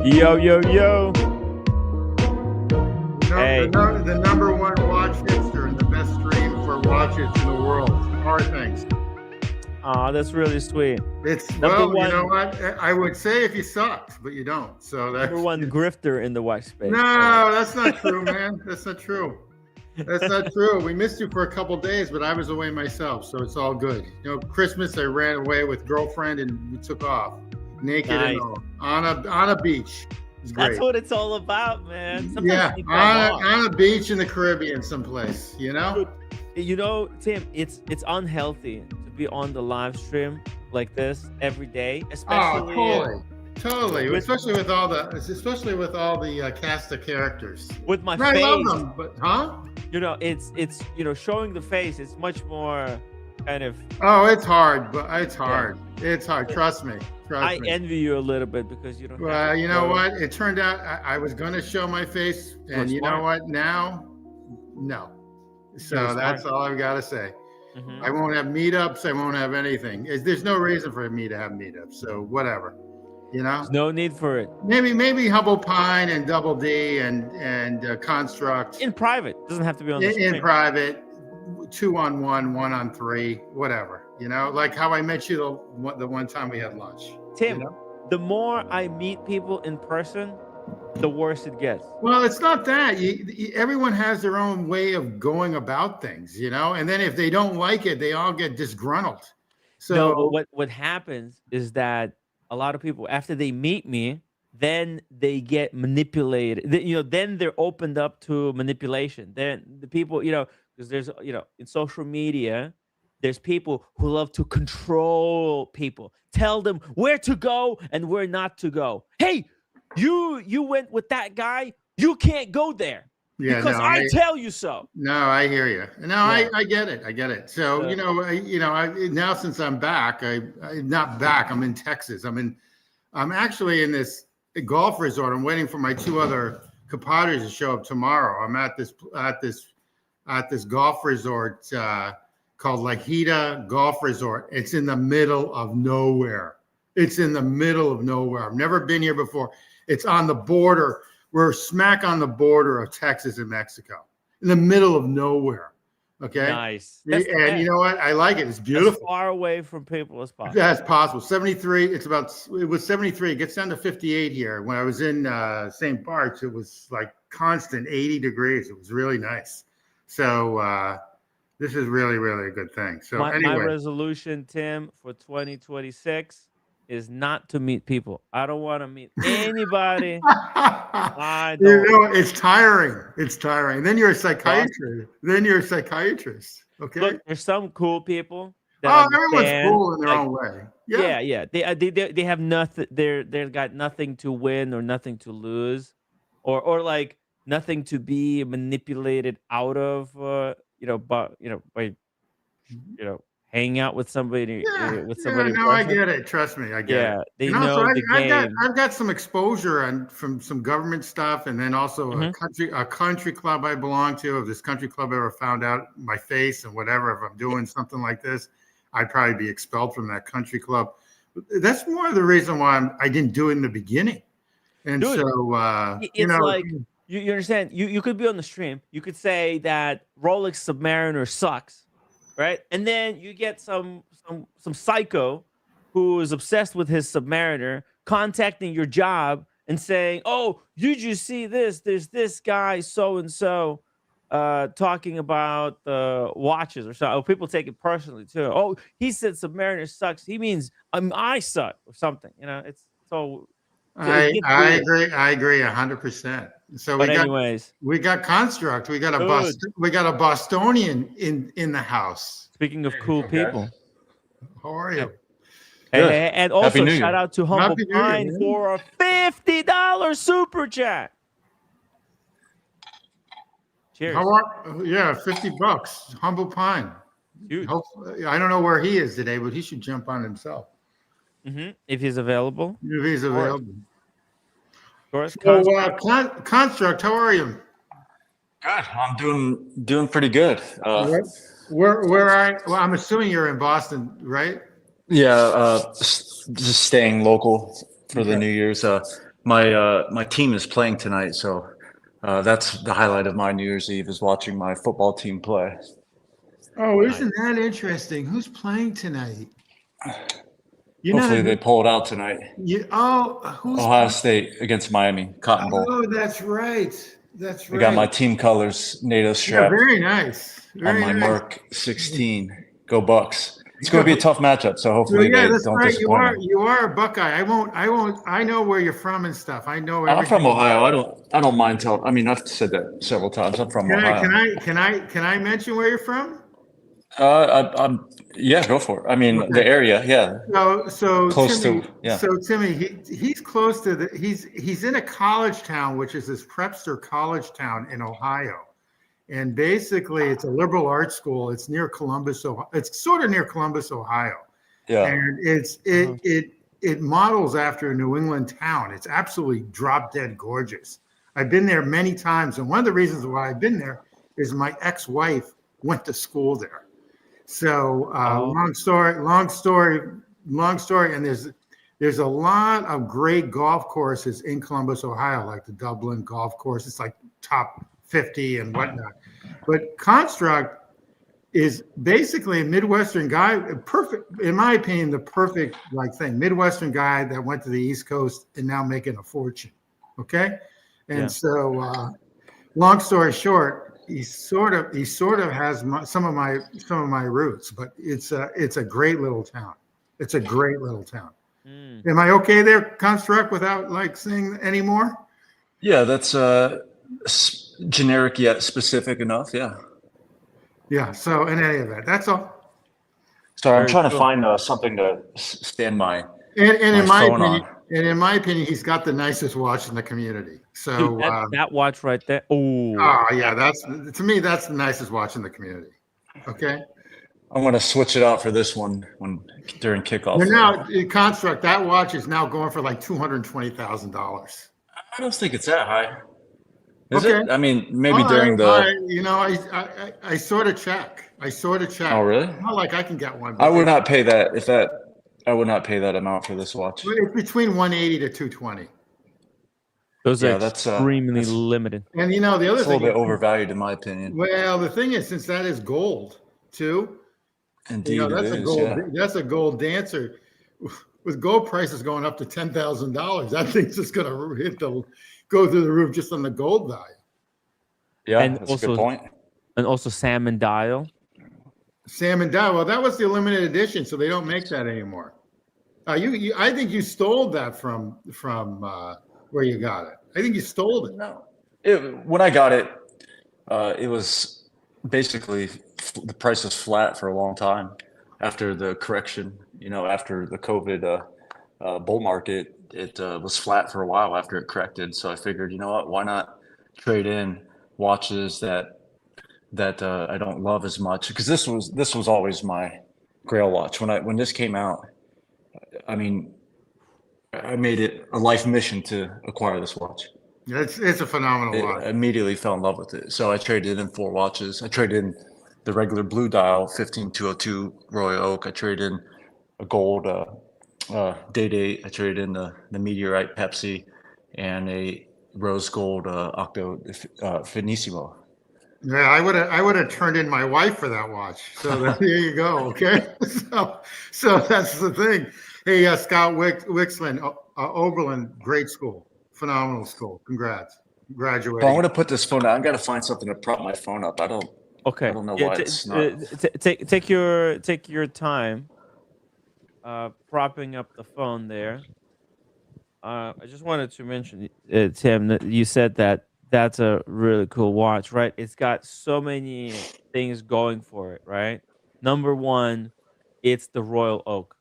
Yo, yo, yo. Hey. The number one watch hipster and the best stream for watches in the world. How are things? Oh, that's really sweet. It's Number one, you know what? I would say if you sucked, but you don't. So that's number one grifter in the watch space. No, that's not true, man. That's not true. That's not true. We missed you for a couple days, but I was away myself, so it's all good. You know, Christmas I ran away with girlfriend and we took off, naked and all, on a beach. It's great. That's what it's all about, man. Sometimes on a beach in the Caribbean, someplace. You know. You know, Tim, it's unhealthy to be on the live stream like this every day, especially. Totally, especially with all the cast of characters. With my face, I love them, but you know, it's showing the face. It's much more kind of. Oh, it's hard, but it's hard. Yeah. It's hard. Trust me. I envy you a little bit because you don't. Well, you know what? It turned out I was going to show my face, and you know what? Now, no. So that's all I've got to say. Mm-hmm. I won't have meetups. I won't have anything. There's no reason for me to have meetups. So whatever. You know, there's no need for it. Maybe Hubble Pine and Double D and Construct in private. Doesn't have to be on the in private, 2-on-1, 1-on-3, whatever. You know, like how I met you the one time we had lunch. Tim, you know? The more I meet people in person, the worse it gets. Well, it's not that. Everyone has their own way of going about things, you know. And then if they don't like it, they all get disgruntled. So no, but what happens is that a lot of people, after they meet me, then they get manipulated. Then they're opened up to manipulation. Then the people, because there's, in social media, there's people who love to control people, tell them where to go and where not to go. Hey, you went with that guy. You can't go there. Yeah, because I tell you so. No, I hear you. No, yeah. I get it. I get it. So, now since I'm back, I'm not back. I'm in Texas. I'm actually in this golf resort. I'm waiting for my two other compadres to show up tomorrow. I'm at this golf resort called Lajita Golf Resort. It's in the middle of nowhere. I've never been here before. It's on the border. We're smack on the border of Texas and Mexico, in the middle of nowhere. Okay. Nice. And you know what? I like it. It's beautiful. As far away from people as possible. That's possible. 73. It was 73. It gets down to 58 here. When I was in St. Bart's, it was like constant 80 degrees. It was really nice. So this is really, really a good thing. So my resolution, Tim, for 2026 is not to meet people. I don't want to meet anybody. I don't. It's tiring. It's tiring. Then you're a psychiatrist. Okay. Look, there's some cool people. Everyone's cool in their own way. Yeah. They have nothing. They've got nothing to win or nothing to lose, or like nothing to be manipulated out of. By hanging out with somebody. I get it. Trust me, I get it. They know the game. I've got some exposure from some government stuff, and then also a country club I belong to. If this country club ever found out my face and whatever, if I'm doing something like this, I'd probably be expelled from that country club. That's more of the reason why I didn't do it in the beginning. And Dude, so, it's like you understand. You could be on the stream. You could say that Rolex Submariner sucks. Right, and then you get some psycho who is obsessed with his Submariner contacting your job and saying, "Oh, did you see this? There's this guy so and so talking about the watches or so." Oh, people take it personally too. Oh, he said Submariner sucks. He means I suck or something. It's so. I agree 100%. So we got Construct. We got a Bostonian in the house. Speaking of cool people, how are you? Hey, and also shout out to Humble Pine for a $50 super chat. Cheers. $50. Humble Pine. Huge. I don't know where he is today, but he should jump on himself. If he's available. If he's available. So, Construct, how are you? Good. I'm doing pretty good. Where are you? Well, I'm assuming you're in Boston, right? Yeah, just staying local for the New Year's. my team is playing tonight, so that's the highlight of my New Year's Eve is watching my football team play. Oh, isn't that interesting? Who's playing tonight? Hopefully they pull it out tonight. Who's Ohio State against Miami, Cotton Bowl. Oh, that's right. That's right. I got my team colors, NATO strap. Yeah, very nice. On my Merc 16. Go Bucks. It's going to be a tough matchup, so hopefully they don't disappoint me. You are a Buckeye. I know where you're from and stuff. I know. I'm from Ohio. I don't mind telling. I mean, I've said that several times. I'm from Ohio. Can I mention where you're from? Yeah, go for it. I mean, the area, yeah. So close Timmy, to, yeah. So Timmy, he's close to he's in a college town, which is this prepster college town in Ohio. And basically it's a liberal arts school. It's near Columbus, Ohio. It's sort of near Columbus, Ohio. Yeah. And it models after a New England town. It's absolutely drop dead gorgeous. I've been there many times. And one of the reasons why I've been there is my ex-wife went to school there. So long story. And there's a lot of great golf courses in Columbus, Ohio, like the Dublin golf course. It's like top 50 and whatnot. But Construct is basically a Midwestern guy, perfect, in my opinion, the perfect thing. Midwestern guy that went to the East Coast and now making a fortune. Okay. And so long story short, he sort of has some of my roots, but it's a great little town. It's a great little town. Am I okay there, Construct, without saying any more? Yeah, that's generic yet specific enough. Yeah. Yeah. So in any event, that's all. Sorry, I'm trying to find something to stand my in my opinion, he's got the nicest watch in the community. So dude, that watch right there. Oh yeah, to me that's the nicest watch in the community. Okay. I'm going to switch it out for this one during kickoff. But now, Construct, that watch is now going for like $220,000. I don't think it's that high. Is it? I mean, maybe during I sort of check. Oh, really? Not like I can get one. I would not pay that. I would not pay that amount for this watch. It's between 180 to 220. Those are extremely limited. And the other thing, a little bit overvalued in my opinion. Well, the thing is, since that is gold too. Indeed, that's a gold dancer. With gold prices going up to $10,000, that thing's just going to go through the roof just on the gold value. Yeah, and that's a good point. And also salmon dial. Well, that was the limited edition, so they don't make that anymore. I think you stole that from where you got it. I think you stole it. No, when I got it, it was basically the price was flat for a long time after the correction. After the COVID bull market, it was flat for a while after it corrected. So I figured, you know what? Why not trade in watches that I don't love as much? Because this was always my Grail watch. When this came out, I mean, I made it a life mission to acquire this watch. It's a phenomenal watch. I immediately fell in love with it. So I traded in 4 watches. I traded in the regular blue dial 15202 Royal Oak. I traded in a gold Day-Date. I traded in the Meteorite Pepsi and a rose gold Octo Finissimo. Yeah, I would have turned in my wife for that watch. So there you go. Okay, so that's the thing. Hey, Scott Wixland, Oberlin, great school, phenomenal school. Congrats, graduating. Well, I'm gonna put this phone down. I gotta find something to prop my phone up. I don't know why it's not. Take your time, propping up the phone there. I just wanted to mention, Tim, that you said that's a really cool watch, right? It's got so many things going for it, right? Number one, it's the Royal Oak,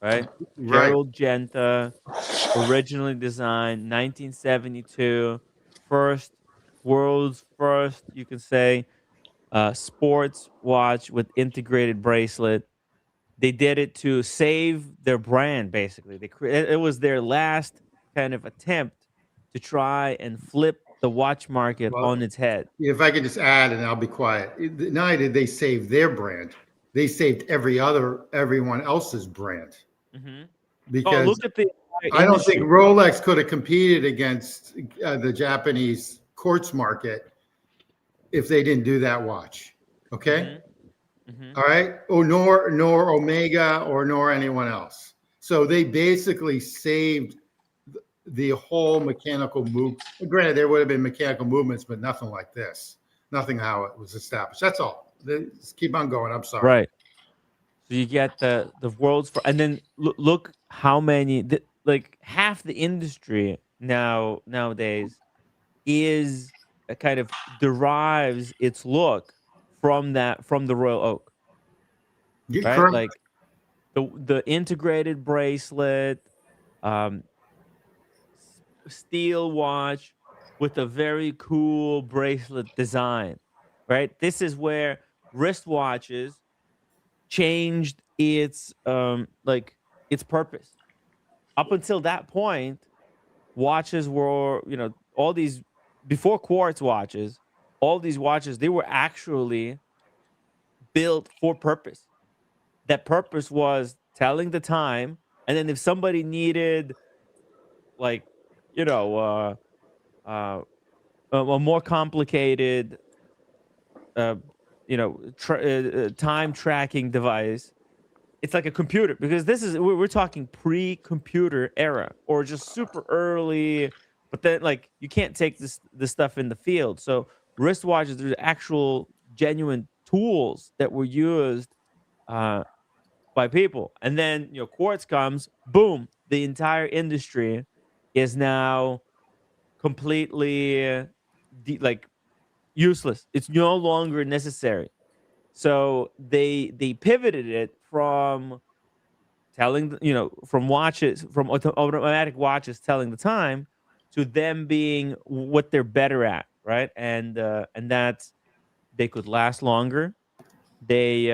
right? Gerald Genta, originally designed 1972, world's first, you can say, sports watch with integrated bracelet. They did it to save their brand, basically. It was their last kind of attempt to try and flip the watch market on its head. If I could just add, and I'll be quiet. Not only did they save their brand, they saved everyone else's brand. Mm-hmm. Because look at the I don't think Rolex could have competed against the Japanese quartz market if they didn't do that watch. Okay. All right. Oh, nor Omega nor anyone else. So they basically saved the whole mechanical move. Granted, there would have been mechanical movements, but nothing like this. Nothing how it was established. That's all. Just keep on going. I'm sorry. Right. So you get the world's and then look how many like half the industry nowadays is kind of derives its look from the Royal Oak, right? Like the integrated bracelet, um, steel watch with a very cool bracelet design, right? This is where wristwatches changed its like its purpose. Up until that point, watches were, all these before quartz watches, all these watches, they were actually built for purpose. That purpose was telling the time, and then if somebody needed like, you know, uh a more complicated uh time tracking device, it's like a computer, because this is we're talking pre-computer era or just super early, but then like you can't take this stuff in the field. So wristwatches, there's actual genuine tools that were used uh by people. And then, quartz comes, boom, the entire industry is now completely like useless. It's no longer necessary. So they pivoted it from telling, from watches, from automatic watches telling the time, to them being what they're better at, right? And that's, they could last longer. They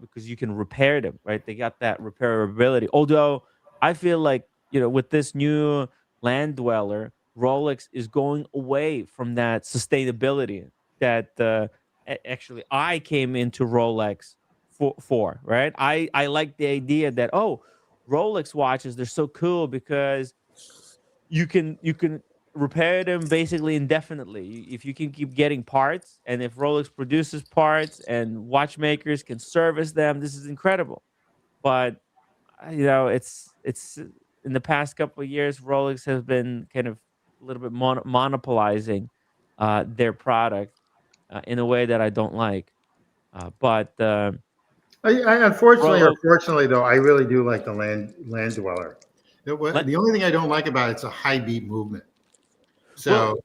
because you can repair them, right? They got that repairability. Although I feel like, with this new land dweller, Rolex is going away from that sustainability that actually I came into Rolex for, right? I like the idea that, oh, Rolex watches, they're so cool because you can repair them basically indefinitely. If you can keep getting parts, and if Rolex produces parts and watchmakers can service them, this is incredible. But it's in the past couple of years, Rolex has been kind of a little bit monopolizing their product in a way that I don't like. But Unfortunately or Rolex, fortunately, though, I really do like the land dweller. The only thing I don't like about it's a high beat movement. well, So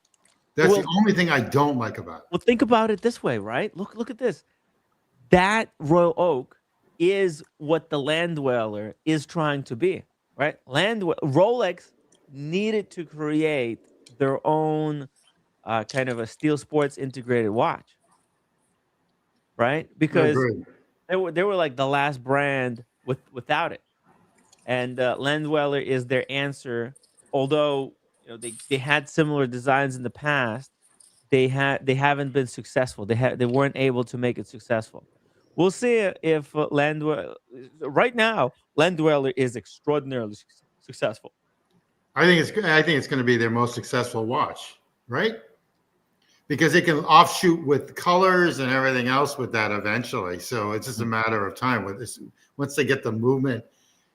that's the well, only thing I don't like about it. well, think about it this way, right? Look at this. That Royal Oak is what the land dweller is trying to be, right? Rolex needed to create their own kind of a steel sports integrated watch, right? I Because agree. they were like the last brand without it, and land dweller is their answer. Although they had similar designs in the past, they haven't been successful. They weren't able to make it successful. We'll see if right now Land Dweller is extraordinarily successful. I think it's going to be their most successful watch, right? Because they can offshoot with colors and everything else with that eventually. So it's just a matter of time with this. Once they get the movement,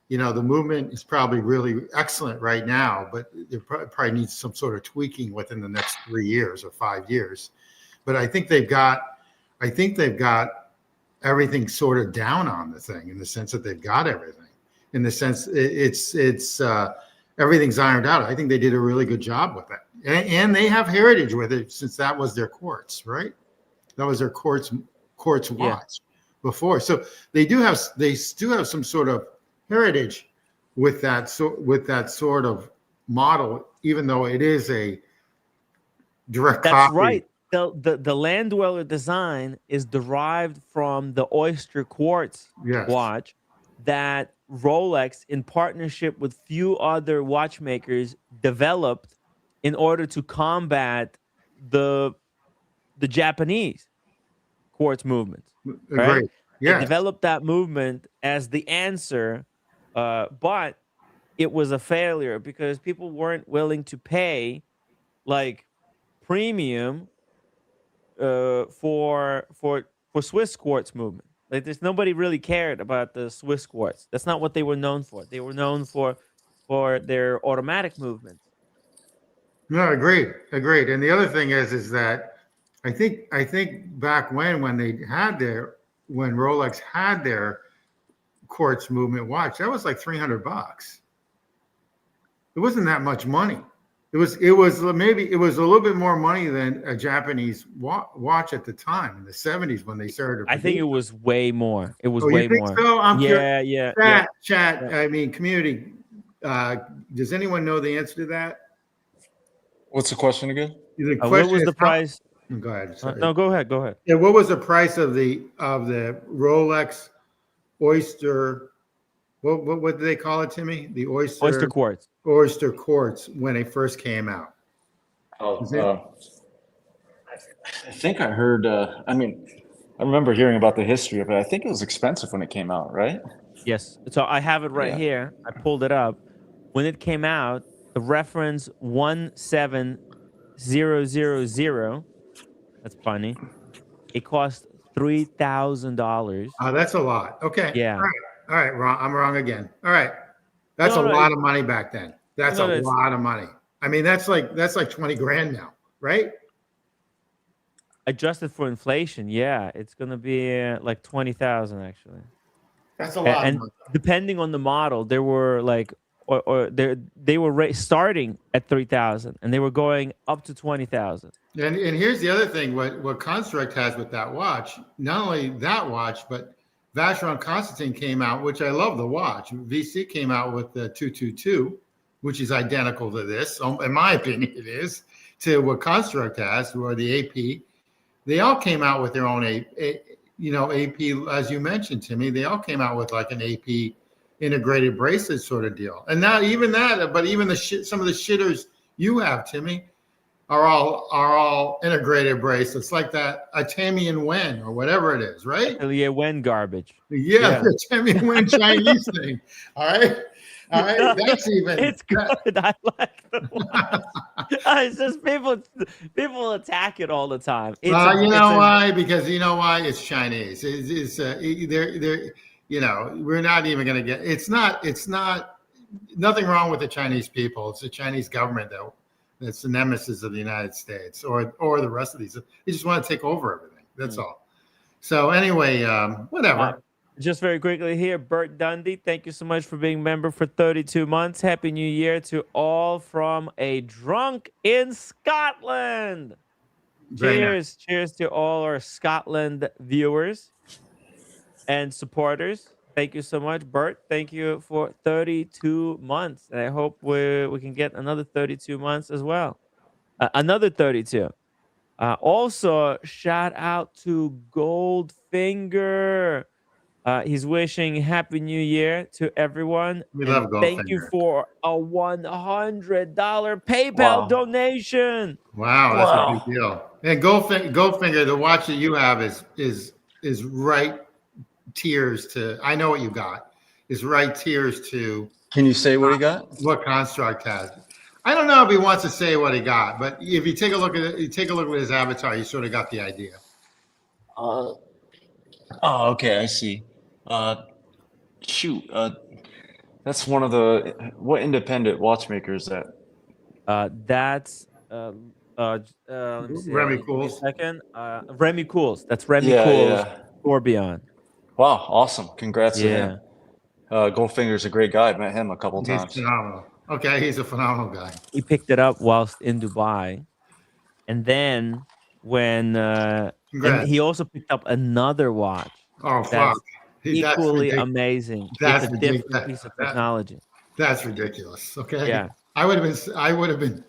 the movement is probably really excellent right now, but it probably needs some sort of tweaking within the next 3 years or 5 years. But I think they've got everything sort of down on the thing, in the sense that they've got everything, in the sense it's everything's ironed out. I think they did a really good job with it, and they have heritage with it, since that was their quartz, right? That was their quartz watch before. So they do have some sort of heritage with that sort of model, even though it is a direct That's copy. right. The land dweller design is derived from the oyster quartz Yes, watch that Rolex, in partnership with few other watchmakers, developed in order to combat the Japanese quartz movements. Right? agreed. They Yes, developed that movement as the answer, but it was a failure because people weren't willing to pay like premium for Swiss quartz movement. Like there's nobody really cared about the Swiss quartz. That's not what they were known for. They were known for their automatic movements. No, agreed, agreed. And the other thing is that I think back when they had when Rolex had their quartz movement watch, that was like $300. It wasn't that much money. It was maybe it was a little bit more money than a Japanese watch at the time in the 70s when they started. I think it was way more. It was Oh, way you think more. so? I'm Yeah, curious. yeah, Chat. yeah. I mean, community. Does anyone know the answer to that? What's the question again? The What question was is the price? go ahead. Sorry. No, go ahead. Go ahead. Yeah, what was the price of the Rolex Oyster? What do they call it, Timmy? The Oyster quartz. Oyster quartz when it first came out. I think I heard. I mean, I remember hearing about the history of it. I think it was expensive when it came out, right? Yes. So I have it right Yeah. here. I pulled it up. When it came out, the reference 17000. That's funny. It cost $3,000. Oh, that's a lot. Okay. Yeah. All right. Wrong. I'm wrong again. All right. That's a lot of money back then. That's a lot of money. I mean, that's like 20 grand now, right? Adjusted for inflation, yeah, it's gonna be like 20,000 actually. That's a lot. And depending on the model, there were like, or they were starting at 3,000, and they were going up to 20,000. And here's the other thing: what Construct has with that watch, not only that watch, but Vacheron Constantin came out, which I love the watch. VC came out with the 222, which is identical to this. In my opinion, it is to what Construct has, or the AP. They all came out with their own AP, as you mentioned, Timmy. They all came out with like an AP integrated bracelet sort of deal. And not even that, but even some of the shitters you have, Timmy, are all integrated bracelets, like that a Tammy and Wen or whatever it is, right? Yeah, Wen garbage. Yeah, the Tammy and Wen Chinese thing. All right. All right, No, that's even. It's good. I like the watch. It's just people attack it all the time. You know why? Because you know why? It's Chinese. They're we're not even going to get. It's not nothing wrong with the Chinese people. It's the Chinese government that's the nemesis of the United States or the rest of these. They just want to take over everything. That's all. So anyway, whatever. Just very quickly here, Bert Dundee, thank you so much for being a member for 32 months. Happy New Year to all from a drunk in Scotland. Cheers. Cheers to all our Scotland viewers and supporters. Thank you so much, Bert. Thank you for 32 months. And I hope we can get another 32 months as well. Another 32. Also, shout out to Goldfinger. He's wishing Happy New Year to everyone. We love Goldfinger. Thank you for a $100 PayPal donation. Wow, that's a big deal. And Goldfinger, the watch that you have is right tiers to. I know what you got. Is right tiers to. Can you say what he got? What Construct has. I don't know if he wants to say what he got, but if you take a look at it, you take a look at his avatar, you sort of got the idea. Oh, okay, I see. That's one of what independent watchmaker is that? That's let me see. Remy Give me Cools. a second. Remy Cools. That's Remy Cools. Tourbillon. Wow, awesome! Congrats to him. Yeah. Goldfinger's a great guy. I met him a couple times. He's phenomenal. Okay, he's a phenomenal guy. He picked it up whilst in Dubai, and then when and he also picked up another watch. Oh, fuck. Equally amazing. That's it's a different piece of technology. That's ridiculous. Okay. Yeah. I would have been.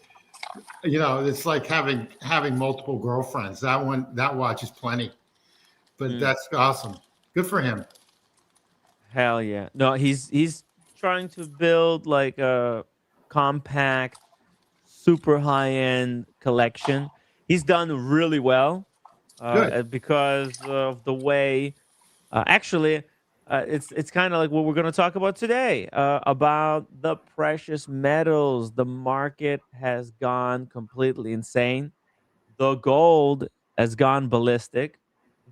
It's like having multiple girlfriends. That watch is plenty. But that's awesome. Good for him. Hell yeah. No, he's trying to build like a compact, super high-end collection. He's done really well because of the way. Actually, it's kind of like what we're going to talk about today, about the precious metals. The market has gone completely insane. The gold has gone ballistic.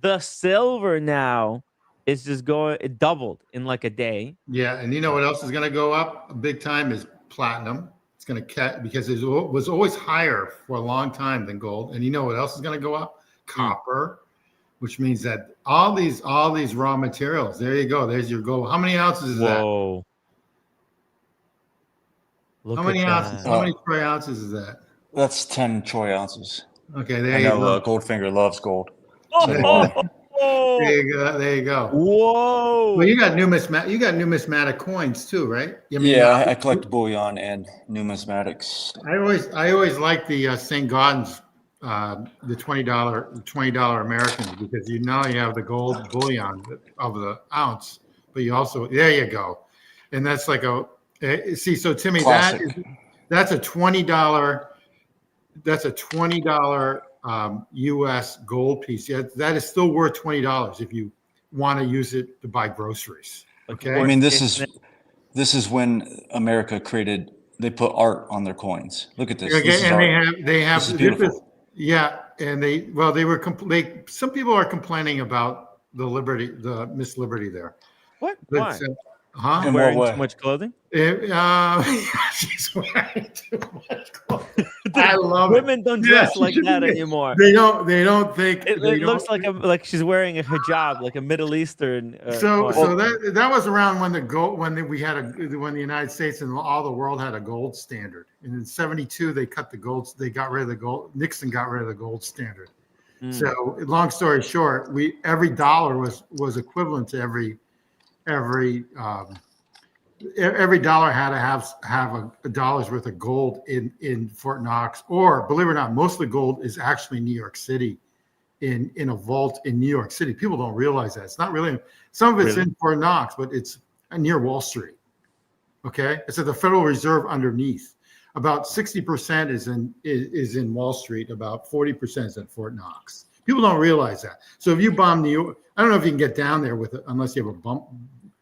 The silver now is just going. It doubled in like a day. Yeah, and you know what else is going to go up big time is platinum. It's going to cat because it was always higher for a long time than gold. And you know what else is going to go up? Copper, which means that all these raw materials. There you go. There's your gold. How many ounces is that? Whoa! Look How many at ounces? that. How many troy ounces is that? That's 10 troy ounces. Okay, there I you know go. Goldfinger loves gold. Oh, There you go. There you go. whoa! Well, you got numismatic coins too, right? I mean, Yeah, I collect bullion and numismatics. I always like the St. Gaudens, the $20 Americans, because you have the gold bullion of the ounce, but you also, there you go, and that's like see, so Timmy, Classic. that's a $20 US gold piece. Yeah, that is still worth $20 if you want to use it to buy groceries. Okay, I mean, this is when America created. They put art on their coins. Look at this. okay, This is and art. they have This is beautiful. yeah, and some people are complaining about the Miss Liberty there. What? But, Why? huh? In what Wearing way? too much clothing? She's wearing too much clothes. I love Women it. don't dress like that anymore. They don't think It looks like she's wearing a hijab, like a Middle Eastern. so well, that was around when when the United States and all the world had a gold standard. And in '72 they cut the gold. They got rid of the gold. Nixon got rid of the gold standard. So long story short, every dollar was equivalent to every dollar had to have a dollar's worth of gold in Fort Knox, or believe it or not, most of the gold is actually New York City, in a vault in New York City. People don't realize that. It's not really, some of it's in Fort Knox, but it's near Wall Street. Okay, it's at the Federal Reserve underneath. About 60% is in Wall Street. About 40% is at Fort Knox. People don't realize that. So if you bomb New York, I don't know if you can get down there with it unless you have a bump.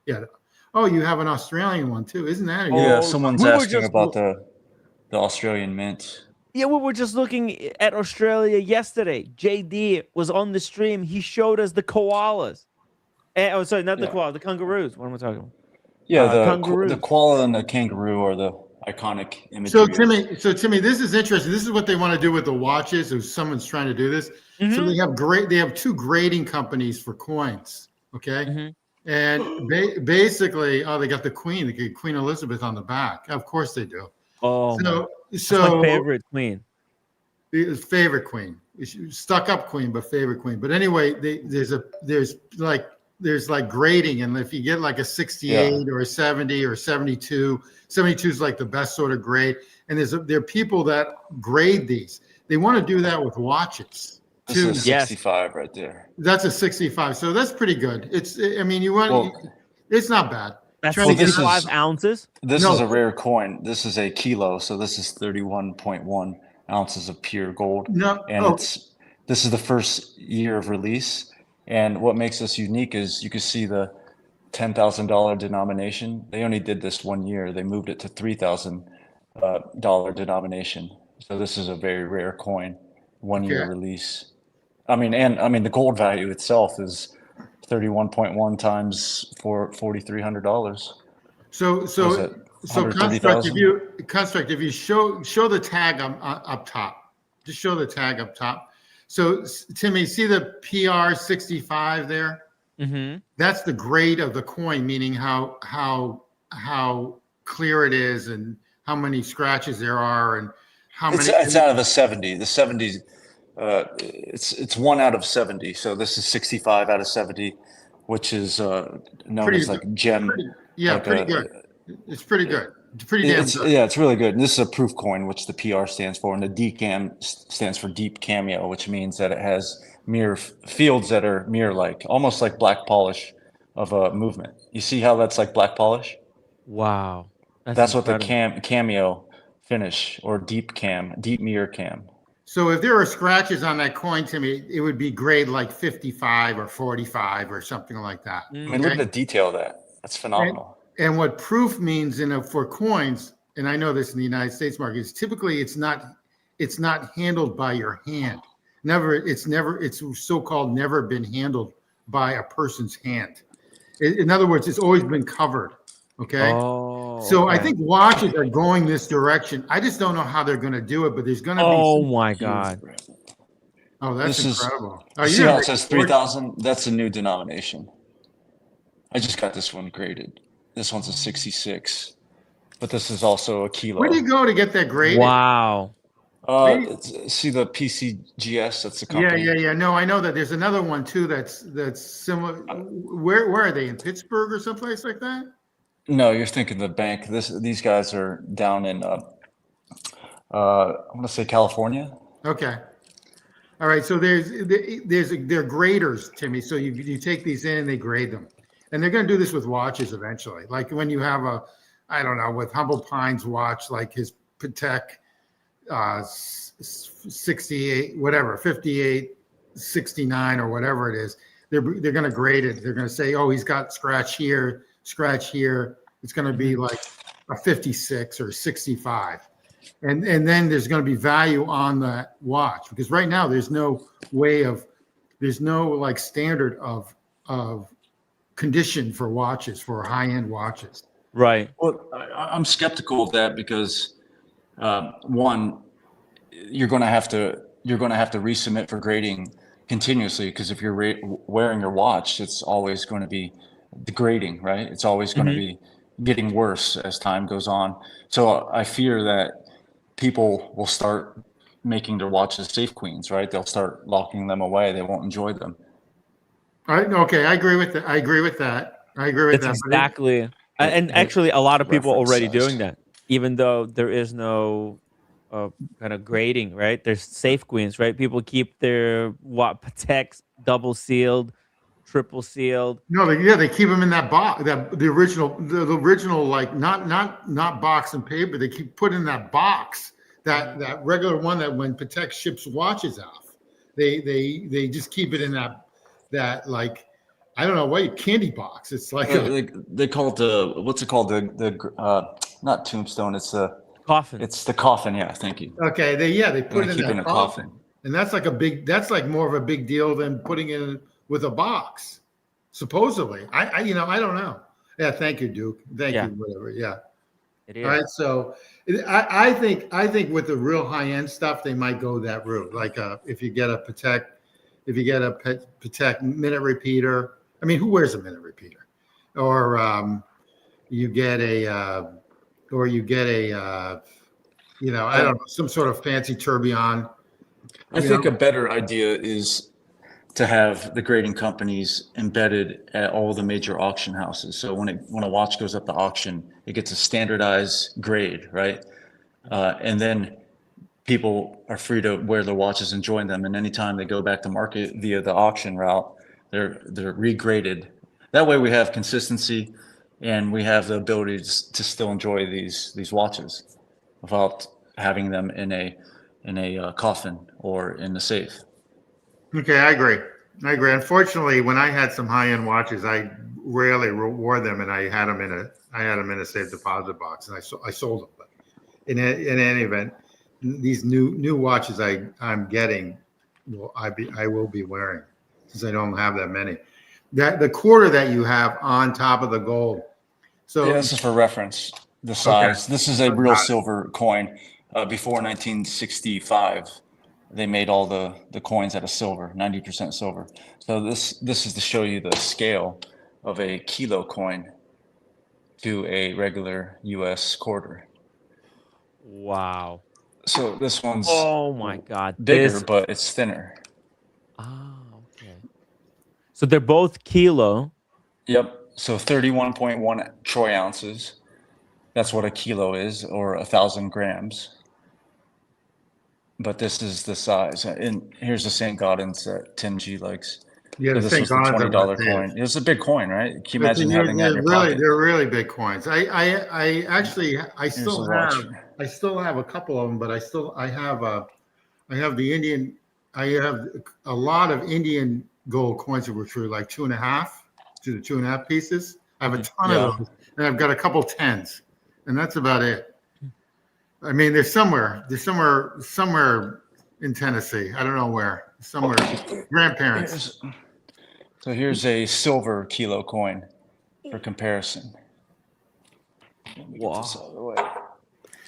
Yeah. Oh, you have an Australian one too, isn't that? Yeah, someone's asking about the Australian mint. Yeah, we were just looking at Australia yesterday. JD was on the stream. He showed us the koalas. Oh, sorry, not the koalas, the kangaroos. What am I talking about? Yeah, kangaroos. the koala and the kangaroo are the iconic imagery. So Timmy, this is interesting. This is what they want to do with the watches. If someone's trying to do this, so they have two grading companies for coins. Okay. And basically, they got the Queen Elizabeth on the back. Of course they do. Oh, so my favorite queen. Favorite queen, stuck up queen, but favorite queen. But anyway, there's like grading, and if you get like a 68 or a 70 or 72, 72 is like the best sort of grade. And there are people that grade these. They want to do that with watches. This is a 65 right there. That's a 65, so that's pretty good. It's not bad. That's 65 ounces. This is a rare coin. This is a kilo, so this is 31.1 ounces of pure gold. This is the first year of release, and what makes this unique is you can see the $10,000 denomination. They only did this 1 year. They moved it to $3,000 denomination. So this is a very rare coin, 1 year release. I mean, the gold value itself is 31.1 times for $4,300. So construct, if you show the tag up top, just show the tag up top. So Timmy, see the PR 65 there? That's the grade of the coin, meaning how clear it is and how many scratches there are and how many. It's out of a 70. The 70s. It's 1 out of 70. So this is 65 out of 70, which is known as like gem. Pretty good. It's pretty good. It's pretty damn good. Yeah, it's really good. And this is a proof coin, which the PR stands for, and the DCAM stands for deep cameo, which means that it has mirror fields that are mirror-like, almost like black polish of a movement. You see how that's like black polish? Wow, that's what the cameo finish, or deep mirror cam. So if there are scratches on that coin, Timmy, it would be grade like 55 or 45 or something like that. I mean, look at the detail of that. That's phenomenal. And what proof means for coins, and I know this in the United States market, is typically it's not handled by your hand. It's so-called never been handled by a person's hand. In other words, it's always been covered. Okay. Oh, so I okay. think watches are going this direction. I just don't know how they're going to do it, but there's going to be. Oh my God. Oh, that's incredible. You see how it says 3,000? That's a new denomination. I just got this one graded. This one's a 66, but this is also a kilo. Where do you go to get that graded? Wow. See the PCGS? That's the company. Yeah. No, I know that. There's another one too that's similar. Where are they, in Pittsburgh or someplace like that? No, you're thinking the bank. These guys are down in I want to say California. Okay. All right. So they're graders, Timmy. So you take these in and they grade them, and they're going to do this with watches eventually. Like when you have with Humble Pine's watch, like his Patek 68, whatever, 58, 69 or whatever it is. They're going to grade it. They're going to say, oh, he's got scratch here. It's going to be like a 56 or 65. And then there's going to be value on that watch, because right now there's no like standard of condition for watches, for high-end watches. Right. Well, I'm skeptical of that because one, you're going to have to resubmit for grading continuously, because if you're wearing your watch, it's always going to be degrading, right? It's always going to be getting worse as time goes on. So I fear that people will start making their watches safe queens, right? They'll start locking them away. They won't enjoy them. All right. Okay. I agree with that. That's exactly. And actually, a lot of people already doing that, even though there is no kind of grading, right? There's safe queens, right? People keep their Pateks double sealed, triple sealed. No, they keep them in that box, the original, like not box and paper. They keep putting that box, that regular one that when Patek ships watches off, they just keep it in that like, I don't know, candy box. It's like they call it what's it called? The not tombstone. It's the coffin. It's the coffin. Yeah, thank you. Okay, they put it in a coffin, and that's like more of a big deal than putting it in with a box, supposedly. I don't know. Yeah, thank you, Duke. Thank you, whatever. Yeah. It is. All right, so I think with the real high end stuff, they might go that route. Like if you get a Patek minute repeater. I mean, who wears a minute repeater? Or you get a I don't know, some sort of fancy tourbillon. I think a better idea is to have the grading companies embedded at all the major auction houses. So when a watch goes up to auction, it gets a standardized grade, right? And then people are free to wear their watches and join them. And anytime they go back to market via the auction route, they're regraded. That way we have consistency and we have the ability to still enjoy these watches without having them in a coffin or in a safe. Okay, I agree. Unfortunately, when I had some high-end watches, I rarely wore them, and I had them in a safe deposit box, and I sold them. But in any event, these new watches I'm getting, I will be wearing, since I don't have that many. The quarter that you have on top of the gold. So this is for reference. The size. Okay. This is a real silver coin. Before 1965, they made all the coins out of silver, 90% silver. So this is to show you the scale of a kilo coin to a regular U.S. quarter. Wow. So this one's oh my God, bigger, but it's thinner. Ah, okay. So they're both kilo. Yep. So 31.1 troy ounces. That's what a kilo is, or 1,000 grams. But this is the size. And here's the St. Gaudens that Tim G likes. Yeah, so this was the $20 coin. It's a big coin, right? Can you imagine having that in your pocket? They're really big coins. I still have a couple of them, but I have I have the Indian. I have a lot of Indian gold coins, which were like 2.5 to the 2.5 pieces. I have a ton of those, and I've got a couple tens, and that's about it. I mean, there's somewhere in Tennessee. I don't know where. Somewhere, grandparents. So here's a silver kilo coin for comparison. Let me get this out of the way.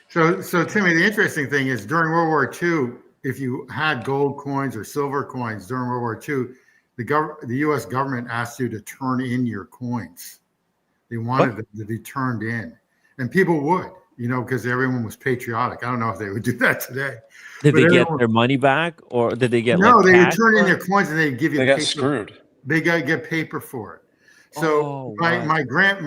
So Timmy, the interesting thing is during World War II, if you had gold coins or silver coins during World War II, the U.S. government asked you to turn in your coins. They wanted them to be turned in, and people would, because everyone was patriotic. I don't know if they would do that today. Did they get their money back, or did they get no? Like they cash would turn in their coins, and they'd give you. They got screwed. They got to get paper for it. So my great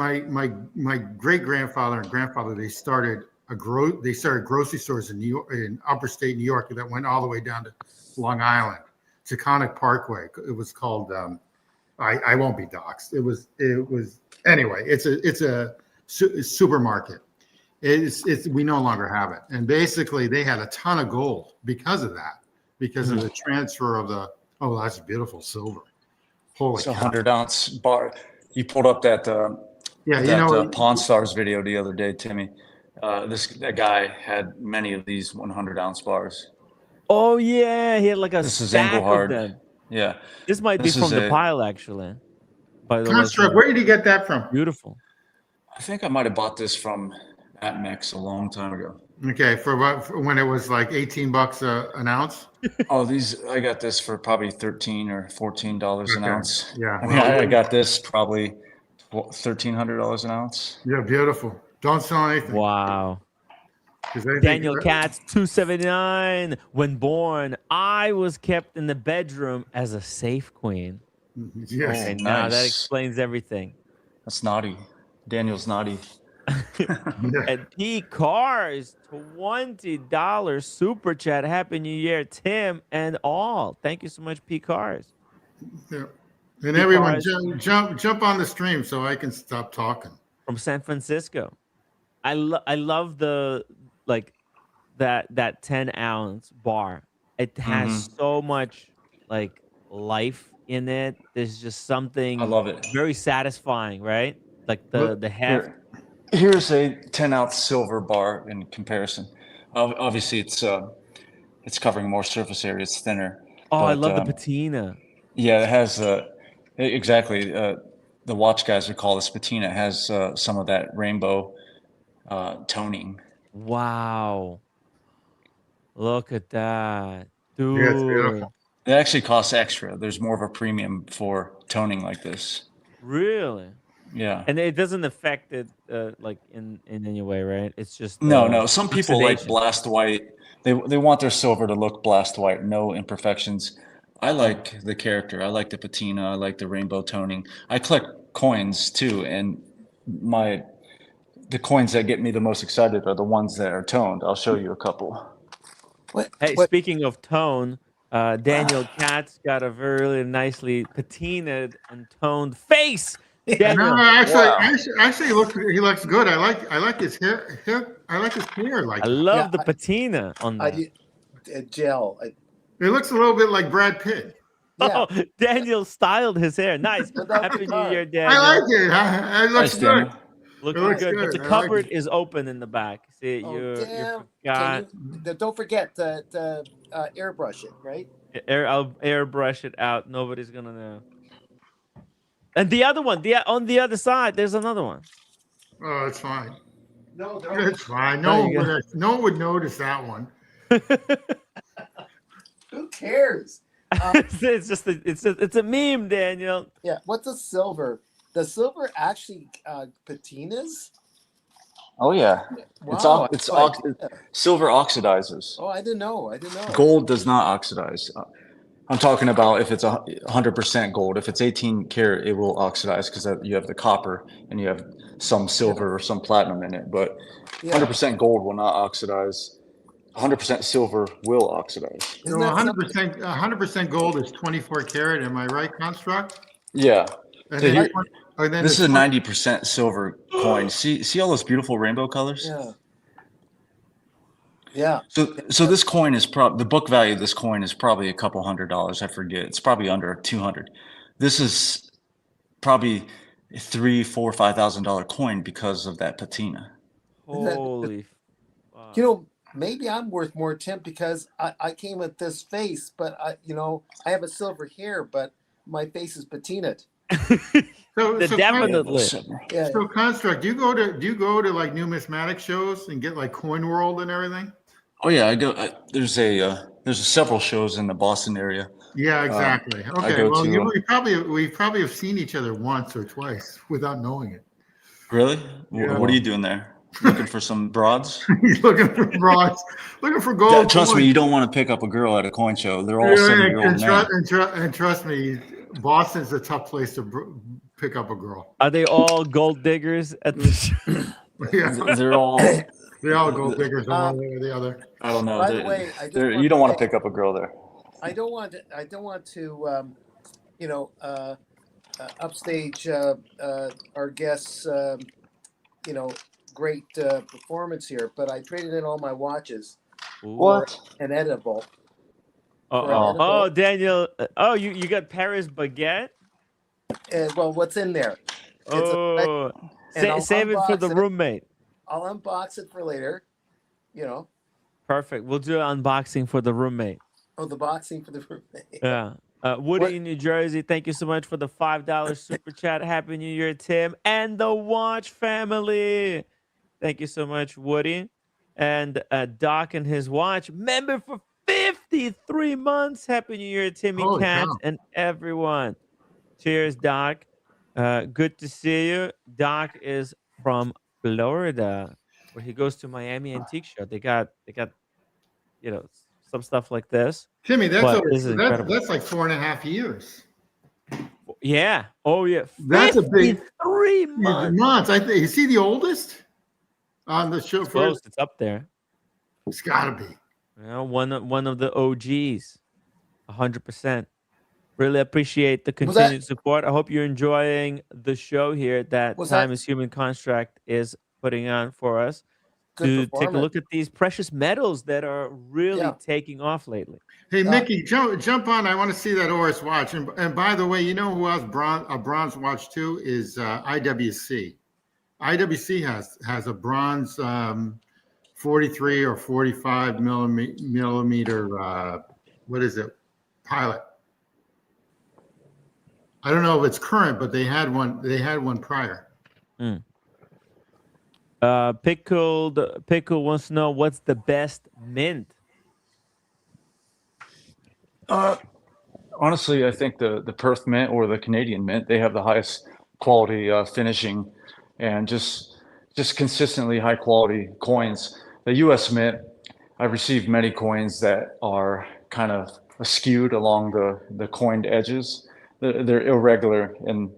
grandfather and grandfather, they started grocery stores in New York, in upper state New York, that went all the way down to Long Island, Taconic Parkway. It was called. I won't be doxxed. It was anyway. It's a supermarket. We no longer have it, and basically they had a ton of gold because of that, because of the transfer of the. Oh, that's beautiful silver. Holy it's a 100-ounce bar. You pulled up that Pawn Stars video the other day, Timmy. That guy had many of these 100-ounce bars. Oh yeah, he had like a this stack is of them. Yeah, this might be from the pile, actually. By the Construct. Where did you get that from? Beautiful. I think I might have bought this from AtMex a long time ago. Okay, for when it was like $18 an ounce. Oh, I got this for probably $13 or $14 an ounce. Yeah, I mean, I got this probably $1,300 an ounce. Yeah, beautiful. Don't sell anything. Wow. Daniel Katz 279. When born, I was kept in the bedroom as a safe queen. Yes. Okay, now that explains everything. That's naughty. Daniel's naughty. And P Cars, $20 super chat. Happy New Year, Tim and all. Thank you so much, P Cars. Yeah. And everyone jump on the stream so I can stop talking. From San Francisco. I love the that 10-ounce bar. It has so much life in it. There's just something I love it. Very satisfying, right? Like the heft. Here's a 10-ounce silver bar in comparison. Obviously, it's covering more surface area. It's thinner. Oh, I love the patina. Yeah, it has exactly. The watch guys would call this patina. It has some of that rainbow toning. Wow. Look at that. Dude. Yeah, it's beautiful. It actually costs extra. There's more of a premium for toning like this. Really? Yeah. And it doesn't affect it in any way, right? It's just no. Some people like blast white. They want their silver to look blast white, no imperfections. I like the character. I like the patina. I like the rainbow toning. I collect coins too, and the coins that get me the most excited are the ones that are toned. I'll show you a couple. Speaking of tone, Daniel Katz got a very nicely patinaed and toned face. Daniel. No, actually, he looks good. I like his hair. I like his hair. I love the patina on that. Gel. It looks a little bit like Brad Pitt. Yeah. Oh, Daniel styled his hair. Nice. Happy New Year, Daniel. I like it. It looks good. Looking good. But the cupboard is open in the back. See, you got. Don't forget to airbrush it, right? I'll airbrush it out. Nobody's gonna know. And the other one, on the other side, there's another one. Oh, it's fine. No, it's fine. No one would notice that one. Who cares? It's just it's a meme, Daniel. Yeah. What's the silver? The silver actually patinas? Oh yeah. Wow, Silver oxidizes. Oh, I didn't know. Gold does not oxidize. I'm talking about if it's 100% gold. If it's 18 karat, it will oxidize because you have the copper and you have some silver or some platinum in it. But 100% gold will not oxidize. 100% silver will oxidize. So 100% gold is 24 karat. Am I right, Construct? Yeah. And this is a 90% silver coin. See all those beautiful rainbow colors? Yeah. Yeah. So this coin is the book value of this coin is probably a couple $100. I forget. It's probably under 200. This is probably a $3, $4, $5,000 coin because of that patina. Holy. You know, maybe I'm worth more, Tim, because I came with this face, but I have a silver hair, but my face is patinaed. So Definitely. Yeah. So Construct, do you go to like numismatic shows and get like Coin World and everything? Oh yeah, I go. There's several shows in the Boston area. Yeah, exactly. I Okay, go well, to, we probably have seen each other once or twice without knowing it. Really? Yeah. What are you doing there? Looking for some broads? He's looking for broads, looking for gold. Trust me, you don't want to pick up a girl at a coin show. They're all 70-year-old men. And trust me, Boston's a tough place to pick up a girl. Are they all gold diggers at the show? Yeah, They're all gold diggers one way or the other. I don't know. By the way, You don't want to pick up a girl there. I don't want to upstage our guests. Great performance here, but I traded in all my watches for an edible. Oh, Daniel. Oh, you got Paris baguette? Well, what's in there? Save it for the roommate. I'll unbox it for later. Perfect. We'll do an unboxing for the roommate. Oh, the boxing for the roommate. Yeah. Woody in New Jersey, thank you so much for the $5 super chat. Happy New Year, Tim and the Watch family. Thank you so much, Woody. And Doc and his watch member for 53 months. Happy New Year, Timmy Cat and everyone. Cheers, Doc. Good to see you. Doc is from Florida, where he goes to Miami Antique Show. They got some stuff like this. Timmy, that's like 4.5 years. Yeah. Oh yeah. That's a big 3 months. I think. Is he the oldest on the show? It's up there. It's got to be. One of the OGs. 100%. Really appreciate the continued support. I hope you're enjoying the show here that Time is Human Construct is putting on for us to take a look at these precious metals that are really taking off lately. Hey, Mickey, jump on. I want to see that Oris watch. And by the way, you know who else a bronze watch too is IWC. IWC has a bronze 43 or 45 millimeter. What is it? Pilot. I don't know if it's current, but they had one prior. Pickle wants to know what's the best mint. Honestly, I think the Perth mint or the Canadian mint, they have the highest quality finishing and just consistently high quality coins. The U.S. mint, I've received many coins that are kind of skewed along the coined edges. They're irregular in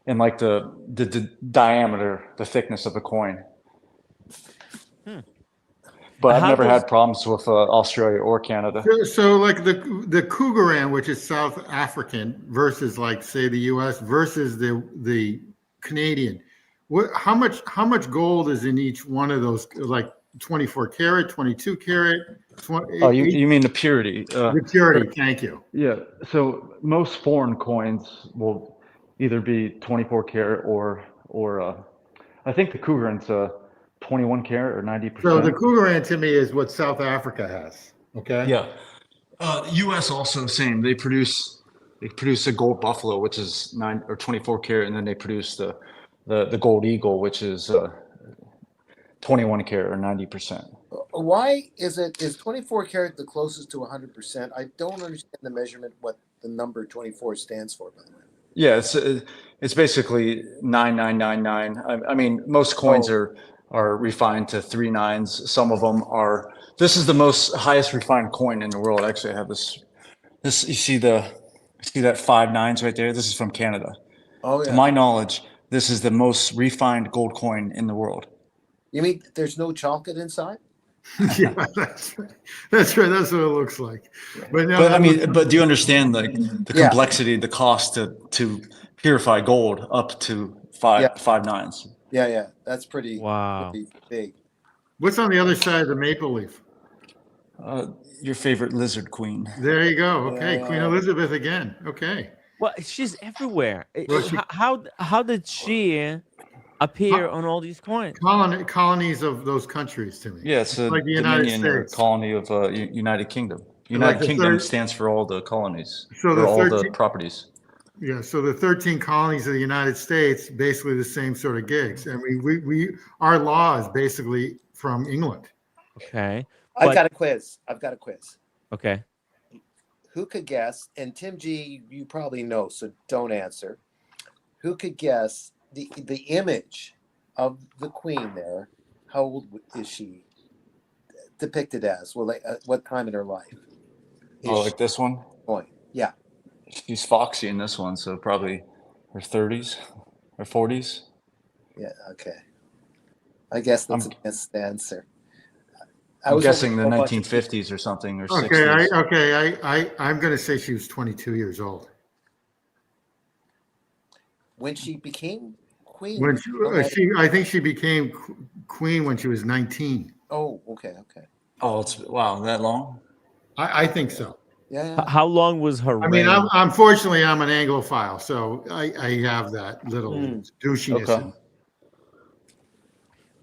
like the diameter, the thickness of the coin. But I've never had problems with Australia or Canada. So like the Cougaran, which is South African, versus like say the U.S. versus the Canadian. How much gold is in each one of those? Like 24 karat, 22 karat. You mean the purity? The purity. Thank you. Yeah. So most foreign coins will either be 24 karat or I think the Cougaran's 21 karat or 90%. So the Cougaran to me is what South Africa has. Okay. Yeah. U.S. also same. They produce a gold buffalo, which is 9 or 24 karat, and then they produce the gold eagle, which is 21 karat or 90%. Why is 24 karat the closest to 100%? I don't understand the measurement, what the number 24 stands for, by the way. Yeah, it's basically 9999. I mean, most coins are refined to 3 nines. Some of them are. This is the highest refined coin in the world. Actually, I have this. You see that 5 nines right there? This is from Canada. Oh yeah. To my knowledge, this is the most refined gold coin in the world. You mean there's no chocolate inside? Yeah, that's right. That's what it looks like. But do you understand the complexity, the cost to purify gold up to five nines? Yeah, that's pretty wow. pretty big. What's on the other side of the maple leaf? Your favorite lizard queen. There you go. Okay, Yeah. Queen Elizabeth again. Okay. Well, she's everywhere. Well, she- How did she appear on all these coins? Colonies of those countries to me. Yeah, it's a like the United dominion or States. colony of United Kingdom. Like United the Kingdom third- stands for all the colonies, So or the all the 13 properties. Yeah, so the 13 colonies of the United States, basically the same sort of gigs. I mean, our law is basically from England. Okay. I've got a quiz. Okay. Who could guess? And Tim G, you probably know, so don't answer. Who could guess the image of the queen there? How old is she depicted as? Well, what time in her life? Oh, like this one? Point. Yeah. She's foxy in this one, so probably her 30s or 40s. Yeah. Okay. I guess that's a missed answer. I'm guessing the 1950s or something, or 60s. I'm going to say she was 22 years old. When she became queen? I think she became queen when she was 19. Oh, okay. Oh, wow, that long? I think so. Yeah. How long was her reign? I mean, unfortunately, I'm an Anglophile, so I have that little douchiness. Okay.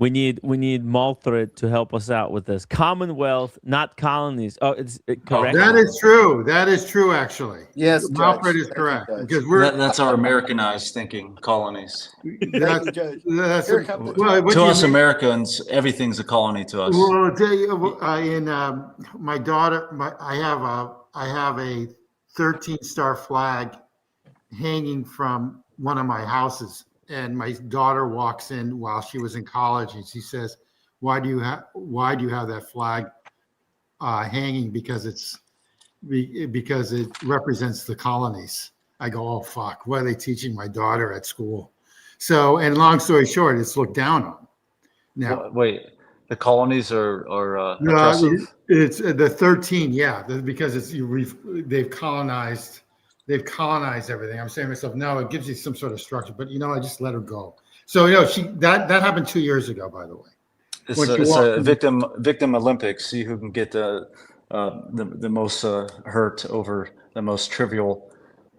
We need Malthred to help us out with this. Commonwealth, not colonies. Oh, it's correct. That is true. That is true, actually. Yes, Malthred is correct because that's our Americanized thinking, colonies. That's To us Americans, everything's a colony to us. Well, I'll tell you, my daughter, I have a 13-star flag hanging from one of my houses. And my daughter walks in while she was in college, and she says, "Why do you have that flag hanging? Because it represents the colonies." I go, "Oh fuck! What are they teaching my daughter at school?" So, and long story short, it's looked down on. Now, wait, the colonies are oppressive? It's the 13, yeah, because they've colonized. They've colonized everything. I'm saying to myself, no, it gives you some sort of structure, but I just let her go. So that happened 2 years ago, by the way. It's a victim Olympics. See who can get the most hurt over the most trivial,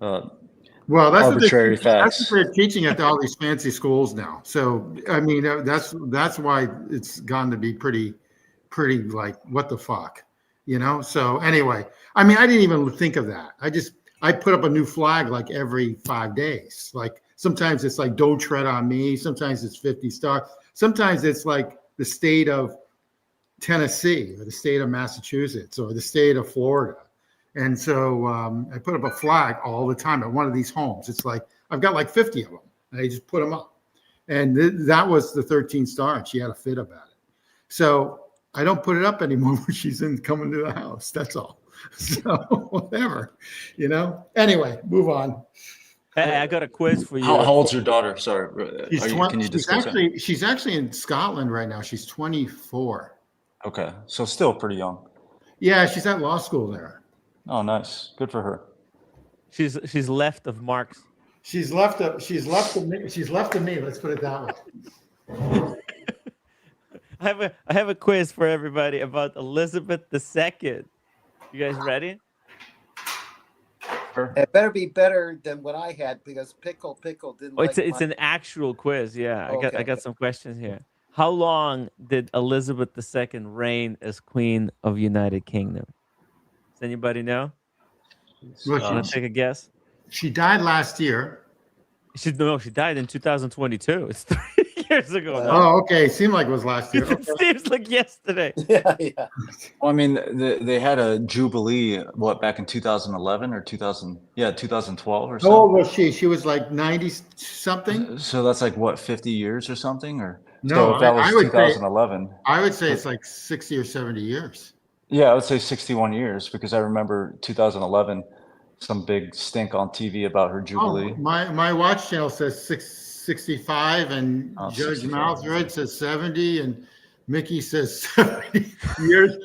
arbitrary facts. That's what they're teaching at all these fancy schools now. So I mean, that's why it's gone to be pretty like what the fuck, So anyway, I mean, I didn't even think of that. I put up a new flag like every 5 days. Like sometimes it's like "Don't tread on me." Sometimes it's 50 stars. Sometimes it's like the state of Tennessee or the state of Massachusetts or the state of Florida. And so I put up a flag all the time at one of these homes. It's like I've got like 50 of them. And I just put them up. And that was the 13 star. And she had a fit about it. So I don't put it up anymore when she's coming to the house. That's all. So whatever, Anyway, move on. Hey, I got a quiz for you. How old's your daughter? Sorry, can you discuss it? She's actually in Scotland right now. She's 24. Okay, so still pretty young. Yeah, she's at law school there. Oh, nice. Good for her. She's left of Marx. She's left of me. Let's put it that way. I have a quiz for everybody about Elizabeth II. You guys ready? Sure. It better be better than what I had because Pickle didn't. Oh, it's an actual quiz. Yeah, Okay. I got some questions here. How long did Elizabeth II reign as Queen of United Kingdom? Does anybody know? Want to take a guess? She died last year. She died in 2022. It's 3 years ago now. Oh, okay. Seemed like it was last year. It seems like yesterday. Yeah. Well, I mean, they had a jubilee, back in 2011 or 2012 or something? How old was she? She was like 90 something? So that's like, 50 years or something? Or No, so if that was I would 2011. I would say it's like 60 or 70 years. Yeah, I would say 61 years because I remember 2011, some big stink on TV about her jubilee. Oh, my watch channel says 65 and Judge 65. Mouthred says 70 and Mickey says 70 years.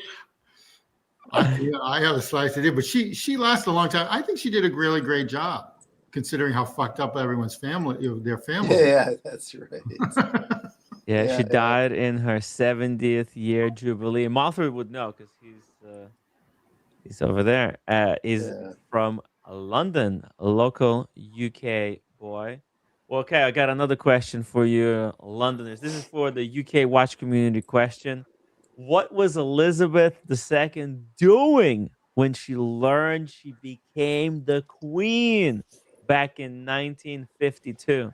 I have a slice of it, but she lasted a long time. I think she did a really great job considering how fucked up everyone's family, their family. Yeah, that's right. Yeah, Yeah, she yeah. died in her 70th year jubilee. Mothra would know because he's over there. Is Yeah. from London, a local UK boy. Well, okay, I got another question for you, Londoners. This is for the UK watch community question. What was Elizabeth II doing when she learned she became the queen back in 1952?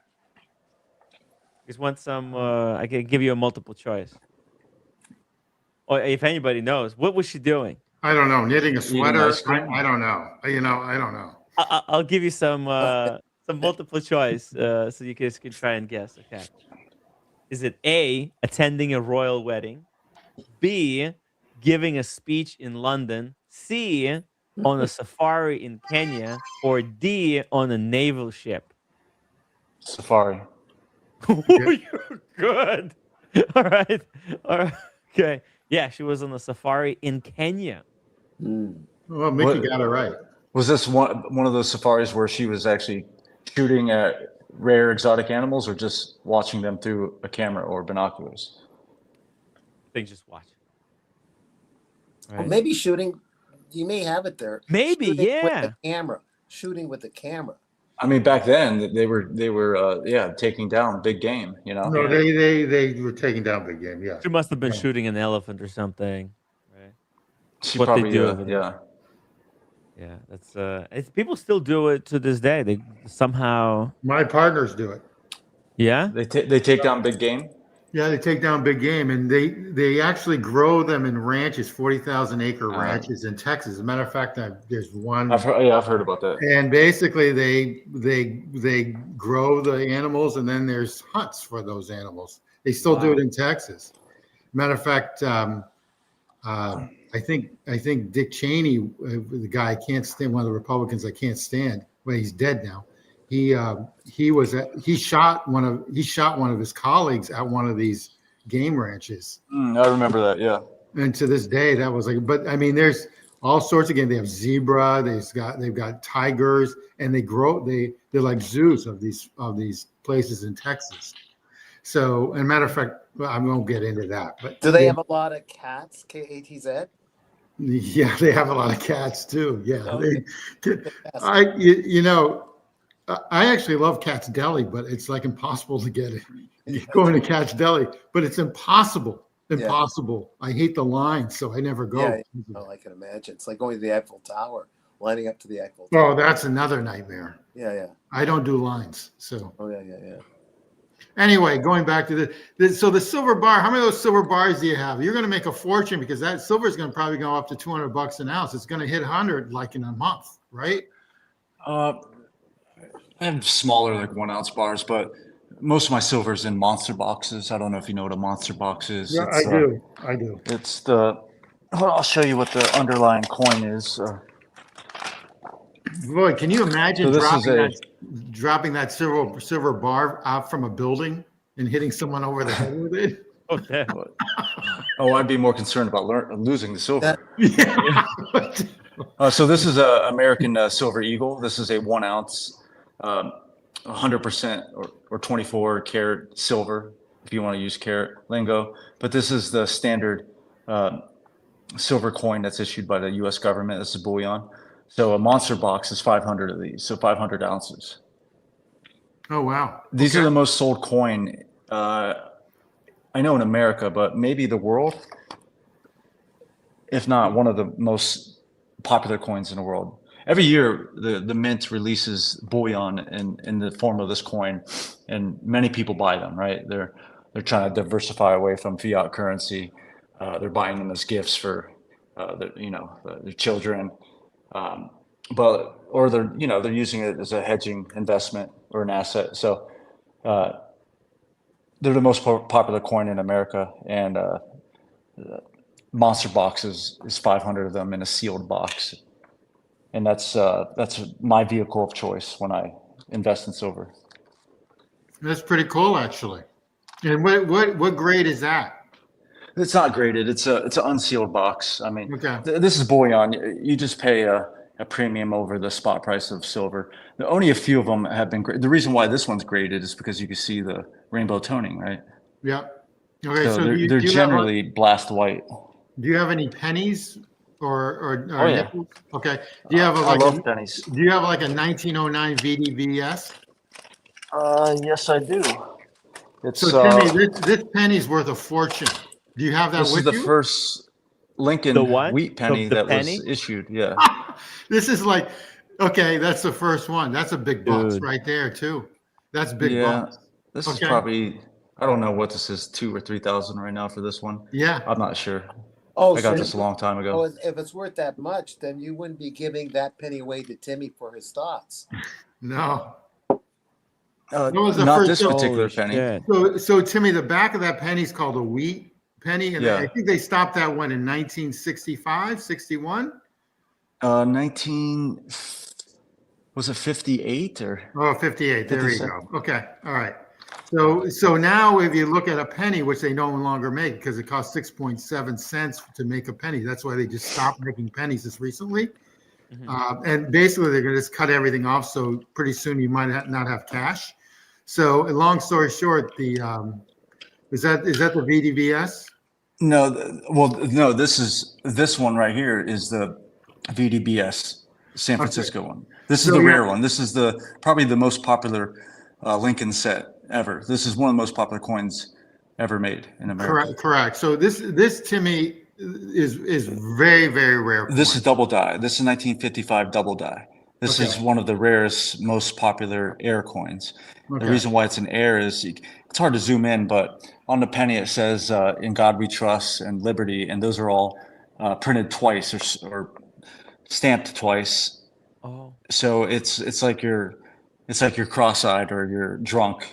Just want some. I can give you a multiple choice, or if anybody knows, what was she doing? I don't know. Knitting a Eating sweater. ice cream. I don't know. You know, I don't know. I'll give you some Okay. multiple choice, so you guys can try and guess. Okay, is it A, attending a royal wedding, B, giving a speech in London, C, on a safari in Kenya, or D, on a naval ship? Safari. Oh, you're good. All right. All right. Okay. Yeah, she was on a safari in Kenya. Mm. Well, Mickey What got it right. was this one of those safaris where she was actually shooting at rare exotic animals, or just watching them through a camera or binoculars? Things just watch. Or Right. maybe shooting. You may have it there. Maybe, Shooting with yeah. the camera. Shooting with the camera. I mean, back then they were yeah, taking down big game. You know. No, Yeah. they were taking down big game. Yeah. She must have been Yeah. shooting an elephant or something. Right. She What they probably do over there. yeah. Yeah, that's people still do it to this day. They somehow My partners do it. yeah. They take down big game. Yeah, they take down big game, and they actually grow them in ranches, 40,000 acre ranches in Texas. As a matter of fact, there's one. I've heard about that. And basically, they grow the animals, and then there's hunts for those animals. They still do Wow. it in Texas. Matter of fact, I think Dick Cheney, the guy I can't stand, one of the Republicans I can't stand. Well, he's dead now. He shot one of his colleagues at one of these game ranches. I remember that. Yeah. And to this day, that was like, but I mean, there's all sorts of games. They have zebra, they've got tigers, and they're like zoos of these places in Texas. So, and matter of fact, I won't get into that. But Do they have a lot of cats? KATZ. yeah, they have a lot of cats too. Yeah, Okay. I actually love Cat's Deli, but it's like impossible to get it. You're going to Cat's Deli, but it's impossible. Impossible. I hate the line, so I never go. Yeah, I can imagine. It's like going to the Eiffel Tower, lining up to the Eiffel Tower. Oh, that's another nightmare. Yeah. I don't do lines, so. Oh, yeah. Anyway, going back to so the silver bar, how many of those silver bars do you have? You're going to make a fortune because that silver is going to probably go up to $200 an ounce. It's going to hit 100 like in a month, right? I have smaller, like 1 ounce bars, but most of my silver's in monster boxes. I don't know if you know what a monster box is. Yeah, It's, I do. It's I'll show you what the underlying coin is. Boy, can you imagine So dropping that silver bar out from a building and hitting someone over the head with it? Okay. Oh, I'd be more concerned about losing the silver. Yeah. So this is a American Silver Eagle. This is a 1 ounce, 100% or 24 karat silver, if you want to use karat lingo. But this is the standard silver coin that's issued by the U.S. government. This is bullion. So a monster box is 500 of these, so 500 ounces. Oh, wow. These are the most sold coin, I know in America, but maybe the world, if not one of the most popular coins in the world. Every year, the mint releases bullion in the form of this coin, and many people buy them, right? They're trying to diversify away from fiat currency. They're buying them as gifts for their children. Or they're using it as a hedging investment or an asset. So they're the most popular coin in America, and monster box is 500 of them in a sealed box, and that's my vehicle of choice when I invest in silver. That's pretty cool, actually. And what grade is that? It's not graded. It's an unsealed box. I mean, Okay. This is bullion. You just pay a premium over the spot price of silver. Only a few of them have been graded. The reason why this one's graded is because you can see the rainbow toning, right? Yeah. Okay, So so they're do you have generally blast white. do you have any pennies or Oh yeah, nickels? Okay. Do you have I love pennies. do you have like a 1909 VDVS? Yes, I do. So It's Timmy, this penny's worth a fortune. Do you have that this is with the you? first The Lincoln what? wheat penny The that was penny, issued. Yeah, This is like, okay, that's the first one. That's a big bucks dude. right there too. That's big yeah. bucks. This is Okay. probably, I don't know what this is, 2 or 3,000 right now for this one. Yeah. I'm not sure. Oh, I got so this a long time oh, ago. if it's worth that much, then you wouldn't be giving that penny away to Timmy for his thoughts. No. That was the Not first. this particular Holy penny. shit. So Timmy, the back of that penny is called a wheat penny, and I Yeah. think they stopped that one in 1965, 61. 19, was it 58 or Oh, 58. There you 57? go. Okay. All right. So now if you look at a penny, which they no longer make because it costs 6.7 cents to make a penny. That's why they just stopped making pennies just recently. Mhm. And basically they're going to just cut everything off. So pretty soon you might not have cash. So long story short, the is that the VDVS? No, no, this one right here is the VDBS San Okay. Francisco one. This is So the yeah, rare one. This is probably the most popular Lincoln set ever. This is one of the most popular coins ever made in America. correct. So this Timmy is very rare This coin. is double die. This is 1955 double die. This is Okay. one of the rarest, most popular air coins. The Okay. reason why it's an air is it's hard to zoom in, but on the penny it says "In God We Trust" and "Liberty," and those are all printed twice or stamped twice. Oh. So it's like you're cross-eyed or you're drunk.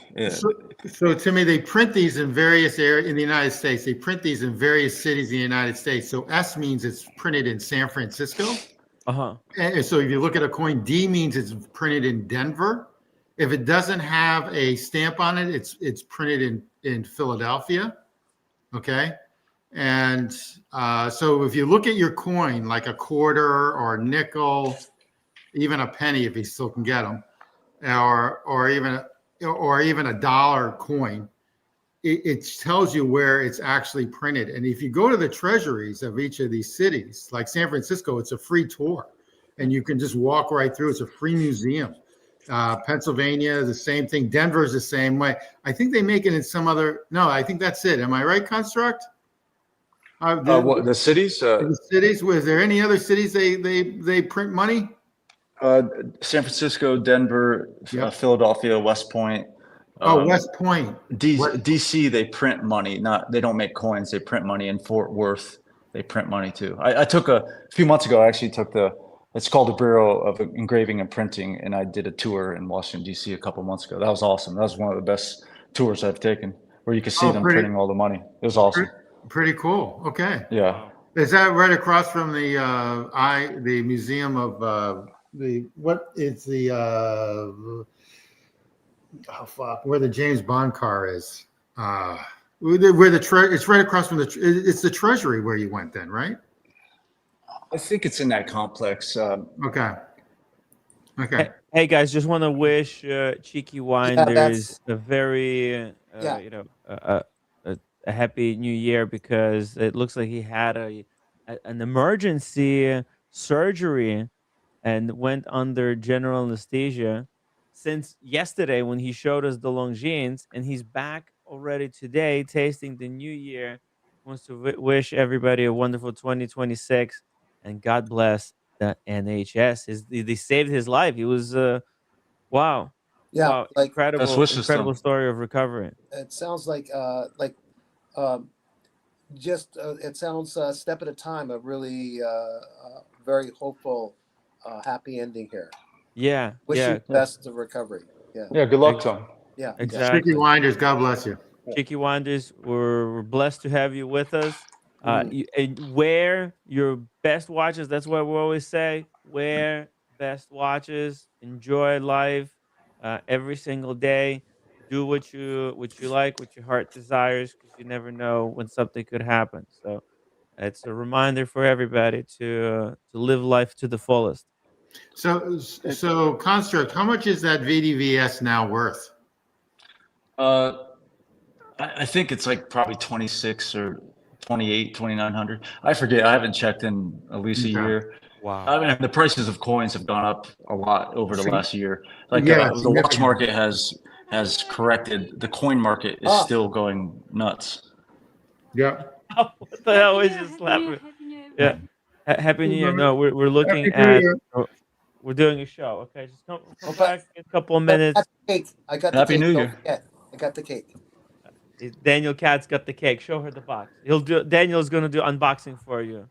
So Timmy, they print these in various areas in the United States. They print these in various cities in the United States. So S means it's printed in San Francisco. Uh-huh. And so if you look at a coin, D means it's printed in Denver. If it doesn't have a stamp on it, it's printed in Philadelphia. Okay. And so if you look at your coin, like a quarter or a nickel, even a penny, if you still can get them, or even a dollar coin, it tells you where it's actually printed. And if you go to the treasuries of each of these cities, like San Francisco, it's a free tour, and you can just walk right through. It's a free museum. Pennsylvania, the same thing. Denver's the same way. I think they make it in some other. No, I think that's it. Am I right, Construct? What the cities? The cities. Was there any other cities they print money? San Francisco, Denver, Yep. Philadelphia, West Point. Oh, West Point. DC, they print money. They don't make coins. They print money. In Fort Worth, they print money too. I took a few months ago. I actually took it's called the Bureau of Engraving and Printing, and I did a tour in Washington D.C. a couple months ago. That was awesome. That was one of the best tours I've taken, where you could see them printing all the money. It was awesome. Pretty cool. Okay. Yeah. Is that right across from the museum of where the James Bond car is? It's right across from it's the Treasury where you went then, right? I think it's in that complex. Okay. Hey guys, just want to wish Cheeky Winders a very a happy new year, because it looks like he had an emergency surgery and went under general anesthesia since yesterday when he showed us the Longines, and he's back already today tasting the new year. Wants to wish everybody a wonderful 2026, and God bless the NHS. They saved his life. He was wow. Yeah, Wow, like Best wishes to incredible him. story of recovery. it sounds like just it sounds a step at a time. A really very hopeful, happy ending here. Yeah, Wish yeah, you the best of recovery. Yeah, Yeah. Good luck to him. yeah. exactly. Sticky Winders, God bless you. Cheeky Wonders, we're blessed to have you with us. And wear your best watches. That's what we always say. Wear best watches. Enjoy life every single day. Do what you like, what your heart desires, because you never know when something could happen. So it's a reminder for everybody to live life to the fullest. So Construct, how much is that VDVS now worth? I think it's like probably 26 or 28, 2,900. I forget. I haven't checked in at least a Okay. year. Wow. I mean, the prices of coins have gone up a lot over the last year. Like Yeah, the watch significant. market has corrected. The coin market is still going nuts. Yeah. What the hell is just laughing? Yeah. Happy New Year. No, we're looking Happy New at. Year. We're doing a show. Okay, just come Oh, back in a couple of but I minutes. got the cake. I got the Happy cake. New Don't Year. forget. I got the cake. Daniel Katz got the cake. Show her the box. Daniel's gonna do unboxing for you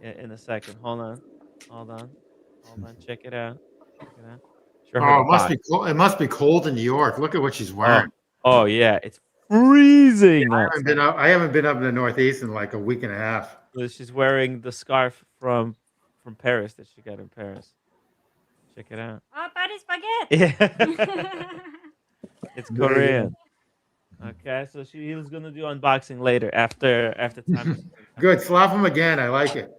in a second. Hold on. Hold on. Hold on. Check it out. Check it out. Show her Oh, the it must box. be cold. It must be cold in New York. Look at what she's Oh, wearing. oh yeah, it's freezing outside. I haven't been up in the Northeast in like a week and a half. So she's wearing the scarf from Paris that she got in Paris. Check it out. Oh, Paris baguette. Yeah. It's Korean. Okay, so he was gonna do unboxing later after time. Good. Slap him again. I like it.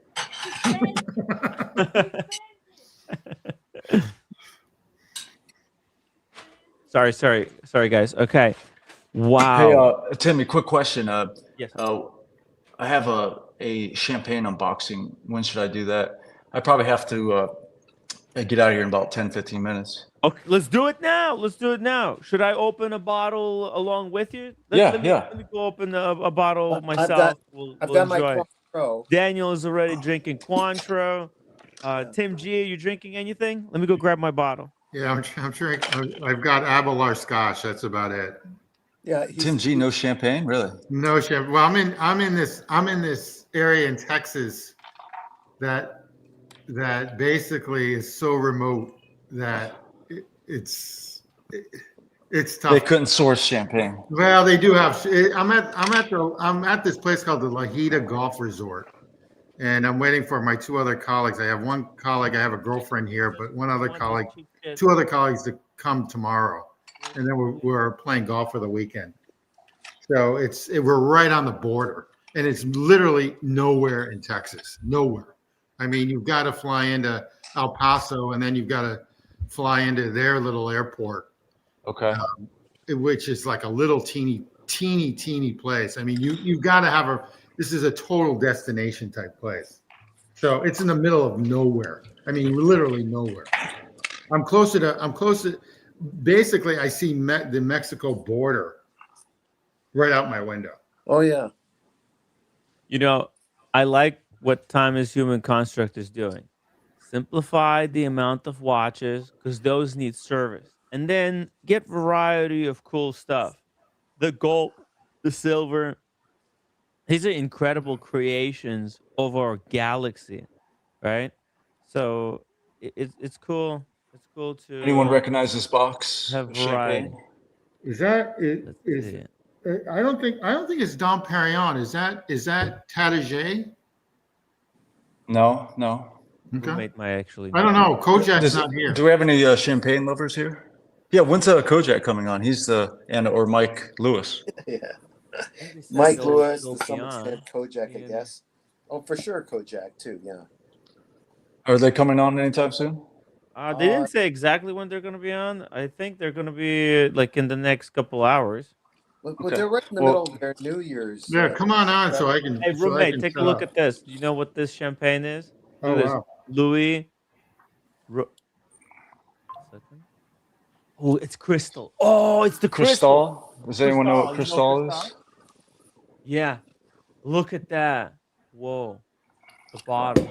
sorry, guys. Okay. Wow. Hey, Timmy, quick question. Yes. I have a champagne unboxing. When should I do that? I probably have to get out of here in about 10, 15 minutes. Okay, let's do it now. Let's do it now. Should I open a bottle along with you? Yeah. Let me go open a bottle myself. I've got my Cointreau. Daniel is already drinking Cointreau. Tim G, are you drinking anything? Let me go grab my bottle. Yeah, I'm sure I've got Abelard Scotch. That's about it. Yeah, Tim G, no champagne, really? No chef. Well, I'm in this area in Texas that basically is so remote that it's tough. They couldn't source champagne. Well, they do have. I'm at this place called the La Hida Golf Resort, and I'm waiting for my two other colleagues. I have one colleague. I have a girlfriend here, but one other colleague, two other colleagues to come tomorrow, and then we're playing golf for the weekend. So we're right on the border, and it's literally nowhere in Texas. Nowhere. I mean, you've got to fly into El Paso, and then you've got to fly into their little airport. Okay. Which is like a little teeny place. I mean, you've got to have this is a total destination type place. So it's in the middle of nowhere. I mean, literally nowhere. I'm close to, basically I see the Mexico border right out my window. Oh yeah. You know, I like what Time is Human Construct is doing. Simplify the amount of watches because those need service. And then get variety of cool stuff. The gold, the silver. These are incredible creations of our galaxy, right? So it's cool. It's cool to Anyone recognize this box? have of variety. champagne? Is that Let's is see. I don't think it's Dom Perignon. Is that Tatage? No. Okay. Roommate might actually. I don't know. Kojak's not here. Do we have any champagne lovers here? Yeah, when's Kojak coming on? He's or Mike Lewis. Yeah. Maybe Mike Cecil Lewis, will to some be on. extent Kojak, I Yeah. guess. Oh, for sure Kojak too. Yeah. Are they coming on anytime soon? They didn't say exactly when they're going to be on. I think they're going to be like in the next couple hours. But Okay. they're right in the middle of their New Year's. Yeah, come on so I can. Hey, so I roommate, can take a shut look up. at this. Do you know what this champagne is? Oh, Look at this. wow. Louis. Oh, it's crystal. Oh, it's the crystal. Crystal? Does anyone know what Crystal. You know crystal is? Yeah. Look at that. Whoa. The bottom.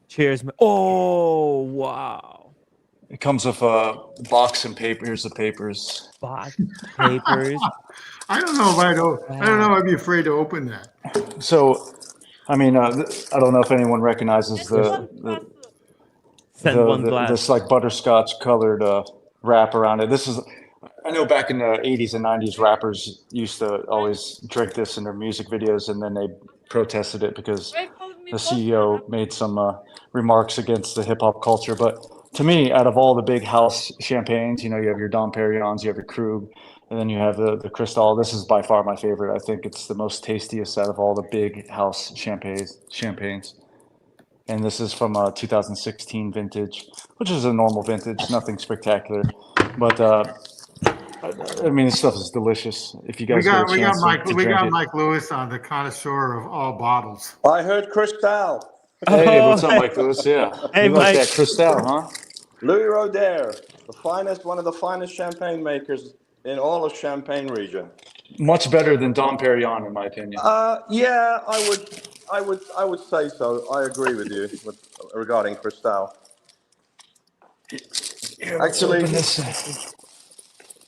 Cheers. Oh, wow. It comes with a box and paper. Here's the papers. Box papers. I don't know if I don't know. I'd be afraid to open that. So, I mean, I don't know if anyone recognizes Send one glass. this like butterscotch colored wrap around it. This is, I know back in the 80s and 90s, rappers used to always drink this in their music videos, and then they protested it because the CEO made some remarks against the hip hop culture. But to me, out of all the big house champagnes, you have your Dom Perignons, you have your Krug, and then you have the Cristal. This is by far my favorite. I think it's the most tastiest out of all the big house champagnes. And this is from a 2016 vintage, which is a normal vintage, nothing spectacular. But I mean, this stuff is delicious. If you guys get a chance to we drink got it. Mike Lewis on, the connoisseur of all bottles. I heard Cristal. Hey, Oh, what's up, Mike Lewis? Yeah, Hey, you like Mike. that Cristal, huh? Louis Roder, one of the finest champagne makers in all of Champagne region. Much better than Dom Perignon, in my opinion. Yeah, I would say so. I agree with you regarding Cristal.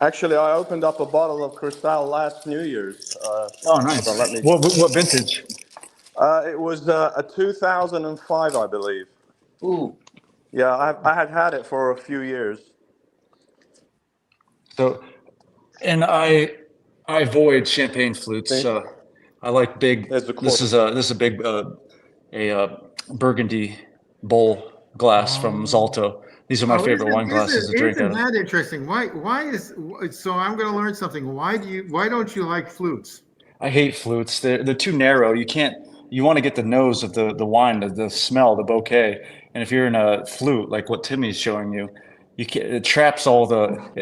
Actually, I opened up a bottle of Cristal last New Year's. Oh, nice. What vintage? It was a 2005, I believe. Ooh. Yeah, I had it for a few years. So, and I avoid champagne flutes. I like big. This is a big Burgundy bowl glass from Zalto. These are my favorite wine glasses to drink out of. Isn't that interesting? So I'm going to learn something. Why don't you like flutes? I hate flutes. They're too narrow. You want to get the nose of the wine, the smell, the bouquet. And if you're in a flute, like what Timmy's showing you, it traps all the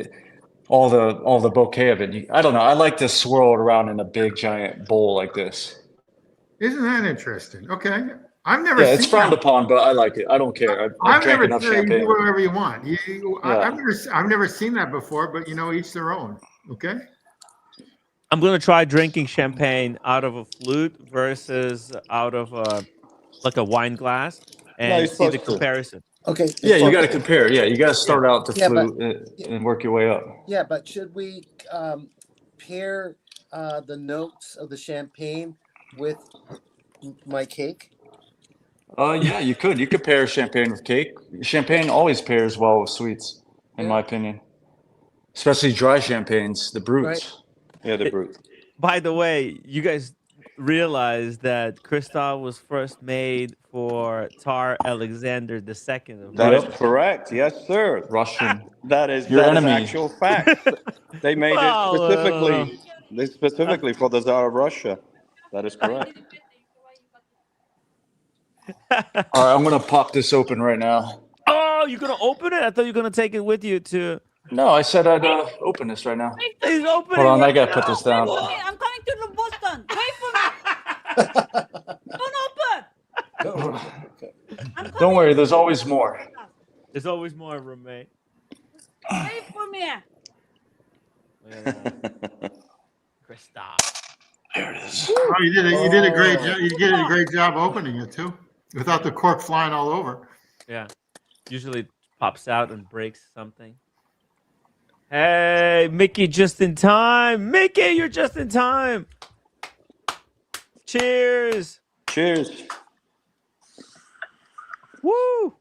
bouquet of it. I don't know. I like to swirl it around in a big giant bowl like this. Isn't that interesting? Okay. I've never seen it's frowned upon, but I like it. I don't care. I've drank enough champagne. You do whatever you want. I've never seen that before, but each their own. Okay. I'm gonna try drinking champagne out of a flute versus out of a wine glass and see the comparison. Okay. Yeah, you got to compare. Yeah, you got to start out the flute and work your way up. Yeah, but should we pair the notes of the champagne with my cake? Yeah, you could. You could pair champagne with cake. Champagne always pairs well with sweets, in my opinion. Especially dry champagnes, the brutes. Right. Yeah, the brute. By the way, you guys realize that Cristal was first made for Tsar Alexander II. That is correct. Yes, sir. Russian. That is Your enemy. actual fact. They made it specifically for the Tsar of Russia. That is correct. All right, I'm gonna pop this open right now. Oh, you're gonna open it? I thought you were gonna take it with you to. No, I said I'd open this right now. He's opening. Hold on, I gotta put this down. I'm coming to Boston. Wait for me. Don't open. Okay. Don't worry, there's always more. There's always more, roommate. Wait for me. Cristal. There it is. Oh, you did a great job. You did a great job opening it too, without the cork flying all over. Yeah. Usually it pops out and breaks something. Hey, Mickey, just in time. Mickey, you're just in time. Cheers. Cheers. Woo.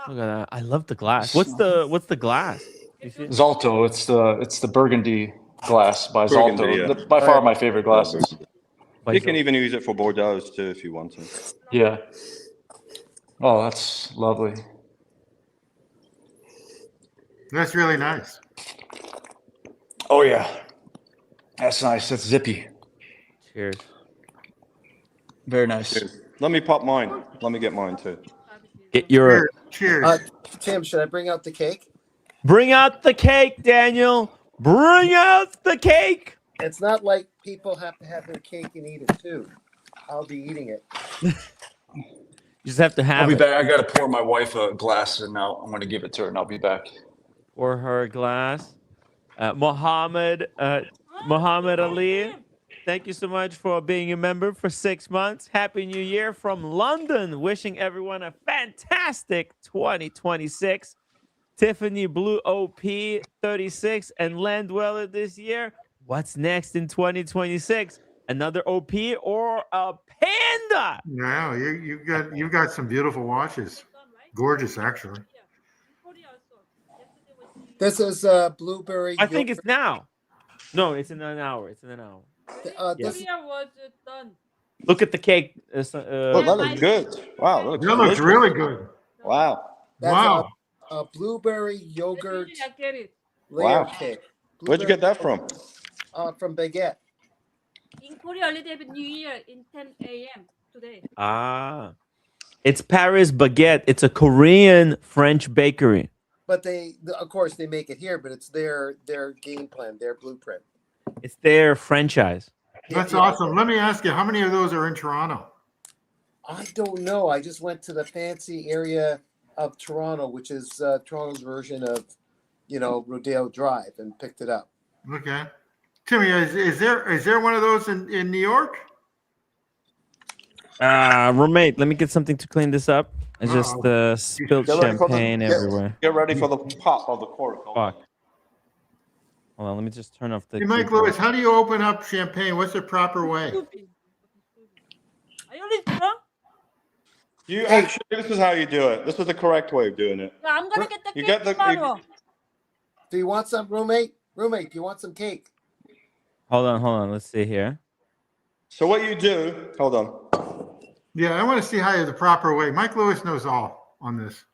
Look at that. I love the glass. What's the glass? Zalto. It's the Burgundy glass by Burgundy, Zalto. yeah. By far my favorite glasses. You can even use it for Bordeaux too if you want to. Yeah. Oh, that's lovely. That's really nice. Oh yeah. That's nice. That's zippy. Cheers. Very nice. Cheers. Let me pop mine. Let me get mine too. Get your Cheers. Tim, should I bring out the cake? Bring out the cake, Daniel. Bring out the cake. It's not like people have to have their cake and eat it too. I'll be eating it. You just have to have I'll be it. back. I gotta pour my wife a glass and now I'm gonna give it to her and I'll be back. Or her glass. Mohammed Ali, thank you so much for being a member for 6 months. Happy New Year from London. Wishing everyone a fantastic 2026. Tiffany Blue OP 36 and Land Dweller this year. What's next in 2026? Another OP or a panda? No, you've got some beautiful watches. Gorgeous, actually. This is blueberry. I think it's now. No, it's in an hour. It's in an hour. This was done. Look at the cake. Oh, that looks good. Wow, That looks really good. Wow. that's Wow. a blueberry yogurt layer Wow. cake. Where'd you get that from? From Baguette. In Korea, already have New Year in 10 a.m. today. It's Paris Baguette. It's a Korean French bakery. but of course, they make it here, but it's their game plan, their blueprint. It's their franchise. That's awesome. Let me ask you, how many of those are in Toronto? I don't know. I just went to the fancy area of Toronto, which is Toronto's version of, Rodeo Drive, and picked it up. Okay. Timmy, is there one of those in New York? Roommate, let me get something to clean this up. I just spilled champagne everywhere. Get ready for the pop of the cork. Fuck. Hold on, let me just turn off the. Hey, Mike Lewis, how do you open up champagne? What's the proper way? Are you listening? Actually, this is how you do it. This is the correct way of doing it. I'm gonna get the You cake get the- tomorrow. Do you want some, roommate? Roommate, do you want some cake? Hold on. Let's see here. So what you do? Hold on. Yeah, I want to see how the proper way. Mike Lewis knows all on this.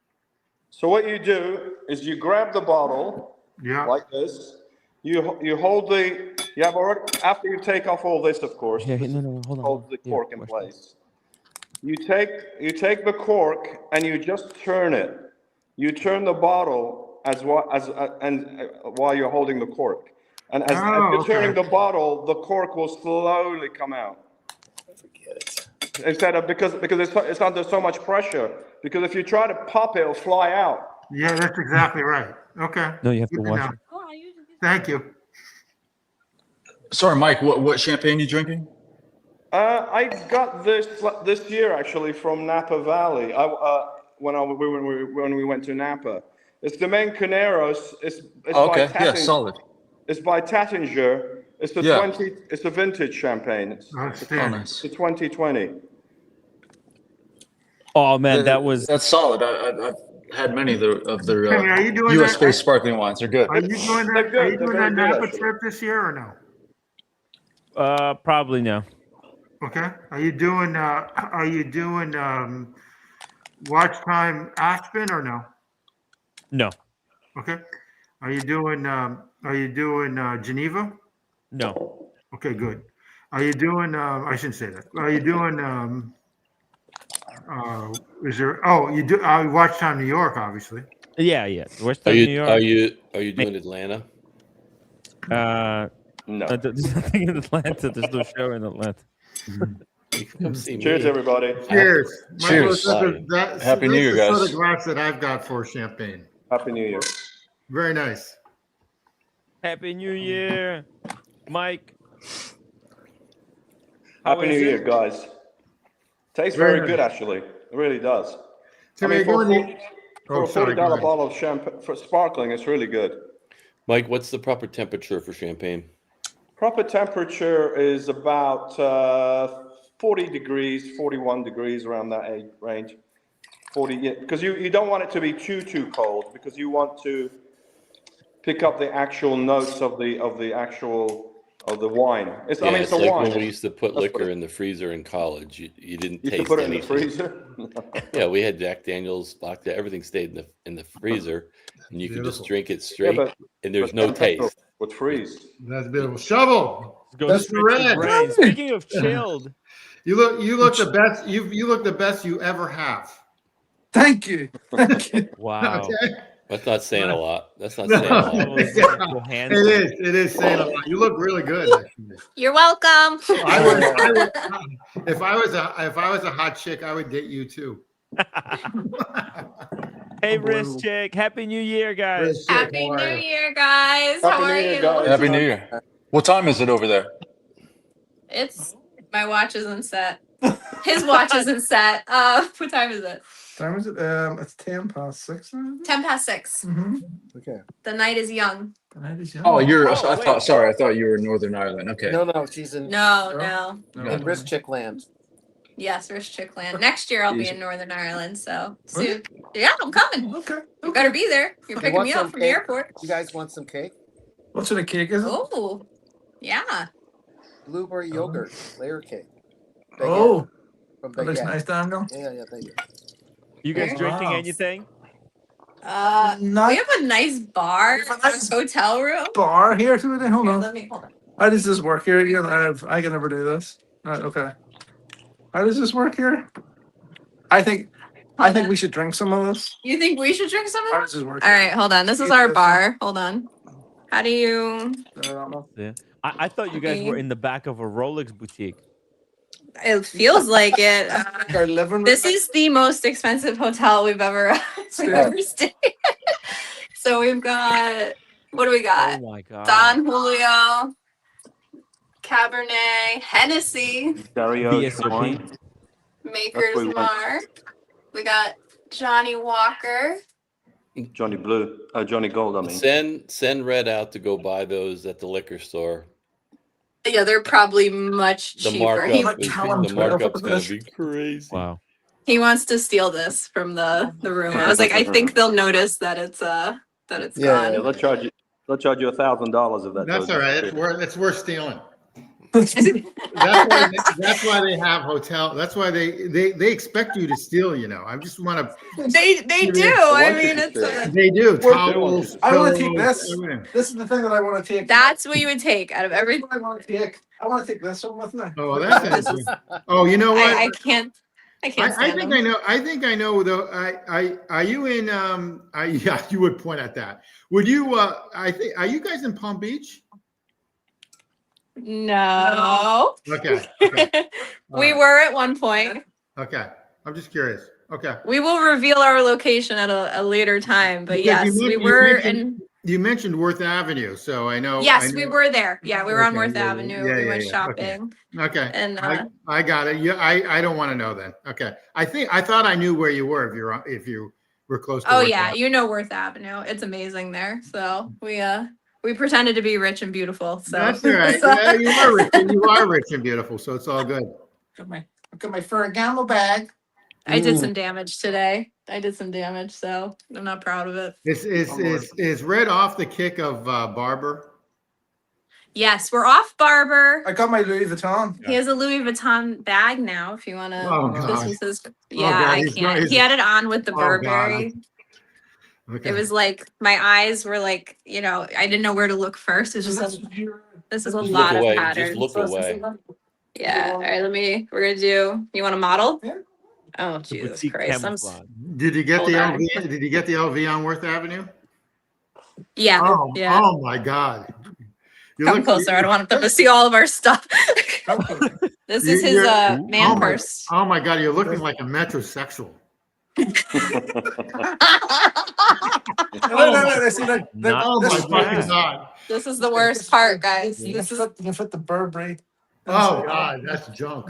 So what you do is you grab the bottle Yeah. like this. You hold the. You have already after you take off all this, of course. Here, no, hold on. Hold the Here, cork in watch place. You take the cork and you just turn it. You turn the bottle while you're holding the cork, and as you're turning the bottle, the cork will slowly come out. Forget it. Instead of because it's under so much pressure. Because if you try to pop it, it'll fly out. Yeah, that's exactly right. Okay. No, you have to Good watch know. it. Oh, I use this. Thank you. Sorry, Mike. What champagne you drinking? I got this year actually from Napa Valley. When we went to Napa, it's the Mancaneros. It's Okay. by Yeah, solid. It's by Tattinger. It's the Yeah. It's a vintage champagne. It's Outstanding. Nice. the 2020. Oh man, that's solid. I've had many of their Timmy, are you doing U.S. that? based sparkling wines. They're good. Are you doing that? They're good. Are you They're doing very that good, Napa actually. trip this year or no? probably no. Okay. Are you doing watch time Aspen or no? No. Okay. Are you doing Geneva? No. Okay, good. Are you doing I shouldn't say that. Are you doing is there you do watch time New York, obviously. Yeah. West Are New you York. are you doing Atlanta? No. There's nothing in Atlanta. There's no show in Atlanta. You can come see me. Cheers, everybody. Cheers. Cheers. Happy New Year, That's the guys. sort of glass that I've got for champagne. Happy New Year. Very nice. Happy New Year, Mike. How Happy New is it? Year, guys. Tastes Very very good, actually. It really does. Timmy, for going a sorry, $40 go ahead. bottle of champagne for sparkling, it's really good. Mike, what's the proper temperature for champagne? Proper temperature is about 40 degrees, 41 degrees, around that range. 40, yeah, because you don't want it to be too cold, because you want to pick up the actual notes of the wine. It's It's a like wine. when we used to put That's liquor what in the freezer in college. You didn't You taste can put it in the anything. freezer. Yeah, we had Jack Daniels, vodka, everything stayed in the freezer, and you could just Beautiful. drink it straight, but- and there's but no champagne taste. would freeze. That's beautiful. Shovel. Go That's straight to the red. brain. Speaking of chilled, You look the best. You look the best you ever have. Thank you. Thank you. wow. Okay. That's not saying a lot. That's not No. saying a That lot. was Yeah. Johansson. It is saying a lot. You look really good, actually. You're welcome. I would, if I was a hot chick, I would date you too. Hey, wrist chick. Happy New Year, guys. Wrist chick, Happy how New are you? Year, guys. Happy How New are Year, you? guys. Happy New Year. What time is it over there? It's my watch isn't set. His watch isn't set. What time is it? Time is it? It's 6 now. 6:10. Mm-hmm. Okay. The night is young. The night is young. Oh, you're. Oh, I wait. thought. Sorry, I thought you were in Northern Ireland. Okay. No, she's in No. in Wrist Chick Land. Yes, Rich Chickland. Next year I'll be Easy. in Northern Ireland, so soon. Yeah, I'm coming. Okay. You better be there. You're You picking want me some up from the cake? airport. You guys want some cake? What sort of cake is it? Oh, yeah. Blueberry yogurt layer cake. Oh, From that looks Baguette. nice, Daniel. Yeah, thank you. You guys Wow. drinking anything? Not We have a nice bar, We have a nice hotel room. bar here to it. Hold Here, on. hold on. How does this work here? I can never do this. Okay. How does this work here? I think I think we should drink some of this. You think we should drink some of How this? does this work? All right, hold on. This is our bar. Hold on. How do you? Yeah. I thought you guys were in the back of a Rolex boutique. It feels like it. Our living room. This is the most expensive hotel we've ever stayed. So we've got, what do we got? Oh my god. Don Julio, Cabernet, Hennessy, VSOP. wine. Maker's we want. Mark. We got Johnny Walker. Johnny Blue, Johnny Gold. I mean, Send Red out to go buy those at the liquor store. Yeah, they're probably much The cheaper. He, markup's gonna be crazy. Wow. he wants to steal this from the room. I was like, I think they'll notice that it's gone. yeah, they'll charge you $1,000 of that. That's all right. It's worth stealing. Is it- That's why they have hotel. That's why they expect you to steal. You know, I just want to. They do. I mean, it's They do. Well, Towels, I want to take pillows, this. everything. This is the thing that I want to take. that's what you would take out of That's everything. what I want to take. I want to take this one with me. Oh, that's interesting. Oh, you know what? I can't. I can't. I Stand think them. I know. I think I know though. Are you in? Yeah, you would point at that. Would you? I think. Are you guys in Palm Beach? No. Okay. Okay. We were at one point. Okay. I'm just curious. Okay. We will reveal our location at a later time, but Because yes, you we mentioned- were you in. mentioned- You mentioned Worth Avenue, so I know. Yes, I we know- were there. Yeah, we were on Okay, Worth yeah, yeah, Avenue. yeah, We yeah, went yeah. shopping. Okay. And I got it. Yeah, I don't want to know then. Okay. I thought I knew where you were if you were close to oh Worth yeah, Avenue. you know Worth Avenue. It's amazing there. So we pretended to be rich and beautiful. So That's all right. so- Yeah, you are rich. You are rich and beautiful, so it's all good. Look at my Ferragamo bag. I did Ooh. some damage today. So I'm not proud of it. Is Red off the kick of Barber? Yes, we're off Barber. I got my Louis Vuitton. He has a Louis Vuitton bag now. If you want to, Oh, this God. is his. God, Yeah, I he's can't. not- He had it on with the Oh, God. Burberry. Okay. It was like my eyes were like, I didn't know where to look first. It's just this is a Just lot look away. of patterns. Just look away. Yeah. All right. We're gonna do. You want a model? Yeah. Oh The Jesus boutique Christ! camouflage. Did you get Hold the on. LV? Did you get the LV on Worth Avenue? Yeah. Oh, Yeah. oh my God! You Come look- closer. I don't want them to see all of our stuff. This is his You're- man oh my- purse. Oh my God! You're looking like a metrosexual. No, see, like, Not- Oh my this is fucking God! This is the worst part, guys. You This is can fit the Burberry. Oh God, that's junk.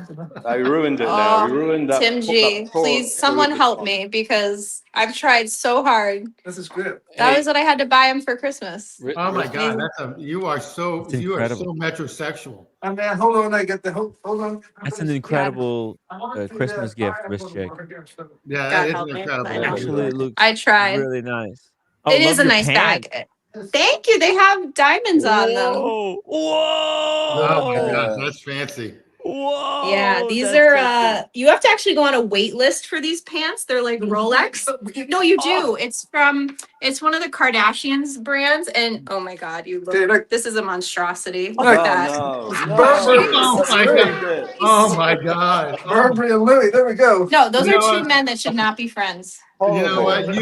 I ruined it now. We Oh, ruined that. Tim G. that tour. Please, someone help me because I've tried so hard. This is great. That was what I had to buy him for Christmas. Oh my God, you are so It's incredible. metrosexual. And then hold on, I get the hold on. That's an incredible Christmas gift, Miss Chick. Yeah, God that is help an me. incredible. I know. Actually, it looks I tried. really nice. Oh, It love is a your nice pants. bag. Thank you. They have diamonds on them. Whoa! Oh my Whoa! God, that's fancy. Whoa! Yeah, these that's are so cool. you have to actually go on a wait list for these pants. They're like Rolex. No, you do. It's one of the Kardashians brands, and oh my God, you Dude, look. look. This is a monstrosity. Look Oh, at that. No, Burberry. Oh my God! Oh my God! Burberry and Louis. There we go. No, those You are know two what? men that should not be friends. You know what?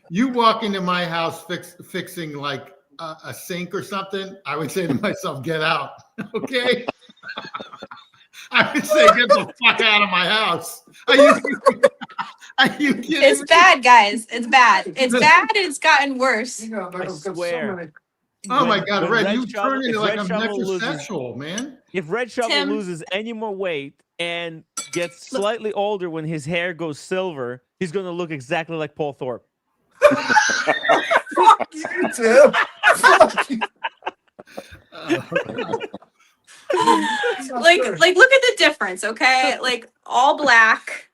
You walk into my house fixing like a sink or something. I would say to myself, "Get out!" Okay. I would say, "Get the fuck out of my house." Are you kidding? It's me? bad, guys. It's bad. It's bad, and it's gotten worse. You know, I swear. Oh my When- God, when Red! Red You Shovel- turn if into like Red a Shovel loses- metrosexual, man. If Red Shovel Tim. loses any more weight and gets slightly older when his hair goes silver, he's going to look exactly like Paul Thorpe. Fuck you, Tim. Fuck you. Like look at the difference, okay? Like all black.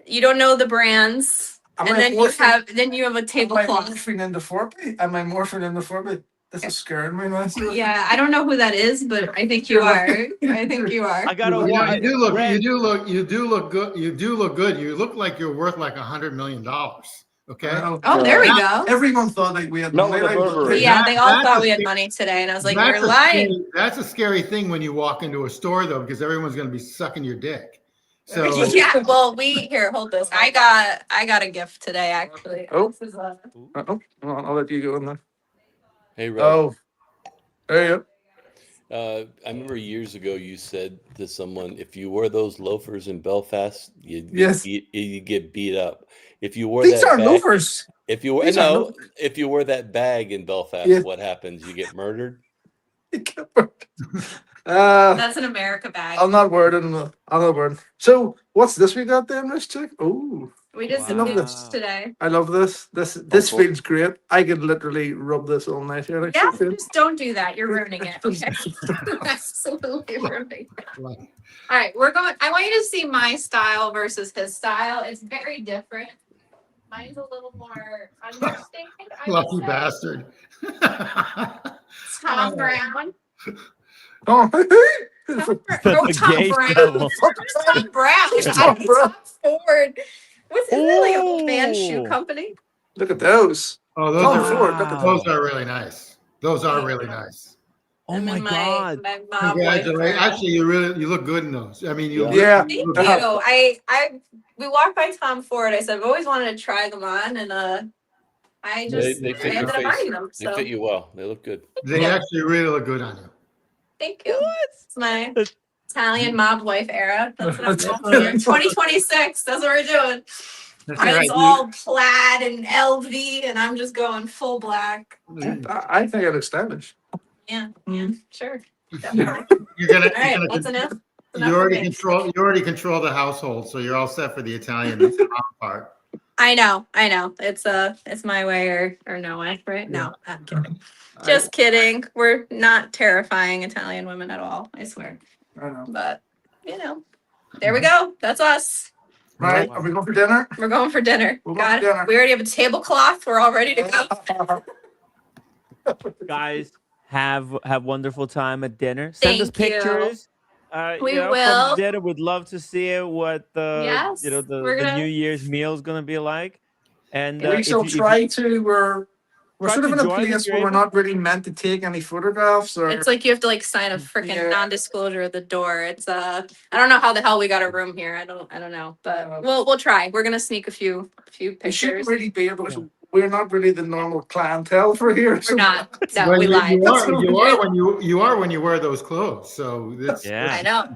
You don't know the brands, Am and I then you morphing- have a Am I tablecloth. morphing into Forby? Am I morphing into Forby? This is scaring me, man. Yeah, I don't know who that is, but I think you are. I think you are. I got to Yeah, watch. you do look. Red, You do look good. You do look good. You look like you're worth like $100 million. Okay. Oh, there we go. Everyone thought that we had Not money. with the Burberry. Yeah, they all That's thought a we had scary- money today, and I was like, That's "You're a lying." scary- That's a scary thing when you walk into a store, though, because everyone's going to be sucking your dick. So Yeah, well, here, hold this. I got a gift today, actually. Oh. This is Oh, I'll let you go in there. Hey, Rob. Oh, there you I remember years ago you said to someone, if you wore those loafers in Belfast, Yes. you get beat up. If you wore These that are bag, loafers. if you wore These are no, loafers. if you wore that bag in Belfast, Yes. what happens? You get murdered. That's an America bag. I'm not worried. I'm not worried. So, what's this we got then, Miss Chick? Oh, We just I love did this. today. I love this. This cool. feels great. I could literally rub this all night here. Like, Yeah, so good. just don't do that. You're ruining it. Okay. Absolutely ruining it. All right, I want you to see my style versus his style. It's very different. Mine's a little more understated. I would lucky say. bastard. Tom Brown. Oh, Oh, Tom gay Brown. devil. Tom Brown. Tom Brown. Tom Ford. What's his really a band shoe Oh. company? look at those. Oh, Tom those Ford. Look at those those. are really nice. Those are really nice. Oh I'm my in God. my mob Congratulations. life. Actually, you look good in those. I mean, you Yeah. Thank look you. good. We walked by Tom Ford. I said I've always wanted to try them on, and I just They I fit your ended up face. buying them. They So fit you well. They look good. They actually really look good on you. thank you. It's my That's- Italian mob wife era. That's what I'm That's doing here. 2026. That's what we're doing. That's Mine's all all plaid and LV, and I'm just going full black. I think it looks stylish. Yeah, sure. right. Definitely. You're gonna, All right, that's enough. That's you enough for me. already control the household, so you're all set for the Italian part. I know. It's my way or no way, right? No, I'm kidding. Just kidding. We're not terrifying Italian women at all, I swear. I know. But there we go. That's us. Right, are we going for dinner? We're going for dinner. We're going Got for it. dinner. We already have a tablecloth. We're all ready to go. Guys, have wonderful time at dinner. Send us Thank you. pictures. We From will. the dinner. We'd love to see what the Yes, the we're the gonna- New Year's meal is gonna be like. And We if shall you- try to. We're try sort of to in a join if place you're where we're able. not really meant to take any photographs or. It's like you have to sign a freaking Yeah. non-disclosure at the door. It's I don't know how the hell we got a room here. I don't know, but we'll try. We're gonna sneak a few We pictures. shouldn't really be able to. We're not really the normal clientele for here. We're not. No, Well, we lied. you are when you wear those clothes. So it's Yeah. I know.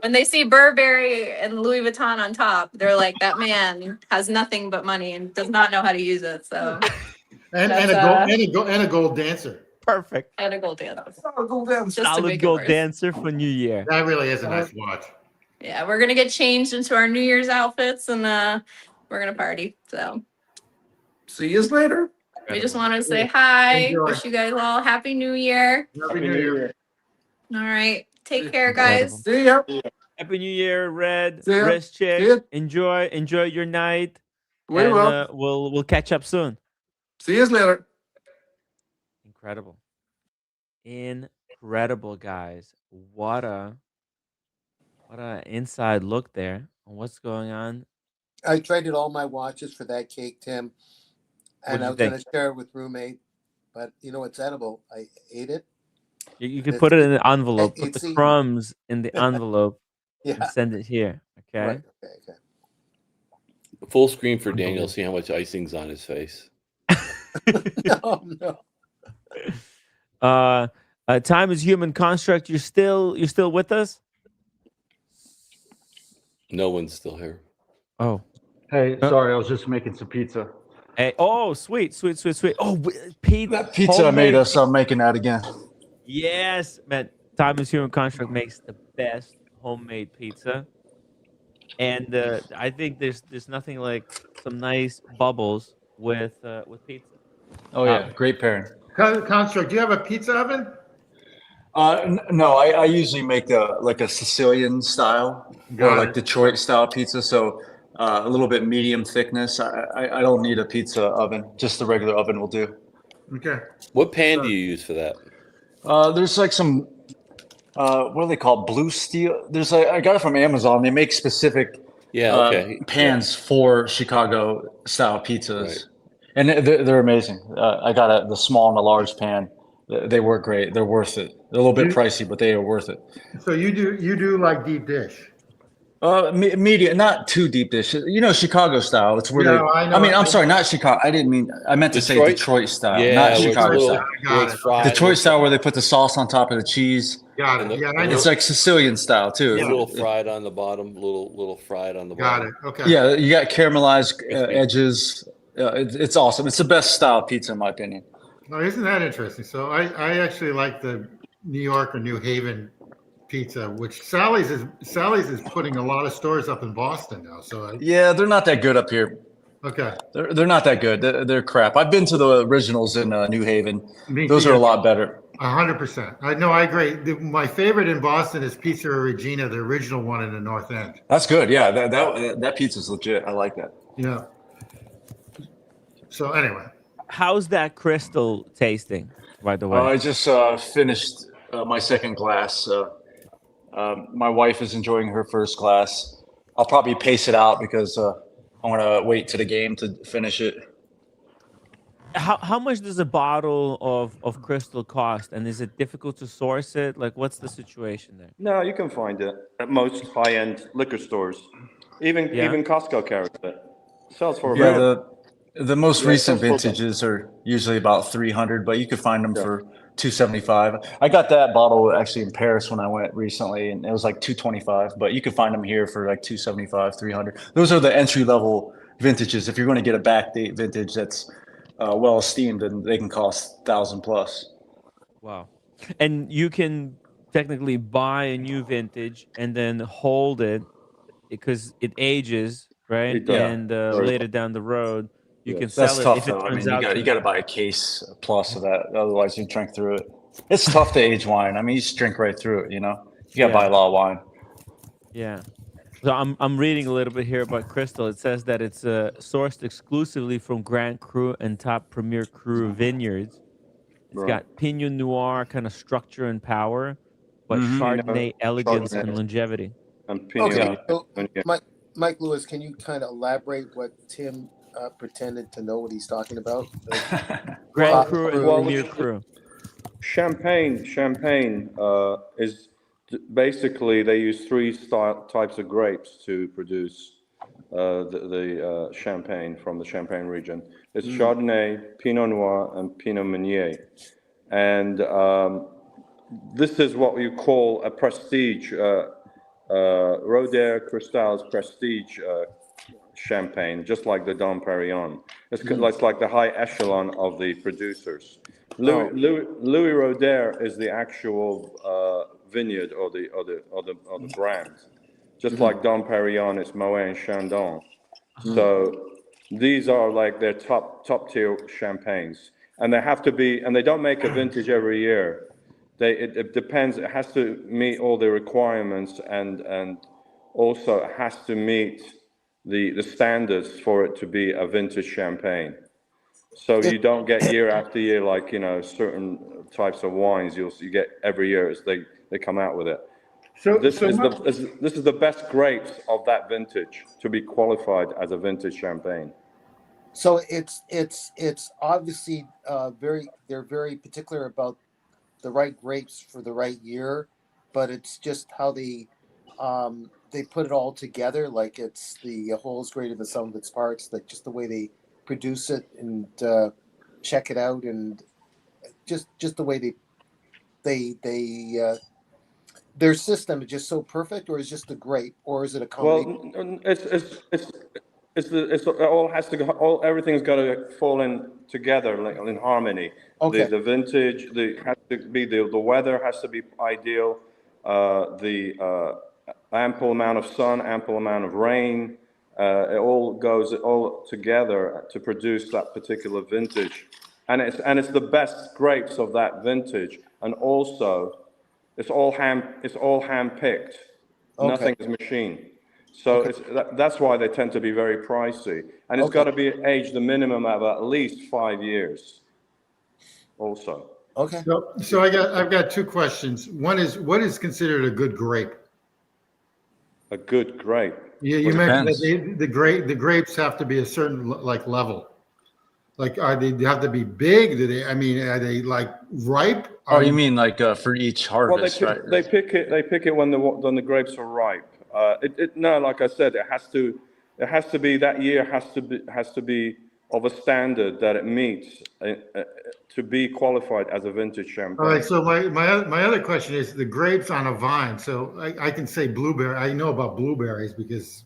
When they see Burberry and Louis Vuitton on top, they're like, that man has nothing but money and does not know how to use it. So and a gold dancer. Perfect. and a gold dance. Oh, go down. Just to Solid make it gold worse. dancer for New Year. That really is a nice watch. Yeah, we're gonna get changed into our New Year's outfits and we're gonna party. So See you later. we just want to say hi. Enjoy. Wish you guys all happy New Year. Happy New Year. All right. Take care, guys. See ya. Happy New Year, Red, Yeah. Wrist Chick. Yeah. Enjoy your night. We and will. we'll catch up soon. See you later. Incredible, guys. What a inside look there on what's going on. I traded all my watches for that cake, Tim, and What'd I you was going think? to share it with roommate, but it's edible. I ate it. You could put it in the envelope. Put it's the eaten. crumbs in the envelope and Yeah. send it here. Okay. Right. Okay. Full screen for Daniel. See how much icing's on his face. Oh no. Time is human construct. You're still with us? No one's still here. Oh. Hey, sorry, I was just making some pizza. Hey, oh, sweet. Oh, pizza. That pizza I made us, I'm making that again. Yes, man. Time is human construct makes the best homemade pizza. And I think there's nothing like some nice bubbles with pizza. Oh yeah, great pairing. Construct, do you have a pizza oven? No, I usually make a Sicilian style or like Detroit style pizza. So a little bit medium thickness. I don't need a pizza oven. Just the regular oven will do. Okay. What pan do you use for that? There's like some what are they called? Blue steel. I got it from Amazon. They make specific pans for Chicago style pizzas. Right. And they're amazing. I got the small and the large pan. They work great. They're worth it. They're a little bit pricey, but they are worth it. So you do like deep dish? Media, not too deep dish. You know, Chicago style. It's where I know. I mean, I'm sorry, not Chicago. I meant to say Detroit? Detroit style, Yeah, not where it's Chicago little, style. where it's fried. Detroit style, where they put the sauce on top of the cheese. Got And it. the- Yeah, the I know. It's like Sicilian style A too. little fried on the bottom, little fried on the Got bottom. it. Okay. Yeah, you got caramelized Crispy. edges. It's awesome. It's the best style pizza in my opinion. Oh, isn't that interesting? So I actually like the New York or New Haven pizza, which Sally's is putting a lot of stores up in Boston now. So Yeah, they're not that good up here. okay. They're not that good. They're crap. I've been to the originals in New Haven. Me Those too. are a lot better. 100%. I know. I agree. My favorite in Boston is Pizza Regina, the original one in the North End. That's good. Yeah, that pizza's legit. I like that. Yeah. So anyway, How's that crystal tasting, by the way? I just finished my second glass. My wife is enjoying her first glass. I'll probably pace it out because I want to wait to the game to finish it. How much does a bottle of crystal cost, and is it difficult to source it? Like, what's the situation there? No, you can find it at most high-end liquor stores. Even Costco carries it. Sells for Yeah, about the most recent sells for vintages are usually about 300, but you could find them for 275. I got that bottle actually in Paris when I went recently, and it was like 225. But you could find them here for like 275, 300. Those are the entry level vintages. If you're going to get a backdate vintage that's well esteemed, then they can cost 1,000 plus. Wow. And you can technically buy a new vintage and then hold it because it ages, right? It does. And later down the road, you can That's sell tough it if it though. I turns mean, out you got to buy a case plus of that, otherwise you drink through it. It's tough to age wine. I mean, you just drink right through it. You know, you got to buy a lot of wine. Yeah. So I'm reading a little bit here about Crystal. It says that it's sourced exclusively from Grand Cru and top Premier Cru vineyards. It's got Pinot Noir kind of structure and power, but Chardonnay elegance and longevity. and Pinot. Okay, so Yeah. Mike Lewis, can you kind of elaborate what Tim pretended to know what he's talking about? Grand Cru and well, Premier Cru. Champagne is basically they use three types of grapes to produce the champagne from the Champagne region. It's Chardonnay, Pinot Noir, and Pinot Meunier, and this is what you call a prestige. Roder Cristal's prestige champagne, just like the Dom Perignon. It's like the high echelon of the producers. Louis Roder is the actual vineyard or the brand, just like Dom Perignon is Moet and Chandon. So these are like their top tier champagnes, and they have to be, and they don't make a vintage every year. It depends. It has to meet all the requirements, and also it has to meet the standards for it to be a vintage champagne. So you don't get year after year like certain types of wines you get every year as they come out with it. So this is the best grapes of that vintage to be qualified as a vintage champagne. So it's obviously they're very particular about the right grapes for the right year, but it's just how they put it all together. Like it's the whole is greater than sum of its parts. Like just the way they produce it and check it out, and just the way they their system is just so perfect, or is just the grape, or is it a combination? Well, it's all has to go. Everything's got to fall in together, like in harmony. Okay. The vintage, has to be the weather has to be ideal. The ample amount of sun, ample amount of rain. It all goes all together to produce that particular vintage, and it's the best grapes of that vintage, and also it's all hand picked. Okay. Nothing is machine. So that's why they tend to be very pricey, and it's got to be aged the minimum of at least 5 years. Also. Okay. So I've got two questions. One is, what is considered a good grape? A good grape. Yeah, you mentioned that the grapes have to be a certain level. Like, they have to be big? Are they like ripe? Oh, you mean like for each harvest, Well, right? they pick it when the grapes are ripe. No, like I said, it has to be that year has to be of a standard that it meets to be qualified as a vintage champagne. All right. So my other question is the grapes on a vine. So I can say blueberry. I know about blueberries because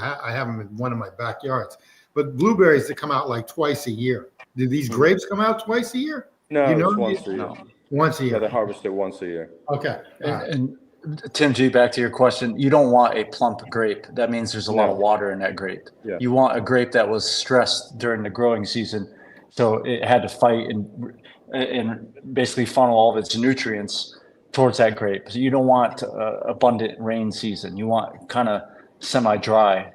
I have them in one of my backyards. But blueberries that come out like twice a year. Do these grapes come out twice a year? No, you know it's once a year. No. Once a year. Yeah, they harvest it once a year. Okay. All right. And Tim G, back to your question, you don't want a plump grape. That means there's a lot of water in that grape. Yeah. You want a grape that was stressed during the growing season, so it had to fight and basically funnel all of its nutrients towards that grape. So you don't want abundant rain season. You want kind of semi-dry.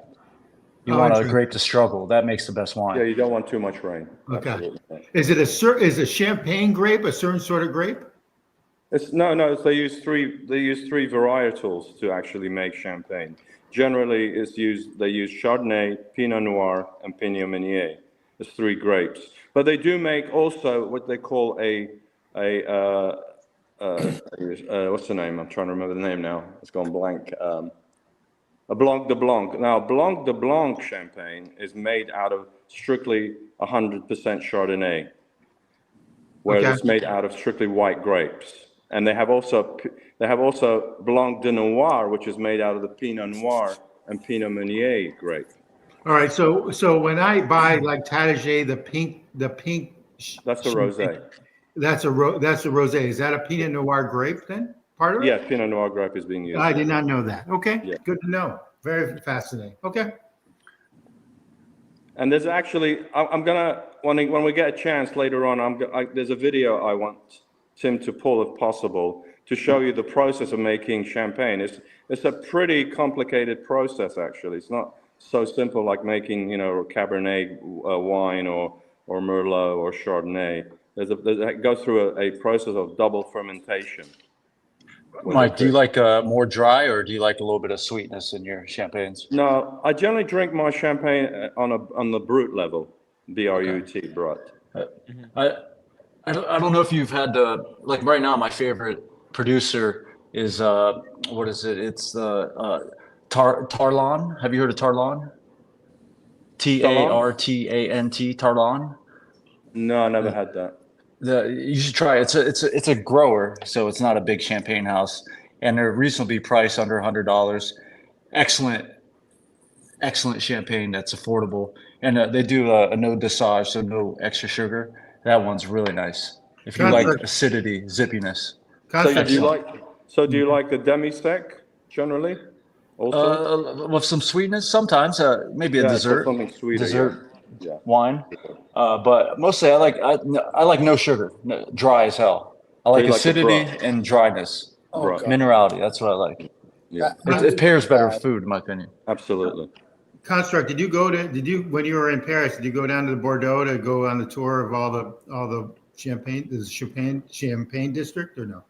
You want a grape to struggle. That makes the best wine. Yeah, you don't want too much rain. Okay. Absolutely. Is a champagne grape a certain sort of grape? No. They use three varietals to actually make champagne. Generally, they use Chardonnay, Pinot Noir, and Pinot Meunier. It's 3 grapes. But they do make also what they call what's the name? I'm trying to remember the name now. It's gone blank. A Blanc de Blanc. Now, Blanc de Blanc champagne is made out of strictly 100% Chardonnay, whereas it's made out of strictly white grapes. And they have also Blanc de Noir, which is made out of the Pinot Noir and Pinot Meunier grape. All right. So when I buy like Tatage, the pink. That's a rosé. That's a rosé. Is that a Pinot Noir grape then? Part of it? Yeah, Pinot Noir grape is being used. I did not know that. Okay. Yeah. Good to know. Very fascinating. Okay. And there's actually, I'm gonna when we get a chance later on, there's a video I want Tim to pull if possible to show you the process of making champagne. It's a pretty complicated process actually. It's not so simple like making Cabernet wine or Merlot or Chardonnay. It goes through a process of double fermentation. Mike, do you like more dry or do you like a little bit of sweetness in your champagnes? No, I generally drink my champagne on the brut level, B-R-U-T, brut. I don't know if you've had like right now, my favorite producer is what is it? It's the Tarlan. Have you heard of Tarlan? Tartant, Tarlan. No, I never had that. You should try it. It's a grower, so it's not a big champagne house, and they're reasonably priced under $100. Excellent champagne that's affordable, and they do a no dosage, so no extra sugar. That one's really nice. If you like acidity, zippiness. So do you like the demi-sec generally? Also, with some sweetness sometimes, maybe a dessert. Something sweeter. Dessert. Yeah. Wine, but mostly I like no sugar, dry as hell. I like acidity and dryness, minerality. That's what I like. Yeah, it pairs better with food, in my opinion. Absolutely. Construct. Did you when you were in Paris? Did you go down to Bordeaux to go on the tour of all the champagne district or no?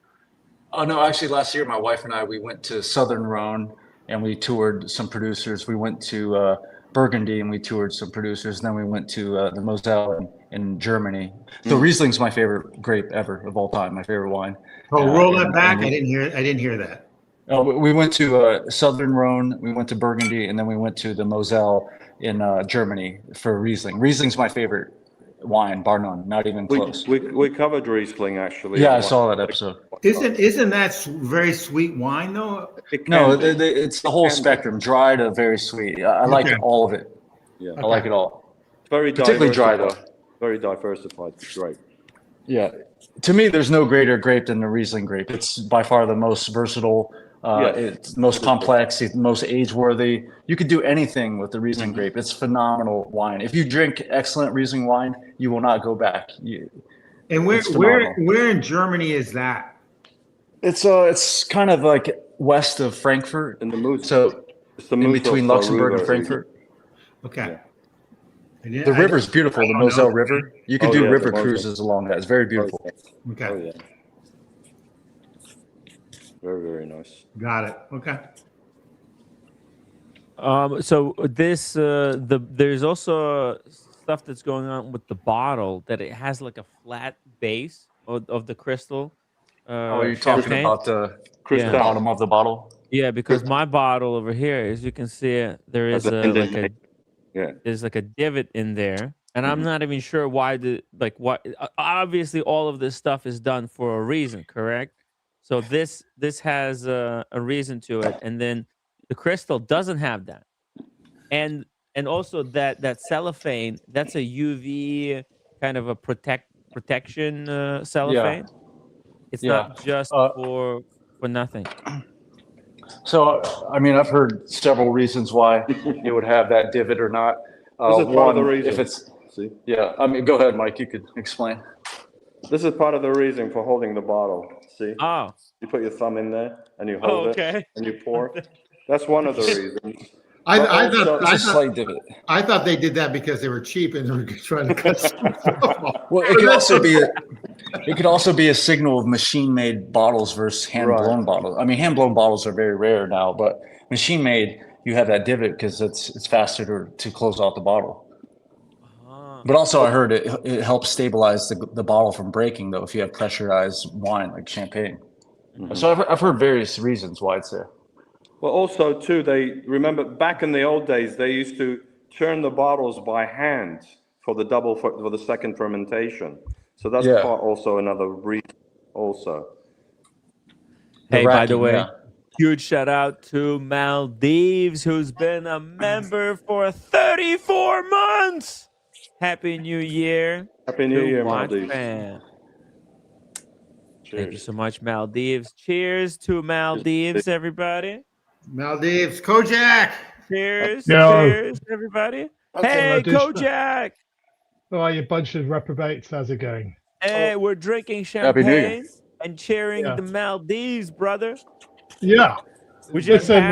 Oh no, actually, last year my wife and I we went to Southern Rhone and we toured some producers. We went to Burgundy and we toured some producers. And then we went to the Moselle in Germany. So Riesling's my favorite grape ever of all time. My favorite wine. Oh, roll that back! I didn't hear that. Oh, we went to Southern Rhone. We went to Burgundy, and then we went to the Moselle in Germany for Riesling. Riesling's my favorite wine, bar none. Not even close. We covered Riesling actually. Yeah, I saw that episode. Isn't that very sweet wine though? No, it's the whole spectrum, dry to very sweet. I like all of it. Yeah, I like it all. It's very particularly dry though. Very diversified. It's great. Yeah, to me, there's no greater grape than the Riesling grape. It's by far the most versatile. It's most complex. It's most age-worthy. You could do anything with the Riesling grape. It's phenomenal wine. If you drink excellent Riesling wine, you will not go back. And where in Germany is that? It's kind of like west of Frankfurt, in the Moose. So it's the in between Luxembourg and Frankfurt. Okay. Yeah. The river's beautiful, the Moselle River. You can do river cruises along that. It's very beautiful. Okay. Oh, yeah. Very, very nice. Got it. Okay. So this there's also stuff that's going on with the bottle that it has like a flat base of the crystal. You're talking about the bottom of the bottle? Yeah, because my bottle over here, as you can see, there Has is an a like a indentation. Yeah. there's like a divot in there, and I'm Mhm. not even sure why what. Obviously, all of this stuff is done for a reason, correct? So this has a reason to it, and then the crystal doesn't have that, and also that cellophane, that's a UV kind of a protection Yeah, cellophane. It's yeah. not just Uh, for nothing. so, I mean, I've heard several reasons why it would have that divot or not. This is part of the One, reason. if it's, See, yeah, I mean, go ahead, Mike, you could explain. this is part of the reason for holding the bottle. See, Oh, you put your thumb in there and you oh, hold it okay. and you pour. That's one of the reasons. I But also- It's a slight divot. I thought they did that because they were cheap and they were trying to cut some stuff off. Well, it could also be a signal of machine-made bottles versus hand-blown bottles. I mean, hand-blown bottles are very rare now, but machine-made, you have that divot because it's faster to close out the bottle. But also, I heard it helps stabilize the bottle from breaking, though, if you have pressurized wine like champagne. Mhm. So I've heard various reasons why it's there. Well, also too, they remember back in the old days, they used to turn the bottles by hand for the second fermentation. So that's Yeah. part also another reason also. Hey, by the racking, way, yeah. huge shout out to Maldives, who's been a member for 34 months. Happy New Year. Happy New to Year, Watch Maldives. Fam. Thank you Cheers. so much, Maldives. Cheers to Maldives, everybody. Maldives, Kojak. Cheers. Yo. Cheers, everybody. Hey, Kojak. All right, you bunch of reprobates. How's it going? Hey, we're drinking Happy New Year. champagne and cheering Yeah. the Maldives, brother. Yeah. We just Listen,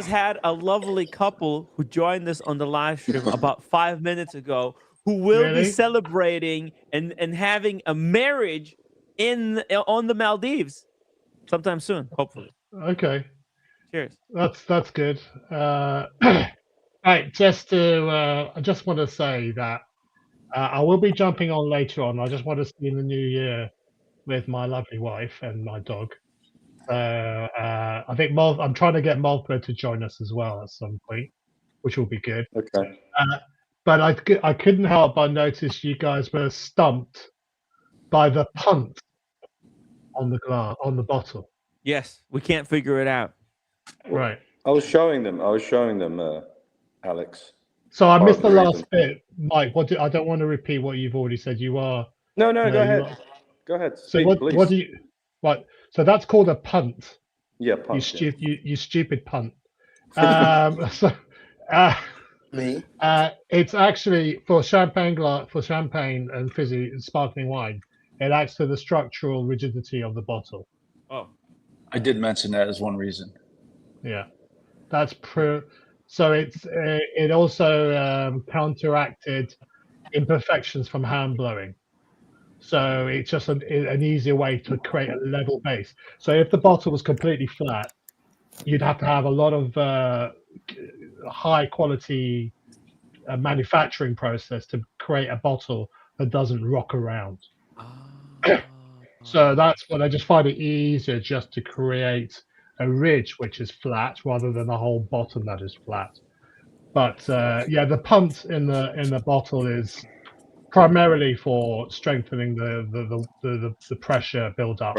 had a lovely couple who joined us on the live stream about 5 minutes ago, who will be Really? celebrating and having a marriage on the Maldives sometime soon, hopefully. okay, Cheers. that's good. Right, I just want to say that I will be jumping on later on. I just want to see in the new year with my lovely wife and my dog. I think I'm trying to get Malta to join us as well at some point, which will be good. Okay. But I couldn't help but notice you guys were stumped by the punt on the bottle. Yes, we can't figure it out. Right. I was showing them, Alex. So I Part missed of the the last reason. bit, Mike. I don't want to repeat what you've already said. You are. No, No, go you ahead. are- Go ahead. So Speak, what please. do you? What? So that's called a punt. Yeah, punch. You stupid punt. So. Me? It's actually for champagne and fizzy sparkling wine. It adds to the structural rigidity of the bottle. Oh, I did mention that as one reason. Yeah, that's So it also counteracted imperfections from hand blowing. So it's just an easier way to create a level base. So if the bottle was completely flat, you'd have to have a lot of high quality manufacturing process to create a bottle that doesn't rock around. So that's what I just find it easier just to create a ridge which is flat rather than a whole bottom that is flat. But yeah, the punt in the bottle is primarily for strengthening the pressure build up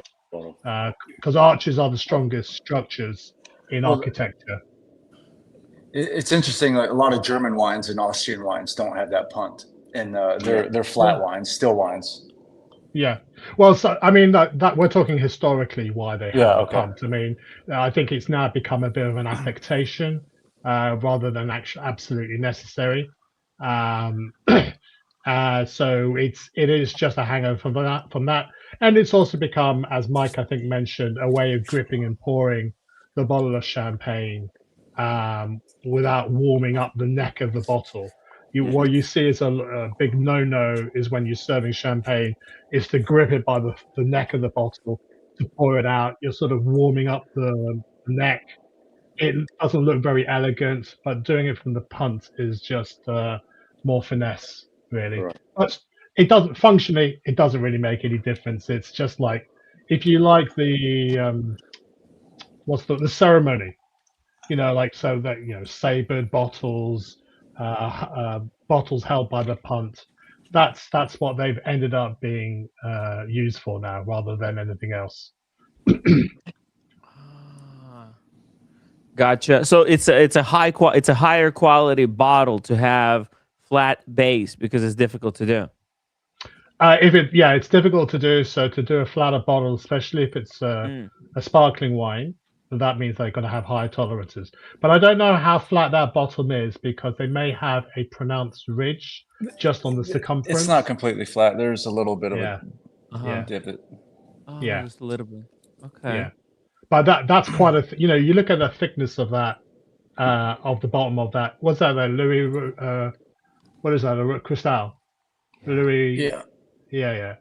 because arches are the strongest structures in Well, architecture. It's interesting. Like a lot of German wines and Austrian wines don't have that punt, and they're flat wines, still wines. Yeah. Well, so I mean that we're talking historically why they have the okay. punt. I mean, I think it's now become a bit of an affectation rather than actually absolutely necessary. So it is just a hangover from that, and it's also become, as Mike I think mentioned, a way of dripping and pouring the bottle of champagne without warming up the neck of the bottle. What you see is a big no-no is when you're serving champagne is to grip it by the neck of the bottle to pour it out. You're sort of warming up the neck. It doesn't look very elegant, but doing it from the punt is just more finesse, really. Right. But it doesn't functionally. It doesn't really make any difference. It's just like if you like the what's the ceremony, like, so that, sabered bottles, bottles held by the punt. That's what they've ended up being used for now, rather than anything else. Gotcha. So it's a higher quality bottle to have flat base because it's difficult to do. It's difficult to do. So to do a flatter bottle, especially if it's a sparkling wine, that means they're going to have high tolerances. But I don't know how flat that bottom is, because they may have a pronounced ridge just on the circumference. It's not completely flat. There's a little bit of a divot. Oh, just a little bit. Okay. Yeah. But that's quite a. You look at the thickness of that, of the bottom of that. What's that? Louis. What is that? A Cristal. Louis. Yeah. Yeah.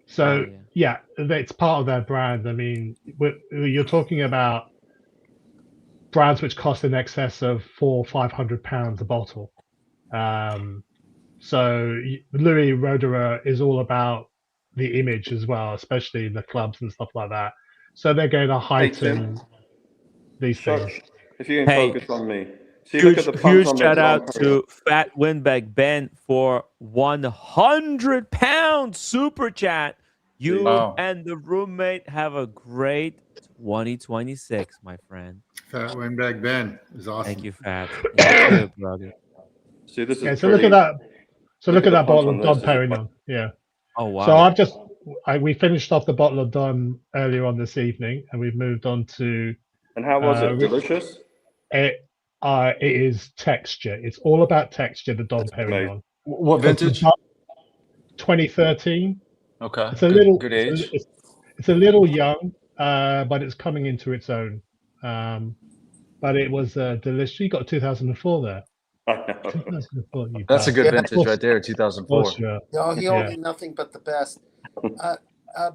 So it's part of their brand. I mean, you're talking about brands which cost in excess of £400-500 a bottle. So Louis Roederer is all about the image as well, especially in the clubs and stuff like that. So they're going to heighten these things. If you can focus on me. See, huge shout out to Fat Windbag Ben for £100 super chat. You and the roommate have a great 2026, my friend. Fat Windbag Ben is awesome. Thank you, Fat. You too, brother. See, this is so look at that. So look at that bottle of Dom Perignon. Yeah. Oh wow. So we finished off the bottle of Dom earlier on this evening, and we've moved on to. And how was it? Delicious. It is texture. It's all about texture. The Dom Perignon. What vintage? 2013. Okay. It's a little good age. It's a little young, but it's coming into its own. But it was delicious. You got 2004 there. 2004, That's a good vintage right there, 2004. No, he only nothing but the best.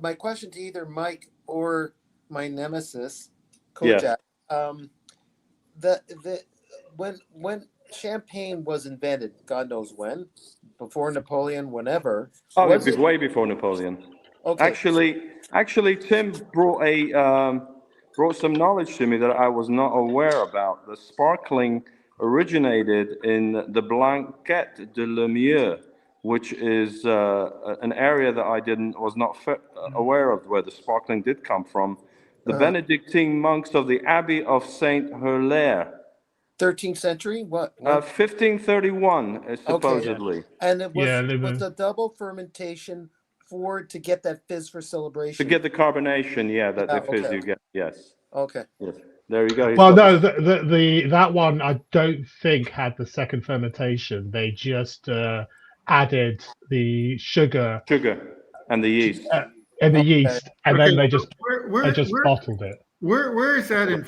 My question to either Mike or my nemesis, Kojak. When champagne was invented, God knows when, before Napoleon, whenever. Oh, it was way before Napoleon. Okay. Actually, Tim brought some knowledge to me that I was not aware about. The sparkling originated in the Blanquette de Lemieux, which is an area that I was not aware of, where the sparkling did come from. The Benedictine monks of the Abbey of Saint Hilaire. 13th century? What? 1531, supposedly. Okay. And it was a double fermentation to get that fizz for celebration. To get the carbonation, the fizz you get. Yes. Okay. Yes. There you go. Well, no, that one I don't think had the second fermentation. They just added the sugar and the yeast. And then they just bottled it. Where is that in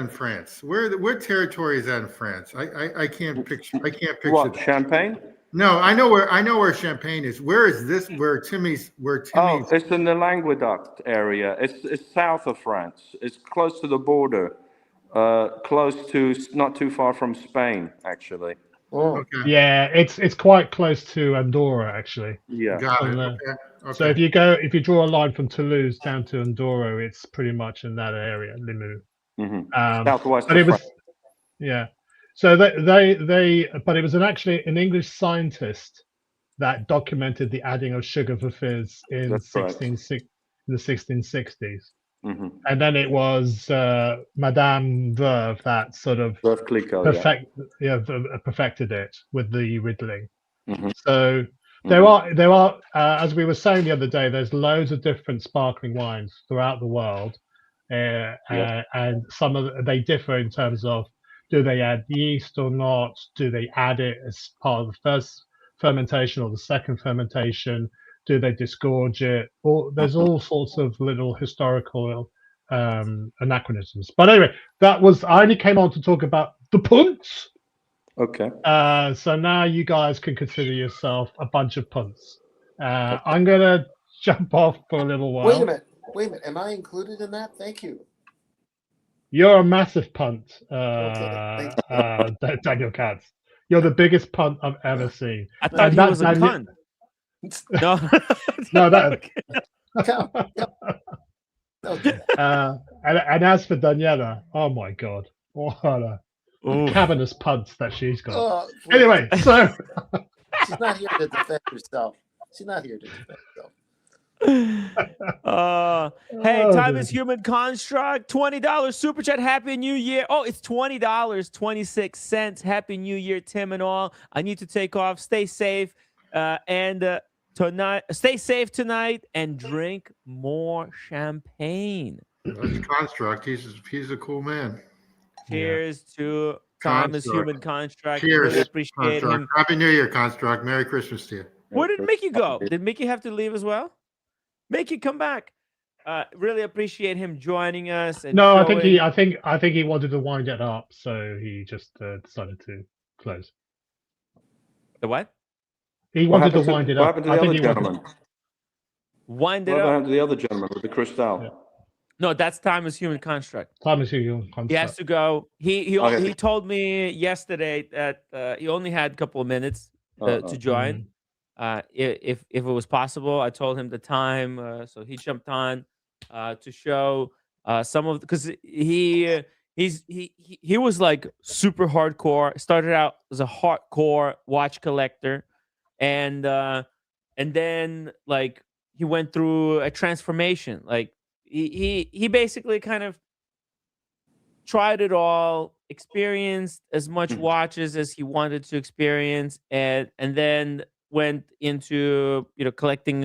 France? What territory is that in France? I can't picture. What, Champagne? No, I know where Champagne is. Where is this? Where Timmy's? Oh, it's in the Languedoc area. It's south of France. It's close to the border. Close to, not too far from Spain, actually. Oh, okay. Yeah, it's quite close to Andorra, actually. Yeah. Got it. Okay. So if you draw a line from Toulouse down to Andorra, it's pretty much in that area, Limoux. Mm-hmm. Southwest. But it was, yeah. So but it was actually an English scientist that documented the adding of sugar for fizz in the 1660s. Mm-hmm. And then it was Madame Veuve that sort of perfected it with the riddling. Mm-hmm. So there are as we were saying the other day, there's loads of different sparkling wines throughout the world, and they differ in terms of, do they add yeast or not? Do they add it as part of the first fermentation or the second fermentation? Do they disgorge it? There's all sorts of little historical anachronisms. But anyway, I only came on to talk about the punts. Okay. So now you guys can consider yourself a bunch of punts. I'm going to jump off for a little while. Wait a minute. Am I included in that? Thank you. You're a massive punt, Okay. Daniel Katz. You're the biggest punt I've ever seen. I thought he was a cunt. No, no, that. Okay. And as for Daniela, oh my God, what a cavernous punt that she's got. Oh, please. Anyway, so She's not here to defend herself. She's not here to defend herself. Hey, Oh, time dear. is human construct. $20 super chat. Happy New Year. Oh, it's $20.26. Happy New Year, Tim and all. I need to take off. Stay safe. And tonight, stay safe tonight and drink more champagne. That's construct. He's a cool man. Cheers to time is human construct. Cheers. Really appreciate Construct. him. Happy New Year, construct. Merry Christmas to you. Where did Mickey go? Did Mickey have to leave as well? Mickey, come back. Really appreciate him joining us. And no, showing... I think he wanted to wind it up, so he just decided to close. The what? He wanted to wind it up. What happened to the other gentleman? Wind it What up. happened to the other gentleman with the crystal? Yeah. No, that's time is human construct. Time is human construct. He has to go. He told me yesterday that he only had a couple of minutes to join. If it was possible, I told him the time, so he jumped on to show some of because he was like super hardcore. Started out as a hardcore watch collector, and then like he went through a transformation. Like he basically kind of tried it all, experienced as much watches as he wanted to experience, and then went into collecting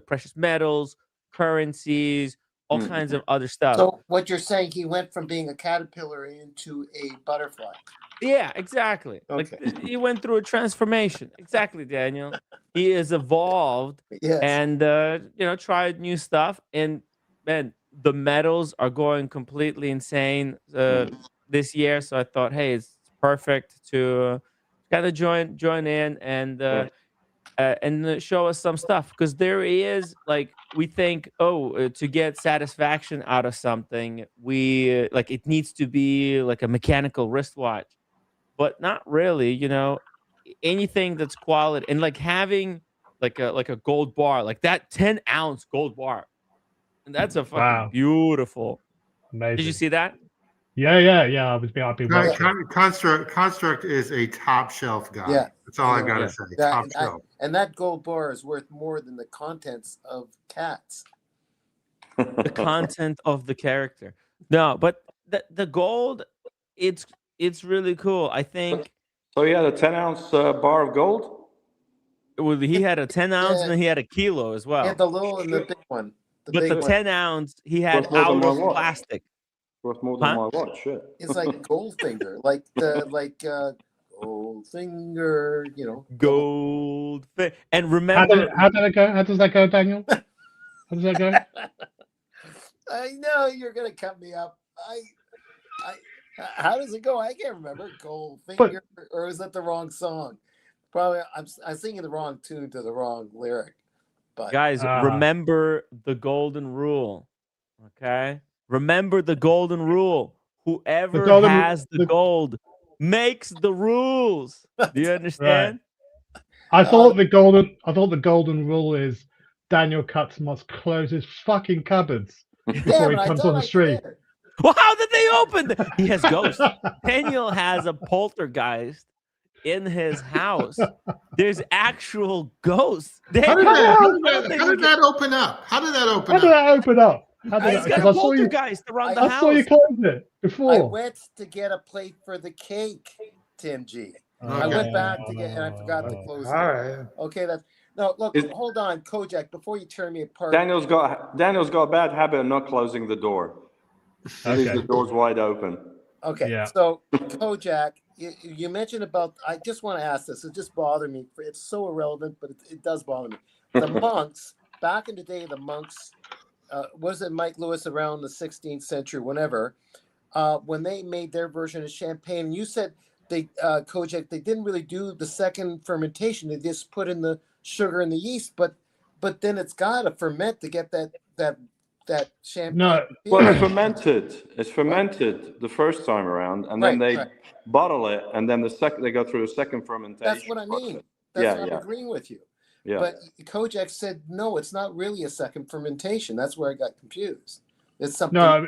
precious metals, currencies, all kinds of other stuff. So what you're saying, he went from being a caterpillar into a butterfly. Yeah, exactly. Okay. Like he went through a transformation. Exactly, Daniel. He has evolved and tried new stuff. And man, the metals are going completely insane this year. So I thought, hey, it's perfect to kind of join in and show us some stuff, because there is like we think to get satisfaction out of something we like it needs to be like a mechanical wristwatch, but not really. Anything that's quality, and like having like a gold bar, like that 10-ounce gold bar, and that's a fucking beautiful. Amazing. Did you see that? Yeah. I've been watching. Construct is a top shelf guy. Yeah. That's all I gotta say. Top shelf. And that gold bar is worth more than the contents of Cats. The content of the character. No, but the gold, it's really cool. I think. So he had a 10-ounce bar of gold? Well, he had a 10-ounce and then he had a kilo as well. He had the little and the big one. But the 10-ounce, he had out of plastic. Worth more than my watch, shit. It's like Goldfinger, like Goldfinger, Goldfinger. And remember, how did it go? How does that go, Daniel? How does that go? I know you're gonna cut me up. How does it go? I can't remember. Goldfinger, or is that the wrong song? Probably, I'm singing the wrong tune to the wrong lyric. But guys, remember the golden rule, okay? Remember the golden rule. Whoever has the gold makes the rules. Do you understand? Right. I thought the golden rule is Daniel Cutts must close his fucking cupboards before he comes on the street. Well, how did they open? He has ghosts. Daniel has a poltergeist in his house. There's actual ghosts. How did that open up? How did that open up? He's got a poltergeist around the house. I saw you close it before. I went to get a plate for the cake, Tim G. I went back to get, and I forgot to close it. All right. Okay, look. Hold on, Kojak. Before you turn me apart. Daniel's got a bad habit of not closing the door. The door's wide open. Okay. Yeah. So Kojak, you mentioned about. I just want to ask this. It just bothered me. It's so irrelevant, but it does bother me. The monks back in the day, the monks. Was it Mike Lewis around the 16th century, whenever, when they made their version of champagne? And you said Kojak, they didn't really do the second fermentation. They just put in the sugar and the yeast, but then it's got to ferment to get that champagne. No, well, it's fermented the first time around, and then they bottle it, and then they go through a second fermentation. That's what I mean. That's what I'm agreeing with you. Yeah. But Kojak said, no, it's not really a second fermentation. That's where I got confused. It's something. No,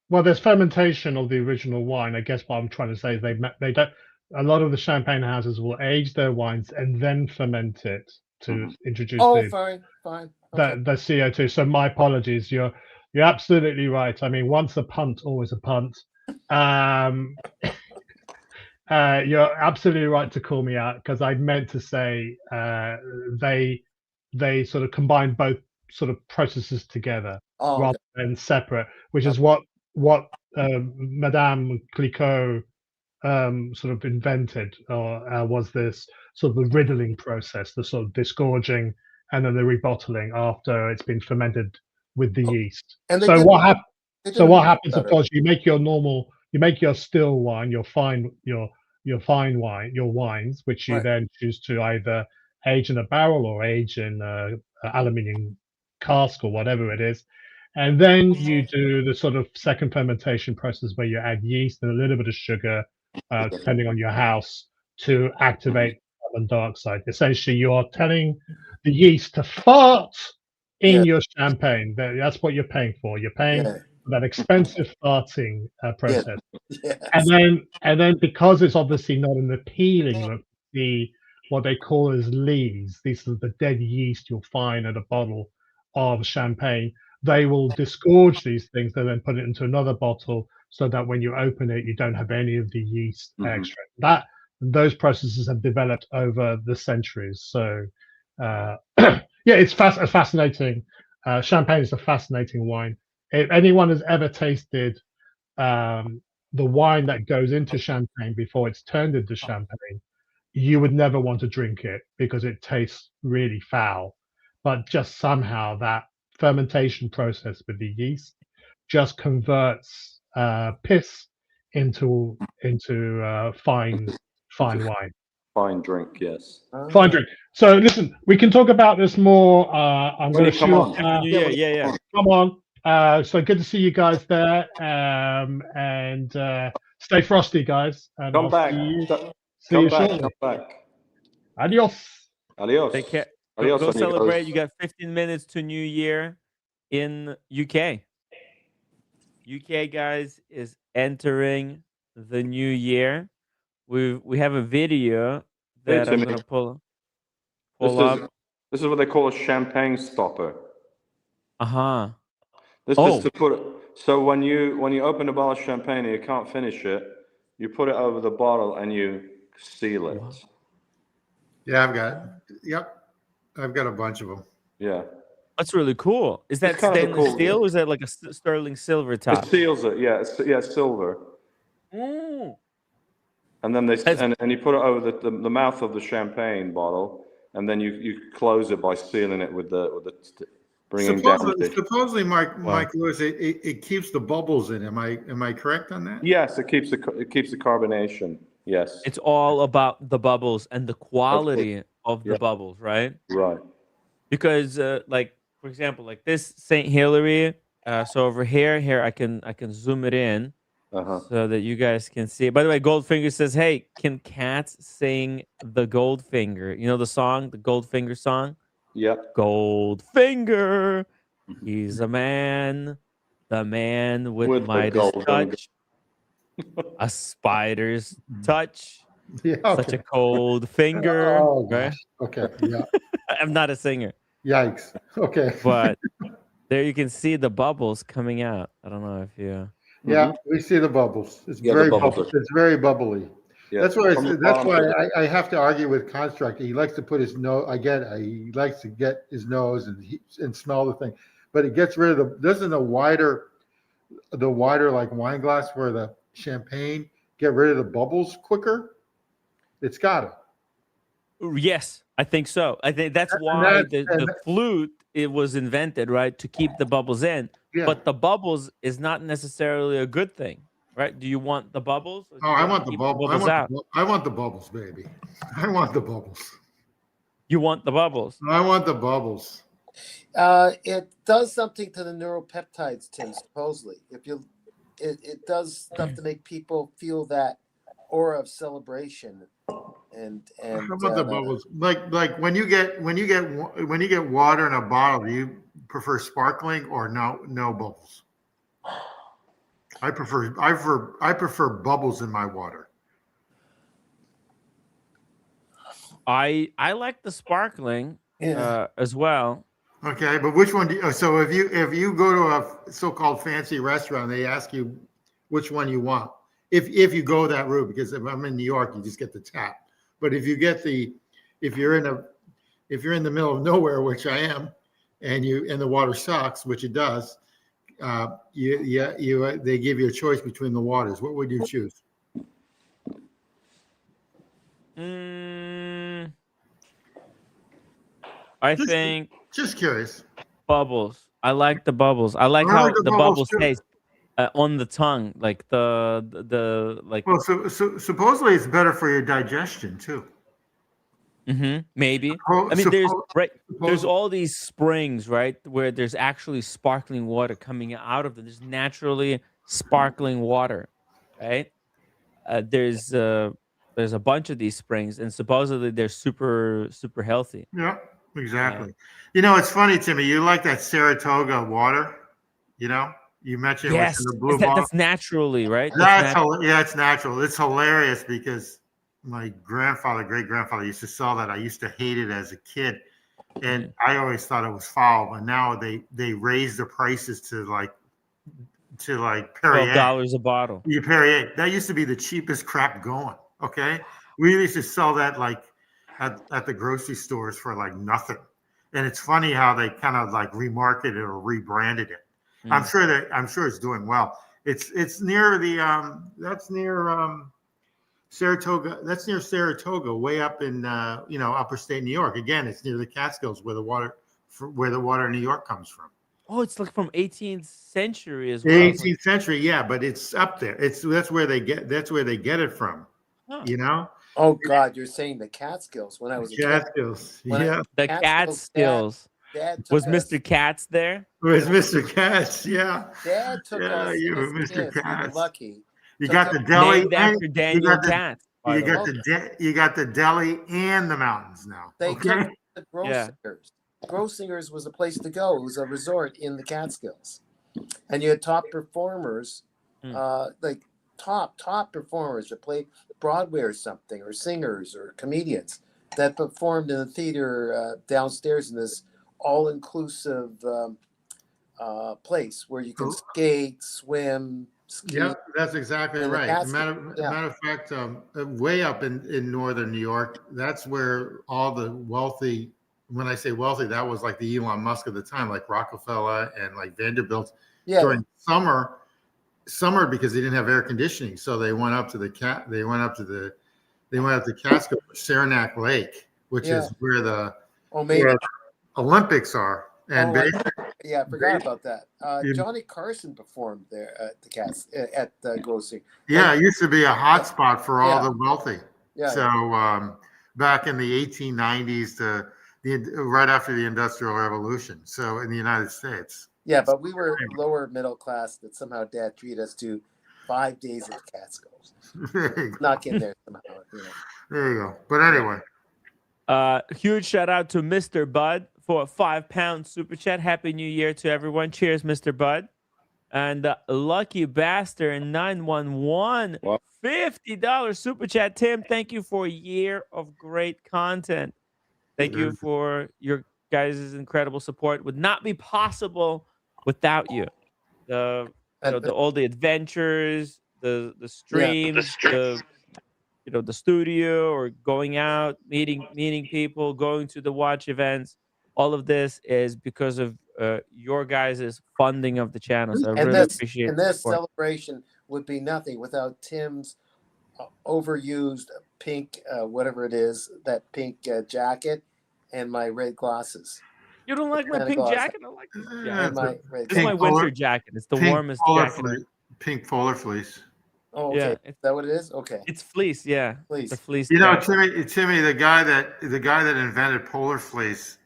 well, there's fermentation of the original wine. I guess what I'm trying to say is they don't. A lot of the champagne houses will age their wines and then ferment it to introduce Fine. the CO2. So my apologies. You're absolutely right. I mean, once a punt, always a punt. You're absolutely right to call me out, because I meant to say they sort of combine both sort of processes together rather than separate, which is what Madame Clicquot sort of invented, or was this sort of the riddling process, the sort of disgorging and then the rebottling after it's been fermented with the yeast. So what happens, of course, you make your still wine, your fine wine, your wines, which you then choose to either age in a barrel or age in an aluminium cask or whatever it is. And then you do the sort of second fermentation process where you add yeast and a little bit of sugar, depending on your house, to activate carbon dioxide. Essentially, you are telling the yeast to fart in your champagne. That's what you're paying for. You're paying for that expensive farting process. And then because it's obviously not an appealing look, what they call as lees, these are the dead yeast you'll find in a bottle of champagne. They will disgorge these things and then put it into another bottle, so that when you open it, you don't have any of the yeast extract. Those processes have developed over the centuries. So, it's fascinating. Champagne is a fascinating wine. If anyone has ever tasted the wine that goes into champagne before it's turned into champagne, you would never want to drink it because it tastes really foul. But just somehow that fermentation process with the yeast just converts piss into fine wine. Fine drink, yes. Fine drink. So listen, we can talk about this more. I'm going to shoot off. Yeah. Come on. So good to see you guys there. And stay frosty, guys. And Come I'll back. see you shortly. Come back. Adios. Take care. Adios, Go amigos. celebrate. You got 15 minutes to New Year in UK. UK, guys, is entering the new year. We have a video that I'm gonna pull up. This is what they call a champagne stopper. This is to put it. So when you open a bottle of champagne and you can't finish it, you put it over the bottle and you seal it. Wow. Yeah, I've got. Yep, I've got a bunch of them. Yeah. That's really cool. Is that stainless steel or is that like a sterling silver top? It seals it. Yeah, it's silver. Mm. And then and you put it over the mouth of the champagne bottle, and then you close it by sealing it with the bringing down. Supposedly, Mike Lewis, it keeps the bubbles in. Am I correct on that? Yes, it keeps the carbonation. Yes. It's all about the bubbles and the quality of the bubbles, right? Right. Because like, for example, like this St. Hilary. So over here I can zoom it in so that you guys can see it. By the way, Goldfinger says, "Hey, can cats sing the Goldfinger? You know the song, the Goldfinger song? Yep. Goldfinger, he's a man, the man with Midas touch, a spider's touch, such a cold finger." Oh, right? Okay. Yeah. I'm not a singer. Yikes. Okay. But there you can see the bubbles coming out. I don't know if you. Yeah, we see the bubbles. It's very bubbly. It's very bubbly. Yeah. That's why I have to argue with Construct. He likes to put his nose. He likes to get his nose and smell the thing, but it gets rid of doesn't the wider like wine glass where the champagne get rid of the bubbles quicker? It's got to. Yes, I think so. I think that's why the flute was invented, right, to keep the bubbles in. Yeah. But the bubbles is not necessarily a good thing, right? Do you want the bubbles? I want the bubbles. I want the bubbles, baby. I want the bubbles. You want the bubbles? I want the bubbles. It does something to the neuropeptides, Tim. Supposedly, it does stuff to make people feel that aura of celebration. And how about the bubbles? Like when you get water in a bottle, do you prefer sparkling or no bubbles? I prefer bubbles in my water. I like the sparkling Yeah. as well. Okay, but which one do you, so if you go to a so-called fancy restaurant, they ask you which one you want. If you go that route, because if I'm in New York, you just get the tap. But if you're in the middle of nowhere, which I am, and the water sucks, which it does, they give you a choice between the waters. What would you choose? I think Just curious. bubbles. I like the bubbles. I like I how like the the bubbles bubbles too. taste on the tongue, like the like. Well, so supposedly it's better for your digestion too. Maybe. I mean, Supposedly. there's all these springs, right, where there's actually sparkling water coming out of them. There's naturally sparkling water, right? There's a bunch of these springs, and supposedly they're super healthy. Yeah, exactly. It's funny, Timmy. You like that Saratoga water? You mentioned it was in Yes, the blue bottle. that's naturally right. Yeah, it's natural. It's hilarious because my great grandfather used to sell that. I used to hate it as a kid, and I always thought it was foul. But now they raise the prices to like Perrier. $12 a bottle. Yeah, Perrier. That used to be the cheapest crap going. Okay, we used to sell that like at the grocery stores for like nothing. And it's funny how they kind of like remarketed or rebranded it. I'm sure it's doing well. It's near that's near Saratoga. That's near Saratoga, way up in upper state New York. Again, it's near the Catskills where the water in New York comes from. Oh, it's like from 18th century as well. 18th century, yeah, but it's up there. That's where they get it from. Huh. Oh God, you're saying the Catskills? When I was a Catskills, kid, the Catskills. Dad Was took us- Mr. Katz there? Was Mr. Katz? Yeah. Dad took us you as Mr. kids, we were Katz. lucky. You So got the deli. Named after Daniel Katz. You got the deli and the mountains now. They Okay. took the Grossinger's. Grossinger's was a place to go. It was a resort in the Catskills, and you had top performers, like top performers that played Broadway or something, or singers or comedians that performed in the theater downstairs in this all-inclusive place where you can skate, swim, ski. Yeah, that's exactly right. Matter of fact, way up in northern New York, that's where all the wealthy. When I say wealthy, that was like the Elon Musk of the time, like Rockefeller and like Vanderbilt. During summer because they didn't have air conditioning, so they went up to Catskill, Saranac Lake, which is where the Olympics are. And I forgot about that. Johnny Carson performed there at the Grossi. Yeah, it used to be a hot spot for all the wealthy. Yeah. So back in the 1890s right after the Industrial Revolution. So in the United States. Yeah, but we were lower middle class that somehow Dad treated us to 5 days at the Catskills. Not in there somehow. There you go. But anyway. Huge shout out to Mr. Bud for a £5 super chat. Happy New Year to everyone. Cheers, Mr. Bud. And Lucky Bastard 911 $50 super chat. Tim, thank you for a year of great content. Thank you for your guys' incredible support. Would not be possible without you. All the adventures, the streams, the studio, or going out, meeting people, going to the watch events. All of this is because of your guys' funding of the channel. So I really appreciate it. And this celebration would be nothing without Tim's overused pink, whatever it is, that pink jacket and my red glasses. You don't like my pink jacket? I like this jacket. This is my winter jacket. It's the warmest jacket. Pink polar fleece. Oh, okay. Is that what it is? Okay. It's fleece, yeah. Fleece. It's a fleece. Timmy, the guy that invented polar fleece,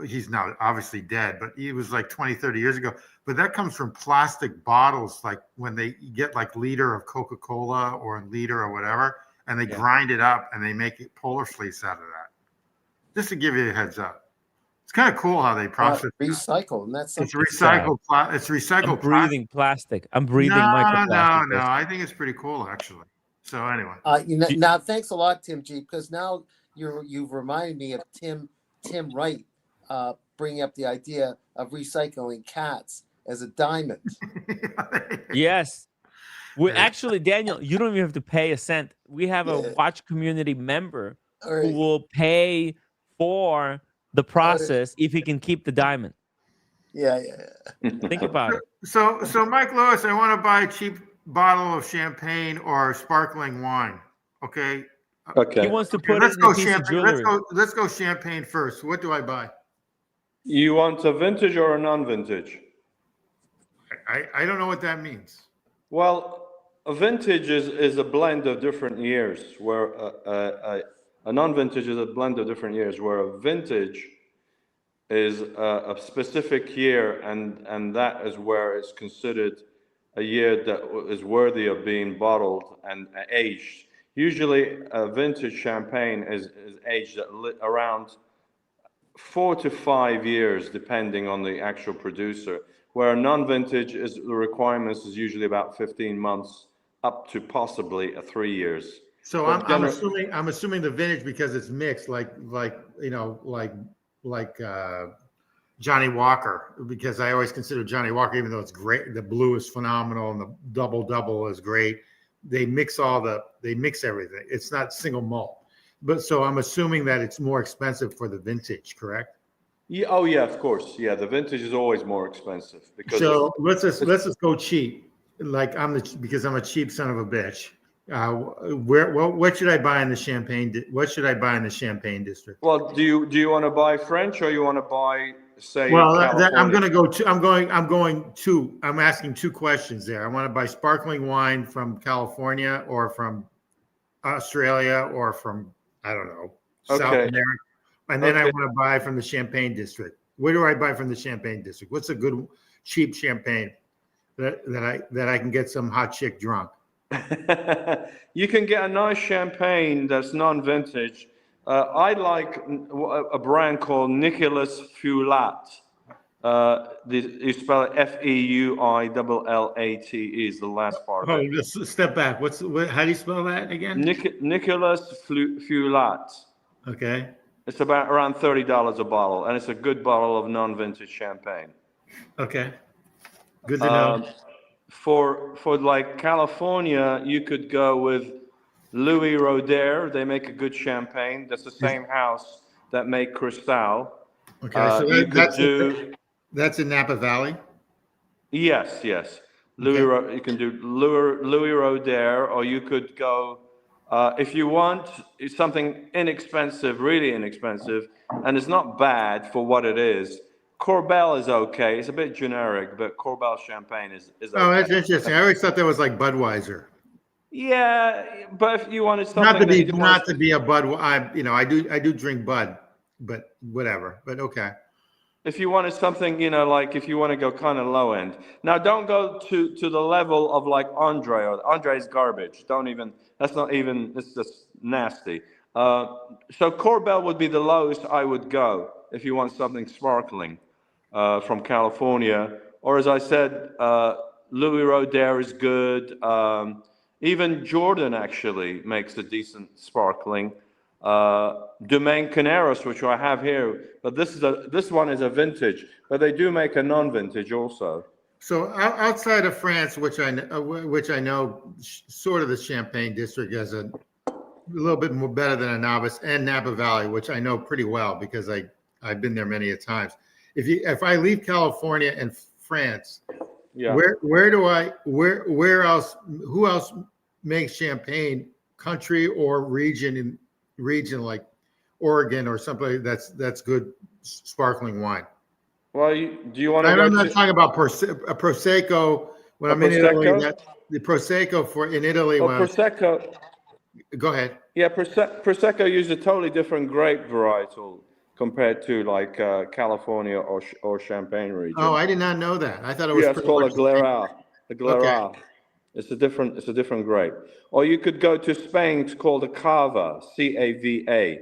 he's now obviously dead, but he was like 20, 30 years ago. But that comes from plastic bottles, like when they get like liter of Coca-Cola or a liter or whatever, and they grind it up and they make it polar fleece out of that. Just to give you a heads up. It's kind of cool how they process. Recycle, and that's It's something. recycled. It's I'm recycled breathing plastic. I'm breathing No, microplastic. no. I think it's pretty cool, actually. So anyway, Now, thanks a lot, Tim G, because now you've reminded me of Tim Wright bringing up the idea of recycling cats as a diamond. Yes. We actually, Daniel, you don't even have to pay a cent. We have a Yeah. watch community member All who right. will pay for the process if he can keep the diamond. Yeah. Think about it. So Mike Lewis, I want to buy a cheap bottle of champagne or sparkling wine. Okay. He wants to put Let's it in a go piece of champagne. jewelry. Let's go champagne first. What do I buy? You want a vintage or a non-vintage? I don't know what that means. Well, a vintage is a blend of different years, where a non-vintage is a blend of different years, where a vintage is a specific year, and that is where it's considered a year that is worthy of being bottled and aged. Usually, a vintage champagne is aged at around 4 to 5 years, depending on the actual producer. Where a non-vintage is the requirements is usually about 15 months, up to possibly 3 years. So I'm assuming the vintage because it's mixed, like Johnny Walker, because I always consider Johnny Walker, even though it's great, the blue is phenomenal and the double is great. They mix everything. It's not single malt. But so I'm assuming that it's more expensive for the vintage, correct? Yeah. Oh, yeah. Of course. Yeah. The vintage is always more expensive because. So let's just go cheap. Like because I'm a cheap son of a bitch. What should I buy in the Champagne? What should I buy in the Champagne district? Well, do you want to buy French or you want to buy, say, Well, California? I'm asking two questions there. I want to buy sparkling wine from California or from Australia or from, I don't know, South America. And then I want to buy from the Champagne district. Where do I buy from the Champagne district? What's a good cheap champagne that I can get some hot chick drunk? You can get a nice champagne that's non-vintage. I like a brand called Nicholas Feuillat. You spell it Feuillat is the last part of it. Just step back. How do you spell that again? Nicholas Feuillat. Okay. It's around $30 a bottle, and it's a good bottle of non-vintage champagne. Okay. Good to know. For like California, you could go with Louis Roeder. They make a good champagne. That's the same house that make Cristal. Okay, so that's in Napa Valley? Yes. You can do Louis Roeder, or you could go, if you want something inexpensive, really inexpensive, and it's not bad for what it is. Corbel is okay. It's a bit generic, but Corbel champagne is okay. Oh, that's interesting. I always thought that was like Budweiser. Yeah, but if you wanted something Not to be a Bud, I do drink Bud, but whatever. But okay. If you wanted something, like if you want to go kind of low end. Now, don't go to the level of like Andre. Andre is garbage. It's just nasty. So Corbel would be the lowest I would go if you want something sparkling from California. Or as I said, Louis Roeder is good. Even Jordan actually makes a decent sparkling. Domaine Caneros, which I have here, but this one is a vintage, but they do make a non-vintage also. So outside of France, which I know sort of the Champagne district as a little bit more better than a novice, and Napa Valley, which I know pretty well because I've been there many a times. If I leave California and France, yeah, where else? Who else makes champagne? Country or region like Oregon or something that's good sparkling wine. Well, do you want to? I'm not talking about Prosecco. When I'm in Italy, the Prosecco in Italy. Prosecco. Go ahead. Yeah, Prosecco uses a totally different grape varietal compared to like California or Champagne region. Oh, I did not know that. I thought it was. Yeah, it's called a Glera. A Glera. Okay. It's a different grape. Or you could go to Spain. It's called a Cava, Cava.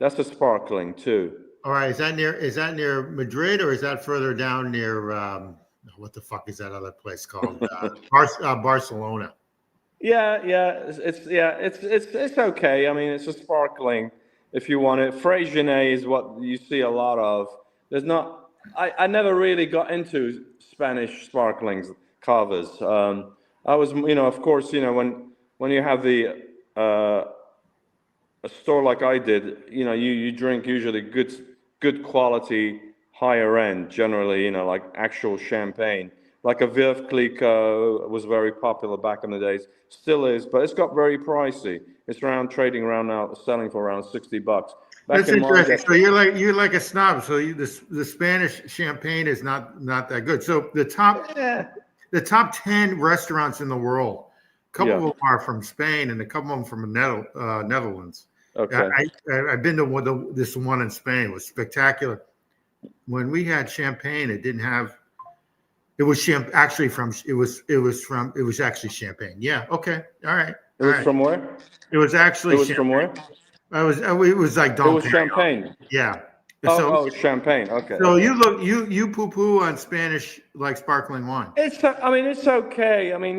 That's a sparkling too. All right, is that near Madrid, or is that further down near what the fuck is that other place called? Barcelona. Yeah, it's okay. I mean, it's a sparkling if you want it. Freixenet is what you see a lot of. There's not. I never really got into Spanish sparklings cavas. I was, of course, when you have a store like I did, you drink usually good quality, higher end, generally, like actual champagne. Like a Veuve Clicquot was very popular back in the days, still is, but it's got very pricey. It's trading around now, selling for around $60. Back That's in my interesting. day, So you're like a snob. So the Spanish champagne is not that good. So the top 10 restaurants in the world, a couple of them are from Spain and a couple of them from the Netherlands. Okay. I've been to this one in Spain. It was spectacular. When we had champagne, it didn't have. It was actually champagne. Yeah. Okay. All right. It was from where? It was actually. It was from where? It was like It was champagne. Yeah. Oh, champagne. Okay. So you poo-poo on Spanish like sparkling wine. It's okay. I mean,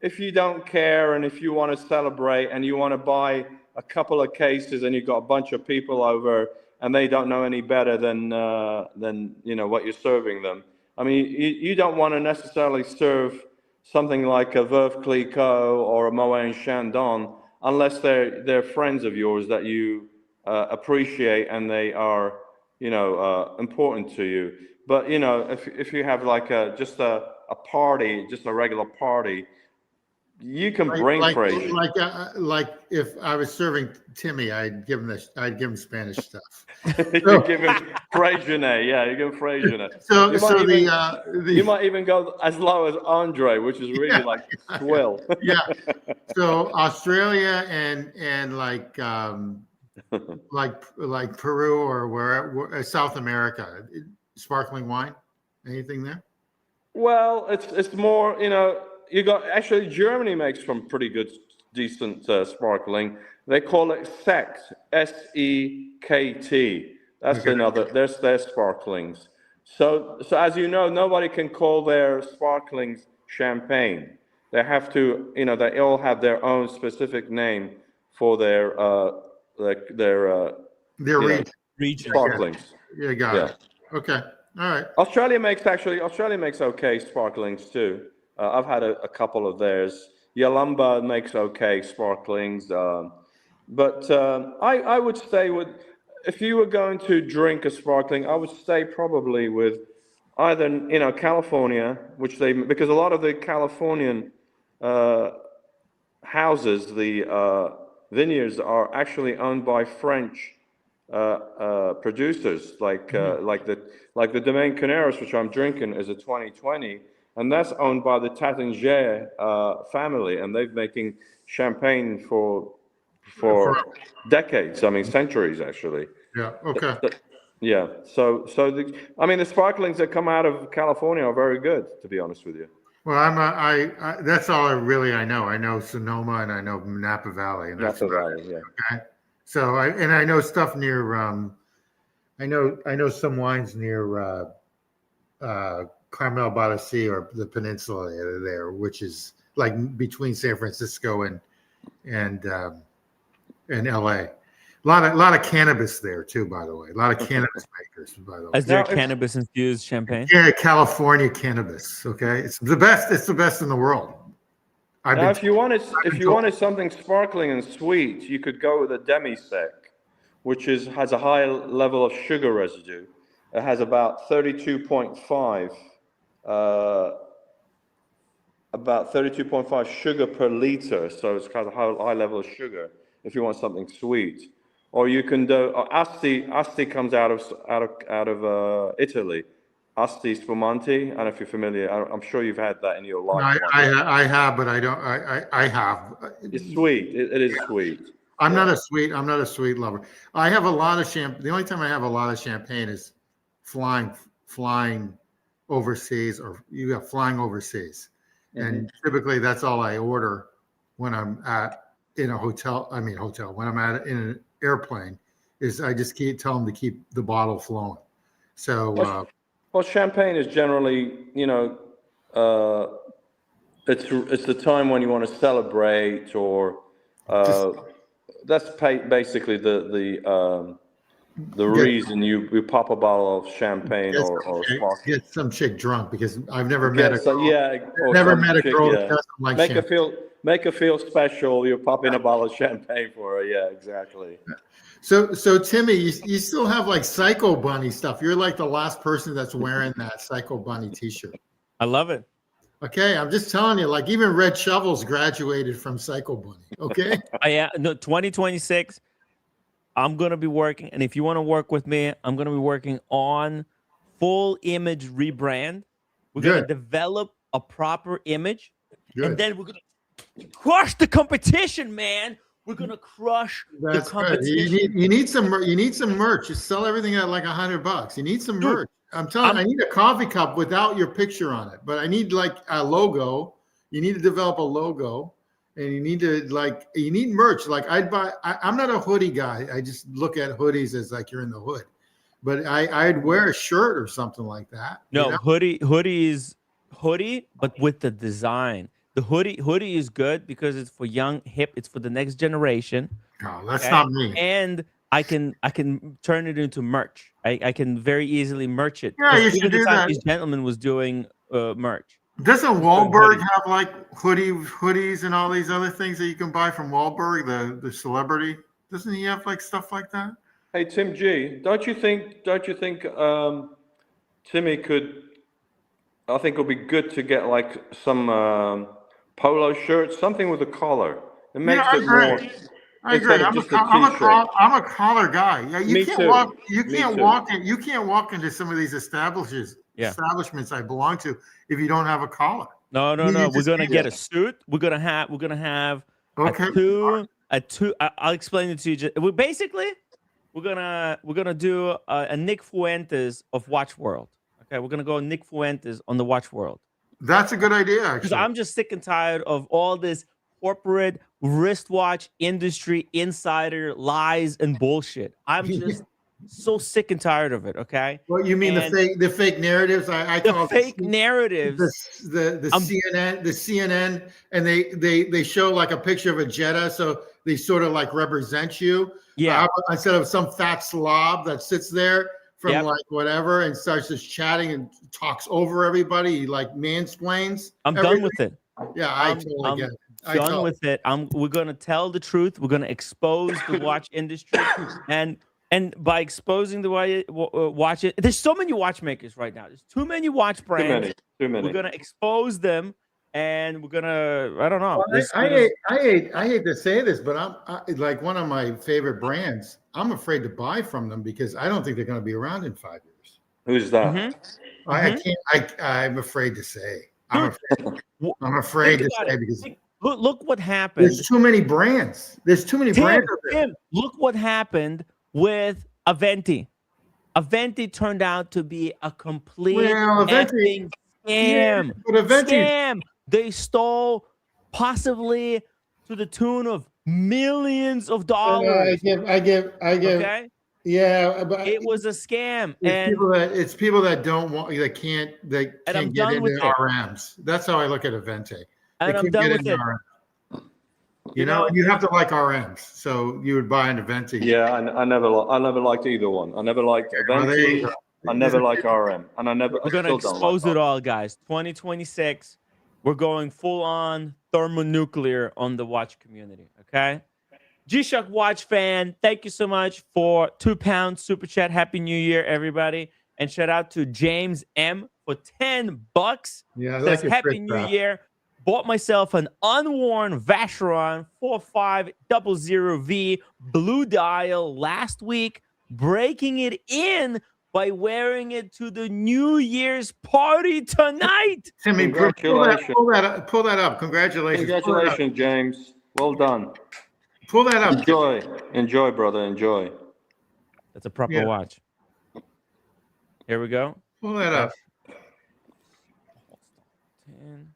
if you don't care and if you want to celebrate and you want to buy a couple of cases and you've got a bunch of people over and they don't know any better than what you're serving them. I mean, you don't want to necessarily serve something like a Veuve Clicquot or a Moet Chandon unless they're friends of yours that you appreciate and they are important to you. But if you have like just a party, just a regular party, you can bring Freixenet. Like if I was serving Timmy, I'd give him Spanish stuff. You give him Freixenet, yeah, you give him Freixenet. You might even go as low as Andre, which is really like swill. Yeah. So Australia and like Peru or where South America, sparkling wine, anything there? Well, it's more, actually Germany makes some pretty good, decent sparkling. They call it Sekt, Sekt. That's there's their sparklings. So as you know, nobody can call their sparklings champagne. They have to, they all have their own specific name for their region sparklings. Yeah, got it. Okay, all right. Australia makes okay sparklings too. I've had a couple of theirs. Yalumba makes okay sparklings, but I would stay with, if you were going to drink a sparkling, I would stay probably with either California, because a lot of the Californian houses, the vineyards are actually owned by French producers, like the Domaine Canaris, which I'm drinking, is a 2020, and that's owned by the Taittinger family, and they've making champagne for decades. I mean, centuries actually. Yeah. Okay. Yeah. So the sparklings that come out of California are very good, to be honest with you. Well, I that's all I know. I know Sonoma and I know Napa Valley, and that's Napa Valley, yeah. Okay. So I know stuff near I know some wines near Carmel by the Sea or the peninsula there, which is like between San Francisco and LA. A lot of cannabis there too, by the way. A lot of cannabis makers, by the way. Is there cannabis infused champagne? Yeah, California cannabis. Okay, it's the best. It's the best in the world. If you wanted something sparkling and sweet, you could go with a demi-sec, which has a high level of sugar residue. It has about 32.5 sugar per liter, so it's got a high level of sugar if you want something sweet. Or you can do Asti comes out of Italy. Asti Spumante. I don't know if you're familiar. I'm sure you've had that in your life. I have, but I don't. I have. It's sweet. It is sweet. I'm not a sweet lover. I have a lot of champagne. The only time I have a lot of champagne is flying overseas, or flying overseas, and typically that's all I order when I'm in a hotel. When I'm in an airplane, is I just tell them to keep the bottle flowing. So, well, champagne is generally, it's the time when you want to celebrate, or that's basically the reason you pop a bottle of champagne or sparkling. Get some chick drunk, because I've never met a girl. Never met a girl that doesn't like champagne. Make her feel special. You're popping a bottle of champagne for her. Yeah, exactly. So Timmy, you still have like Psycho Bunny stuff. You're like the last person that's wearing that Psycho Bunny T-shirt. I love it. Okay, I'm just telling you, like even Red Shovels graduated from Psycho Bunny. Okay. No, 2026. I'm gonna be working, and if you want to work with me, I'm gonna be working on full image rebrand. We're gonna develop a proper image, and then we're gonna crush the competition, man. We're gonna crush the competition. Good. You need some merch. You sell everything at like $100. You need some merch. I'm telling you, I need a coffee cup without your picture on it, but I need like a logo. You need to develop a logo. And you need merch. Like I'm not a hoodie guy. I just look at hoodies as like you're in the hood, but I'd wear a shirt or something like that. No, hoodie, but with the design. The hoodie is good because it's for young, hip. It's for the next generation. No, that's not me. And I can turn it into merch. I can very easily merch it. Yeah, you should do that. This gentleman was doing merch. Doesn't Wahlberg have like hoodies and all these other things that you can buy from Wahlberg, the celebrity? Doesn't he have like stuff like that? Hey, Tim G, don't you think Timmy could? I think it'll be good to get like some polo shirts, something with a collar. It makes it more. I agree. I'm a collar guy. Yeah, you can't walk into some of these establishments I belong to if you don't have a collar. No. We're gonna get a suit. We're gonna have a two. I'll explain it to you. We're gonna do a Nick Fuentes of Watch World. Okay, we're gonna go Nick Fuentes on the Watch World. That's a good idea, actually. Because I'm just sick and tired of all this corporate wristwatch industry insider lies and bullshit. I'm just so sick and tired of it. Okay. Well, you mean the fake narratives? I call fake narratives. The CNN, and they show like a picture of a Jetta, so they sort of like represent you. Yeah. Instead of some fat slob that sits there from like whatever and starts just chatting and talks over everybody, like mansplains. I'm done with it. Yeah, I totally get it. Done with it. We're gonna tell the truth. We're gonna expose the watch industry, and by exposing the watch it, there's so many watchmakers right now. There's too many watch brands. Too many. We're gonna expose them, and we're gonna. I don't know. Well, I hate to say this, but I'm like one of my favorite brands. I'm afraid to buy from them because I don't think they're going to be around in 5 years. Who's that? Mm-hmm. I can't. I'm afraid to say. I'm afraid to say because. Look what happened. There's too many brands. There's too many brands out there. Tim, look what happened with Aventi. Aventi turned out to be a complete scam. Yeah, Scam. They stole possibly to the tune of millions of dollars. I give. Okay. Yeah, but it was a scam, it's people that don't want, that can't get into RMs. That's how I look at Aventi. And I'm done with it. You know, you have to like RMs, so you would buy an Aventi. Yeah, I never liked either one. I never liked Aventi. I never liked RM, and I never. We're gonna expose it all, guys. 2026, we're going full on thermonuclear on the watch community. Okay, G-Shock Watch fan, thank you so much for £2 super chat. Happy New Year, everybody, and shout out to James M for $10. Yeah, says Happy New Year. Bought myself an unworn Vacheron 4500V blue dial last week, breaking it in by wearing it to the New Year's party tonight. Timmy, congratulations. Pull that up. Congratulations. Congratulations, James. Well done. Pull that up. Enjoy, brother. Enjoy. That's a proper watch. Here we go. Pull that up. 10.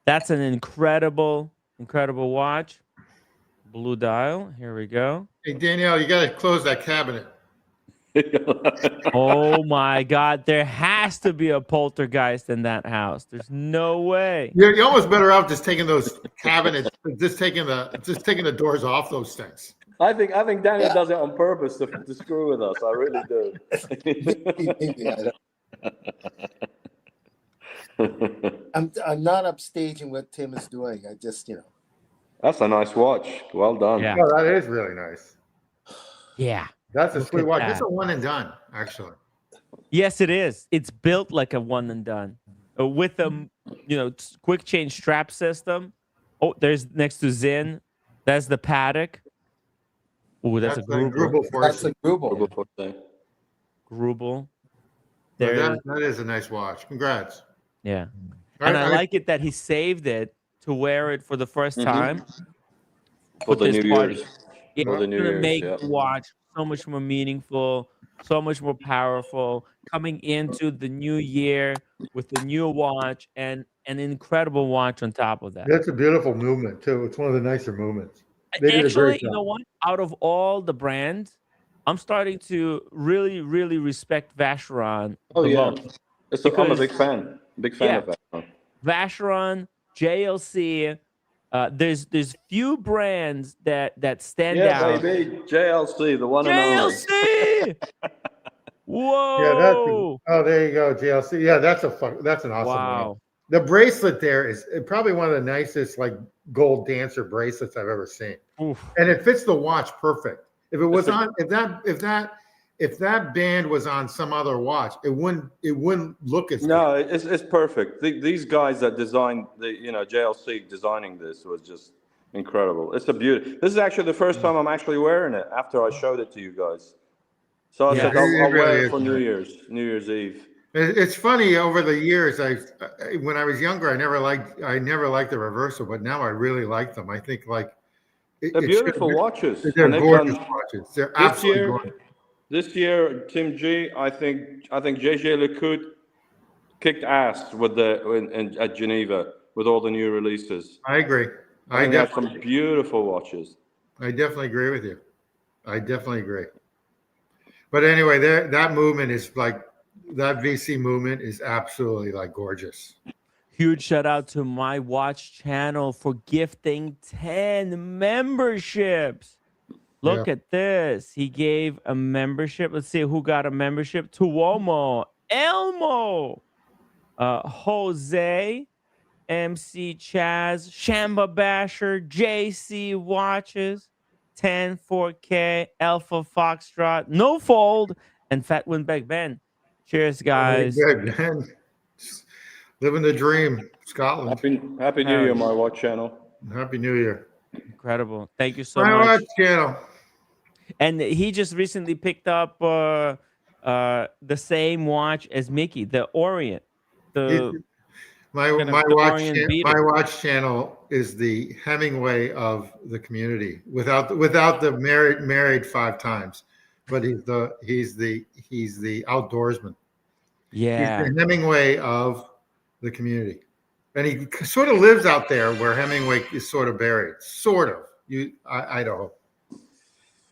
That's an incredible watch. Blue dial. Here we go. Hey, Danielle, you got to close that cabinet. Oh my God! There has to be a poltergeist in that house. There's no way. You're almost better off just taking those cabinets, just taking the doors off those things. I think Daniel does it on purpose to screw with us. I really do. I'm not upstaging what Tim is doing. I just, That's a nice watch. Well done. Yeah. Oh, that is really nice. Yeah. That's a Look sweet at watch. that. It's a one and done, actually. Yes, it is. It's built like a one and done with a quick change strap system. Oh, there's next to Zin. That's the paddock. Oh, that's a Grubel. That's a Grubel. Grubel. That is a nice watch. Congrats. Yeah. And I like it that he saved it to wear it for the first time. For the New Year's. It's For the New going to Year's, make yeah. the watch so much more meaningful, so much more powerful, coming into the new year with the new watch and an incredible watch on top of that. That's a beautiful movement, too. It's one of the nicer movements. They did a Actually, great you job. know what? Out of all the brands, I'm starting to really, really respect Vacheron Oh, the yeah. most. I'm a big fan. Big fan of that. Vacheron, JLC. There's few brands that stand out. Yeah, baby, JLC, the one and only. JLC. Whoa. Yeah, there you go, JLC. Yeah, that's an awesome Wow. one. The bracelet there is probably one of the nicest like gold dancer bracelets I've ever seen. Oof. And it fits the watch perfect. If it was if that band was on some other watch, it wouldn't look as No, good. it's perfect. These guys that designed JLC designing this was just incredible. It's a beauty. This is actually the first time I'm actually wearing it after I showed it to you guys. So I said I'll wear it for New Year's Eve. It's funny, over the years, when I was younger, I never liked the reversal, but now I really like them. I think they're beautiful watches. They're gorgeous watches. They're absolutely gorgeous. This year, Tim G, I think JJ Lecout kicked ass at Geneva with all the new releases. I agree. I have some beautiful watches. I definitely agree with you. I definitely agree. But anyway, that movement is that VC movement is absolutely gorgeous. Huge shout out to my watch channel for gifting 10 memberships. Look at this. He gave a membership. Let's see who got a membership. Tuomo, Elmo, Jose, MC Chaz, Shamba Basher, JC Watches, 10 4K, Alpha Foxtrot, No Fold, and Fat Winbeck Ben. Cheers, guys. Good, man. Living the dream, Scotland. Happy New Year, my watch channel. Happy New Year. Incredible. Thank you so my much. watch channel. And he just recently picked up the same watch as Mickey, the Orient. My watch channel is the Hemingway of the community, without the married 5 times, but he's the outdoorsman. Yeah, he's the Hemingway of the community, and he sort of lives out there where Hemingway is sort of buried, Idaho.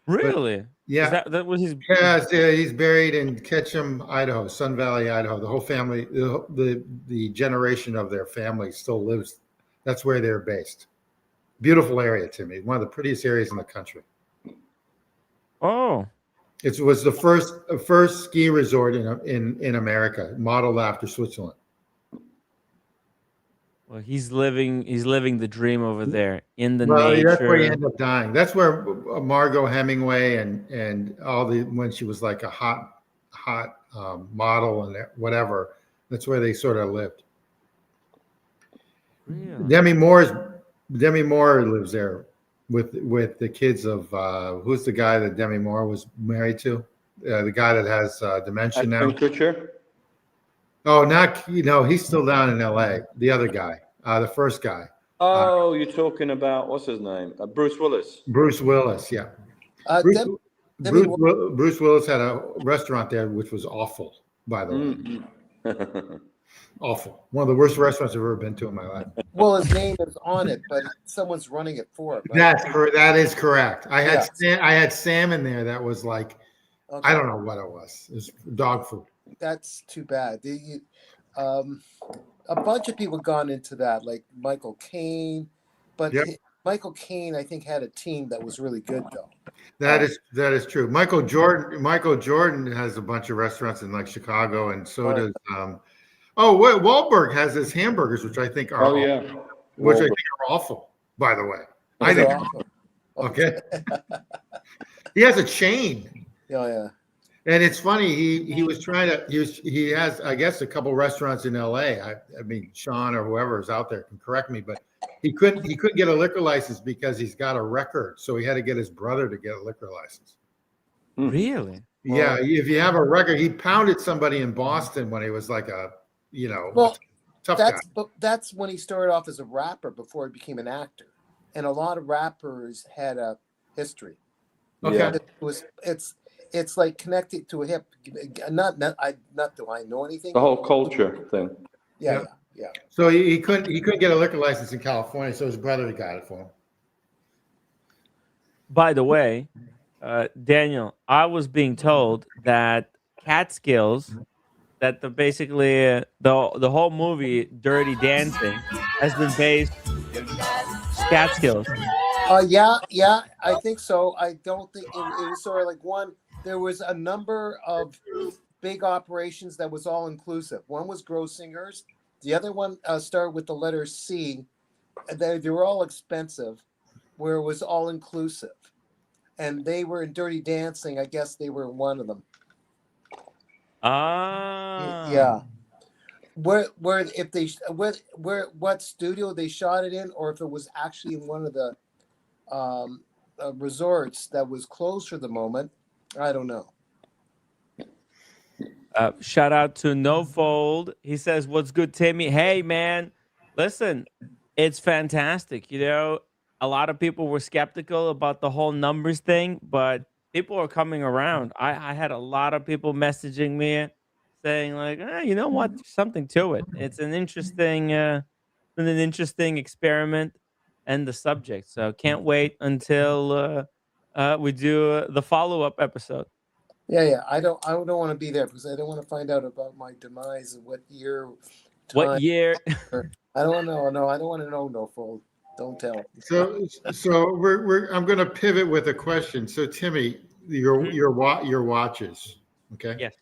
Really? But, yeah, that was his. Yeah, he's buried in Ketchum, Idaho, Sun Valley, Idaho. The whole family, the generation of their family still lives. That's where they're based. Beautiful area to me. One of the prettiest areas in the country. Oh, it was the first ski resort in America, modeled after Switzerland. Well, he's living the dream over there in the nature. That's where he ended up dying. That's where Margot Hemingway and when she was like a hot model and whatever. That's where they sort of lived. Really? Demi Moore lives there with the kids of who's the guy that Demi Moore was married to? The guy that has dementia now. Kutcher? Oh, he's still down in L.A. The other guy, the first guy. Oh, you're talking about, what's his name? Bruce Willis. Bruce Willis, yeah. Bruce Willis had a restaurant there, which was awful, by the way. Awful. One of the worst restaurants I've ever been to in my life. Well, his name is on it, but someone's running it for him. Right? That is correct. I had Yeah. I had salmon there that was like, Okay. I don't know what it was. It was dog food. That's too bad. A bunch of people gone into that, like Michael Caine, but Yep. Michael Caine, I think, had a team that was really good though. That is true. Michael Jordan has a bunch of restaurants in like Chicago, and so does Wahlberg has his hamburgers, which I think are awful. By the way, I think awful. okay. He has a chain. Yeah. And it's funny, he was trying to he has, I guess, a couple restaurants in LA. I mean, Sean or whoever is out there can correct me, but he couldn't get a liquor license because he's got a record. So he had to get his brother to get a liquor license. Really? Yeah, if you have a record, he pounded somebody in Boston when he was like a tough guy. But that's when he started off as a rapper before he became an actor. And a lot of rappers had a history. Okay. Yeah. It's like connected to a hip. Not do I know anything? The whole culture thing. Yeah. So he couldn't get a liquor license in California, so his brother got it for him. By the way, Daniel, I was being told that Catskills, that basically the whole movie Dirty Dancing has been based Catskills. Yeah, I think so. I don't think it was sort of like one. There was a number of big operations that was all inclusive. One was Grossinger's. The other one started with the letter C. They were all expensive, where it was all inclusive. And they were in Dirty Dancing. I guess they were one of them. Ah. Yeah. What studio they shot it in, or if it was actually in one of the resorts that was closed for the moment, I don't know. Shout out to No Fold. He says, "What's good, Timmy? Hey, man, listen, it's fantastic. You know, a lot of people were skeptical about the whole numbers thing, but people are coming around. I had a lot of people messaging me saying like, you know what, there's something to it. It's an interesting experiment and the subject. So can't wait until we do the follow-up episode." Yeah. I don't want to be there because I don't want to find out about my demise and what year. What year? I don't know. No, I don't want to know. No fold. Don't tell. So I'm going to pivot with a question. So Timmy, your watches, okay? Yes.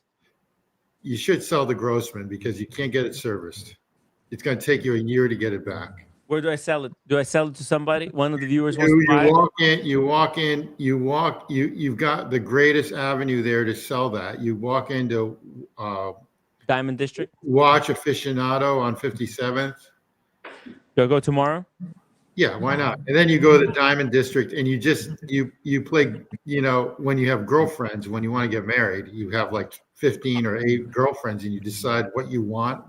You should sell the Grossman because you can't get it serviced. It's going to take you a year to get it back. Where do I sell it? Do I sell it to somebody? One of the viewers wants You to buy walk in, you've got the greatest avenue there to sell that. You walk into Diamond District. Watch Aficionado on 57th. Do I go tomorrow? Yeah, why not? And then you go to the Diamond District and you play, when you have girlfriends, when you want to get married, you have like 15 or 8 girlfriends and you decide what you want.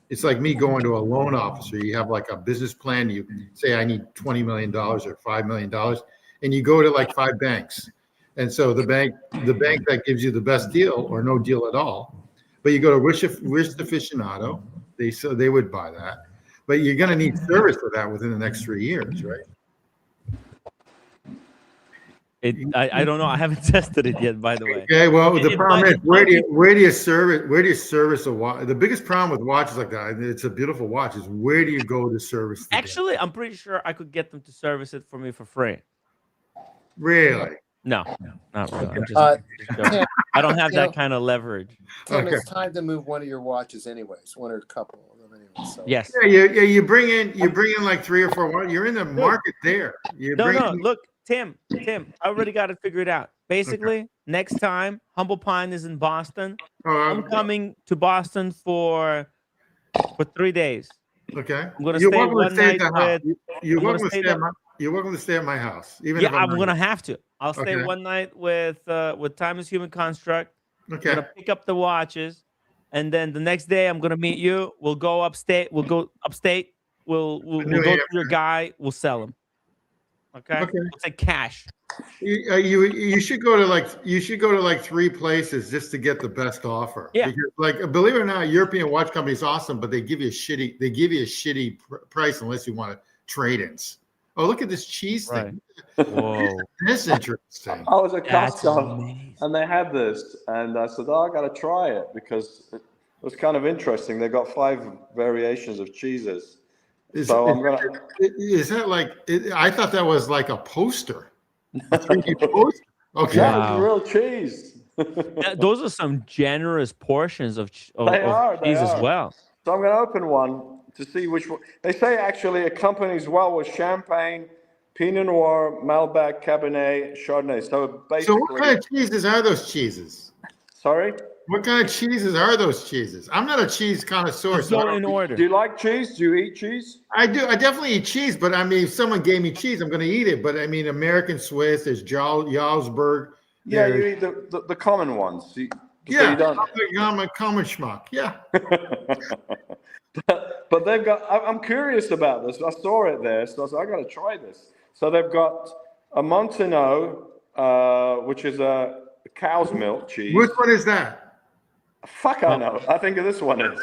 It's like me going to a loan officer. You have like a business plan. You say, I need $20 million or $5 million. And you go to like 5 banks. And so the bank that gives you the best deal or no deal at all, but you go to Wish Aficionado, they would buy that. But you're going to need service for that within the next 3 years, right? I don't know. I haven't tested it yet, by the way. Okay, well, the problem is where do you service a watch? The biggest problem with watches like that, it's a beautiful watch, is where do you go to service? Actually, I'm pretty sure I could get them to service it for me for free. Really? No, not really. I'm just joking. I don't have that kind of leverage. Tim, it's time to move one of your watches, anyways. One or a couple of them, anyways. So. Yes. Yeah, you bring in like 3 or 4 watches. You're in the market there. Look, Tim, I already got it figured out. Basically, next time Humble Pine is in Boston, I'm coming to Boston for 3 days. Okay. I'm gonna stay one night with. You're welcome to stay at my house. Even if I'm gonna have to. I'll stay one night with Time is Human Construct. Okay. I'm gonna pick up the watches, and then the next day I'm gonna meet you. We'll go upstate. We'll go upstate. We'll go to your guy. We'll sell him. Okay. We'll take cash. You should go to like 3 places just to get the best offer. Yeah. Because, like, believe it or not, European watch company is awesome, but they give you a shitty price unless you want trade-ins. Oh, look at this cheese thing. Whoa. That's interesting. I was at That's Costco amazing. and they had this, and I said, "Oh, I got to try it because it was kind of interesting." They got 5 variations of cheeses. So I'm gonna. Is that like? I thought that was like a poster. A 3D poster. Okay. Yeah, Wow. it's real cheese. Those are some generous portions of cheese as well. So I'm going to open one to see which one. They say actually it accompanies well with champagne, Pinot Noir, Malbec, Cabernet, Chardonnay. So basically. So what kind of cheeses are those cheeses? Sorry? What kind of cheeses are those cheeses? I'm not a cheese connoisseur. Just go in order. Do you like cheese? Do you eat cheese? I do. I definitely eat cheese, but I mean, if someone gave me cheese, I'm going to eat it. But I mean, American Swiss, there's Jarlsberg. Yeah, you eat the common ones. Yeah, you don't. I'm a common schmuck. Yeah. But they've got, I'm curious about this. I saw it there, so I said, I got to try this. So they've got a Montano, which is a cow's milk cheese. Which one is that? Fuck, I know. I think this one is.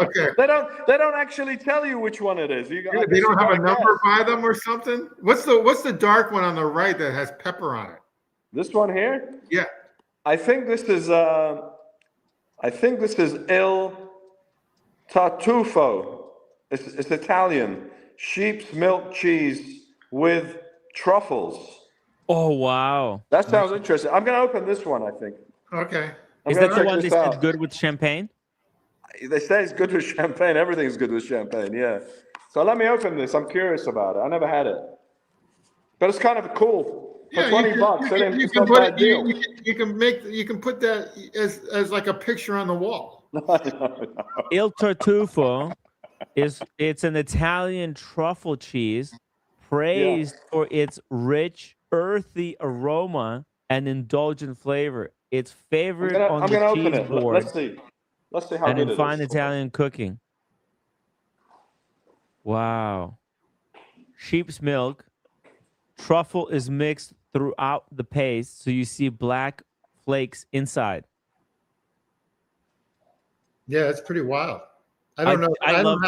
Okay. They don't actually tell you which one it is. They don't have a number by them or something. What's the dark one on the right that has pepper on it? This one here? Yeah. I think this is Il Tartufo. It's Italian. Sheep's milk cheese with truffles. Oh wow. That sounds interesting. I'm gonna open this one, I think. Okay. Is that the one they said good with champagne? They say it's good with champagne. Everything's good with champagne, yeah. So let me open this. I'm curious about it. I never had it. But it's kind of cool. For $20, it's not a bad deal. You can put that as like a picture on the wall. Il Tartufo it's an Italian truffle cheese praised for its rich, earthy aroma and indulgent flavor. It's favored on the cheese board. Let's see how and good in it fine is. Italian cooking. Wow. Sheep's milk. Truffle is mixed throughout the paste, so you see black flakes inside. Yeah, it's pretty wild. I don't know. I don't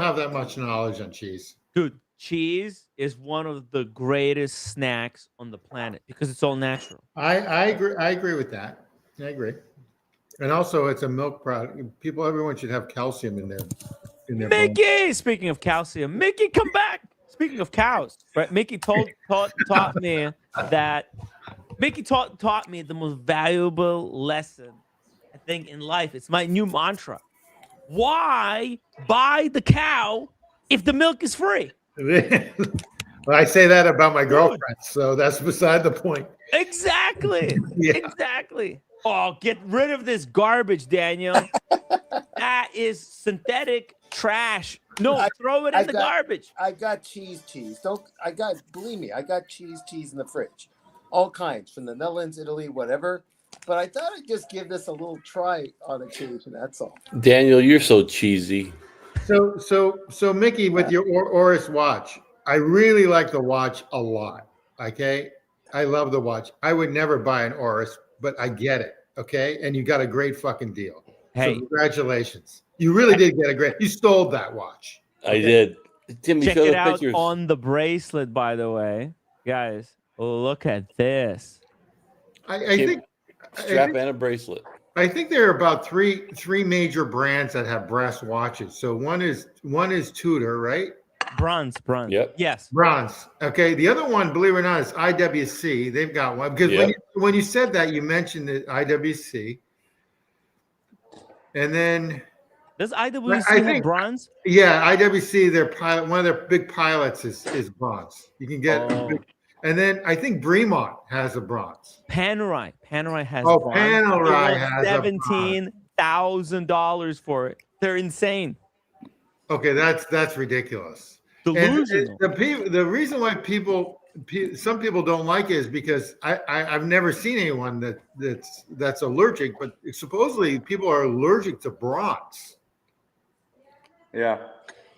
have that much knowledge on cheese. Dude, cheese is one of the greatest snacks on the planet because it's all natural. I agree with that. I agree. And also, it's a milk product. Everyone should have calcium in their Mickey, bones. Speaking of calcium, Mickey, come back. Speaking of cows, right? Mickey taught me that. Mickey taught me the most valuable lesson, I think, in life. It's my new mantra. Why buy the cow if the milk is free? Well, I say that about my girlfriend, so that's beside the point. Exactly. Yeah. Exactly. Oh, get rid of this garbage, Daniel. That is synthetic trash. No, throw it in the garbage. I got cheese. Believe me, I got cheese in the fridge. All kinds, from the Netherlands, Italy, whatever. But I thought I'd just give this a little try on occasion, that's all. Daniel, you're so cheesy. So Mickey, with your Oris watch, I really like the watch a lot. Okay, I love the watch. I would never buy an Oris, but I get it. Okay, and you got a great fucking deal. Hey, so congratulations! You really did get a great. You stole that watch. Okay? I did. Timmy, check it out on the bracelet, by the way, guys. Look at this. I think strap and a bracelet. I think there are about three major brands that have brass watches. So one is Tudor, right? Bronze. Yep. Yes. Bronze. Okay. The other one, believe it or not, is IWC. They've got one because when you said that, you mentioned the IWC, and then does IWC have bronze? Yeah, IWC. Their pilot, one of their big pilots is bronze. You can get. And then I think Bremont has a bronze. Panerai has bronze. Panerai has $17,000 for it. They're insane. Okay, that's ridiculous. Delusional. The reason why some people don't like it is because I've never seen anyone that's allergic, but supposedly people are allergic to bronze. Yeah.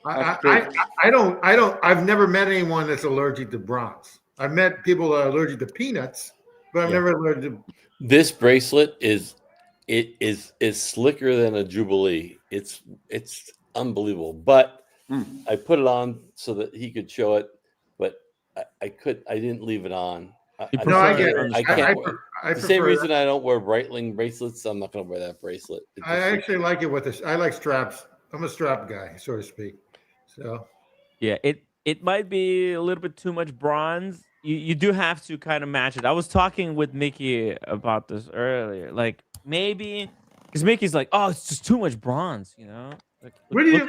I've never met anyone that's allergic to bronze. I've met people that are allergic to peanuts, but I'm never allergic to. This bracelet is slicker than a Jubilee. It's unbelievable. But I put it on so that he could show it, but I didn't leave it on. I get it. I can't. I the same prefer reason I don't wear Breitling bracelets. I'm not going to wear that bracelet. I actually like it with this. I like straps. I'm a strap guy, so to speak. So yeah, it might be a little bit too much bronze. You do have to kind of match it. I was talking with Mickey about this earlier. Like maybe because Mickey's like, oh, it's just too much bronze, you know. Like, where do you?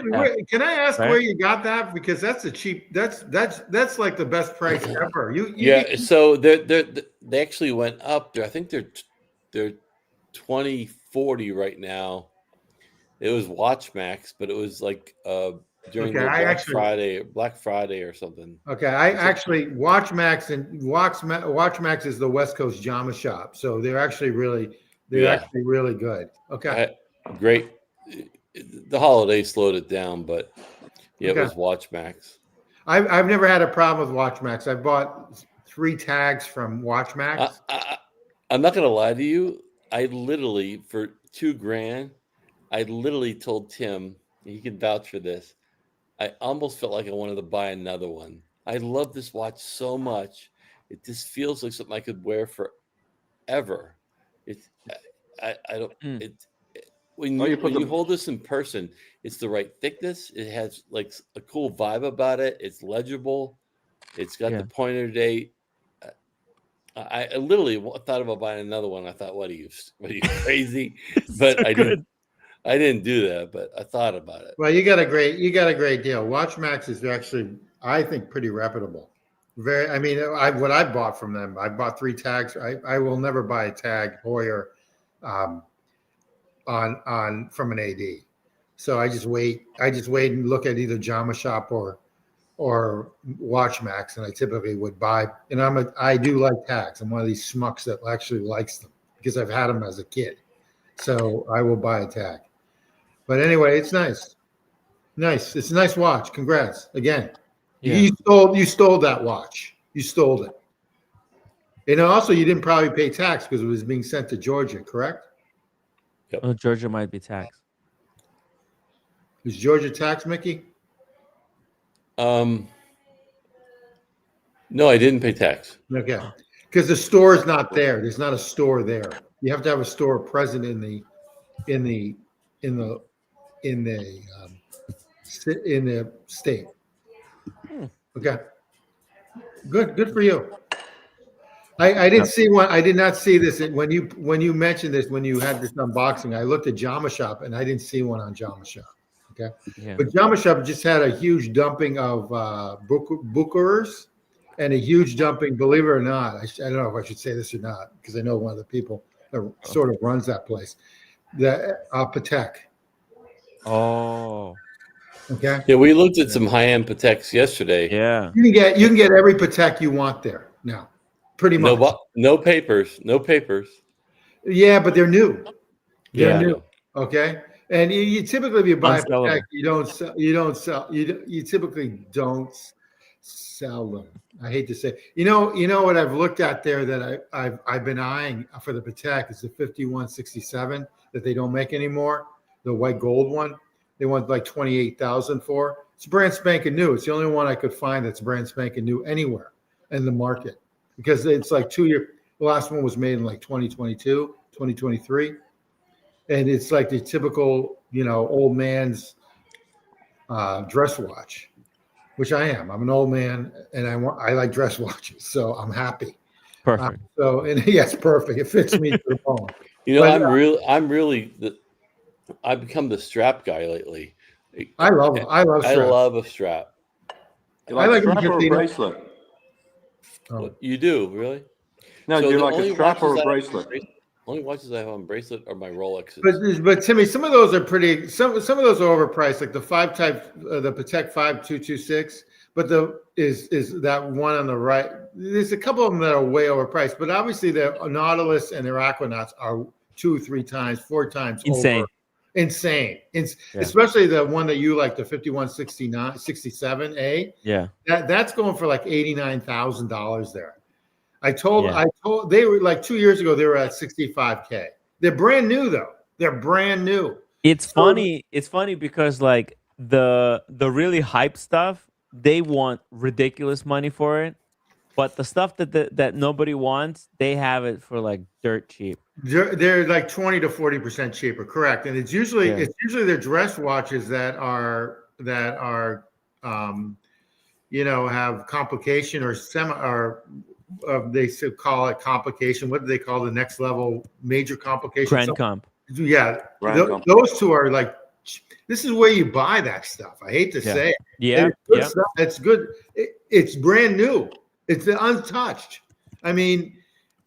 Can I ask where you got that? Because that's a cheap. That's like the best price ever. So they actually went up. I think they're 2040 right now. It was WatchMax, but it was like during the Black Friday or something. Okay, I actually WatchMax and WatchMax is the West Coast Jama shop, so they're actually really good. Okay, great. The holiday slowed it down, but it was WatchMax. I've never had a problem with WatchMax. I bought 3 tags from WatchMax. I'm not going to lie to you. I literally, for $2,000, I literally told Tim, he can vouch for this. I almost felt like I wanted to buy another one. I love this watch so much. It just feels like something I could wear forever. When you hold this in person, it's the right thickness. It has like a cool vibe about it. It's legible. It's got the pointer date. I literally thought about buying another one. I thought, what are you crazy? But I didn't do that. But I thought about it. Well, you got a great deal. WatchMax is actually, I think, pretty reputable. What I bought from them, I bought 3 tags. I will never buy a tag Hoyer. On from an AD, so I just wait and look at either Jama Shop or WatchMax, and I typically would buy. And I do like tags. I'm one of these schmucks that actually likes them because I've had them as a kid, so I will buy a tag. But anyway, it's nice. It's a nice watch. Congrats again. Yeah. You stole that watch. You stole it. And also, you didn't probably pay tax because it was being sent to Georgia, correct? Yep. Oh, Georgia might be taxed. Is Georgia taxed, Mickey? No, I didn't pay tax. Okay, because the store is not there. There's not a store there. You have to have a store present in the state. Okay, good for you. I didn't see one. I did not see this when you mentioned this, when you had this unboxing. I looked at Jama Shop and I didn't see one on Jama Shop. Okay, but Jama Shop just had a huge dumping of bookers and a huge dumping. Believe it or not, I don't know if I should say this or not because I know one of the people that sort of runs that place. The Patek. Oh. Okay. Yeah, we looked at some high-end Pateks yesterday. Yeah. You can get every Patek you want there now. Pretty much. No papers. Yeah, but they're new. They're new. Okay. And you typically, if you buy a Patek, you typically don't sell them. I hate to say, you know what I've looked at there that I've been eyeing for the Patek is the 5167 that they don't make anymore. The white gold one. They want like 28,000 for. It's brand spanking new. It's the only one I could find that's brand spanking new anywhere in the market. Because it's like 2 year. The last one was made in like 2022, 2023. And it's like the typical, old man's dress watch, which I am. I'm an old man and I like dress watches. So I'm happy. Perfect. Yes, perfect. It fits me to the bone. I've become the strap guy lately. I love straps. I love a strap. You like a strap or a bracelet? Oh. You do, really? No, do you like a strap or a bracelet? Only watches I have on bracelet are my Rolexes. But Timmy, some of those are pretty. Some of those are overpriced, like the 5 type, the Patek 5226. But is that one on the right? There's a couple of them that are way overpriced. But obviously, the Nautilus and their Aquanauts are 2, 3 times, 4 times insane. insane. It's especially the one that you like, the 5167A. Yeah. That's going for like $89,000 there. I told they were like 2 years ago, they were at 65K. They're brand new though. They're brand new. It's funny. It's funny because like the really hype stuff, they want ridiculous money for it. But the stuff that nobody wants, they have it for like dirt cheap. They're like 20 to 40% cheaper, correct? And it's usually their dress watches that are have complication or they still call it complication. What do they call the next level major complication? Grand comp. Yeah, those two are like. This is where you buy that stuff. I hate to say it. Yeah, it's good. It's brand new. It's untouched. I mean,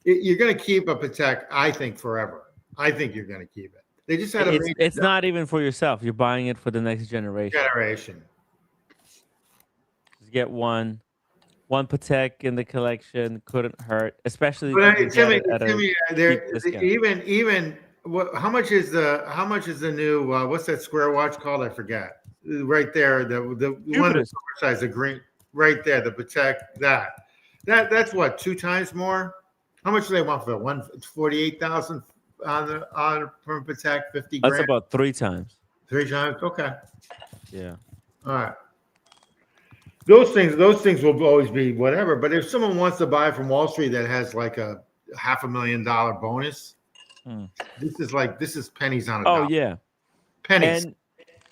you're going to keep a Patek, I think, forever. I think you're going to keep it. They just had it's not even for yourself. You're buying it for the next generation. Just get one Patek in the collection. Couldn't hurt, especially even how much is the new what's that square watch called? I forget. Right there, the one that's oversized, the green, right there, the Patek, that's what, 2 times more. How much do they want for it? 148,000 from Patek, 50 grand. That's about 3 times. 3 times, okay. Yeah. All right. Those things will always be whatever. But if someone wants to buy from Wall Street that has like a $500,000 bonus, this is pennies on a dollar. Oh yeah, pennies.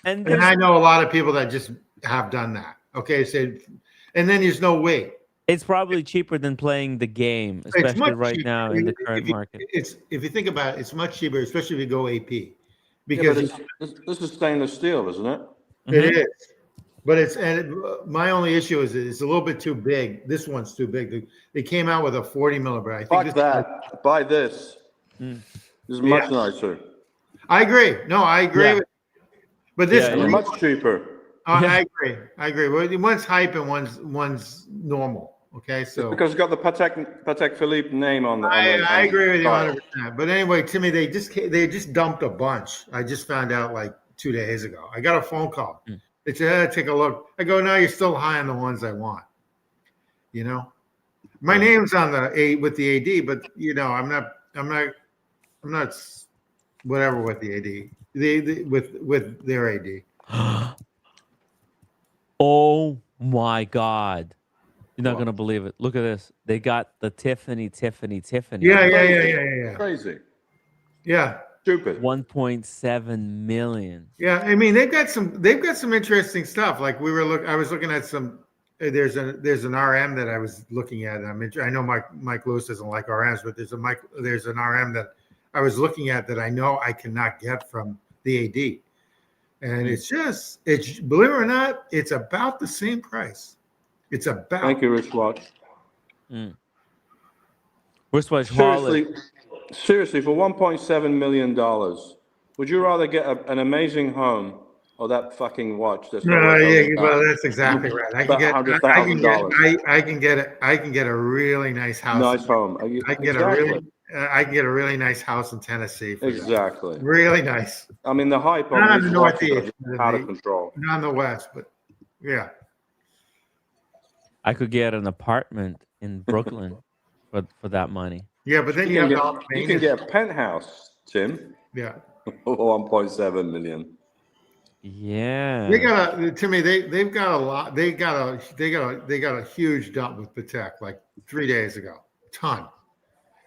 And I know a lot of people that just have done that. Okay, so and then there's no way. It's probably cheaper than playing the game, especially right now in the current market. If you think about it, it's much cheaper, especially if you go AP. Because this is stainless steel, isn't it? It is. But my only issue is it's a little bit too big. This one's too big. They came out with a 40 millimeter. I think buy this. This is much nicer. I agree. No, I agree. But this is much cheaper. I agree. Well, one's hype and one's normal. Okay, so because it's got the Patek Philippe name on the. I agree with you 100%. But anyway, Timmy, they just dumped a bunch. I just found out like 2 days ago. I got a phone call. They said, take a look. I go, no, you're still high on the ones I want. You know, my name's on the A with the AD, but you know, I'm not whatever with the AD. With their AD. Oh my God. You're not gonna believe it. Look at this. They got the Tiffany. Yeah. Crazy. Yeah. Stupid. 1.7 million. Yeah, I mean they've got some interesting stuff. Like I was looking at some. There's an RM that I was looking at. I know Mike Lewis doesn't like RMs, but there's an RM that I was looking at that I know I cannot get from the AD, and it's believe it or not, it's about the same price. It's about. Thank you, wristwatch. Wristwatch. Seriously, for $1.7 million, would you rather get an amazing home or that fucking watch? That's well, that's exactly right. I can get a really nice house. Nice home. I can get a really nice house in Tennessee. Exactly. Really nice. I mean, the hype on the Northeast, out of control. Not on the West, but yeah. I could get an apartment in Brooklyn for that money. Yeah, but then you can get a penthouse, Tim. Yeah. 1.7 million. Yeah. They got they've got a lot. They got a huge dump with Patek like 3 days ago. Ton.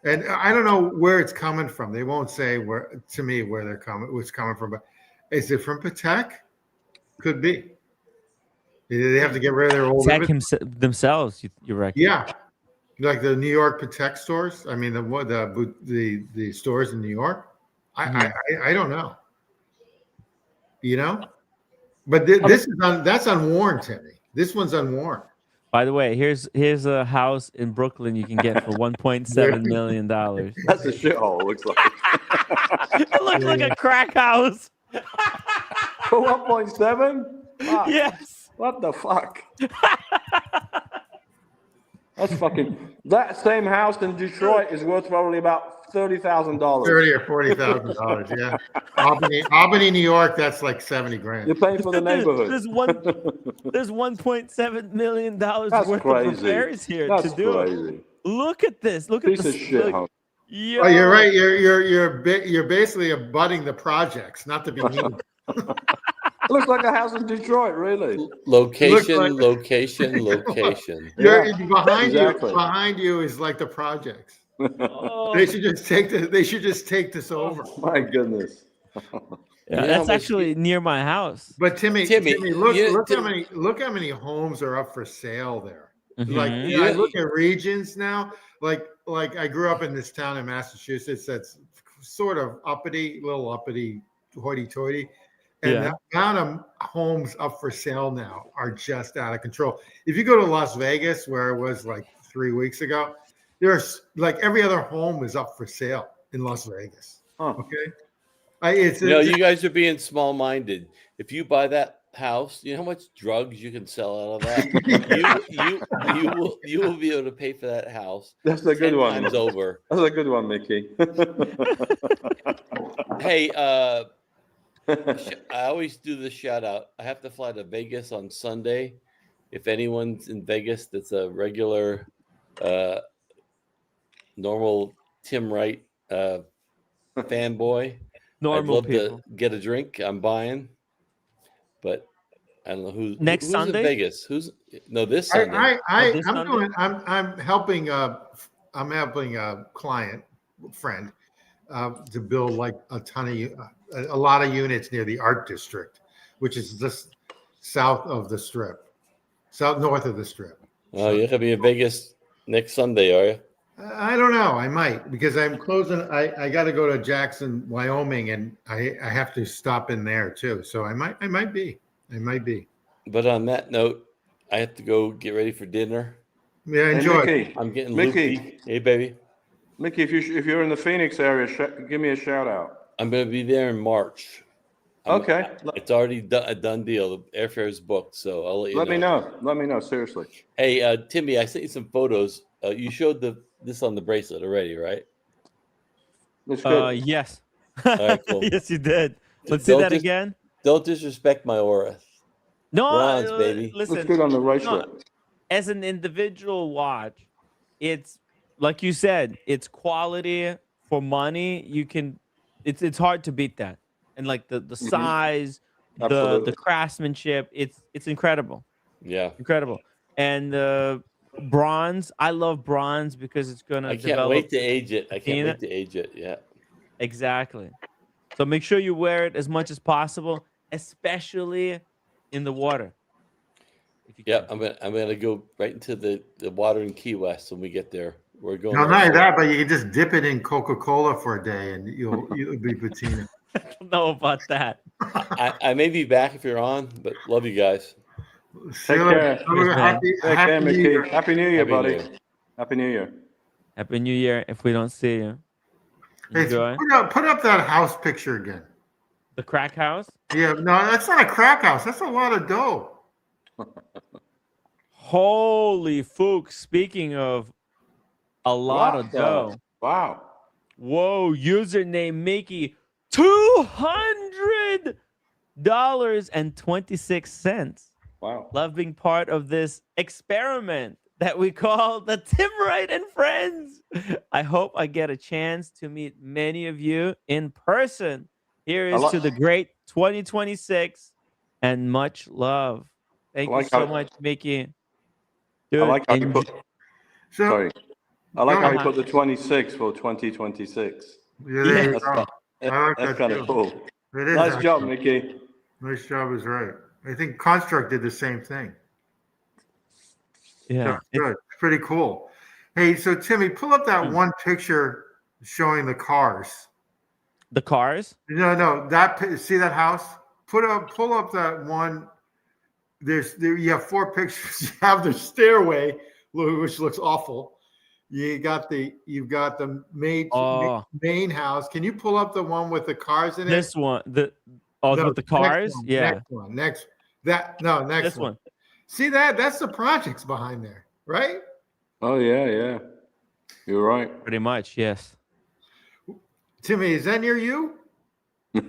And I don't know where it's coming from. They won't say where it's coming from, but is it from Patek? Could be. They have to get rid of their old Patek themselves, you reckon? Yeah. Like the New York Patek stores. I mean, the stores in New York. I don't know. You know, but that's unworn, Timmy. This one's unworn. By the way, here's a house in Brooklyn you can get for $1.7 million. That's a shithole. Looks like. It looks like a crack house. For 1.7? Yes. What the fuck? That's fucking. That same house in Detroit is worth probably about $30,000. $30,000 or $40,000. Yeah. Albany, New York. That's like 70 grand. You're paying for the neighborhood. There's $1.7 million worth of crazy. repairs here That's to do crazy. it. Look at this. Look Piece at of this. shit, home. Yo. Oh, you're right. You're basically abutting the projects, not to be mean. It looks like a house in Detroit, really. Location, like- location. Behind you is like the projects. Oh. They should just take this over. My goodness. Yeah, that's actually near my house. But Timmy, look how many homes are up for sale there. Like I look at regions now. Like I grew up in this town in Massachusetts that's sort of little uppity, hoity-toity. And the amount of homes up for sale now are just out of control. If you go to Las Vegas, where it was like 3 weeks ago, there's like every other home is up for sale in Las Vegas. Huh. Okay. You guys are being small-minded. If you buy that house, you know how much drugs you can sell out of that? you will be able to pay for that house. That's a good one. Times over. That's a good one, Mickey. Hey, I always do this shout out. I have to fly to Vegas on Sunday. If anyone's in Vegas that's a regular, normal Tim Wright fanboy, Normal I'd love people. to get a drink. I'm buying, but I don't know who's next Sunday. In Vegas? This Sunday. I'm helping a client friend to build like a lot of units near the Art District, which is just north of the Strip. Oh, you're gonna be in Vegas next Sunday, are you? I don't know. I might, because I'm closing. I got to go to Jackson, Wyoming, and I have to stop in there too. So I might be. But on that note, I have to go get ready for dinner. Yeah, enjoy. Hey, Mickey, I'm getting loopy. Hey, baby. Mickey, if you're in the Phoenix area, give me a shout out. I'm going to be there in March. Okay. It's already a done deal. The airfare is booked, so I'll let you know. Let me know. Seriously. Hey, Timmy, I sent you some photos. You showed this on the bracelet already, right? That's good. Yes. All right, cool. Yes, you did. Let's do that again. Don't disrespect my aura. No, bronze, baby. Listen, looks good on the bracelet. As an individual watch, it's like you said, it's quality for money. You can, it's hard to beat that. And like the size, the craftsmanship, it's incredible. Yeah, incredible. And bronze, I love bronze because it's gonna. I can't wait to age it. Yeah, exactly. So make sure you wear it as much as possible, especially in the water. I'm gonna go right into the water in Key West when we get there. We're going. No, not that, but you can just dip it in Coca-Cola for a day, and you'll be patina. I don't know about that. I may be back if you're on, but love you guys. Take care. Happy New Year. Happy New Year, buddy. Happy New Year. Happy New Year. If we don't see you, enjoy. Put up that house picture again. The crack house? Yeah, no, that's not a crack house. That's a lot of dough. Holy fuck! Speaking of a lot of dough. Wow. Whoa! Username Mickey, $200.26. Wow. Love being part of this experiment that we call the Tim Wright and Friends. I hope I get a chance to meet many of you in person. Here is to the great 2026 and much love. Thank you so much, Mickey. Dude, I like how you put. Sorry. I like how you put the 26 for 2026. Yeah, that's kind of cool. It is nice job, Mickey. Nice job is right. I think Construct did the same thing. Yeah, good. It's pretty cool. Hey, so Timmy, pull up that one picture showing the cars. The cars? No. See that house? Pull up that one. You have 4 pictures. You have the stairway, which looks awful. You've got the main house. Can you pull up the one with the cars in it? This one, with the cars. Next one. This one. See that? That's the projects behind there, right? Oh yeah. You're right. Pretty much, yes. Timmy, is that near you? It's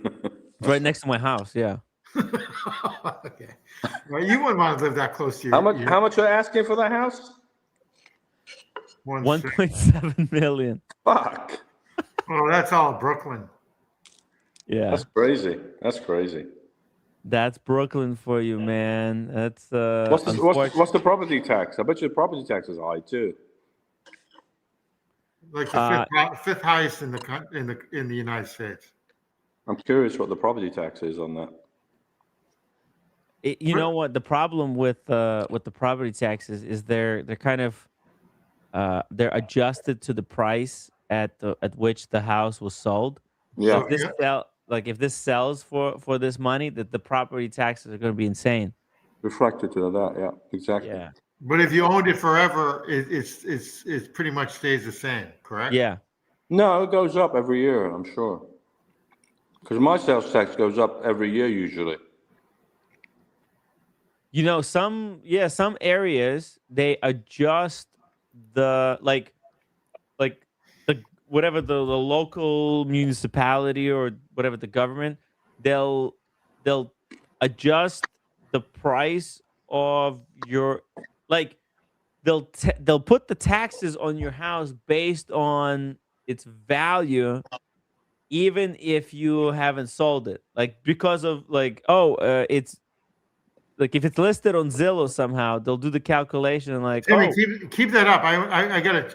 right next to my house. Yeah. Okay. Well, you wouldn't want to live that close to your. How much are they asking for that house? 1.7 million. Fuck. Oh, that's all Brooklyn. Yeah. That's crazy. That's crazy. That's Brooklyn for you, man. That's what's the property tax? I bet you the property tax is high too. Like the fifth highest in the United States. Uh, I'm curious what the property tax is on that. You know what the problem with the property taxes is they're kind of they're adjusted to the price at which the house was sold. Yeah. So if this sells for this money, that the property taxes are going to be insane. Reflected to that, yeah, exactly. Yeah. But if you owned it forever, it's pretty much stays the same, correct? Yeah. No, it goes up every year, I'm sure. Because my sales tax goes up every year usually. You know, some areas they adjust the like the whatever the local municipality or whatever the government, they'll adjust the price of your like they'll put the taxes on your house based on its value, even if you haven't sold it, like because of it's like if it's listed on Zillow somehow, they'll do the calculation and like, Timmy, keep that up.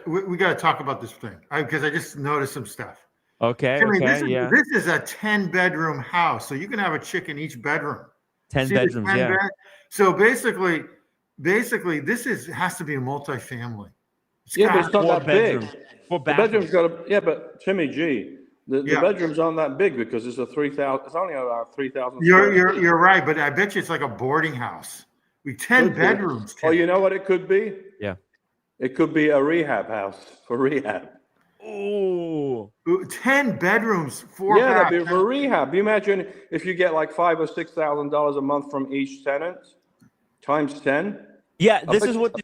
We gotta talk about this thing because I just noticed some stuff. Okay, Timmy, okay, this is a 10-bedroom house, so you can have a chick in each bedroom. 10 See bedrooms, yeah. So basically, this has to be a multifamily. Yeah, but it's not that big. Four The bedroom's got but Timmy G, the bedrooms aren't that big because it's a 3,000. It's only about 3,000. You're right, but I bet you it's like a boarding house. 10 bedrooms. Oh, you know what it could be? Yeah. It could be a rehab house for rehab. Oh, 10 bedrooms, that'd be for rehab. You imagine if you get like $5,000 or $6,000 a month from each tenant, times 10. Yeah, this is what they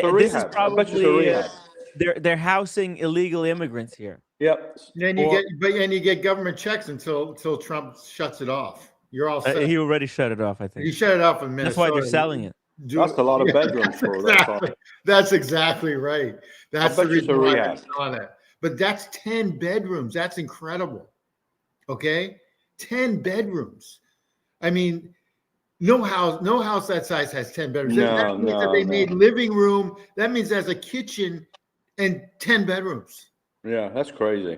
do. This is probably rehab. They're housing illegal immigrants here. Yep. Then you get government checks until Trump shuts it off. You're all set. He already shut it off, I think. He shut it off in Minnesota. That's why they're selling it. That's a lot of bedrooms for that. That's exactly right. That's the reason why I'm selling it. But that's 10 bedrooms. That's incredible. Okay, 10 bedrooms. I mean, no house that size has 10 bedrooms. That means that they made living room. That means there's a kitchen and 10 bedrooms. Yeah, that's crazy.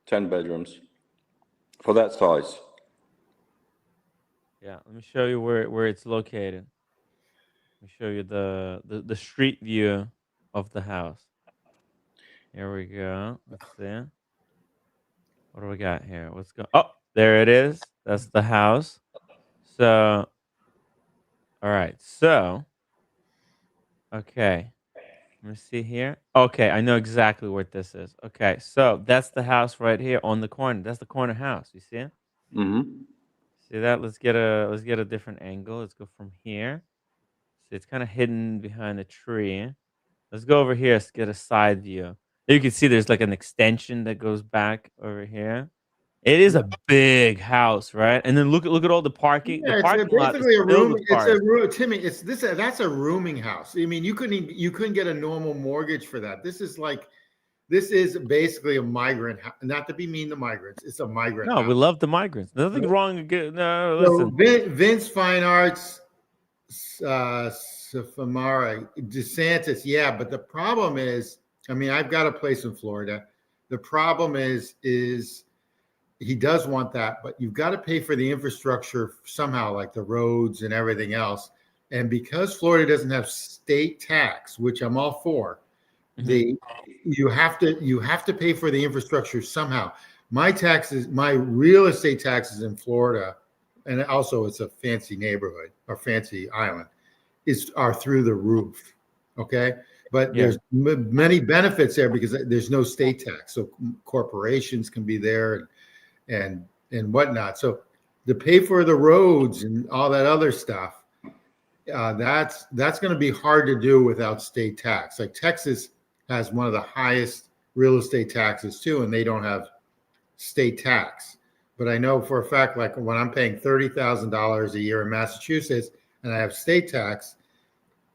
10 bedrooms for that size. Yeah, let me show you where it's located. Let me show you the street view of the house. Here we go. Let's see. What do we got here? What's going? Oh, there it is. That's the house. So, all right. So, okay. Let me see here. Okay, I know exactly what this is. Okay, so that's the house right here on the corner. That's the corner house. You see it? Mm-hmm. See that? Let's get a different angle. Let's go from here. See, it's kind of hidden behind a tree. Let's go over here. Let's get a side view. You can see there's like an extension that goes back over here. It is a big house, right? And then look at all the parking. Yeah, the parking lot is basically a room. It's a room, Timmy. That's a rooming house. I mean, you couldn't get a normal mortgage for that. This is basically a migrant. Not to be mean to migrants, it's a migrant. No, house. We love the migrants. Nothing wrong. No, so listen. Vince Fine Arts, Safamara, DeSantis. Yeah, but the problem is, I mean, I've got a place in Florida. The problem is he does want that, but you've got to pay for the infrastructure somehow, like the roads and everything else. And because Florida doesn't have state tax, which I'm all for, you have to pay for the infrastructure somehow. My real estate taxes in Florida, and also it's a fancy neighborhood or fancy island, are through the roof. Okay. But there's many benefits there because there's no state tax. So corporations can be there and whatnot. So to pay for the roads and all that other stuff, that's going to be hard to do without state tax. Like Texas has one of the highest real estate taxes too, and they don't have state tax. But I know for a fact, like when I'm paying $30,000 a year in Massachusetts and I have state tax,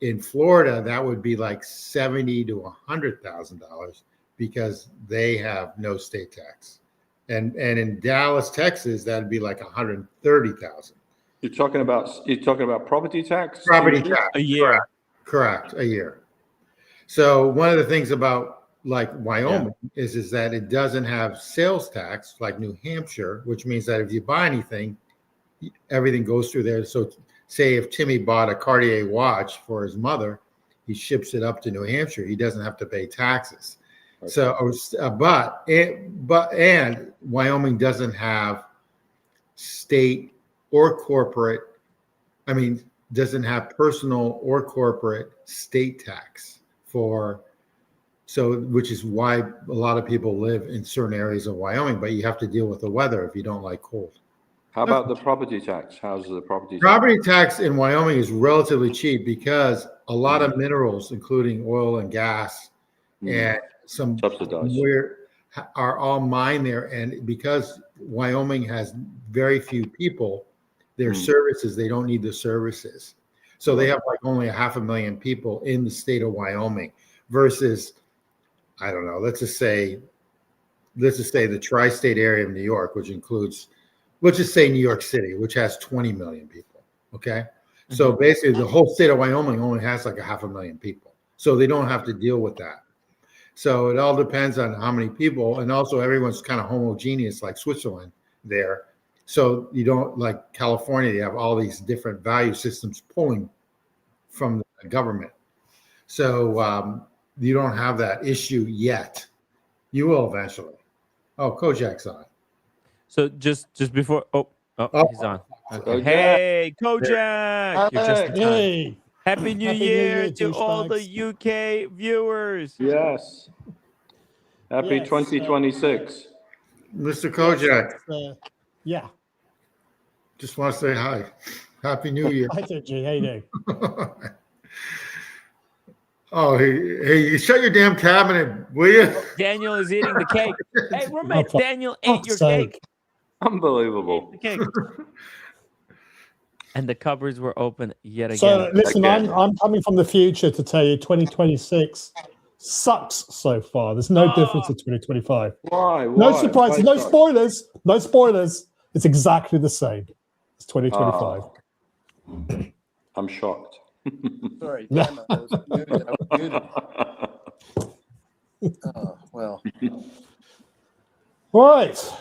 in Florida, that would be like $70,000 to $100,000 because they have no state tax. And in Dallas, Texas, that'd be like $130,000. You're talking about property tax? Property tax a year. Correct, a year. So one of the things about like Wyoming is that it doesn't have sales tax like New Hampshire, which means that if you buy anything, everything goes through there. So say if Timmy bought a Cartier watch for his mother, he ships it up to New Hampshire. He doesn't have to pay taxes. Okay. So, and Wyoming doesn't have state or corporate. I mean, doesn't have personal or corporate state tax which is why a lot of people live in certain areas of Wyoming, but you have to deal with the weather if you don't like cold. How about the property tax? How's the property tax? Property tax in Wyoming is relatively cheap because a lot of minerals, including oil and gas and some subsidized, are all mined there. And because Wyoming has very few people, their services, they don't need the services. So they have like only 500,000 people in the state of Wyoming versus, I don't know, let's just say the tri-state area of New York, which includes, let's just say New York City, which has 20 million people. Okay. So basically the whole state of Wyoming only has like 500,000 people. So they don't have to deal with that. So it all depends on how many people. And also everyone's kind of homogeneous like Switzerland there. So you don't, like California, you have all these different value systems pulling from the government. So you don't have that issue yet. You will eventually. Oh, Kojak's on. So just before, he's on. Okay. Hey, Kojak! You're just in time. Hey. Happy New Year to all the UK viewers. Yes. Happy 2026. Mr. Kojak. Yeah. Just want to say hi. Happy New Year. Hi, G. How you doing? Oh, hey, shut your damn cabinet, will you? Daniel is eating the cake. Hey, roommate, Daniel ate your cake. Unbelievable. The cake. And the cupboards were open yet again. So listen, I'm coming from the future to tell you 2026 sucks so far. There's no difference to 2025. Why? No surprises, no spoilers. No spoilers. It's exactly the same. It's 2025. I'm shocked. Sorry, damn it. I was muted. Oh, well. Right.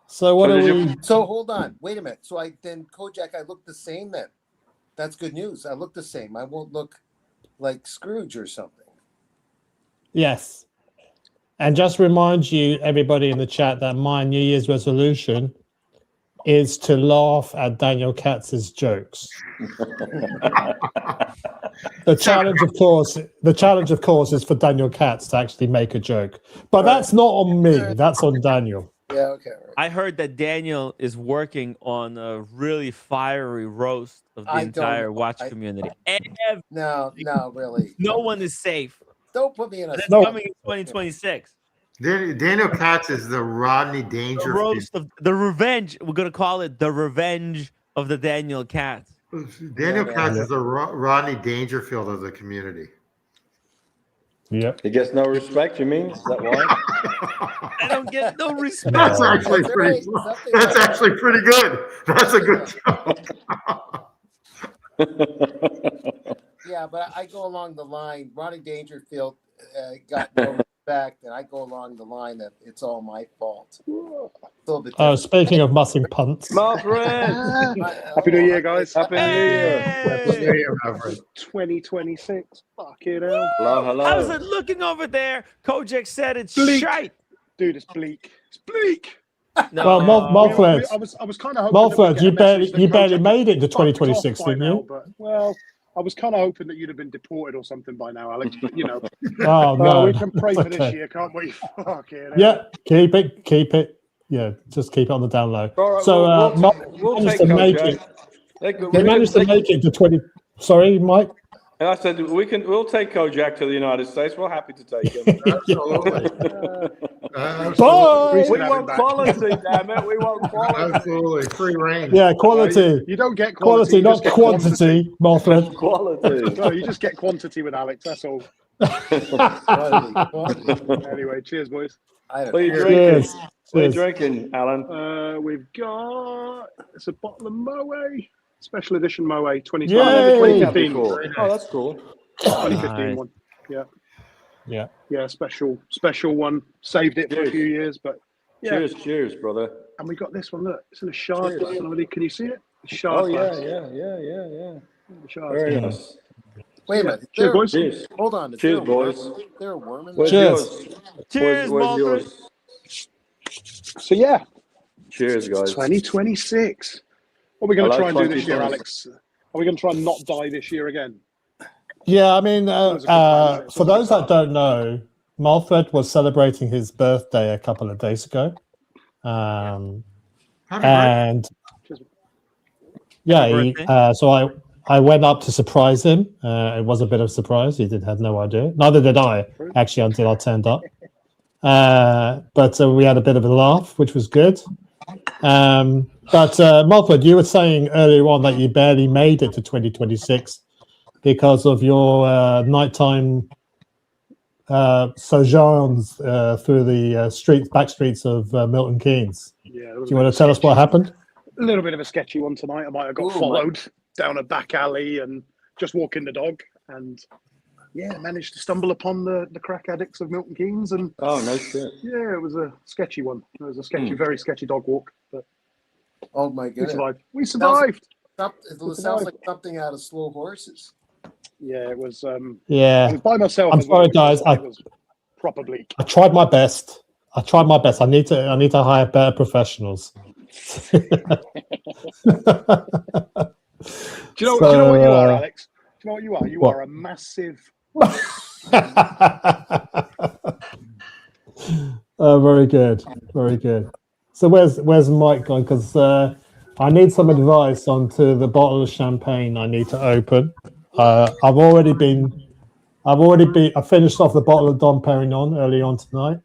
So what are we? So hold on. Wait a minute. So Kojak, I look the same then. That's good news. I look the same. I won't look like Scrooge or something. Yes. And just remind you, everybody in the chat, that my New Year's resolution is to laugh at Daniel Katz's jokes. The challenge, of course, is for Daniel Katz to actually make a joke. But that's not on me. That's on Daniel. Yeah, okay. Right. I heard that Daniel is working on a really fiery roast of the entire watch community. No, really. No one is safe. Don't put me in a... That's coming in 2026. Daniel Katz is the Rodney Dangerfield. The roast of the revenge. We're going to call it the revenge of the Daniel Katz. Daniel Katz is the Rodney Dangerfield of the community. Yep. He gets no respect, you mean? Is that why? I don't get no respect. That's actually pretty good. That's a good joke. Yeah, but I go along the line. Rodney Dangerfield got no respect, and I go along the line that it's all my fault. Speaking of mussing punts. My friend. Happy New Year, guys. Happy New Year. Happy New Year, my friend. 2026. Fucking hell. Hello. I was looking over there. Kojak said it's bleak. Shite. Dude, it's bleak. It's bleak. No. Well, Malfred, I was kind of hoping. Malfred, you barely made it to 2026, didn't you? But, well, I was kind of hoping that you'd have been deported or something by now, Alex. But Oh no, we can pray for this year, can't we? Fucking hell. Yeah, keep it. Yeah, just keep it on the down low. Right, so we'll managed to make it. He managed to make it to 20. Sorry, Mike. And I said, we'll take Kojak to the United States. We're happy to take him. Absolutely. Bye. We want quality, damn it. We want quality. Absolutely. Free reign. Yeah, quality. You don't get Quality, you not just get quantity, Mothman. Quality. No, you just get quantity with Alex. That's all. Quality. Anyway, cheers, boys. What are you drinking? Cheers. What are you Cheers. drinking, Alan? We've got it's a bottle of Moe, special edition Moe, 2020. Yay! 2015. Oh, that's cool. 2015 Nice. one. Yeah. Yeah, special one. Saved it for a few years, but yeah. Cheers, brother. And we got this one. Look, it's in a shard glass. Can you see it? A Oh, shard yeah. glass. The Shard. Very nice. Wait a minute. Cheers, boys. Cheers. Hold on. Is Cheers, there a worm- boys. Is there a worm in Where's there? Cheers. yours? Cheers, Where's Walter. yours? So yeah, Cheers, guys. 2026. What are we going I to like try and do this year, 2026. Alex? Are we going to try and not die this year again? Yeah, I mean, was a good plan, for those that don't know, Malthred was celebrating his birthday a couple of days ago. Happy And yeah, Happy he, birthday. so I went up to surprise him. It was a bit of a surprise. He had no idea. Neither did I, actually, until I turned up. But we had a bit of a laugh, which was good. But Malthred, you were saying earlier on that you barely made it to 2026 because of your nighttime sojourns through the back streets of Milton Keynes. Yeah. Do you want to tell us what happened? A little bit of a sketchy one tonight. I might have got followed down a back alley and just walking the dog, and yeah, managed to stumble upon the crack addicts of Milton Keynes, and Oh, no shit. yeah, it was a sketchy one. It was a sketchy, very sketchy dog walk, but Oh my we goodness. survived. We survived. It sounds like something out of Slow Horses. Yeah, it was. I Yeah, was by myself. I'm as well, sorry, guys. It was proper bleak. I tried my best. I need to hire better professionals. Do you know what you are, Alex? Do you know what you are? You What? are a massive. Very good, very good. So where's Mike gone? Because I need some advice onto the bottle of champagne I need to open. I finished off the bottle of Dom Perignon early on tonight.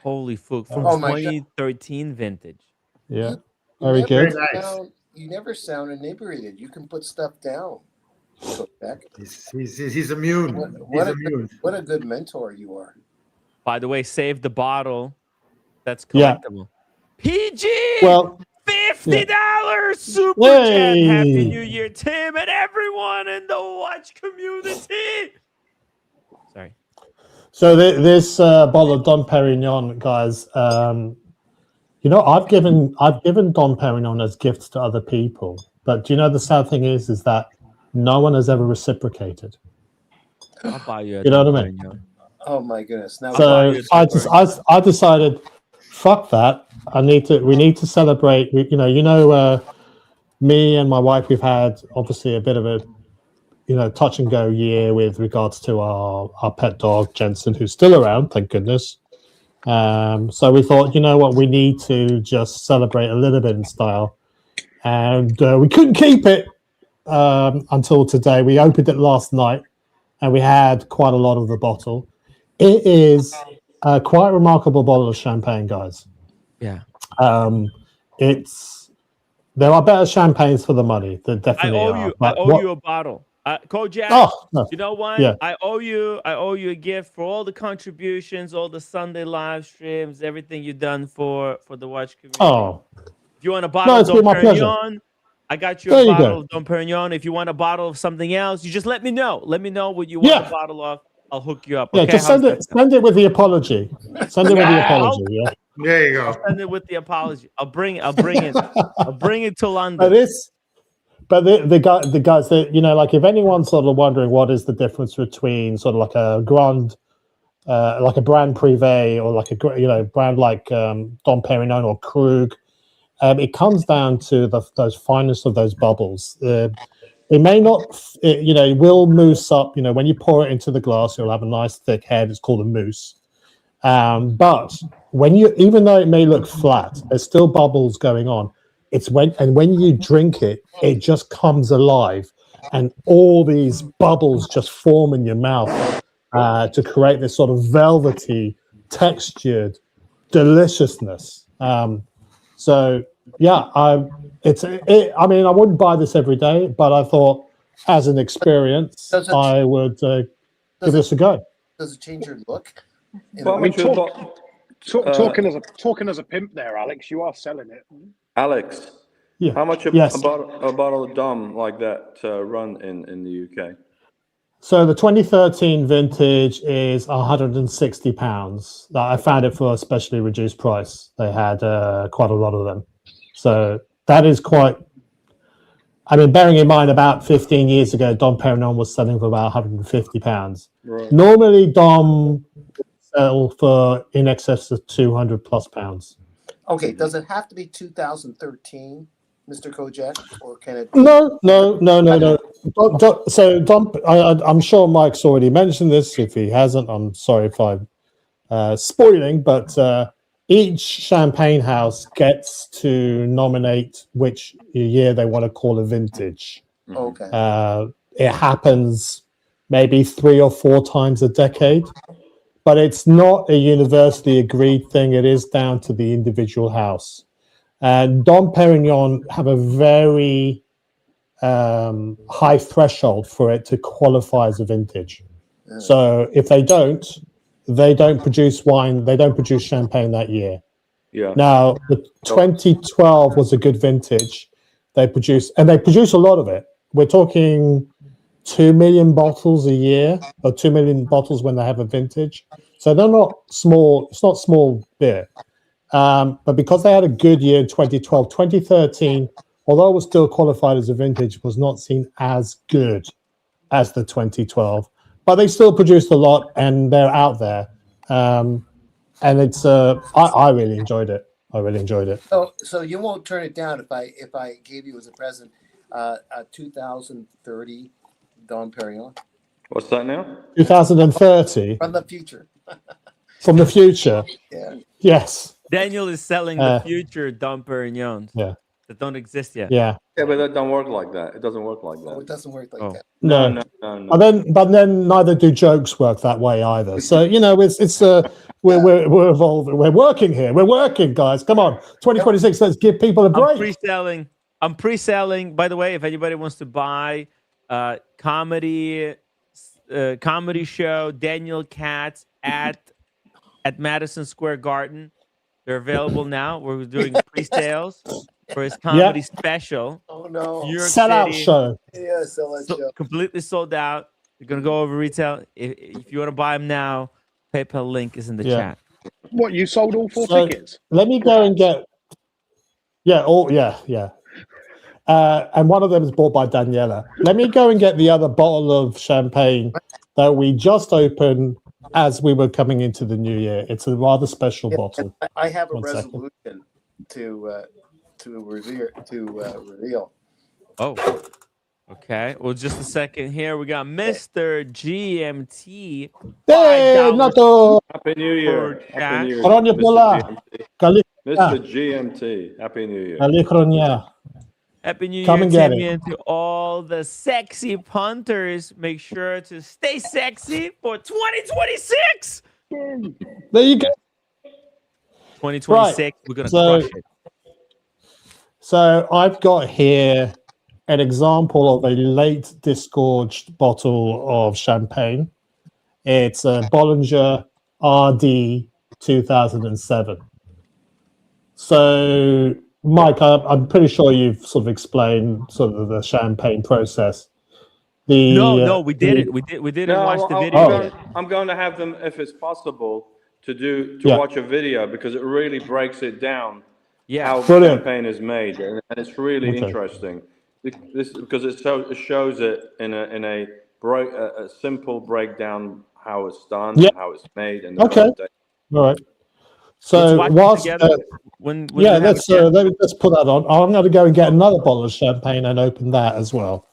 Holy fuck. From Oh my God. 2013 vintage. Yeah, You very never good. Very nice. You never sound inebriated. You can put stuff down. Go back. He's immune. What He's immune. a good mentor you are. By the way, save the bottle. That's Yeah. collectible. PG! Well, $50 super Hey! chat. Happy New Year, Tim, and everyone in the watch community. Sorry. so this bottle of Dom Perignon, guys. I've given Dom Perignon as gifts to other people, but do you know the sad thing is that no one has ever reciprocated. I'll buy you a You know what I Dom mean? Perignon. Oh my goodness. Now So I decided, fuck that. We need to celebrate. Me and my wife, we've had obviously a bit of a touch and go year with regards to our pet dog Jensen, who's still around, thank goodness. So we thought, you know what, we need to just celebrate a little bit in style, and we couldn't keep it until today. We opened it last night, and we had quite a lot of the bottle. It is a quite remarkable bottle of champagne, guys. Yeah. There are better champagnes for the money. There I definitely owe are. you. I But owe what- you a bottle. Kojak, Oh, no. you know what? Yeah. I owe you a gift for all the contributions, all the Sunday live streams, everything you've done for the watch community. Oh, If you want a bottle it's of been Dom my pleasure. Perignon, I got you There a you bottle go. of Dom Perignon. If you want a bottle of something else, you just let me know. Let me know what you want Yeah. a bottle of. I'll hook you up. yeah. Okay? Just How's send that it. sound? Send it with the apology. Send it with the apology. Yeah. There you go. Send it with the apology. I'll bring it. I'll bring it to London. But the guys that like if anyone's sort of wondering what is the difference between sort of like a like a brand privé or like a brand like Dom Perignon or Krug, it comes down to those finest of those bubbles. It may not, it will mousse up. When you pour it into the glass, you'll have a nice thick head. It's called a mousse. But even though it may look flat, there's still bubbles going on. When you drink it, it just comes alive, and all these bubbles just form in your mouth to create this sort of velvety, textured deliciousness. So yeah, I mean, I wouldn't buy this every day, but I thought as an experience, I would give this a go. Does it change your look? Well, I mean, talking as a pimp there, Alex. You are selling it, Alex. Yeah. How much a Yes. bottle of Dom like that run in the UK? So the 2013 vintage is £160. I found it for a specially reduced price. They had quite a lot of them. So that is quite... I mean, bearing in mind about 15 years ago, Dom Perignon was selling for about £150. Right. Normally, Dom sell for in excess of £200+. Okay, does it have to be 2013, Mr. Kojak, or can it? No. So Dom, I'm sure Mike's already mentioned this. If he hasn't, I'm sorry if I'm spoiling, but each champagne house gets to nominate which year they want to call a vintage. Okay. It happens maybe 3 or 4 times a decade, but it's not a universally agreed thing. It is down to the individual house. And Dom Perignon have a very high threshold for it to qualify as a vintage. Yeah. So if they don't produce wine, they don't produce champagne that year. Yeah. Now, the 2012 was a good vintage. They produce a lot of it. We're talking 2 million bottles a year, or 2 million bottles when they have a vintage. So they're not small. It's not small beer. But because they had a good year in 2012, 2013, although it was still qualified as a vintage, was not seen as good as the 2012. But they still produced a lot, and they're out there. And it's I really enjoyed it. So you won't turn it down if I gave you as a present a 2030 Dom Perignon. What's that now? 2030 From the future. From the future. Yeah. Yes. Daniel is selling the future Dom Perignons. Yeah. That don't exist yet. Yeah. Yeah, but that don't work like that. It doesn't work like that. Oh, it doesn't work like that. No. But then neither do jokes work that way either. So we're evolving. We're working here. We're working, guys. Come on, 2026. Let's give people a break. I'm pre-selling. By the way, if anybody wants to buy comedy show Daniel Katz at Madison Square Garden, they're available now. We're doing pre-sales for his comedy special. Oh no! Sellout show. Yeah, sellout show. Completely sold out. They're gonna go over retail. If you want to buy them now, PayPal link is in the chat. What, you sold all 4 tickets? Let me go and get. Yeah. And one of them is bought by Daniela. Let me go and get the other bottle of champagne that we just opened as we were coming into the new year. It's a rather special bottle. I have a resolution to reveal. Oh, okay. Well, just a second here. We got Mr. GMT. Hey, Nato. Happy New Year. Happy New Year. Mr. GMT. Happy New Year. Happy New Year. Come and get it. And to all the sexy punters, make sure to stay sexy for 2026. There you go. 2026, right. We're going to crush it. So I've got here an example of a late disgorged bottle of champagne. It's a Bollinger RD 2007. So, Mike, I'm pretty sure you've sort of explained sort of the champagne process. No, we didn't. We didn't watch the video. I'm going to have them, if it's possible, to watch a video because it really breaks it down. Yeah, how champagne is made, and it's really interesting. This because it shows it in a simple breakdown how it's done, how it's made, and all right. So whilst let's put that on. I'm going to go and get another bottle of champagne and open that as well.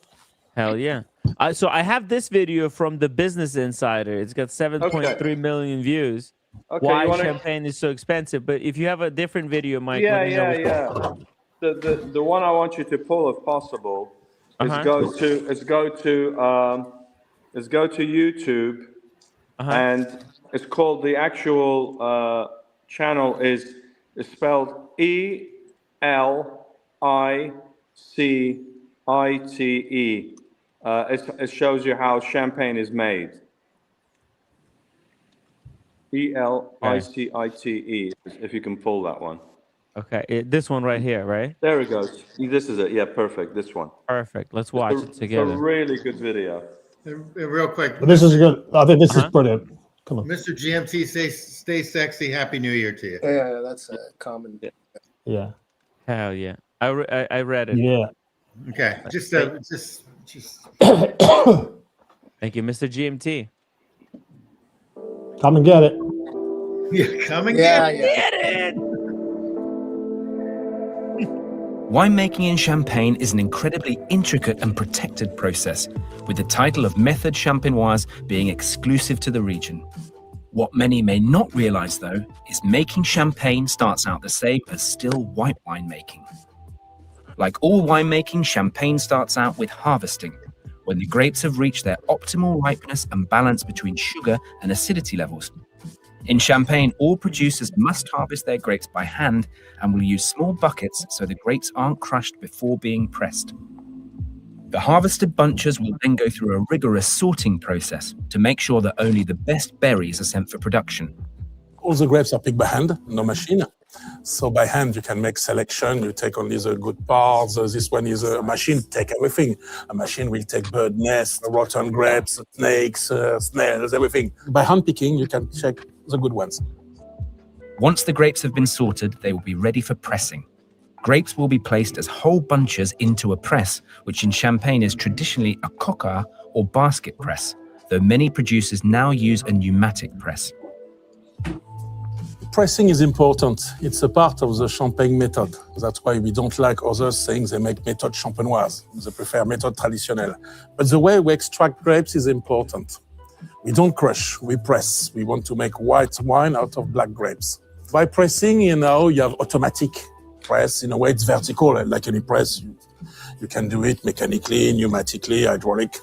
Hell yeah! So I have this video from the Business Insider. It's got 7.3 million views. Okay, why champagne is so expensive? But if you have a different video, Mike, The one I want you to pull, if possible, is go to YouTube, and it's called, the actual channel is spelled ELICITE. It shows you how champagne is made. ELICITE, if you can pull that one. Okay, this one right here, right? There it goes. This is it. Yeah, perfect. This one. Perfect. Let's watch it together. It's a really good video. Real quick. This is good. I think this is brilliant. Come on. Mr. GMT, stay sexy. Happy New Year to you. Yeah, that's a common. Yeah. Hell yeah. I read it. Yeah. Okay. Just. Thank you, Mr. GMT. Come and get it. Yeah, come and get it. Winemaking in Champagne is an incredibly intricate and protected process, with the title of Method Champenoise being exclusive to the region. What many may not realize, though, is making champagne starts out the same as still white winemaking. Like all winemaking, champagne starts out with harvesting, when the grapes have reached their optimal ripeness and balance between sugar and acidity levels. In Champagne, all producers must harvest their grapes by hand and will use small buckets so the grapes aren't crushed before being pressed. The harvested bunches will then go through a rigorous sorting process to make sure that only the best berries are sent for production. All the grapes are picked by hand, no machine. So by hand, you can make selection. You take only the good parts. This one is a machine, take everything. A machine will take bird nests, rotten grapes, snakes, snails, everything. By hand picking, you can check the good ones. Once the grapes have been sorted, they will be ready for pressing. Grapes will be placed as whole bunches into a press, which in Champagne is traditionally a coquard or basket press, though many producers now use a pneumatic press. Pressing is important. It's a part of the Champagne method. That's why we don't like others saying they make méthode champenoise. They prefer méthode traditionnelle. But the way we extract grapes is important. We don't crush, we press. We want to make white wine out of black grapes. By pressing, you have automatic press. In a way, it's vertical. Like any press, you can do it mechanically, pneumatically, hydraulic.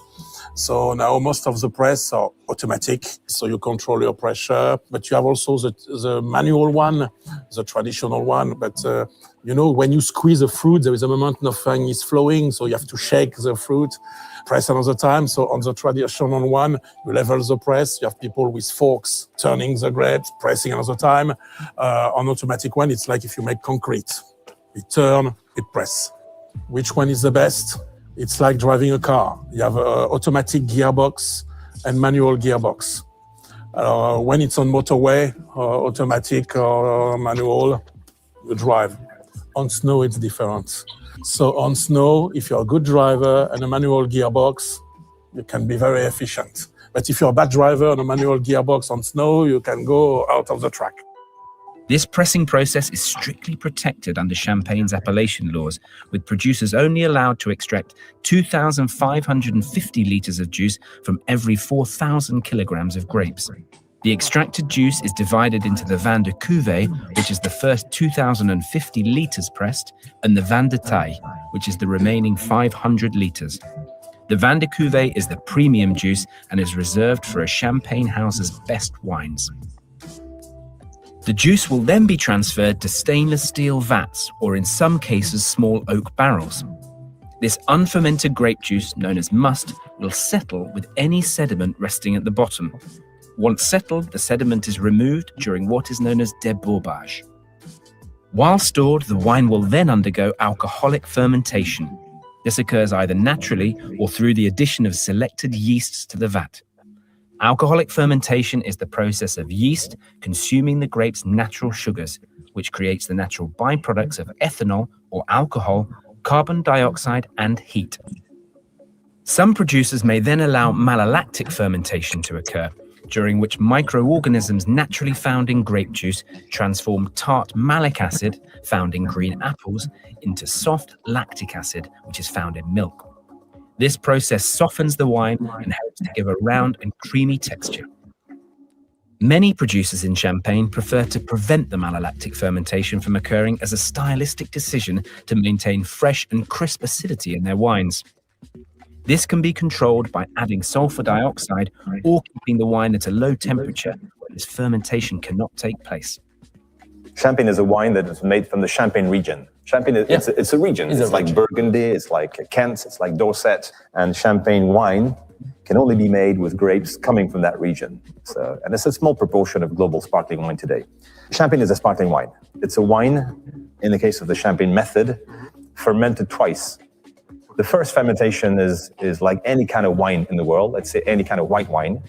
So now most of the press are automatic, so you control your pressure, but you have also the manual one, the traditional one. But when you squeeze a fruit, there is a moment nothing is flowing, so you have to shake the fruit, press another time. So on the traditional one, you level the press, you have people with forks turning the grapes, pressing another time. On automatic one, it's like if you make concrete. We turn, we press. Which one is the best? It's like driving a car. You have an automatic gearbox and manual gearbox. When it's on motorway, automatic or manual, you drive. On snow, it's different. So on snow, if you're a good driver and a manual gearbox, you can be very efficient. But if you're a bad driver and a manual gearbox on snow, you can go out of the track. This pressing process is strictly protected under Champagne's appellation laws, with producers only allowed to extract 2,550 litres of juice from every 4,000 kilograms of grapes. The extracted juice is divided into the vin de cuvée, which is the first 2,050 litres pressed, and the vin de taille, which is the remaining 500 litres. The vin de cuvée is the premium juice and is reserved for a Champagne house's best wines. The juice will then be transferred to stainless steel vats, or in some cases small oak barrels. This unfermented grape juice, known as must, will settle with any sediment resting at the bottom. Once settled, the sediment is removed during what is known as débourbage. While stored, the wine will then undergo alcoholic fermentation. This occurs either naturally or through the addition of selected yeasts to the vat. Alcoholic fermentation is the process of yeast consuming the grape's natural sugars, which creates the natural byproducts of ethanol or alcohol, carbon dioxide, and heat. Some producers may then allow malolactic fermentation to occur, during which microorganisms naturally found in grape juice transform tart malic acid, found in green apples, into soft lactic acid, which is found in milk. This process softens the wine and helps to give a round and creamy texture. Many producers in Champagne prefer to prevent the malolactic fermentation from occurring as a stylistic decision to maintain fresh and crisp acidity in their wines. This can be controlled by adding sulfur dioxide or keeping the wine at a low temperature where this fermentation cannot take place. Champagne is a wine that is made from the Champagne region. Champagne, it's a region. It's like Burgundy, it's like Kent, it's like Dorset, and Champagne wine can only be made with grapes coming from that region. So, and it's a small proportion of global sparkling wine today. Champagne is a sparkling wine. It's a wine, in the case of the Champagne method, fermented twice. The first fermentation is like any kind of wine in the world, let's say any kind of white wine.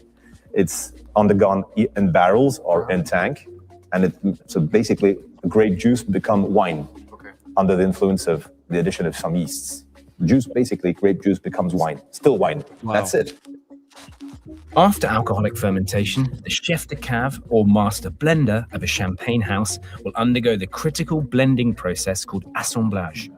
It's undergone in barrels or in tank. And so basically, grape juice become wine under the influence of the addition of some yeasts. Juice, basically, grape juice becomes wine, still wine. Wow. That's it. After alcoholic fermentation, the chef de cave or master blender of a champagne house will undergo the critical blending process called assemblage.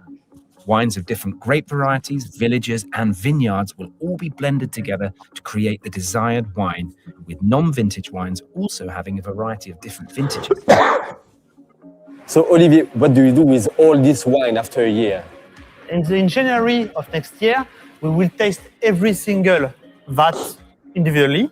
Wines of different grape varieties, villages, and vineyards will all be blended together to create the desired wine, with non-vintage wines also having a variety of different vintages. So, Olivier, what do you do with all this wine after a year? In January of next year, we will taste every single vat individually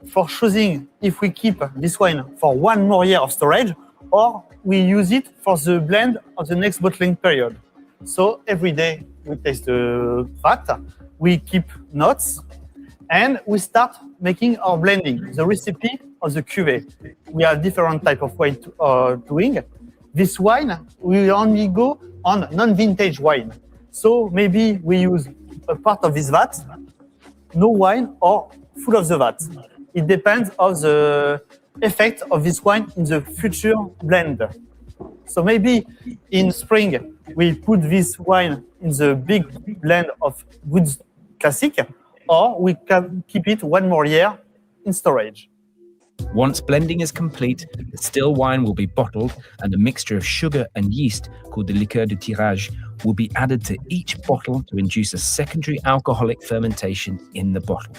for choosing if we keep this wine for one more year of storage or we use it for the blend of the next bottling period. So every day we taste the vat, we keep notes, and we start making our blending, the recipe of the cuvée. We have different type of way doing. This wine will only go on non-vintage wine. So maybe we use a part of this vat, no wine, or full of the vat. It depends on the effect of this wine in the future blend. So maybe in spring, we put this wine in the big blend of Woods Classic, or we can keep it one more year in storage. Once blending is complete, the still wine will be bottled and a mixture of sugar and yeast called the liqueur de tirage will be added to each bottle to induce a secondary alcoholic fermentation in the bottle.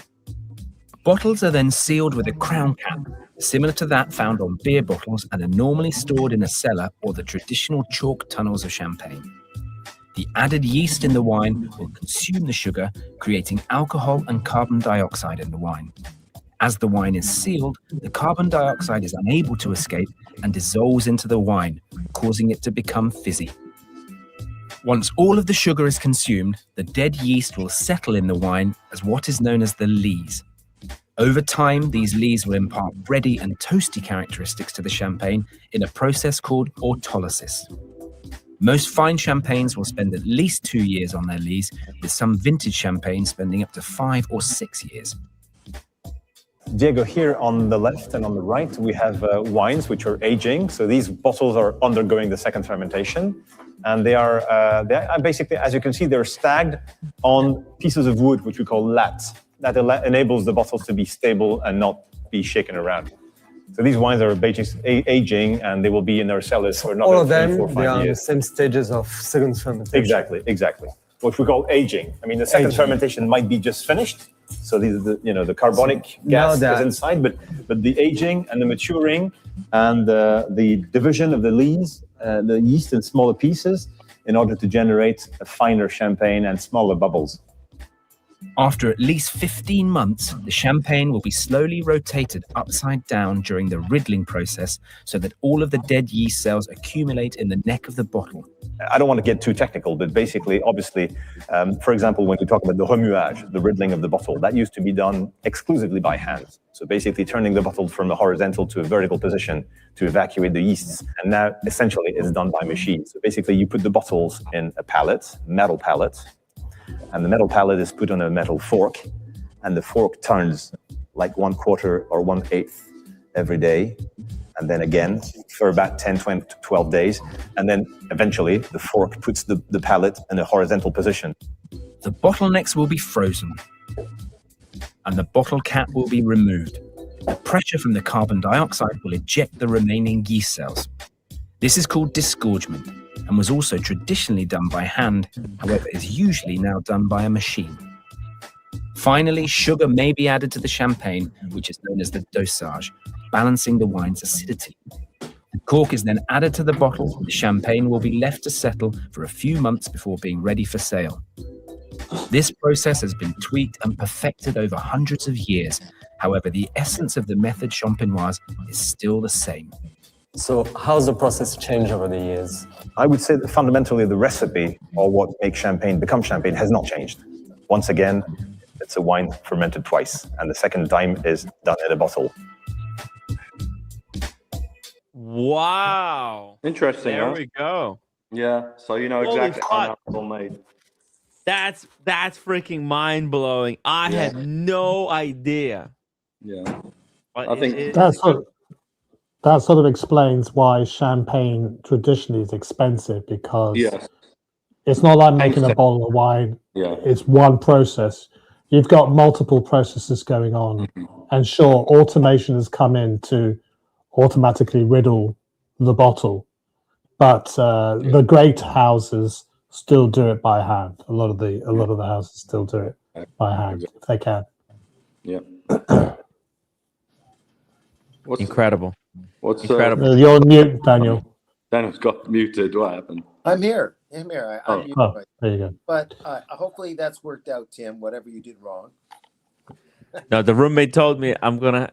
Bottles are then sealed with a crown cap, similar to that found on beer bottles, and are normally stored in a cellar or the traditional chalk tunnels of Champagne. The added yeast in the wine will consume the sugar, creating alcohol and carbon dioxide in the wine. As the wine is sealed, the carbon dioxide is unable to escape and dissolves into the wine, causing it to become fizzy. Once all of the sugar is consumed, the dead yeast will settle in the wine as what is known as the lees. Over time, these lees will impart bready and toasty characteristics to the champagne in a process called autolysis. Most fine champagnes will spend at least 2 years on their lees, with some vintage champagnes spending up to 5 or 6 years. Diego, here on the left and on the right, we have wines which are aging. So these bottles are undergoing the second fermentation. And they are basically, as you can see, they're stacked on pieces of wood, which we call lats. That enables the bottles to be stable and not be shaken around. So these wines are aging, and they will be in our cellars for another 3, 4, 5 years. They are in the same stages of second fermentation. Exactly. What we call aging. I mean, the second fermentation might be just finished. So these are the carbonic gas is inside, but the aging and the maturing and the division of the lees, the yeast in smaller pieces, in order to generate a finer champagne and smaller bubbles. After at least 15 months, the champagne will be slowly rotated upside down during the riddling process so that all of the dead yeast cells accumulate in the neck of the bottle. I don't want to get too technical, but basically, obviously, for example, when we talk about the remuage, the riddling of the bottle, that used to be done exclusively by hand. So basically turning the bottle from a horizontal to a vertical position to evacuate the yeasts. And now, essentially, it's done by machine. So basically, you put the bottles in a pallet, metal pallet, and the metal pallet is put on a metal fork, and the fork turns like 1/4 or 1/8 every day, and then again for about 10, 20, 12 days, and then eventually the fork puts the pallet in a horizontal position. The bottlenecks will be frozen, and the bottle cap will be removed. The pressure from the carbon dioxide will eject the remaining yeast cells. This is called disgorgement, and was also traditionally done by hand, however is usually now done by a machine. Finally, sugar may be added to the champagne, which is known as the dosage, balancing the wine's acidity. The cork is then added to the bottle. The champagne will be left to settle for a few months before being ready for sale. This process has been tweaked and perfected over hundreds of years. However, the essence of the method champenoise is still the same. So how's the process changed over the years? I would say that fundamentally the recipe, or what makes champagne become champagne, has not changed. Once again, it's a wine fermented twice, and the second time is done in a bottle. Wow. Interesting. There huh? we go. Yeah. So you know Holy exactly how fuck. it's all made. That's freaking mind blowing. I had no idea. Yeah. But I think That sort of explains why champagne traditionally is expensive, because it's not like making a bottle of wine. Yeah. It's one process. You've got multiple processes going on. And sure, automation has come in to automatically riddle the bottle. But the great houses still do it by hand. A lot of the houses still do it by hand if they can. Yeah. Incredible. What's Incredible. You're on mute, Daniel. Daniel's got muted. What happened? I'm here. I'm here. I'm muted. Oh, there you go. But hopefully that's worked out, Tim. Whatever you did wrong. No, the roommate told me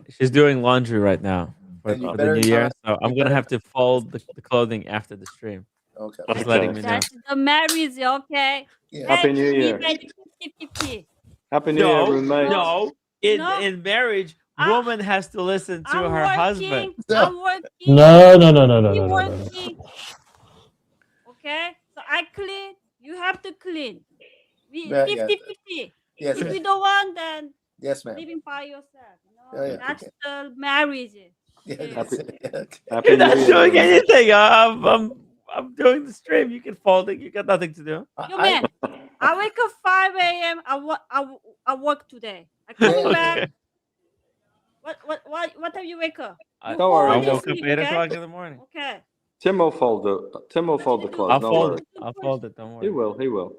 she's doing laundry right now for And you the better new year. not- So I'm going to have to fold the clothing after the stream. Okay. Just letting me know. That's the marriage, okay? Yeah. Happy New we Year. made 50-50. Happy New Year, roommate. No. In marriage, woman has to listen to I'm her working, husband. I'm working. No. He working. Okay? So I clean. You have to clean. We Yeah, yeah. 50-50. Yes, If ma'am. you don't want, then Yes, ma'am. living by yourself. Yeah, yeah. That's the marriage. Yeah, Yeah. that's it. Happy You're not New doing Year. anything. I'm doing the stream. You can fold it. You got nothing to do. Yo, man, I wake up 5 a.m. I work today. I coming back. What time you wake up? I Don't worry. I you woke up sleep, 8 okay? o'clock in the morning. Okay. Tim will fold the clothes. I'll no fold worries. it. I'll fold it. Don't worry. He will. He will.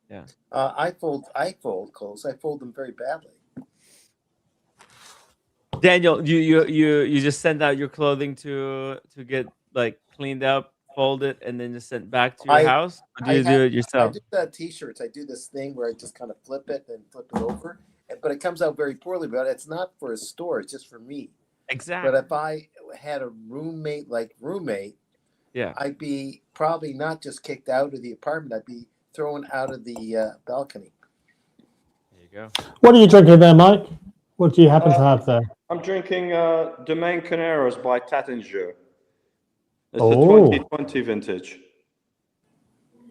Yeah. I fold clothes. I fold them very badly. Daniel, you just send out your clothing to get like cleaned up, fold it, and then just sent back to your house? Or do you do it yourself? I do that t-shirts. I do this thing where I just kind of flip it and flip it over, but it comes out very poorly. But it's not for a store; it's just for me. Exactly. But if I had a roommate, yeah, I'd be probably not just kicked out of the apartment. I'd be thrown out of the balcony. There you go. What are you drinking there, Mike? What do you happen to have there? I'm drinking Domaine Caneros by Tattinger. It's the Oh. 2020 vintage.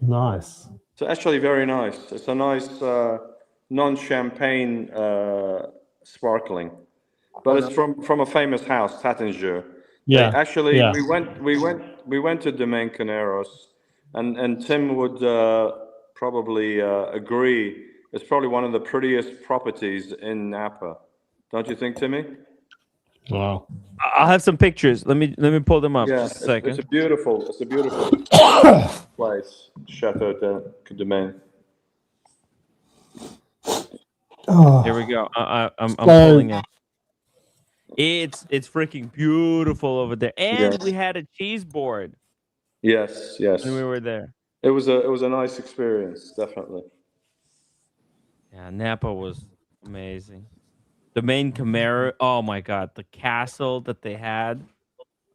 Nice. It's actually very nice. It's a nice non-champagne sparkling, but it's from a famous house, Tattinger. Yeah. Actually, yeah. we went to Domaine Caneros, and Tim would probably agree. It's probably one of the prettiest properties in Napa. Don't you think, Timmy? Wow. I'll have some pictures. Let me pull them up. Yeah, Just a second. it's a beautiful place, Chateau de Domaine. Oh. Here we go. I'm So- pulling it. It's freaking beautiful over there, and Yes. we had a cheese board Yes, when we were there. It was a nice experience, definitely. Yeah, Napa was amazing. The main Camaro. Oh my God, the castle that they had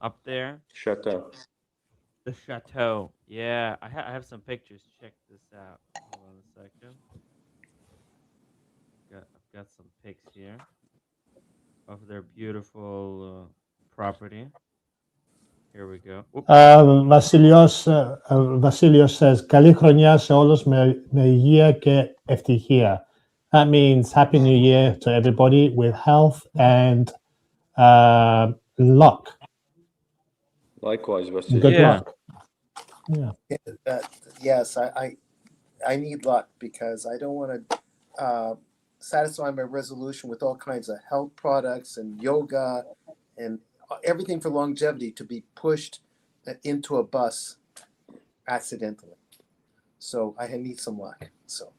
up there. Chateau. The chateau. Yeah, I have some pictures. Check this out. Hold on a second. I've got some pics here of their beautiful property. Here we go. Oop. Βασίλειος says, καλή χρονιά σε όλους με υγεία και ευτυχία. That means Happy New Year to everybody with health and luck. Likewise, Vasily. Good Yeah. luck. Yeah. Yes, I need luck because I don't want to satisfy my resolution with all kinds of health products and yoga and everything for longevity to be pushed into a bus accidentally. So I need some luck. So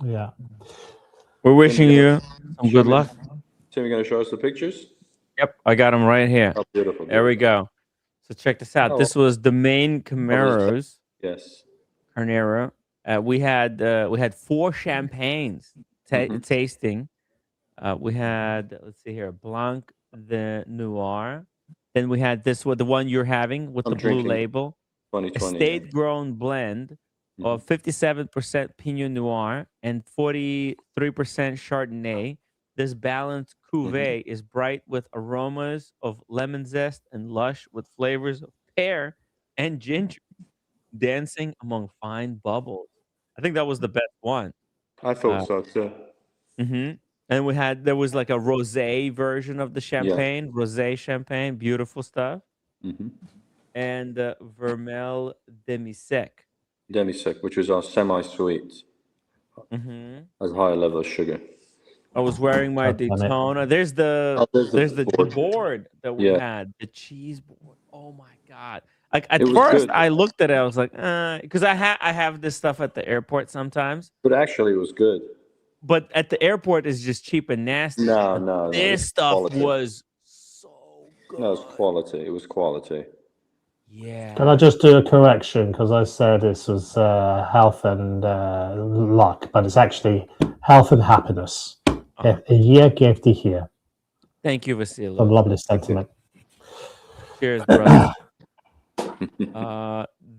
Yeah. We're wishing you some good luck. Tim, you going to show us the pictures? Yep, I got them right here. Oh, beautiful. There we go. So check this out. Oh. This was the main Camaros. Yes. Carnero, We had 4 champagnes tasting. We had, let's see here, Blanc de Noir. Then we had the one you're having with the blue label, 2020. estate grown blend of 57% Pinot Noir and 43% Chardonnay. This balanced cuvee is bright with aromas of lemon zest and lush with flavors of pear and ginger, dancing among fine bubbles. I think that was the best one. I thought so too. And there was like a rosé version of the champagne, rosé champagne, beautiful stuff. And Vermel demi-sec. Demi-sec, which is our semi-sweet. Has a higher level of sugar. I was wearing my Daytona. There's the board that we had, the cheese board. Oh my god! Like at first, I looked at it, I was like, because I have this stuff at the airport sometimes. But actually, it was good. But at the airport, it's just cheap and nasty. No. This stuff was so good. No, it was quality. It was quality. Yeah. Can I just do a correction? Because I said this was health and luck, but it's actually health and happiness. A year gave the year. Thank you, Vasily. Some lovely sentiment. Cheers, brother.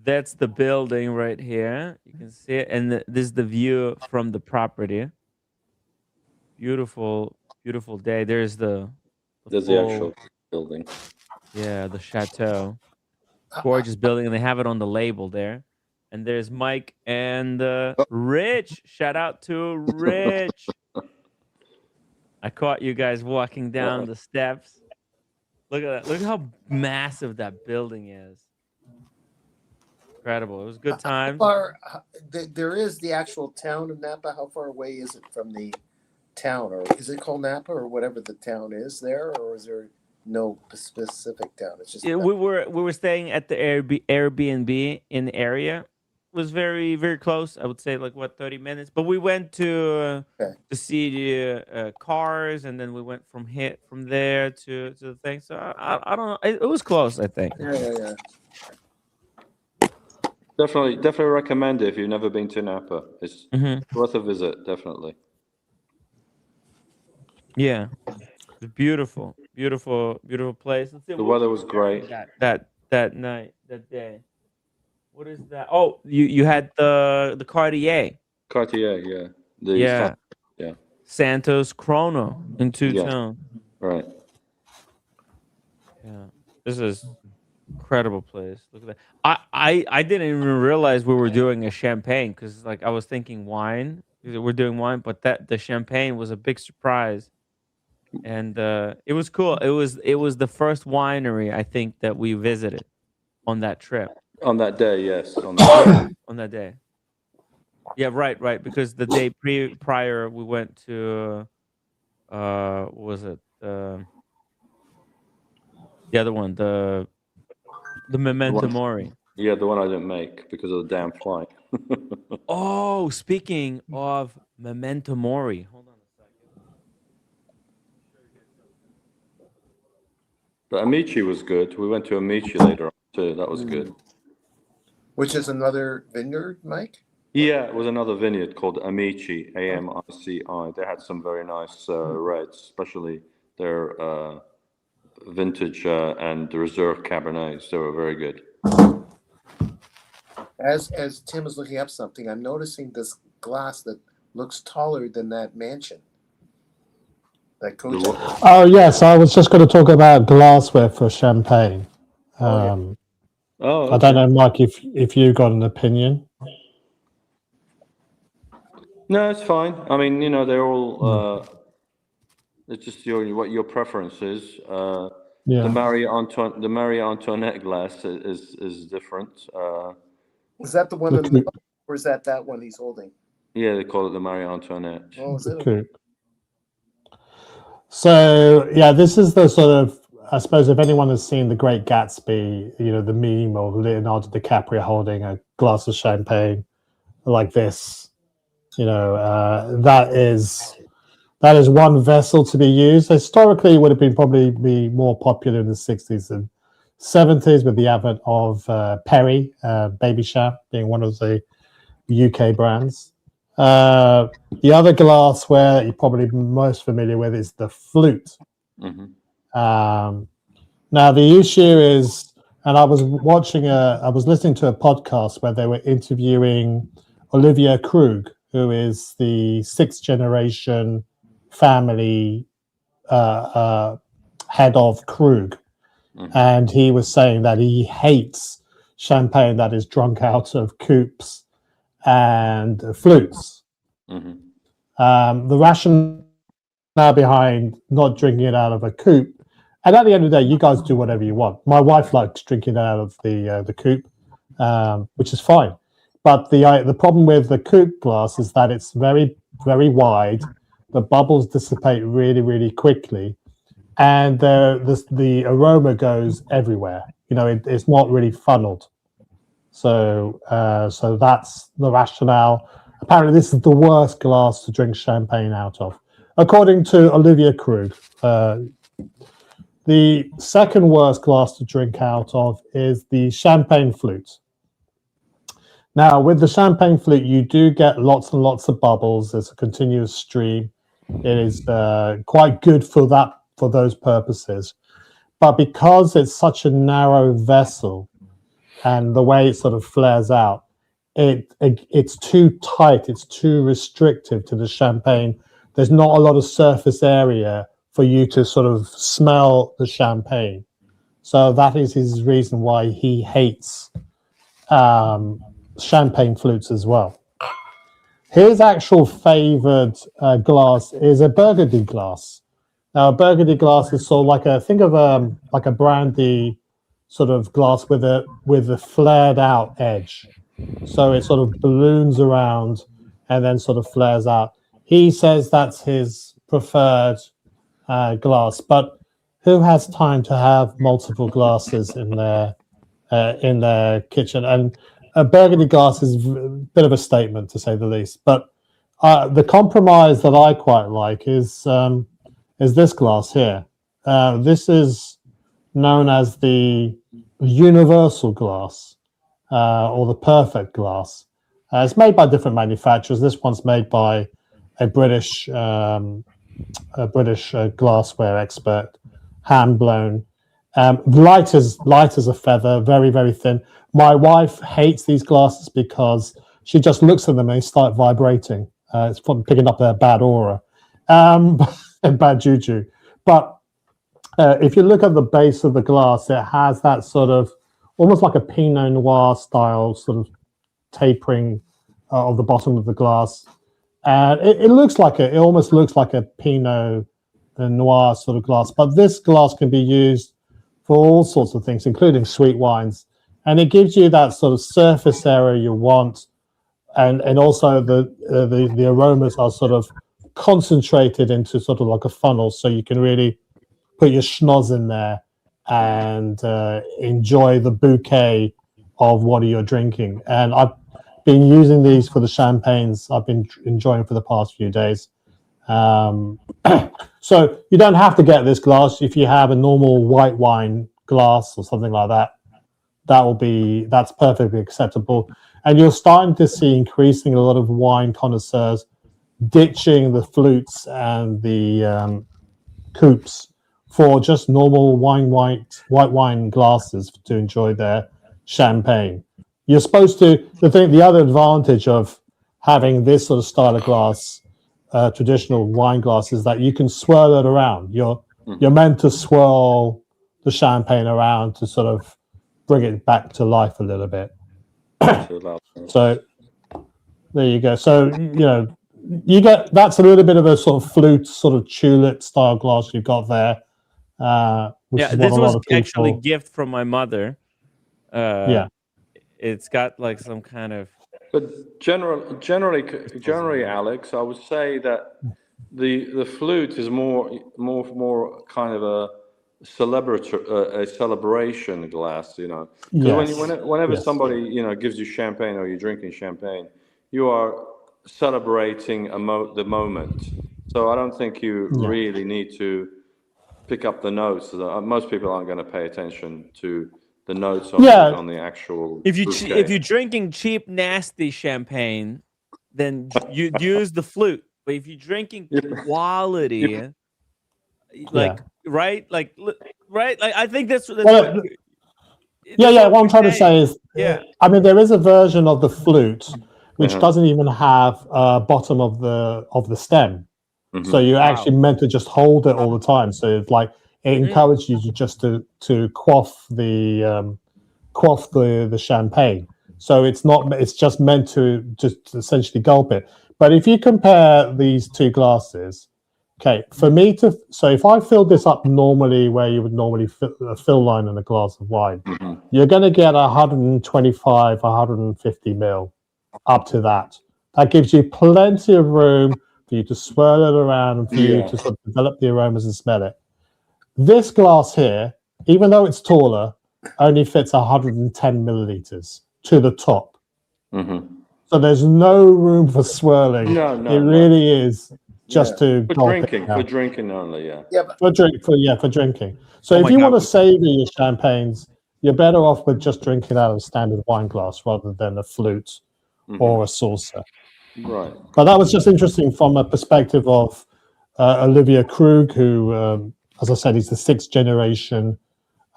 That's the building right here. You can see it, and this is the view from the property. Beautiful, beautiful day. There's the actual building. Yeah, the chateau. Gorgeous building, and they have it on the label there. And there's Mike and Rich. Shout out to Rich. I caught you guys walking down the steps. Look at that. Look at how massive that building is. Incredible. It was a good time. There is the actual town of Napa. How far away is it from the town? Or is it called Napa or whatever the town is there? Or is there no specific town? It's just we were staying at the Airbnb in the area. It was very, very close. I would say like 30 minutes. But we went to see the cars, and then we went from there to the thing. So I don't know. It was close, I think. Yeah. Definitely recommend it if you've never been to Napa. It's worth a visit, definitely. Yeah. It's beautiful place. Let's see, the weather was great. That night, that day. What is that? Oh, you had the Cartier. Cartier, yeah. Yeah. Santos Chrono in two-tone. Right. Yeah. This is incredible place. Look at that. I didn't even realize we were doing a champagne, because like I was thinking wine. We're doing wine, but the champagne was a big surprise. And it was cool. It was the first winery I think that we visited on that trip. On that day, yes. On that day. Yeah, right. Because the day prior we went to what was it? The other one, the Memento Mori. Yeah, the one I didn't make because of the damn flight. Oh, speaking of Memento Mori, hold on a second. But Amici was good. We went to Amici later on too. That was good. Which is another vineyard, Mike? Yeah, it was another vineyard called Amici, Amici. They had some very nice reds, especially their vintage and reserve Cabernets. They were very good. As Tim is looking up something, I'm noticing this glass that looks taller than that mansion. That coach. Oh yes, I was just going to talk about glassware for champagne. Okay. I don't know, Mike, if you got an opinion. No, it's fine. I mean, they're all. It's just what your preference is. The Marie Antoinette glass is different. Is that the one in the or is that one he's holding? Yeah, they call it the Marie Antoinette. Oh, is it? Okay. So yeah, this is the sort of, I suppose if anyone has seen The Great Gatsby, the meme of Leonardo DiCaprio holding a glass of champagne like this, that is one vessel to be used. Historically, it would have been probably more popular in the 60s and 70s with the advent of Perry, Baby Chap being one of the UK brands. The other glassware you're probably most familiar with is the flute. Mm-hmm. Now the issue is, and I was listening to a podcast where they were interviewing Olivia Krug, who is the 6th generation family head of Krug. Mm-hmm. And he was saying that he hates champagne that is drunk out of coupes and flutes. Mm-hmm. The rationale behind not drinking it out of a coupe, and at the end of the day, you guys do whatever you want. My wife likes drinking it out of the coupe, which is fine. But the problem with the coupe glass is that it's very, very wide. The bubbles dissipate really, really quickly, and the aroma goes everywhere. It's not really funneled. So that's the rationale. Apparently, this is the worst glass to drink champagne out of, according to Olivia Krug. The second worst glass to drink out of is the champagne flute. Now, with the champagne flute, you do get lots and lots of bubbles. It's a continuous stream. It is quite good for those purposes. But because it's such a narrow vessel and the way it sort of flares out, it's too tight. It's too restrictive to the champagne. There's not a lot of surface area for you to sort of smell the champagne. So that is his reason why he hates champagne flutes as well. His actual favored glass is a Burgundy glass. Now, a Burgundy glass is sort of think of like a brandy sort of glass with a flared out edge. So it sort of balloons around and then sort of flares out. He says that's his preferred glass, but who has time to have multiple glasses in their kitchen? And a Burgundy glass is a bit of a statement, to say the least. But the compromise that I quite like is this glass here. This is known as the universal glass or the perfect glass. It's made by different manufacturers. This one's made by a British glassware expert, hand blown, light as a feather, very, very thin. My wife hates these glasses because she just looks at them and they start vibrating. It's from picking up their bad aura and bad juju. But if you look at the base of the glass, it has that sort of almost like a Pinot Noir style sort of tapering of the bottom of the glass. And it almost looks like a Pinot Noir sort of glass. But this glass can be used for all sorts of things, including sweet wines. And it gives you that sort of surface area you want. And also the aromas are sort of concentrated into sort of like a funnel. So you can really put your schnoz in there and enjoy the bouquet of what you're drinking. And I've been using these for the champagnes I've been enjoying for the past few days. So you don't have to get this glass. If you have a normal white wine glass or something like that, that's perfectly acceptable. And you're starting to see increasing a lot of wine connoisseurs ditching the flutes and the coupes for just normal white wine glasses to enjoy their champagne. You're supposed to. The other advantage of having this sort of style of glass, traditional wine glass, is that you can swirl it around. You're meant to swirl the champagne around to sort of bring it back to life a little bit. So there you go. So you get that's a little bit of a sort of flute, sort of tulip style glass you've got there. Which is this what a lot was of people... actually a gift from my mother. It's got like some kind of. But generally, Alex, I would say that the flute is more kind of a celebration glass, because whenever somebody gives you champagne or you're drinking champagne, you are celebrating the moment. So I don't think you really need to pick up the notes. Most people aren't going to pay attention to the notes on the actual. If you're drinking cheap, nasty champagne, then you use the flute. But if you're drinking quality, like right, like I think that's Well, what I'm trying to say is, I mean, there is a version of the flute which doesn't even have a bottom of the stem, so you're actually meant to just hold it all the time. So it's like it encourages you just to quaff the champagne. So it's just meant to just essentially gulp it. But if you compare these two glasses, okay, for me so if I filled this up normally where you would normally fill a fill line in a glass of wine, you're going to get 125, 150 ml up to that. That gives you plenty of room for you to swirl it around and for you to sort of develop the aromas and smell it. This glass here, even though it's taller, only fits 110 milliliters to the top. So there's no room for swirling. No, it really is just to for drinking only. For drinking. So if you want to savor your champagnes, you're better off with just drinking out of a standard wine glass rather than a flute or a saucer. Right. But that was just interesting from a perspective of Olivier Krug, who, as I said, he's the 6th generation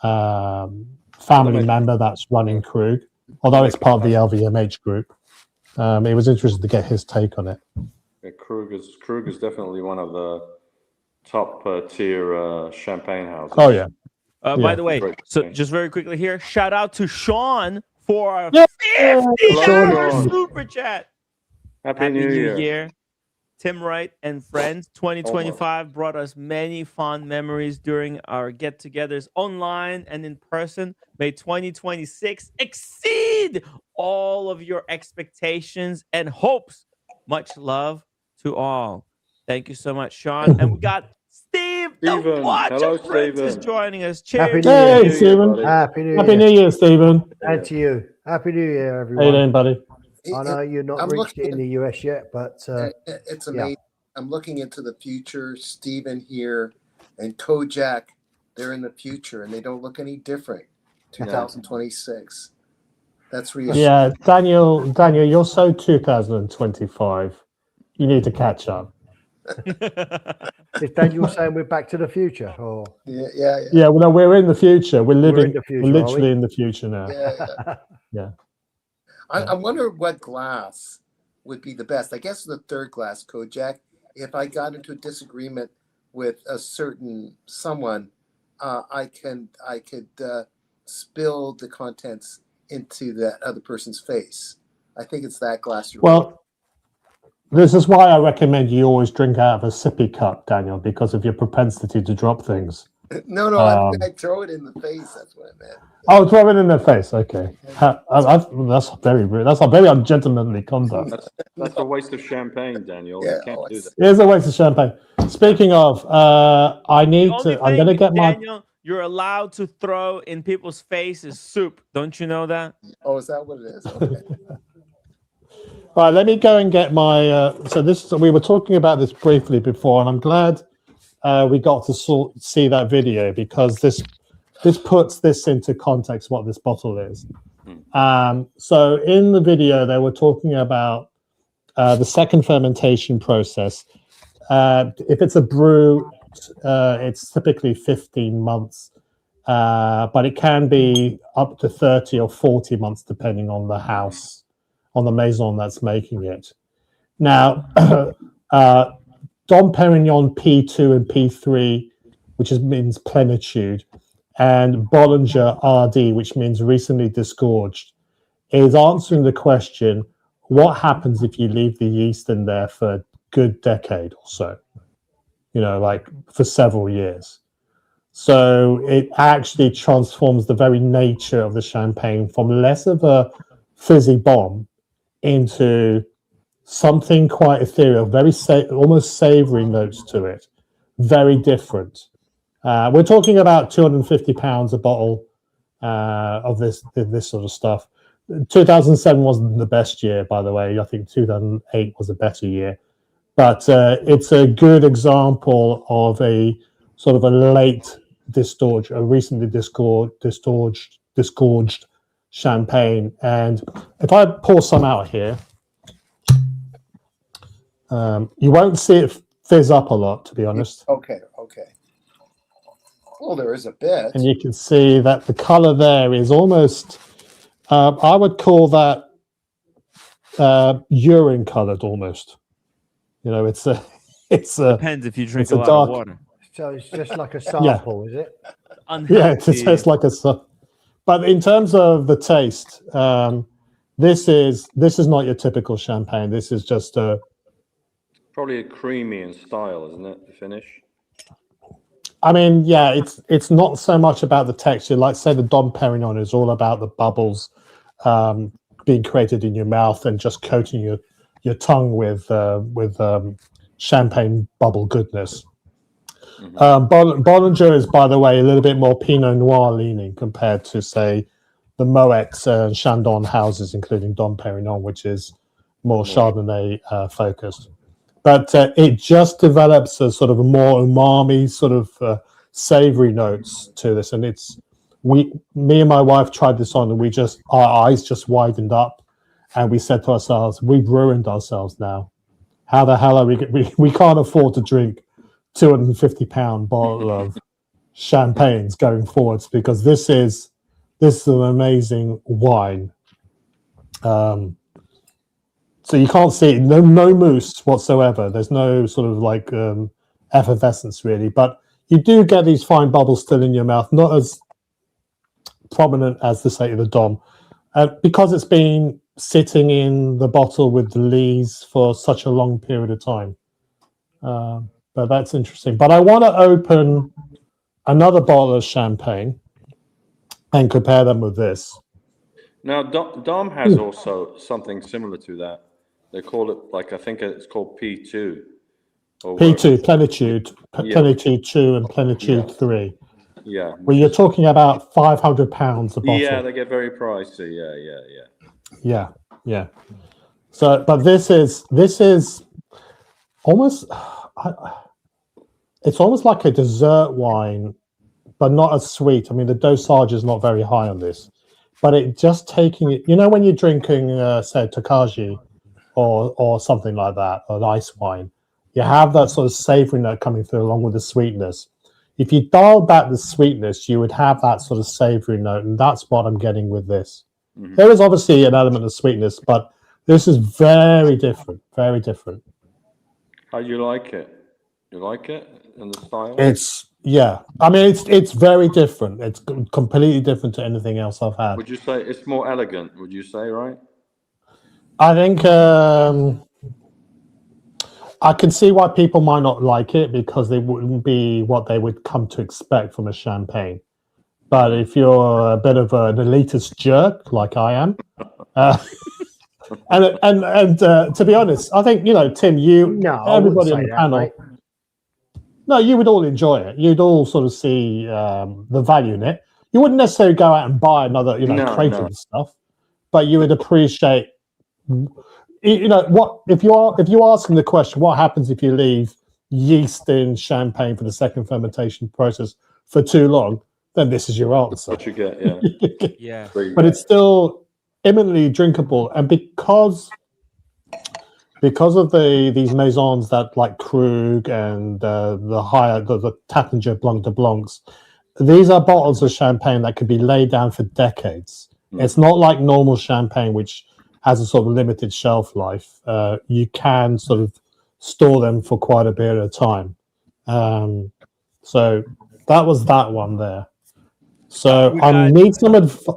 family member that's running Krug, although it's part of the LVMH group. It was interesting to get his take on it. Yeah, Krug is definitely one of the top tier champagne houses. Oh yeah. By the way, so just very quickly here, shout out to Sean for our $50 super chat. Happy New Year. Tim Wright and friends, 2025 brought us many fond memories during our get-togethers online and in person. May 2026 exceed all of your expectations and hopes. Much love to all. Thank you so much, Sean. And we got Steve, the Watcher Prince, is joining us. Cheers. Hey, Stephen. Happy New Year. Happy New Year, Stephen. And to you. Happy New Year, everyone. How you doing, buddy? I know you're not reached it in the US yet, but it's amazing. I'm looking into the future. Stephen here and Kojak, they're in the future and they don't look any different. 2026. That's reassuring. Yeah, Daniel, you're so 2025. You need to catch up. Is Daniel saying we're back to the future? Or Yeah, well, no, we're in the future. We're living. in the future, we're literally in the future now. Yeah. I wonder what glass would be the best. I guess the third glass, Kojak. If I got into a disagreement with a certain someone, I could spill the contents into that other person's face. I think it's that glass. Well, this is why I recommend you always drink out of a sippy cup, Daniel, because of your propensity to drop things. No, I throw it in the face. That's what I meant. Oh, throw it in their face. Okay, that's very rude. That's a very ungentlemanly conduct. That's a waste of champagne, Daniel. You can't do that. It is a waste of champagne. Speaking of, I'm going to get my. Daniel, you're allowed to throw in people's faces soup. Don't you know that? Oh, is that what it is? Okay. All right, let me go and get my. We were talking about this briefly before, and I'm glad we got to see that video because this puts this into context what this bottle is. So in the video, they were talking about the second fermentation process. If it's a brew, it's typically 15 months, but it can be up to 30 or 40 months depending on the house, on the maison that's making it. Now, Dom Perignon P2 and P3, which means plenitude, and Bollinger RD, which means recently disgorged, is answering the question, what happens if you leave the yeast in there for a good decade or so? Like for several years. So it actually transforms the very nature of the champagne from less of a fizzy bomb into something quite ethereal, very almost savory notes to it, very different. We're talking about £250 a bottle of this sort of stuff. 2007 wasn't the best year, by the way. I think 2008 was a better year. But it's a good example of a sort of a late disgorge, a recently disgorged disgorged champagne. And if I pour some out here, you won't see it fizz up a lot, to be honest. Okay. Well, there is a bit. And you can see that the color there is almost, I would call that urine colored almost. You know, it's a depends if you drink a lot dark, of water. So it's just like a sample, is it? Yeah, it tastes like a. But in terms of the taste, this is not your typical champagne. This is just a. Probably a creamy in style, isn't it? The finish. I mean, yeah, it's not so much about the texture. Like, say, the Dom Perignon is all about the bubbles being created in your mouth and just coating your tongue with champagne bubble goodness. Bollinger is, by the way, a little bit more Pinot Noir leaning compared to, say, the Moex and Chandon houses, including Dom Perignon, which is more Chardonnay focused. But it just develops a sort of a more umami, sort of savory notes to this. And me and my wife tried this on, and our eyes just widened up, and we said to ourselves, we've ruined ourselves now. How the hell are we can't afford to drink £250 bottle of champagnes going forwards, because this is an amazing wine. So you can't see it, no mousse whatsoever. There's no sort of like effervescence really, but you do get these fine bubbles still in your mouth, not as prominent as the Dom, because it's been sitting in the bottle with the lees for such a long period of time. But that's interesting. But I want to open another bottle of champagne and compare them with this. Now, Dom has also something similar to that. They call it, like, I think it's called P2. P2, Plenitude, Plenitude 2 and Plenitude 3. Yeah. Well, you're talking about £500 a bottle. Yeah, they get very pricey. Yeah. So, but this is almost, it's almost like a dessert wine, but not as sweet. I mean, the dosage is not very high on this, but it just taking it, you know, when you're drinking, say, Tokaji or something like that, or an ice wine, you have that sort of savory note coming through along with the sweetness. If you dialed back the sweetness, you would have that sort of savory note, and that's what I'm getting with this. Mm-hmm. There is obviously an element of sweetness, but this is very different, very different. How do you like it? You like it in the style? I mean, it's very different. It's completely different to anything else I've had. Would you say it's more elegant? Would you say, right? I think I can see why people might not like it, because they wouldn't be what they would come to expect from a champagne. But if you're a bit of an elitist jerk like I am, and to be honest, I think, you know, Tim, everybody on the panel, you would all enjoy it. You'd all sort of see the value in it. You wouldn't necessarily go out and buy another, crate of stuff, but you would appreciate. What if you're asking the question, what happens if you leave yeast in champagne for the second fermentation process for too long? Then this is your answer. What you get, yeah. But it's still eminently drinkable, and because of these maisons that like Krug and the Taittinger Blanc de Blancs, these are bottles of champagne that could be laid down for decades. It's not like normal champagne, which has a sort of limited shelf life. You can sort of store them for quite a period of time. So that was that one there. So I need some advice.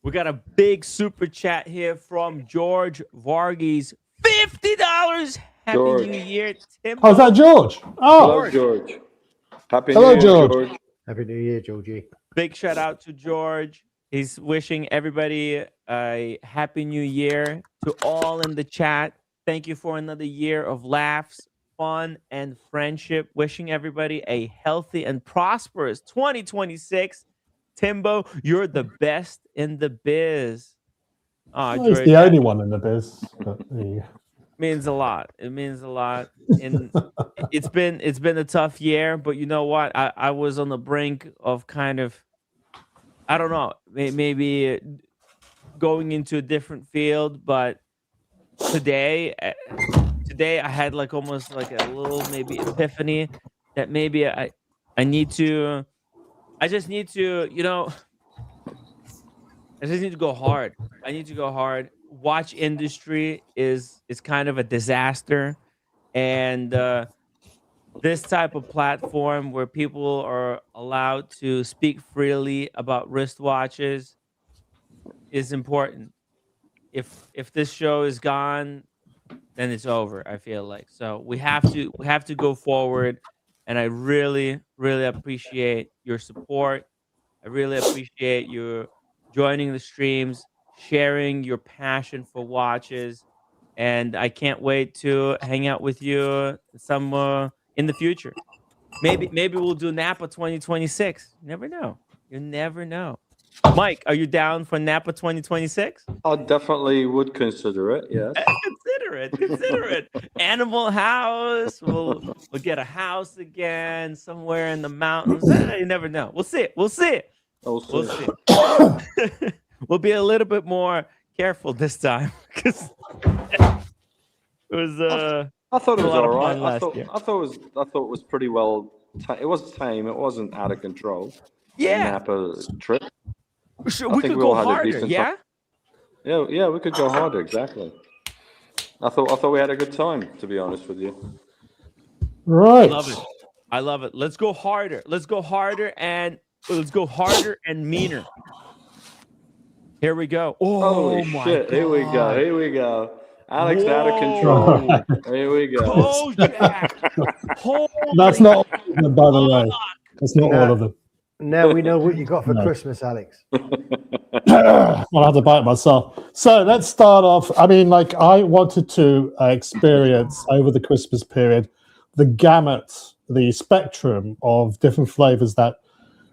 We got a big super chat here from George Varghese. $50. Happy New Year, Tim. Oh, is that George? Oh, hello, George. Happy New Year, George. Happy New Year, Georgie. Big shout out to George. He's wishing everybody a happy new year. To all in the chat, thank you for another year of laughs, fun, and friendship. Wishing everybody a healthy and prosperous 2026. Timbo, you're the best in the biz. He's the only one in the biz. But, means a lot. It means a lot. And it's been a tough year, but you know what? I was on the brink of kind of I don't know, maybe going into a different field, but today I had like almost like a little maybe epiphany that maybe I just need to, you know, I just need to go hard. I need to go hard. Watch industry is kind of a disaster, and this type of platform where people are allowed to speak freely about wristwatches is important. If this show is gone, then it's over. I feel like so we have to go forward, and I really appreciate your support. I really appreciate you joining the streams, sharing your passion for watches, and I can't wait to hang out with you some in the future. Maybe we'll do Napa 2026. You never know. You never know. Mike, are you down for Napa 2026? I definitely would consider it. Yes. Consider it. Consider it. Animal House. We'll get a house again somewhere in the mountains. You never know. We'll see. We'll see. We'll see. We'll be a little bit more careful this time because it was. I thought it was all right. I thought it was pretty well. It was tame. It wasn't out of control. Yeah. Napa trip. We could go harder. Yeah. Yeah, we could go harder. Exactly. I thought we had a good time. To be honest with you. Right. I love it. Let's go harder. Let's go harder and meaner. Here we go. Oh, holy shit! God. Here we go. Here we go. Alex out of control. Here we go. Oh, Jack. That's not all of them, by the way. That's not all of them. Now we know what you got for Christmas, Alex. I'll have to bite myself. So let's start off. I mean, like, I wanted to experience over the Christmas period the gamut, the spectrum of different flavors that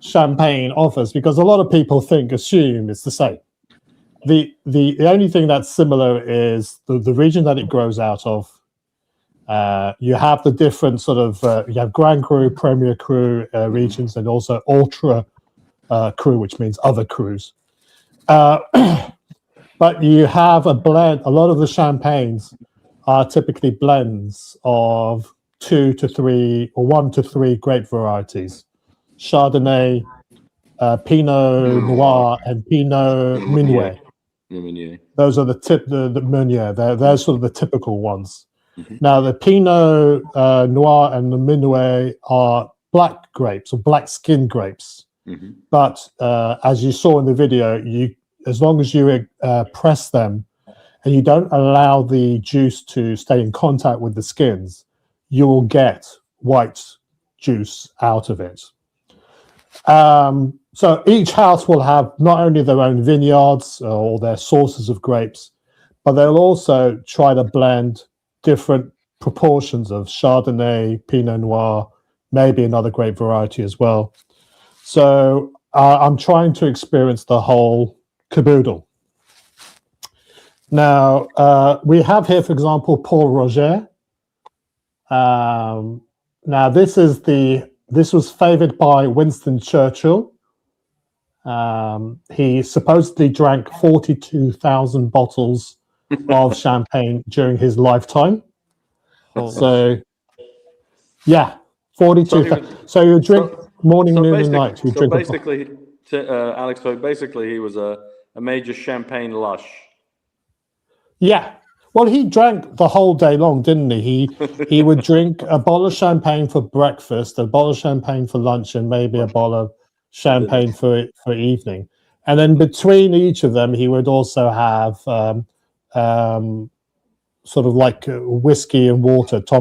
champagne offers, because a lot of people assume it's the same. The only thing that's similar is the region that it grows out of. You have the different sort of you have Grand Cru, Premier Cru regions, and also Ultra Cru, which means other crus. But you have a blend. A lot of the champagnes are typically blends of 2 to 3 or 1 to 3 grape varieties: Chardonnay, Pinot Noir, and Pinot Meunier. Those are the Meunier. They're sort of the typical ones. Now, the Pinot Noir and the Meunier are black grapes or black skin grapes. But as you saw in the video, as long as you press them and you don't allow the juice to stay in contact with the skins, you will get white juice out of it. So each house will have not only their own vineyards or their sources of grapes, but they'll also try to blend different proportions of Chardonnay, Pinot Noir, maybe another grape variety as well. So I'm trying to experience the whole caboodle. Now, we have here, for example, Paul Roger. Now, this was favored by Winston Churchill. He supposedly drank 42,000 bottles of champagne during his lifetime. So, yeah, 42,000. So you drink morning, noon, and night. You drink basically, Alex. So basically, he was a major champagne lush. Yeah. Well, he drank the whole day long, didn't he? He would drink a bottle of champagne for breakfast, a bottle of champagne for lunch, and maybe a bottle of champagne for evening. And then between each of them, he would also have sort of like whiskey and water, just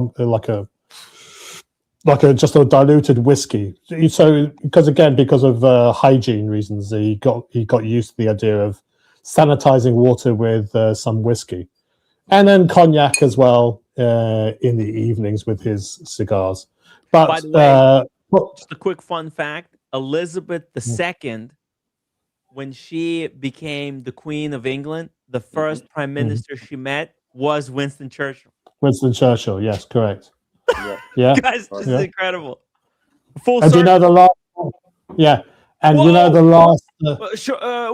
a diluted whiskey. So because of hygiene reasons, he got used to the idea of sanitizing water with some whiskey, and then cognac as well in the evenings with his cigars. But by the way, just a quick fun fact: Elizabeth II, when she became the Queen of England, the first prime minister she met was Winston Churchill. Winston Churchill, yes, correct. Yeah. Guys, this is incredible. Full and circle. do you know the last? Yeah, And you know the last.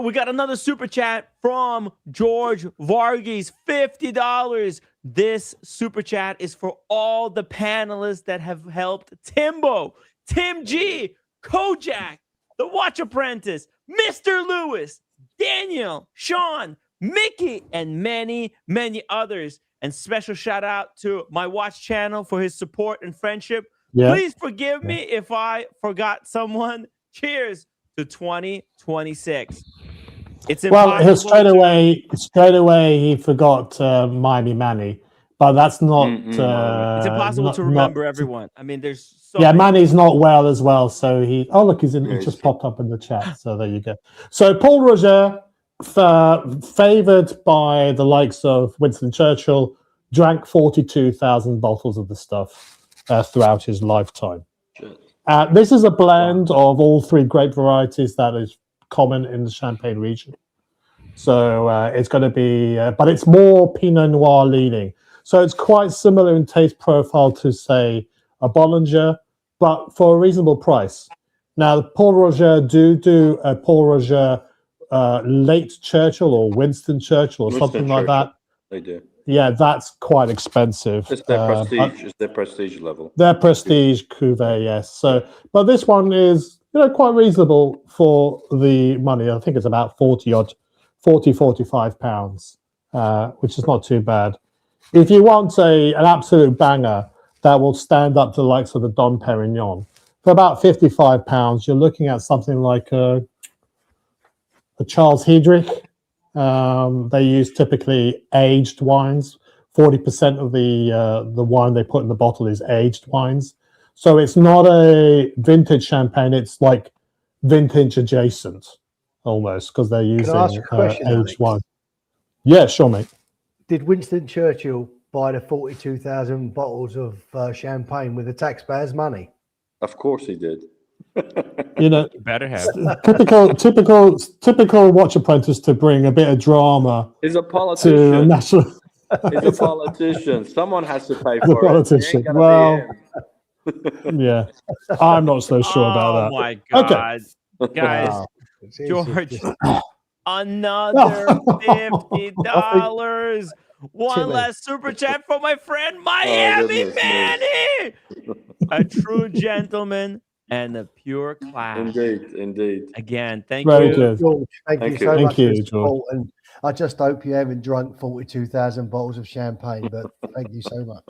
We got another super chat from George Varghese, $50. This super chat is for all the panelists that have helped Timbo, Tim G, Kojak, The Watch Apprentice, Mr. Lewis, Daniel, Sean, Mickey, and many, many others. And special shout out to my watch channel for his support and friendship. Yeah. Please forgive me if I forgot someone. Cheers to 2026. It's well, straight away he forgot Miami Manny, but that's not. It's impossible to remember everyone. I mean, there's so many. Manny's not well as well, so he. Oh, look, he just popped up in the chat. So there you go. So Paul Roger, favored by the likes of Winston Churchill, drank 42,000 bottles of the stuff throughout his lifetime. This is a blend of all three grape varieties that is common in the Champagne region. So it's going to be, but it's more Pinot Noir leaning. So it's quite similar in taste profile to, say, a Bollinger, but for a reasonable price. Now, Paul Roger do a Paul Roger late Churchill or Winston Churchill or something like that. They do. Yeah, that's quite expensive. It's their prestige. It's their prestige level. Their prestige cuvee, yes. So, but this one is, quite reasonable for the money. I think it's about 45 pounds, which is not too bad. If you want an absolute banger that will stand up to the likes of the Dom Perignon, for about 55 pounds, you're looking at something like a Charles Hedrick. They use typically aged wines. 40% of the wine they put in the bottle is aged wines. So it's not a vintage champagne. It's like vintage adjacent, almost, because they're using Can I ask a question, aged Alex? wine. Yeah, sure, mate. Did Winston Churchill buy the 42,000 bottles of champagne with the taxpayers' money? Of course he did. Better have. Typical Watch Apprentice to bring a bit of drama. He's a To politician. national. He's a politician. Someone has to pay The for it. politician. It ain't gonna Well, be him. yeah, I'm not so sure about that. Oh my God, guys, Wow. George, another $50. One Timmy. last super chat for my friend Miami goodness Manny, a true gentleman and a pure class. Indeed. Again, thank Very you. good. George, thank you so Thank much for you, the George. support, and I just hope you haven't drunk 42,000 bottles of champagne, but thank you so much.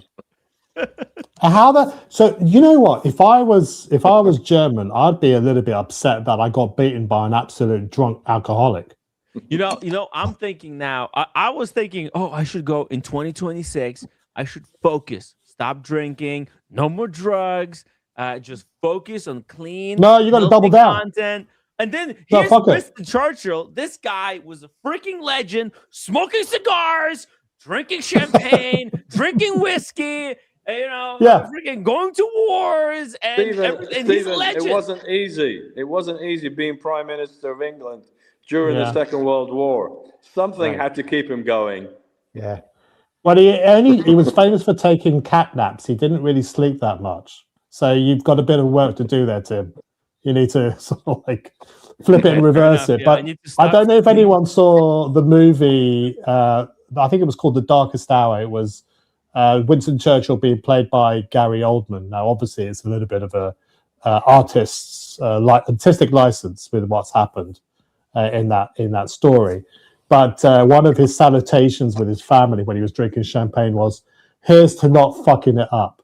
So you know what? If I was German, I'd be a little bit upset that I got beaten by an absolute drunk alcoholic. I'm thinking now. I was thinking, I should go in 2026. I should focus, stop drinking, no more drugs, just focus on clean. No, you got to double down. Content. And then No, here's fuck it. Winston Churchill. This guy was a freaking legend, smoking cigars, drinking champagne, drinking whiskey. Freaking going to wars and everything. He's a Stephen, legend. it wasn't easy. It wasn't easy being Prime Minister of England during the Second World War. Something had to keep him going. Yeah. Well, he was famous for taking cat naps. He didn't really sleep that much. So you've got a bit of work to do there, Tim. You need to sort of flip it and reverse it. But I don't know if anyone saw the movie. I think it was called The Darkest Hour. It was Winston Churchill being played by Gary Oldman. Now, obviously, it's a little bit of a artistic license with what's happened in that story. But one of his salutations with his family when he was drinking champagne was, "Here's to not fucking it up."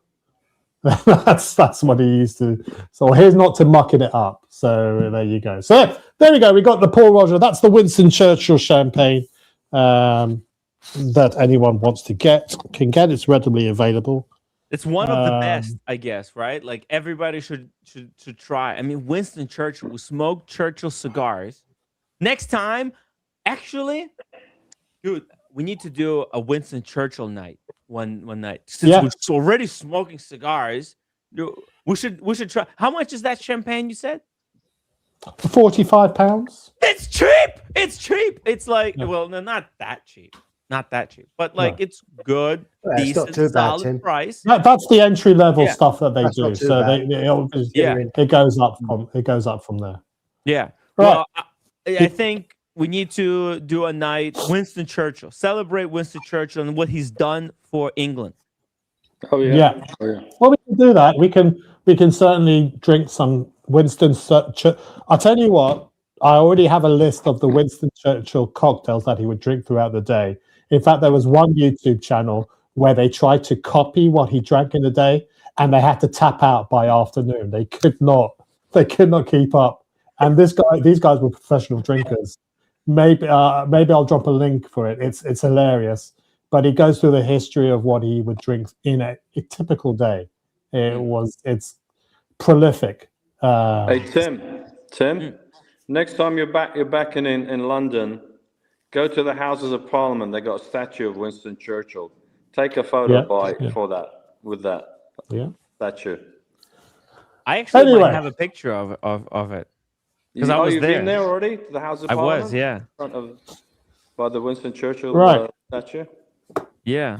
that's what he used to. So here's not to mucking it up. So there you go. So there we go. We got the Paul Roger. That's the Winston Churchill champagne that anyone wants to can get. It's readily available. It's one of the best, I guess, right? Like everybody should try. I mean, Winston Churchill will smoke Churchill cigars. Next time, actually, dude, we need to do a Winston Churchill night one night. Since we're already smoking cigars, we should try. How much is that champagne you said? £45. It's cheap. It's cheap. It's like, well, no, not that cheap. Not that cheap, but it's good, decent, solid price. That's the entry level stuff that they That's do. not too So bad. it goes up from there. Yeah. Right. Well, I think we need to do a night Winston Churchill. Celebrate Winston Churchill and what he's done for England. Oh yeah. Yeah. Oh yeah. Well, we can do that. We can certainly drink some Winston Churchill. I'll tell you what. I already have a list of the Winston Churchill cocktails that he would drink throughout the day. In fact, there was one YouTube channel where they tried to copy what he drank in the day, and they had to tap out by afternoon. They could not keep up. And these guys were professional drinkers. Maybe I'll drop a link for it. It's hilarious. But it goes through the history of what he would drink in a typical day. It's prolific. Hey Tim. Next time you're back in London, go to the Houses of Parliament. They got a statue of Winston Churchill. Take a photo with that statue. I actually might have a picture of it. Because I was you've there. Been there already? The House of I Parliament? was, yeah. In front of, by the Winston Churchill statue? Yeah.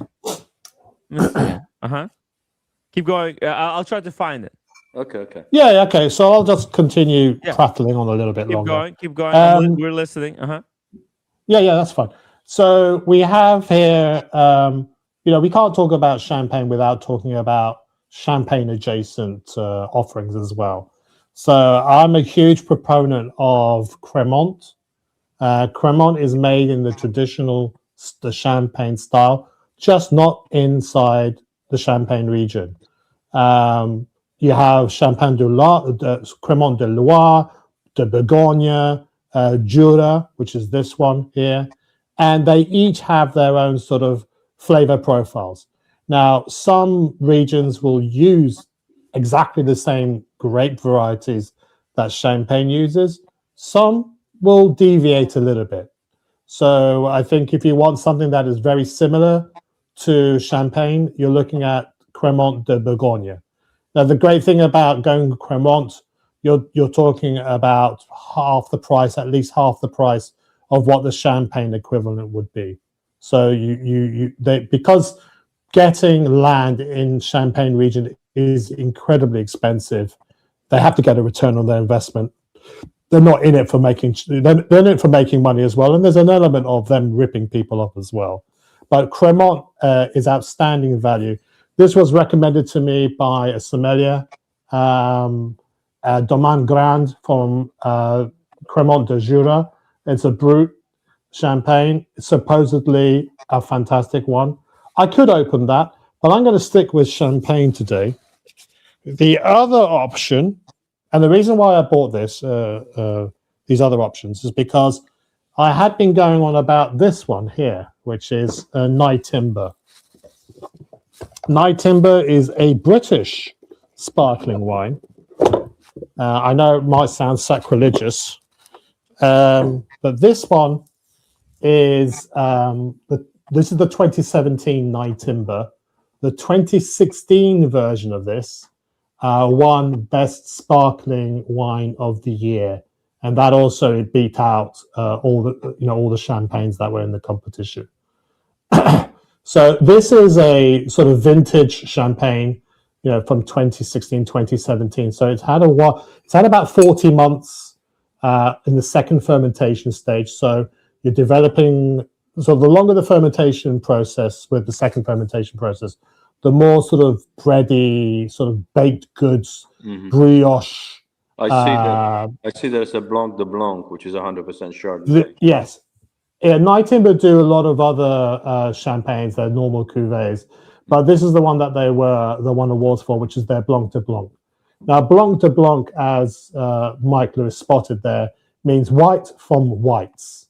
Keep going. I'll try to find it. Okay. Yeah, okay. So I'll just continue prattling on a little bit longer. Keep going. We're listening. Yeah, that's fine. So we have here, we can't talk about champagne without talking about champagne adjacent offerings as well. So I'm a huge proponent of Cremant. Cremant is made in the traditional champagne style, just not inside the Champagne region. You have Champagne de Loire, Cremant de Loire, de Bourgogne, Jura, which is this one here, and they each have their own sort of flavor profiles. Now, some regions will use exactly the same grape varieties that Champagne uses. Some will deviate a little bit. So I think if you want something that is very similar to Champagne, you're looking at Cremant de Bourgogne. Now, the great thing about going Cremant, you're talking about half the price, at least half the price of what the Champagne equivalent would be. So because getting land in Champagne region is incredibly expensive, they have to get a return on their investment. They're not in it for making. They're in it for making money as well, and there's an element of them ripping people off as well. But Cremant is outstanding value. This was recommended to me by a sommelier, Domaine Grand from Cremant de Jura. It's a brut champagne. It's supposedly a fantastic one. I could open that, but I'm going to stick with Champagne today. The other option, and the reason why I bought these other options, is because I had been going on about this one here, which is Night Timber. Night Timber is a British sparkling wine. I know it might sound sacrilegious, but this one is this is the 2017 Night Timber. The 2016 version of this won Best Sparkling Wine of the Year, and that also beat out all the champagnes that were in the competition. So this is a sort of vintage champagne, from 2016, 2017. So it's had about 40 months in the second fermentation stage. So you're developing. So the longer the fermentation process with the second fermentation process, the more sort of bready, sort of baked goods, brioche. I see there's a Blanc de Blanc, which is 100% Chardonnay. Yes. Yeah, Night Timber do a lot of other champagnes, their normal cuvées, but this is the one that they won awards for, which is their Blanc de Blanc. Now, Blanc de Blanc, as Mike Lewis spotted there, means white from whites.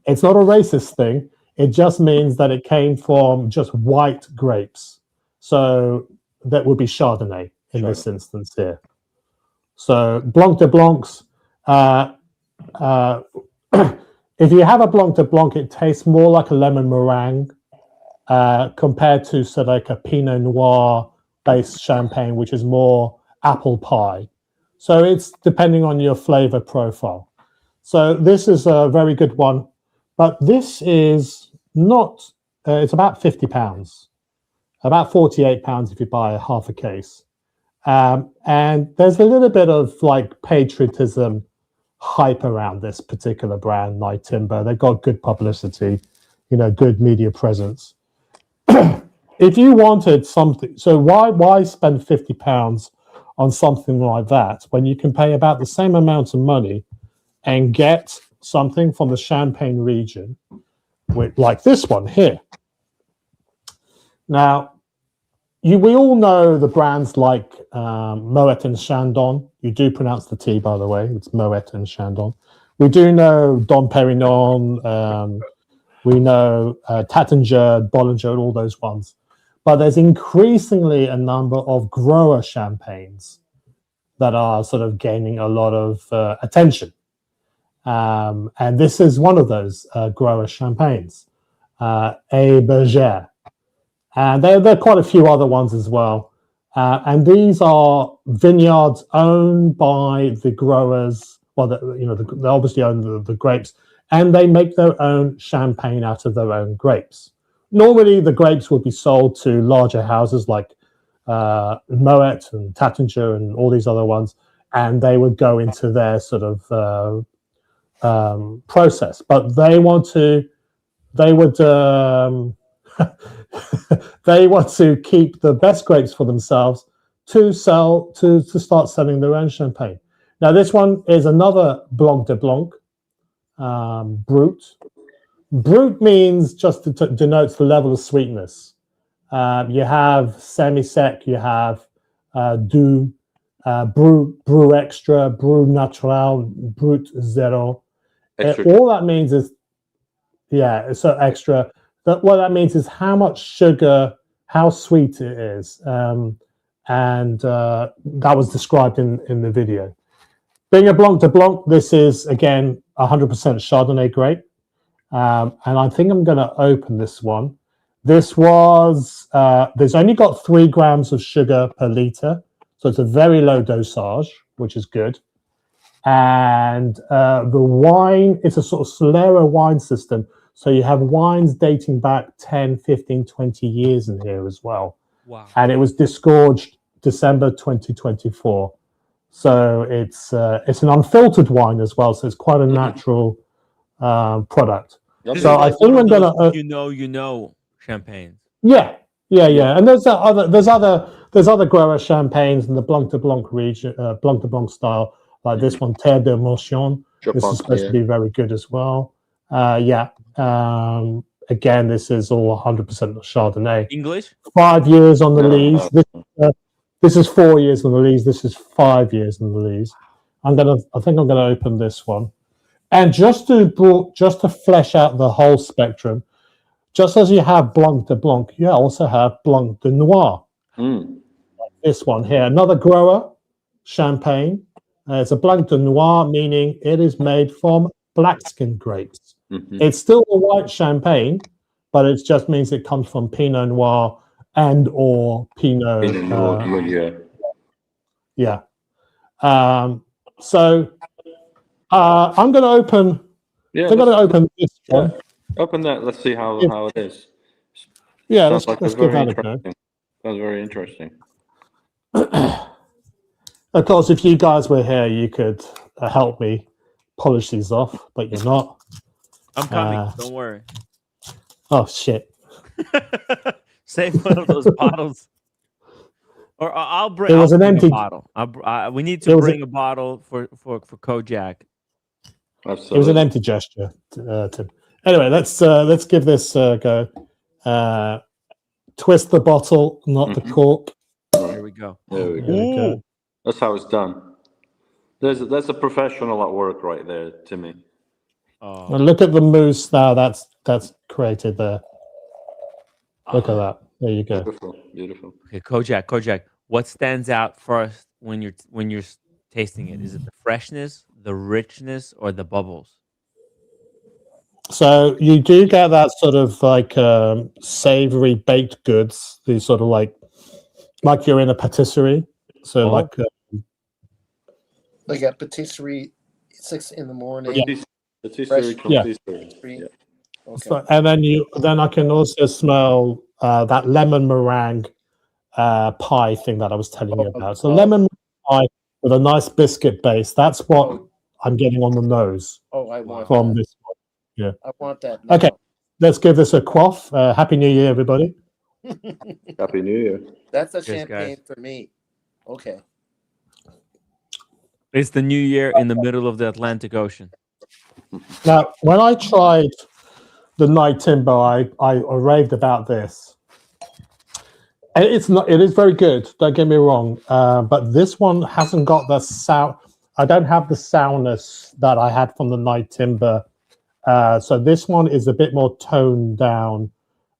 It's not a racist thing. It just means that it came from just white grapes. So that would be Chardonnay in this instance here. So Blanc de Blancs, if you have a Blanc de Blanc, it tastes more like a lemon meringue compared to, say, like a Pinot Noir-based champagne, which is more apple pie. So it's depending on your flavor profile. So this is a very good one, but this is not, it's about £50, about £48 if you buy half a case. And there's a little bit of like patriotism hype around this particular brand, Night Timber. They've got good publicity, you know, good media presence. If you wanted something, so why spend £50 on something like that when you can pay about the same amount of money and get something from the Champagne region, like this one here? Now, we all know the brands like Moet and Chandon. You do pronounce the T, by the way. It's Moet and Chandon. We do know Dom Perignon. We know Taittinger, Bollinger, and all those ones. But there's increasingly a number of grower champagnes that are sort of gaining a lot of attention. And this is one of those grower champagnes, A. Berger. And there are quite a few other ones as well. And these are vineyards owned by the growers. Well, they obviously own the grapes, and they make their own champagne out of their own grapes. Normally, the grapes would be sold to larger houses like Moet and Taittinger and all these other ones, and they would go into their sort of process. But they want to keep the best grapes for themselves to start selling their own champagne. Now, this one is another Blanc de Blanc, Brut. Brut means just denotes the level of sweetness. You have semi-sec, you have doux, Brut extra, Brut natural, Brut zero. All that means is, so extra. What that means is how much sugar, how sweet it is. And that was described in the video. Being a Blanc de Blanc, this is, again, 100% Chardonnay grape. And I think I'm going to open this one. This was, there's only got 3 grams of sugar per litre. So it's a very low dosage, which is good. And the wine, it's a sort of Solera wine system. So you have wines dating back 10, 15, 20 years in here as well. Wow. And it was disgorged December 2024. So it's an unfiltered wine as well. So it's quite a natural product. So I think I'm gonna you know champagne. Yeah. And there's other grower champagnes in the Blanc de Blanc region, Blanc de Blanc style, like this one, Terre de Motion. This is supposed to be very good as well. Again, this is all 100% Chardonnay. English? 5 years on the lees. This is 4 years on the lees. This is 5 years on the lees. I think I'm gonna open this one, and just to flesh out the whole spectrum. Just as you have Blanc de Blanc, you also have Blanc de Noir. Like this one here, another grower champagne. It's a Blanc de Noir, meaning it is made from black-skin grapes. It's still a white champagne, but it just means it comes from Pinot Noir and or Pinot. So I'm going to open. I'm going to open this one. Open that. Let's see how it is. Yeah, let's give that a go. Sounds very interesting. Of course, if you guys were here, you could help me polish these off, but you're not. I'm coming. Don't worry. Oh shit! Save one of those bottles, or I'll bring. There was an empty bottle. We need to bring a bottle for Kojak. Absolutely. It was an empty gesture, Tim. Anyway, let's give this a go. Twist the bottle, not the cork. Here we go. There we go. That's how it's done. That's a professional at work right there, Timmy. Now look at the mousse now. That's created there. Look at that. There you go. Beautiful. Okay, Kojak. What stands out first when you're tasting it? Is it the freshness, the richness, or the bubbles? So you do get that sort of like savory baked goods. These sort of like you're in a patisserie. So like a patisserie, 6 in the morning. Patisserie. Okay. So, and then I can also smell that lemon meringue pie thing that I was telling you about. So lemon pie with a nice biscuit base. That's what I'm getting on the nose Oh, I want from that. this one. Yeah. I want that now. Okay, let's give this a quaff. Happy New Year, everybody. Happy New Year. That's a Cheers, champagne guys. for me. Okay. It's the new year in the middle of the Atlantic Ocean. Now, when I tried the Night Timber, I raved about this. And it's not. It is very good. Don't get me wrong. But this one hasn't got the sound. I don't have the sourness that I had from the Night Timber. So this one is a bit more toned down.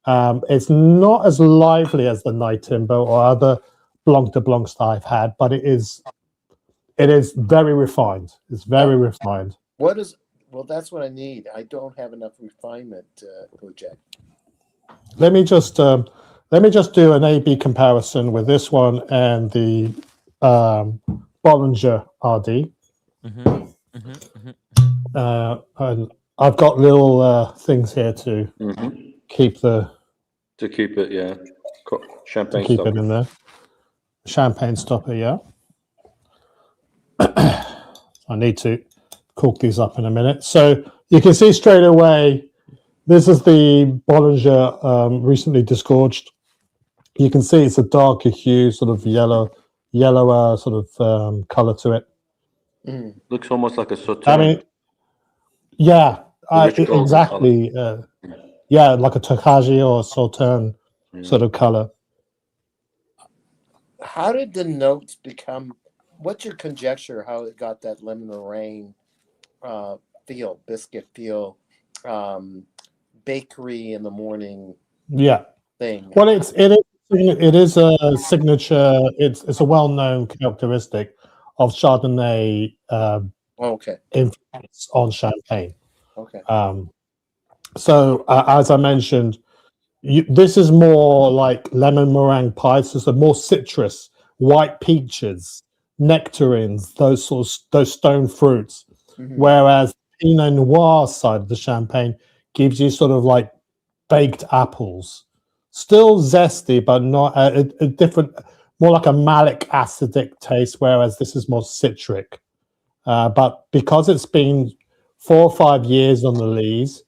It's not as lively as the Night Timber or other Blanc de Blancs that I've had, but it is very refined. It's very refined. What is? Well, that's what I need. I don't have enough refinement, Bojack. Let me just do an A/B comparison with this one and the Bollinger RD. And I've got little things here to keep it, yeah. Champagne keep stopper. it in there. Champagne stopper, yeah. I need to cook these up in a minute. So you can see straight away, this is the Bollinger recently disgorged. You can see it's a darker hue, sort of yellower sort of color to it. Looks almost like a sauterne. I mean, yeah, rich golden exactly. Yeah, like a Tokaji or Sauterne sort of color. How did the notes become? What's your conjecture how it got that lemon meringue feel, biscuit feel, bakery in the morning? Yeah. Thing. Well, it is a signature. It's a well-known characteristic of Chardonnay. Okay. Influence on champagne. Okay. So as I mentioned, this is more like lemon meringue pies. So it's a more citrus, white peaches, nectarines, those stone fruits. Whereas Pinot Noir side of the champagne gives you sort of like baked apples, still zesty, but not a different, more like a malic acidic taste. Whereas this is more citric. But because it's been 4 or 5 years on the lees,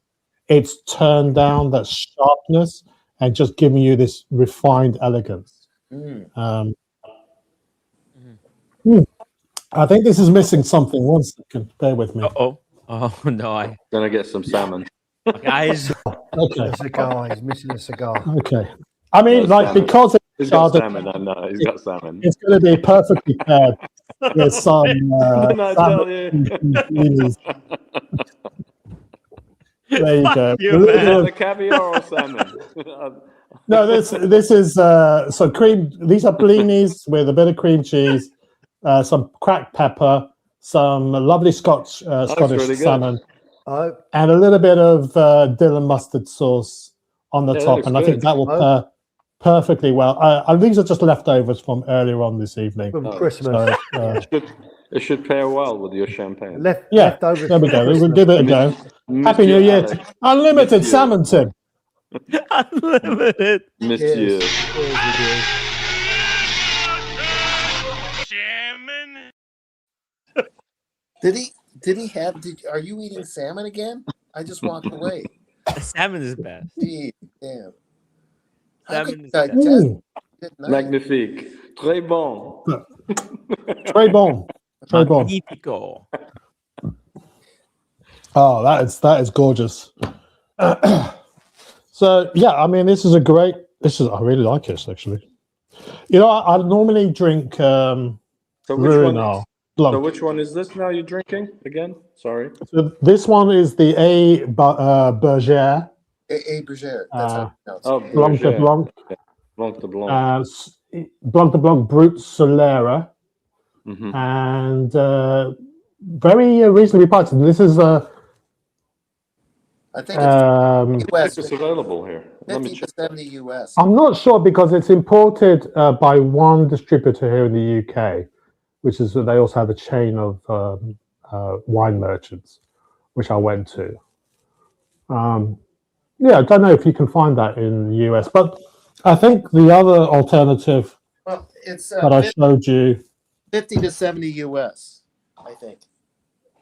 it's turned down that sharpness and just giving you this refined elegance. I think this is missing something. 1 second, bear with me. Oh no! Gonna get some salmon. Guys, okay. A cigar. He's missing a cigar. Okay. I mean, like salmon. because He's got Chardonnay, salmon. I know. He's got salmon. it's going to be perfectly paired with some Didn't I tell you? blinis. There you go. The caviar or salmon? No, this is so cream. These are blinis with a bit of cream cheese, some cracked pepper, some lovely Scottish really salmon, and a little bit of dill and mustard sauce on the top. And I think that will pair perfectly well. These are just leftovers from earlier on this evening. From Christmas. So, it should pair well with your champagne. Leftovers. There we go. We'll give it a go. Happy New Year. Unlimited salmon, Tim. Unlimited. Monsieur. Did he have? Are you eating salmon again? I just walked away. Salmon is best. Gee, damn. Salmon is best. Magnifique. Très bon. Très bon. Très bon. Magnifico. Oh, that is gorgeous. So yeah, I mean, this is I really like this actually. You know, I normally drink So which one is this now you're drinking again? Sorry. So this one is the Bergère. A Bergère. That's how you pronounce it. Blanc de Blanc. Blanc de Blanc. Blanc de Blanc Brut Solera. And very reasonably priced. This is I think it's US. It's available here. Let me 50 check. to 70 US. I'm not sure because it's imported by one distributor here in the UK, which is they also have a chain of wine merchants, which I went to. Yeah, I don't know if you can find that in the US, but I think the other alternative It's that I showed you. 50 to 70 US, I think.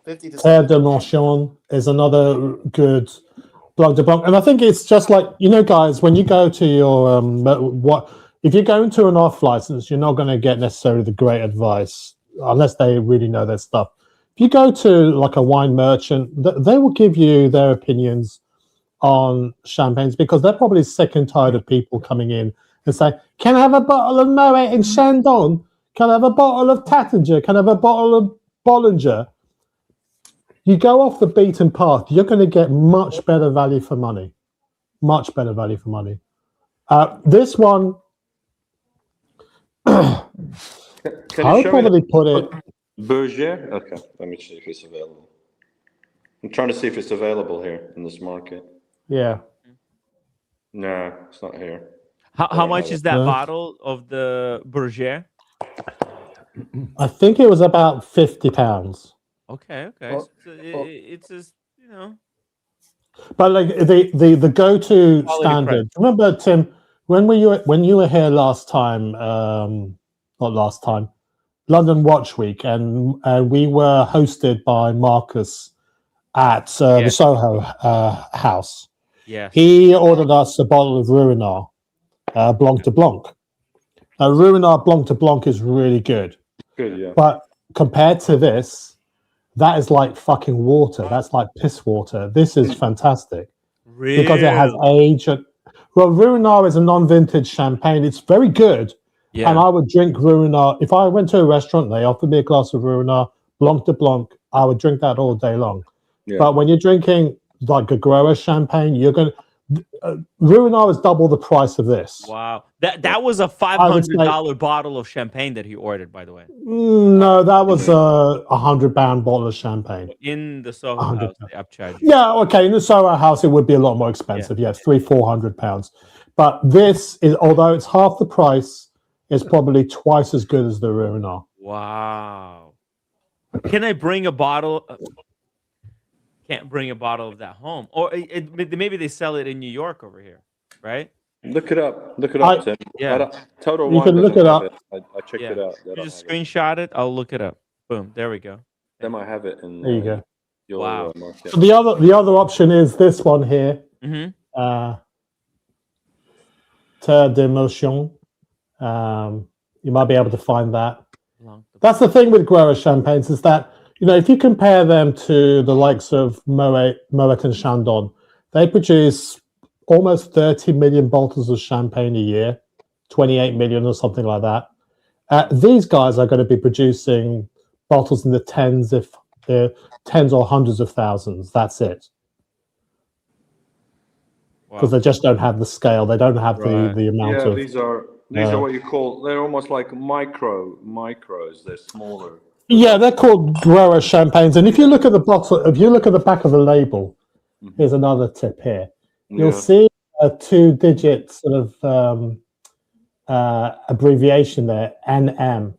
50 to Terre de Mention is another good Blanc de Blanc. And I think it's just like, guys, when you go to your, if you're going to an off license, you're not going to get necessarily the great advice unless they really know their stuff. If you go to like a wine merchant, they will give you their opinions on champagnes because they're probably sick and tired of people coming in and say, can I have a bottle of Moet and Chandon? Can I have a bottle of Taittinger? Can I have a bottle of Bollinger? You go off the beaten path, you're going to get much better value for money. Much better value for money. This one, Can I would probably put it. Berger? Okay, let me see if it's available. I'm trying to see if it's available here in this market. Yeah. No, it's not here. How much is that bottle of the Berger? I think it was about £50. Okay. So it's just, But like the go-to Quality standard. Remember, Tim, when you were here last time, not last time, London Watch Week, and we were hosted by Marcus at the Soho house. Yes. He ordered us a bottle of Ruinart Blanc de Blanc. Ruinart Blanc de Blanc is really good. Good, yeah. But compared to this, that is like fucking water. That's like piss water. This is fantastic. Really? Because it has age. Well, Ruinart is a non-vintage champagne. It's very good. Yeah. And I would drink Ruinart. If I went to a restaurant and they offered me a glass of Ruinart Blanc de Blanc, I would drink that all day long. Yeah. But when you're drinking like a grower champagne, you're going to... Ruinart is double the price of this. Wow. That was a $500 bottle of champagne that he ordered, by the way. No, that was a £100 bottle of champagne. In the Soho house, they upcharge you. Yeah, okay. In the Soho house, it would be a lot more expensive. Yeah, £300-400. But this is, although it's half the price, it's probably twice as good as the Ruinart. Wow. Can I bring a bottle? Can't bring a bottle of that home, or maybe they sell it in New York over here, right? Look it up. Tim. Yeah. Total You Wine can look doesn't it have up. I checked it out. They You don't just have it. screenshot it. I'll look it up. Boom. There we go. They might have it in There you go. your Wow. market. So the other option is this one here. Mm-hmm. Terre de Motion. You might be able to find that. That's the thing with grower champagnes is that, if you compare them to the likes of Moet and Chandon, they produce almost 30 million bottles of champagne a year, 28 million or something like that. These guys are going to be producing bottles in the tens or hundreds of thousands. That's it. Because they just don't have the scale. They don't have the amount of... These are what you call, they're almost like micros. They're smaller. Yeah, they're called grower champagnes. And if you look at the bottle, if you look at the back of the label, here's another tip here. You'll see a 2-digit sort of abbreviation there, NM.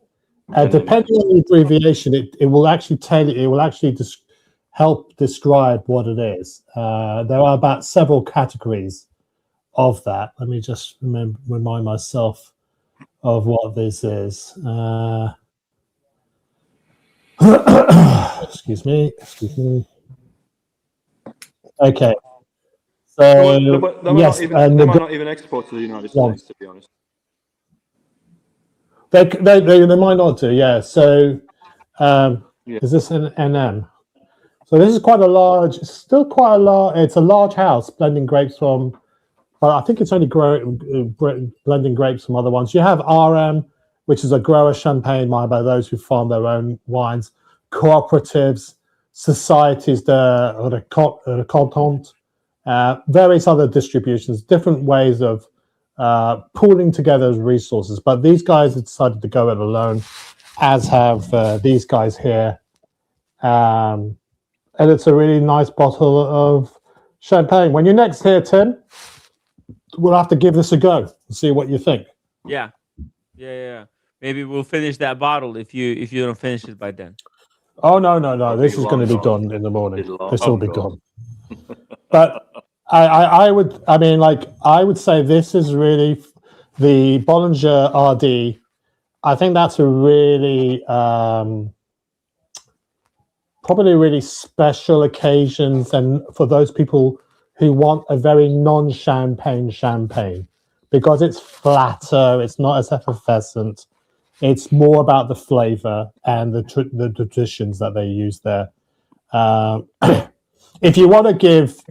Depending on the abbreviation, it will actually tell you, it will actually help describe what it is. There are about several categories of that. Let me just remind myself of what this is. Excuse me. Okay. So yes, they might not even export to the United States, to be honest. They might not do. Yeah. So is this an NM? So this is quite a large. It's still quite a large. It's a large house blending grapes from. But I think it's only blending grapes from other ones. You have RM, which is a grower champagne made by those who farm their own wines, cooperatives, societies de récoltants, various other distributions, different ways of pooling together resources. But these guys have decided to go it alone, as have these guys here. And it's a really nice bottle of champagne. When you're next here, Tim, we'll have to give this a go and see what you think. Yeah. Maybe we'll finish that bottle if you don't finish it by then. Oh no! This is going to be done in the morning. This will be gone. But I would say this is really the Bollinger RD. I think that's a really probably really special occasions, and for those people who want a very non-champagne champagne, because it's flatter, it's not as effervescent, it's more about the flavor and the traditions that they use there. If you want to give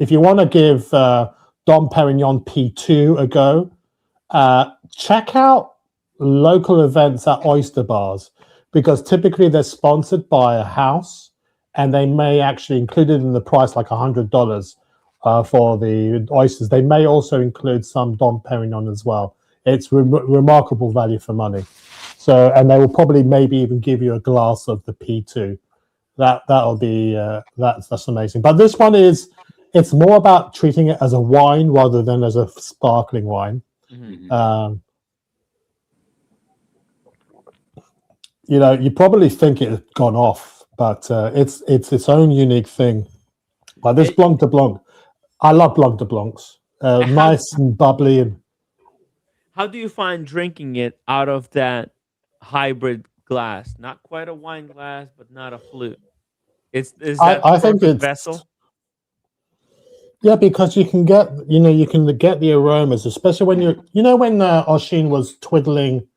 Dom Perignon P2 a go, check out local events at oyster bars, because typically they're sponsored by a house, and they may actually include it in the price, like $100 for the oysters. They may also include some Dom Perignon as well. It's remarkable value for money. So, and they will probably maybe even give you a glass of the P2. That'll be that's amazing. But this one it's more about treating it as a wine rather than as a sparkling wine. Mm-hmm. You probably think it had gone off, but it's its own unique thing. Like this Blanc de Blanc, I love Blanc de Blancs. Nice and bubbly. And how do you find drinking it out of that hybrid glass? Not quite a wine glass, but not a flute. Is that I think it's vessel? Yeah, because you can get the aromas, especially when when Oshin was twiddling,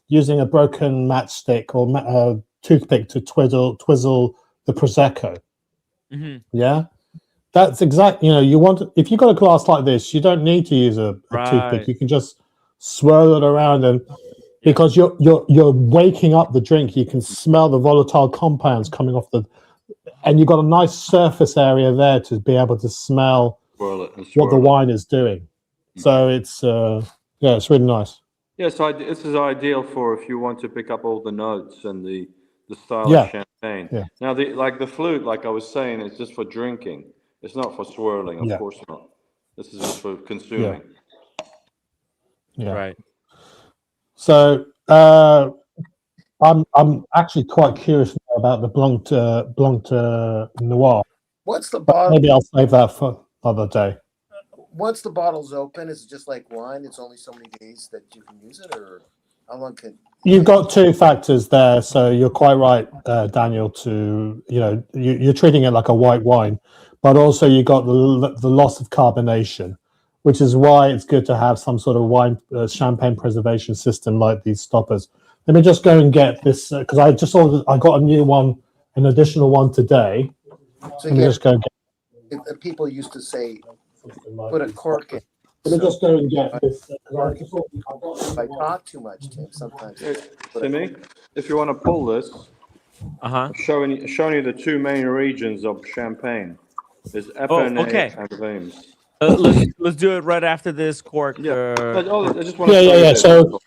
using a broken matchstick or toothpick to twizzle the prosecco. Mm-hmm. Yeah, that's exactly. You want, if you've got a glass like this, you don't need to use a toothpick. You can just swirl it around, and because you're waking up the drink, you can smell the volatile compounds coming off and you've got a nice surface area there to be able to smell what the wine is doing. So it's it's really nice. Yeah, so this is ideal for if you want to pick up all the notes and the style Yeah. of champagne. Yeah. Now, the flute, like I was saying, is just for drinking. It's not for swirling, of course not. This is just for consuming. Yeah. Right. So I'm actually quite curious about the Blanc de Noir. What's the But bottle? maybe I'll save that for another day. Once the bottle's open, is it just like wine? It's only so many days that you can use it, or how long can? You've got two factors there, so you're quite right, Daniel. You're treating it like a white wine, but also you got the loss of carbonation, which is why it's good to have some sort of wine champagne preservation system like these stoppers. Let me just go and get this because I got a new one, an additional one today. So Let me just go and get. people used to say, put a cork in. Let me just go and get this. If I talk too much, Tim, sometimes. Timmy, if you want to pull this, I'm showing you the two main regions of Champagne. There's Epernay and Reims. Let's do it right after this cork. I just want to Yeah. So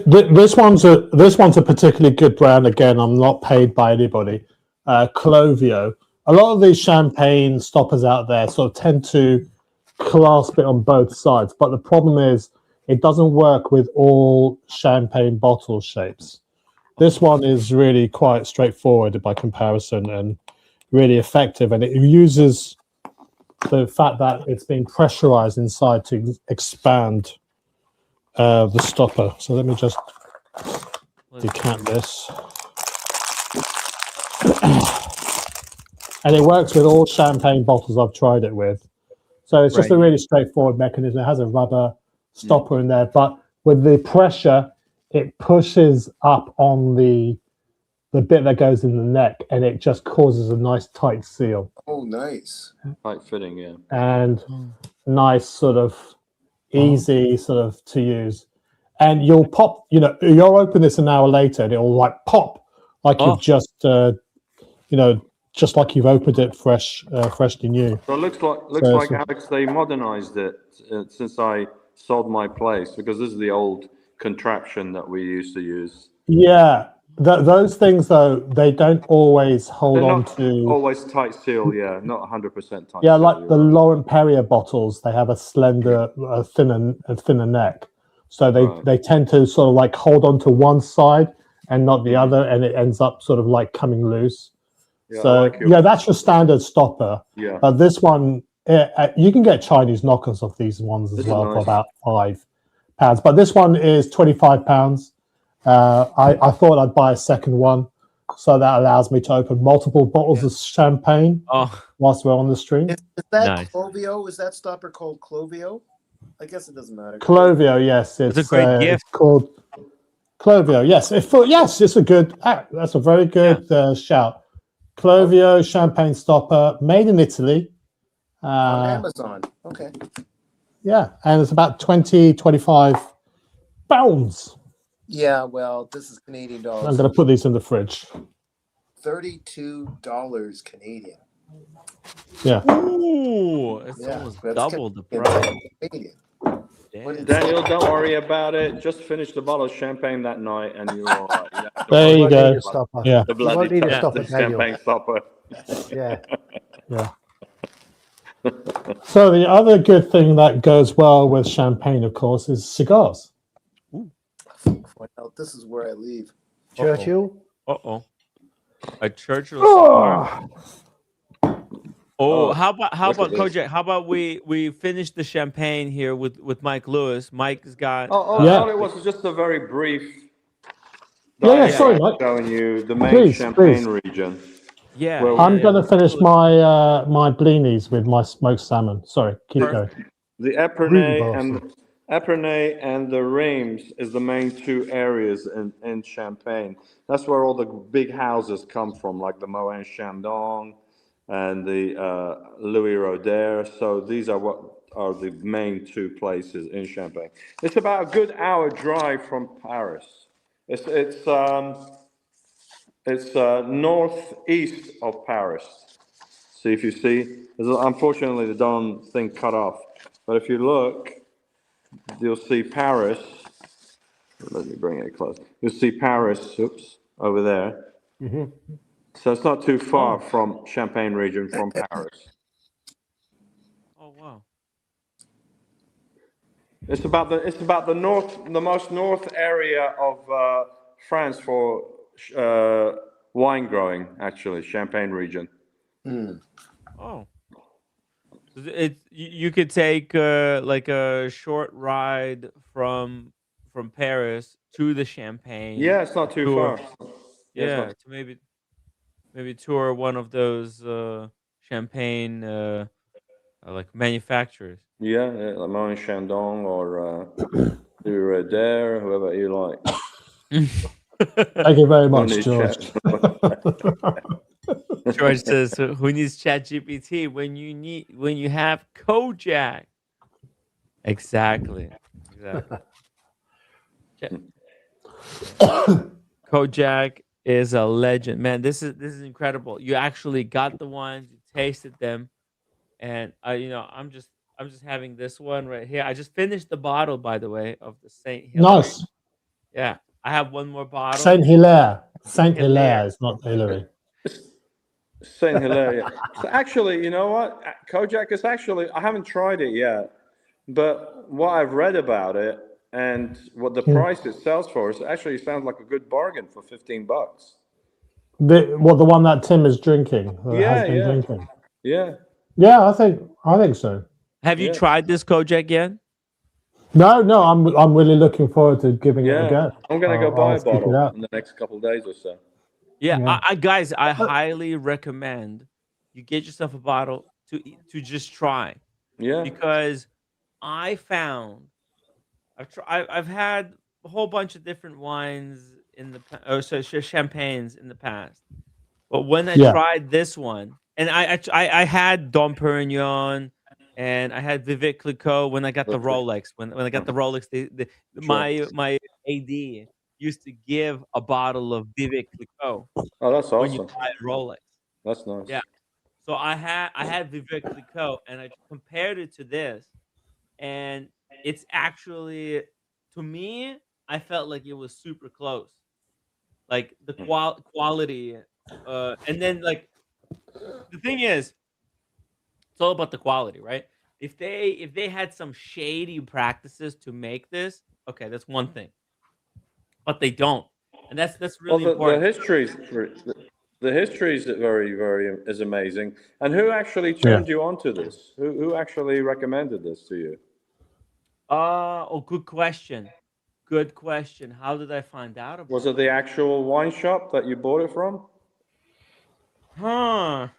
this one's a particularly good brand. Again, I'm not paid by anybody. Clovio. A lot of these champagne stoppers out there sort of tend to clasp it on both sides, but the problem is it doesn't work with all champagne bottle shapes. This one is really quite straightforward by comparison and really effective, and it uses the fact that it's being pressurized inside to expand the stopper. So let me just decant this. And it works with all champagne bottles I've tried it with. So it's just a really straightforward mechanism. It has a rubber stopper in there, but with the pressure, it pushes up on the bit that goes in the neck, and it just causes a nice tight seal. Oh, nice. Tight fitting, yeah. And nice sort of easy sort of to use. And you'll pop, you'll open this an hour later and it'll like pop like you've just, just like you've opened it freshly new. So it looks like Alex, they modernized it since I sold my place, because this is the old contraption that we used to use. Yeah, those things though, they don't always hold on to. Always tight seal, yeah, not 100% tight. Yeah, seal, like the Laurent Perrier bottles, they have a slender, thinner neck, so they tend to sort of like hold on to one side and not the other, and it ends up sort of like coming loose. Yeah, So that's your standard stopper. Yeah. But this one, you can get Chinese knockers of these ones as well for about £5. But this one is £25. I thought I'd buy a second one, so that allows me to open multiple bottles of champagne whilst we're on the stream. Is that Clovio? Is that stopper called Clovio? I guess it doesn't matter. Clovio, yes, it's a great gift. It's called Clovio. Yes, yes, it's a good. That's a very good shout. Clovio champagne stopper, made in Italy. On Amazon. Okay. Yeah, and it's about 25 pounds. Yeah, well, this is Canadian dollars. I'm going to put these in the fridge. $32 Canadian. Yeah. Ooh, it's almost double the price. Canadian. Daniel, don't worry about it. Just finish the bottle of champagne that night, and you're all right. You there you go. Yeah. The bloody champagne stopper. Yeah. Yeah. So the other good thing that goes well with champagne, of course, is cigars. Well, this is where I leave. Churchill. A Churchill cigar. How about Kojak? How about we finish the champagne here with Mike Lewis? Mike's got. All it was just a very brief. Sorry, Mike. Showing you the main champagne region. Yeah. I'm going to finish my my blinis with my smoked salmon. Sorry, keep going. The Epernay and the Reims is the main two areas in Champagne. That's where all the big houses come from, like the Moët Chandon and the Louis Roder. So these are what are the main two places in Champagne. It's about a good hour drive from Paris. It's northeast of Paris. See if you see. Unfortunately, the Don thing cut off. But if you look, you'll see Paris. Let me bring it close. You'll see Paris, over there. Mm-hmm. So it's not too far from Champagne region from Paris. Oh wow! It's about the most north area of France for wine growing. Actually, Champagne region. Oh. You could take like a short ride from Paris to the Champagne. Yeah, it's not too far. Yeah, to maybe tour one of those champagne like manufacturers. Yeah, like Moët Chandon or Louis Roder, whoever you like. Thank you very much, George. George says, "Who needs ChatGPT when you have Kojak?" Exactly. Kojak is a legend, man. This is incredible. You actually got the ones, you tasted them, and I'm just having this one right here. I just finished the bottle, by the way, of the Saint Hilaire. Nice. Yeah, I have one more bottle. Saint Hilaire. Saint Hilaire is not Hillary. Saint Hilaire. So actually, you know what? Kojak is actually, I haven't tried it yet, but what I've read about it and what the price it sells for is actually sounds like a good bargain for $15. The one that Tim is drinking. Drinking. Yeah. Yeah, I think so. Have you tried this Kojak yet? No, I'm really looking forward to giving it a go. I'm gonna go buy a bottle in the next couple of days or so. Yeah. Guys, I highly recommend you get yourself a bottle to just try. Yeah. Because I found I've had a whole bunch of different wines in the champagnes in the past, but when I tried this one, and I had Dom Perignon. And I had Vivek Clicquot when I got the Rolex. When I got the Rolex, my AD used to give a bottle of Vivek Clicquot. Oh, that's awesome. When you buy a Rolex. That's nice. Yeah. So I had Vivek Clicquot, and I compared it to this, and it's actually, to me, I felt like it was super close. Like the quality, and then like the thing is, it's all about the quality, right? If they had some shady practices to make this, okay, that's one thing. But they don't, and that's really important. The history is very, very is amazing. And who actually turned you on to this? Who actually recommended this to you? Good question. good question. How did I find out about Was it the actual wine shop that you bought it from? Huh.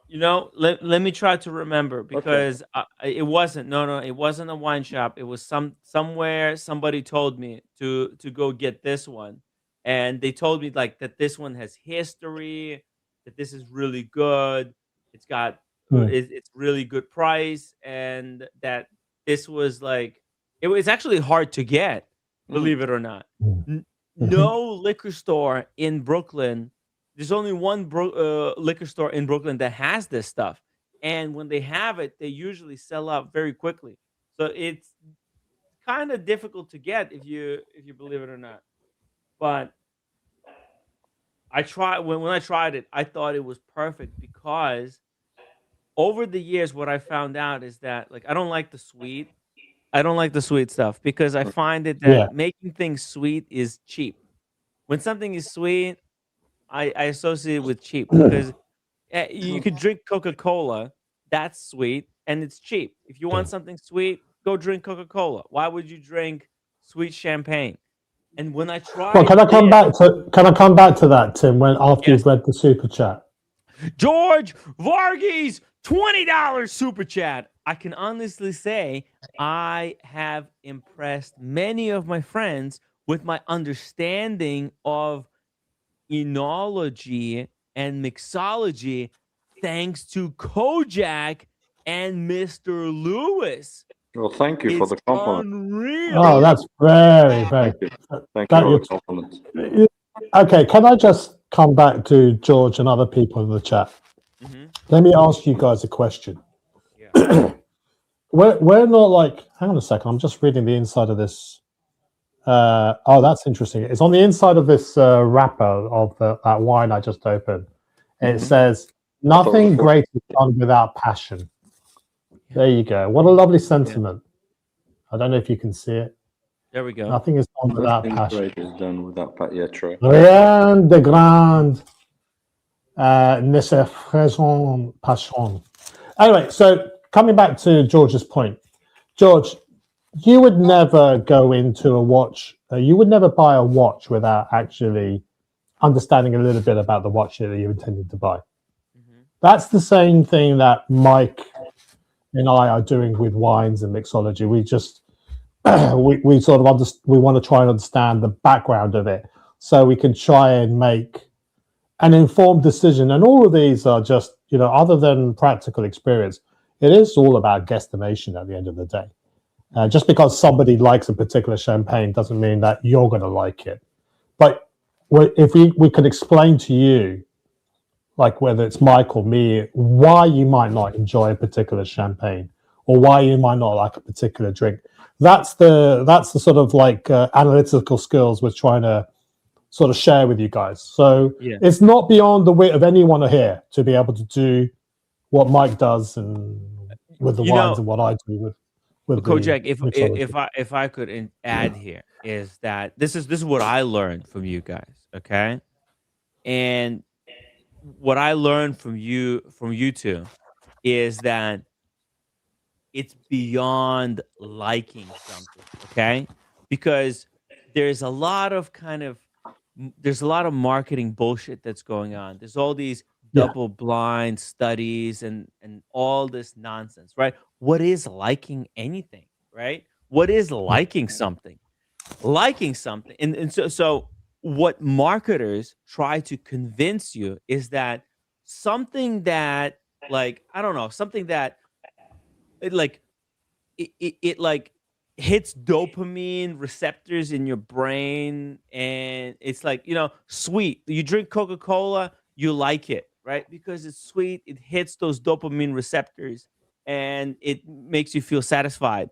You know, let me try to remember because it wasn't. No, it wasn't a wine shop. It was somewhere somebody told me to go get this one, and they told me like that this one has history, that this is really good. It's got it's really good price, and that this was like it was actually hard to get, believe it or not. No liquor store in Brooklyn. There's only one liquor store in Brooklyn that has this stuff, and when they have it, they usually sell out very quickly. So it's kind of difficult to get if you believe it or not. But I tried when I tried it, I thought it was perfect because over the years, what I found out is that like I don't like the sweet. I don't like the sweet stuff because I find it that making things sweet is cheap. When something is sweet, I associate it with cheap because you could drink Coca-Cola, that's sweet and it's cheap. If you want something sweet, go drink Coca-Cola. Why would you drink sweet champagne? And when I tried, well, can I come back to that, Tim? When after you've read the super chat, George Varghese, $20 super chat. I can honestly say I have impressed many of my friends with my understanding of enology and mixology thanks to Kojak and Mr. Lewis. Well, thank you for the compliment. Unreal. oh, that's very. Thank you for the compliment. Okay, can I just come back to George and other people in the chat? Let me ask you guys a question. We're not like, hang on a second, I'm just reading the inside of this. Oh, that's interesting. It's on the inside of this wrapper of that wine I just opened. It says, nothing great is done without passion. There you go. What a lovely sentiment. I don't know if you can see it. There we go. Nothing is done without Nothing passion. great is done without passion. Yeah, true. Rien de grand ne se faisant passion. Anyway, so coming back to George's point, George, you would never go into a watch. You would never buy a watch without actually understanding a little bit about the watch that you intended to buy. That's the same thing that Mike and I are doing with wines and mixology. We just we sort of we want to try and understand the background of it so we can try and make an informed decision. And all of these are just, you know, other than practical experience, it is all about guesstimation at the end of the day. Just because somebody likes a particular champagne doesn't mean that you're going to like it. But if we could explain to you, like whether it's Mike or me, why you might not enjoy a particular champagne or why you might not like a particular drink, that's the sort of like analytical skills we're trying to sort of share with you guys. So it's not beyond the wit of anyone here to be able to do what Mike does and with the wines and what I do with Kojak, if I could add here is that this is what I learned from you guys, okay? And what I learned from you two is that it's beyond liking something, okay? Because there's a lot of marketing bullshit that's going on. There's all these double blind studies and all this nonsense, right? What is liking anything, right? What is liking something? Liking something. And so what marketers try to convince you is that something that like, I don't know, something that it like hits dopamine receptors in your brain, and it's like, you know, sweet. You drink Coca-Cola, you like it, right? Because it's sweet, it hits those dopamine receptors and it makes you feel satisfied.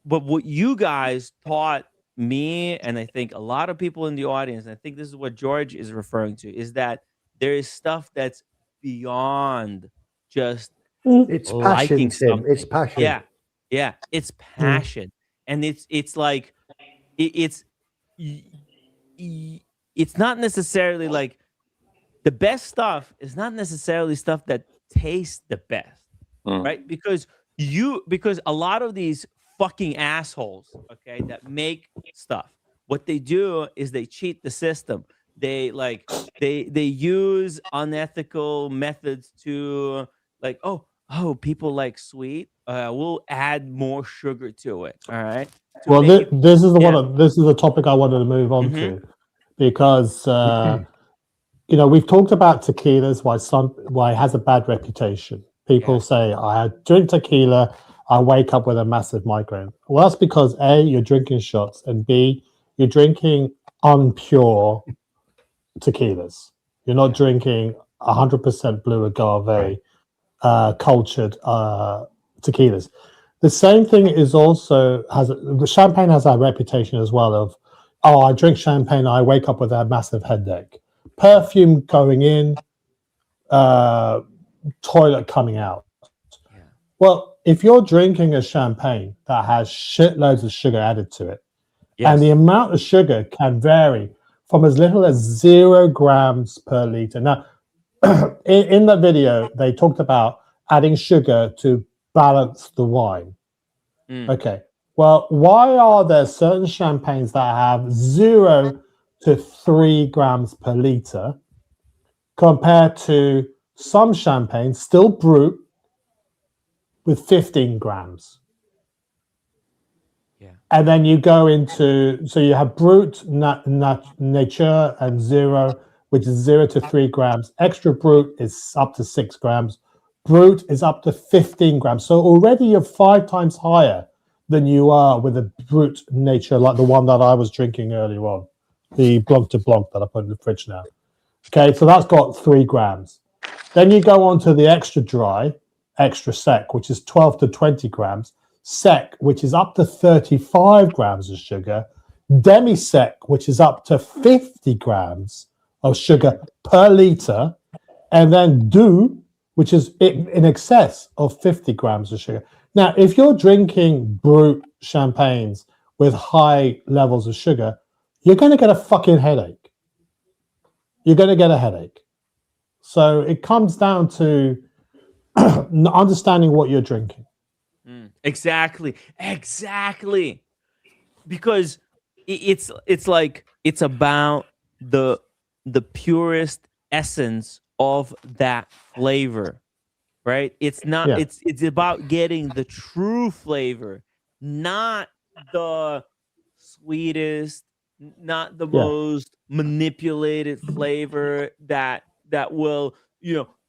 But what you guys taught me, and I think a lot of people in the audience, and I think this is what George is referring to, is that there is stuff that's beyond just it's liking passion, Tim. something. It's passion. Yeah, it's passion, and it's like it's not necessarily like the best stuff is not necessarily stuff that tastes the best, right? Because a lot of these fucking assholes, okay, that make stuff. What they do is they cheat the system. They use unethical methods to like, oh, people like sweet. We'll add more sugar to it. All right. Well, this is the topic I wanted to move on to, because we've talked about tequilas, why it has a bad reputation. People say, I drink tequila, I wake up with a massive migraine. Well, that's because A, you're drinking shots, and B, you're drinking unpure tequilas. You're not drinking 100% blue agave cultured tequilas. The same thing is also champagne has that reputation as well of, oh, I drink champagne, I wake up with a massive headache. Perfume going in, toilet coming out. Yeah. Well, if you're drinking a champagne that has shitloads of sugar added to it, and the amount of sugar can vary from as little as 0 grams per liter. Now, in the video, they talked about adding sugar to balance the wine. Okay. Well, why are there certain champagnes that have 0 to 3 grams per liter compared to some champagnes, still brut, with 15 grams? Yeah. And then you go into, so you have brut, nature, and 0, which is 0 to 3 grams. Extra brut is up to 6 grams. Brut is up to 15 grams. So already you're 5 times higher than you are with a brut nature, like the one that I was drinking earlier on, the Blanc de Blanc that I put in the fridge now. Okay, so that's got 3 grams. Then you go on to the extra dry, extra sec, which is 12 to 20 grams. Sec, which is up to 35 grams of sugar. Demi-sec, which is up to 50 grams of sugar per liter. And then doux, which is in excess of 50 grams of sugar. Now, if you're drinking brut champagnes with high levels of sugar, you're going to get a fucking headache. You're going to get a headache. So it comes down to understanding what you're drinking. Exactly. Because it's like it's about the purest essence of that flavor, right? It's not. Yeah. It's about getting the true flavor, not the sweetest, not the most manipulated flavor that will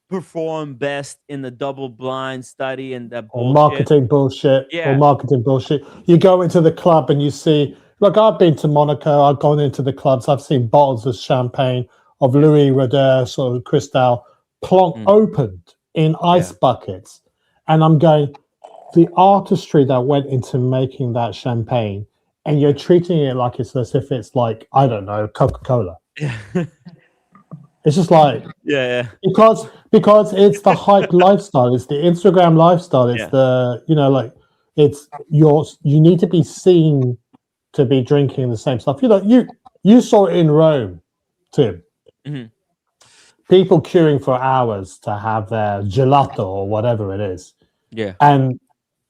perform best in the double-blind study and that bullshit. Marketing bullshit. Yeah. Or marketing bullshit. You go into the club and you see, look, I've been to Monaco, I've gone into the clubs, I've seen bottles of champagne, of Louis Roederer or Cristal, opened in ice buckets. And I'm going, the artistry that went into making that champagne, and you're treating it like it's as if it's like, I don't know, Coca-Cola. It's just like, because it's the hype lifestyle, it's the Instagram lifestyle, it's the it's yours. You need to be seen to be drinking the same stuff. You saw it in Rome, Tim. Mm-hmm. People queuing for hours to have their gelato or whatever it is. Yeah. And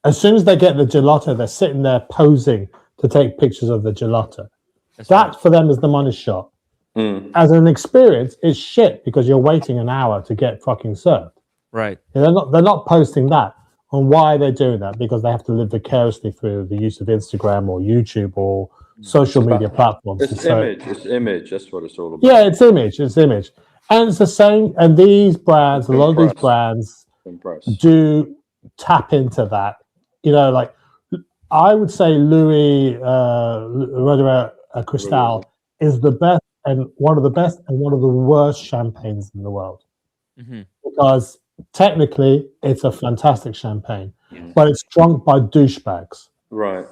as soon as they get the gelato, they're sitting there posing to take pictures of the gelato. That for them is the money shot. As an experience, it's shit because you're waiting an hour to get fucking served. Right. They're not posting that. And why are they doing that? Because they have to live vicariously through the use of Instagram or YouTube or social media platforms. It's image. That's what it's all about. Yeah, it's image. And it's the same. And these brands, a lot of these brands do tap into that. Like I would say Louis Roederer Cristal is the best. And one of the best and one of the worst champagnes in the world. Mm-hmm. Because technically it's a fantastic champagne, but it's drunk by douchebags. Right.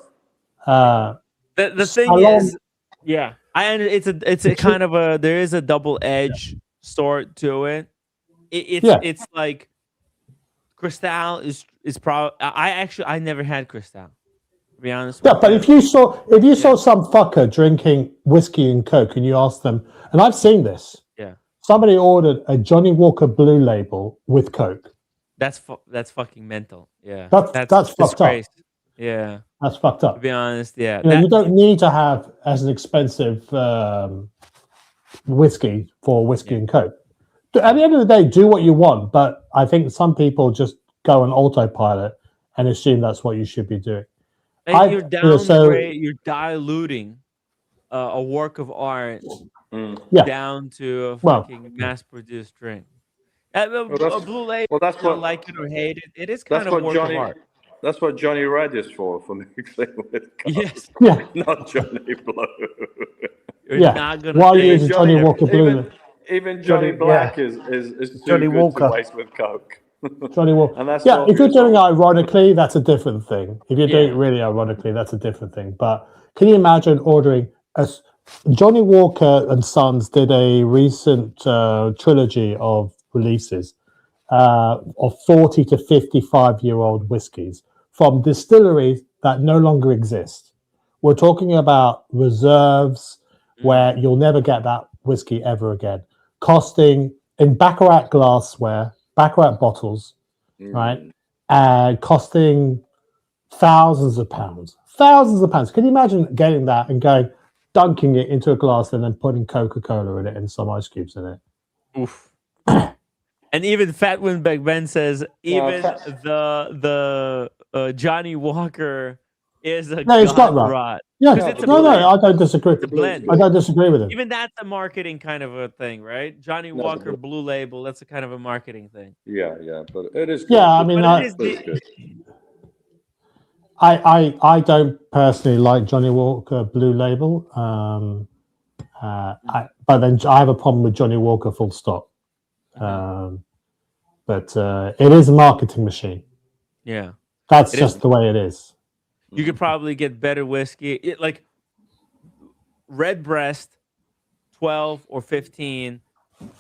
The thing is, it's a kind of a, there is a double-edged sword to it. It's like Cristal is probably, I never had Cristal. To be honest. Yeah, but if you saw some fucker drinking whiskey and Coke and you asked them, and I've seen this. Yeah. Somebody ordered a Johnny Walker Blue Label with Coke. That's fucking mental. Yeah. That's fucked up. Yeah. That's fucked up. To be honest, yeah. You know, you don't need to have as an expensive whiskey for whiskey and coke. At the end of the day, do what you want, but I think some people just go on autopilot and assume that's what you should be doing. And you're you're diluting a work of art down to a fucking mass-produced drink. Blue Label, that's what, like it or hate it, it is kind of work of art. That's what Johnny Red is for mixing with Coke. Yes. Yeah. Not Johnny Blue. You're not gonna Why are you using Johnny Walker Blue? Even Johnny Black is too Johnny good Walker. to waste with Coke. Johnny Walker. And that's yeah, if you're 12 years doing it old. ironically, that's a different thing. If you're doing it really ironically, that's a different thing. But can you imagine ordering Johnny Walker and Sons did a recent trilogy of releases of 40 to 55-year-old whiskies from distilleries that no longer exist. We're talking about reserves where you'll never get that whiskey ever again, costing in Baccarat glassware, Baccarat bottles, right, and costing thousands of pounds. Thousands of pounds. Can you imagine getting that and dunking it into a glass and then putting Coca-Cola in it and some ice cubes in it? Oof. And even Fat Winback Ben says even the Johnny Walker is a no, it's got god right. rot. Yeah, It's a no, blend. I don't disagree. It's a blend. I don't disagree with him. Even that's a marketing kind of a thing, right? Johnny Walker Blue Label, that's a kind of a marketing thing. Yeah, but it is good. Yeah, I mean, I don't personally like Johnny Walker Blue Label, but then I have a problem with Johnny Walker full stop. But it is a marketing machine. Yeah, that's just the way it is. You could probably get better whiskey, like Redbreast, 12 or 15,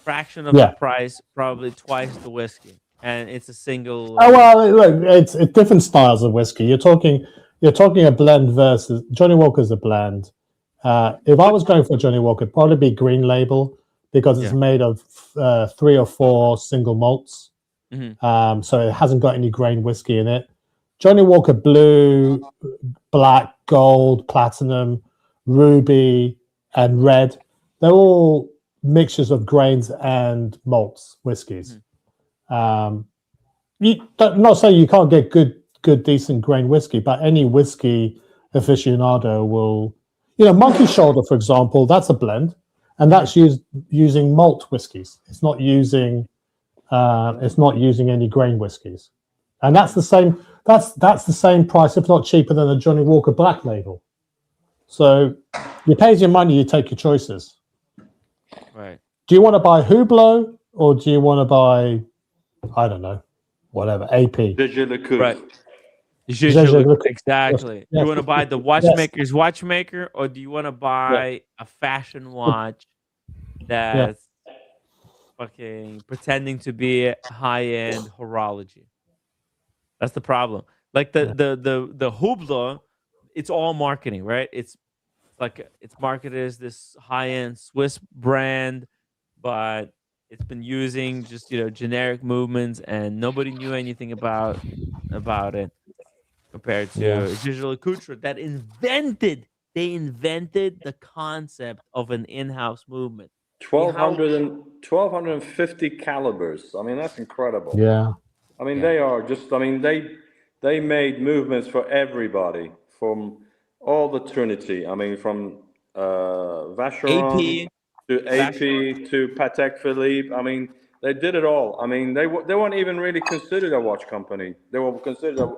fraction of the price, probably twice the whiskey, and it's a single. Oh well, look, it's different styles of whiskey. You're talking a blend versus Johnny Walker's a blend. If I was going for Johnny Walker, it'd probably be Green Label because it's made of 3 or 4 single malts. So it hasn't got any grain whiskey in it. Johnny Walker Blue, Black, Gold, Platinum, Ruby, and Red, they're all mixtures of grains and malts whiskies. Not saying you can't get good, decent grain whiskey, but any whiskey aficionado will, Monkey Shoulder, for example, that's a blend, and that's using malt whiskies. It's not using any grain whiskies, and that's the same. That's the same price, if not cheaper, than a Johnny Walker Black Label. So you pay your money, you take your choices. Right. Do you want to buy Hublot or do you want to buy, I don't know, whatever, AP? Right. Exactly. Yes. You want to buy the watchmaker's watchmaker, or do you want to buy a fashion watch that's fucking pretending to be high-end horology? That's the problem. Like the Hublot, it's all marketing, right? It's marketed as this high-end Swiss brand, but it's been using just generic movements, and nobody knew anything about it compared to Digital Couture that invented the concept of an in-house movement. 1250 calibers. I mean, that's incredible. Yeah. I mean, they are just, they made movements for everybody, from all the Trinity. I mean, from Vacheron to AP to Patek Philippe. I mean, they did it all. I mean, they weren't even really considered a watch company. They were considered a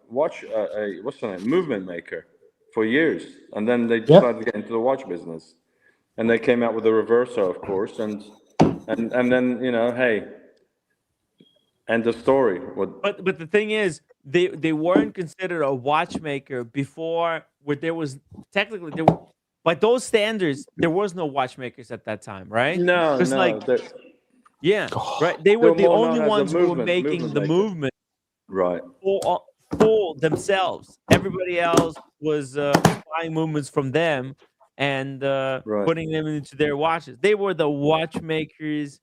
watch, what's the name, movement maker for years. And then they decided to get into the watch business. And they came out with the Reverso, of course. And then, hey, end of story. But the thing is, they weren't considered a watchmaker before, where there was technically by those standards there was no watchmakers at that time, right? No. Right. They were the only ones who were making the movement, right, for themselves. Everybody else was buying movements from them and putting them into their watches. They were the watchmaker's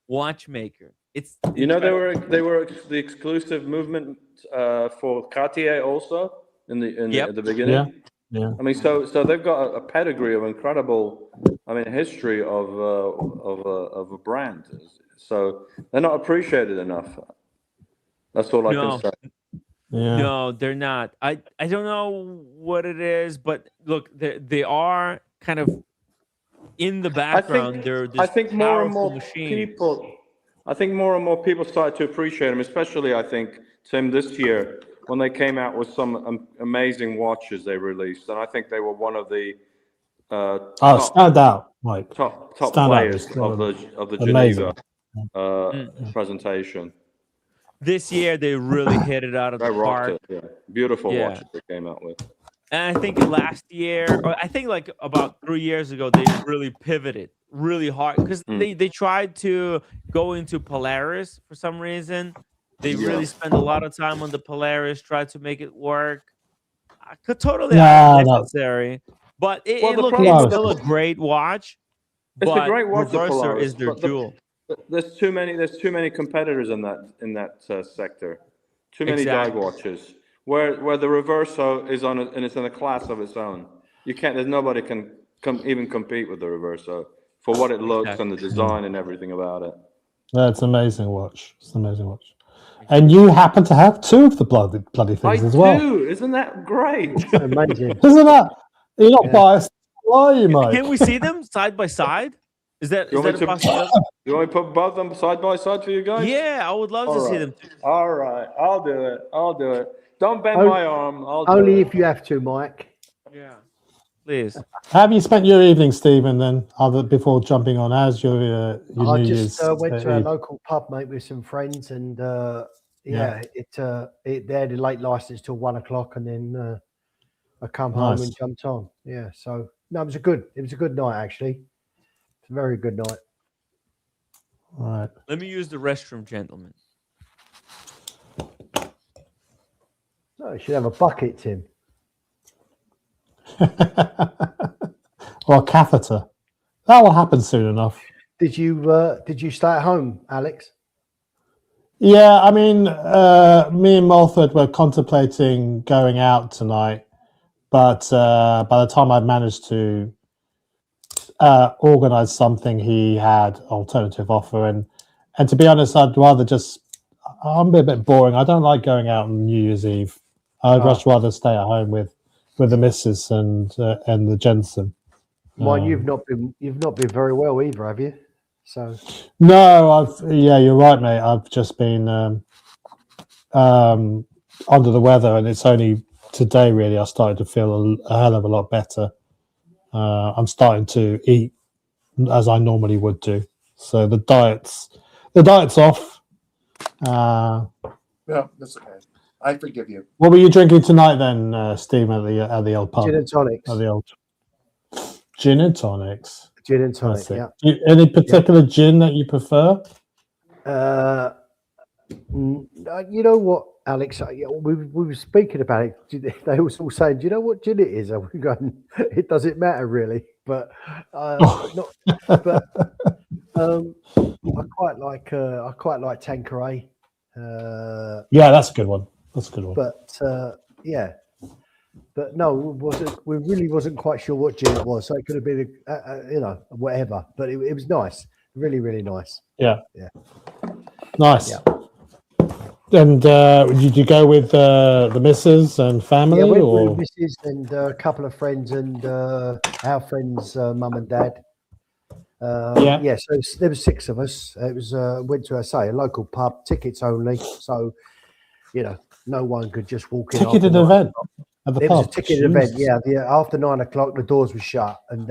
watchmaker. It's they were the exclusive movement for Cartier also in the beginning. Yeah. I mean, so they've got a pedigree of incredible, history of a brand. So they're not appreciated enough. That's all I can say. Yeah. No, they're not. I don't know what it is, but look, they are kind of in the background. They're this I think more and more machine. people. I think more and more people started to appreciate them, especially I think Tim this year when they came out with some amazing watches they released, and I think they were one of the stand out, Mike. top Stand out. players of the Amazing. Geneva presentation. This year they really hit it out of the park. It, yeah. Beautiful watches they came out with. And I think last year, or I think like about 3 years ago, they really pivoted really hard because they tried to go into Polaris for some reason. They really spent a lot of time on the Polaris, tried to make it work. Totally unnecessary. But it's still a great watch. It's a great watch. The Reverser is their jewel. There's too many competitors in that sector. Too many dive watches. Where the Reverso is it's in a class of its own. There's nobody can even compete with the Reverso for what it looks and the design and everything about it. That's an amazing watch. It's an amazing watch. And you happen to have two of the bloody things as well. I do. Isn't that great? Amazing. Isn't that? You're not biased, are you, Mike? Can we see them side by side? Is that a possibility? You want me to put both of them side by side for you guys? Yeah, I would love to see them. All right, I'll do it. Don't bend my arm. Only if you have to, Mike. Yeah, please. How have you spent your evening, Stephen? Then, before jumping on, how's your New Year's? I just went to a local pub, mate, with some friends, and they had a late license till 1 o'clock, and then I come home and jumped on. Yeah, so no, it was a good night actually. It's a very good night. All right. Let me use the restroom, gentlemen. Oh, you should have a bucket, Tim. Or a catheter. That will happen soon enough. Did you stay at home, Alex? Yeah, I mean, me and Mulford were contemplating going out tonight, but by the time I managed to organize something, he had alternative offer, and to be honest, I'm a bit boring. I don't like going out on New Year's Eve. I'd much rather stay at home with the missus and the Jensen. Well, you've not been very well either, have you? So no, you're right, mate. I've just been under the weather, and it's only today really I started to feel a hell of a lot better. I'm starting to eat as I normally would do, so the diet's off. Yeah, that's okay. I forgive you. What were you drinking tonight then, Steve, at the old pub? Gin and tonics. At the old gin and tonics. Gin and tonic. Yeah. Any particular gin that you prefer? You know what, Alex? We were speaking about it. They was all saying, "Do you know what gin it is?" And we're going, "It doesn't matter really." But not. But I quite like Tanqueray. Yeah, that's a good one. That's a good one. But but no, we really wasn't quite sure what gin it was. So it could have been, whatever. But it was nice, really, really nice. Yeah. Nice. Yeah. And did you go with the missus and family, or with missus and a couple of friends and our friends' mum and dad? So there was 6 of us. It was went to a local pub, tickets only. So no one could just walk in. Ticketed event at the pub. It was a ticketed event. Yeah, after 9 o'clock, the doors were shut and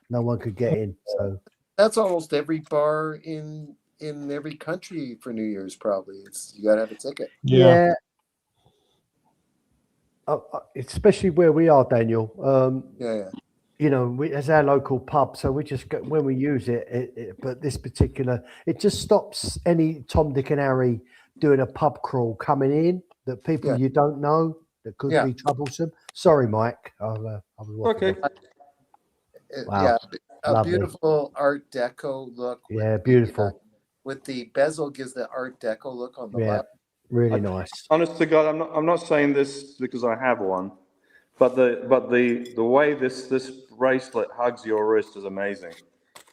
no one could get in. So that's almost every bar in every country for New Year's. Probably you gotta have a ticket. Yeah. Especially where we are, Daniel. As our local pub, so we just go, when we use it, but this particular, it just stops any Tom, Dick and Harry doing a pub crawl coming in that people you don't know that could be troublesome. Sorry, Mike. I was okay. Wow. A beautiful Art Deco look. Yeah, beautiful. with the bezel gives the Art Deco look on the Yeah, left. really nice. Honest to God, I'm not saying this because I have one, but the way this bracelet hugs your wrist is amazing.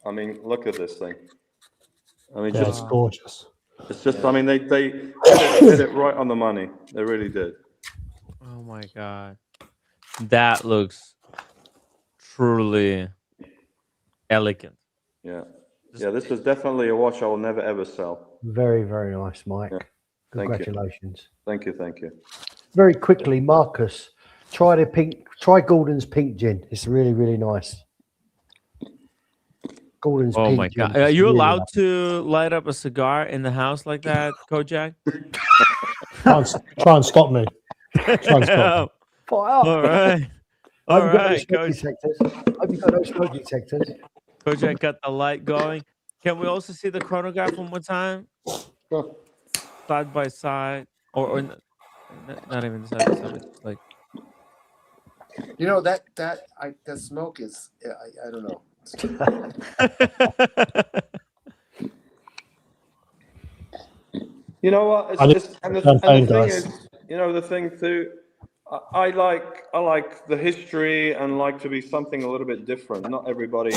I mean, look at this thing. I mean, Yeah, it's gorgeous. It's just, I mean, they hit it right on the money. They really did. Oh my god, that looks truly elegant. Yeah, yeah. This is definitely a watch I will never ever sell. Very, very nice, Mike. Yeah. Thank you. Congratulations. Thank you. Thank you. Very quickly, Marcus, try Gordon's pink gin. It's really, really nice. Gordon's Oh pink my gin god, is are you really allowed nice. to light up a cigar in the house like that, Kojak? Try and stop me. Try and stop me. Fire up. All right. Hope All you got no right, smoke Coach. detectors. Hope you got no smoke detectors. Kojak got the light going. Can we also see the chronograph one more time? Sure. Side by side, or not even side by side, but just like. You know that smoke is I don't know. You know what? I It's just- and the champagne, thing guys. is, you know, the thing too. I like the history and like to be something a little bit different. Not everybody,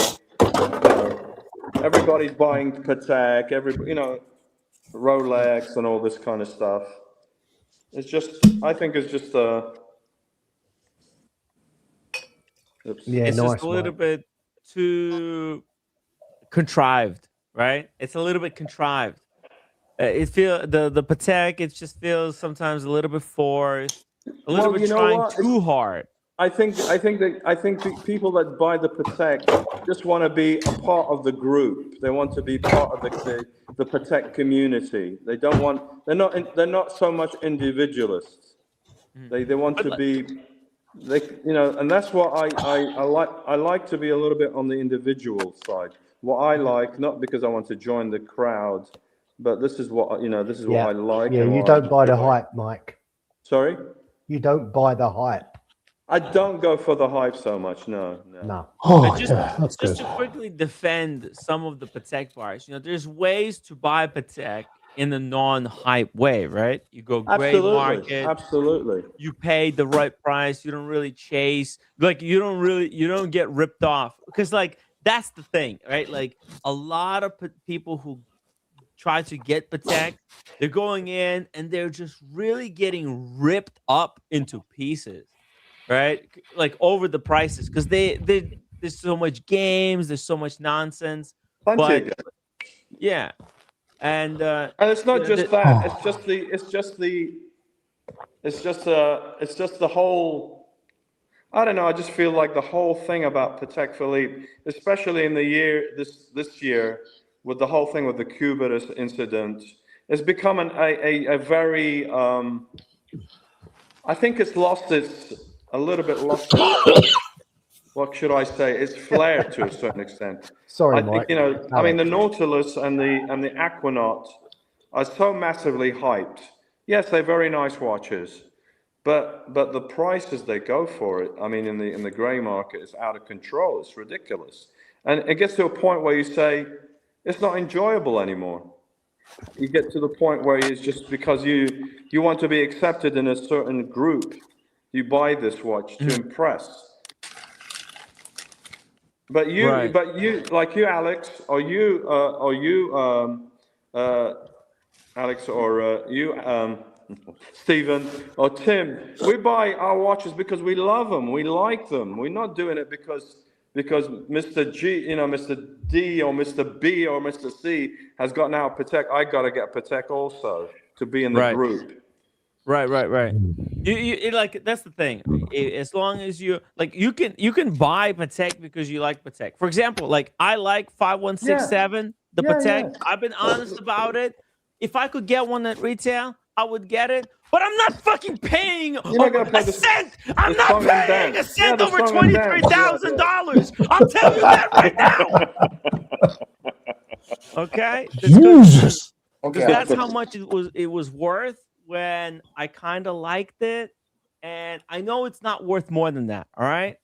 everybody's buying Patek, Rolex and all this kind of stuff. It's just, I think it's just Yeah, it's nice, just a little Mike. bit too contrived, right? It's a little bit contrived. It the Patek. It just feels sometimes a little bit forced, a little bit trying too hard. I think the people that buy the Patek just want to be a part of the group. They want to be part of the Patek community. They don't want. They're not so much individualists. They want to be. And that's what I like. I like to be a little bit on the individual side. What I like, not because I want to join the crowd, but this is what This is what I like. Yeah, and you what I don't buy the enjoy. hype, Mike. Sorry. You don't buy the hype. I don't go for the hype so much. No. No. Oh, Just, yeah, that's just good. to quickly defend some of the Patek bars, there's ways to buy Patek in a non-hype way, right? You go gray market, Absolutely. you pay the right price. You don't really chase, like you don't get ripped off, because like that's the thing, right? Like a lot of people who try to get Patek, they're going in and they're just really getting ripped up into pieces, right? Like over the prices, because there's so much games, there's so much nonsense. Plenty. Yeah, and it's not just that. It's just the whole. I don't know. I just feel like the whole thing about Patek Philippe, especially in the year this year, with the whole thing with the Cuba incident, is becoming a very. I think it's lost a little bit lost. What should I say? It's flared to a certain extent. Sorry, I think Mike. I mean, the Nautilus and the Aquanaut are so massively hyped. Yes, they're very nice watches, but the prices they go for it, I mean, in the grey market, is out of control. It's ridiculous, and it gets to a point where you say it's not enjoyable anymore. You get to the point where it's just because you want to be accepted in a certain group, you buy this watch to impress. But you, like you, Alex, or you, Alex, or you, Stephen, or Tim, we buy our watches because we love them, we like them. We're not doing it because Mr. G, Mr. D or Mr. B or Mr. C has got now Patek. I got to get Patek also to be in the group. Right. You like, that's the thing. As long as you like, you can buy Patek because you like Patek. For example, like I like 5167, the Patek. I've been honest about it. If I could get one at retail, I would get it. But I'm not fucking paying a cent. I'm not paying a cent over $23,000. I'll tell you that right now. Okay. Jesus. Because that's how much it was worth when I kind of liked it, and I know it's not worth more than that. All right.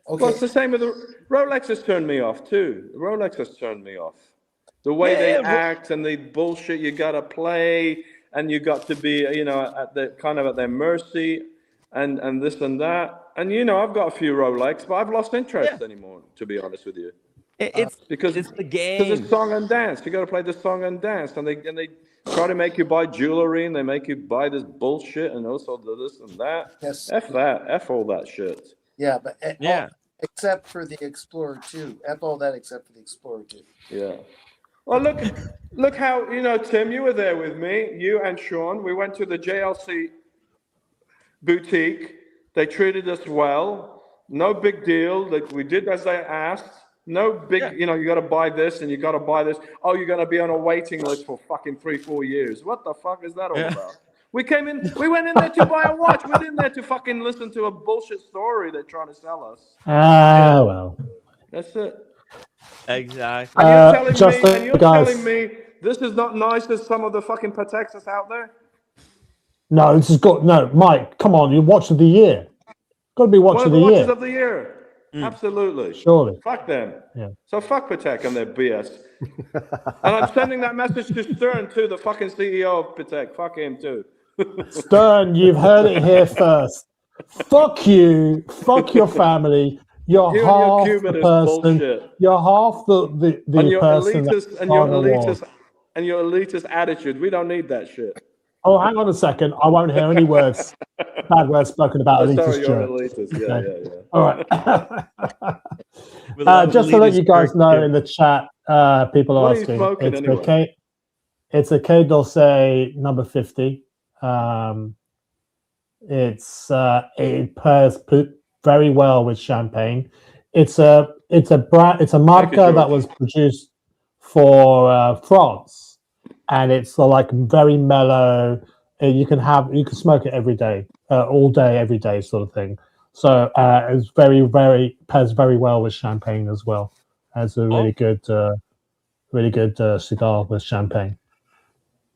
Well, it's the same with the Rolex has turned me off too. The Rolex has turned me off. The way they act and the bullshit you gotta play, and you got to be, at their mercy, and this and that. And I've got a few Rolex, but I've lost interest anymore, to be honest with you. It's the game. Because it's song and dance. You got to play the song and dance, and they try to make you buy jewelry, and they make you buy this bullshit, and also this and that. Yes. F all that shit. Yeah, but except for the Explorer 2. F all that except for the Explorer 2. Yeah. Well, look how, Tim, you were there with me, you and Sean. We went to the JLC boutique. They treated us well. No big deal. We did as they asked. No big, you got to buy this and you got to buy this. Oh, you're going to be on a waiting list for fucking 3-4 years. What the fuck is that all about? We went in there to buy a watch. We in there to fucking listen to a bullshit story they're trying to sell us. Well. That's it. Exactly. And you're telling me this is not nice as some of the fucking Pateks that's out there? No, this has got Mike. Come on, you watch of the year. Got to be watch of the year. Watches of the year. Absolutely. Surely. Fuck them. Yeah. So fuck Patek and their BS. And I'm sending that message to Stern too, the fucking CEO of Patek. Fuck him too. Stern, you've heard it here first. Fuck you. Fuck your family. You're half the person. Bullshit. You're half the and your person. And your elitist attitude. We don't need that shit. Oh, hang on a second. I won't hear any bad words spoken about elitist. Sorry, you're elitist. Yeah. All right. Just to let you guys know in the chat, people are asking. It's a K D'Orsay number 50. It pairs very well with champagne. It's a marca that was produced for France, and it's like very mellow. You can smoke it every day, all day, every day, sort of thing. So it's pairs very well with champagne as well. It's a really good cigar with champagne.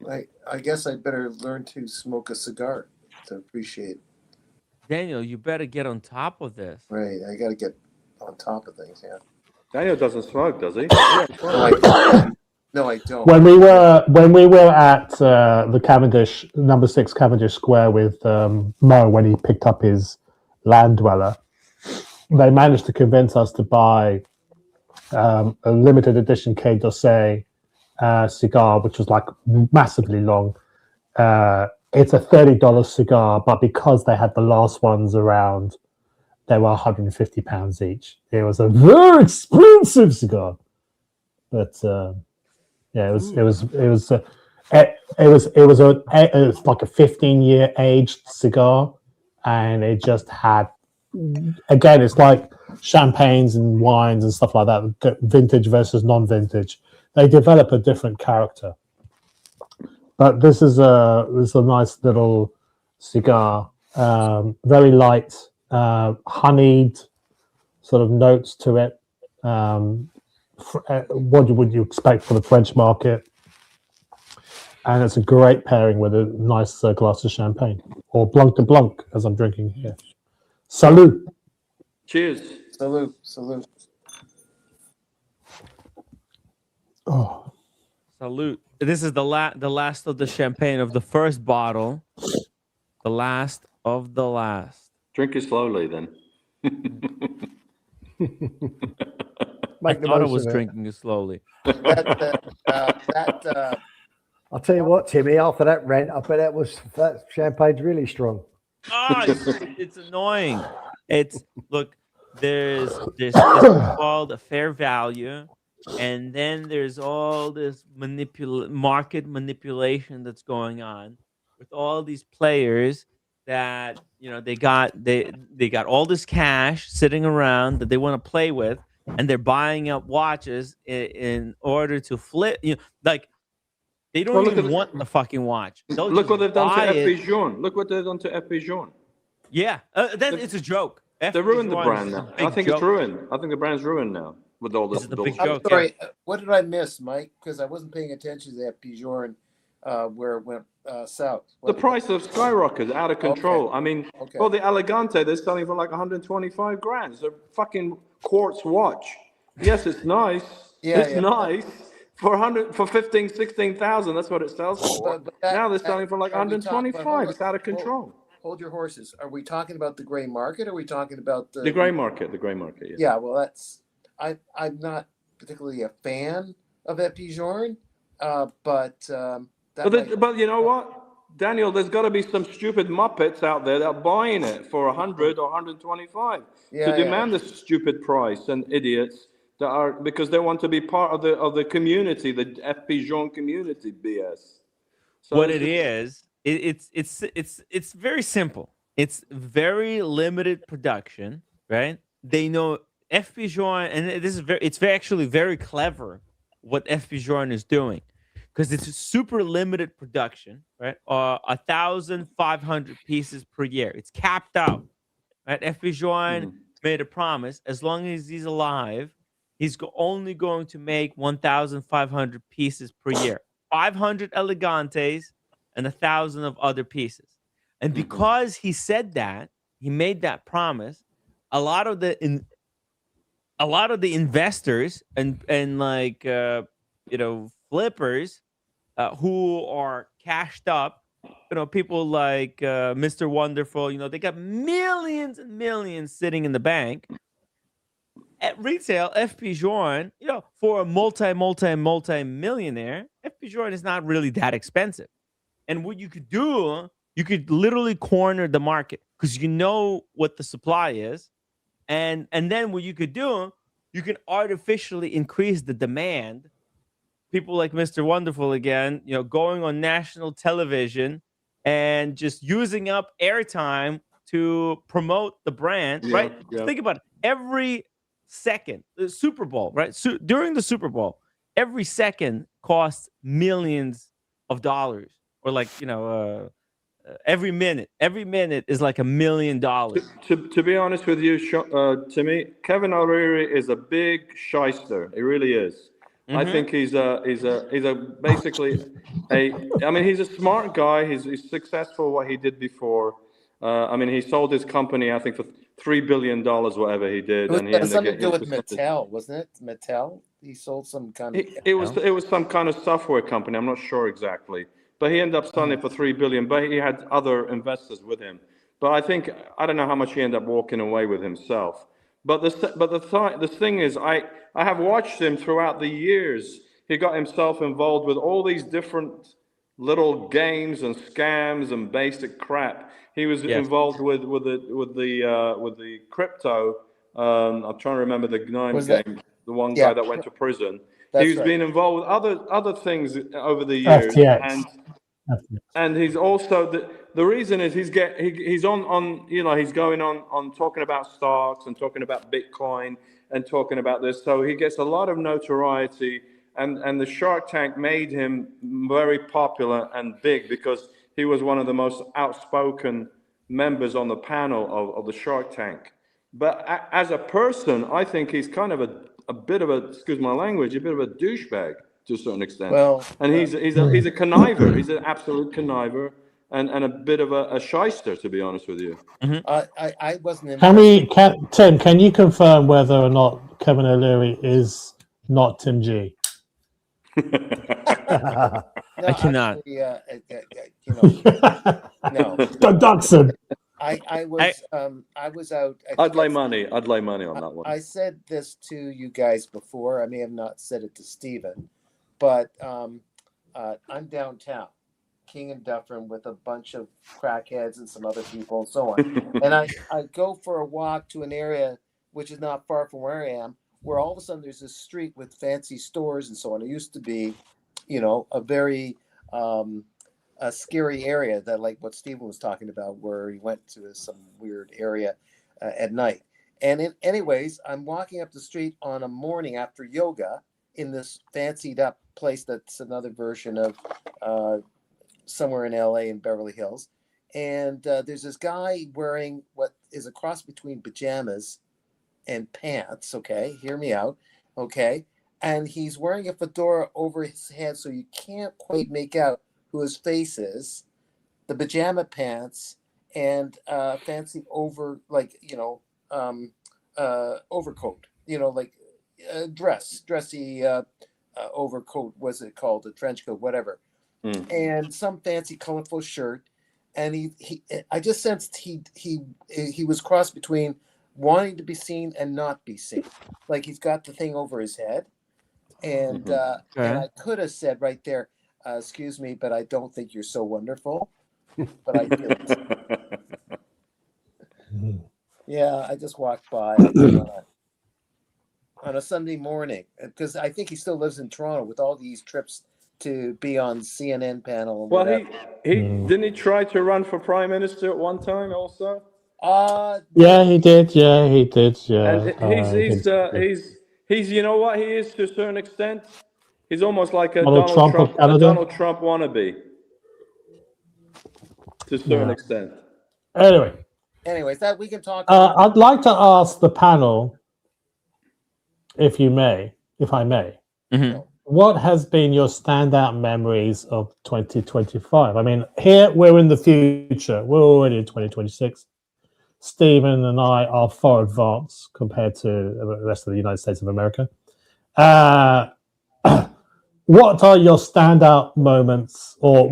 I guess I better learn to smoke a cigar to appreciate. Daniel, you better get on top of this. Right, I got to get on top of things. Yeah. Daniel doesn't smoke, does he? No, I don't. When we were at the Cavendish number 6 Cavendish Square with Mo when he picked up his Land Dweller, they managed to convince us to buy a limited edition Quai d'Orsay cigar, which was like massively long. It's a $30 cigar, but because they had the last ones around, they were £150 each. It was a very expensive cigar, but yeah, it was like a 15-year aged cigar, and it just had, again, it's like champagnes and wines and stuff like that, vintage versus non-vintage. They develop a different character. But this is a nice little cigar, very light, honeyed sort of notes to it. What would you expect for the French market? And it's a great pairing with a nice glass of champagne, or Blanc de Blanc, as I'm drinking here. Salute. Cheers. Salute. Oh. Salute. This is the last of the champagne of the first bottle. The last of the last. Drink it slowly, then. I thought I was drinking it slowly. I'll tell you what, Timmy. After that rant, I bet that champagne's really strong. Oh, it's annoying. There's called a fair value. And then there's all this market manipulation that's going on with all these players that they got all this cash sitting around that they want to play with, and they're buying up watches in order to flip. They don't even want the fucking watch. Look what they've done to F. Pigeon. Look what they've done to F. Pigeon. Yeah, it's a joke. They ruined the brand now. I think it's ruined. I think the brand's ruined now. With all this big I'm sorry, what did I miss, Mike? Because I wasn't paying attention to that Pigeon where it went south. The price of skyrocketed out of control. Okay. I mean, well, the Elegante, they're selling for like 125 grand. It's a fucking quartz watch. Yes, it's nice. It's nice, for 15, 16,000. That's what it sells for. Now they're selling for like 125. It's out of control. Hold your horses. Are we talking about the gray market? Or are we talking about The gray market. The gray market. Yeah. Yeah. Well, I'm not particularly a fan of Epigeorn, but but you know what, Daniel? There's got to be some stupid muppets out there that are buying it for 100 or 125 to demand this stupid price, and idiots that are because they want to be part of the community, the Epigeorn community. BS. So What it is, it's very simple. It's very limited production, right? They know FPJorn, and it's actually very clever what FPJorn is doing, because it's a super limited production, right? 1,500 pieces per year. It's capped out, right? FPJorn made a promise: as long as he's alive, he's only going to make 1,500 pieces per year. 500 elegantes and 1,000 of other pieces. And because he said that, he made that promise, a lot of the investors and like flippers who are cashed up, people like Mr. Wonderful, they got millions and millions sitting in the bank. At retail, FPJorn, for a multi-millionaire, FPJorn is not really that expensive. And what you could do, you could literally corner the market because you know what the supply is. And then what you could do, you can artificially increase the demand. People like Mr. Wonderful, again, going on national television and just using up airtime to promote the brand, right? Yeah. Think about it. Every second, the Super Bowl, right? So during the Super Bowl, every second costs millions of dollars, or like every minute is like $1 million. To be honest with you, Timmy, Kevin O'Leary is a big shyster. He really is. I think he's basically he's a smart guy. He's successful what he did before. He sold his company, I think, for $3 billion, whatever he did. It had something to do with Mattel, wasn't it? Mattel? He sold some kind of... It was some kind of software company. I'm not sure exactly. But he ended up selling it for $3 billion. But he had other investors with him. But I don't know how much he ended up walking away with himself. But the thing is, I have watched him throughout the years. He got himself involved with all these different little games and scams and basic crap. He was involved with the crypto. I'm trying to remember the name game. The one guy that went to prison. He's been involved with other things over the years. FTX. And he's also the reason is he's on he's going on talking about stocks and talking about Bitcoin and talking about this. So he gets a lot of notoriety. And the Shark Tank made him very popular and big because he was one of the most outspoken members on the panel of the Shark Tank. But as a person, I think he's kind of a bit of a, excuse my language, a bit of a douchebag to a certain extent. And he's a conniver. He's an absolute conniver and a bit of a shyster, to be honest with you. I wasn't. Tim, can you confirm whether or not Kevin O'Leary is not Tim G? I cannot. No. Dodson. I was out. I'd lay money on that one. I said this to you guys before. I may have not said it to Stephen, but I'm downtown, King and Dufferin, with a bunch of crackheads and some other people and so on. And I go for a walk to an area which is not far from where I am, where all of a sudden there's this street with fancy stores and so on. It used to be, a very a scary area, that like what Stephen was talking about, where he went to some weird area at night. And anyways, I'm walking up the street on a morning after yoga in this fancied up place that's another version of somewhere in LA in Beverly Hills. And there's this guy wearing what is a cross between pajamas and pants. Okay, hear me out. Okay. And he's wearing a fedora over his head, so you can't quite make out who his face is, the pajama pants, and fancy overcoat, like dressy overcoat. Was it called a trench coat, whatever, and some fancy, colorful shirt. And I just sensed he was crossed between wanting to be seen and not be seen. Like he's got the thing over his head, and and I could have said right there, "Excuse me, but I don't think you're so wonderful," but I didn't. Yeah, I just walked by on a Sunday morning because I think he still lives in Toronto with all these trips to be on CNN panel. And well, whatever. he didn't he try to run for prime minister at one time also? Yeah, he did. Yeah, he did. Yeah. And he's you know what he is to a certain extent. He's almost like a Donald Trump of Canada? Donald Trump wannabe to a certain extent. Anyways, that we can talk. I'd like to ask the panel, if I may, what has been your standout memories of 2025? I mean, here we're in the future. We're already in 2026. Stephen and I are far advanced compared to the rest of the United States of America. What are your standout moments or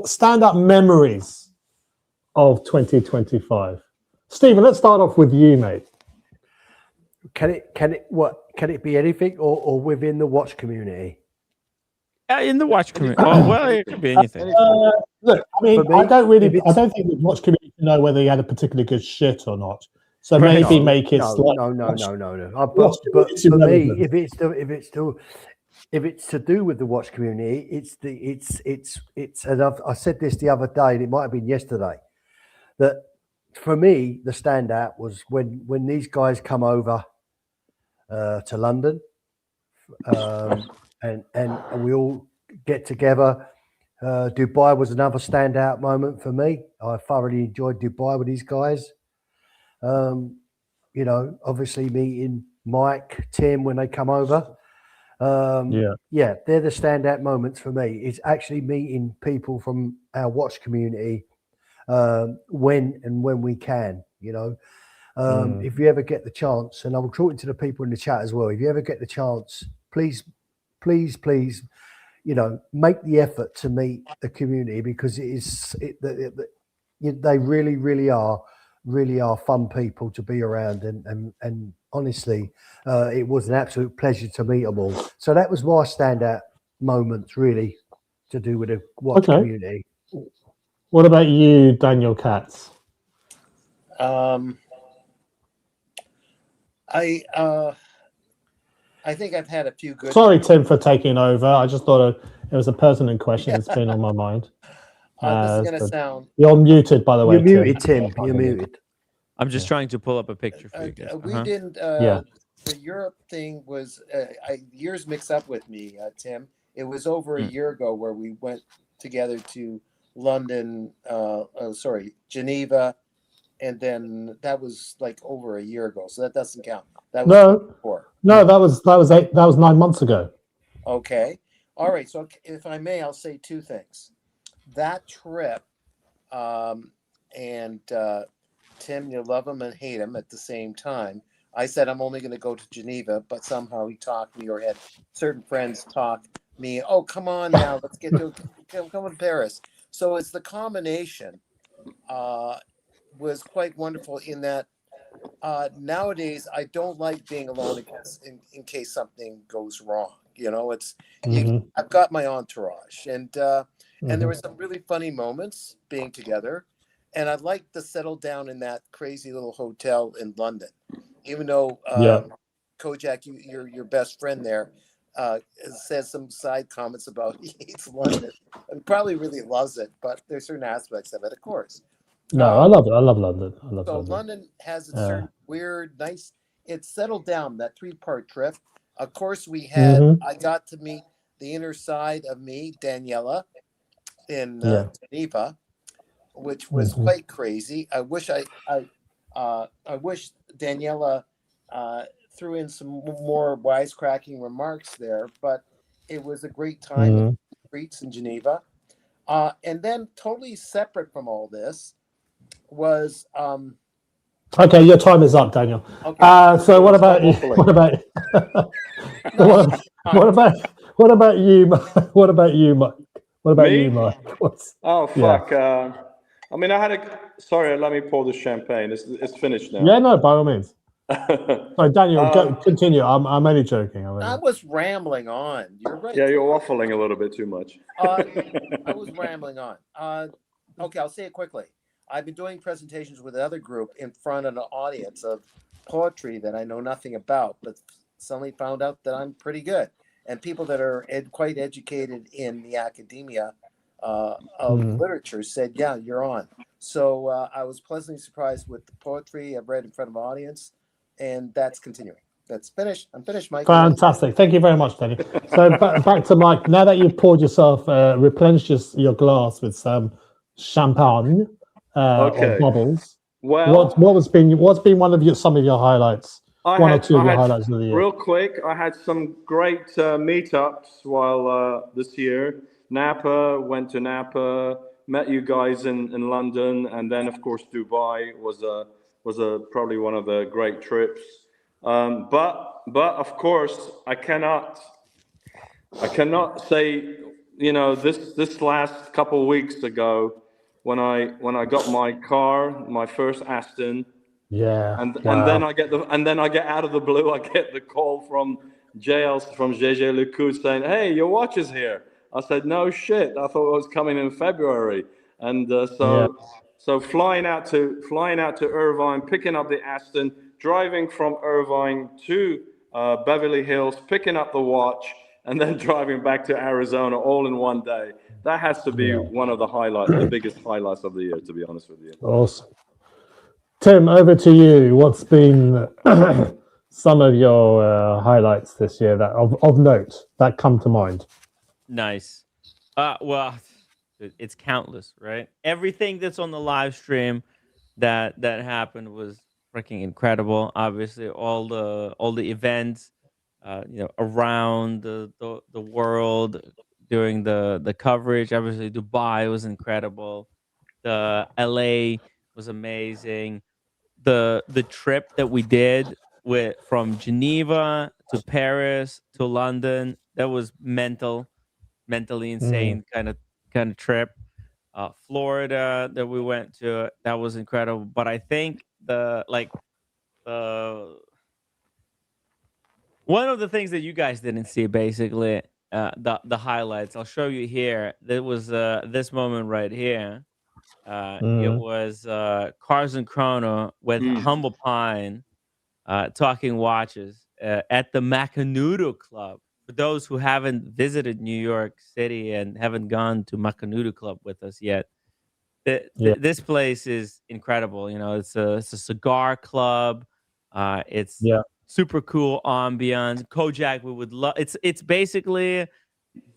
standout memories of 2025? Stephen, let's start off with you, mate. Can it be anything or within the watch community? In the watch community. Well, it could be anything. Look, I mean, I don't think the watch community know whether he had a particularly good shit or not. So maybe make it no. But for me, if it's to do with the watch community, it's and I said this the other day, and it might have been yesterday, that for me the standout was when these guys come over to London, and we all get together. Dubai was another standout moment for me. I thoroughly enjoyed Dubai with these guys. Obviously meeting Mike, Tim when they come over. They're the standout moments for me. It's actually meeting people from our watch community when we can. If you ever get the chance, and I'm talking to the people in the chat as well. If you ever get the chance, please, make the effort to meet the community because they really are fun people to be around, and honestly, it was an absolute pleasure to meet them all. So that was my standout moments, really, to do with the watch community. What about you, Daniel Katz? I think I've had a few good. Sorry, Tim, for taking over. I just thought it was a pertinent question that's been on my mind. This is going to sound. You're muted, by the way. You're muted, Tim. You're muted. I'm just trying to pull up a picture for you guys. We didn't. The Europe thing was years mixed up with me, Tim. It was over a year ago where we went together to London. Geneva, and then that was like over a year ago, so that doesn't count. That was before. No, that was 9 months ago. Okay, all right. So if I may, I'll say two things. That trip, and Tim, you love him and hate him at the same time. I said I'm only going to go to Geneva, but somehow he talked me or had certain friends talk me. Oh, come on now, let's get to come to Paris. So it's the combination. Was quite wonderful in that nowadays I don't like being alone in case something goes wrong. I've got my entourage, and there were some really funny moments being together, and I'd like to settle down in that crazy little hotel in London, even though Kojak, your best friend there, says some side comments about he hates London and probably really loves it, but there's certain aspects of it, of course. No, I love it. I love London. London has a certain weird, nice. It's settled down, that 3-part trip. Of course, we had. I got to meet the inner side of me, Daniela, in Geneva, which was quite crazy. I wish Daniela threw in some more wisecracking remarks there, but it was a great time in the streets in Geneva. And then, totally separate from all this, was okay. Your time is up, Daniel. Okay. So what about What about you? What about you, Mike? What about Me? you, Mike? Oh fuck! I mean, Sorry, let me pour the champagne. It's finished now. Yeah, no, by all means. Sorry, Daniel, continue. I'm only joking. I was rambling on. You're right. Yeah, you're waffling a little bit too much. I was rambling on. Okay, I'll say it quickly. I've been doing presentations with another group in front of an audience of poetry that I know nothing about, but suddenly found out that I'm pretty good. And people that are quite educated in the academia of literature said, yeah, you're on. So I was pleasantly surprised with the poetry I've read in front of an audience, and that's continuing. That's finished. I'm finished, Mike. Fantastic. Thank you very much, Danny. So back to Mike. Now that you've poured yourself, replenished your glass with some champagne or bubbles. Well, what's been one of some of your highlights? One or two of your highlights of the year. Real quick, I had some great meetups while this year. Went to Napa, met you guys in London, and then of course Dubai was probably one of the great trips. But of course I cannot say, this last couple of weeks ago when I got my car, my first Aston. Yeah. And then I get out of the blue, I get the call from JJ Lecout saying, "Hey, your watch is here." I said, "No shit, I thought it was coming in February." And so flying out to Irvine, picking up the Aston, driving from Irvine to Beverly Hills, picking up the watch, and then driving back to Arizona all in one day. That has to be one of the biggest highlights of the year, to be honest with you. Awesome. Tim, over to you. What's been some of your highlights this year that of note that come to mind? Nice. Well, it's countless, right? Everything that's on the live stream that happened was freaking incredible. Obviously, all the events, around the world during the coverage. Obviously, Dubai was incredible. The LA was amazing. The trip that we did from Geneva to Paris to London, that was mentally insane kind of trip. Florida that we went to, that was incredible. But I think one of the things that you guys didn't see, basically, the highlights. I'll show you here. There was this moment right here. It was Cars and Chrono with Humble Pine talking watches at the Macanudo Club. For those who haven't visited New York City and haven't gone to Macanudo Club with us yet, this place is incredible. It's a cigar club. It's super cool ambiance. Kojak, we would love. It's basically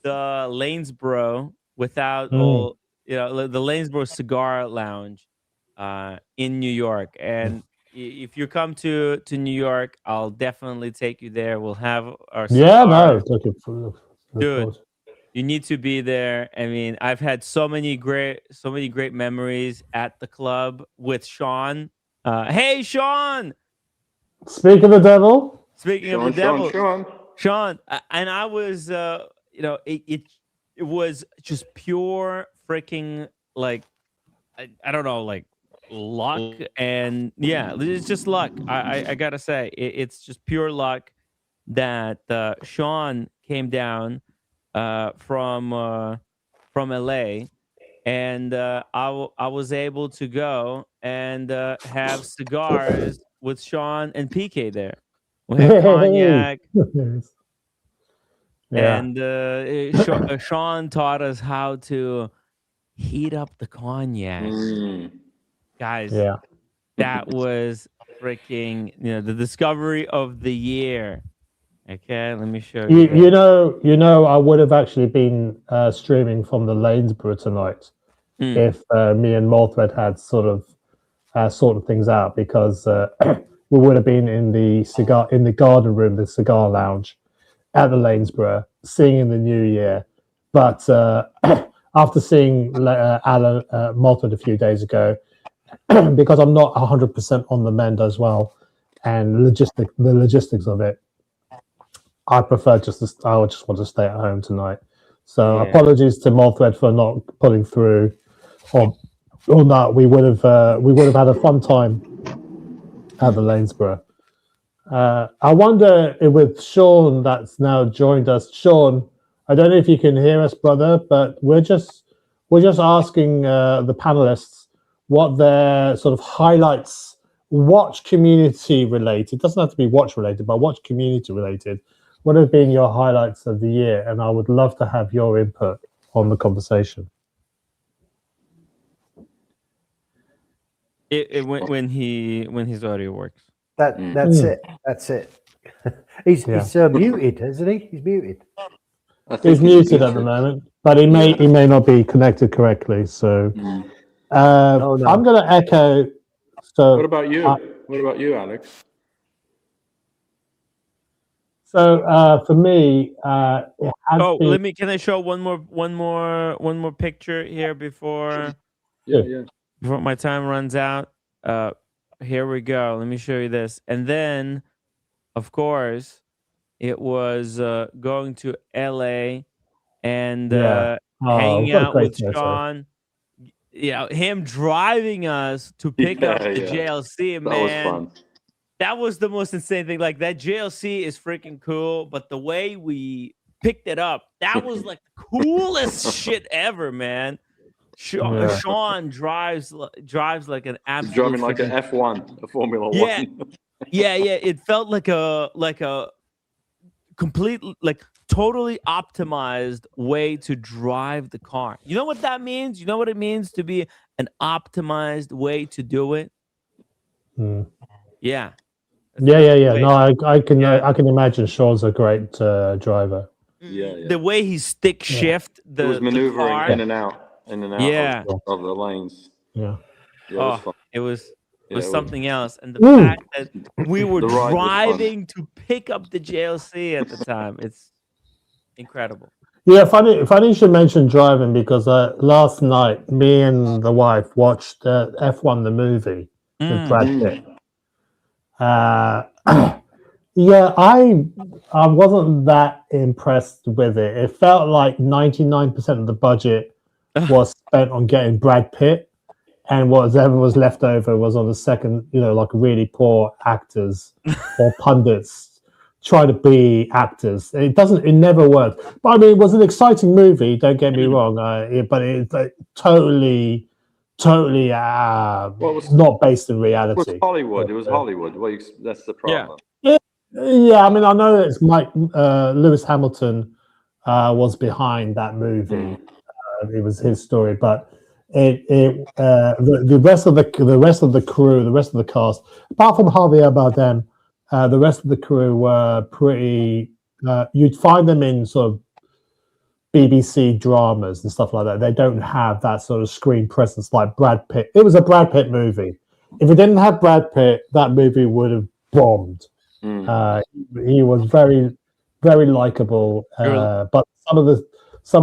the Lanesboro without all. The Lanesboro Cigar Lounge in New York. And if you come to New York, I'll definitely take you there. We'll have our cigar. Dude, you need to be there. I mean, I've had so many great memories at the club with Sean. Hey, Sean! Speak of the devil. Speaking of the devil, Sean. And I was, it was just pure freaking I don't know, luck. And it's just luck. I gotta say, it's just pure luck that Sean came down from LA, and I was able to go and have cigars with Sean and PK there. We had cognac. And Sean taught us how to heat up the cognac. Guys, that was freaking, the discovery of the year. Okay, let me show you. I would have actually been streaming from the Lanesboro tonight if me and Malthred had sort of sorted things out, because we would have been in the garden room, the cigar lounge at the Lanesboro, singing the New Year. But after seeing Alan Malthred a few days ago, because I'm not 100% on the mend as well, and the logistics of it, I prefer just to, I would just want to stay at home tonight. So Yeah. apologies to Mothred for not pulling through on that. We would have had a fun time at the Lanesborough. I wonder if with Sean that's now joined us. Sean, I don't know if you can hear us, brother, but we're just asking the panelists what their sort of highlights, watch community related. It doesn't have to be watch related, but watch community related. What have been your highlights of the year? And I would love to have your input on the conversation. When his audio works. That's it. That's it. He's muted, isn't he? He's muted. He's muted at the moment, but he may not be connected correctly. So I'm going to echo. So what about you? What about you, Alex? So for me, it has been... Can I show one more picture here before before my time runs out? Here we go. Let me show you this, and then, of course, it was going to LA and hanging out with Sean. Yeah, him driving us to pick up the JLC, man. That was fun. That was the most insane thing. Like, that JLC is freaking cool, but the way we picked it up, that was like the coolest shit ever, man. Sean drives like an absolute. He's driving like an F1, a Formula One. Yeah. It felt like a complete, like, totally optimized way to drive the car. You know what that means? You know what it means to be an optimized way to do it? Yeah. Yeah. No, I can imagine Sean's a great driver. The way he stick shift It was maneuvering the car. in and out of the lanes. It was something else. And the fact that we were driving to pick up the JLC at the time, it's incredible. Yeah, funny you should mention driving, because last night me and the wife watched F1 the movie with Brad Pitt. Yeah, I wasn't that impressed with it. It felt like 99% of the budget was spent on getting Brad Pitt, and whatever was left over was on the second, like really poor actors or pundits try to be actors. It never worked. But I mean, it was an exciting movie, don't get me wrong, but it's like totally not based in reality. It was Hollywood. It was Hollywood. Well, that's the problem. Yeah, I mean, I know it's Lewis Hamilton was behind that movie. It was his story, but the rest of the crew, the rest of the cast, apart from Javier Bardem, the rest of the crew were pretty. You'd find them in sort of BBC dramas and stuff like that. They don't have that sort of screen presence like Brad Pitt. It was a Brad Pitt movie. If it didn't have Brad Pitt, that movie would have bombed. He was very, very likable, but some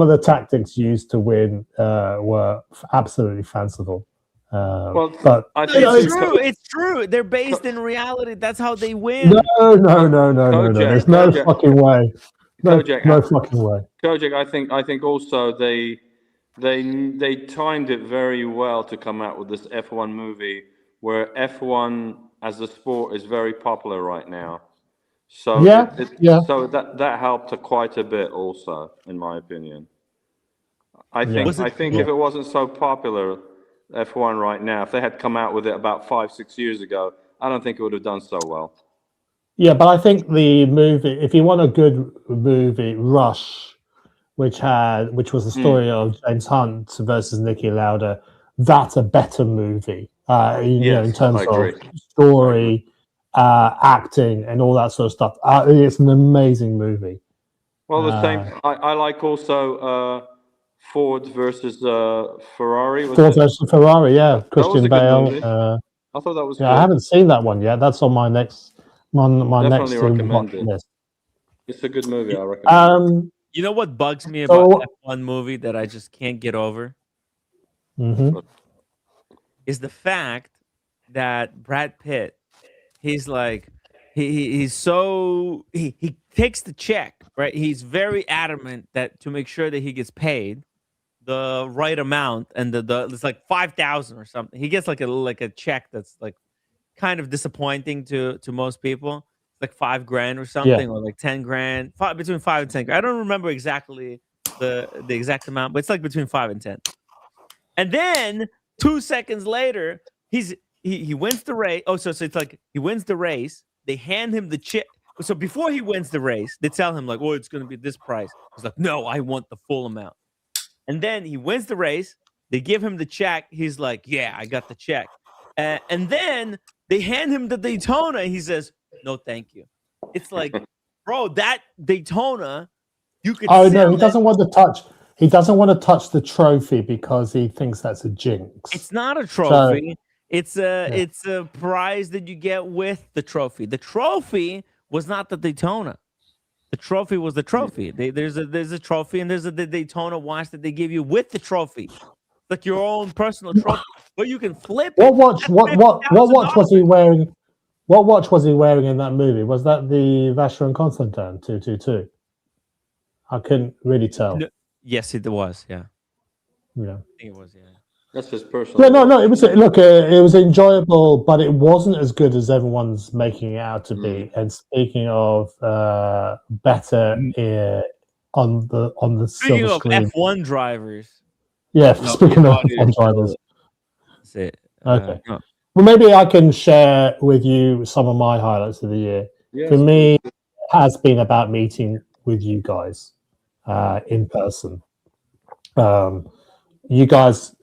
of the tactics used to win were absolutely fanciful. But it's true. They're based in reality. That's how they win. No. There's no fucking way. No fucking way. Kojak, I think also they timed it very well to come out with this F1 movie, where F1 as a sport is very popular right now. So so that helped quite a bit also, in my opinion. I think if it wasn't so popular, F1 right now, if they had come out with it about 5-6 years ago, I don't think it would have done so well. Yeah, but I think the movie, if you want a good movie, Rush, which was the story of James Hunt versus Niki Lauda, that's a better movie. In terms of story, acting, and all that sort of stuff. It's an amazing movie. Well, the same. I like also Ford versus Ferrari. Ford versus Ferrari, yeah. Christian Bale. I thought that was good. I haven't seen that one yet. That's on my next Definitely recommend it. It's a good movie, I recommend. You know what bugs me about F1 movie that I just can't get over? Is the fact that Brad Pitt, he's like, he takes the check, right? He's very adamant that to make sure that he gets paid the right amount, and the it's like 5,000 or something. He gets like a check that's like kind of disappointing to most people. It's like $5,000 or something, or like 10 grand, between 5 and 10 grand. I don't remember exactly the exact amount, but it's like between 5 and 10. And then 2 seconds later, he wins the race. Oh, so it's like he wins the race. They hand him the check. So before he wins the race, they tell him like, "Oh, it's going to be this price." He's like, "No, I want the full amount." And then he wins the race. They give him the check. He's like, "Yeah, I got the check." And then they hand him the Daytona. He says, "No, thank you." It's like, bro, that Daytona, you could. Oh no, he doesn't want to touch. He doesn't want to touch the trophy because he thinks that's a jinx. It's not a trophy. It's a prize that you get with the trophy. The trophy was not the Daytona. The trophy was the trophy. There's a trophy, and there's the Daytona watch that they give you with the trophy. It's like your own personal trophy, but you can flip it. What watch was he wearing? What watch was he wearing in that movie? Was that the Vacheron Constantin 222? I couldn't really tell. No, yes, it was. Yeah. Yeah. I think it was. Yeah. That's his personal. Yeah, no. It was it was enjoyable, but it wasn't as good as everyone's making it out to be. And speaking of better on the Speaking silver of screen. F1 drivers. Yeah, speaking of F1 drivers. That's it. Okay. Well, maybe I can share with you some of my highlights of the year. Yes, For me, it has been about meeting with you guys in person. You guys,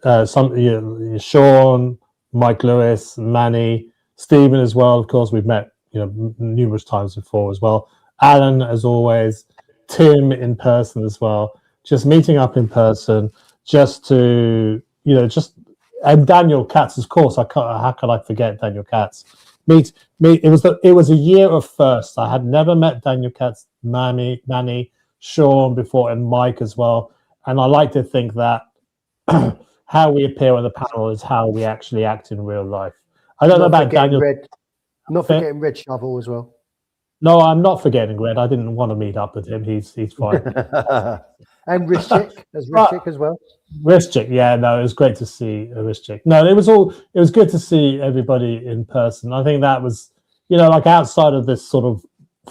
Sean, Mike Lewis, Manny, Stephen as well. Of course, we've met numerous times before as well. Alan, as always, Tim in person as well. Just meeting up in person, just to and Daniel Katz, of course. How could I forget Daniel Katz? Meet. It was a year of firsts. I had never met Daniel Katz, Manny, Sean before, and Mike as well. And I like to think that how we appear on the panel is how we actually act in real life. I don't know about Daniel. Not forgetting Red Shovel as well. No, I'm not forgetting Red. I didn't want to meet up with him. He's fine. And Rishik as well. Rishik, yeah, no, it was great to see Rishik. No, it was good to see everybody in person. I think that was, like outside of this sort of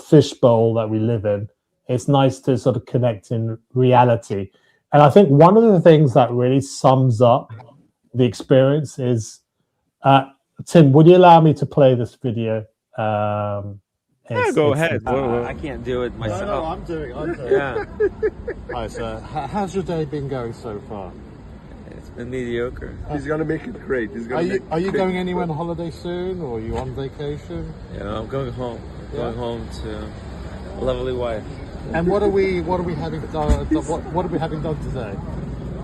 fishbowl that we live in, it's nice to sort of connect in reality. And I think one of the things that really sums up the experience is, Tim, would you allow me to play this video? Yeah, go ahead. I can't do it myself. No, I'm doing it. Yeah. Hi, sir. How's your day been going so far? It's been mediocre. He's gonna make it great. Are you going anywhere on holiday soon, or are you on vacation? Yeah, I'm going home. Going home to a lovely wife. And what are we having done? What are we having done today?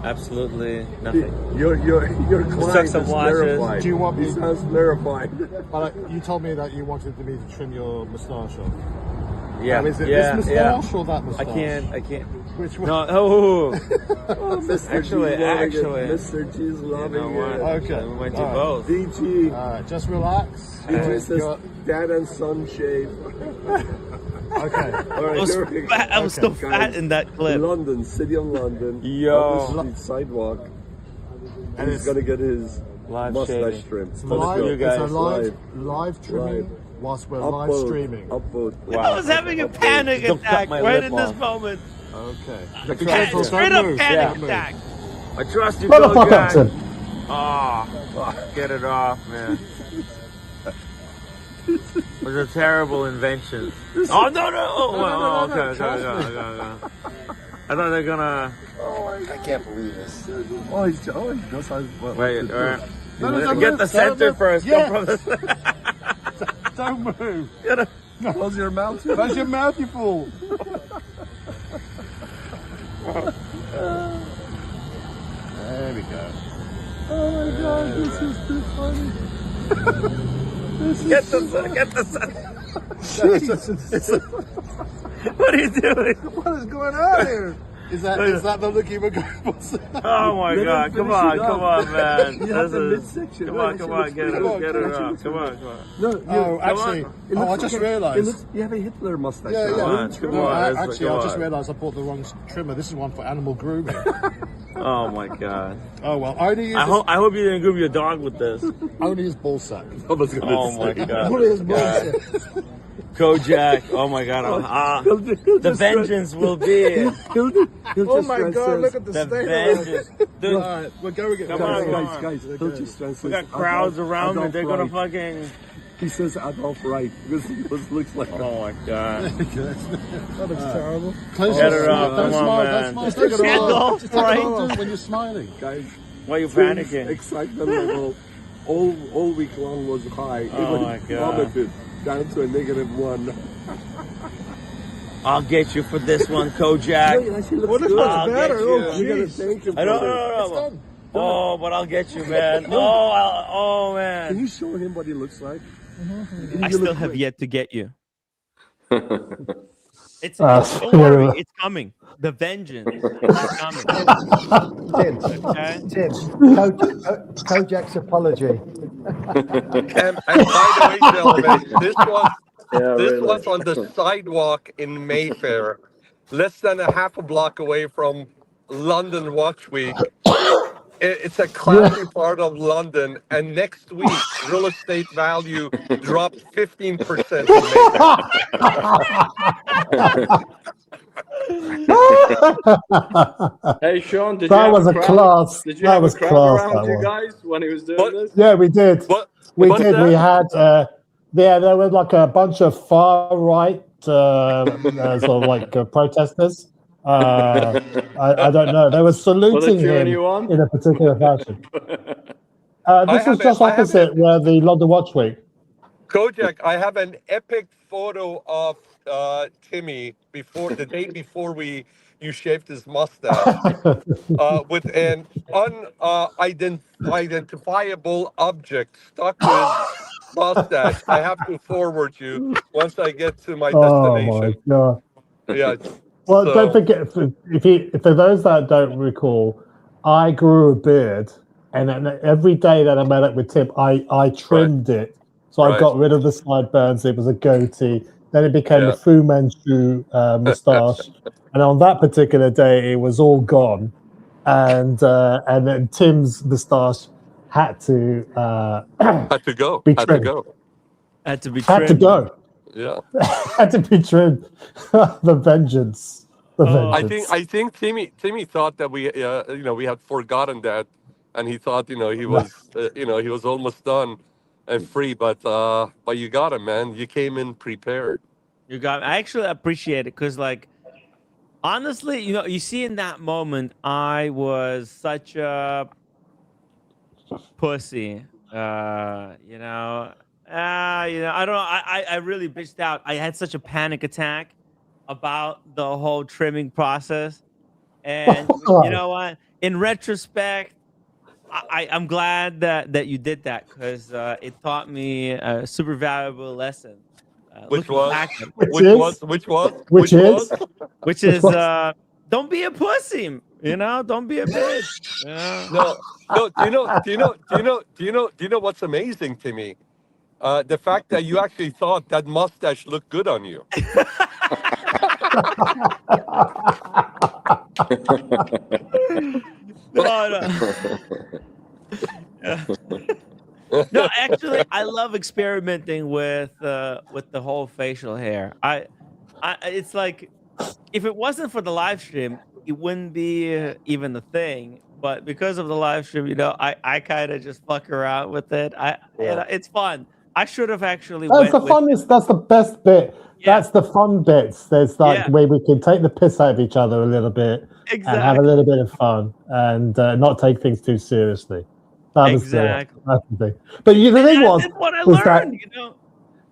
Absolutely nothing. Your client is terrified. Do you want me? He sounds terrified. But you told me that you wanted me to trim your moustache off. Yeah. Now, is it this moustache or that moustache? I can't. Which one? No. Oh. Actually, Mr. G's loving it. Okay. We might do both. DG. All right, just relax. DG says dad and son shave. Okay. All right, I was still fat in that clip. London, city of London. Yo. On the street sidewalk. And he's gonna get his mustache trimmed. It's a live trimming whilst we're live streaming. Upvote. I was having a panic attack right in this moment. Okay. Straight up panic attack. I trust you, Go guy. Tim. Oh, get it off, man. It was a terrible invention. Oh, no. Oh, okay. I thought they're gonna... I can't believe this. Oh, he knows how to... Wait, all right. Get the center first. Yeah. Come from the... Don't move. Close your mouth. Close your mouth, you fool. There we go. Oh my God, this is too funny. Get the center. What are you doing? What is going on here? Is that the look you were going for? Oh my God! Come on, man. You have the midsection. Come on, get it up. Come on. No, actually, I just realised. You have a Hitler mustache. Yeah. Come on. Actually, I just realised I bought the wrong trimmer. This is one for animal grooming. Oh my God! Oh well, I hope you didn't groom your dog with this. Only his ball sack. Oh my God! Only his ball sack. Kojak, oh my God! The vengeance will be. Oh my God! Look at the state vengeance. All right, we're going again. Come on, guys. He'll just stress. We got crowds around me. They're gonna fucking. He says Adolf Reich because he looks like. Oh my God! That looks terrible. Get it up, come on, man. Just take it off. Adolf Reich. When you're smiling, guys. Why are you panicking? Excitement level all week long was high. Oh my God! Plummeted down to a -1. I'll get you for this one, Kojak. What if I'll it's better? get Oh, you. you're gonna thank him. No. Oh, but I'll get you, man. Oh, man. Can you show him what he looks like? I still have yet to get you. It's don't worry, it's coming. The vengeance is coming. Tim, Kojak's apology. And by the way, gentlemen, this was on the sidewalk in Mayfair, less than a half a block away from London Watch Week. It's a classy part of London, and next week, real estate value dropped 15%. Hey Sean, did That you have was a a crowd? class. Did you That have was a crowd class, around that you one. guys when he was doing this? Yeah, we did. We did. We had there were like a bunch of far right sort of like protesters. I don't know. They were saluting him in a particular fashion. This was just opposite where the London Watch Week. Kojak, I have an epic photo of Timmy before the day before you shaved his mustache with an unidentifiable object stuck to his mustache. I have to forward you once I get to my destination. Oh my God! Yeah. Well, don't forget, for those that don't recall, I grew a beard, and then every day that I met up with Tim, I trimmed it. So I got rid of the sideburns. It was a goatee. Then it became a Fu Manchu moustache, and on that particular day, it was all gone. And then Tim's moustache had to go. Be Had to trimmed. go. Had to be trimmed. Had to go. Yeah. Had to be trimmed. The vengeance. The vengeance. I think Timmy thought that we we had forgotten that, and he thought he was he was almost done and free, but you got him, man. You came in prepared. You got. I actually appreciate it because, like, honestly, you see, in that moment, I was such a pussy. I don't know. I really bitched out. I had such a panic attack about the whole trimming process, and you know what? In retrospect, I'm glad that you did that because it taught me a super valuable lesson. Which was don't be a pussy. Don't be a bitch. No. Do you know what's amazing to me? The fact that you actually thought that mustache looked good on you. No, actually, I love experimenting with the whole facial hair. It's like, if it wasn't for the live stream, it wouldn't be even a thing. But because of the live stream, I kind of just fuck around with it. It's fun. I should have actually. That's the best bit. Yeah. That's the fun bits. There's where we can take the piss out of each other a little bit and have a little bit of fun and not take things too seriously. That's the thing. But the thing was, what I learned,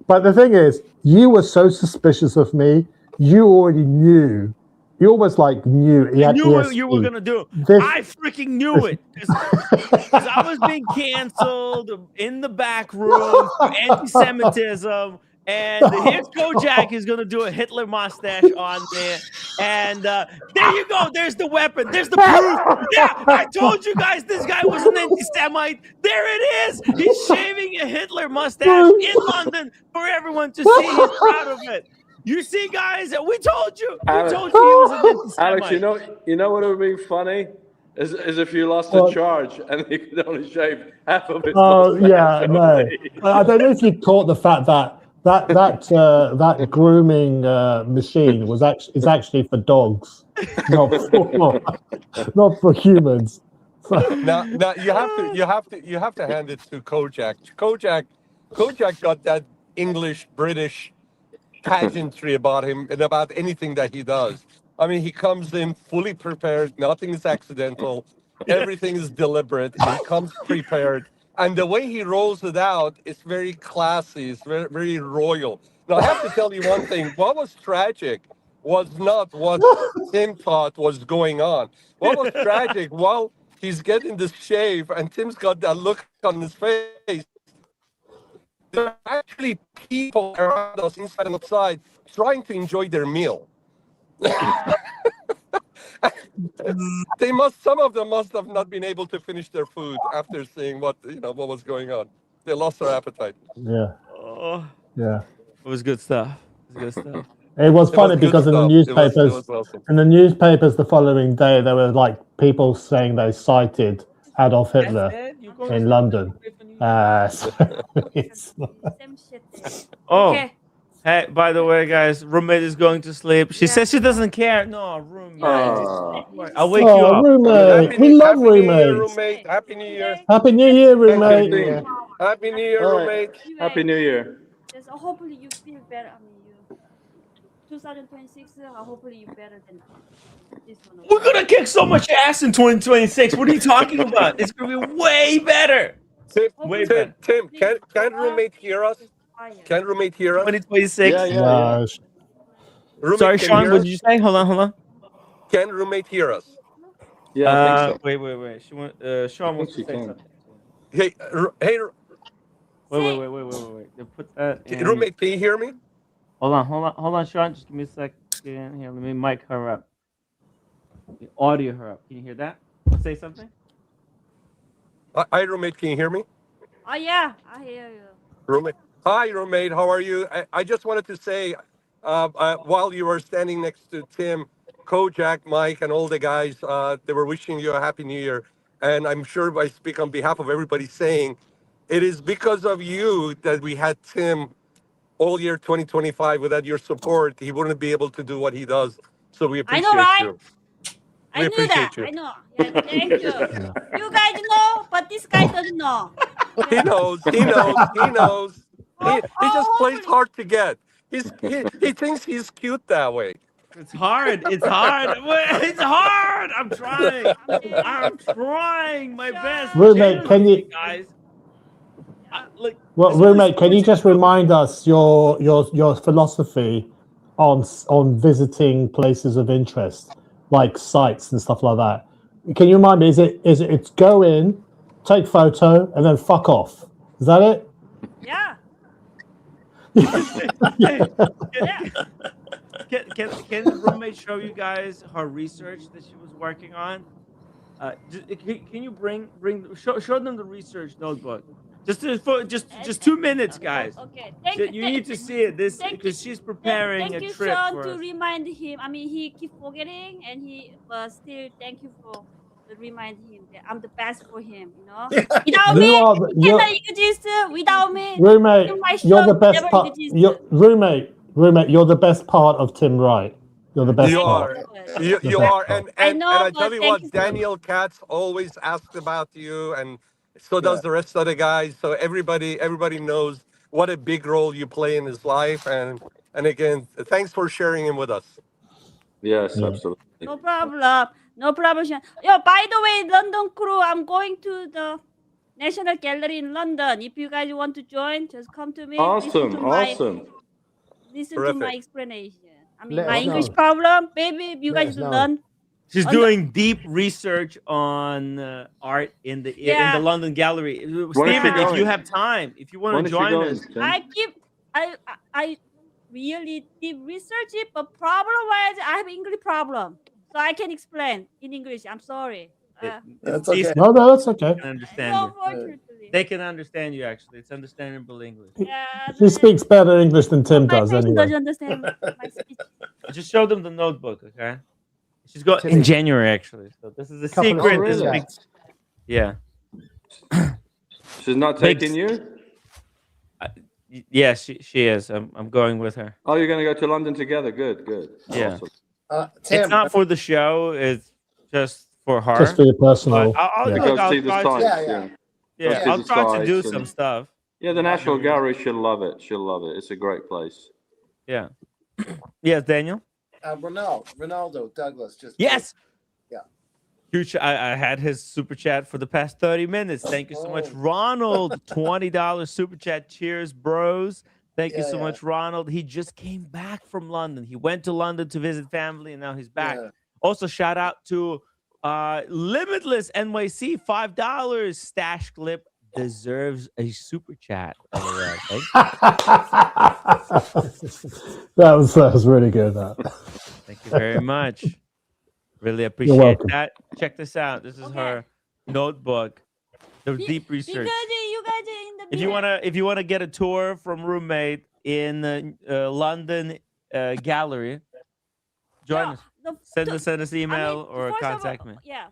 But the thing is, you were so suspicious of me. You already knew. You almost knew. I knew what you were gonna do. I freaking knew it because I was being canceled in the back room for anti-Semitism, And here's Kojak is gonna do a Hitler mustache on there. And there you go. There's the weapon. There's the proof. Yeah, I told you guys this guy was an anti-Semite. There it is. He's shaving a Hitler mustache in London for everyone to see. He's proud of it. You see, guys, we told you. We told you he was an anti-Semite. Alex, you know what would be funny? Is if you lost the charge and you could only shave half of his mustache. Yeah, no. I don't know if you caught the fact that grooming machine is actually for dogs, not for humans. Now you have to hand it to Kojak. Kojak got that English British pageantry about him and about anything that he does. I mean, he comes in fully prepared. Nothing is accidental. Everything is deliberate. He comes prepared. And the way he rolls it out, it's very classy. It's very, very royal. Now, I have to tell you one thing. What was tragic was not what Tim thought was going on. What was tragic, while he's getting this shave and Tim's got that look on his face, there are actually people around us, inside and outside, trying to enjoy their meal. Some of them must have not been able to finish their food after seeing what was going on. They lost their appetite. Yeah. Oh, yeah. It was good stuff. It was good stuff. It was funny because in the newspapers the following day there were like people saying they cited Adolf Hitler in London. Oh, okay. Hey, by the way, guys, roommate is going to sleep. She says she doesn't care. No, roommate. I'll wake you up. Roommate. We love roommates. Happy New Year. Happy New Year, roommate. Happy New Year, roommate. Happy New Year. Hopefully you feel better. I mean, you 2026. Hopefully you better than this one. We're gonna kick so much ass in 2026. What are you talking about? It's gonna be way better. Tim, can roommate hear us? Can roommate hear us? 2026. Yeah. Sorry, Sean. What did you say? Hold on. Can roommate hear us? Yeah, I think so. Wait. She Sean wants to say something. Hey. Wait. They put that in. Roommate, can you hear me? Hold on, Sean. Just give me a second here. Let me mic her up. Audio her up. Can you hear that? Say something. Hi, roommate. Can you hear me? Oh yeah, I hear you. Roommate. Hi, roommate. How are you? I just wanted to say, while you were standing next to Tim, Kojak, Mike, and all the guys, they were wishing you a happy New Year. And I'm sure I speak on behalf of everybody saying, it is because of you that we had Tim all year 2025. Without your support, he wouldn't be able to do what he does. So we appreciate you. I knew that. I know. Yeah, thank you. You guys know, but this guy doesn't know. He knows. He just plays hard to get. He thinks he's cute that way. It's hard. It's hard. I'm trying. I'm trying my best. Roommate, can you guys? Roommate, can you just remind us your philosophy on visiting places of interest, like sites and stuff like that? Can you remind me? Is it go in, take photo, and then fuck off? Is that it? Yeah. Can the roommate show you guys her research that she was working on? Can you show them the research notebook? Just 2 minutes, guys. Okay. You need to see it because she's preparing a trip. Thank you, Sean, for to us. remind him. I mean, he keep forgetting, and still thank you for remind him that I'm the best for him. Without me, he cannot exist. Without me, roommate, you're the best part. Roommate, you're the best part of Tim Wright. You're the best part. You are, and I tell you what, Daniel Katz always asks about you, and so does the rest of the guys. So everybody knows what a big role you play in his life, and again, thanks for sharing him with us. Yes, absolutely. No problem. Sean. By the way, London crew, I'm going to the National Gallery in London. If you guys want to join, just come to me. Awesome. Listen to my explanation. I mean, my English problem, baby. You guys learn. She's doing deep research on art in the London Gallery. Steven, if you have time, if you want to join us, I really did research it, but problem-wise, I have English problem, so I can explain in English. I'm sorry. That's okay. No, that's okay. They can understand you. Unfortunately. They can understand you. Actually, it's understandable English. She speaks better English than Tim does, My patient anyway. doesn't understand my speech. Just show them the notebook, okay? She's going in January, actually. So this is a secret. This is big. Yeah. She's not taking you? Yes, she is. I'm going with her. Oh, you're going to go to London together? Good. Yeah. Awesome. Tim, it's not for the show. It's just for her. Just for your personal. I'll see the sights. Yeah, I'll try to do some stuff. Yeah, the National Gallery, she'll love it. It's a great place. Yeah. Yes, Daniel? Ronaldo Douglas. Yes. Yeah. Huge. I had his super chat for the past 30 minutes. Thank you so much, Ronald. $20 super chat. Cheers, bros. Thank you so much, Ronald. He just came back from London. He went to London to visit family, and now he's back. Yeah. Also, shout out to Limitless NYC, $5 stash clip. Deserves a super chat. That was really good. Thank you very much. Really appreciate that. Check this out. This is her notebook. The deep research. Because you guys are in the If you wanna get a tour from Roommate in the London gallery, join us. Send us email or contact me. Yeah,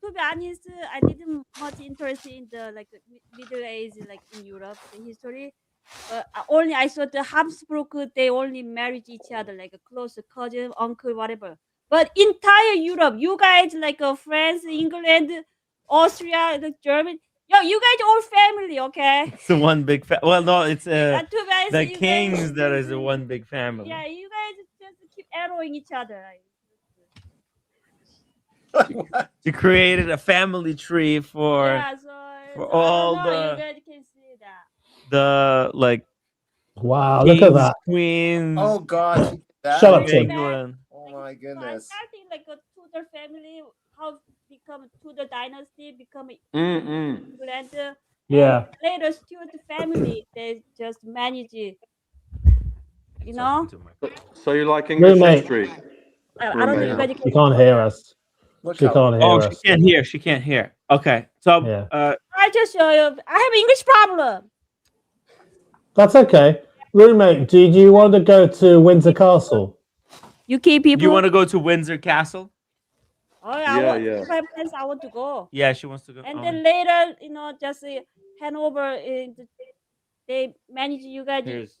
to be honest, I didn't much interest in the Middle Age, like in Europe, the history. Only I saw the Habsburg, they only married each other, like a close cousin, uncle, whatever. But entire Europe, you guys like France, England, Austria, the German, you guys all family, okay? It's the one big well, no, it's too bad the you kings guys- that is the one big family. Yeah, you guys just keep arrowing each other. She created a family tree for all you the guys can see that. Wow, look at kings, that. queens. Oh God! she did that? Shut up, Tim. England. Oh my goodness! Starting like a Tudor family, how become Tudor dynasty, become England. Yeah. Later Stuart family, they just manage it. You know. So you like English Roommate. history? I don't know if you guys She can't hear us. She can't hear Oh, us. she can't hear. She can't hear. Okay, so I just show you. I have English problem. That's okay. Roommate, do you want to go to Windsor Castle? UK people. you want to go to Windsor Castle? Oh yeah, Yeah. my plans, I want to go. Yeah, she wants to go. And Oh. then later, just hand over. They manage you guys. Here's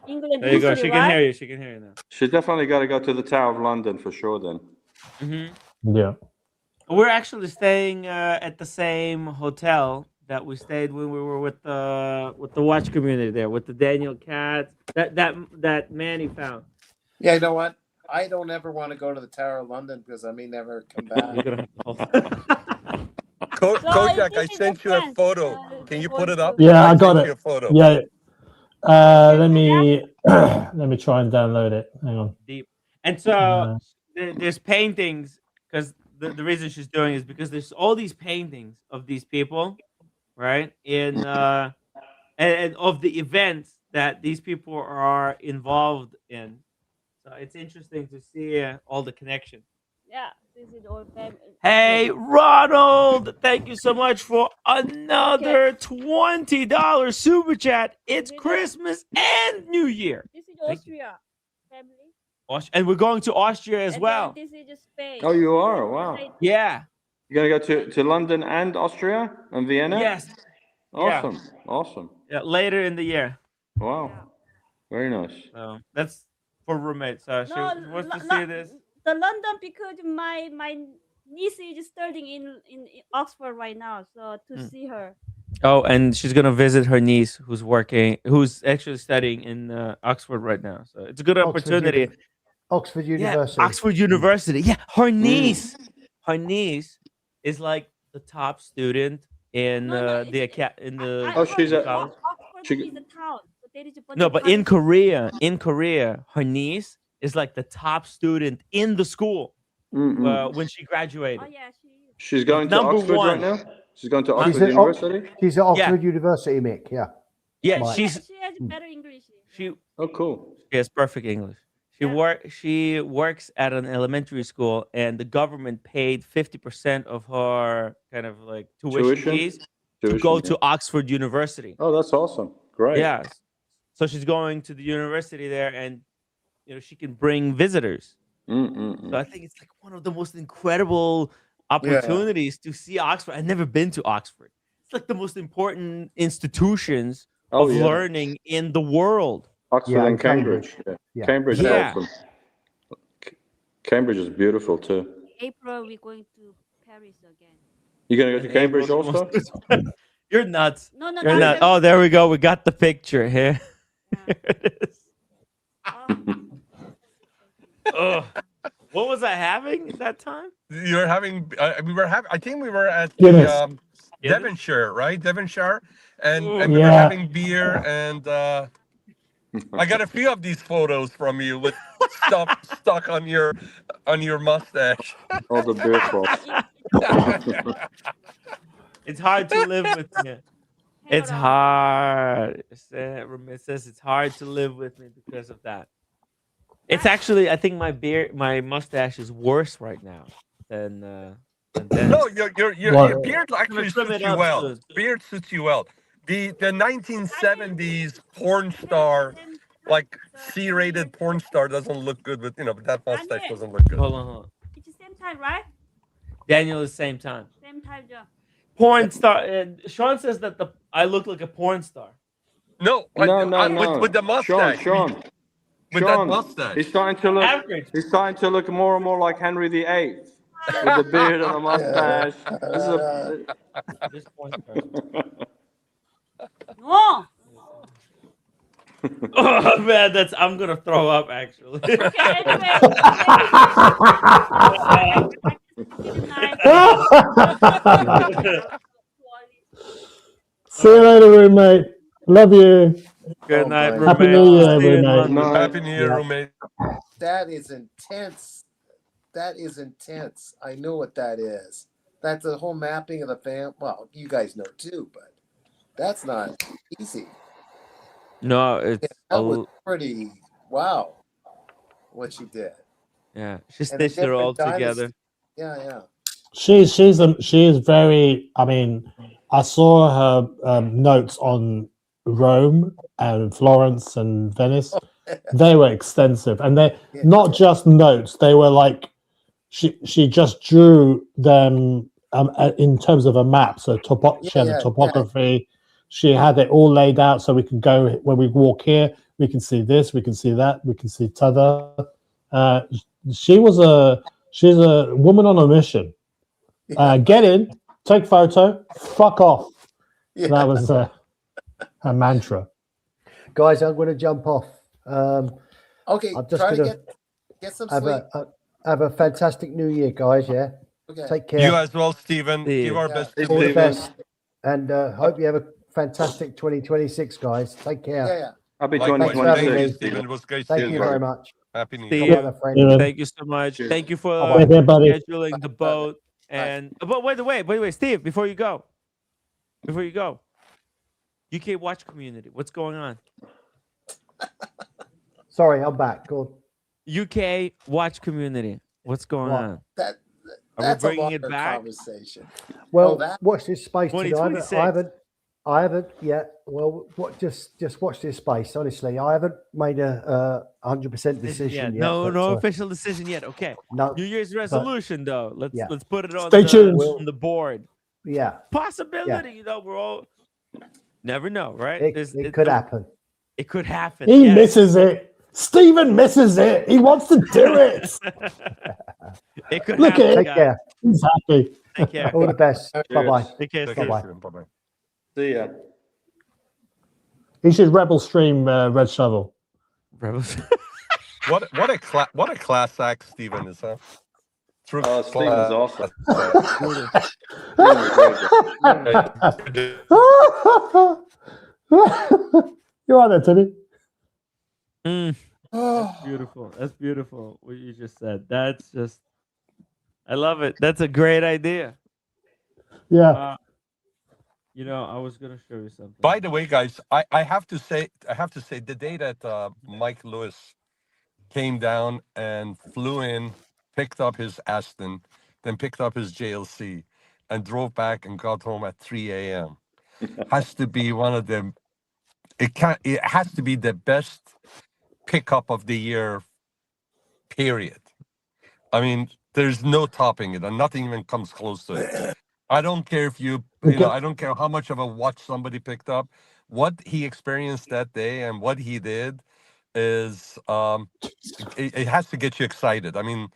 England. There you go. history, She can right? hear you. She can hear you now. She's definitely got to go to the Tower of London for sure then. Yeah. We're actually staying at the same hotel that we stayed when we were with the watch community there, with the Daniel Katz that Manny found. Yeah, you know what? I don't ever want to go to the Tower of London because I may never come back. Kojak, I sent you a photo. Can you put it up? Yeah, I got sent it. you a photo. Yeah. Let me try and download it. Hang on. Deep. And so there's paintings, because the reason she's doing is because there's all these paintings of these people, right? In and of the events that these people are involved in. So it's interesting to see all the connection. Yeah, this is all family. Hey, Ronald, thank you so much for another $20 super chat. It's Christmas and New Year. This is Austria family. And we're going to Austria as And well. then this is just Spain. Oh, you are? Wow. Yeah. You're going to go to London and Austria and Vienna? Yes. Awesome. Awesome. Yeah, later in the year. Wow. Very nice. So that's for roommates. She wants to see this. The London, because my niece is studying in Oxford right now, so to see her. Oh, and she's gonna visit her niece who's actually studying in Oxford right now. So it's a good opportunity. Oxford University. Yeah, Oxford University. Yeah, her niece is like the top student in she's a Oxford is a town. So there is a bunch No, of but in Korea, her niece is like the top student in the school when she graduated. Oh yeah, she is. She's going to Number Oxford one. right now? She's going to She's Oxford at University? She's at Oxford University, Mick. Yeah. Yeah, Mike. she She has better English. Oh, cool. She has perfect English. She works at an elementary school, and the government paid 50% of her kind of like tuition fees to go to Oxford University. Oh, that's awesome. Great. Yes. So she's going to the university there, and she can bring visitors. So I think it's like one of the most incredible opportunities to see Oxford. I've never been to Oxford. It's like the most important institutions of learning in the world. Oxford and Cambridge. Yeah. Cambridge is awesome. Cambridge is beautiful too. April, we're going to Paris again. You gonna go to Cambridge also? You're nuts. No, You're nuts. Oh, there we go. We got the picture here. Here it is. Ugh. What was I having at that time? You were having. We were having. I think we were at Devonshire, right? Devonshire, and we were having beer, and I got a few of these photos from you with stuff stuck on your mustache. All the beer drops. It's hard to live with me. It's hard. It says it's hard to live with me because of that. It's actually, I think my mustache is worse right now than then. No, your beard actually suits you well. Beard suits you well. The 1970s porn star, like C-rated porn star, doesn't look good with that mustache doesn't look good. Hold on. It's the same time, right? Daniel is same time. Same time, Joe. Porn star. Sean says that I look like a porn star. No. With the mustache. Sean. With that mustache. He's starting to look more and more like Henry VIII. With the beard and the mustache. This porn star. No. Oh man, I'm gonna throw up actually. See you later, roommate. Love you. Good night, roommate. Happy New Year, roommate. Happy New Year, roommate. That is intense. That is intense. I know what that is. That's the whole mapping of the fam. Well, you guys know too, but that's not easy. No, it's that was pretty. Wow, what she did. Yeah, she stitched it all together. Yeah. She is very. I mean, I saw her notes on Rome and Florence and Venice. They were extensive, and they not just notes. They were like she just drew them in terms of a map. So she had a topography. She had it all laid out, so we can go when we walk here. We can see this. We can see that. We can see t'other. She's a woman on a mission. Get in, take photo, fuck off. Yeah. That was her mantra. Guys, I'm going to jump off. Okay, I'm just try going to get some sleep. Have a fantastic New Year, guys. Yeah. Okay. Take care. You as well, Stephen. Give our best. All the best. And hope you have a fantastic 2026, guys. Take care. Yeah. Happy Thanks for having 2026. me. Stephen. It was great Thank seeing you you. very much. Happy New Steve, Year. Bye, my friend. thank you so much. Cheers. Thank you for Bye, buddy. scheduling the boat. And but wait, Steve, before you go, UK Watch Community, what's going on? Sorry, I'm back. Go on. UK Watch Community, what's going on? That's Are we bringing a it longer back? conversation. Well, that- watch this space today. 2026. I haven't yet. Well, just watch this space. Honestly, I haven't made a 100% decision yet. No but, official decision yet. Okay. No, New Year's resolution though. Let's put it on Stay tuned. on the board. Yeah, Possibility, we're all never know, right? it could happen. It could happen. He yes. misses it. Stephen misses it. He wants to do it. It could Look happen. at it. Take guys. care. He's happy. Take care. All the best. Bye bye. Take care. Bye Steve. bye. Bye-bye. See ya. He should rebel stream Red Shovel. Rebels. What a class act Stephen is, huh? True. Stephen's awesome. You're on there, Timmy. That's beautiful. That's beautiful. What you just said. That's just. I love it. That's a great idea. Yeah. You know, I was gonna show you something. By the way, guys, I have to say the day that Mike Lewis came down and flew in, picked up his Aston, then picked up his JLC, and drove back and got home at 3 a.m. has to be one of them. It has to be the best pickup of the year. Period. I mean, there's no topping it, and nothing even comes close to it. I don't care if you know, I don't care how much of a watch somebody picked up. What he experienced that day and what he did is, it has to get you excited. I mean,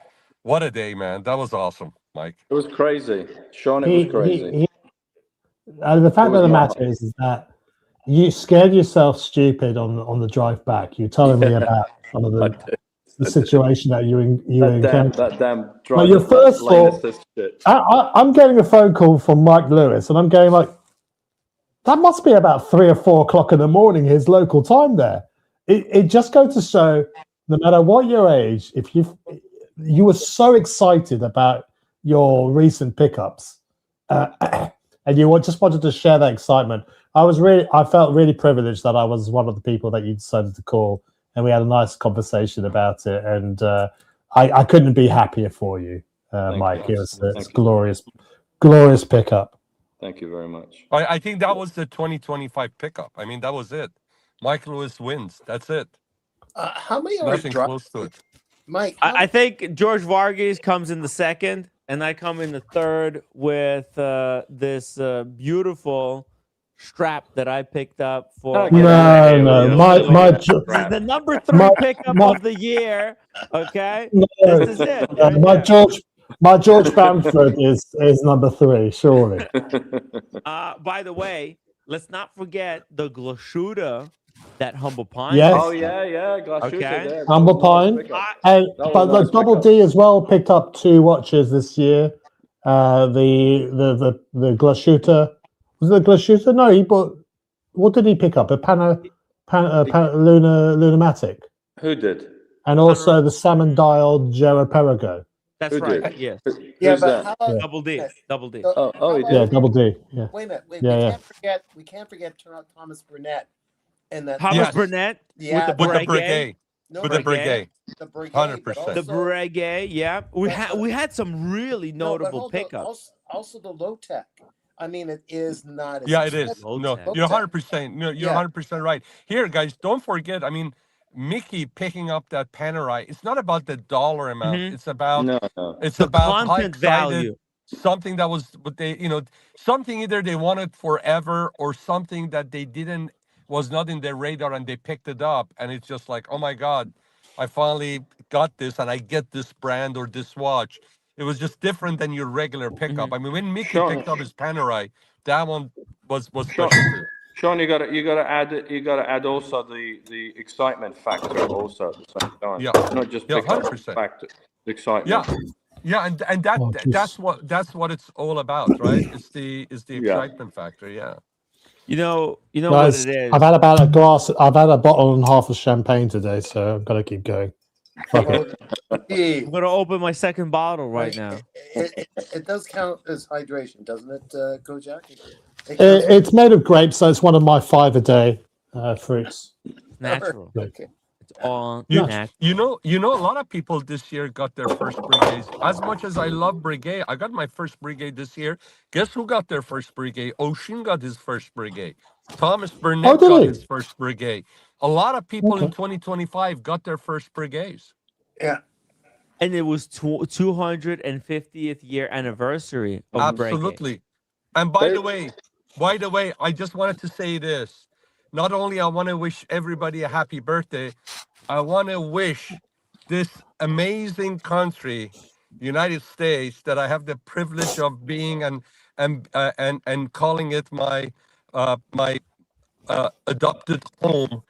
what a day, man! That was awesome, Mike. It was crazy, Sean. It was crazy. The fact of the matter is that you scared yourself stupid on the drive back. You're telling me about some of the situation that you encountered. That damn driver. But your first thought, I'm getting a phone call from Mike Lewis, and I'm going like, that must be about 3 or 4 o'clock in the morning, his local time there. It just goes to show, no matter what your age, if you were so excited about your recent pickups, and you just wanted to share that excitement. I felt really privileged that I was one of the people that you decided to call, and we had a nice conversation about it. And I couldn't be happier for you, Mike. It was a glorious pickup. Thank you very much. I think that was the 2025 pickup. I mean, that was it. Mike Lewis wins. That's it. How many are nothing close to it? Mike, I think George Vargas comes in the second, and I come in the third with this beautiful strap that I picked up for. No, the number 3 pickup of the year. Okay, this is it. My George Bamford is number 3, surely. By the way, let's not forget the Glashooter that Humble Pine. Yes. Oh yeah, Glashooter. Okay. Humble Pine, but the Double D as well picked up 2 watches this year. The Glashooter, was it the Glashooter? No, he bought. What did he pick up? A Lunamatic. Who did? And also the salmon dialed Joe Perigo. That's right. Yes. Yeah, Who's but that? how about Double D. Double D. Oh, he did. Yeah, Double D. Yeah. Wait a minute. Yeah, We can't forget Thomas Burnett. And that Thomas Burnett with the Breguet. With the Breguet. 100%. The Breguet, yeah. We had some really notable pickups. Also the low tech. I mean, it is not. Yeah, it is. No, you're 100%. No, you're 100% right. Here, guys, don't forget. I mean, Mickey picking up that Panerai. It's not about the dollar amount. It's about it's about content value. Something that was what they, something either they wanted forever or something that they didn't, was not in their radar, and they picked it up, and it's just like, oh my God, I finally got this, and I get this brand or this watch. It was just different than your regular pickup. I mean, when Mickey picked up his Panerai, that one was special too. Sean, you gotta add also the excitement factor also at the same time. Yeah, not just pick up 100%. factor, the excitement. Yeah, and that's what it's all about, right? It's the excitement factor. Yeah. You know Guys, what it is. I've had a bottle and half of champagne today, so I've got to keep going. I'm gonna open my second bottle right now. It does count as hydration, doesn't it, Kojak? It's made of grapes, so it's one of my 5 a day fruits. Natural. Okay. It's all natural. You know, a lot of people this year got their first Breguets. As much as I love Breguet, I got my first Breguet this year. Guess who got their first Breguet? Ocean got his first Breguet. Thomas Burnett got his first Breguet. A lot of people in 2025 got their first Breguets. Yeah. And it was 250th year anniversary of Absolutely. Breguet. And by the way, I just wanted to say this. Not only I want to wish everybody a happy birthday, I want to wish this amazing country, United States, that I have the privilege of being and calling it my adopted home,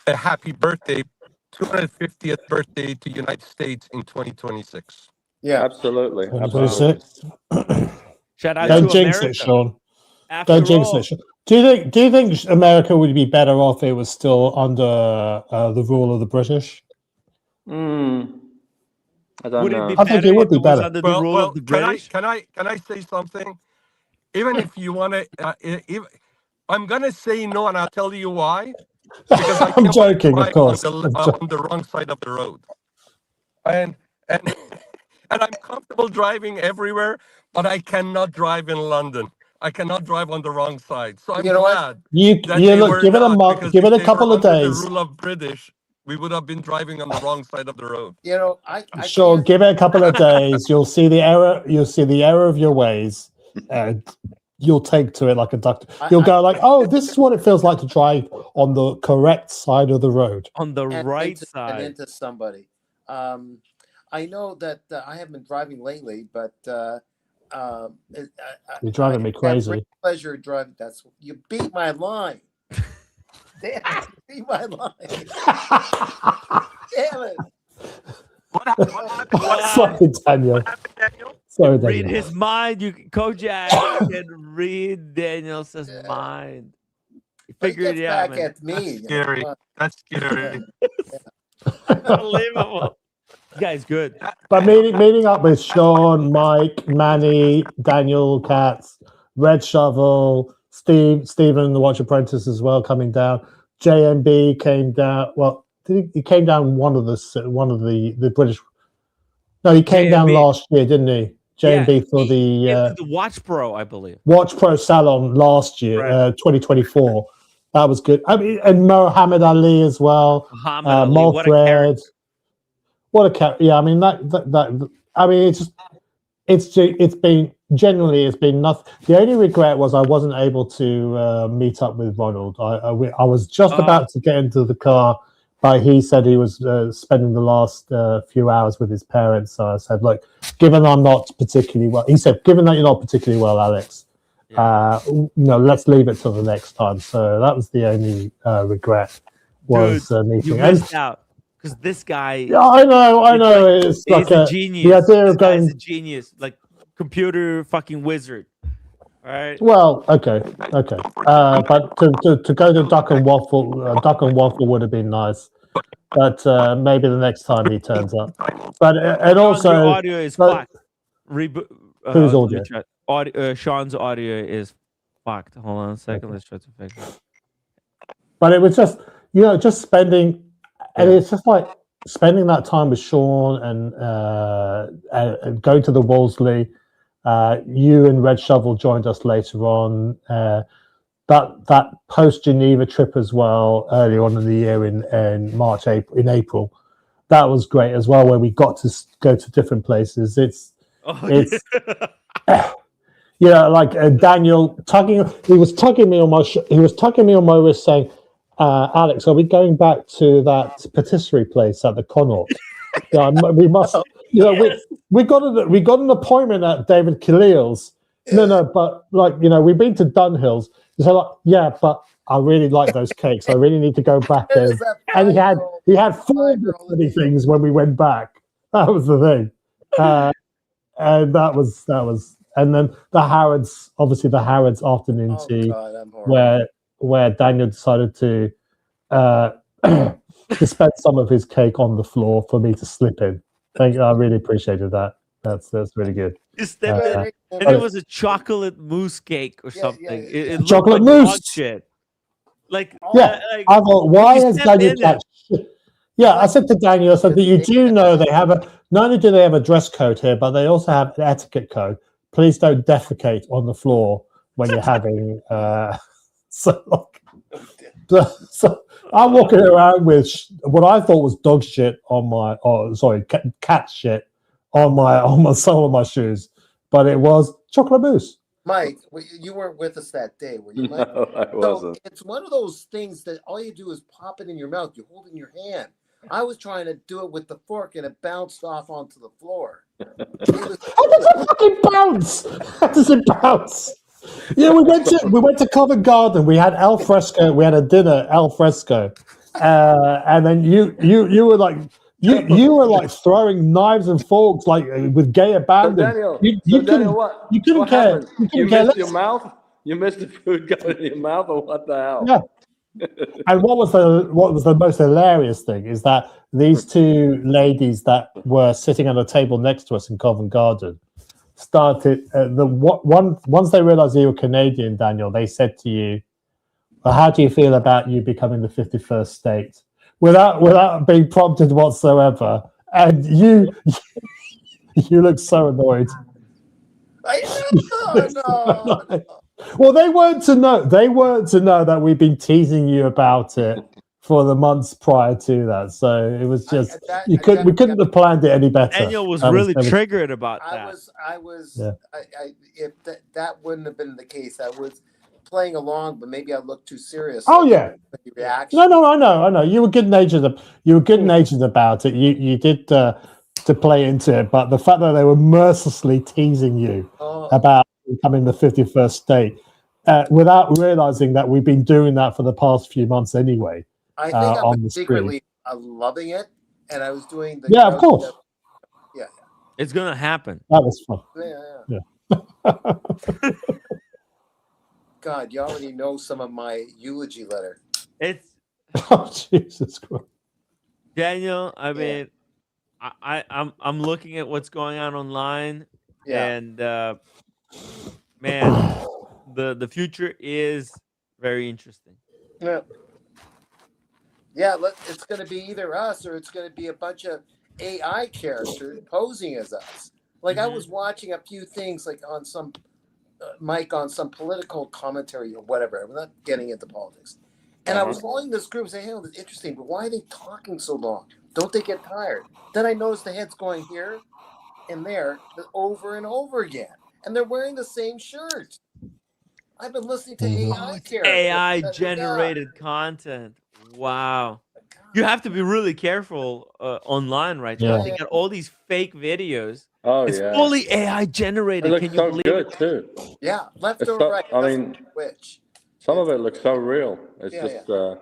a happy birthday, 250th birthday to United States in 2026. Yeah, absolutely. 26. Shout out Don't to jinx America. it, Sean. After Don't jinx all, it. Do you think America would be better off if it was still under the rule of the British? I don't know. I think it would be better. Under the rule of the British? Can I say something? even if you want to, I'm gonna say no, and I'll tell you why. Because I I'm joking, of course. on the wrong side of the road, and I'm comfortable driving everywhere, but I cannot drive in London. I cannot drive on the wrong side. So I'm glad that they look, were give it a not, month, because give if it a they couple were of under the days. rule of British, we would have been driving on the wrong side of the road. You know, I Sure, give it a couple of days. You'll see the error. You'll see the error of your ways, and you'll take to it like a duck. You'll go like, "Oh, this is what it feels like to drive on the correct side of the road." On the right and side. into somebody. I know that I haven't been driving lately, but You're driving me I have crazy. great pleasure driving. That's you beat my line. Damn, you beat my line. Damn it. Sorry, Daniel. Sorry, Read Daniel. his mind. You Kojak can read Daniel's mind. You But he figured gets it out, back man. at me. Scary. That's scary. Unbelievable. This guy's good. But meeting up with Sean, Mike, Manny, Daniel, Katz, Red Shovel, Stephen, the Watch Apprentice as well, coming down. JMB came down. Well, he came down one of the British. No, he came down last year, didn't he? JMB for the Watch Pro, I believe. Watch Pro Salon last year, 2024. That was good. I mean, and Mohammed Ali as well. Muhammad Ali, what a character. What a character! Yeah, I mean that. I mean, it's been generally it's been nothing. The only regret was I wasn't able to meet up with Ronald. I was just about to get into the car, but he said he was spending the last few hours with his parents. So I said, look, given I'm not particularly well, he said, given that you're not particularly well, Alex, let's leave it till the next time. So that was the only regret was meeting. You missed out. Because this guy, yeah, I know, it's like a genius. The idea of guy's going, a genius, like computer fucking wizard. All right. Well, okay, but to go to Duck and Waffle would have been nice, but maybe the next time he turns up. But and also, your audio is fucked. Whose audio? Sean's audio is fucked. Hold on a second. Okay. Let's try to fix it. But it was just just spending. And it's just like spending that time with Sean and going to the Wolseley. You and Red Shovel joined us later on. That post Geneva trip as well, earlier on in the year in April. That was great as well, where we got to go to different places. Like Daniel he was tugging me on my wrist, saying, Alex, are we going back to that patisserie place at the Connaught? We must. We got an appointment at David Khalil's. No, but we've been to Dunhill's. So but I really like those cakes. I really need to go back there. And he had 4 bloody things when we went back. That was the thing, and that was, and then the Harrods afternoon tea, where Daniel decided to dispense some of his cake on the floor for me to slip in. Thank you. I really appreciated that. That's really good. You stepped in, and it was a chocolate mousse cake or something. It chocolate looked like mousse. Shit. Like I thought, why has Daniel catch? Yeah, I said to Daniel, I said that you do know they have not only do they have a dress code here, but they also have an etiquette code. Please don't defecate on the floor when you're having. So I'm walking around with what I thought was dog shit on my, cat shit on my sole of my shoes, but it was chocolate mousse. Mike, you weren't with us that day, were you, Mike? No, I wasn't. So it's one of those things that all you do is pop it in your mouth. You hold it in your hand. I was trying to do it with the fork, and it bounced off onto the floor. How does it fucking bounce? How does it bounce? Yeah, we went to Covent Garden. We had al fresco. We had a dinner al fresco, and then you were like you were like throwing knives and forks like with gay abandon. Daniel, what? You couldn't what care. Happened? You missed your mouth. You missed the food going in your mouth, or what the hell? Yeah. And what was the most hilarious thing is that these 2 ladies that were sitting at a table next to us in Covent Garden, started once they realized you were Canadian, Daniel, they said to you, well, how do you feel about you becoming the 51st state? Without being prompted whatsoever. And you look so annoyed. No. Well, they weren't to know. They weren't to know that we've been teasing you about it for the months prior to that. So it was just we couldn't have planned it any better. Daniel was really triggered about that. If that wouldn't have been the case, I was playing along, but maybe I looked too serious. Oh yeah. No, I know. You were good natured. You were good natured about it. You did to play into it, but the fact that they were mercilessly teasing you about becoming the 51st state, without realizing that we've been doing that for the past few months anyway. I think I was secretly loving it, and I was doing the. Yeah, of course. Yeah. It's gonna happen. That was fun. Yeah. God, you already know some of my eulogy letter. It's oh Jesus Christ, Daniel. I mean, I'm looking at what's going on online, and man, the future is very interesting. Yeah. Yeah, it's going to be either us or it's going to be a bunch of AI characters posing as us. Like I was watching a few things, like on some Mike on some political commentary or whatever. I'm not getting into politics, and I was following this group saying, "Hey, it's interesting, but why are they talking so long? Don't they get tired?" Then I noticed the heads going here and there over and over again, and they're wearing the same shirt. I've been listening to AI characters. AI generated content. Wow. You have to be really careful online right now. They got all these fake videos. Oh, it's fully AI generated. It looks Can you so believe good it? too. Yeah, left It's or so- right. I mean, which? Some of it looks so real. It's Yeah, just, I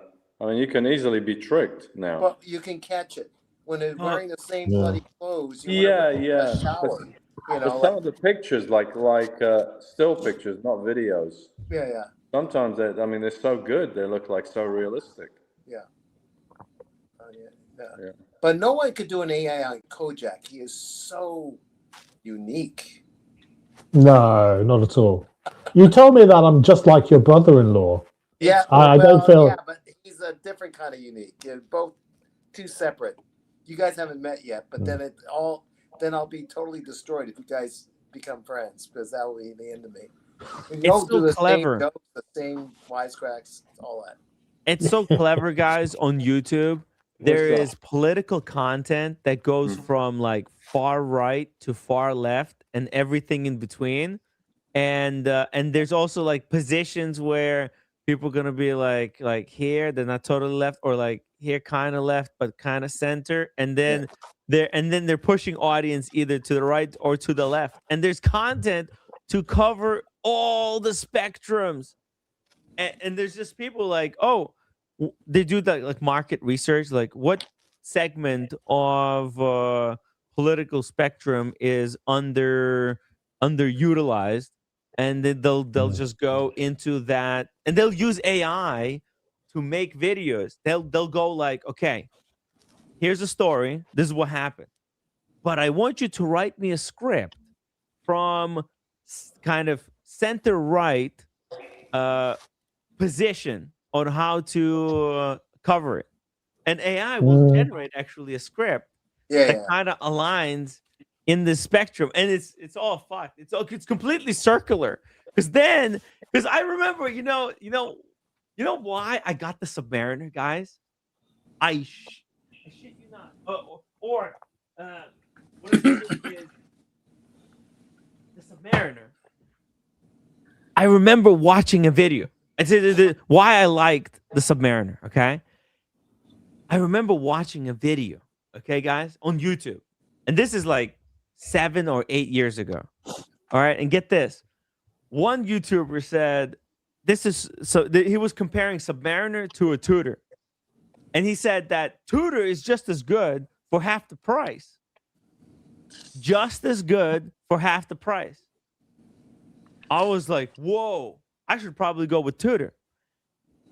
mean, you can easily be tricked now. Well, you can catch it when they're wearing the same bloody clothes. You Yeah. A shower. You But know, some of the pictures, like still pictures, not videos. Yeah. Sometimes they're so good. They look like so realistic. Yeah. Yeah. But no one could do an AI on Kojak. He is so unique. No, not at all. You told me that I'm just like your brother-in-law. Yeah, I don't feel. Yeah, but he's a different kind of unique. You're both two separate. You guys haven't met yet, but then I'll be totally destroyed if you guys become friends, because that will be the end of me. It's so clever. Same jokes, the same wisecracks, all that. It's so clever, guys, on YouTube. There is political content that goes from like far right to far left and everything in between. And there's also like positions where people are gonna be like here, they're not totally left, or like here kind of left but kind of center, and then they're pushing audience either to the right or to the left. And there's content to cover all the spectrums. And there's just people like, oh, they do that like market research, like what segment of political spectrum is underutilized, and then they'll just go into that, and they'll use AI to make videos. They'll go like, okay, here's a story, this is what happened, but I want you to write me a script from kind of center right position on how to cover it, and AI will generate actually a script that kind of aligns in the spectrum, and it's all fucked. It's completely circular. Because I remember, you know why I got the Submariner, guys? I shit you not. What it is the Submariner. I remember watching a video. I said why I liked the Submariner. Okay, I remember watching a video. Okay, guys, on YouTube, and this is like 7 or 8 years ago. All right, and get this. One YouTuber said he was comparing Submariner to a Tutor, and he said that Tutor is just as good for half the price. Just as good for half the price. I was like, whoa, I should probably go with Tutor.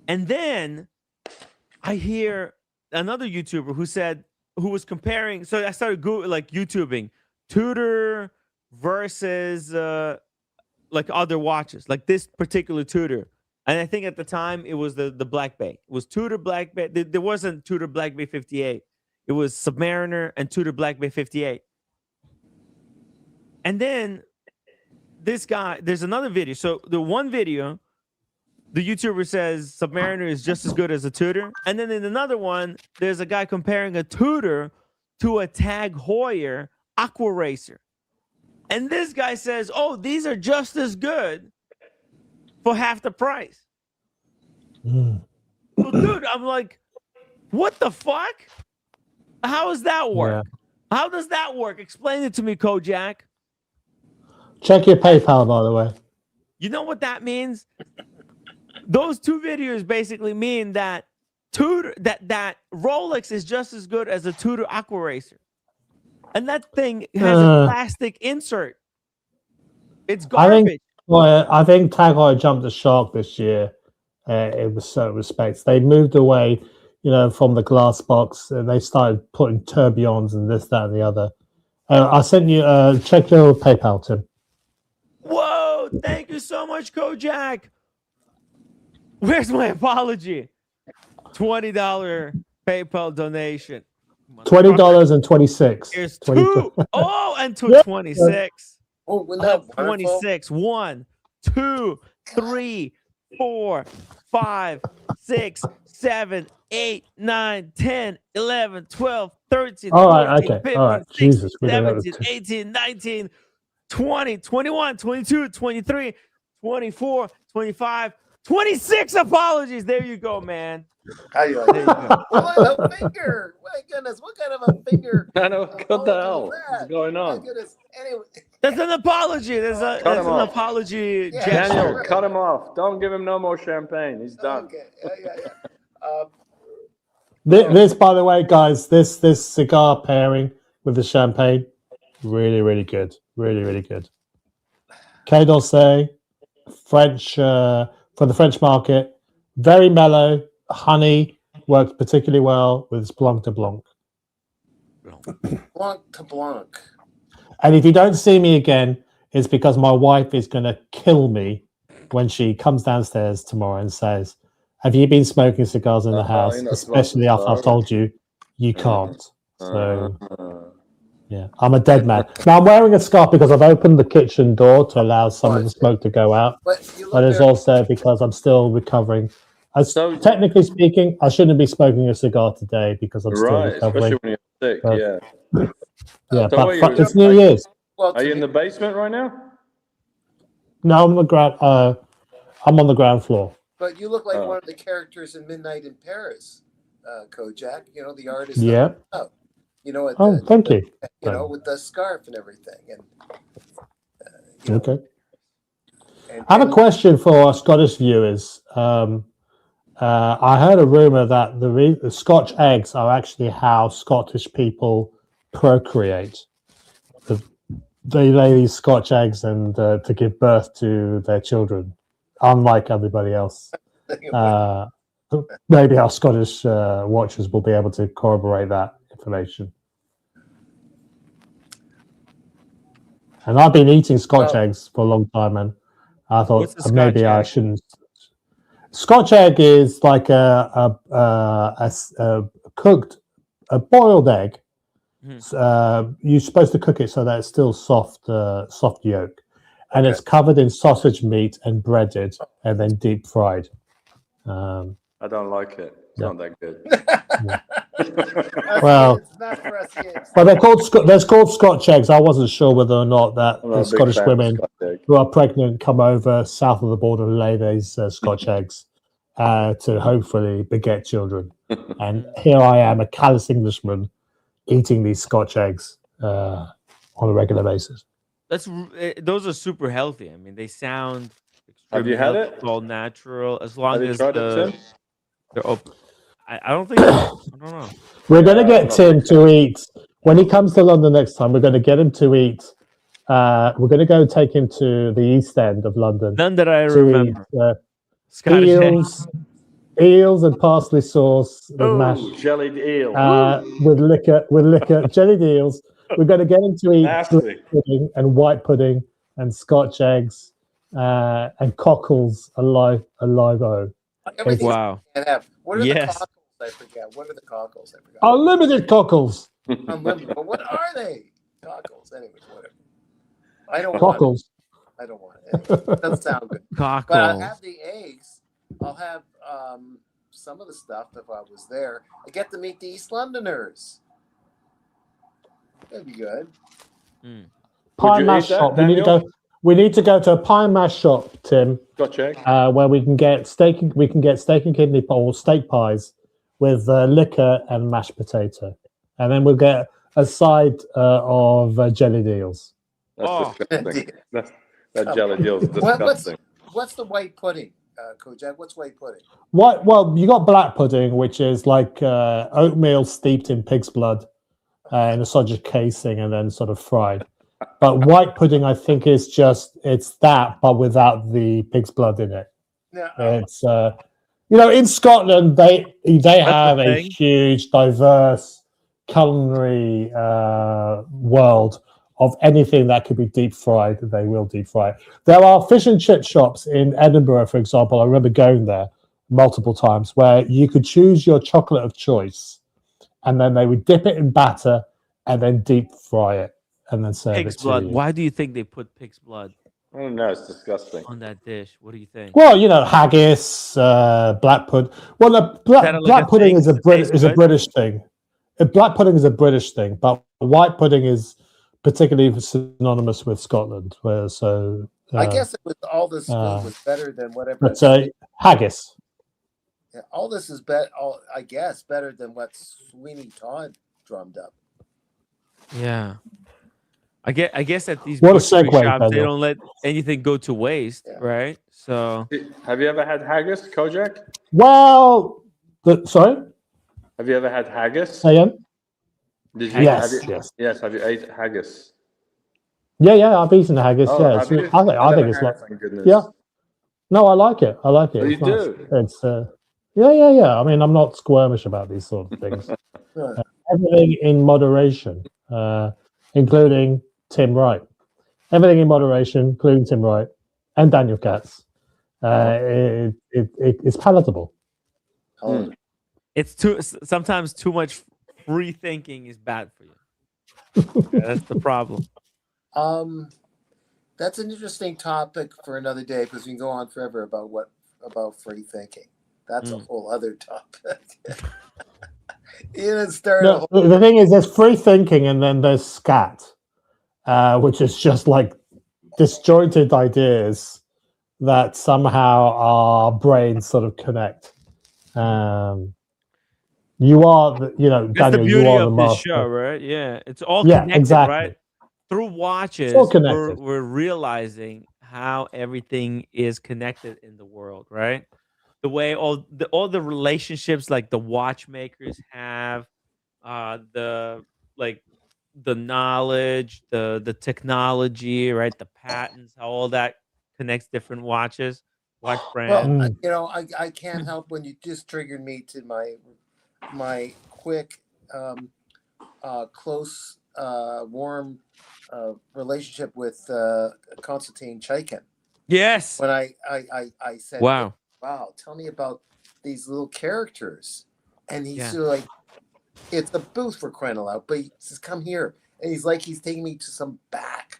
And then I hear another YouTuber who was comparing. So I started YouTubing Tutor versus like other watches, like this particular Tudor. And I think at the time it was the Black Bay. It was Tudor Black Bay. There wasn't Tudor Black Bay 58. It was Submariner and Tudor Black Bay 58. And then this guy, there's another video. So the one video, the YouTuber says Submariner is just as good as a Tudor. And then in another one, there's a guy comparing a Tudor to a Tag Heuer Aqua Racer. And this guy says, oh, these are just as good for half the price. Well, dude, I'm like, what the fuck? How does that work? Yeah. How does that work? Explain it to me, Kojak. Check your PayPal, by the way. You know what that means? Those two videos basically mean that Tudor, that Rolex is just as good as a Tudor Aqua Racer. And that thing has a plastic insert. It's garbage. I think Tag Heuer jumped the shark this year in certain respects. They moved away, from the glass box, and they started putting tourbillons and this, that, and the other. I sent you check your PayPal, Tim. Whoa! Thank you so much, Kojak. Where's my apology? $20 PayPal donation. $20.26. Here's two. Oh, and 226. Oh, wasn't that 26. 1, 2, 3, 4, 5, 6, 7, 8, 9, 10, 11, 12, 13, 14, 15, 16, 17, 18, 19, 20, 21, 22, 23, 24, 25, 26 apologies. There you go, man. There you go. What a finger. My goodness, what kind of a finger? I know. What the hell is going on? My goodness. Anyway. That's an apology. That's an apology. Yeah, Daniel, cut him off. Don't give him no more champagne. He's done. Okay. This, by the way, guys, this cigar pairing with the champagne, really, really good. Really, really good. Quai d'Orsay, French, for the French market, very mellow. Honey works particularly well with Blanc de Blanc. Blanc de Blanc. And if you don't see me again, it's because my wife is going to kill me when she comes downstairs tomorrow and says, have you been smoking cigars in the house? Especially after I've told you can't. So, yeah, I'm a dead man. Now, I'm wearing a scarf because I've opened the kitchen door to allow some of the smoke to go out. But it's also because I'm still recovering. Technically speaking, I shouldn't be smoking a cigar today because I'm still recovering. Especially when you're sick, Yeah, but it's New Year's. Are you in the basement right now? No, I'm on the ground floor. But you look like one of the characters in Midnight in Paris, Kojak. The artist. Yeah. Thank you. With the scarf and everything. And okay. I have a question for our Scottish viewers. I heard a rumor that the Scotch eggs are actually how Scottish people procreate. They lay these Scotch eggs and to give birth to their children, unlike everybody else. Maybe our Scottish watchers will be able to corroborate that information. And I've been eating Scotch eggs for a long time, and I thought maybe I shouldn't. Scotch egg is like a boiled egg. You're supposed to cook it so that it's still soft yolk, and it's covered in sausage meat and breaded and then deep fried. I don't like it. It's not that good. Well, but they're called Scotch eggs. I wasn't sure whether or not that the Scottish women who are pregnant come over south of the border and lay these Scotch eggs to hopefully beget children. And here I am, a callous Englishman, eating these Scotch eggs on a regular basis. Those are super healthy. I mean, they sound. Have you had it? All natural, as long as they're open. I don't think. I don't know. We're going to get Tim to eat when he comes to London next time. We're going to get him to eat. We're going to go take him to the East End of London. None that I remember. Eels and parsley sauce with mashed jellied eel with liquor, jellied eels we're going to get into eat Nasty. pudding and white pudding and Scotch eggs and cockles alive. Oh, Everything Wow. you can have. What are the Yes. cockles? I forget. What are the cockles? I forgot. unlimited cockles. Unlimited. But what are they? Cockles. Anyways, whatever. I don't want Cockles. it. I don't want it. Anyway, it doesn't sound good. But I'll Cockles. have the eggs. I'll have some of the stuff if I was there. I get to meet the East Londoners. That'd be good. Pie mash shop. We need to go to a pie mash shop, Tim. Gotcha. Where we can get steak. We can get steak and kidney or steak pies with liquor and mashed potato, and then we'll get a side of jelly deals. That's disgusting. That jelly deal is What- disgusting. What's the white pudding, Kojak? What's white pudding? What? Well, you got black pudding, which is like oatmeal steeped in pig's blood in a sausage casing and then sort of fried. But white pudding, I think, is just it's that, but without the pig's blood in it. Yeah. It's in Scotland they have a huge, diverse culinary world of anything that could be deep fried. They will deep fry it. There are fish and chip shops in Edinburgh, for example. I remember going there multiple times where you could choose your chocolate of choice, and then they would dip it in batter and then deep fry it and then serve Pig's it to blood. you. Why do you think they put pig's blood I don't know. It's disgusting. on that dish? What do you think? Well, haggis, black pudding. Well, the black pudding is a British thing. Black pudding is a British thing, but white pudding is particularly synonymous with Scotland. I guess it was all this food was better than whatever. But haggis. Yeah, all this is better. I guess better than what Sweeney Todd drummed up. Yeah. I guess at these What a grocery segue, shops, they Daniel. don't let anything go to waste, right? So Have you ever had haggis, Kojak? Well, sorry? Have you ever had haggis? Say again? Did you? Yes, have you, yes. Yes. Have you ate haggis? Yeah, I've eaten the haggis. Oh, Yeah, have you? I I've think never it's had like, it, thank goodness. yeah. No, I like it. Oh, It's you nice. do? It's yeah. I mean, I'm not squirmish about these sort of things. Everything in moderation, including Tim Wright. Everything in moderation, including Tim Wright and Daniel Katz. It's palatable. it's sometimes too much free thinking is bad for you. Yeah, that's the problem. That's an interesting topic for another day because we can go on forever about free thinking. That's a whole other topic. The thing is, there's free thinking and then there's scat, which is just like disjointed ideas that somehow our brains sort of connect. You are, That's Daniel, the beauty you are the of this master. show, right? Yeah, it's all Yeah, connected, exactly. right? Through watches, all connected. we're realizing how everything is connected in the world, right? The way all the relationships, like the watchmakers have, the knowledge, the technology, right? The patents, how all that connects different watch brands. Well, I can't help when you just triggered me to my quick, close, warm relationship with Konstantin Chaikin. Yes. When I said, Wow, tell me about these little characters. And he's like, it's a booth for crying out loud, but he says, come here. And he's taking me to some back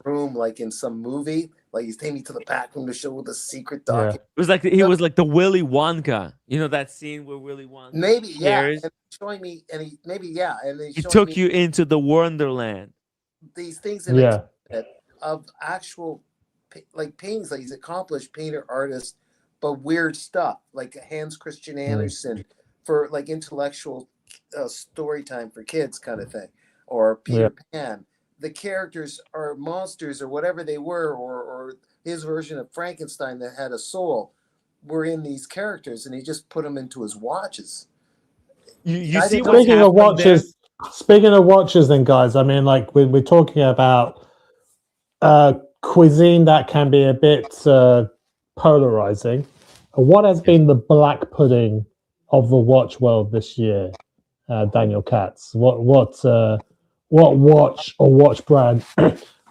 room, like in some movie. Like he's taking me to the back room to show the secret document. it was like he was like the Willy Wonka. You know that scene where Willy Wonka Maybe, stares? and showing me, and he He took you into the Wonderland. These things that of actual like paintings. Like he's accomplished painter, artist, but weird stuff like Hans Christian Andersen for like intellectual story time for kids kind of thing, or Peter Pan. The characters are monsters or whatever they were, or his version of Frankenstein that had a soul were in these characters, and he just put them into his watches. You see Speaking of watches, then, guys, I mean, like we're talking about cuisine that can be a bit polarizing. What has been the black pudding of the watch world this year, Daniel Katz? What what watch or watch brand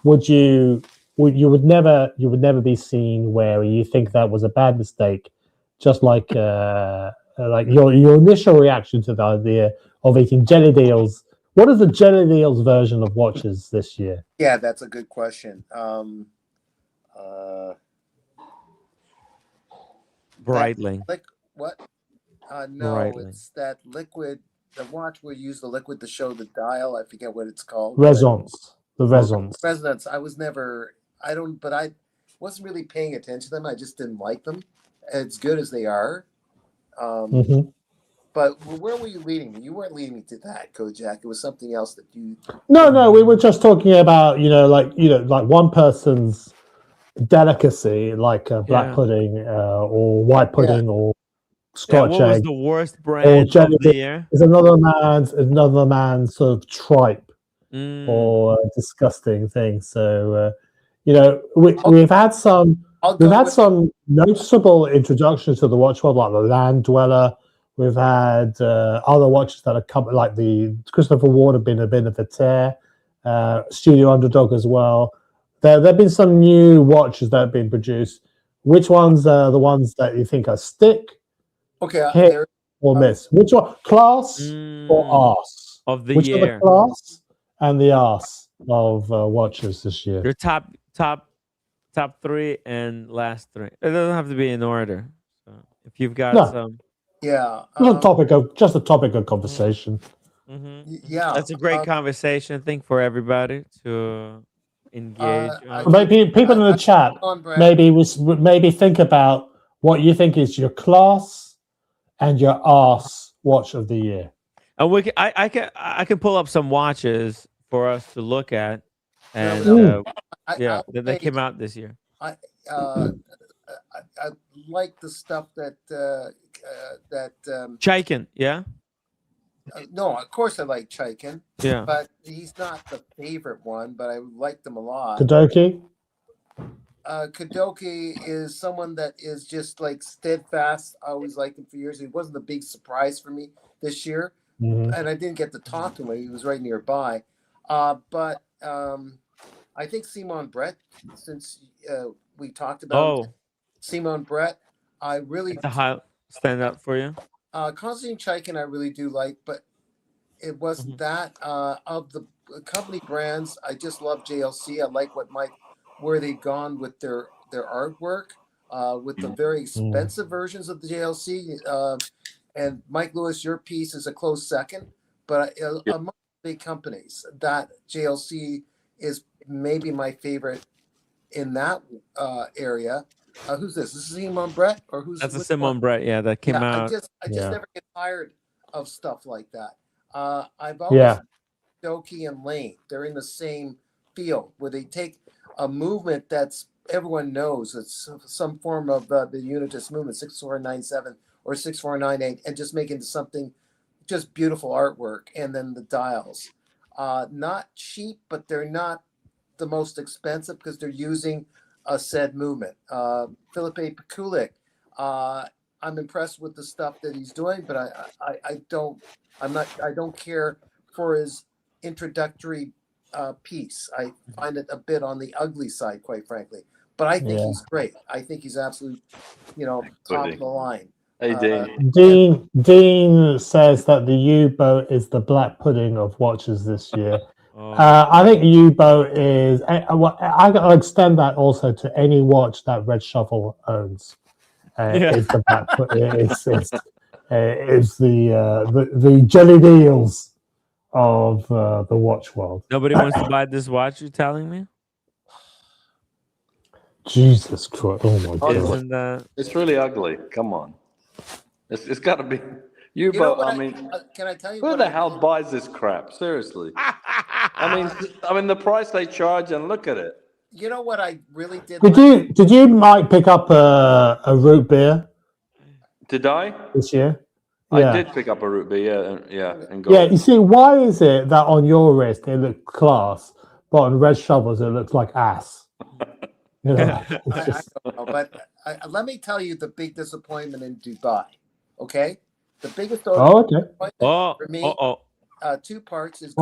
would you never be seen where you think that was a bad mistake, just like your initial reaction to the idea of eating jelly deals. What is the jelly deals version of watches this year? Yeah, that's a good question. Breitling. What? No, Breitling. it's that liquid. The watch where you use the liquid to show the dial. I forget what it's called. Resonance. The resonance. Resonance. I was never. I don't. But I wasn't really paying attention to them. I just didn't like them, as good as they are. But where were you leading me? You weren't leading me to that, Kojak. It was something else that you. No, we were just talking about like one person's delicacy, like black pudding or white pudding or Scotch what was egg. the worst Or brand jelly of the year? is another man's sort of tripe or disgusting thing. So we've had some noticeable introductions to the watch world, like the Land Dweller. We've had other watches that have come, like the Christopher Ward have been a bit of a tear. Studio Underdog as well. There have been some new watches that have been produced. Which ones are the ones that you think are stick? Okay, hit or miss? Which one? Class or arse? Of the Which year. are the class and the arse of watches this year? Your top 3 and last 3. It doesn't have to be in order. So if you've got some. Yeah. Just a topic of conversation. Yeah. That's a great conversation, I think, for everybody to engage. Maybe people in the chat maybe think about what you think is your class and your arse watch of the year. And I can pull up some watches for us to look at, and that came out this year. I like the stuff that Chaikin, yeah. No, of course I like Chaikin. Yeah, but he's not the favorite one. But I liked him a lot. Kadoki. Kadoki is someone that is just like steadfast. I always liked him for years. It wasn't a big surprise for me this year, and I didn't get to talk to him. He was right nearby. But I think Simon Brett, since we talked about Simon Brett, I really stand up for you. Konstantin Chaikin I really do like, but it wasn't that. Of the company brands, I just love JLC. I like where they've gone with their artwork, with the very expensive versions of the JLC. And Mike Lewis, your piece is a close second, but among big companies, that JLC is maybe my favorite in that area. Who's this? Is this Simon Brett or who's? That's a Simon Brett, that came out. I just never get tired of stuff like that. I've always Doki and Lane. They're in the same field where they take a movement that's everyone knows it's some form of the Unitist movement, 6497 or 6498, and just make it into something just beautiful artwork. And then the dials, not cheap, but they're not the most expensive because they're using a said movement. Philippe Pekulik, I'm impressed with the stuff that he's doing, but I don't care for his introductory piece. I find it a bit on the ugly side, quite frankly. But I think he's great. I think he's absolute, top of the line. Hey, Dean. Dean says that the U-boat is the black pudding of watches this year. I think U-boat is. I'll extend that also to any watch that Red Shovel owns. Is the black pudding? Is the jelly deals of the watch world. Nobody wants to buy this watch. You're telling me? Jesus Christ! Oh my God! Isn't that? It's really ugly. Come on, it's got to be U-boat. Can I tell you? Who the hell buys this crap? Seriously. I mean the price they charge, and look at it. You know what I really did? Did you Mike pick up a root beer? Did I? This year? I did pick up a root beer, and gold. Yeah, you see, why is it that on your wrist it looks class, but on Red Shovels it looks like ass? I don't know, but let me tell you the big disappointment in Dubai. Okay, the biggest disappointment for me, 2 parts is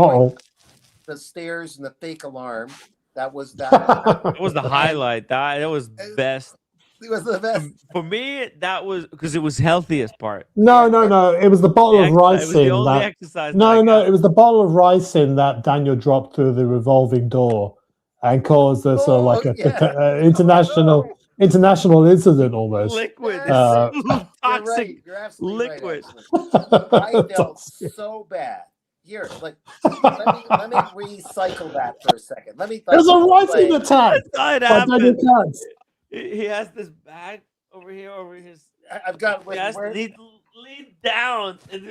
the stairs and the fake alarm. That was that. That was the highlight. That was best. It was the best. For me, that was because it was healthiest part. No. It was the bottle of rice It was the in only that. exercise. No, it was the bottle of rice in that Daniel dropped through the revolving door and caused a sort of like international incident almost. Liquid, You're toxic right. You're absolutely liquid. Right, I felt so bad. Here, like, let me recycle that for a second. Let me. There's a rising attack. It by Daniel happened. Katz. He has this bag over here, over his. I've got. He has to lean down and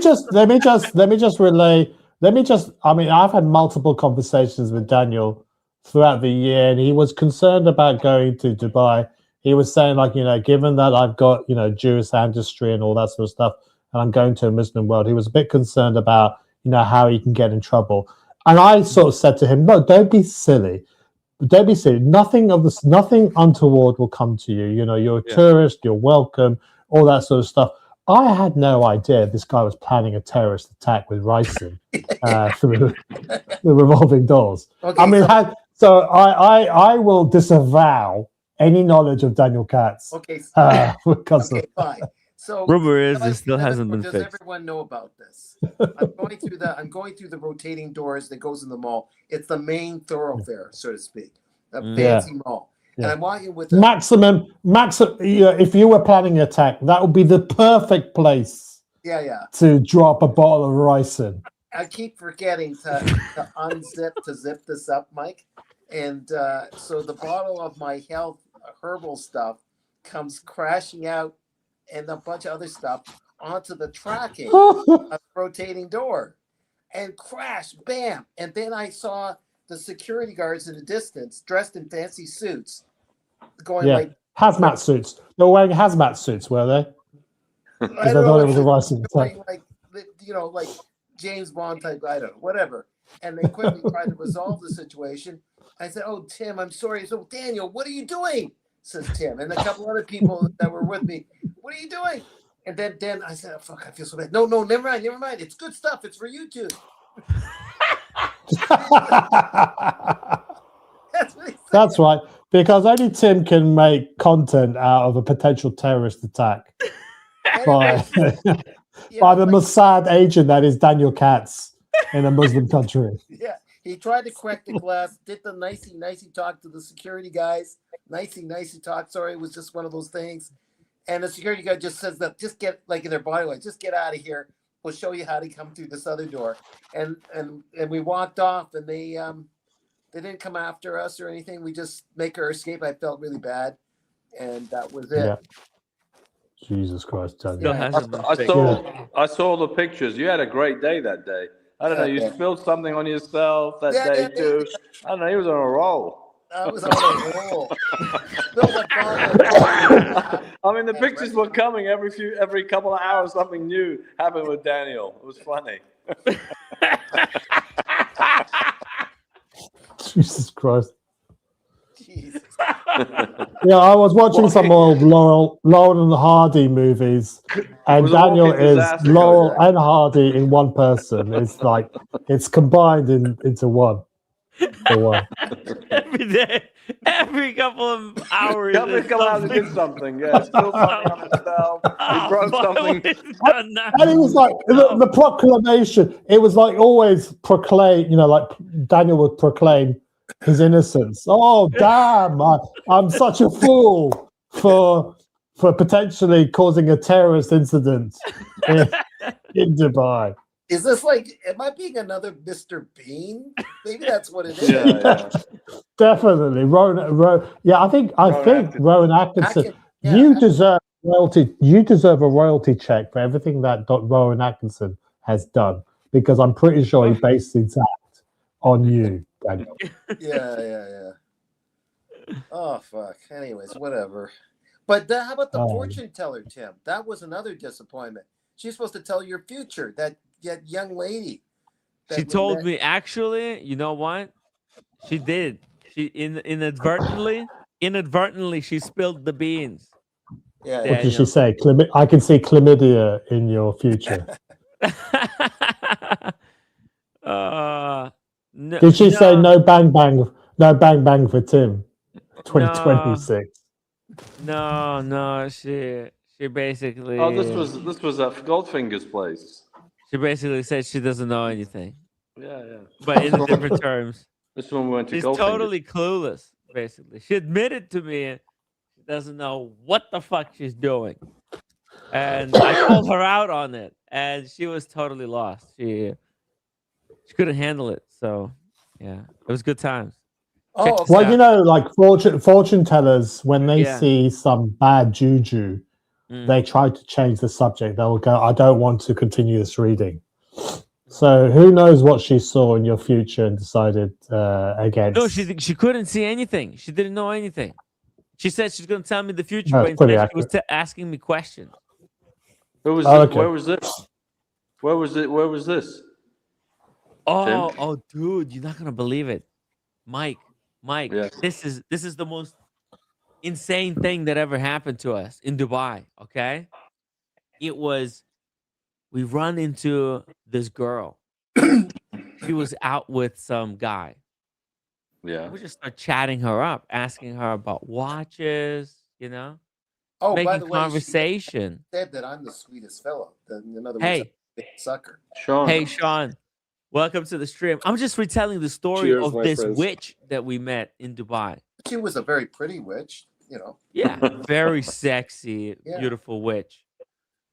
just. Let me just relay. I mean, I've had multiple conversations with Daniel throughout the year, and he was concerned about going to Dubai. He was saying, like, given that I've got, Jewish ancestry and all that sort of stuff, and I'm going to a Muslim world, he was a bit concerned about, how he can get in trouble. And I sort of said to him, no, don't be silly. Don't be silly. Nothing untoward will come to you. You're a tourist, you're welcome, all that sort of stuff. I had no idea this guy was planning a terrorist attack with ricin through the revolving doors. Okay, I mean, I will disavow any knowledge of Daniel Katz. Okay. Because fine. So rumor is it still hasn't been does fixed. Everyone know about this? I'm going through the rotating doors that goes in the mall. It's the main thoroughfare, so to speak, a fancy mall. Yeah. And I'm walking with maximum. If you were planning an attack, that would be the perfect place. To drop a bottle of rice in. I keep forgetting to zip this up, Mike, and so the bottle of my health herbal stuff comes crashing out, and a bunch of other stuff onto the tracking of the rotating door, and crash, bam, and then I saw the security guards in the distance, dressed in fancy suits, going like hazmat suits. They were wearing hazmat suits, were they? Because they thought it was a rising attack. Like James Bond type, I don't know, whatever. And they quickly tried to resolve the situation. I said, "Oh, Tim, I'm sorry." So, Daniel, what are you doing? Says Tim, and a couple other people that were with me. What are you doing? And then I said, oh, "Fuck, I feel so bad." No, never mind. It's good stuff. It's for YouTube. That's right, because only Tim can make content out of a potential terrorist attack by the Mossad agent that is Daniel Katz in a Muslim country. Yeah, he tried to crack the glass, did the nicey talk to the security guys. Nicey talk. Sorry, it was just one of those things. And the security guy just says that, just get, like, in their body language, just get out of here. We'll show you how to come through this other door. And we walked off, and they didn't come after us or anything. We just make our escape. I felt really bad, and that was it. Yeah. Jesus Christ, Daniel. I saw the pictures. You had a great day that day. I don't know. You spilled something on yourself that day too. I don't know. He was on a roll. I was on a roll. I mean, the pictures were coming every couple of hours. Something new happened with Daniel. It was funny. Jesus Christ. Yeah, I was watching some old Laurel and Hardy movies, and Daniel is Laurel and Hardy in one person. It's like it's combined into one. Every day, every couple of hours. Every couple of hours, he did something. Yeah, still something on himself. He broke something. And it was like the proclamation. It was like always proclaim. Like Daniel would proclaim his innocence. Oh damn! I'm such a fool for potentially causing a terrorist incident in Dubai. Is this like, am I being another Mr. Bean? Maybe that's what it is. Yeah. Definitely, I think Rowan Atkinson. You deserve royalty. You deserve a royalty check for everything that Rowan Atkinson has done, because I'm pretty sure he based his act on you, Daniel. Yeah. Oh fuck. Anyways, whatever. But how about the fortune teller, Tim? That was another disappointment. She's supposed to tell your future. That young lady. She told me, actually, you know what? She did. She inadvertently, she spilled the beans. Yeah. What did she say? I can see chlamydia in your future. No, Did she say no bang bang, no bang bang for Tim, 2026? No. She basically. Oh, this was at Goldfinger's place. She basically said she doesn't know anything. Yeah. But in different terms. This one went to She's Goldfinger's. totally clueless. Basically, she admitted to me she doesn't know what the fuck she's doing, and I called her out on it, and she was totally lost. She couldn't handle it. So yeah, it was good times. Oh, well, you know, like fortune tellers, when they see some bad juju, they try to change the subject. They'll go, "I don't want to continue this reading." So who knows what she saw in your future and decided against? No, she couldn't see anything. She didn't know anything. She said she's going to tell me the future, That's but pretty instead she was accurate. asking me questions. Who was Oh, this? okay. Where was this? Where was this? Oh, dude, you're not gonna believe it, Mike. Yes. This is the most insane thing that ever happened to us in Dubai. Okay, it was we run into this girl. She was out with some guy. Yeah. We just start chatting her up, asking her about watches. You know, Oh, by making the way, conversation. she said that I'm the sweetest fellow. In other words, Hey. I'm a big sucker. Sean. Hey, Sean. Welcome to the stream. I'm just retelling the story Cheers, of my this friends. witch that we met in Dubai. She was a very pretty witch, you know. Yeah, very sexy, Yeah. beautiful witch,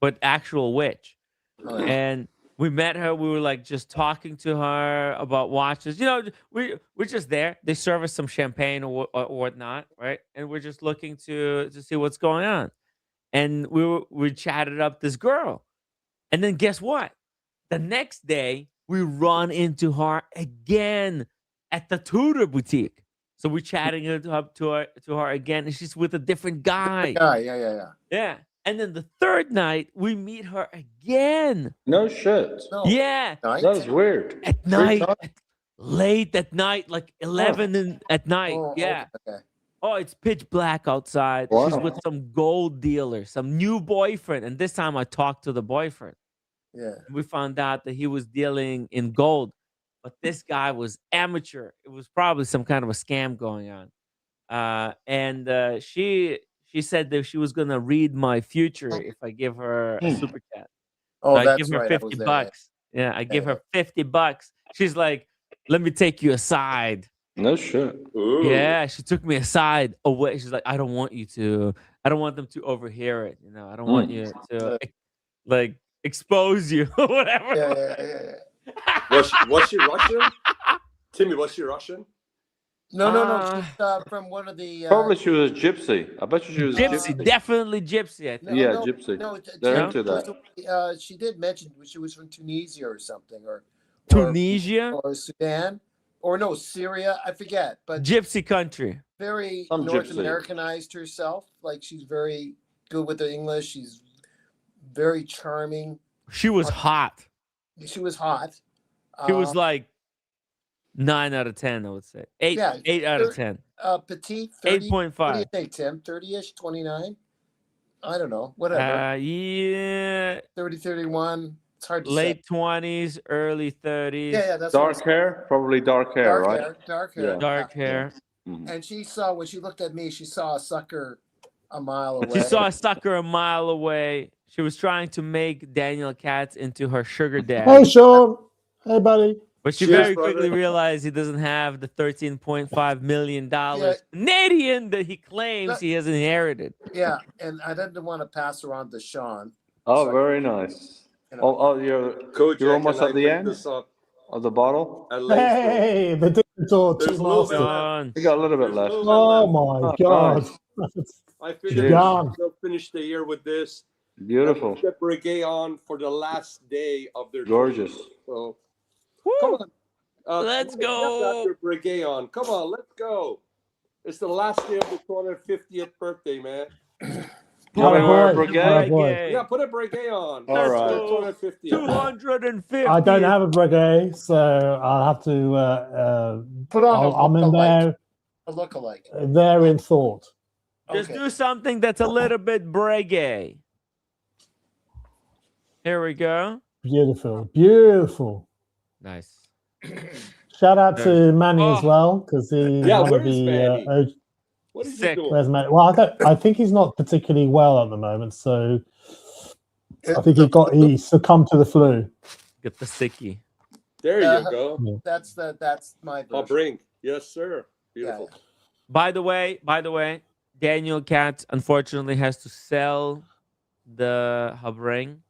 but actual witch. Oh, yeah. And we met her. We were like just talking to her about watches. You know, we're just there. They serve us some champagne or whatnot, right? And we're just looking to see what's going on. And we chatted up this girl, and then guess what? The next day, we run into her again at the Tudor boutique. So we're chatting up to her again, and she's with a different guy. Yeah. Yeah. And then the third night, we meet her again. No shit. No. Yeah. That was weird. At night, late at night, like 11 at night. Oh, yeah. okay. Oh, it's pitch black outside. Wow. She's with some gold dealer, some new boyfriend. And this time I talked to the boyfriend. Yeah. We found out that he was dealing in gold, but this guy was amateur. It was probably some kind of a scam going on. And she said that she was gonna read my future if I give her a super chat. Oh, So I that's give her right. I 50 was there, bucks. Yeah, I give her $50. She's like, "Let me take you aside." No shit. Yeah, she took me aside away. She's like, I don't want them to overhear it. You know, I don't want you to like expose you or whatever. Was she Russian? Timmy, was she Russian? No. She's from one of the. Probably she was a gypsy. I bet you she was Gypsy, a gypsy. definitely gypsy. I think. Yeah, gypsy. No, They're into that. She did mention she was from Tunisia or something, or Tunisia or Sudan, or no, Syria. I forget, but gypsy country. Very Some North gypsy. Americanized herself. Like she's very good with the English. She's very charming. She was hot. She was hot. She was like 9 out of 10, I would say. 8 out of 10. Petite, 30, 8.5. What do you think, Tim? 30-ish, 29? I don't know. Whatever. Yeah. 30, 31. It's hard to late say. 20s, early 30s. Yeah, that's dark hair, probably dark hair, dark right? hair, dark hair. Yeah. Dark hair. And she saw, when she looked at me, she saw a sucker a mile away. She saw a sucker a mile away. She was trying to make Daniel Katz into her sugar daddy. Hey, Sean. Hey, buddy. But she Cheers, very brother. quickly realized he doesn't have the $13.5 million Canadian that he claims he has inherited. Yeah, and I didn't want to pass her on to Sean. Oh, So- very nice. You know. Oh, you're Kojak, almost and at I the picked end this up of the bottle. at Lace Hey, the digital There's two a little master. bit left. Sean. You got a little bit left. Oh my Oh, god. I Cheers. figured Gone. they'll finish the year with this. Beautiful. And put the Breguet on for the last day of their Gorgeous. tour. So Woo. come on. Let's we have go. Dr. Breguet on. Come on, let's go. It's the last day of the 250th birthday, man. Boy, boy, Breguet? boy. Yeah, put a Breguet on. All right. 250. 250. I don't have a Breguet, so I'll have to Put on I'm in there, a lookalike. there in thought. Just Okay. do something that's a little bit Breguet. Here we go. Beautiful, beautiful. Nice. Shout out to Manny as Oh. well, because he's Yeah, one where of is the Manny? What is he Sick. doing? where's Manny? Well, I think he's not particularly well at the moment, so I think he succumbed to the flu. Get the sickie. There you go. Yeah. That's my version. Brink. Yes, sir. Beautiful. Yeah. By the way, Daniel Katz unfortunately has to sell the Habring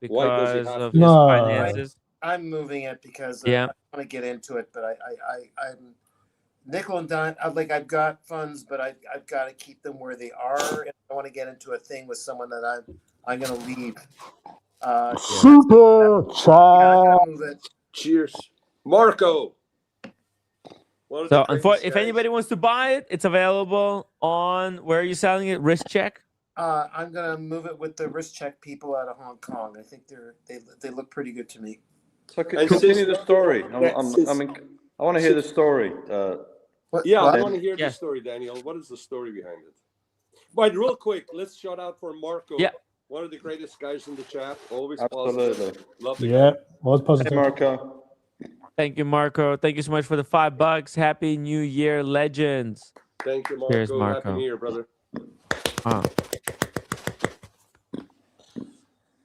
Why does he because have of to? his No. finances. I'm moving it because Yeah. I want to get into it, but I'm nickel and dime. I've got funds, but I've got to keep them where they are, and I want to get into a thing with someone that I'm going to leave. Super chat. I gotta move it. Cheers, Marco. So, if anybody wants to buy it, it's available on where are you selling it? Wrist check. I'm gonna move it with the wrist check people out of Hong Kong. I think they look pretty good to me. So continue the story. I want to hear the story. I What? want to hear the story, Daniel. What is the story behind it? But real quick, let's shout out for Marco. Yeah. One of the greatest guys in the chat. Always Absolutely. positive. Love the Yeah, guy. was positive. Hey, Marco. Thank you, Marco. Thank you so much for the $5. Happy New Year, legends. Thank you, Marco. Cheers, Marco. Happy New Year, brother.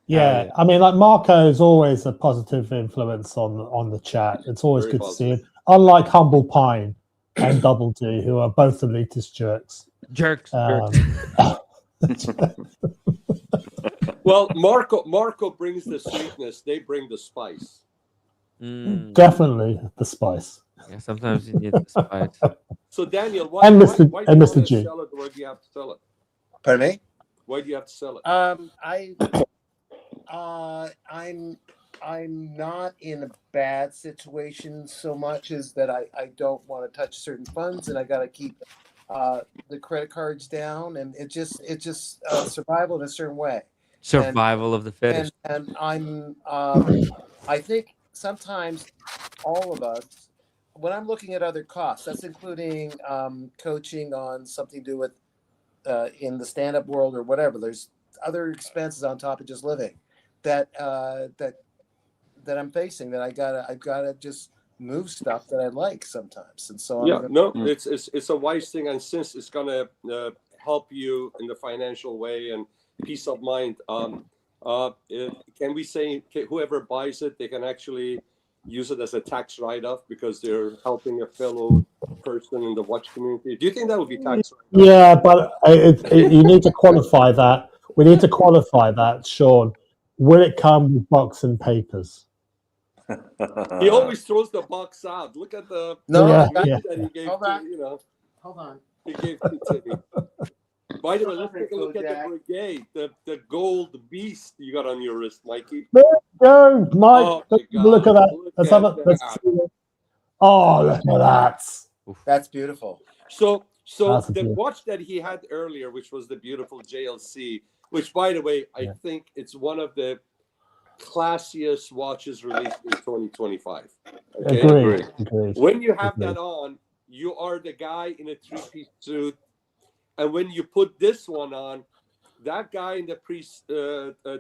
Yeah, I mean, like Marco is always a positive influence on the chat. It's always Very good to see him. Unlike Humble Pine and Double D, who are both elitist jerks. Jerks. Well, Marco brings the sweetness. They bring the spice. Definitely the spice. Yeah, sometimes you need the spice. So Daniel, Mr. why do you and want Mr. to G. sell it? Why do you have to sell it? Pardon me? Why do you have to sell it? I'm not in a bad situation so much as that I don't want to touch certain funds, and I got to keep the credit cards down, and it just survival in a certain way. Survival of the fittest. And I'm I think sometimes all of us, when I'm looking at other costs, that's including coaching on something to do with in the stand-up world or whatever. There's other expenses on top of just living that I'm facing, that I've gotta just move stuff that I like sometimes. And so it's a wise thing, and since it's gonna help you in the financial way and peace of mind, can we say whoever buys it, they can actually use it as a tax write-off because they're helping a fellow person in the watch community? Do you think that would be tax write-off? Yeah, but you need to qualify that. We need to qualify that, Sean. Will it come with box and papers? He always throws the box out. Look at the that he gave to, Hold on. He gave to Timmy. By the way, let's take a look at the brigade, the gold beast you got on your wrist, Mikey. There you go, Mike. Oh, Look at that. Let's have a let's see it. Oh, look at that. That's beautiful. So That's the beautiful. watch that he had earlier, which was the beautiful JLC, which, by the way, I think it's one of the classiest watches released in 2025. Okay? Agreed. When you have that on, you are the guy in a three-piece suit, and when you put this one on, that guy in the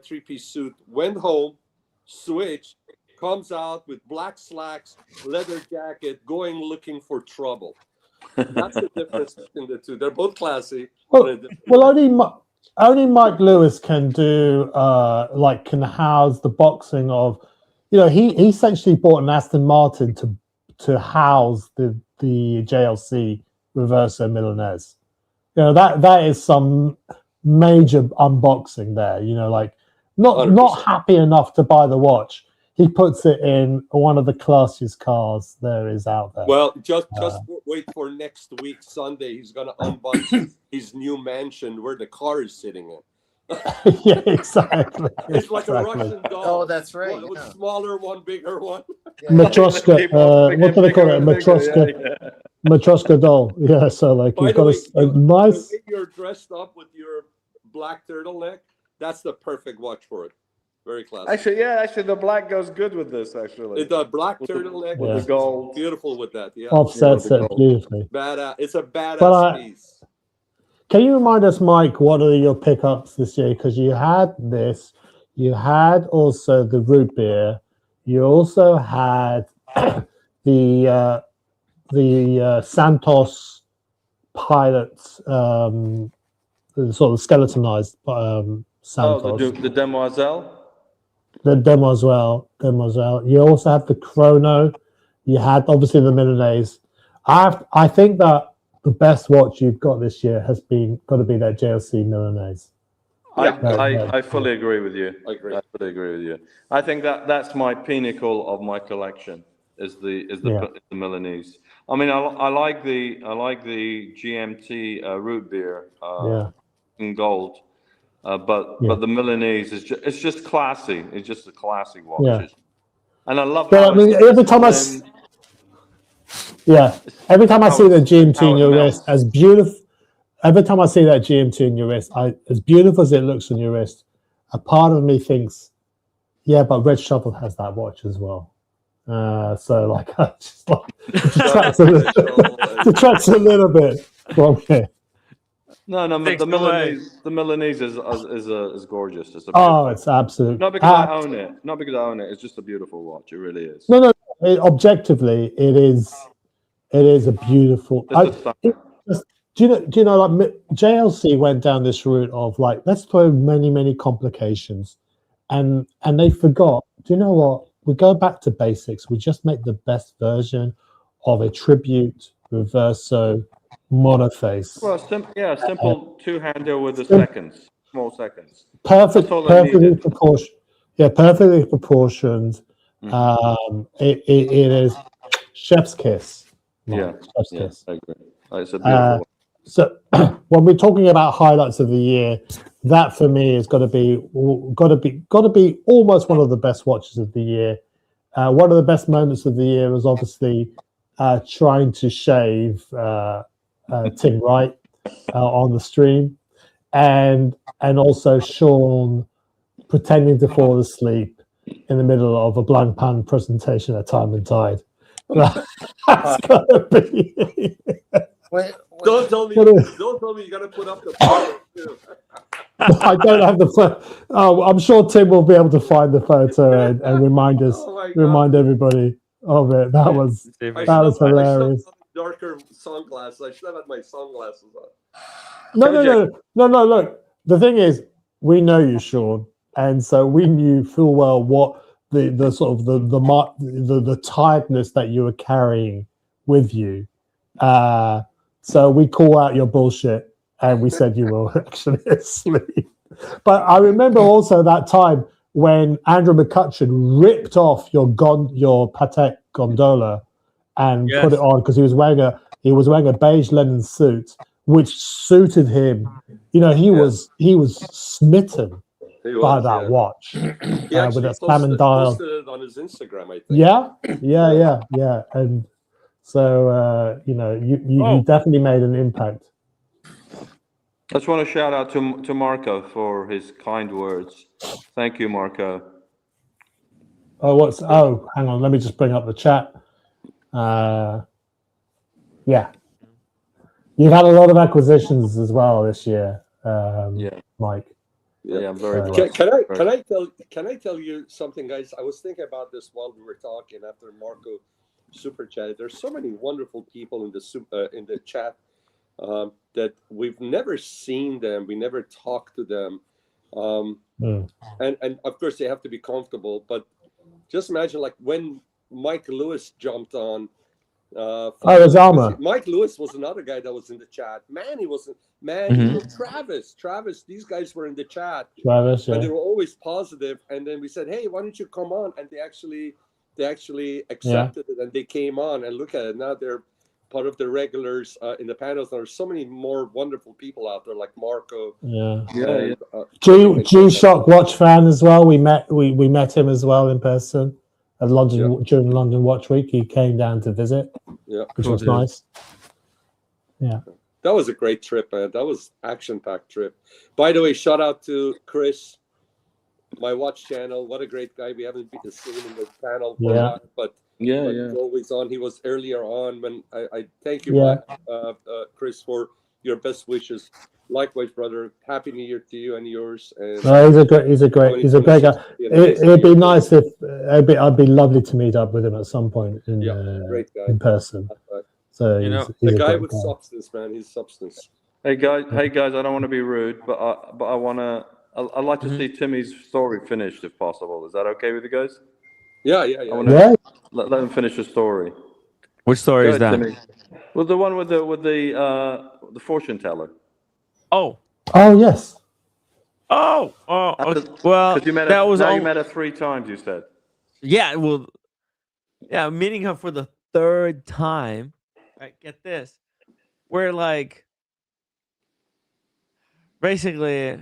three-piece suit went home, switched, comes out with black slacks, leather jacket, going looking for trouble. That's the difference between the two. They're both classy. Well, only Mike Lewis can do can house the boxing of, he essentially bought an Aston Martin to house the JLC Reverso Milanese. That is some major unboxing there. Not happy enough to buy the watch. He puts it in one of the classiest cars there is out there. Well, just wait for next week, Sunday. He's going to unbox his new mansion where the car is sitting in. Yeah, exactly. It's like a Russian doll. Oh, that's right. One smaller, one bigger one. Matryoshka, what do they call it? Matryoshka doll. Yeah, so like you've got a nice. The way you're dressed up with your black turtleneck, that's the perfect watch for it. Very classic. Actually, the black goes good with this. Actually, the black turtleneck with the gold, beautiful with that. Yeah, offsets it beautifully. Badass. It's a badass piece. Can you remind us, Mike, what are your pickups this year? Because you had this, you had also the root beer, you also had the Santos pilots, the sort of skeletonized Santos. Oh, the Demoiselle. The Demoiselle. You also have the Chrono. You had obviously the Milanese. I think that the best watch you've got this year has got to be that JLC Milanese. I fully agree with you. I fully agree with you. I think that's my pinnacle of my collection is the Milanese. I mean, I like the GMT root beer in gold, but the Milanese is just classy. It's just a classy watch. Yeah. And I love But how I mean, every time I see the GMT in your wrist, as beautiful. Every time I see that GMT in your wrist, as beautiful as it looks on your wrist, a part of me thinks, yeah, but Red Shovel has that watch as well. So like, I just like detracts a little bit from it. No, but the Milanese is gorgeous. It's it's absolute. Not because I own it. Not because I own it. It's just a beautiful watch. It really is. No. Objectively, it is a beautiful. Do you know, like JLC went down this route of like, let's throw many complications, and they forgot. Do you know what? We go back to basics. We just make the best version of a tribute reverso monoface. Well, simple two-hander with the seconds, small seconds. Perfectly proportioned. Yeah, perfectly proportioned. It is chef's kiss. Chef's kiss. I agree. It's a beautiful. So when we're talking about highlights of the year, that for me is got to be almost one of the best watches of the year. One of the best moments of the year was obviously trying to shave Tim Wright on the stream, and also Sean pretending to fall asleep in the middle of a blank pan presentation at Time and Tide. That's gotta be. Don't tell me you gotta put up the photo too. I don't have the photo. Oh, I'm sure Tim will be able to find the photo and remind us, remind everybody of it. That was hilarious. I should have darker sunglasses. I should have had my sunglasses on. No. Look, the thing is, we know you, Sean, and so we knew full well what the sort of the tiredness that you were carrying with you. So we call out your bullshit, and we said you were actually asleep. But I remember also that time when Andrew McCutcheon ripped off your Patek gondola and put it on because he was wearing a beige linen suit, which suited him. You know, he was smitten by that watch. He actually with a salmon dial. posted it on his Instagram, I think. Yeah. And so you definitely made an impact. I just want to shout out to Marco for his kind words. Thank you, Marco. Hang on, let me just bring up the chat. Yeah. You've had a lot of acquisitions as well this year, Mike. Yeah, I'm very glad. Can I tell you something, guys? I was thinking about this while we were talking after Marco super chatted. There's so many wonderful people in the chat that we've never seen them. We never talked to them, and of course they have to be comfortable. But just imagine, like when Mike Lewis jumped on. Mike Lewis was another guy that was in the chat. Manny wasn't. Travis. These guys were in the chat. Travis, and they were always positive. And then we said, "Hey, why don't you come on?" And they actually accepted it, and they came on. And look at it now; they're part of the regulars in the panels. There's so many more wonderful people out there, like Marco. G-Shock watch fan as well. We met him as well in person. At London during London Watch Week, he came down to visit, which was nice. Yeah, that was a great trip, man. That was action-packed trip. By the way, shout out to Chris, my watch channel. What a great guy. We haven't seen him in the panel for a while, but he's always on. He was earlier on when I thank you, Chris, for your best wishes. Likewise, brother. Happy New Year to you and yours. And No, he's a great guy. It'd be nice if I'd be lovely to meet up with him at some point great guy in person. So he's the a guy great with guy. substance, man. He's substance. Hey guys, I don't want to be rude, but I wanna. I'd like to see Timmy's story finished if possible. Is that okay with you guys? Yeah. I wanna let him finish the story. Which story Go is ahead, that? Timmy. Well, the one with the fortune teller. Oh yes. Okay. Well, because you met that her, was now you met her 3 times. You said. Yeah, well, yeah, meeting her for the 3rd time. Right, get this. We're like, basically,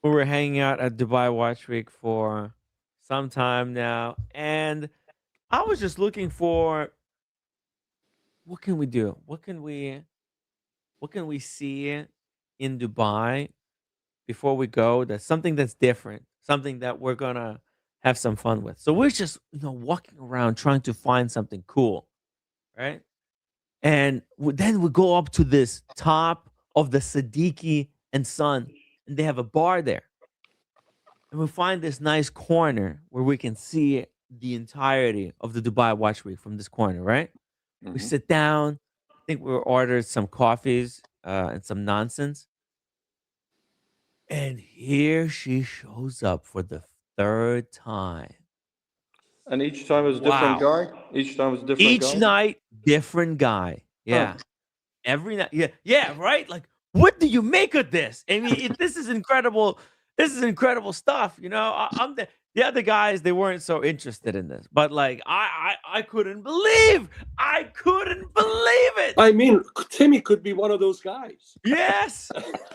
we were hanging out at Dubai Watch Week for some time now, and I was just looking for what can we do? What can we see in Dubai before we go? That's something that's different, something that we're gonna have some fun with. So we're just walking around trying to find something cool, right? And then we go up to this top of the Siddiqui and Son, and they have a bar there. And we find this nice corner where we can see the entirety of the Dubai Watch Week from this corner, right? We sit down. I think we ordered some coffees and some nonsense. And here she shows up for the 3rd time. And each time was a different guy. Each time was a different guy. Each night, different guy. Yeah. Every night. Yeah, right? Like, what do you make of this? I mean, this is incredible. This is incredible stuff. I'm the other guys, they weren't so interested in this. But like I couldn't believe it. I mean, Timmy could be one of those guys. Yes.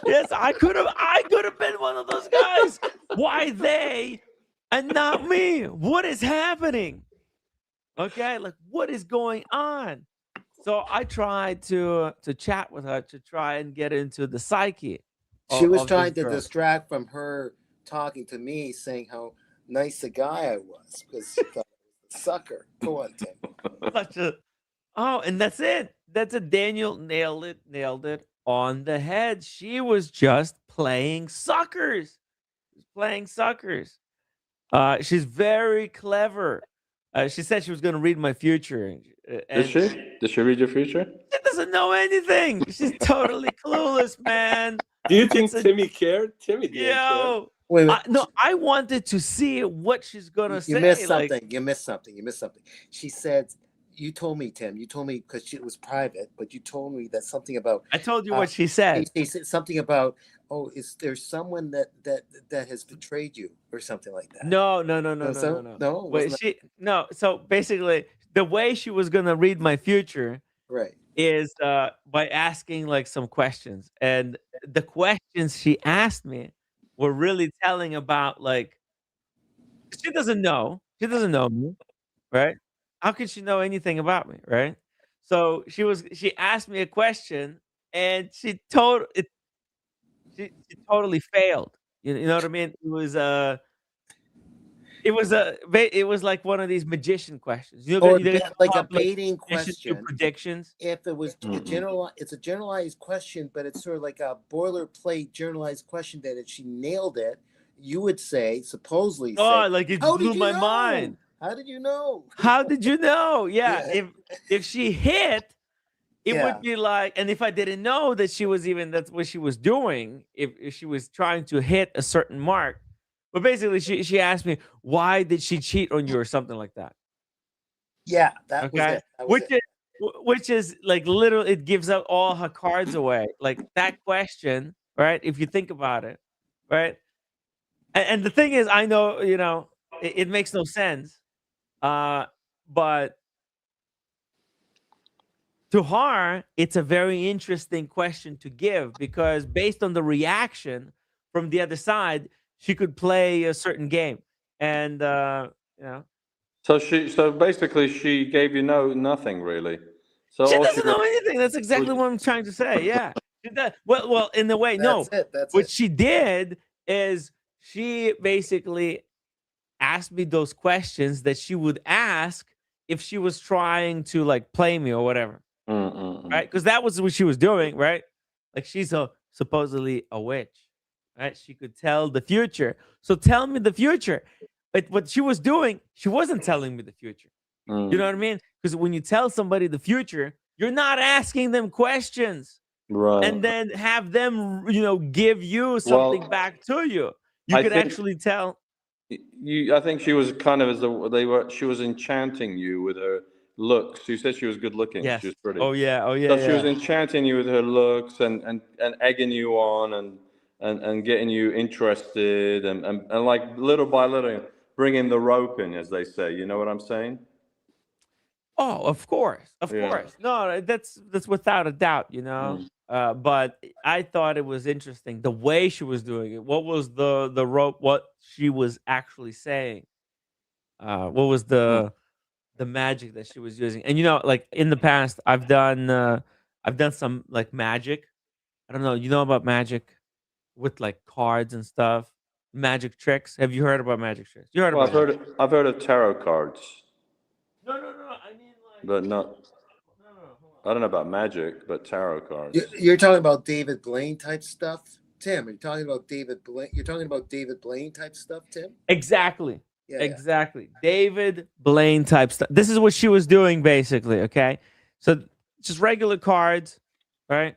Yes, I could have been one of those guys. Why they and not me? What is happening? Okay, like what is going on? So I tried to chat with her to try and get into the psyche. She was of trying this to girl. distract from her talking to me, saying how nice a guy I was because she thought I was a sucker. Go on, Tim. And that's it. That's it. Daniel nailed it on the head. She was just playing suckers. She's very clever. She said she was going to read my future. Did she? Did she read your future? She doesn't know anything. She's totally clueless, man. Do you think Timmy cared? Timmy didn't Yo. care. Wait, No, I wanted to see what she's gonna say. You missed like- something. You missed something. She said, "You told me, Tim. You told me because it was private, but you told me that something about." I told you what she said. She said something about, "Oh, is there someone that has betrayed you or something like that?" No. No. Wait, no. So basically, the way she was gonna read my future, right, is by asking like some questions, and the questions she asked me were really telling about like she doesn't know me, right? How could she know anything about me, right? So she asked me a question, and she totally failed. You know what I mean? It was like one of these magician questions. or you like a pop, baiting magician question. predictions. If it was it's a generalized question, but it's sort of like a boilerplate generalized question that if she nailed it, you would say, supposedly, Like it "How blew did you my know? mind. How did you know?" How did you know? Yeah. Yeah. If she hit, it Yeah. would be like, and if I didn't know that that's what she was doing, if she was trying to hit a certain mark. But basically she asked me, why did she cheat on you or something like that? Yeah, that was Okay. it. That was Which is like literally it gives out all her cards away. Like that question, right? If you think about it, right? And the thing is, I know, it makes no sense. But to her, it's a very interesting question to give because based on the reaction from the other side, she could play a certain game. And So basically, she gave you nothing really. So she all doesn't know did- anything. That's exactly what I'm trying to say. Yeah. She does. Well, in a way, no. What she did is she basically asked me those questions that she would ask if she was trying to like play me or whatever. right? Because that was what she was doing, right? Like she's supposedly a witch, right? She could tell the future. So tell me the future. But what she was doing, she wasn't telling me the future. You know what I mean? Because when you tell somebody the future, you're not asking them questions. Right. And then have them, give you something back to you. You could actually tell. I think she was kind of she was enchanting you with her looks. She said she was good looking. Yes. She was pretty. Oh yeah. So she was enchanting you with her looks and egging you on and getting you interested and like little by little bringing the rope in, as they say. You know what I'm saying? Oh, of course. No, that's without a doubt, But I thought it was interesting the way she was doing it. What was the rope? What she was actually saying? What was the magic that she was using? And like in the past, I've done some like magic. I don't know. You know about magic with like cards and stuff, magic tricks. Have you heard about magic tricks? You heard about? I've heard of tarot cards. No. I mean, like, but not. I don't know about magic, but tarot cards. You're talking about David Blaine type stuff, Tim. Are you talking about David Blaine? You're talking about David Blaine type stuff, Tim? Exactly. Yeah, exactly. David Blaine type stuff. This is what she was doing, basically. Okay, so just regular cards, right?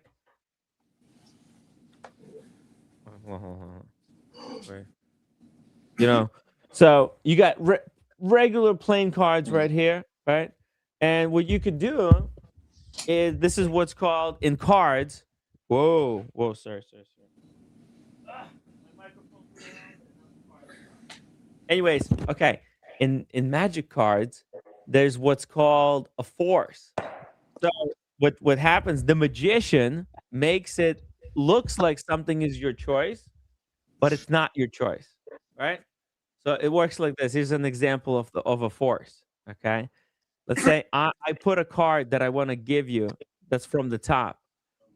So you got regular plain cards right here, right? And what you could do is this is what's called in cards. Whoa, sir. Anyways, okay. In magic cards, there's what's called a force. So what happens? The magician makes it looks like something is your choice, but it's not your choice, right? So it works like this. Here's an example of a force. Okay, let's say I put a card that I want to give you that's from the top,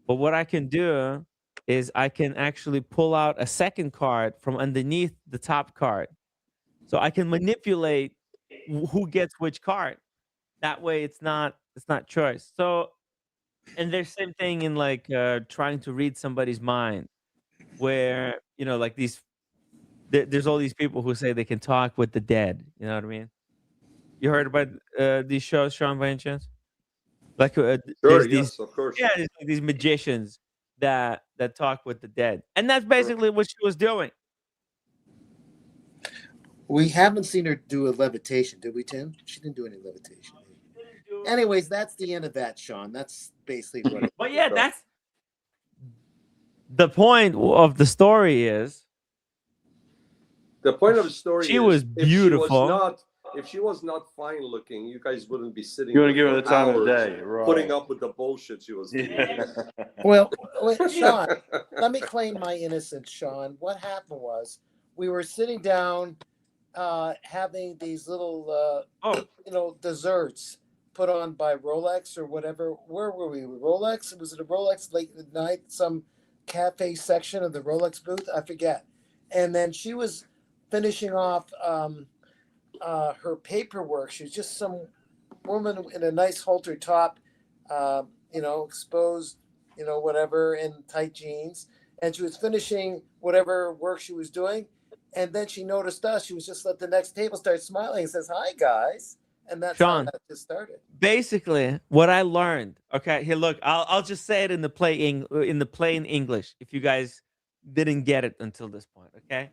but what I can do is I can actually pull out a second card from underneath the top card. So I can manipulate who gets which card. That way it's not choice. So, and there's same thing in like trying to read somebody's mind, where like there's all these people who say they can talk with the dead. You know what I mean? You heard about these shows, Sean, by any chance? Like there's these, of course. Yeah, there's like these magicians that talk with the dead, and that's basically what she was doing. We haven't seen her do a levitation, did we, Tim? She didn't do any levitation. Anyways, that's the end of that, Sean. That's basically what. But yeah, that's the point of the story. Is the point of the story? She was beautiful. If she was not fine looking, you guys wouldn't be sitting. You want to give her the time of day, right? Putting up with the bullshit she was doing. Well, Sean, let me claim my innocence, Sean. What happened was we were sitting down, having these little, desserts put on by Rolex or whatever. Where were we? Rolex? Was it a Rolex late at night? Some cafe section of the Rolex booth? I forget. And then she was finishing off her paperwork. She was just some woman in a nice halter top, exposed, whatever, in tight jeans. And she was finishing whatever work she was doing. And then she noticed us. She was just at the next table, started smiling and says, "Hi, guys." And that's Sean, how that just started. Basically, what I learned. Okay, here, look. I'll just say it in the plain English. If you guys didn't get it until this point, okay.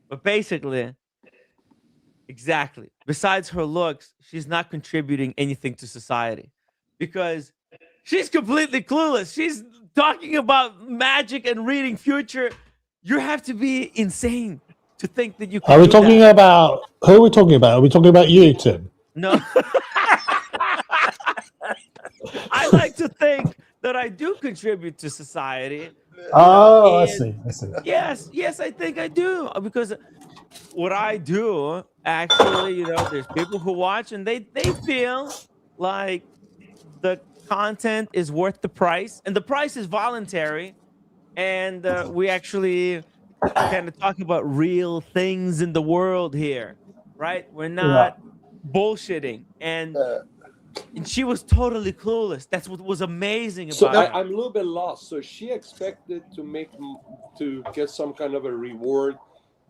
But basically, exactly. Besides her looks, she's not contributing anything to society, because she's completely clueless. She's talking about magic and reading future. You have to be insane to think that you can. Are we talking about who are we talking about? Are we talking about you, Tim? No. I like to think that I do contribute to society. Oh, I see. Yes, I think I do, because what I do actually, there's people who watch and they feel like the content is worth the price, and the price is voluntary, and we actually kind of talk about real things in the world here, right? We're not bullshitting. And And she was totally clueless. That's what was amazing So about her. I'm a little bit lost. So she expected to get some kind of a reward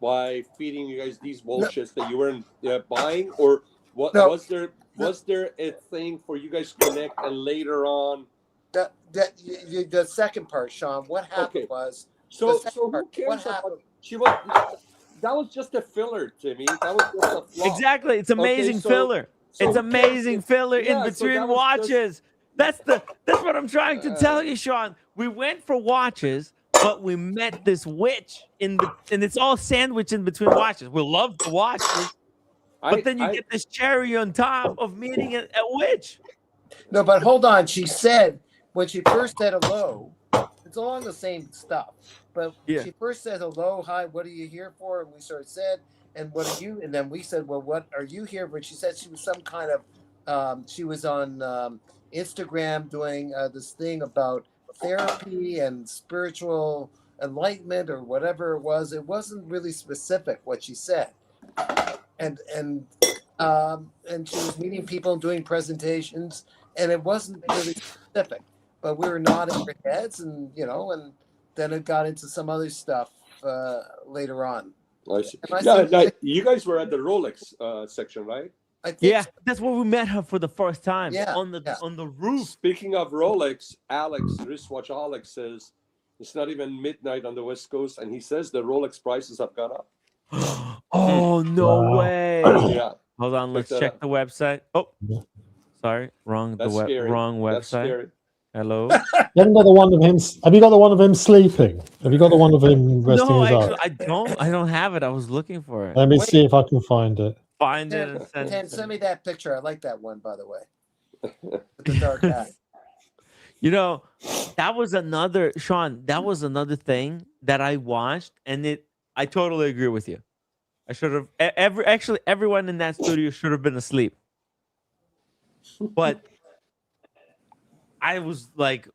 by feeding you guys these bullshits that you weren't buying, or what? No. Was there a thing for you guys to connect and later on? The second part, Sean. What happened was. So who cares about? That was just a filler, Timmy. That was just a flaw. Exactly. It's amazing filler. So it's amazing filler in between watches. That's what I'm trying to tell you, Sean. We went for watches, but we met this witch and it's all sandwiched in between watches. We love the watches, but then you get this cherry on top of meeting a witch. No, but hold on. She said when she first said hello, it's along the same stuff. But she first said hello, hi, what are you here for? And we sort of said, and what are you? And then we said, well, what are you here for? She said she was some kind of, she was on Instagram doing this thing about therapy and spiritual enlightenment or whatever it was. It wasn't really specific what she said. And she was meeting people and doing presentations, and it wasn't really specific. But we were nodding our heads, and and then it got into some other stuff later on. I see. You guys were at the Rolex section, right? That's where we met her for the first time. On the roof. Speaking of Rolex, wristwatch Alex says it's not even midnight on the West Coast, and he says the Rolex prices have gone up. Oh no way! Yeah. Hold on, let's check the website. Oh, sorry, wrong website. That's scary. Hello. You haven't got the one of him. Have you got the one of him sleeping? Have you got the one of him resting No, his actually, eyes? I don't have it. I was looking for it. Let me see if I can find it. Find it and send Tim, it. send me that picture. I like that one, by the way. With the dark hat. That was another Sean. That was another thing that I watched, and I totally agree with you. I should have everyone in that studio should have been asleep, but I was like,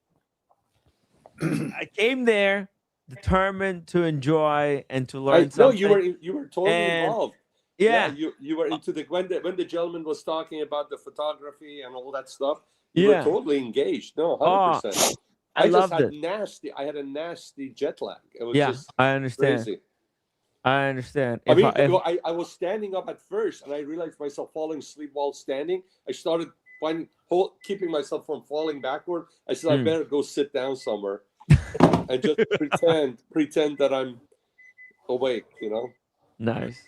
I came there determined to enjoy and to learn something. No, you were totally involved. Yeah, you were into when the gentleman was talking about the photography and all that stuff. You Yeah. were totally engaged. No, 100%. I loved had it. I had a nasty jet lag. It was just I understand. crazy. I understand. I was standing up at first, and I realized myself falling asleep while standing. I started keeping myself from falling backward. I said, I better go sit down somewhere and just pretend that I'm awake. Nice.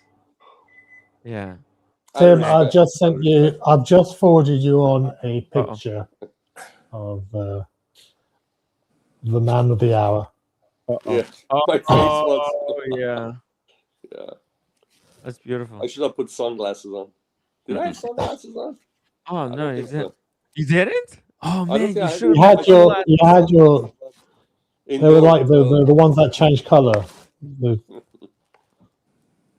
Yeah. Tim, I've just forwarded you on a picture of the man of the hour. Yeah. My face was. Yeah. Yeah. That's beautiful. I should have put sunglasses on. Did I have sunglasses on? Oh no, you think so. didn't. You didn't? Oh I don't man, think I you should. You had your. They were like the ones that change color.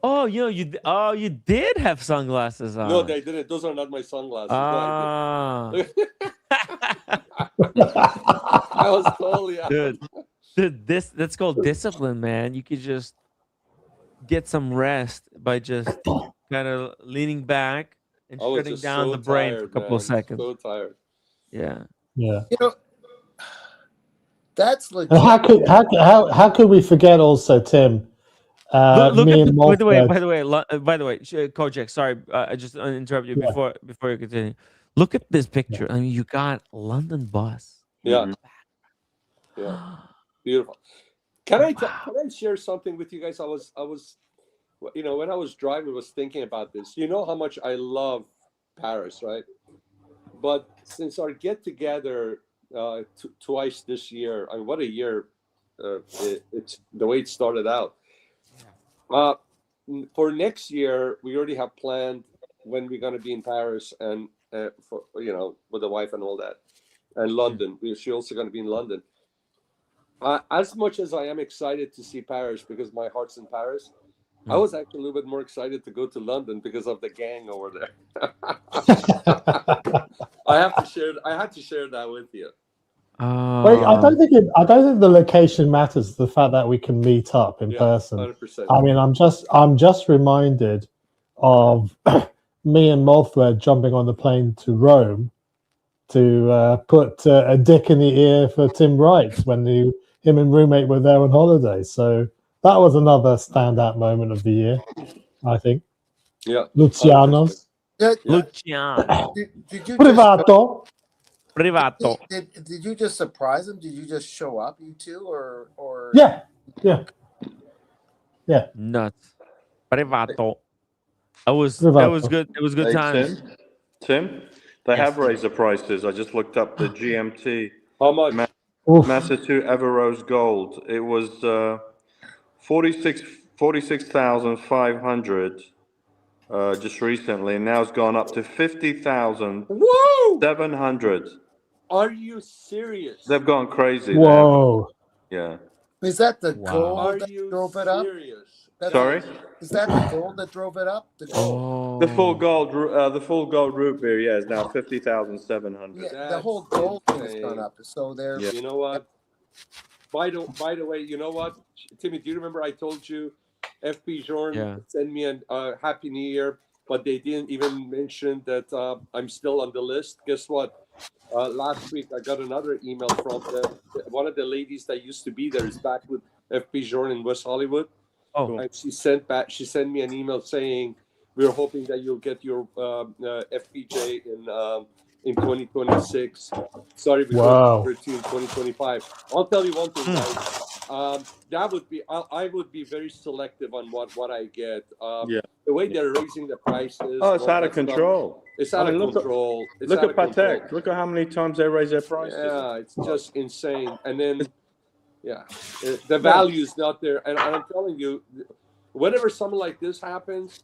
Oh, you did have sunglasses on. No, they didn't. Those are not my sunglasses. Ah. No, I was totally out. Dude, that's called discipline, man. You could just get some rest by just kind of leaning back and I was shutting just down so the brain for a tired, couple of man. seconds. So tired. Yeah. Yeah. That's legit. How could we forget also, Tim? Look me at and by the way, Morfred. Kojak, sorry, I just interrupted you before you continue. Look at this picture. I mean, you got London bus. Yeah. Yeah. Beautiful. Can I share something with you guys? I was when I was driving, I was thinking about this. You know how much I love Paris, right? But since our get together twice this year, I mean, what a year! It's the way it started out. For next year, we already have planned when we're going to be in Paris and for with the wife and all that, and London. She's also going to be in London. As much as I am excited to see Paris because my heart's in Paris, I was actually a little bit more excited to go to London because of the gang over there. I had to share that with you. Wait, I don't think the location matters. The fact that we can meet up in person. 100%. I mean, I'm just reminded of me and Morfred jumping on the plane to Rome to put a dick in the ear for Tim Wright when him and roommate were there on holiday. So that was another standout moment of the year, I think. Yeah. Luciano's. Luciano. Did you Privato. Privato. Did you just surprise him? Did you just show up, you two, or? Yeah. Nuts. Privato. It was Privato. good. It was good Hey, times. Tim, they Yes. have raised the prices. I just looked up the GMT. How much? Massachusetts Everose Gold. It was 46,500 just recently, and now it's gone up to 50,700. Are you serious? They've gone crazy. Whoa. Yeah. Is that the Wow. gold Are that you drove it up? serious? Sorry? Is that the gold that drove it up? The gold. The full gold root beer, yeah, is now 50,700. Yeah, the whole gold thing has gone up. So they're. You know what? By the way, you know what, Timmy? Do you remember I told you, FP Jordan sent me a Happy New Year, but they didn't even mention that I'm still on the list. Guess what? Last week I got another email from one of the ladies that used to be there is back with FP Jordan in West Hollywood. Oh. And she sent me an email saying we're hoping that you'll get your FPJ in 2026. Sorry, we Wow. got to in 2025. I'll tell you one thing, guys. That would be I would be very selective on what I get. The way they're raising the prices. Oh, it's out of control. It's out of control. Look at Patek. Look at how many times they raise their prices. Yeah, it's just insane. And then, the value is not there. And I'm telling you, whenever something like this happens,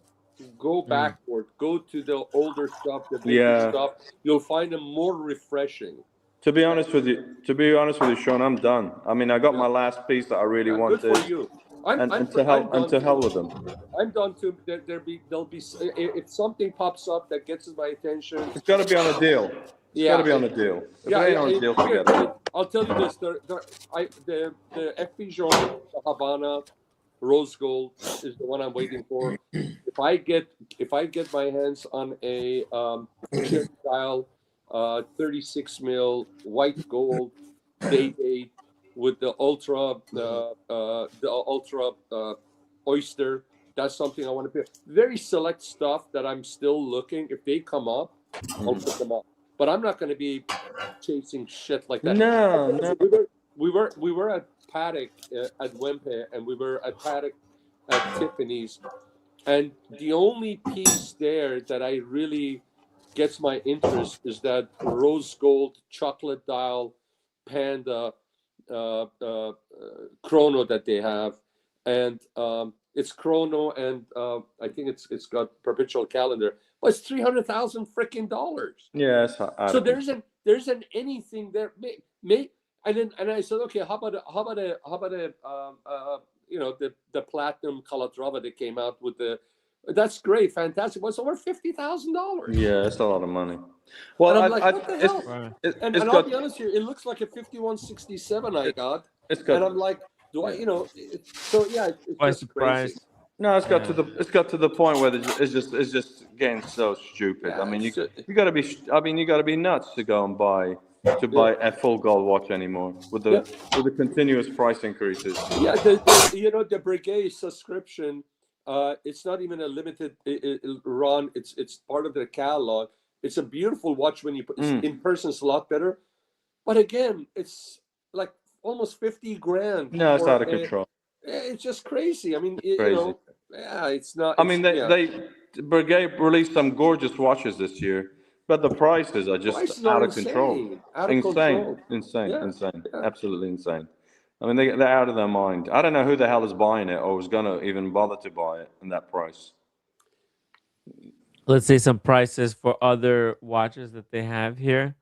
go backward. Go to the older stuff, the vintage stuff. You'll find them more refreshing. To be honest with you, Sean, I'm done. I mean, I got my last piece that I really wanted. Good for you. And to hell with them. I'm done too. There'll be if something pops up that gets my attention. It's got to be on a deal. It's got to be on a deal. If it ain't on a deal, forget it. I'll tell you this: the FP Jordan, the Havana, Rose Gold is the one I'm waiting for. If I get my hands on a chip style 36 mil white gold date with the ultra oyster, that's something I want to pick. Very select stuff that I'm still looking. If they come up, I'll pick them up. But I'm not going to be chasing shit like that. No. We were at Paddock at Wempe, and we were at Paddock at Tiffany's, and the only piece there that I really gets my interest is that rose gold chocolate dial Panda chrono that they have, and it's chrono, and I think it's got perpetual calendar. But it's $300,000 freaking dollars. Yeah, so there isn't anything there. And I said, okay, how about the platinum Calatrava that came out with the. That's great, fantastic. Well, it's over $50,000. Yeah, it's a lot of money. Well, and I'm like, what the hell? And I'll be honest here, it looks like a 5167 I got. And I'm like, do I? So yeah, it's just crazy. No, it's got to the point where it's just getting so stupid. Yeah, I mean, you got to be nuts to go and buy a full gold watch anymore with the continuous price increases. Yeah, the Breguet subscription. It's not even a limited run. It's part of the catalog. It's a beautiful watch when you put in person. It's a lot better, but again, it's like almost 50 grand. No, it's out of control. It's just crazy. I mean, Crazy. it's not. I mean, Breguet released some gorgeous watches this year, but the prices are just out of control. Insane, absolutely insane. I mean, they're out of their mind. I don't know who the hell is buying it or is going to even bother to buy it in that price. Let's say some prices for other watches that they have here.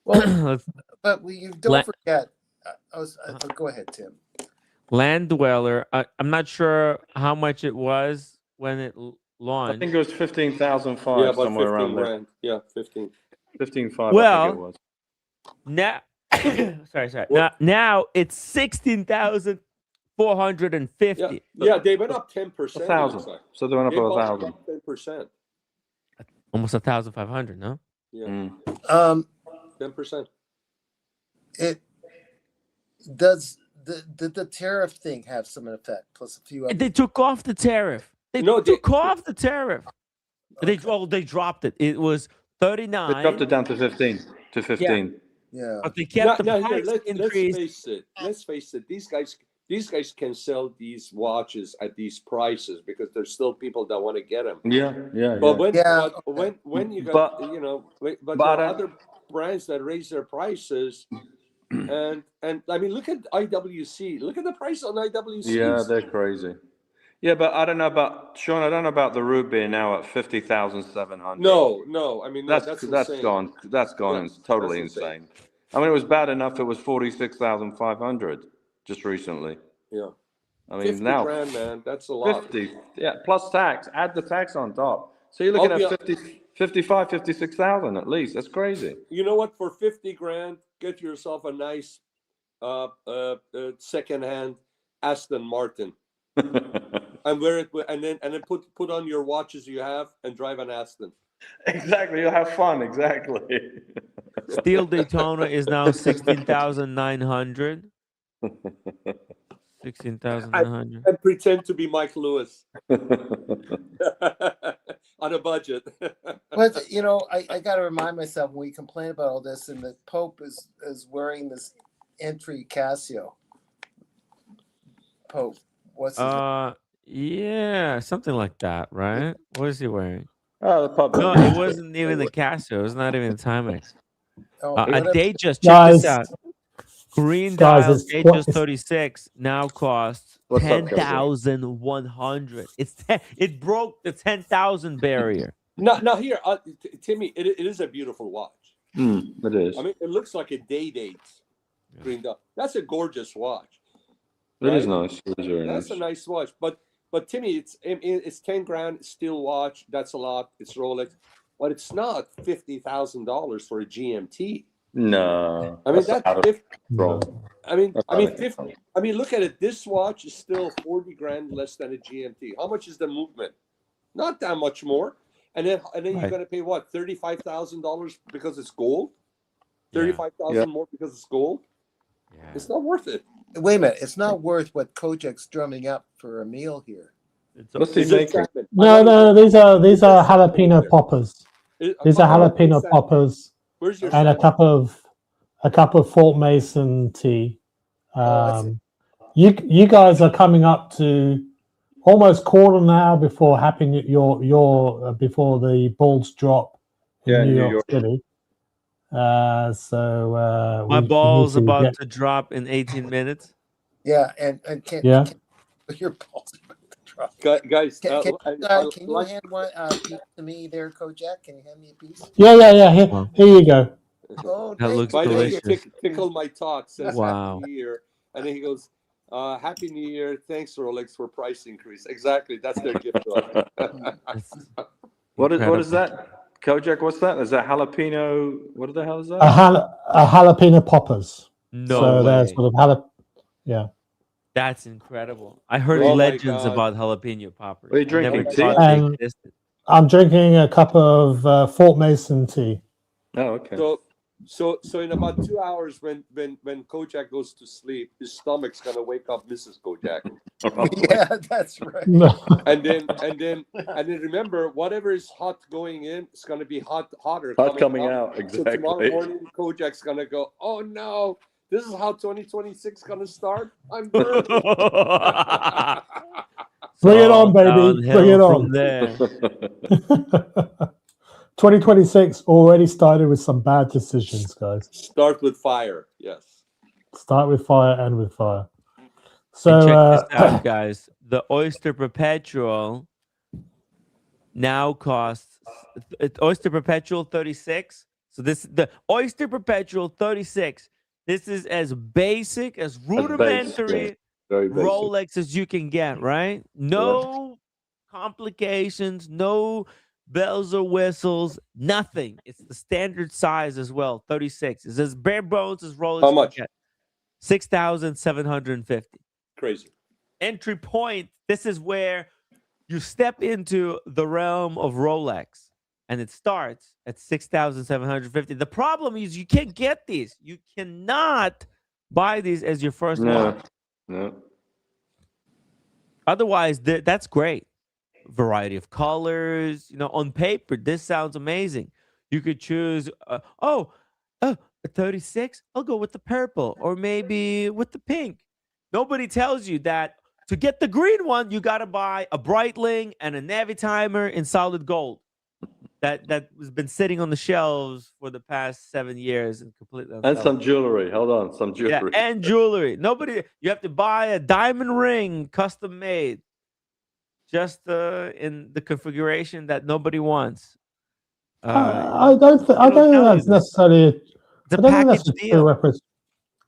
Well, but you don't forget. Go ahead, Tim. Land Dweller. I'm not sure how much it was when it launched. I think it was 15,500 somewhere around there. Yeah, 15. 15,500. Well, I think it was. Now, sorry. Now it's 16,450. Yeah, they went up 10%. 1,000. So they went up 1,000. 10%. Almost 1,500. No. Yeah. 10%. It does the tariff thing have some effect? Plus a few other. They took off the tariff. They took off the tariff. Okay. They dropped it. It was 39. They dropped it down to 15. To 15. Yeah. But they kept the Here, price increase. Let's face it. These guys can sell these watches at these prices because there's still people that want to get them. Yeah. But when you got but there are other brands that raise their prices, and I mean, look at IWC. Look at the price on IWC. Yeah, they're crazy. Yeah, but I don't know about Sean. I don't know about the root beer now at 50,700. No. I mean, that's insane. gone. That's gone. It's totally insane. I mean, it was bad enough. It was 46,500 just recently. Yeah. I mean, 50 now grand, man. That's a lot. 50. Yeah, plus tax. Add the tax on top. So you're looking at 55, 56,000 at least. That's crazy. You know what? For 50 grand, get yourself a nice secondhand Aston Martin. And wear it, and then put on your watches you have and drive an Aston. Exactly, you'll have fun. Exactly. Steel Daytona is now 16,900. 16,900. And pretend to be Mike Lewis on a budget. But I got to remind myself when we complain about all this, and the Pope is wearing this entry Casio. Pope, what's his name? Yeah, something like that, right? What is he wearing? Oh, the Pope. No, it wasn't even the Casio. It was not even the Timex. Datejust, check Guys, this out. Green guys, dial it's Datejust 36 now costs What's up, 10,100. It broke the 10,000 barrier. Now here, Timmy, it is a beautiful watch. It is. I mean, it looks like a day-date green dial. That's a gorgeous watch. It is nice. It is very That's nice. a nice watch. But Timmy, it's 10 grand steel watch. That's a lot. It's Rolex, but it's not $50,000 for a GMT. No. I mean that's out of control. I mean, look at it. This watch is still 40 grand less than a GMT. How much is the movement? Not that much more. And then you're going to pay what, $35,000 because it's gold? 35,000 more because it's gold? Yeah. It's not worth it. Wait a minute, it's not worth what Kojak's drumming up for a meal here. What's he making? No, these are jalapeno poppers. These are jalapeno poppers. Where's your and a cup of Fort Mason tea. You guys are coming up to almost quarter now before before the balls drop in New York City. So my ball's about to drop in 18 minutes. Yeah, and can't your balls about to drop. Guys, can you hand one piece to me there, Kojak? Can you hand me a piece? Yeah. Here you go. Oh, that looks by delicious. The way, tickle my talk says wow. Happy New Year, and then he goes, "Happy New Year, thanks Rolex for price increase." Exactly, that's their gift to us. What is that? Kojak, what's that? Is that jalapeno? What the hell is that? A jalapeno poppers. No so way. There's sort of yeah. That's incredible. I heard legends about jalapeno poppers. What are you drinking? Tea? I'm drinking a cup of Fort Mason tea. Oh, okay. So in about 2 hours, when Kojak goes to sleep, his stomach's gonna wake up Mrs. Kojak. Yeah, that's right. And then remember, whatever is hot going in, it's gonna be hotter coming out. Exactly. So tomorrow morning, Kojak's gonna go, "Oh no, this is how 2026 gonna start. I'm burning." Bring it on, baby. Bring it on. From there. 2026 already started with some bad decisions, guys. Start with fire, yes. Start with fire and with fire. So check this out, guys. The Oyster Perpetual now costs Oyster Perpetual 36. So the Oyster Perpetual 36. This is as basic as rudimentary Rolex as you can get, right? No complications, no bells or whistles, nothing. It's the standard size as well, 36. It's as bare bones as Rolex. How much? 6,750. Crazy. Entry point. This is where you step into the realm of Rolex. and it starts at 6,750. The problem is you can't get these. You cannot buy these as your first watch. No. Otherwise, that's great. Variety of colors. On paper, this sounds amazing. You could choose. A 36. I'll go with the purple, or maybe with the pink. Nobody tells you that to get the green one, you got to buy a Breitling and a Navitimer in solid gold. That has been sitting on the shelves for the past 7 years and completely And unsellable. some jewelry. Hold on, some jewelry. Yeah, and jewelry. You have to buy a diamond ring, custom made, just in the configuration that nobody wants. I don't think that's necessarily. It's a I don't think that's package a deal.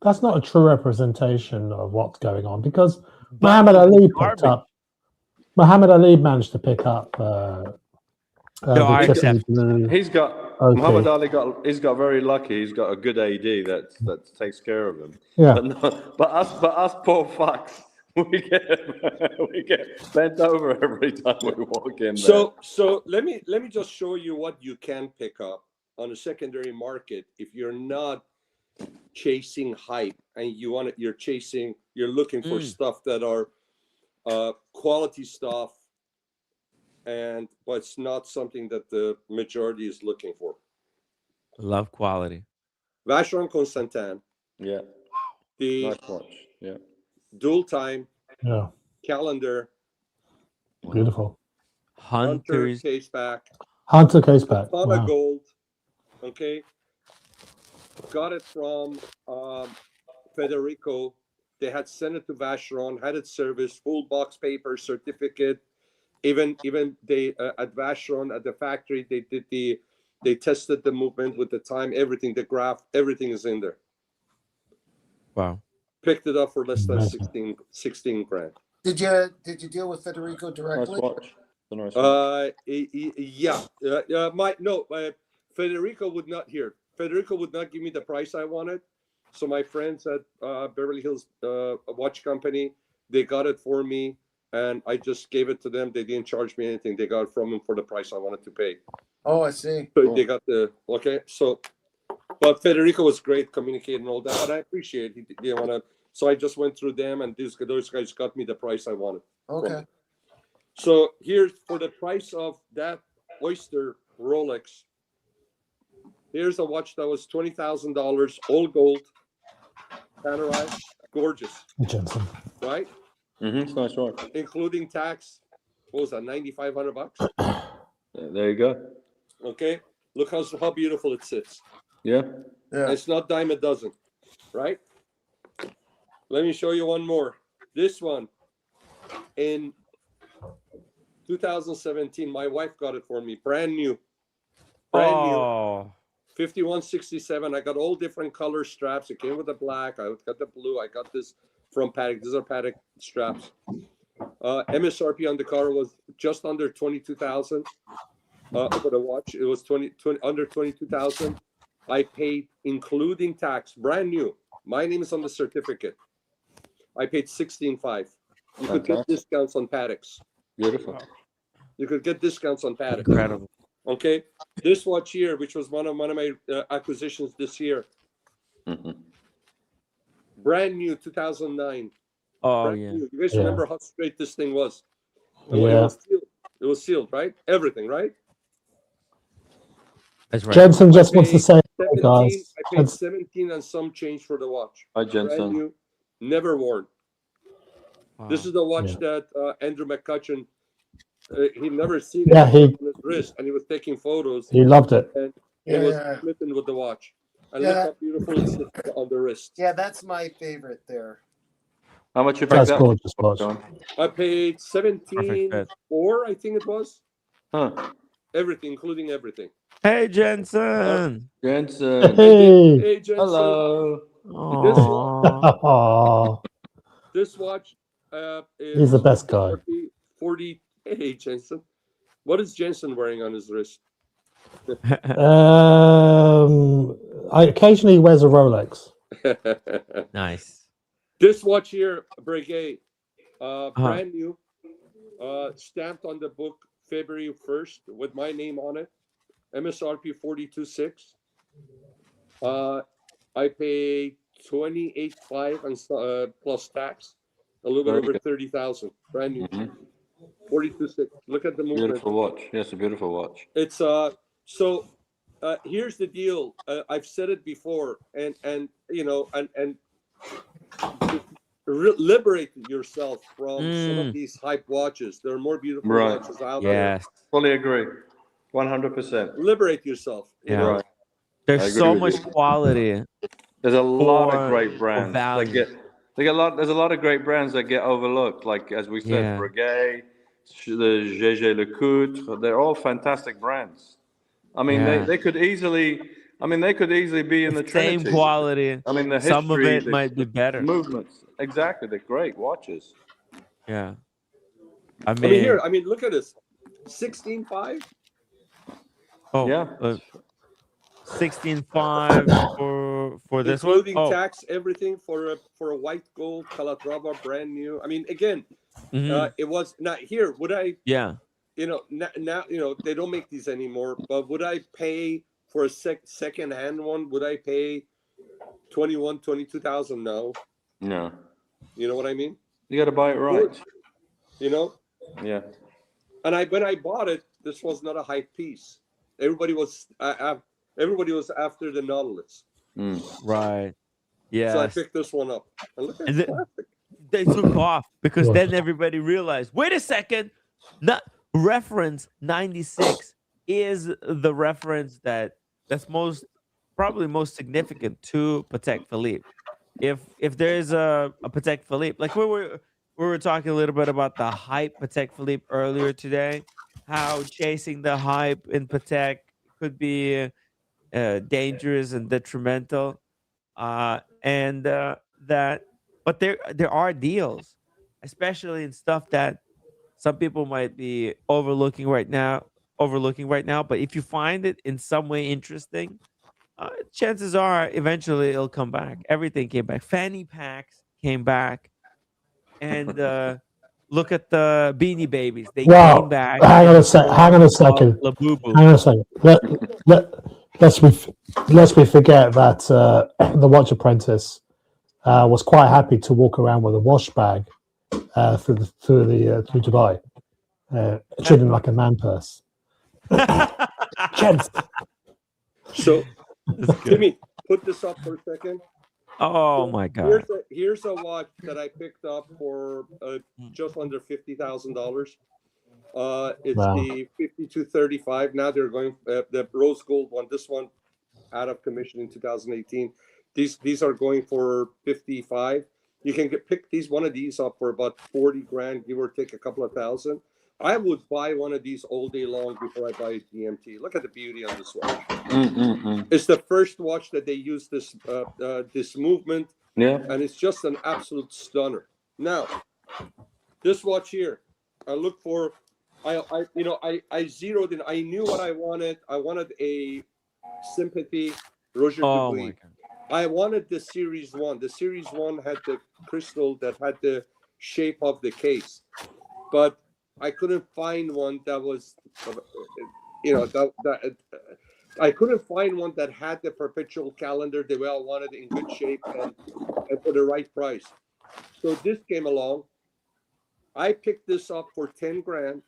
That's not a true representation of what's going on, because But Muhammad Ali managed to pick up the Tiffany blue. He's got Okay. Muhammad Ali he's got very lucky. He's got a good AD that takes care of him. Yeah. But us poor fucks, we get bent over every time we walk in there. So let me just show you what you can pick up on a secondary market if you're not chasing hype and you're looking for stuff that are quality stuff, but it's not something that the majority is looking for. Love quality. Vacheron Constantin. Yeah. The nice watch. Yeah. Dual time. Yeah. Calendar. Beautiful. Hunter caseback. Hunter caseback. A ton Wow. of gold. Okay. Got it from Federico. They had sent it to Vacheron, had it serviced, full box paper, certificate. Even they at Vacheron at the factory, they tested the movement with the time, everything, the graph, everything is in there. Wow. Picked it up for less than 16 grand. Did you deal with Federico directly? Nice watch. Yeah. Federico would not give me the price I wanted. So my friends at Beverly Hills Watch Company, they got it for me, and I just gave it to them. They didn't charge me anything. They got it from them for the price I wanted to pay. Oh, I see. So Cool. they got but Federico was great communicating all that, and I appreciate it. He didn't want to. So I just went through them, and those guys got me the price I wanted. Okay. So here's for the price of that Oyster Rolex. Here's a watch that was $20,000, all gold, Panerai, gorgeous. Jensen. Right? It's nice watch. Including tax. What was that? $9,500. There you go. Okay. Look how beautiful it sits. Yeah. And it's not dime a dozen, right? Let me show you one more. This one in 2017, my wife got it for me, brand new. New. 5167. I got all different color straps. It came with the black. I got the blue. I got this from Patek. These are Patek straps. MSRP on the car was just under 22,000. For the watch, it was 20 under 22,000. I paid, including tax, brand new. My name is on the certificate. I paid 16.5. You could get discounts on Pateks. Beautiful. You could get discounts on Pateks. Incredible. Okay, this watch here, which was one of my acquisitions this year, brand new, 2009. Oh brand yeah. new. You guys remember how straight this thing was? Yeah. It was sealed, right? Everything, right? That's right. Jensen just wants to say, 17, guys. I paid 17 and some change for the watch. Hi, Jensen. Brand new, never worn. This is the watch that Andrew McCutcheon, he'd never seen it on his wrist, and he was taking photos. He loved it. And he was smitten with the watch. And look how beautiful it sits on the wrist. Yeah, that's my favorite there. How much you paid that? Gorgeous watch. I paid 17.4, I think it was. Huh. Everything, including everything. Hey, Jensen. Jensen. Hey, Jensen. Hello. This watch is He's the best guy. 40. Hey, Jensen. What is Jensen wearing on his wrist? I occasionally wears a Rolex. Nice. This watch here, Breguet, brand new, stamped on the book February 1st with my name on it. MSRP 42.6. I pay 28.5 and plus tax, a little bit over 30,000. Brand new, 42.6. Look at the movement. Beautiful watch. Yes, a beautiful watch. It's so. Here's the deal. I've said it before, and you know, and liberate yourself from some of these hype watches. There are more beautiful watches out there. Fully agree. 100%. Liberate yourself. You know? Right. There's so much quality. There's a lot of great for brands. value. There's a lot of great brands that get overlooked. Like as we said, Breguet, the GG Lecoultre. They're all fantastic brands. I mean, they could easily. I mean, they could easily be in the same Trinity. quality. I mean, the some of history, it might be better. Movements, exactly. They're great watches. Yeah. I mean, here. I mean, look at this. 16.5. Oh yeah. 16.5 for this one, including tax, everything for a white gold Calatrava, brand new. I mean, again, it was not here. Would I? Yeah. You know, now you know they don't make these anymore. But would I pay for a second hand one? Would I pay 22,000? No. No. You know what I mean? You got to buy it right. You know. Yeah. And when I bought it, this was not a hype piece. Everybody was after the Nautilus. Right. Yeah. So I picked this one up. And look at the plastic. They took off because then everybody realized, wait a second, not reference 96 is the reference that's probably most significant to Patek Philippe. If there's a Patek Philippe, like we were talking a little bit about the hype Patek Philippe earlier today, how chasing the hype in Patek could be dangerous and detrimental, but there are deals, especially in stuff that some people might be overlooking right now. But if you find it in some way interesting, chances are eventually it'll come back. Everything came back. Fanny packs came back, and look at the Beanie Babies. They came back. Hang on a second. Hang on a second. Lest we forget that the watch apprentice was quite happy to walk around with a wash bag through Dubai, treating like a man purse. Gents. So, Timmy, put this up for a second. Oh my God! Here's a watch that I picked up for just under $50,000. It's the 5235. Now they're going the rose gold one. This one out of commission in 2018. These are going for 55. You can pick one of these up for about 40 grand, give or take a couple of thousand. I would buy one of these all day long before I buy a GMT. Look at the beauty on this watch. It's the first watch that they use this movement. Yeah. And it's just an absolute stunner. Now, this watch here, I look for. I zeroed in. I knew what I wanted. I wanted a Sympathy Roger Dubuis. I wanted the Series 1. The Series 1 had the crystal that had the shape of the case, but I couldn't find one that was, I couldn't find one that had the perpetual calendar the way I wanted, in good shape and for the right price. So this came along. I picked this up for 10 grand,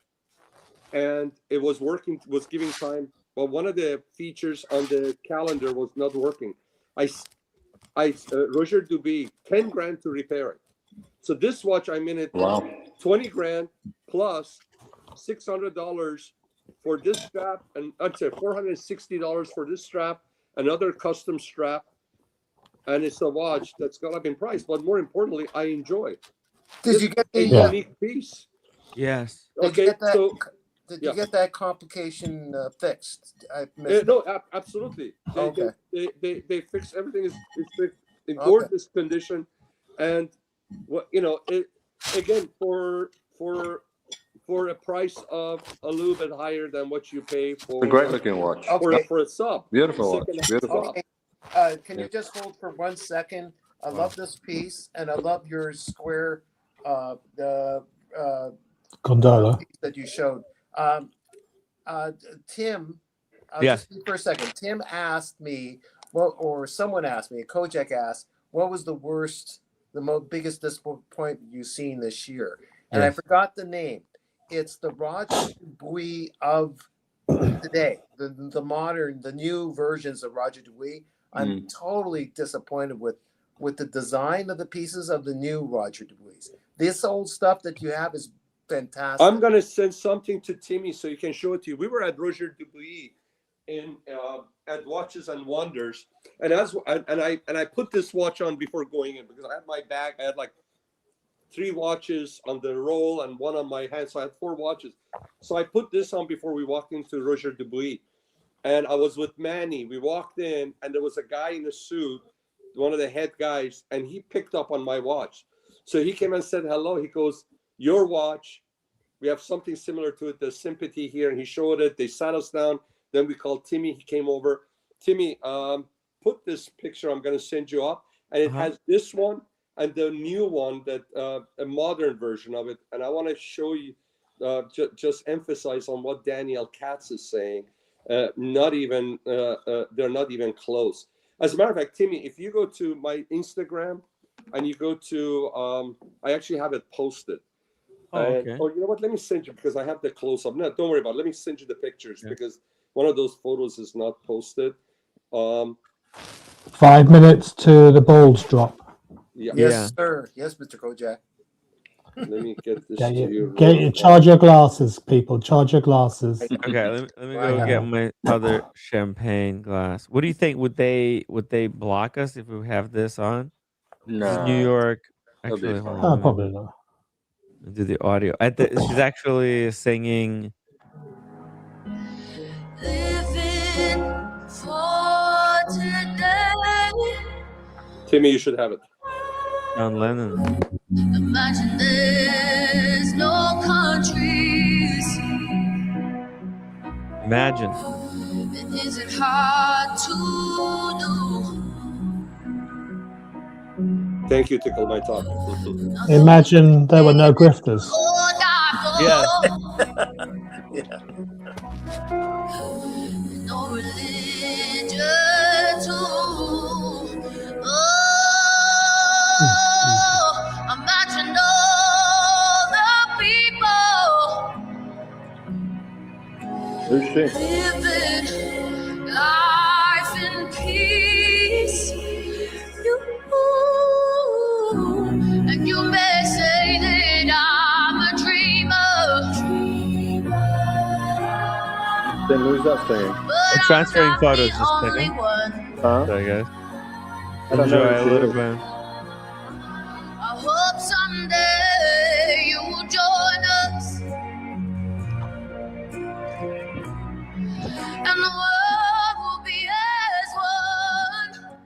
and it was working, was giving time. But one of the features on the calendar was not working. Roger Dubuis, 10 grand to repair it. So this watch, I'm in it, 20 grand plus $600 for this strap, and I'd say $460 for this strap, another custom strap, and it's a watch that's gone up in price. But more importantly, I enjoy. Did you get the unique piece? Yes. Okay. Did you get that complication fixed? No, absolutely. They fixed everything. Is fixed in gorgeous condition, and again for a price of a little bit higher than what you pay for a great looking watch for a sub. Beautiful watch. Beautiful. Okay. Can you just hold for 1 second? I love this piece, and I love your square gondola piece that you showed. Tim, I'll just speak for a second. Tim asked me, well, or someone asked me, Kojak asked, what was the worst, biggest disappointment you've seen this year? And I forgot the name. It's the Roger Dubuis of today, the modern, the new versions of Roger Dubuis. I'm totally disappointed with the design of the pieces of the new Roger Dubuis. This old stuff that you have is fantastic. I'm gonna send something to Timmy so you can show it to you. We were at Roger Dubuis in at Watches and Wonders, and I put this watch on before going in because I had my bag. I had like 3 watches on the roll and 1 on my hand, so I had 4 watches. So I put this on before we walked into Roger Dubuis, and I was with Manny. We walked in, and there was a guy in a suit, one of the head guys, and he picked up on my watch. So he came and said hello. He goes, "Your watch, we have something similar to it, the Sympathy here," and he showed it. They sat us down. Then we called Timmy. He came over. Timmy, put this picture I'm going to send you up, and it has this one and the new one, that a modern version of it. And I want to show you, just emphasize on what Daniel Katz is saying. They're not even close. As a matter of fact, Timmy, if you go to my Instagram and you go to, I actually have it posted. You know what? Let me send you, because I have the close up. No, don't worry about it. Let me send you the pictures because one of those photos is not posted. 5 minutes to the balls drop. Yes, sir. Yes, Mr. Kojak. Let me get this to you. Charge your glasses, people. Charge your glasses. Okay, let me go get my other champagne glass. What do you think? Would they block us if we have this on? No. This is New York. That'll be Actually, fine. hold on. Probably not. Do the audio. She's actually singing. Timmy, you should have it. John Lennon. Imagine there's no countries. Imagine. Is it hard to do? Thank you, Tickle My Talk. Imagine there were no grifters. Yeah. No religion too. Imagine all the people living life in peace. And you may say that I'm a dreamer. Then lose that thing. I'm transferring photos just a second. Huh? Sorry, guys. I don't know Enjoy a what little you- bit. I hope someday you will join us. And the world will be as one.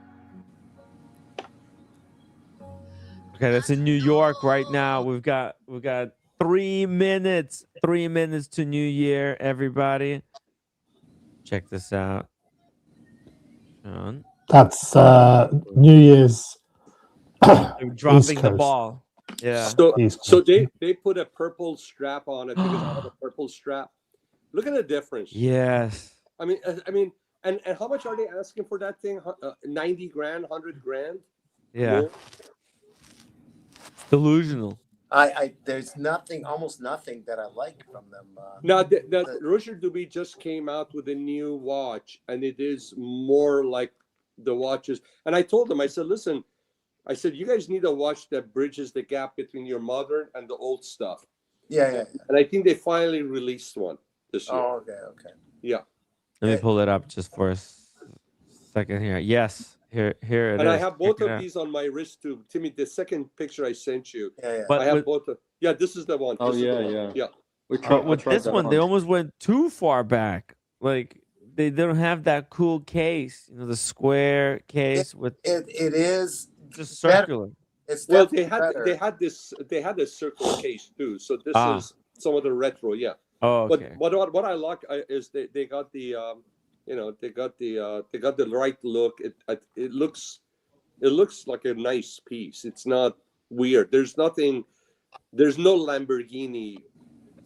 Okay, that's in New York right now. We've got 3 minutes. 3 minutes to New Year, everybody. Check this out. Sean. That's New Year's. They're dropping East the Coast. ball. Yeah. So they put a purple strap on it because I have a purple strap. Look at the difference. Yes. I mean, and how much are they asking for that thing? 90 grand, 100 grand? Yeah. More? Delusional. There's almost nothing that I like from them. Now, Roger Dubuis just came out with a new watch, and it is more like the watches. And I told them, I said, listen, I said, you guys need a watch that bridges the gap between your modern and the old stuff. Yeah. And I think they finally released one this year. Oh, okay. Yeah. Let me pull it up just for a second here. Yes. Here it is. And I have both Check it of out. these on my wrist too. Timmy, the second picture I sent you. Yeah. But I have with- both of. Yeah, this is the one. Oh, This is the yeah, one. yeah. Yeah. But with this one, they almost went too far back. Like they don't have that cool case, the square case with It is just better. circular. It's Well, definitely better. they had a circle case too. So this Ah. is some of the retro, yeah. Oh, okay. But what I like is they got the they got the right look. It looks like a nice piece. It's not weird. There's no Lamborghini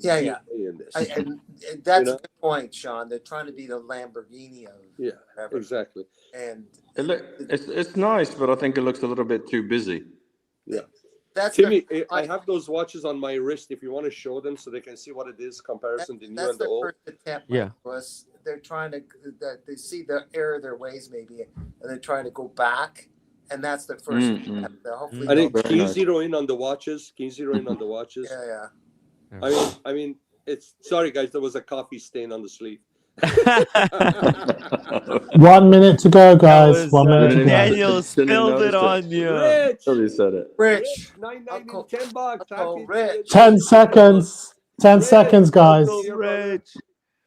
Yeah, DNA yeah. in this. And that's You know? a good point, Sean. They're trying to be the Lamborghini of whatever. Exactly. And it's nice, but I think it looks a little bit too busy. Yeah. That's Timmy, I have those watches on my wrist. If you want to show them so they can see what it is, comparison the new that's and the their old. first attempt, Mike, was they're trying to they see the error of their ways maybe, and they're trying to go back, and that's the first attempt. Hopefully, I think can you zero in on the watches? Can you zero in on the watches? Yeah, yeah. I mean, it's sorry guys, there was a coffee stain on the sleeve. 1 minute to go, guys. 1 minute to go. Daniel spilled it on you. Rich, Somebody said it. Rich, $9.90, $10. Happy Rich. 10 seconds. 10 seconds, guys. Rich.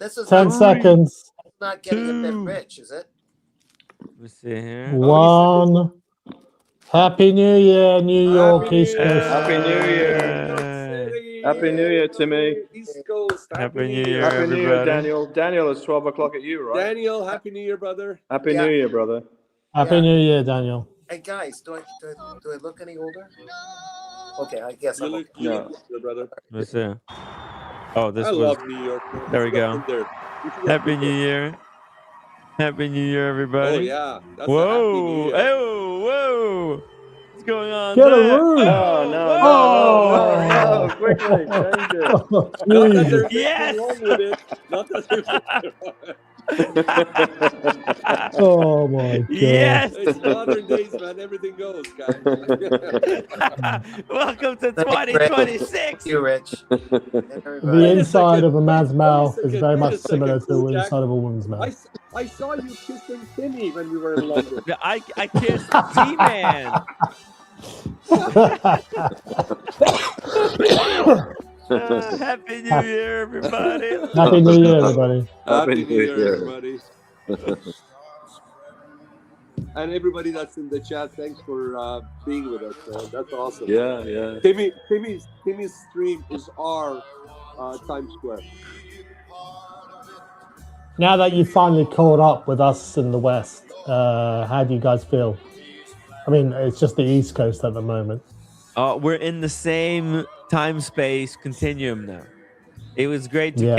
This is 10 seconds. not getting a bit rich, is it? Let's see here. 1. Happy New Year, New York, East Coast. Happy New Year. Happy New Year, Timmy. East Coast. Happy New Year, Happy New Year, everybody. Daniel. Daniel, it's 12 o'clock at you, right? Daniel, Happy New Year, brother. Happy New Year, brother. Happy New Year, Daniel. Hey guys, do I look any older? Okay, I guess You I'm look, okay. you look good, brother. Let's see. Oh, this I was. love New York. Man. There we go. Happy New Year. Happy New Year, everybody. Oh yeah. That's whoa. a Happy New Year. Oh, whoa. What's going on Get a there? room. No, quickly, change it. Not that there's Yes. anything wrong with it. Not that there's anything wrong with it. Oh my god. Yes. It's modern days, man. Everything goes, guys. Welcome to 2026. Thank you, Rich. The inside of a man's mouth is very much similar to the inside of a woman's mouth. I saw you kissing Timmy when we were in London. I kissed G-Man. Happy New Year, everybody. Happy New Year, everybody. Happy New Year, everybody. And everybody that's in the chat, thanks for being with us, man. That's awesome. Yeah. Timmy's stream is our Times Square. Now that you've finally caught up with us in the West, how do you guys feel? I mean, it's just the East Coast at the moment. We're in the same time space continuum now. It was great to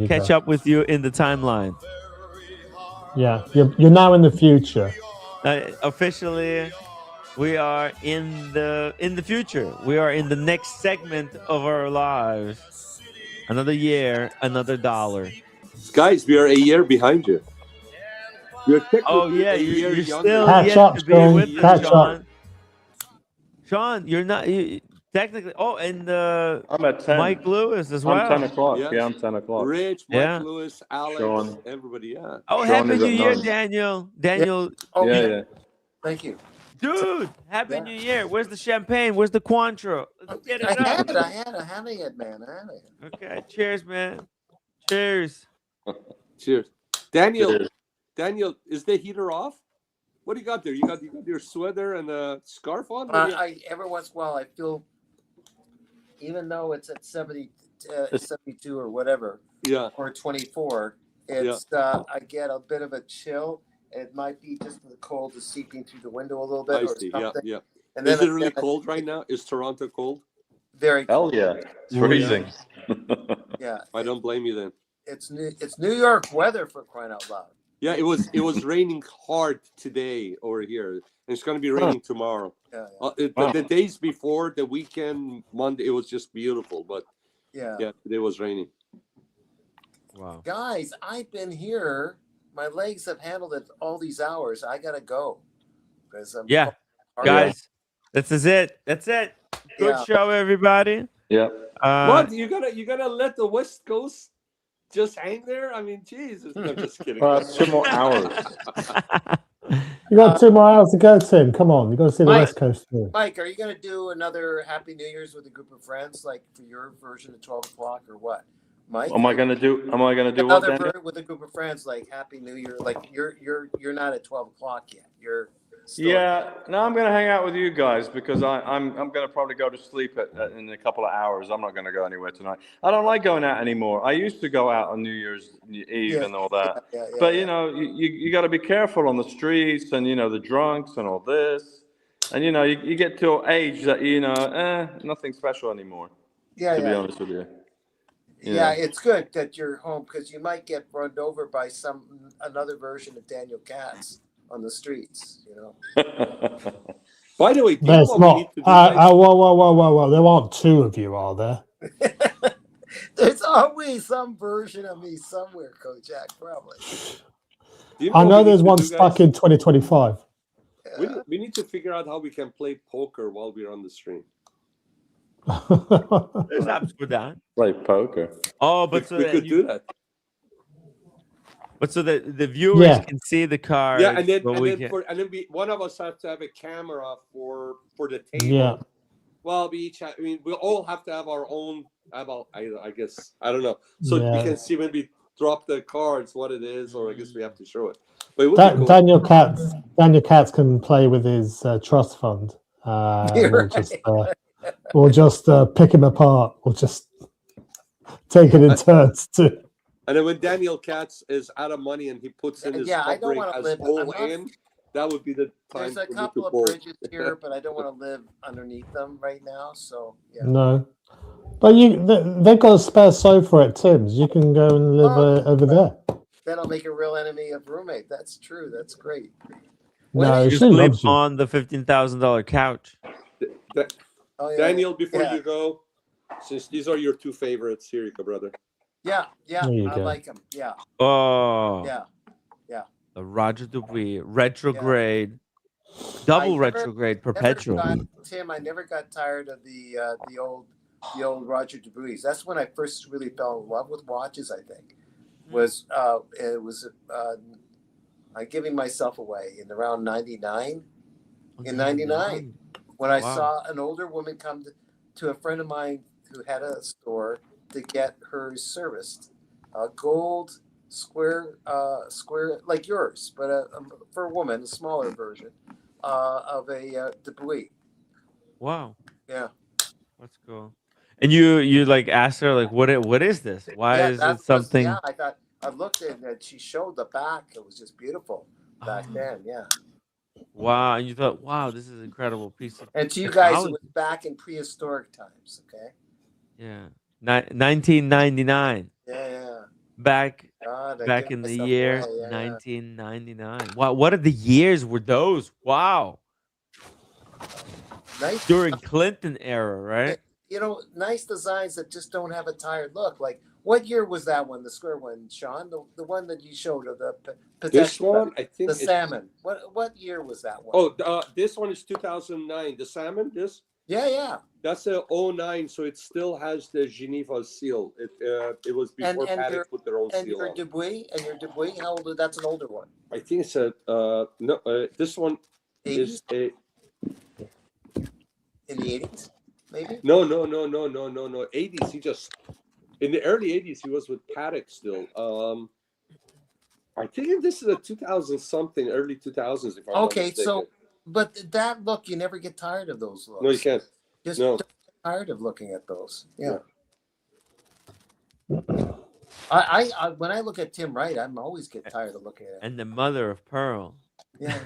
catch up with you in the timeline. Yeah, you're now in the future. Officially, we are in the future. We are in the next segment of our lives. Another year, another dollar. Guys, we are a year behind you. You're you're younger. still Catch yet up, to be Sean. with us, Catch Sean. up. Sean, you're not technically. Oh, and I'm at 10. Mike Lewis as well. I'm 10 o'clock. Yes. Yeah, I'm 10 o'clock. Rich, Mike Yeah. Lewis, Alex, Sean. everybody, yeah. Oh, Sean Happy is at New Year, 9. Daniel. Daniel, Oh, Yeah. Thank you. dude, Happy New Year. Where's the champagne? Where's the Cointreau? Let's get it up. I had it, man. I had it. Okay, cheers, man. Cheers. Cheers. Daniel, is the heater off? What do you got there? You got your sweater and a scarf on? Every once in a while, I feel, even though it's at 72 or whatever, or 24, it's I get a bit of a chill. It might be just the cold is seeping through the window a little bit. I or see. something. Yeah. And Is then it really cold right now? Is Toronto cold? Very Hell cold. yeah. It's freezing. Yeah. I don't blame you then. It's New York weather, for crying out loud. Yeah, it was raining hard today over here, and it's going to be raining tomorrow. The days before the weekend, Monday, it was just beautiful, but today was raining. Wow, guys, I've been here. My legs have handled it all these hours. I gotta go. Guys, this is it. That's it. Good show, everybody. Yeah. What you gotta let the West Coast just hang there? I mean, Jesus. I'm just kidding. It's 2 more hours. You got 2 more hours to go, Tim. Come on, you got to see the West Coast too. Mike, are you gonna do another Happy New Year's with a group of friends, like for your version of 12 o'clock, or what? Mike, Am I gonna do another what, Daniel? with a group of friends, like Happy New Year? Like you're not at 12 o'clock yet. You're still No, I'm gonna hang out with you guys because I'm gonna probably go to sleep in a couple of hours. I'm not gonna go anywhere tonight. I don't like going out anymore. I used to go out on New Year's Eve and all that, but you know, you got to be careful on the streets and the drunks and all this, and you get to an age that nothing special anymore. To be honest with you. Yeah, it's good that you're home because you might get run over by another version of Daniel Katz on the streets. You know. By the way, do you know There's what we not. need to do, guys? Whoa! There aren't two of you, are there? There's always some version of me somewhere, Kojak, probably. Do you I what know we there's need to one do, stuck guys? in 2025. We need to figure out how we can play poker while we're on the stream. There's apps for that. Play poker. Oh, but we could do that. But so that the viewers Yeah. can see the cards. Yeah, and then one of us have to have a camera for the table. Yeah. Well, we all have to have our own. I guess I don't know. So we Yeah. can see when we drop the cards what it is, or I guess we have to show it. But it would be cool. Daniel Katz can play with his trust fund. We'll just pick him apart. We'll just take it in turns too. And then when Daniel Katz is out of money and he puts in his I don't covering want to as live. all in, that would be the time. There's a couple of bridges here, but I don't want to live underneath them right now. So yeah. No, but they've got a spare sofa at Tim's. You can go and live over there. That'll make a real enemy of roommate. That's true. That's great. No, You she sleep loves you. on the $15,000 couch. Daniel, before you go, since these are your two favorites, here you go, brother. Yeah, There you I go. like them. Yeah. Oh. Yeah. The Roger Dubuis retrograde, double retrograde, perpetual. Tim, I never got tired of the old Roger Dubuis. That's when I first really fell in love with watches. I think it was I'm giving myself away in around 99. In 99, when I saw an older woman come to a friend of mine who had a store to get hers serviced, a gold square like yours, but for a woman, a smaller version of a Dubuis. Wow. Yeah. That's cool. And you like asked her like what is this? Why is it something? I thought I looked at it. She showed the back. It was just beautiful back then. Yeah. Wow, and you thought, wow, this is an incredible piece of. And to you guys, it was back in prehistoric times. Okay. Yeah. 1999. Yeah. Back back in the year 1999. Wow, what are the years were those? Wow. Nice. During Clinton era, right? You know, nice designs that just don't have a tired look. Like, what year was that one? The square one, Sean? The one that you showed of the This one, I think the salmon. What year was that one? Oh, this one is 2009. The salmon, this? Yeah. That's a 09, so it still has the Geneva seal. It was before Patek put their own seal your on. Dubuis, how old? That's an older one. I think it's this one 80s? is a. In the 80s, maybe? No. 80s. He just in the early 80s he was with Patek still. I think this is a 2000 something, early 2000s. If I'm not mistaken. So, but that look, you never get tired of those looks. No, you can't. Just don't get tired of looking at those. Yeah. I when I look at Tim Wright, I'm always get tired of looking at it. And the mother of pearl. Yeah.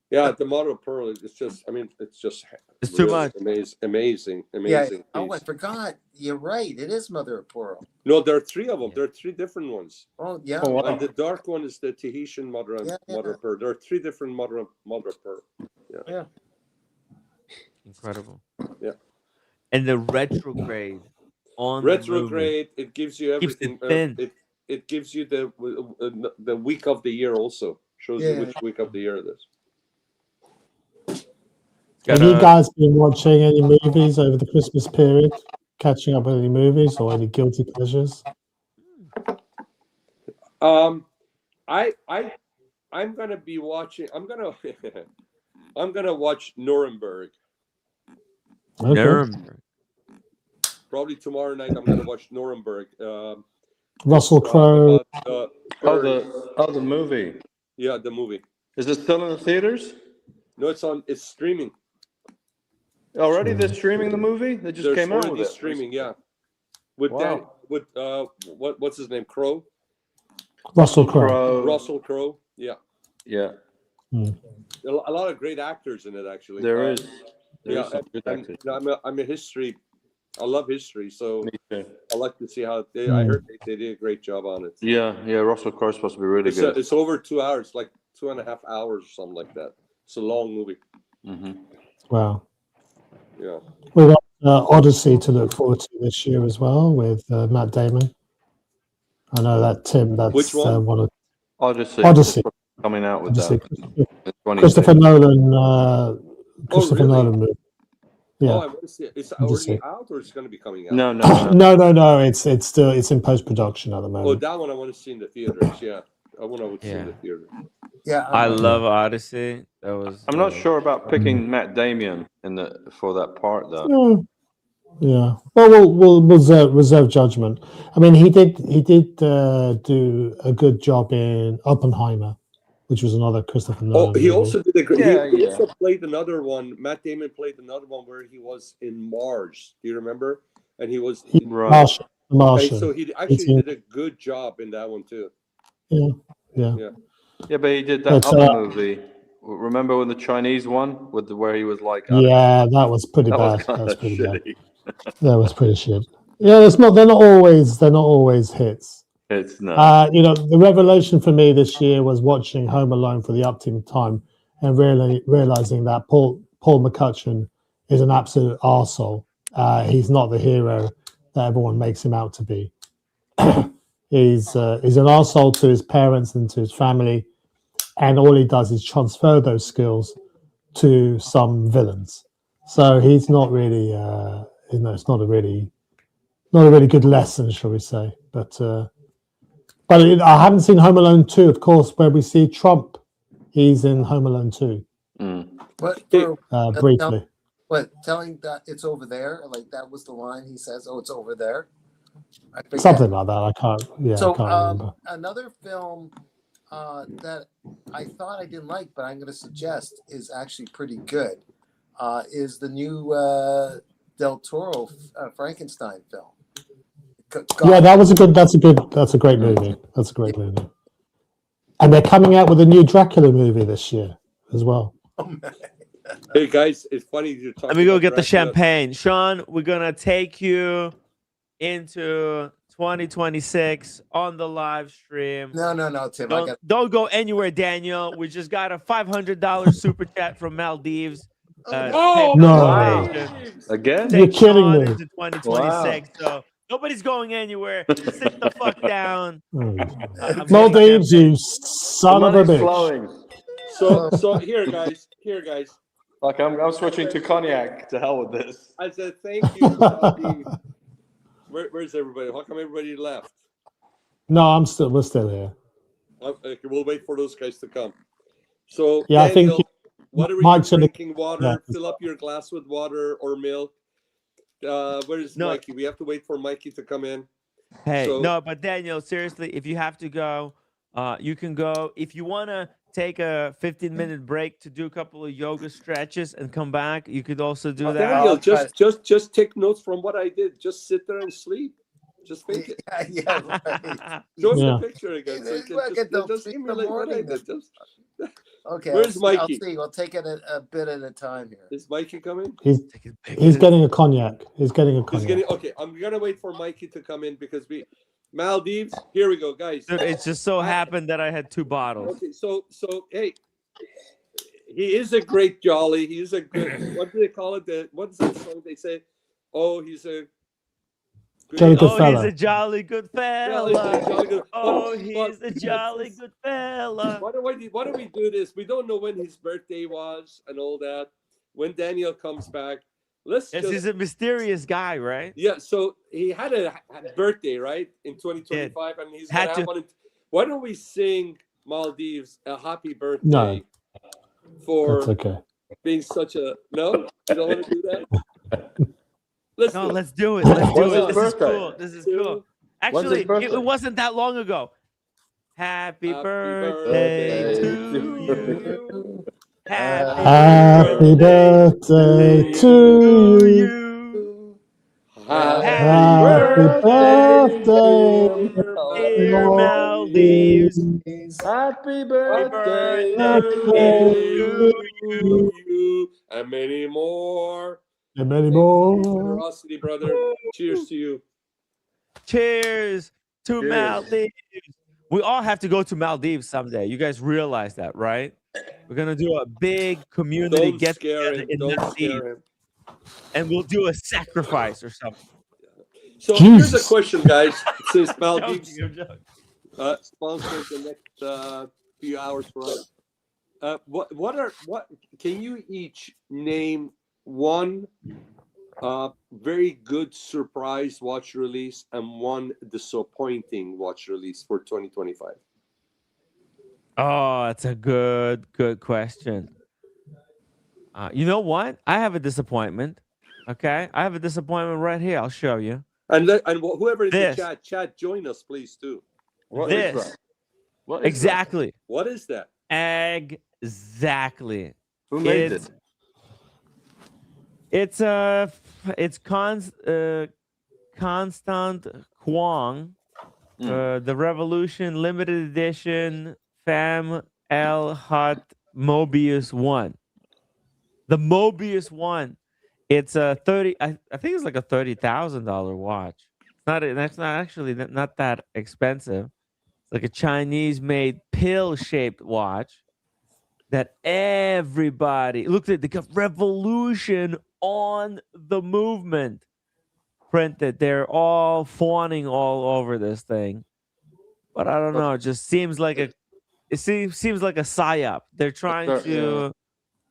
Yeah, the mother of pearl. It's just. I mean, it's just. It's too much. Amazing. Yeah. Oh, I forgot. You're right. It is mother of pearl. No, there are three of them. There are three different ones. Oh yeah. Oh, wow. And the dark one is the Tahitian mother of pearl. There are three different mother of pearl. Yeah. Incredible. Yeah. And the retrograde on retrograde, it gives you everything. It gives you the week of the year also. Shows you which week of the year it is. Have you guys been watching any movies over the Christmas period? Catching up with any movies or any guilty pleasures? I'm gonna be watching. I'm gonna watch Nuremberg. Okay. Nuremberg. Probably tomorrow night. I'm gonna watch Nuremberg. Russell Crowe. The movie. Yeah, the movie. Is it still in the theaters? No, it's streaming. Already they're streaming the movie? They just came out with it. Streaming, yeah. With what's his name? Crowe? Russell Crowe. Russell Crowe, yeah. Yeah. A lot of great actors in it, actually. There is Yeah, some good actors. I'm a history I love history, so Me too. I like to see how I heard they did a great job on it. Yeah, Russell Crowe's supposed to be really good. It's over 2 hours, like 2.5 hours or something like that. It's a long movie. Wow. Yeah. We've got Odyssey to look forward to this year as well with Matt Damon. I know that Tim. That's which one? One of Odyssey coming out with Odyssey. that. Christopher Nolan. Christopher really? Nolan movie. Yeah. Oh, I want to see it. It's already out, or it's going to be coming out? No. It's still in post production at the moment. Oh, that one I want to see in the theaters. Yeah, I want to see in the theater. Yeah, I love Odyssey. That was. I'm not sure about picking Matt Damon for that part though. Yeah. Well, we'll reserve judgment. I mean, he did do a good job in Oppenheimer, which was another Christopher Nolan. Oh, he also did a great. He Yeah. also played another one. Matt Damon played another one where he was in Mars. Do you remember? And he was Martian. And so he actually did a good job in that one too. Yeah. Yeah, but he did that other movie. Remember when the Chinese one where he was like? Yeah, that was pretty bad. That was pretty shitty. bad. That was pretty shit. Yeah, they're not always hits. It's not. The revelation for me this year was watching Home Alone for the uptime time and really realizing that Paul McCutcheon is an absolute arsehole. He's not the hero that everyone makes him out to be. He's an arsehole to his parents and to his family, and all he does is transfer those skills to some villains. So he's not really, it's not a really good lesson, shall we say? But I haven't seen Home Alone 2, of course, where we see Trump. He's in Home Alone 2. But Briefly. Telling that it's over there, like that was the line he says, "Oh, it's over there." I forget. Something like that. I can't remember. Another film that I thought I didn't like, but I'm going to suggest is actually pretty good, is the new Del Toro Frankenstein film. Yeah, that's a great movie. That's a great movie. And they're coming out with a new Dracula movie this year as well. Hey guys, it's funny you're talking. Let me go about get the Dracula. champagne. Sean, we're gonna take you into 2026 on the live stream. No, Tim. Don't go anywhere, Daniel. We just got a $500 super chat from Maldives. No. Again? You're kidding Sean me. into 2026. So nobody's going anywhere. Sit the fuck down. Maldives, you son of a bitch. Flowing. So here, guys. Like I'm switching to cognac. To hell with this. I said thank you. Where's everybody? How come everybody left? No, we're still here. Okay, we'll wait for those guys to come. So Yeah, Daniel, I think whatever Mike's you're gonna- drinking water, yeah. fill up your glass with water or milk. Where's Mikey? We have to wait for Mikey to come in. Hey, no, but Daniel, seriously, if you have to go, you can go. If you want to take a 15-minute break to do a couple of yoga stretches and come back, you could also do that. Daniel, just take notes from what I did. Just sit there and sleep. Just think it. Yeah, right. Show us Yeah. the picture again. So you can Look at those just in the emulate what I morning. did. Okay, Where's I'll Mikey? see. We'll take it a bit at a time here. Is Mikey coming? He's getting a cognac. He's getting a He's cognac. getting okay. I'm gonna wait for Mikey to come in because Maldives. Here we go, guys. Dude, it just so happened that I had 2 bottles. Okay, so hey, he is a great jolly. He's a good. What do they call it? What's that song they say? Oh, he's a. Jolly good He's fella. a jolly good fella. He's a jolly good fella. Why don't we do this? We don't know when his birthday was and all that. When Daniel comes back, He's a mysterious guy, right? Yeah, so he had a birthday, right, in 2025, and he's gonna have one. Why don't we sing Maldives a happy birthday No. for That's okay. being such a no? You don't want to do that? Let's do it. Let's do When's it. his This is birthday? cool. This is cool. When's his Actually, birthday? it wasn't that long ago. Happy birthday to you. Happy birthday to you. Happy birthday, dear Maldives. Happy birthday to you and many more. And many more. Generosity, brother. Cheers to you. Cheers to Cheers. Maldives. We all have to go to Maldives someday. You guys realize that, right? We're gonna do a big community Don't get scare together him. in Don't Maldives, scare him. and we'll do a sacrifice or something. So here's a Jesus. question, guys. Since I'm Maldives joking, I'm joking. sponsors the next few hours for us, what can you each name one very good surprise watch release and one disappointing watch release for 2025? Oh, that's a good question. You know what? I have a disappointment. Okay, I have a disappointment right here. I'll show you. And whoever in This. the chat, join us, please, too. What is This. that? What is Exactly. What is that? Exactly. Who made it? It's Constant Kwong, the Revolution Limited Edition Fam El Hut Mobius 1. The Mobius 1. It's a 30. I think it's like a $30,000 watch. That's not actually not that expensive. It's like a Chinese-made pill-shaped watch that everybody look at. They got Revolution on the movement printed. They're all fawning all over this thing, but I don't know. It just seems like a psyop. They're trying to.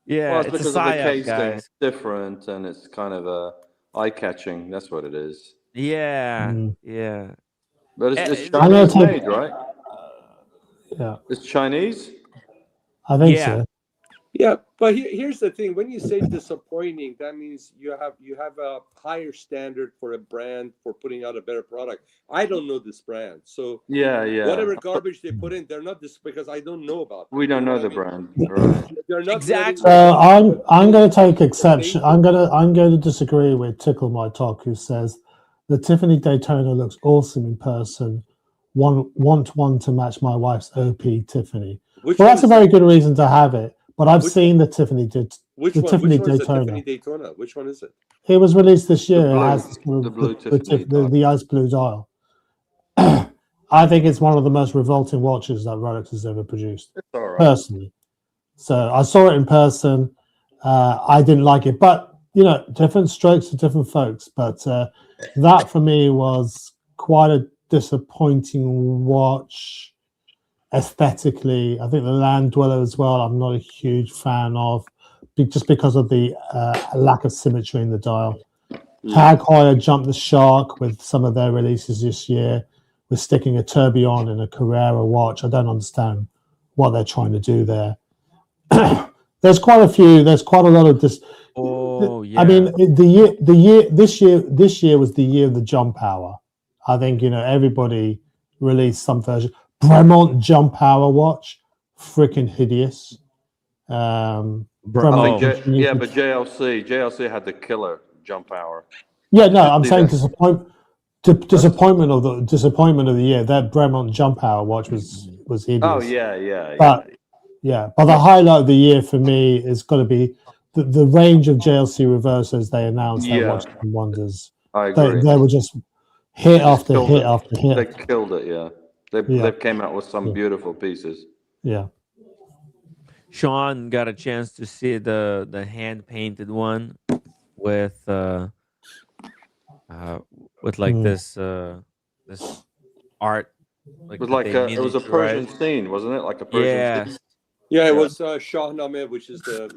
Yeah, Well, it's it's a because of the psyop, casing. guys. It's different, and it's kind of eye-catching. That's what it is. Yeah, yeah. But it's I'm gonna Chinese take- made, right? Yeah, It's Chinese. I think so. Yeah, but here's the thing: when you say disappointing, that means you have a higher standard for a brand for putting out a better product. I don't know this brand, so Yeah. whatever garbage they put in, they're not this because I don't know about them. We don't know the brand, right? They're not exactly. So I'm going to take exception. I'm going to disagree with Tickle My Talk, who says the Tiffany Daytona looks awesome in person. Want one to match my wife's OP Tiffany. Which Well, one that's a is very it? good reason to have it. But I've Which seen the Tiffany Which the one? Tiffany Which one is the Daytona. Tiffany Daytona? Which one is it? It was released this year. blue- It has the blue Tiffany the ice blue dial. I think it's one of the most revolting watches that Rolex has ever produced, It's all right. personally. So I saw it in person. I didn't like it, but different strokes for different folks. But that for me was quite a disappointing watch aesthetically. I think the Land Dweller as well, I'm not a huge fan of, just because of the lack of symmetry in the dial. Tag Heuer jumped the shark with some of their releases this year, with sticking a tourbillon in a Carrera watch. I don't understand what they're trying to do there. There's quite a few. There's quite a lot of this. Oh yeah. I mean, this year was the year of the jump hour. I think everybody released some version. Bremont jump hour watch, freaking hideous. Bremont, but JLC had the killer jump hour. Yeah, no, I'm saying disappointment of the year. That Bremont jump hour watch was hideous. Oh yeah. But the highlight of the year for me is got to be the range of JLC reversers they announced. That watch wonders. I agree. They were just hit after hit after hit. They killed it. Yeah, they came out with some beautiful pieces. Yeah. Sean got a chance to see the hand painted one with this art. It was like it was a Persian scene, wasn't it? Like a Persian scene. Yeah, it was Shahnameh, which is the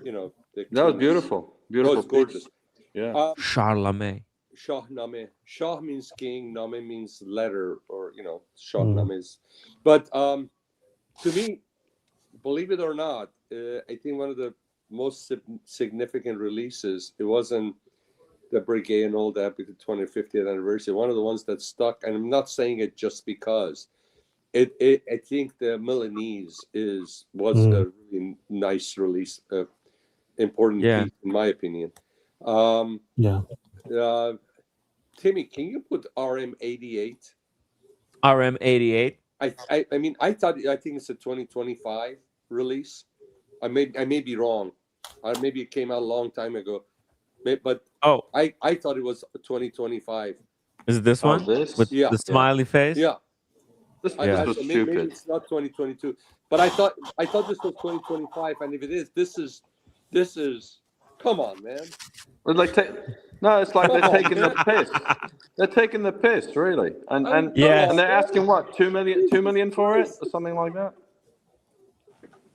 that was beautiful. Beautiful. Oh, it's gorgeous. Yeah. Charlemagne. Shahnameh. Shah means king. Nameh means letter, or Shahnameh is. But to me, believe it or not, I think one of the most significant releases, it wasn't the Breguet and all that, because the 50th anniversary. One of the ones that stuck, and I'm not saying it just because. I think the Milanese was a really nice release, important piece in my opinion. Timmy, can you put RM88? RM88. I mean, I think it's a 2025 release. I may be wrong. Maybe it came out a long time ago. But I thought it was 2025. Is it this one with the smiley face? Yeah. This was stupid. Maybe it's not 2022, but I thought this was 2025, and if it is, this is. Come on, man. No, it's like they're taking the piss. They're taking the piss, really, and they're asking what, 2 million for it or something like that.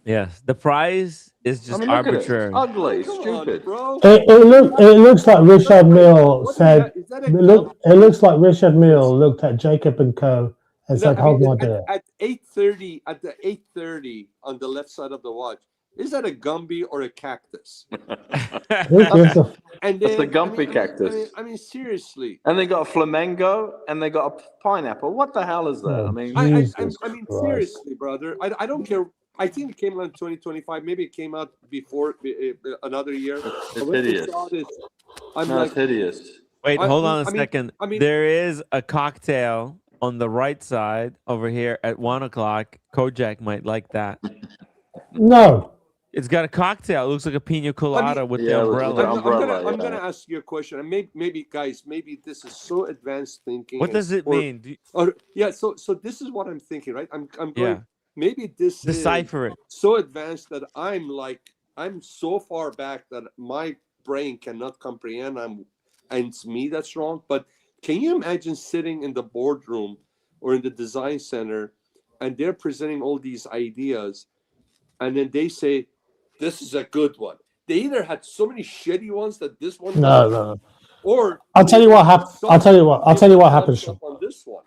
Yes, the prize is just arbitrary. It's ugly, stupid. It looks like Richard Mille said. It looks like Richard Mille looked at Jacob and Co. and said, "Hold my beer." At 8:30, at the 8:30 on the left side of the watch, is that a Gumby or a cactus? And it's a Gumpy cactus. I mean, seriously. And they got a flamengo and they got a pineapple. What the hell is that? I mean, seriously, brother. I don't care. I think it came out in 2025. Maybe it came out before another year. It's hideous. It's hideous. Wait, hold on a second. There is a cocktail on the right side over here at 1 o'clock. Kojak might like that. No. It's got a cocktail. It looks like a pina colada with the umbrella. I'm gonna ask you a question. And maybe guys, maybe this is so advanced thinking. What does it mean? So this is what I'm thinking, right? I'm going. Maybe this decipher is so advanced that I'm so far back that my brain cannot comprehend. And it's me that's wrong. But can you imagine sitting in the boardroom or in the design center, and they're presenting all these ideas, and then they say, "This is a good one." They either had so many shitty ones that this one. No. Or I'll tell you what happened. I'll tell you what happened, Sean. On this one.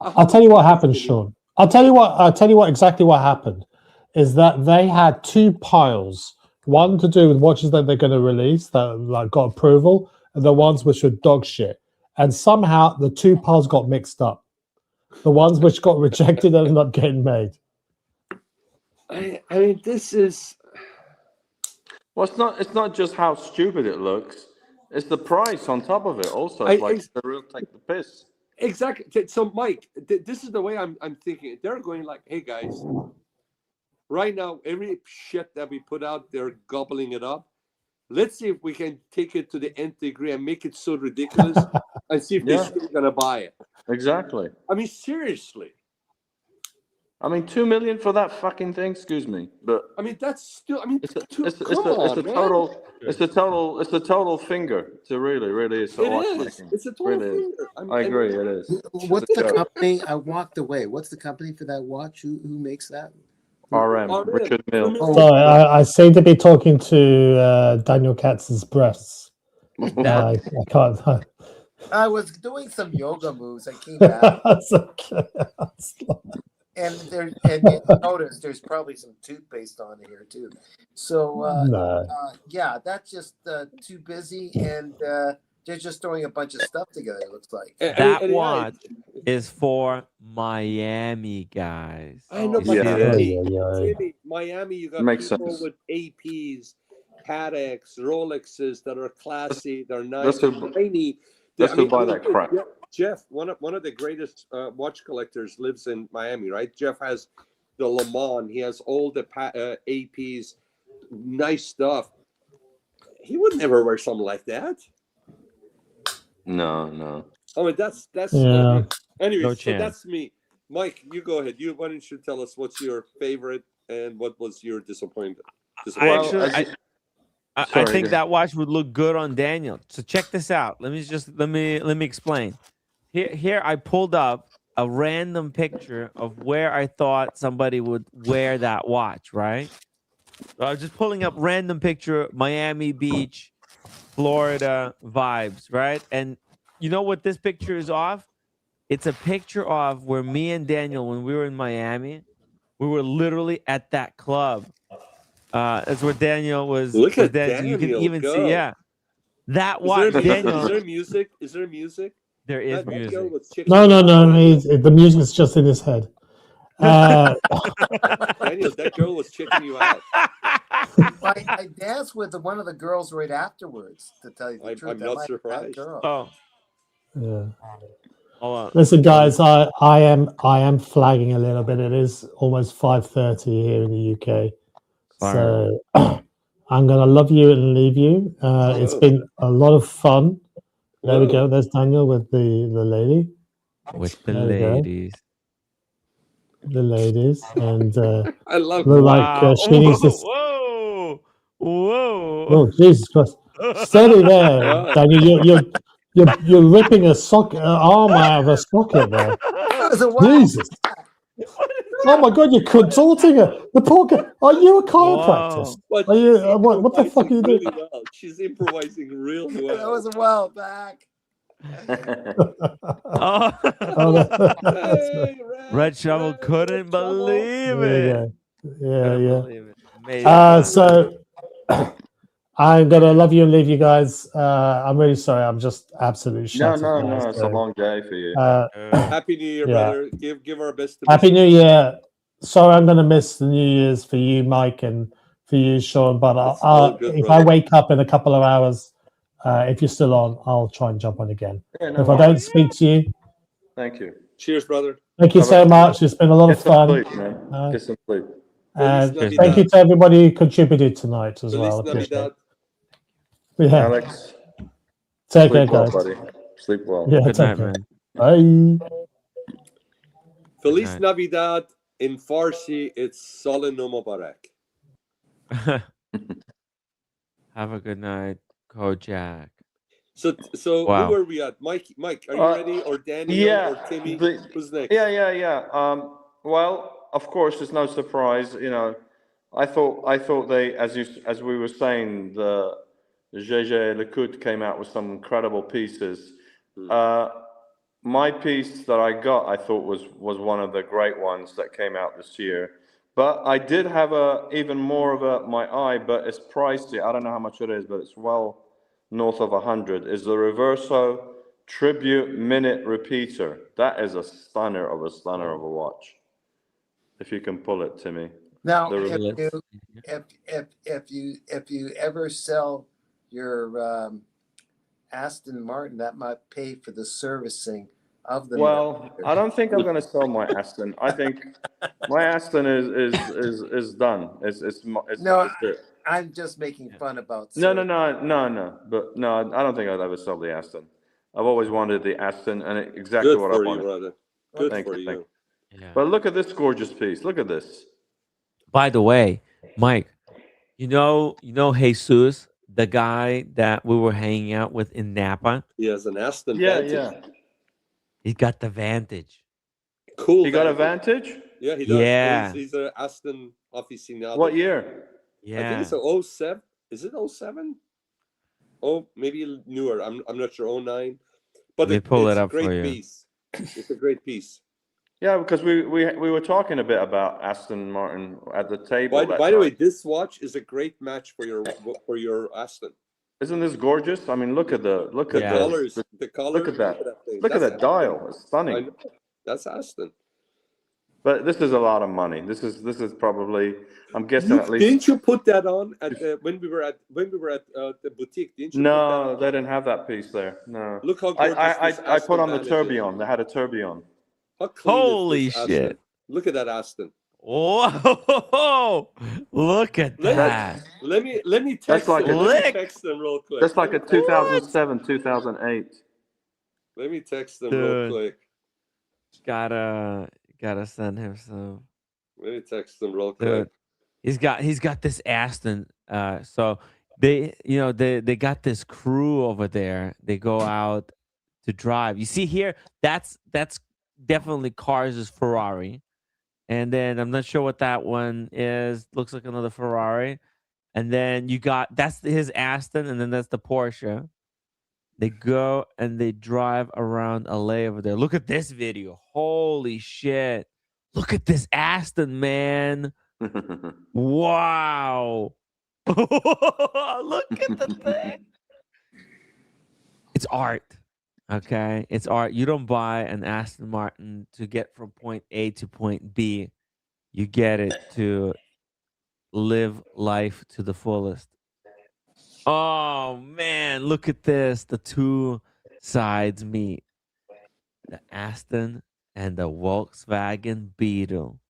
I'll tell you what happened, Sean. I'll tell you what exactly what happened is that they had two piles. One to do with watches that they're going to release that got approval, and the ones which were dog shit. And somehow the two piles got mixed up. The ones which got rejected ended up getting made. I mean, this is. Well, it's not just how stupid it looks. It's the price on top of it. Also, it's the real take the piss. Exactly. So, Mike, this is the way I'm thinking. They're going like, "Hey, guys, right now, every shit that we put out, they're gobbling it up. Let's see if we can take it to the nth degree and make it so ridiculous, and see if they're still gonna buy it." Exactly. I mean, seriously. I mean, 2 million for that fucking thing. Excuse me, but I mean that's still. I mean, it's a total finger to really is. It's a total finger. I agree. It is. What's the company? I walked away. What's the company for that watch? Who makes that? RM. Richard Mille. Sorry, I seem to be talking to Daniel Katz's breasts. I can't. I was doing some yoga moves. I came back. That's okay. And you notice there's probably some toothpaste on here too. So that's just too busy, and they're just throwing a bunch of stuff together. It looks like that watch is for Miami guys. I know, but Miami, you got Makes people sense. with APs, Pateks, Rolexes that are classy. They're nice, shiny. Let's go buy that crap. Jeff, one of the greatest watch collectors, lives in Miami, right? Jeff has the Le Mans. He has all the APs, nice stuff. He would never wear something like that. No. I mean, that's yeah. Anyway, No so chance. that's me. Mike, you go ahead. Why don't you tell us what's your favorite and what was your disappointment? I think that watch would look good on Daniel. So check this out. Let me explain. Here I pulled up a random picture of where I thought somebody would wear that watch, right? So I was just pulling up random picture, Miami Beach, Florida vibes, right? And you know what this picture is of? It's a picture of where me and Daniel, when we were in Miami, we were literally at that club. That's where Daniel was. Look at Daniel. You can even go. see, that watch. Daniel. Is there music? Is there music? There is music. No. The music is just in his head. Daniel, that girl was checking you out. I danced with one of the girls right afterwards. To tell you the truth, I'm not surprised. Oh, yeah. Hold on. Listen, guys, I am flagging a little bit. It is almost 5:30 here in the UK, so I'm gonna love you and leave you. It's been a lot of fun. There we go. There's Daniel with the lady. With the there we go. ladies. The ladies, and I love look like she needs this. Whoa! Whoa! Oh Jesus Christ! Steady there, Daniel. You're ripping a arm out of a socket there. Jesus! Oh my God! You're contorting her. The poor guy. Are you a chiropractor? But Are you? What the fuck are you doing? really well. She's improvising really well. That was a while back. Red Shovel couldn't believe There it. you go. Couldn't Yeah. believe it. Amazing. So I'm gonna love you and leave you guys. I'm really sorry. I'm just absolutely shattered. No. It's a long day for you. Happy New Year, brother. Give our best to Happy New Year. Sorry, I'm gonna miss the New Year's for you, Mike, and for you, Sean. But if I wake up in a couple of hours, if you're still on, I'll try and jump on again. If I don't speak to you, thank you. Cheers, brother. thank you so much. It's been a lot of fun. Sleep, man. Get some sleep. And thank you to everybody who contributed tonight as well. Navidad. Yeah. Alex, take care, sleep well, guys. buddy. Sleep well. Yeah, Good night, care. man. Bye. Feliz Navidad. In Farsi, it's Salam Mubarak. Have a good night, Kojak. So Wow. who are we at? Mike, are you ready? Or Daniel or Timmy? Who's next? Yeah. Well, of course, it's no surprise. You know, I thought they, as we were saying, the JJ Lecout came out with some incredible pieces. My piece that I got, I thought was one of the great ones that came out this year. But I did have even more of my eye, but it's pricey. I don't know how much it is, but it's well north of 100. Is the Reverso Tribute Minute Repeater. That is a stunner of a watch. If you can pull it, Timmy. Now, if you ever sell your Aston Martin, that might pay for the servicing of the. Well, I don't think I'm going to sell my Aston. I think my Aston is done. It's I'm just making fun about. No. But no, I don't think I'd ever sell the Aston. I've always wanted the Aston, and exactly what I wanted. Brother. Good Thank for you. you. Yeah. But look at this gorgeous piece. Look at this. By the way, Mike, you know Jesus, the guy that we were hanging out with in Napa. He has an Aston. Yeah. He got the Vantage. Cool. He got a Vantage? Yeah, he does. Yeah. He's an Aston aficionado. What year? Yeah. I think it's a 07. Is it 07? Oh, maybe newer. I'm not sure. 09. But Let me pull it it's a up for great you. piece. It's a great piece. Yeah, because we were talking a bit about Aston Martin at the table. By the way, this watch is a great match for your Aston. Isn't this gorgeous? I mean, look at the colors. Look at that. Look at that dial. It's stunning. That's Aston. But this is a lot of money. This is probably, I'm guessing at least. Didn't you put that on at when we were at the boutique? Didn't you? No, they didn't have that piece there. No. Look how gorgeous I put on the tourbillon. They had a tourbillon. Holy shit! Look at that Aston. Whoa! Look at that. Let me text them real quick. That's like a 2007, 2008. Let me text them real quick. Gotta send him some. Let me text them real quick. He's got this Aston. So they got this crew over there. They go out to drive. You see here, that's definitely Cars' Ferrari. And then I'm not sure what that one is. Looks like another Ferrari. And then that's his Aston, and then that's the Porsche. They go and they drive around LA over there. Look at this video. Holy shit. Look at this Aston, man. Wow. Look at the thing. It's art. Okay, it's art. You don't buy an Aston Martin to get from point A to point B. You get it to live life to the fullest. Oh man, look at this. The two sides meet. The Aston and the Volkswagen Beetle.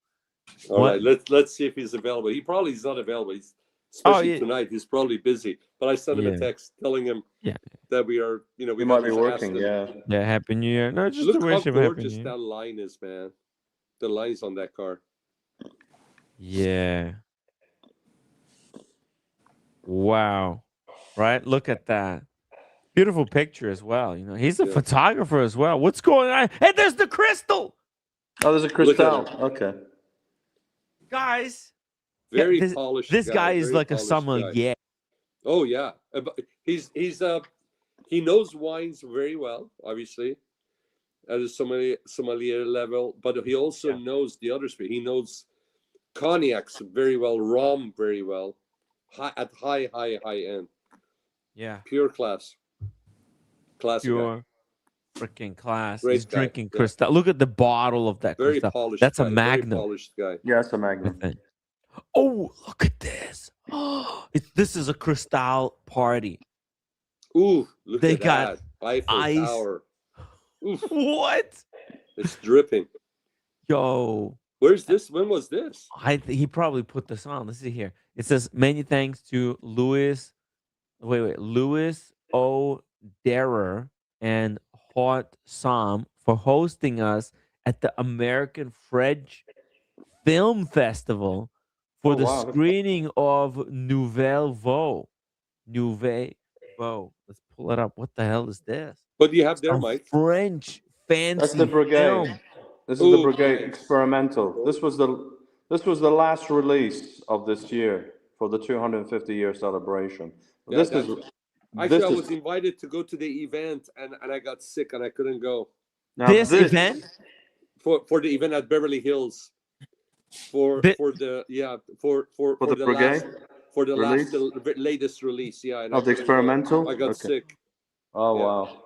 All right, let's see if he's available. He probably is not available. especially tonight. He's probably busy. But I sent him a text telling him that we are, you know, we might be working. Yeah. Yeah. Happy New Year. No, just look to how wish him Happy New gorgeous Year. that line is, man. The lines on that car. Yeah. Wow. Right. Look at that. Beautiful picture as well. You know, he's a photographer as well. What's going on? Hey, there's the crystal. Oh, there's a crystal. Okay. Guys. Very this, polished. This guy is very like a sommelier. Oh yeah, he's he knows wines very well, obviously, at a sommelier level. But he also knows the other speed. He knows cognacs very well, rum very well, at high end. Yeah, pure class. Classic. Pure freaking class. Great He's guy. drinking Cristal. Look at the bottle of that Very Cristal. polished. That's a guy. Magnum. Very polished guy. Yeah, it's a Magnum. Oh, look at this. Oh, this is a Cristal party. Ooh, look they at got that. Eiffel ice. Tower. Oof. What? It's dripping. Yo. Where's this? When was this? He probably put this on. Let's see here. It says many thanks to Louis O. Derer and Hot Sam for hosting us at the American French Film Festival for the screening of Nouvelle Vague. Let's pull it up. What the hell is this? What do you have there, Mike? French fancy That's the Brigade. film. This is the Brigade Experimental. This was the last release of this year for the 250 year celebration. Yeah, I was invited to go to the event and I got sick and I couldn't go. Now this event? For the event at Beverly Hills. For the Brigade? The latest release, Of the experimental? I got sick. Oh wow.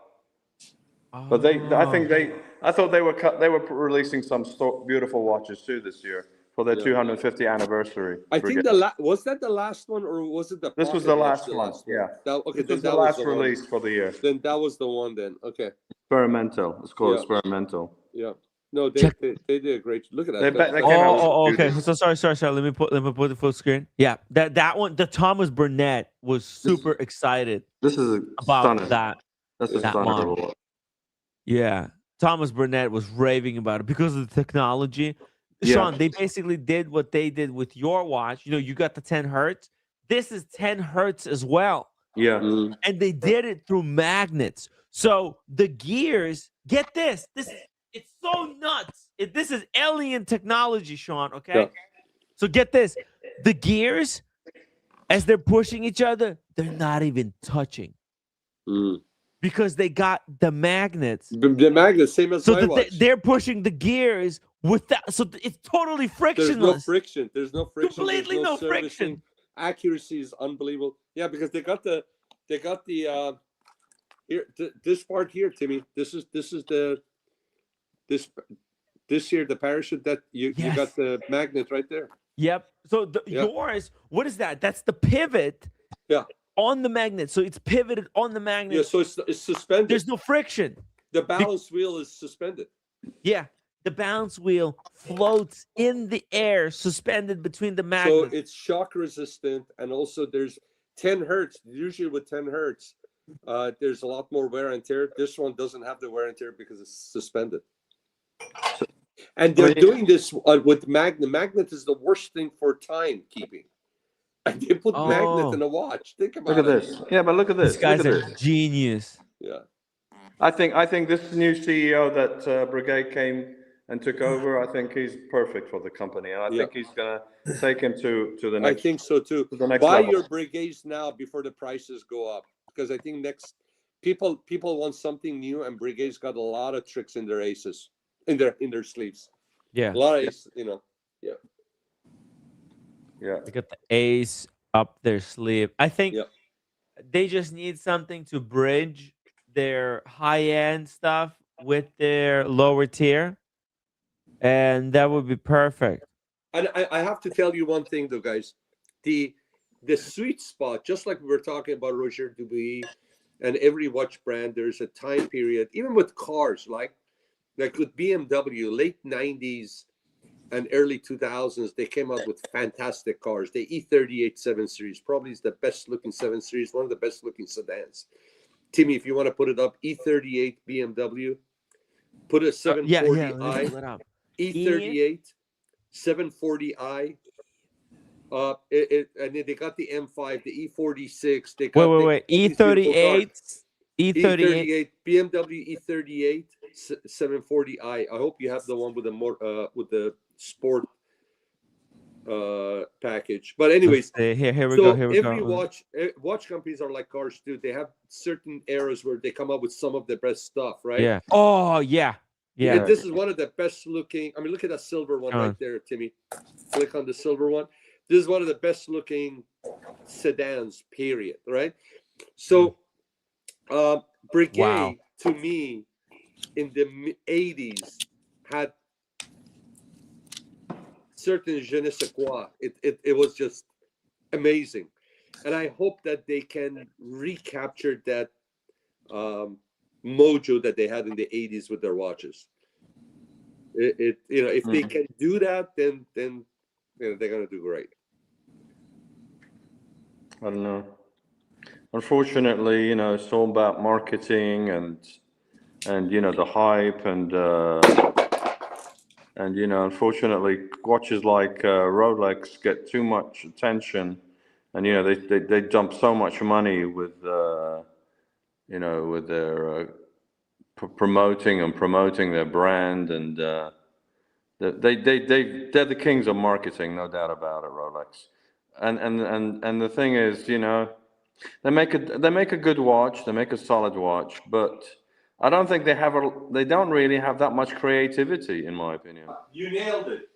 But I thought they were releasing some beautiful watches too this year for their 250th anniversary. I think was that the last one or was it the? This was the last one. Yeah. This was the last release for the year. Then that was the one. Then okay. Experimental. It's called Experimental. Yeah. No, they did a great. Look at that. Okay. So sorry. Let me put the full screen. Yeah, that one. The Thomas Burnett was super excited. This is about stunning. that. That's a that stunning model. reward. Yeah, Thomas Burnett was raving about it because of the technology. Yeah. Sean, they basically did what they did with your watch. You know, you got the 10 hertz. This is 10 hertz as well. Yeah. And they did it through magnets. So the gears, get this. It's so nuts. This is alien technology, Sean, okay? Yeah. So get this. The gears, as they're pushing each other, they're not even touching. Because they got the magnets. The magnets, same as my watch. They're pushing the gears with that. So it's totally frictionless. There's no friction. Completely no friction. Accuracy is unbelievable. Yeah, because they got the here this part here, Timmy. This here the parachute that you got the magnet right there. Yep. So yours, what is that? That's the pivot. Yeah. On the magnet, so it's pivoted on the magnet. Yeah, so it's suspended. There's no friction. The balance wheel is suspended. Yeah, the balance wheel floats in the air, suspended between the magnets. So it's shock resistant, and also there's 10 hertz. Usually with 10 hertz, there's a lot more wear and tear. This one doesn't have the wear and tear because it's suspended. And they're doing this with magnet. Magnet is the worst thing for timekeeping. And they put magnet in a watch. Think about it. Look at this. Yeah, but look at this. These guys are genius. Yeah. I think this new CEO that Brigade came and took over, I think he's perfect for the company. And I think he's going to take him to the next. I think so too. To the next Buy level. your Brigades now before the prices go up. Because I think people want something new, and Brigade's got a lot of tricks in their aces, in their sleeves. Yeah. A lot of aces, Yeah. Yeah. They got the ace up their sleeve. I think they just need something to bridge their high-end stuff with their lower tier. And that would be perfect. And I have to tell you one thing though, guys. The sweet spot, just like we were talking about Roger Dubuis and every watch brand, there's a time period, even with cars, like with BMW, late 90s, and early 2000s, they came out with fantastic cars. The E38 7 Series probably is the best looking 7 Series, one of the best looking sedans. Timmy, if you want to put it up, E38 BMW, put a 740i, E38 740i. And then they got the M5, the E46. They got wait. E38, E38, BMW E38 740i. I hope you have the one with the more with the sport package. But anyways, here we go. Every watch companies are like cars too. They have certain eras where they come up with some of the best stuff, right? Yeah. Oh yeah. Yeah. And this is one of the best looking. I mean, look at that silver one right there, Timmy. Click on the silver one. This is one of the best looking sedans, period. Right? So, Breguet to me in the 80s had certain je ne sais quoi. It was just amazing, and I hope that they can recapture that mojo that they had in the 80s with their watches. If they can do that, then they're gonna do great. I don't know. Unfortunately, it's all about marketing and the hype and unfortunately, watches like Rolex get too much attention, and they dump so much money with with their promoting their brand, and they're the kings of marketing, no doubt about it, Rolex. And the thing is, they make a good watch, they make a solid watch, but I don't think they don't really have that much creativity, in my opinion. You nailed it,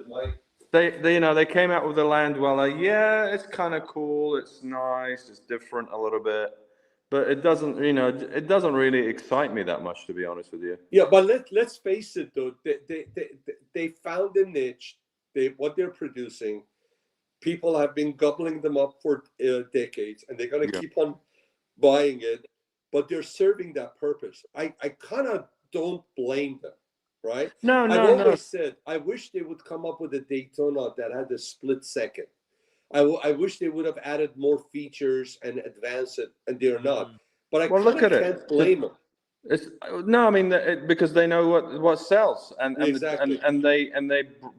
Mike. They came out with the Land Dweller. Yeah, it's kind of cool, it's nice, it's different a little bit, but it doesn't really excite me that much, to be honest with you. Yeah, but let's face it though, they found a niche. What they're producing, people have been gobbling them up for decades, and they're gonna keep on buying it. But they're serving that purpose. I kind of don't blame them, right? No. I've always said I wish they would come up with a Daytona that had a split second. I wish they would have added more features and advanced it, and they're not. But I can't blame them. Because they know what sells, and exactly. and they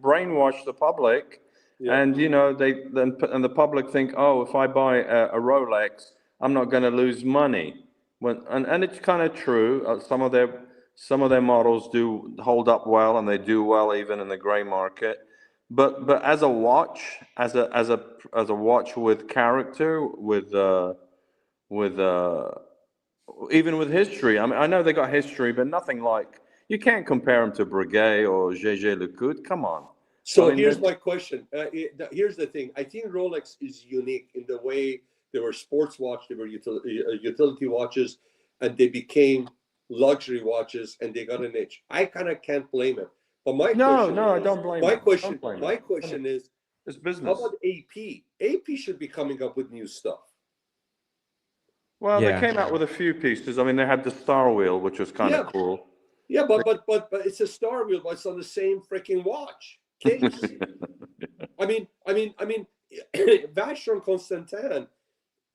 brainwash the public, and the public think, oh, if I buy a Rolex, I'm not going to lose money. And it's kind of true. Some of their models do hold up well, and they do well even in the gray market. But as a watch, as a watch with character, with even with history. I mean, I know they got history, but nothing like, you can't compare them to Breguet or GG Lecoultre. Come on. So here's my question. Here's the thing. I think Rolex is unique in the way they were sports watch, they were utility watches, and they became luxury watches, and they got a niche. I kind of can't blame them. But I don't blame them. My question is, it's business. How about AP? AP should be coming up with new stuff. Well, they came out with a few pieces. I mean, they had the Star Wheel, which was kind of cool. Yeah, but it's a Star Wheel, but it's on the same freaking watch case. I mean, Vacheron Constantin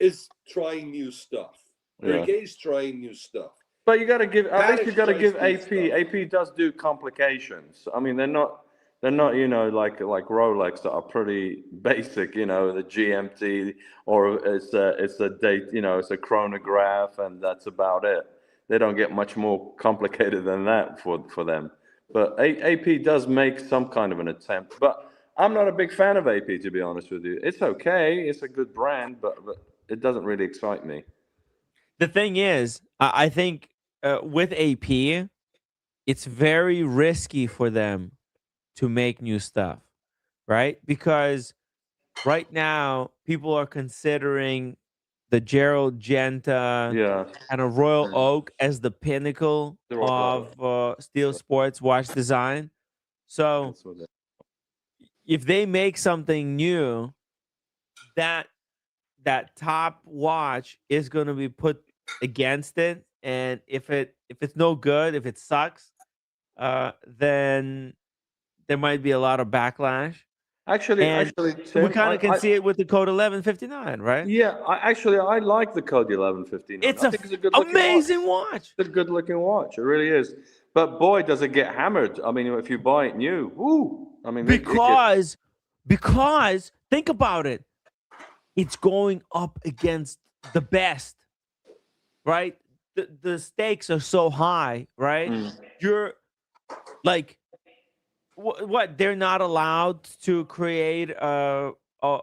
is trying new stuff. Breguet is trying new stuff. But you got to give. I think you got to give AP. AP does do complications. I mean, they're not like Rolex that are pretty basic. The GMT, or it's a date. It's a chronograph, and that's about it. They don't get much more complicated than that for them. But AP does make some kind of an attempt. But I'm not a big fan of AP, to be honest with you. It's okay. It's a good brand, but it doesn't really excite me. The thing is, I think with AP, it's very risky for them to make new stuff, right? Because right now, people are considering the Gerald Genta and a Royal Oak as the pinnacle of steel sports watch design. So if they make something new, that top watch is going to be put against it, and if it's no good, if it sucks, then there might be a lot of backlash. Actually, And Tim, we kind of can see it with the Code 1159, right? Yeah, I like the Code 1159. It's I think it's a good amazing watch. It's a good looking watch. It really is. But boy, does it get hammered. I mean, if you buy it new, woo! I mean, because think about it, it's going up against the best, right? The stakes are so high, right? You're like, what? They're not allowed to create a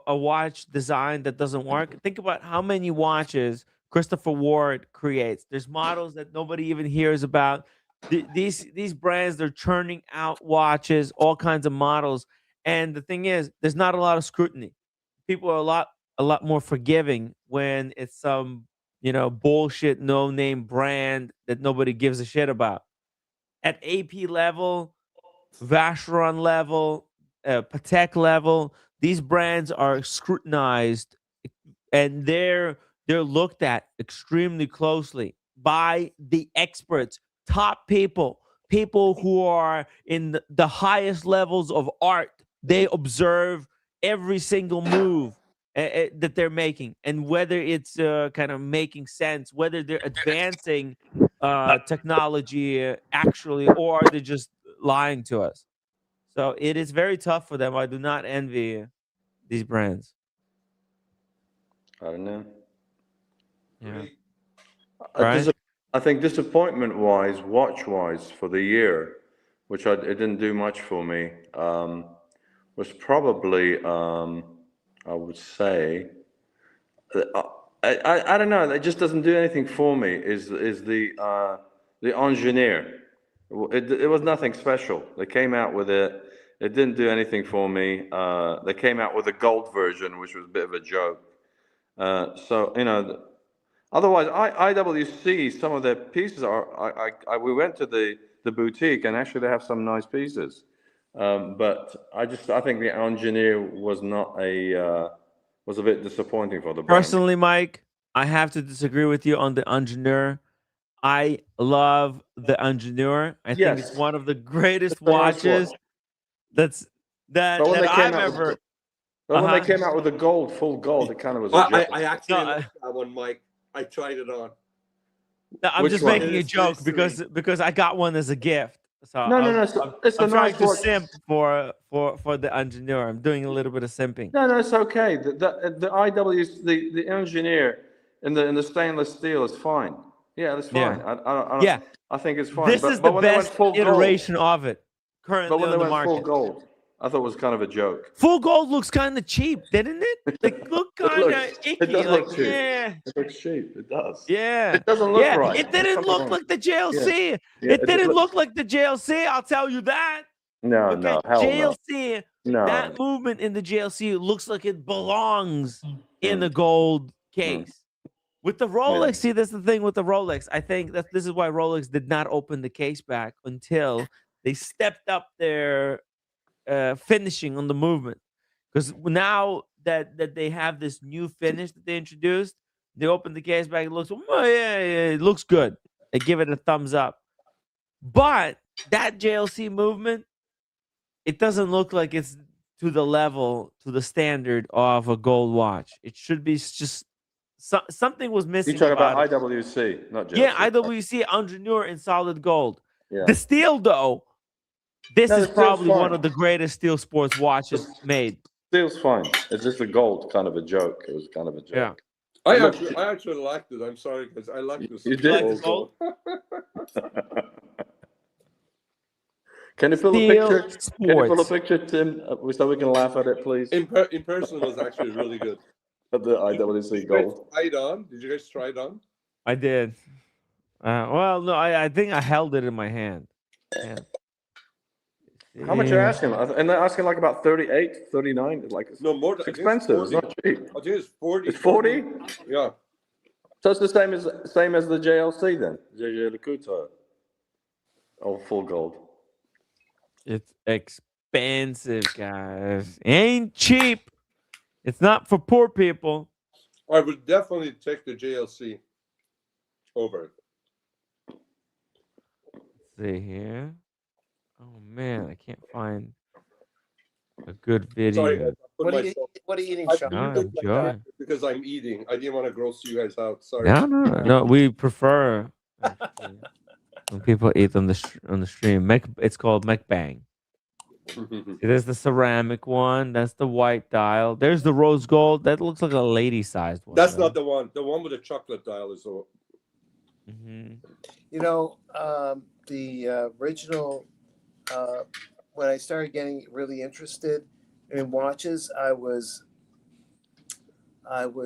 watch design that doesn't work. Think about how many watches Christopher Ward creates. There's models that nobody even hears about. These brands, they're churning out watches, all kinds of models. And the thing is, there's not a lot of scrutiny. People are a lot more forgiving when it's some bullshit no name brand that nobody gives a shit about. At AP level, Vacheron level, Patek level, these brands are scrutinized, and they're looked at extremely closely by the experts, top people who are in the highest levels of art. They observe every single move that they're making, and whether it's kind of making sense, whether they're advancing technology actually, or are they just lying to us. So it is very tough for them. I do not envy these brands. I don't know. Yeah. I think disappointment-wise, watch-wise for the year, which it didn't do much for me, was probably, I would say, I don't know. It just doesn't do anything for me. Is the Engineer? It was nothing special. They came out with it. It didn't do anything for me. They came out with a gold version, which was a bit of a joke. So otherwise, IWC, some of their pieces are. We went to the boutique, and actually they have some nice pieces. But I think the Engineer was not was a bit disappointing for the brand. Personally, Mike, I have to disagree with you on the Engineer. I love the Engineer. I think it's one of the greatest watches that I've ever. But when they came out with the gold, full gold, it kind of was a joke. I actually like that one, Mike. I tried it on. No, I'm just making a joke because I got one as a gift. So I'm trying to simp for the Engineer. I'm doing a little bit of simping. No, it's okay. The Engineer in the stainless steel is fine. Yeah, that's fine. Yeah. I think it's fine. This is the best iteration of it currently on the market. Full gold, I thought it was kind of a joke. Full gold looks kind of cheap, didn't it? Like, look kind of icky. It does look cheap. Yeah. It looks cheap. It does. Yeah. It doesn't look right. It didn't look like the JLC. Yeah, it didn't look like the JLC. I'll tell you that. No, no, hell JLC. No. That movement in the JLC looks like it belongs in a gold case. With the Rolex, see, that's the thing with the Rolex. I think that this is why Rolex did not open the case back until they stepped up their finishing on the movement. Because now that they have this new finish that they introduced, they open the case back. It looks, it looks good. They give it a thumbs up. But that JLC movement, it doesn't look like it's to the level, to the standard of a gold watch. It should be just something was missing. You talk about IWC, not JLC. Yeah, IWC Engineer in solid gold. Yeah. The steel, though, this is probably one of the greatest steel sports watches made. Steel's fine. It's just a gold kind of a joke. It was kind of a joke. Yeah. I actually liked it. I'm sorry, because I like this. You did? Like gold. Can you pull a picture? Can you pull a picture, Tim, so we can laugh at it, please? In person, it was actually really good. At the IWC gold. Try it on? Did you guys try it on? I did. Well, no, I think I held it in my hand. Yeah. How much are you asking? And they're asking like about 38, 39. It's like, no, more. It's expensive. It's not cheap. I think it's 40. It's 40? Yeah. So it's the same as the JLC then? JJ Le Couture. Oh, full gold. It's expensive, guys. It ain't cheap. It's not for poor people. I would definitely take the JLC over it. Let's see here. Oh man, I can't find. A good Sorry, video. guys, I put myself. What are you eating, I Sean? No, look like that enjoy. because I'm eating. I didn't want to gross you guys out. Sorry. No. We prefer actually when people eat on the stream. It's called mukbang. See, there's the ceramic one. That's the white dial. There's the rose gold. That looks like a lady-sized one. That's right? not the one. The one with the chocolate dial is the. You know, the original. When I started getting really interested in watches, I was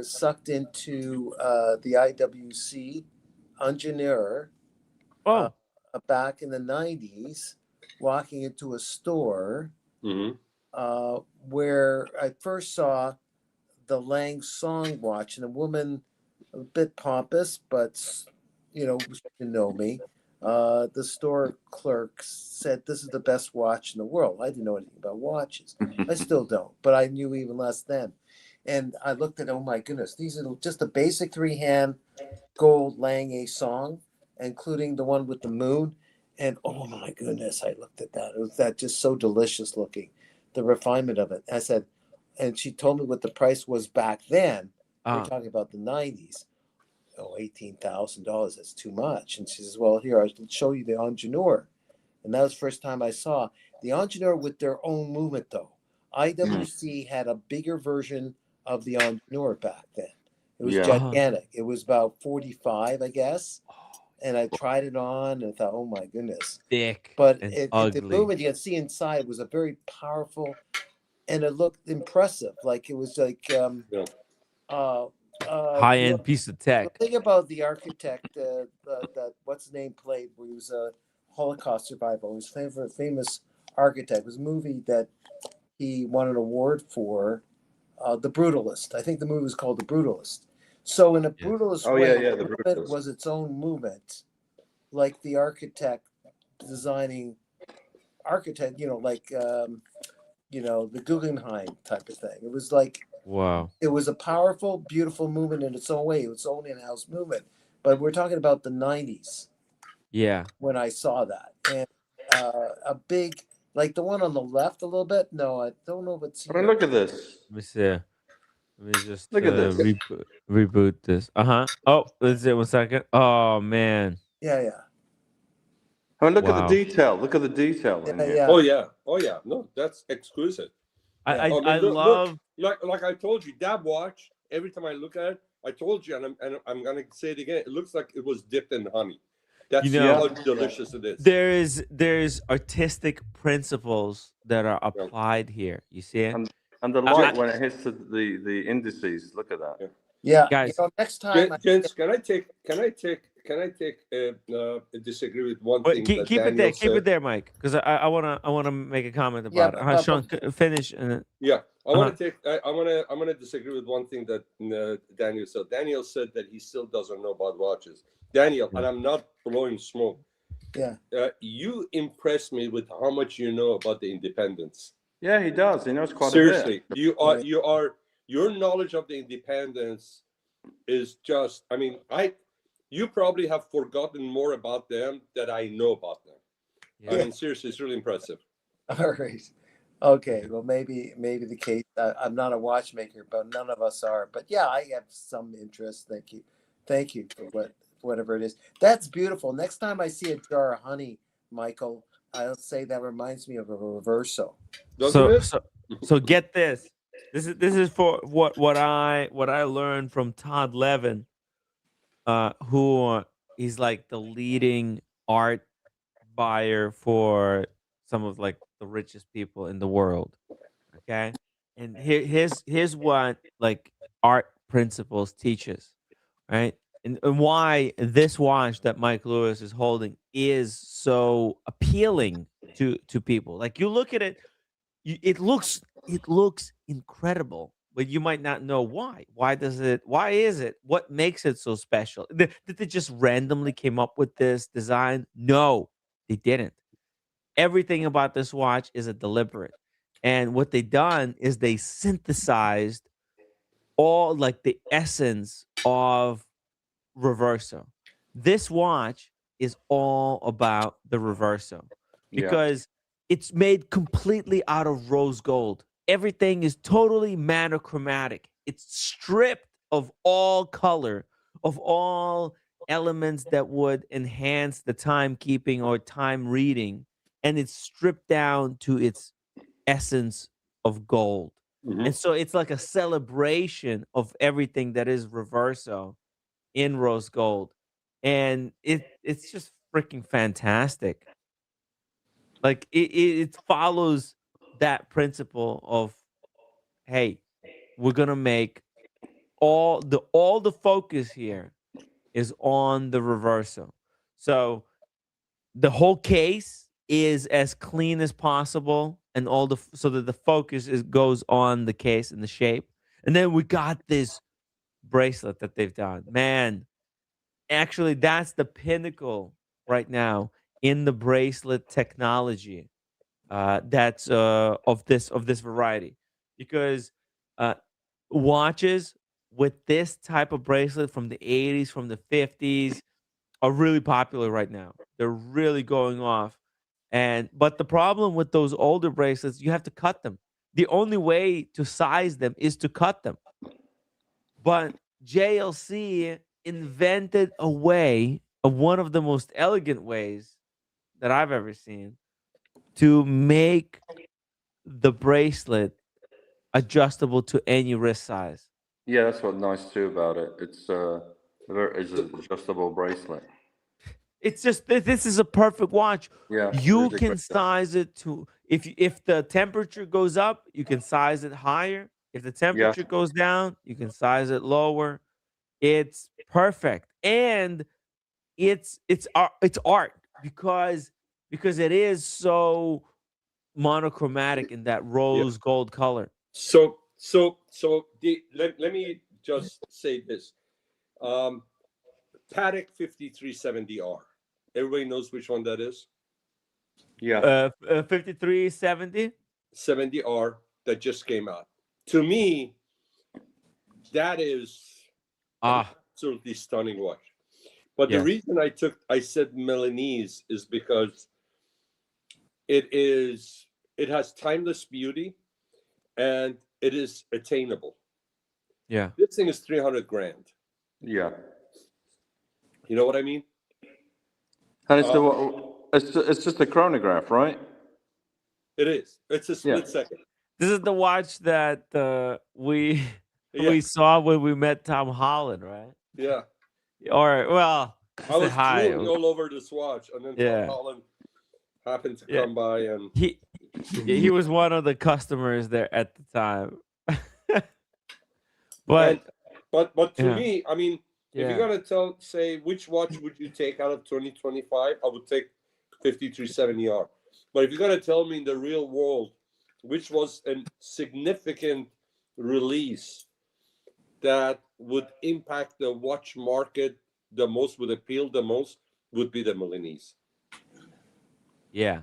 sucked into the IWC engineer. Back in the 90s, walking into a store where I first saw the Lang Song watch, and a woman, a bit pompous, but she didn't know me. The store clerk said, "This is the best watch in the world." I didn't know anything about watches. I still don't, but I knew even less then. And I looked at, oh my goodness, these are just a basic 3-hand gold Lang Song, including the one with the moon. And oh my goodness, I looked at that. It was that just so delicious looking, the refinement of it. I said, and she told me what the price was back then. We're talking about the 90s. Oh, $18,000. That's too much. And she says, well, here, I'll show you the Ingenieur. And that was the first time I saw the Ingenieur with their own movement, though. IWC had a bigger version of the Ingenieur back then. It was gigantic. It was about 45, I guess. And I tried it on and thought, oh my goodness. Thick But and the ugly. movement you can see inside was a very powerful, and it looked impressive. Like it was like High-end piece of tech. The thing about the architect that what's his name played, where he was a Holocaust survivor, his famous architect, it was a movie that he won an award for, The Brutalist. I think the movie was called The Brutalist. So in a brutalist way, the movement was its own movement, like the architect designing architect, like the Guggenheim type of thing. It was like it was a powerful, beautiful movement in its own way. It was its own in-house movement. But we're talking about the 90s. Yeah. When I saw that. And a big, like the one on the left a little bit. No, I don't know if it's here. I mean, look at this. Let me see. Let me just Look at this. reboot this. Oh, let's see 1 second. Oh man. Yeah. I mean, look at the detail. Look at the detail in here. Oh yeah. No, that's exquisite. I look, like I told you, that watch. Every time I look at it, I told you, and I'm gonna say it again. It looks like it was dipped in honey. That's how delicious it is. There's artistic principles that are applied here. You see it? And the light when it hits the indices. Look at that. Yeah, guys. Next time, gents, can I disagree with one thing? Keep it there. Keep it there, Mike, because I wanna make a comment about it. Sean, finish. Yeah, I want to disagree with one thing that Daniel said. Daniel said that he still doesn't know about watches. Daniel, and I'm not blowing smoke. Yeah. You impressed me with how much you know about the independence. Yeah, he does. He knows quite Seriously, a bit. your knowledge of the independence is just. I mean, you probably have forgotten more about them than I know about them. Yeah. I mean, seriously, it's really impressive. All right. Okay. Well, maybe the case. I'm not a watchmaker, but none of us are. But yeah, I have some interest. Thank you for whatever it is. That's beautiful. Next time I see a jar of honey, Michael, I'll say that reminds me of a reverso. So get this. This is for what I learned from Todd Levin, who is like the leading art buyer for some of like the richest people in the world. Okay, and here's what like art principles teaches, right? And why this watch that Mike Lewis is holding is so appealing to people. Like you look at it, it looks incredible, but you might not know why. Why is it? What makes it so special? Did they just randomly came up with this design? No, they didn't. Everything about this watch is a deliberate. And what they done is they synthesized all like the essence of reverso. This watch is all about the reverso because it's made completely out of rose gold. Everything is totally monochromatic. It's stripped of all color, of all elements that would enhance the timekeeping or time reading, and it's stripped down to its essence of gold. And so it's like a celebration of everything that is Reverso in rose gold. And it's just freaking fantastic. Like it follows that principle of, hey, we're gonna make all the focus here is on the Reverso. So the whole case is as clean as possible, and so that the focus goes on the case and the shape. And then we got this bracelet that they've done. Man, actually, that's the pinnacle right now in the bracelet technology. That's of this variety, because watches with this type of bracelet from the 80s, from the 50s, are really popular right now. They're really going off. But the problem with those older bracelets, you have to cut them. The only way to size them is to cut them. But JLC invented a way, of one of the most elegant ways that I've ever seen, to make the bracelet adjustable to any wrist size. Yeah, that's what's nice too about it. It's it's an adjustable bracelet. It's just this is a perfect watch. Yeah, You really can great. size it to, if the temperature goes up, you can size it higher. If the temperature goes down, you can size it lower. It's perfect, and it's art because it is so monochromatic in that rose gold color. So let me just say this. Patek 5370R. Everybody knows which one that is? Yeah. 5370? 70R that just came out. To me, that is an absolutely stunning watch. But the reason I said Milanese is because it has timeless beauty and it is attainable. Yeah. This thing is 300 grand. Yeah. You know what I mean? And it's just a chronograph, right? It is. It's a split second. This is the watch that we saw when we met Tom Holland, right? Yeah. Or well, I was drooling all over this watch, and then Tom Holland happened to come by, and he was one of the customers there at the time. but to me, I mean, if you're gonna say which watch would you take out of 2025, I would take 5370R. But if you're gonna tell me in the real world which was a significant release that would impact the watch market the most, would appeal the most, would be the Milanese. Yeah,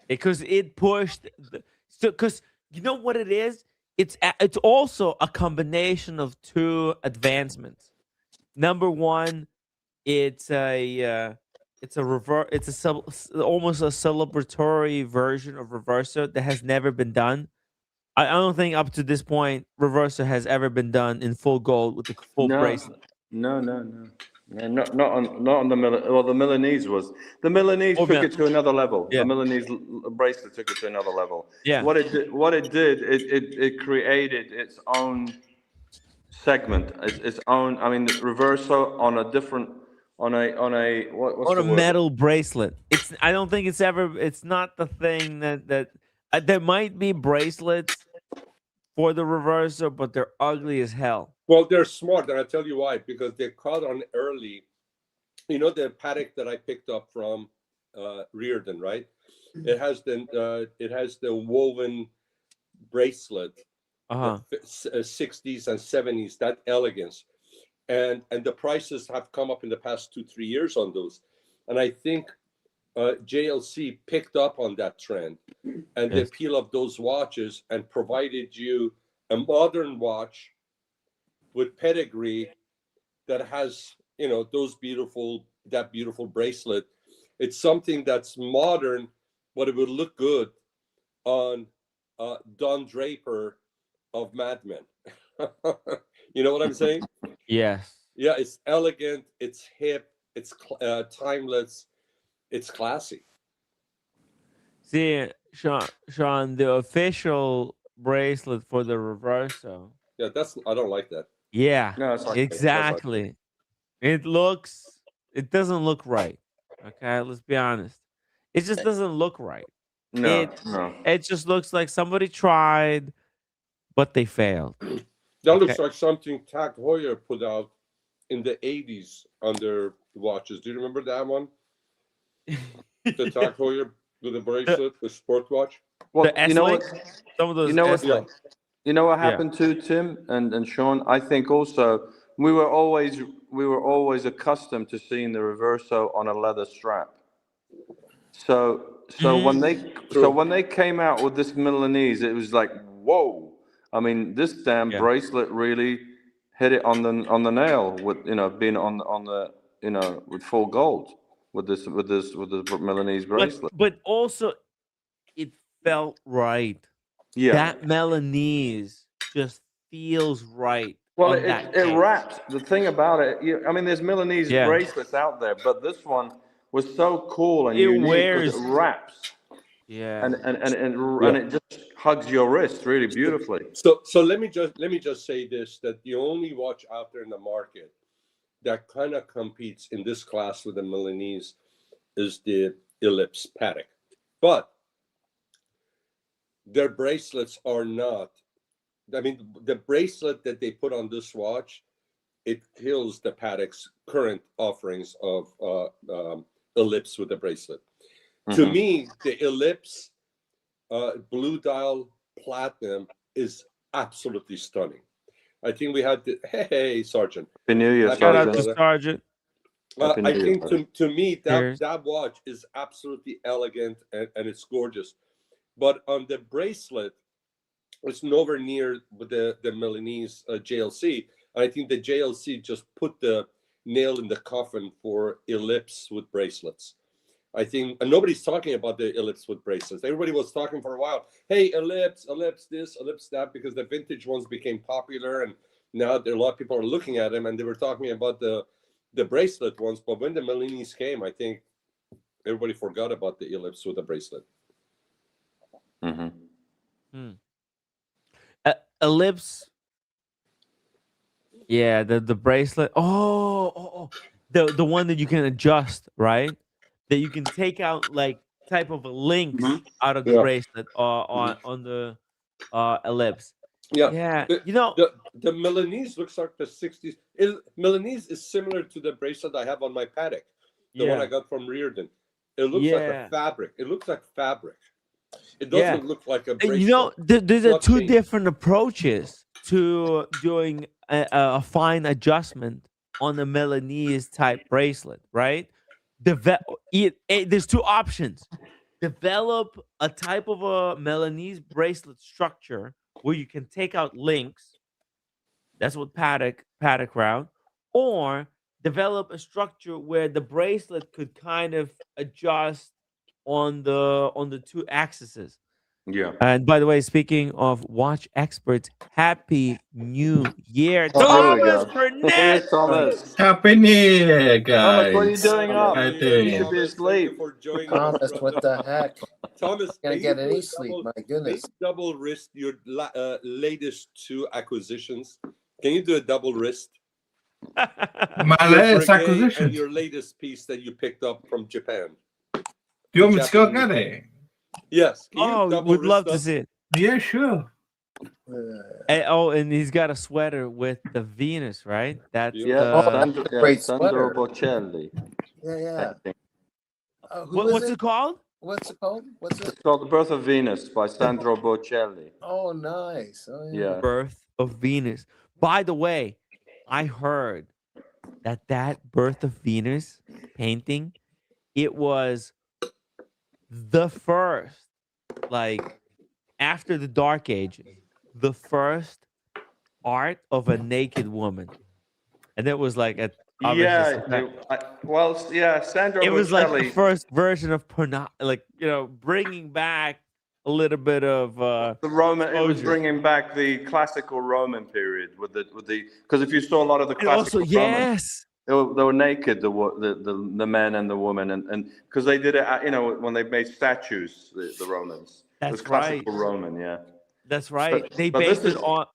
because it pushed. Because you know what it is? It's also a combination of two advancements. Number one, it's almost a celebratory version of Reverso that has never been done. I don't think up to this point Reverso has ever been done in full gold with the full bracelet. No. Not on the the Milanese was. The Milanese took it to another level. Yeah. The Milanese bracelet took it to another level. Yeah. What it did, it created its own segment, its own. I mean, Reverso on a different, on a metal bracelet. I don't think it's not the thing that there might be bracelets for the Reverso, but they're ugly as hell. Well, they're smart, and I'll tell you why. Because they caught on early. You know the Patek that I picked up from Reardon, right? It has the woven bracelet, 60s and 70s, that elegance, and the prices have come up in the past 2-3 years on those, and I think JLC picked up on that trend and the appeal of those watches and provided you a modern watch with pedigree that has that beautiful bracelet. It's something that's modern but it would look good on Don Draper of Mad Men. You know what I'm saying? Yes. Yeah, it's elegant, it's hip, it's timeless, it's classy. See, Sean, the official bracelet for the Reverso. Yeah, I don't like that. Yeah, No, it's okay. exactly. It doesn't look right. Okay, let's be honest. It just doesn't look right. No, it just looks like somebody tried, but they failed. That looks like something Tag Heuer put out in the 80s on their watches. Do you remember that one? The Tag Heuer with the bracelet, the sport watch. Well, you know what? Some of those. You know what happened to Tim and Sean? I think also we were always accustomed to seeing the Reverso on a leather strap. So when they came out with this Milanese, it was like, whoa! I mean, this damn bracelet really hit it on the nail with being on the with full gold with this Milanese bracelet. But also, it felt right. Yeah, that Milanese just feels right. Well, it wraps. The thing about it, I mean, there's Milanese Yeah. bracelets out there, but this one was so cool and It unique wears- because it wraps. Yeah. And it just hugs your wrist really beautifully. So let me just say this, that the only watch out there in the market that kind of competes in this class with the Milanese is the Ellipse Patek. But their bracelets are not, I mean, the bracelet that they put on this watch, it kills the Patek's current offerings of Ellipse with the bracelet. To me, the Ellipse Blue Dial Platinum is absolutely stunning. I think we had the, hey, Sergeant. Happy New Year, Shout out to Sergeant. I think to me, that watch is absolutely elegant and it's gorgeous. But on the bracelet, it's nowhere near the Milanese JLC. I think the JLC just put the nail in the coffin for Ellipse with bracelets. I think, and nobody's talking about the Ellipse with bracelets. Everybody was talking for a while. Hey, Ellipse this, Ellipse that, because the vintage ones became popular, and now a lot of people are looking at them, and they were talking about the bracelet ones. But when the Milanese came, I think everybody forgot about the Ellipse with the bracelet. Ellipse. Yeah, the bracelet. Oh, the one that you can adjust, right? That you can take out like type of links out of the bracelet on the Ellipse. Yeah. You know, the Milanese looks like the 60s. Milanese is similar to the bracelet I have on my Patek, the one I got from Reardon. It looks like a fabric. It looks like fabric. It doesn't look like a bracelet. You know, there's a two different approaches to doing a fine adjustment on the Milanese type bracelet, right? There's two options. Develop a type of a Milanese bracelet structure where you can take out links. That's what Patek route. Or develop a structure where the bracelet could kind of adjust on the two axes. Yeah. And by the way, speaking of watch experts, Happy New Year, Oh, here we Thomas go. Burnett. Here's Thomas. Happy New Year, guys. Thomas, what are you doing up? How You should be asleep. Thomas, what the heck? Thomas, Gonna get any sleep? My goodness. Double wrist your latest two acquisitions. Can you do a double wrist? My latest acquisition. And your latest piece that you picked up from Japan. Do you want me to go get it? Yes. We'd love to see it. Yeah, sure. And he's got a sweater with the Venus, right? That's Sandro Bocelli. Yeah. What's it called? What's it called? It's called The Birth of Venus by Sandro Bocelli. Oh, nice. Oh, yeah. Birth of Venus. By the way, I heard that Birth of Venus painting, it was the first, like after the Dark Ages, the first art of a naked woman. And it was like obviously. Sandro It was like the Bocelli. first version of bringing back a little bit of the Roman. It was exposure. bringing back the classical Roman period with the because if you saw a lot of the And also, classical Romans, yes, they were naked, the men and the women, and because they did it, when they made statues, the Romans. It was that's right. classical Roman, yeah. That's right. They But based it on.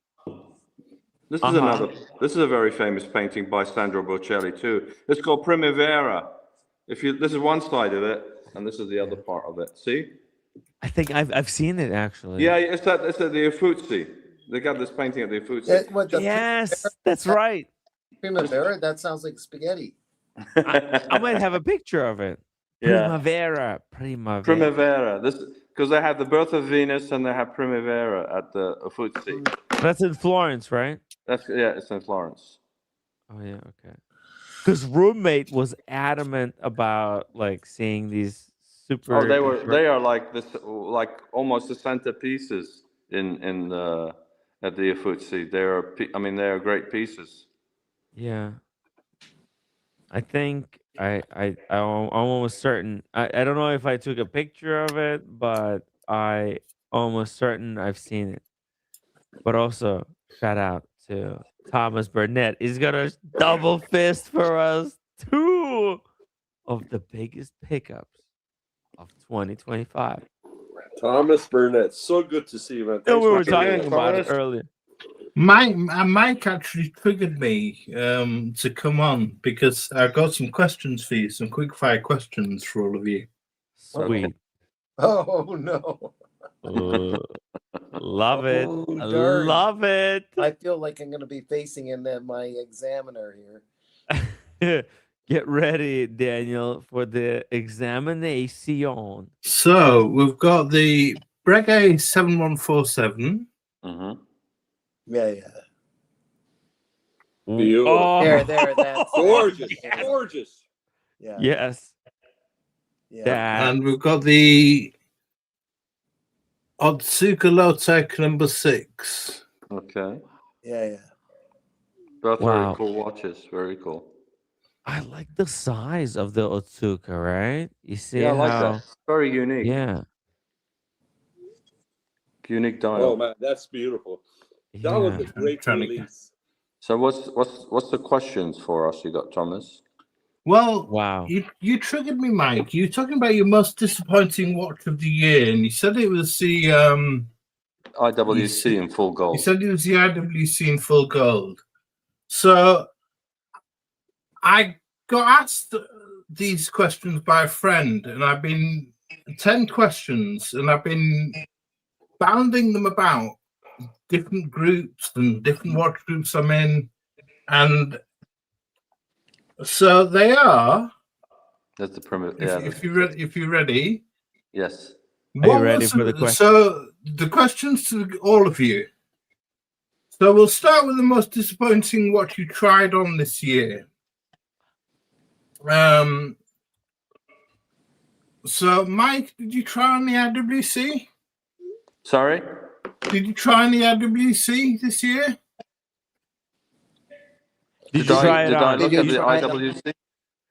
This is This is a very famous painting by Sandro Bocelli too. It's called Primavera. This is one side of it, and this is the other part of it. See? I think I've seen it actually. Yeah, it's at the Uffizi. They got this painting at the Uffizi. Yes, that's right. Primavera. That sounds like spaghetti. I might have a picture of it. Yeah. Primavera. This because they have the birth of Venus and they have Primavera at the Uffizi. That's in Florence, right? It's in Florence. Oh yeah, okay. Because roommate was adamant about seeing these super. Oh, they are like this, like almost the centerpieces in at the Uffizi. They are great pieces. Yeah. I think I'm almost certain. I don't know if I took a picture of it, but I almost certain I've seen it. But also, shout out to Thomas Burnett. He's got a double fist for us. 2 of the biggest pickups of 2025. Thomas Burnett, so good to see you, man. We were talking about it earlier. Mike actually triggered me to come on because I've got some questions for you, some quick fire questions for all of you. Sweet. Oh no. Love it. Darn. Love it. I feel like I'm going to be facing in my examiner here. Get ready, Daniel, for the examination. So we've got the Breguet 7147. Mm-hmm. Yeah. Beautiful. Oh. There, that's gorgeous. Gorgeous. Yeah. Yes. Yeah. And we've got the Otsuka Lotec number 6. Okay. Yeah. Both Wow. very cool watches. Very cool. I like the size of the Otsuka, right? You see I how like that. Very unique. Yeah. Unique dial. Oh man, that's beautiful. That was a great release. So what's the questions for us? You got Thomas? Well, wow. You triggered me, Mike. You were talking about your most disappointing watch of the year, and you said it was the IWC in full gold. You said it was the IWC in full gold. So I got asked these questions by a friend, and I've been 10 questions, and I've been bounding them about different groups and different watch groups I'm in, and so they are. That's the primitive. If you're ready. Yes. Are you ready for the question? So the questions to all of you. So we'll start with the most disappointing watch you tried on this year. So Mike, did you try on the IWC? Sorry? Did you try on the IWC this year? Did I look at the IWC?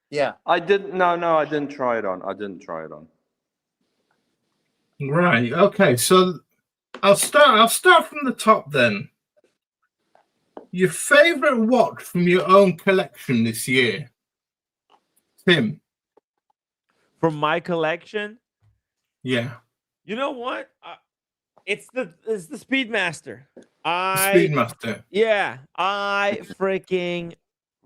Yeah. I didn't. No, I didn't try it on. Right. Okay. So I'll start from the top then. Your favorite watch from your own collection this year, Tim? From my collection? Yeah. You know what? It's the Speedmaster. Speedmaster. Yeah, I freaking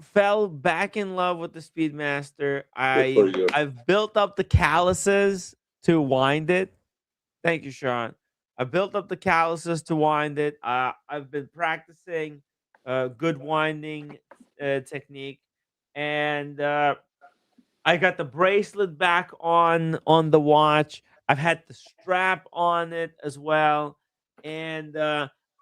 fell back in love with the Speedmaster. I've built up the calluses to wind it. Thank you, Sean. I built up the calluses to wind it. I've been practicing good winding technique, and I got the bracelet back on the watch. I've had the strap on it as well, and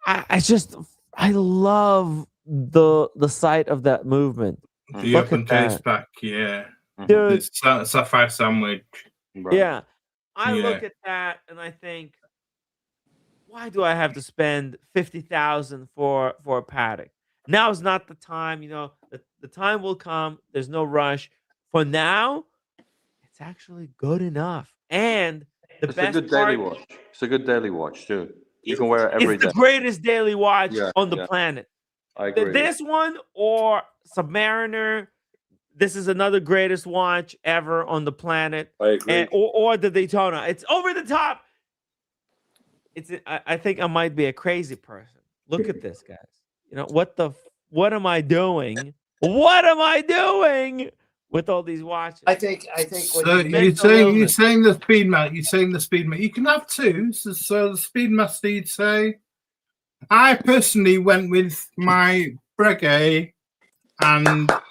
I love the sight of that movement. The up and case back, yeah. Dude, sapphire sandwich. Yeah, I look at that and I think, why do I have to spend $50,000 for a paddock? Now is not the time. You know, The time will come. There's no rush. For now, it's actually good enough. And the It's best a good daily part, watch. It's a good daily watch too. You can wear it every it's day. the greatest daily watch Yeah, on the yeah. planet. I agree. This one or Submariner, this is another greatest watch ever on the planet. I agree. Or the Daytona. It's over the top. I think I might be a crazy person. Look at this, guys. You know, what am I doing? What am I doing with all these watches? I think So you're saying the Speedmaster. You're saying the Speedmaster. You can have two. So the Speedmaster, you'd say. I personally went with my Breguet and the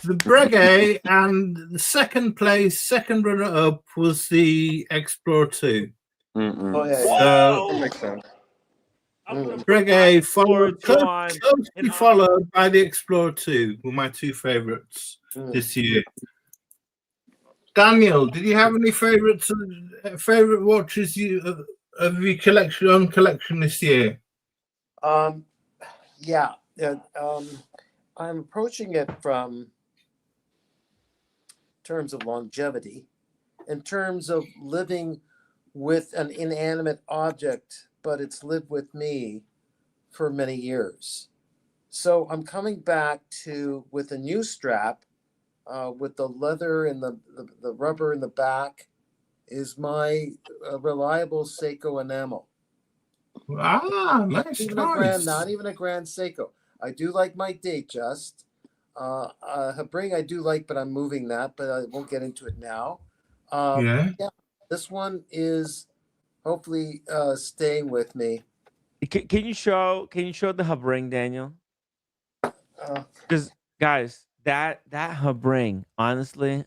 Breguet, and the second runner-up was the Explorer 2. Oh yeah, So that makes sense. Breguet closely followed by the Explorer 2 were my two favorites this year. Daniel, did you have any favorites? Favorite watches of your collection this year? Yeah. I'm approaching it from terms of longevity, in terms of living with an inanimate object, but it's lived with me for many years. So I'm coming back with a new strap, with the leather and the rubber in the back, is my reliable Seiko enamel. Nice, Not even a Grand Seiko. I do like my Datejust. Habring I do like, but I'm moving that, but I won't get into it now. Yeah, this one is hopefully staying with me. Can you show the Habring, Daniel? Because guys, that Habring, honestly,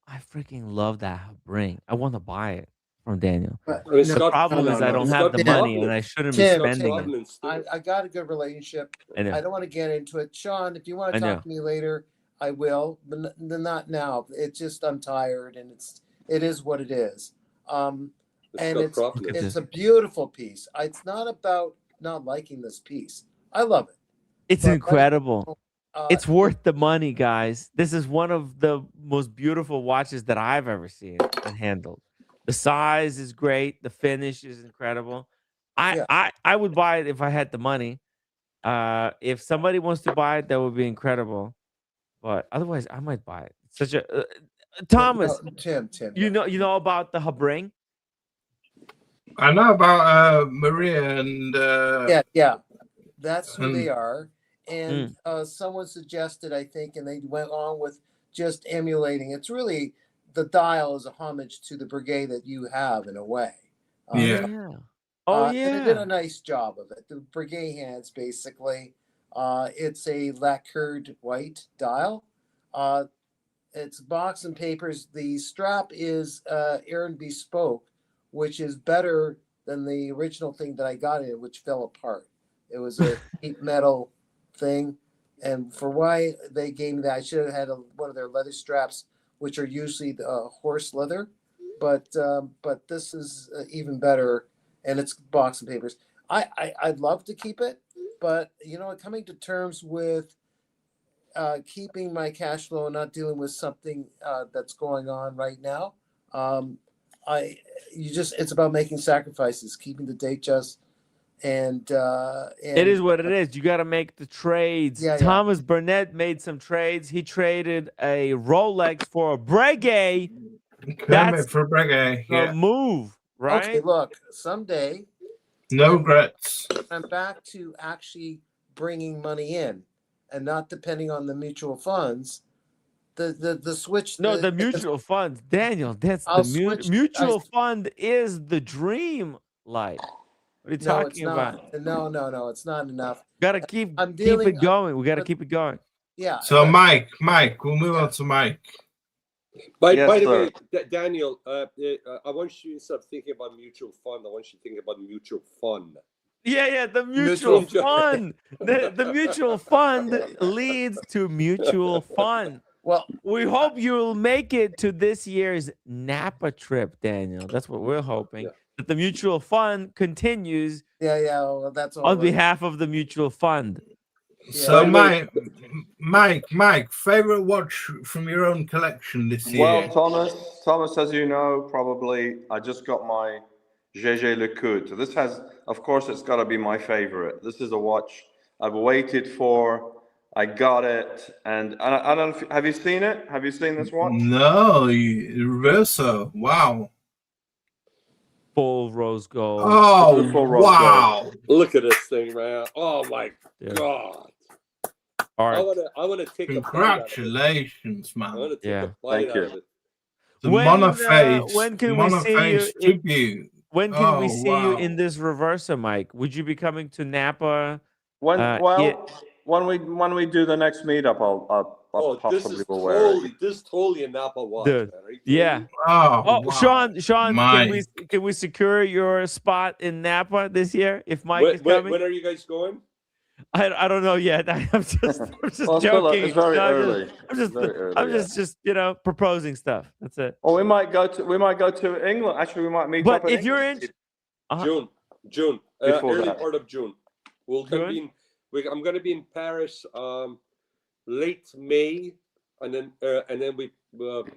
I freaking love that Habring. I want to buy it from Daniel. The problem is I don't have the money, and I shouldn't be spending it. I got a good relationship. I know. I don't want to get into it. Sean, if you want to I know. talk to me later, I will, but not now. It's just I'm tired, and it is what it is. And it's a beautiful piece. It's not about not liking this piece. I love it. It's incredible. It's worth the money, guys. This is one of the most beautiful watches that I've ever seen and handled. The size is great. The finish is incredible. I would buy it if I had the money. If somebody wants to buy it, that would be incredible. But otherwise, I might buy it. It's such a Thomas. Tim. You know about the Habring? I know about Maria and yeah, that's who they are. And someone suggested, I think, and they went on with just emulating. It's really, the dial is a homage to the Breguet that you have in a way. And they did a nice job of it. The Breguet hands, basically. It's a lacquered white dial. It's box and papers. The strap is Aaron Bespoke, which is better than the original thing that I got in it, which fell apart. It was a cheap metal thing, and for why they gave me that, I should have had one of their leather straps, which are usually the horse leather, but this is even better, and it's box and papers. I'd love to keep it, but coming to terms with keeping my cash flow and not dealing with something that's going on right now. It's about making sacrifices, keeping the Datejust. And it is what it is. You got to make the trades. Thomas Burnett made some trades. He traded a Rolex for a Breguet. That's for Breguet. a move, right? Okay, look, someday, no regrets. I'm back to actually bringing money in and not depending on the mutual funds. The switch. No, the mutual funds, Daniel. That's mutual fund is the dream life. What are you talking about? No, it's not enough. Gotta keep it going. We gotta keep it going. Yeah. So Mike, we'll move on to Mike. By the way, Daniel, I want you to stop thinking about mutual fund. I want you to think about mutual fun. Yeah, the mutual fund. The mutual fund leads to mutual fun. Well, we hope you'll make it to this year's Napa trip, Daniel. That's what we're hoping. That the mutual fund continues. Well, that's all on behalf of the mutual fund. So, Mike, favorite watch from your own collection this year? Well, Thomas, as you know, probably I just got my GG Le Coute. This has, of course, it's got to be my favorite. This is a watch I've waited for. I got it, and I don't. Have you seen it? Have you seen this watch? No, Reverso. Wow. Full rose gold. Oh, wow. Look at this thing, man. Oh my God. Art. I want to take Congratulations, a bite out of it. I want man. to take a bite out of it. The monophase. When can we see you? Tribute. When can we see you in this Reverso, Mike? Would you be coming to Napa? When we do the next meetup, I'll possibly will wear it. This is totally a Napa watch, Dude. man. Yeah. Wow. Sean, can we secure your spot in Napa this year if Mike is coming? When are you guys going? I don't know yet. I'm just Well, joking. It's very No, early. I'm just proposing stuff. That's it. Well, we might go to England. Actually, we might meet up. But if you're in June, Before early that. part of June, I'm going to be in Paris late May, and then we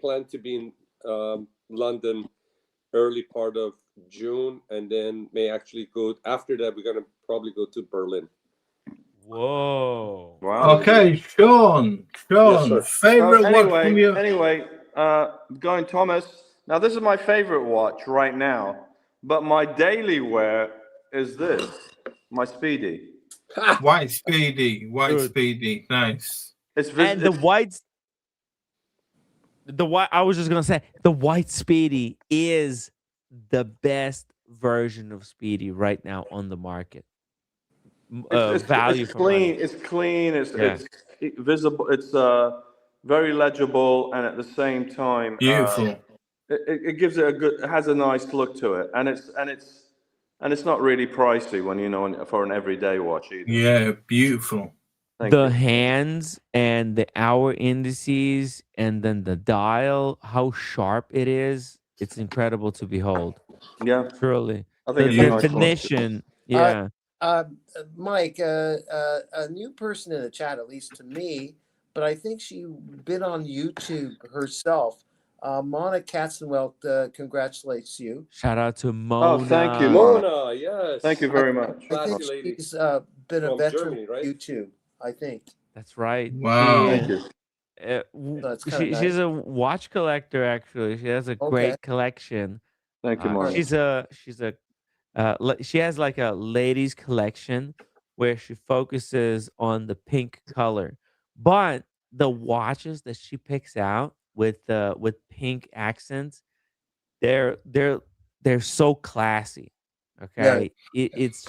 plan to be in London early part of June, and then may actually go after that. We're going to probably go to Berlin. Whoa! Wow. Okay, Sean, Yes, favorite watch from you? Anyway, going Thomas. Now, this is my favorite watch right now, but my daily wear is this, my Speedy. White Speedy, Speedy, nice. The white. I was just gonna say the white Speedy is the best version of Speedy right now on the market. Value it's for clean. money. It's clean. It's visible. It's very legible, and at the same time, beautiful. It gives it it has a nice look to it, and it's not really pricey when for an everyday watch either. Yeah, beautiful. The hands and the hour indices, and then the dial, how sharp it is. It's incredible to behold. Yeah, truly. I think The definition. Yeah. Mike, a new person in the chat, at least to me, but I think she's been on YouTube herself. Mona Katzenwelt congratulates you. Shout out to Mona. Oh, thank you, Mona. Yes. Thank you very much. I think she's been a From veteran Germany, right? of YouTube, I think. That's right. Wow. Thank you. She's a watch collector. Actually, she has a great collection. Thank you, Mona. She has like a ladies collection where she focuses on the pink color, but the watches that she picks out with pink accents, they're so classy. Okay, it's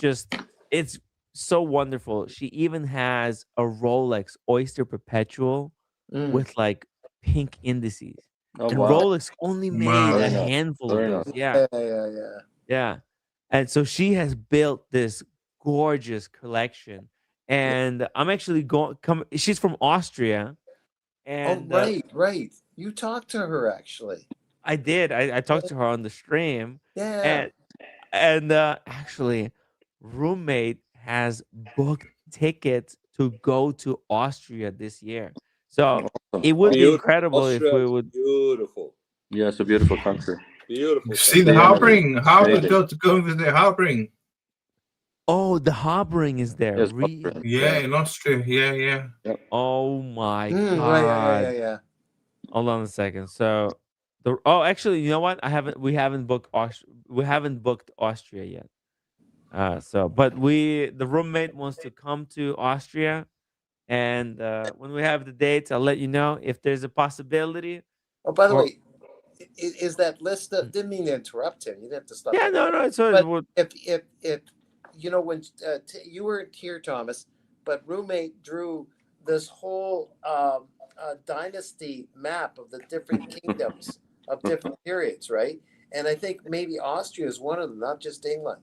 so wonderful. She even has a Rolex Oyster Perpetual with like pink indices. Oh, And wow. Rolex only made Very a nice. handful Very of those. nice. Yeah. And so she has built this gorgeous collection. And I'm actually she's from Austria. And right. You talked to her actually. I did. I talked to her on the stream. Yeah. And actually, roommate has booked tickets to go to Austria this year. So it would be incredible if we would. Beautiful. Yeah, it's a beautiful country. Beautiful. See the Harbring. How would go visit Harbring? Oh, the Harbring is there. Yes, Yeah, in Austria. Yeah. Oh my god. Right, yeah. Hold on a second. So actually, you know what? We haven't booked Austria yet. But the roommate wants to come to Austria, and when we have the dates, I'll let you know if there's a possibility. Oh, by the way, is that list of, didn't mean to interrupt him. You didn't have to stop. Yeah, no, it's but if you know, when you weren't here, Thomas, but roommate drew this whole dynasty map of the different kingdoms of different periods, right? And I think maybe Austria is one of them, not just England.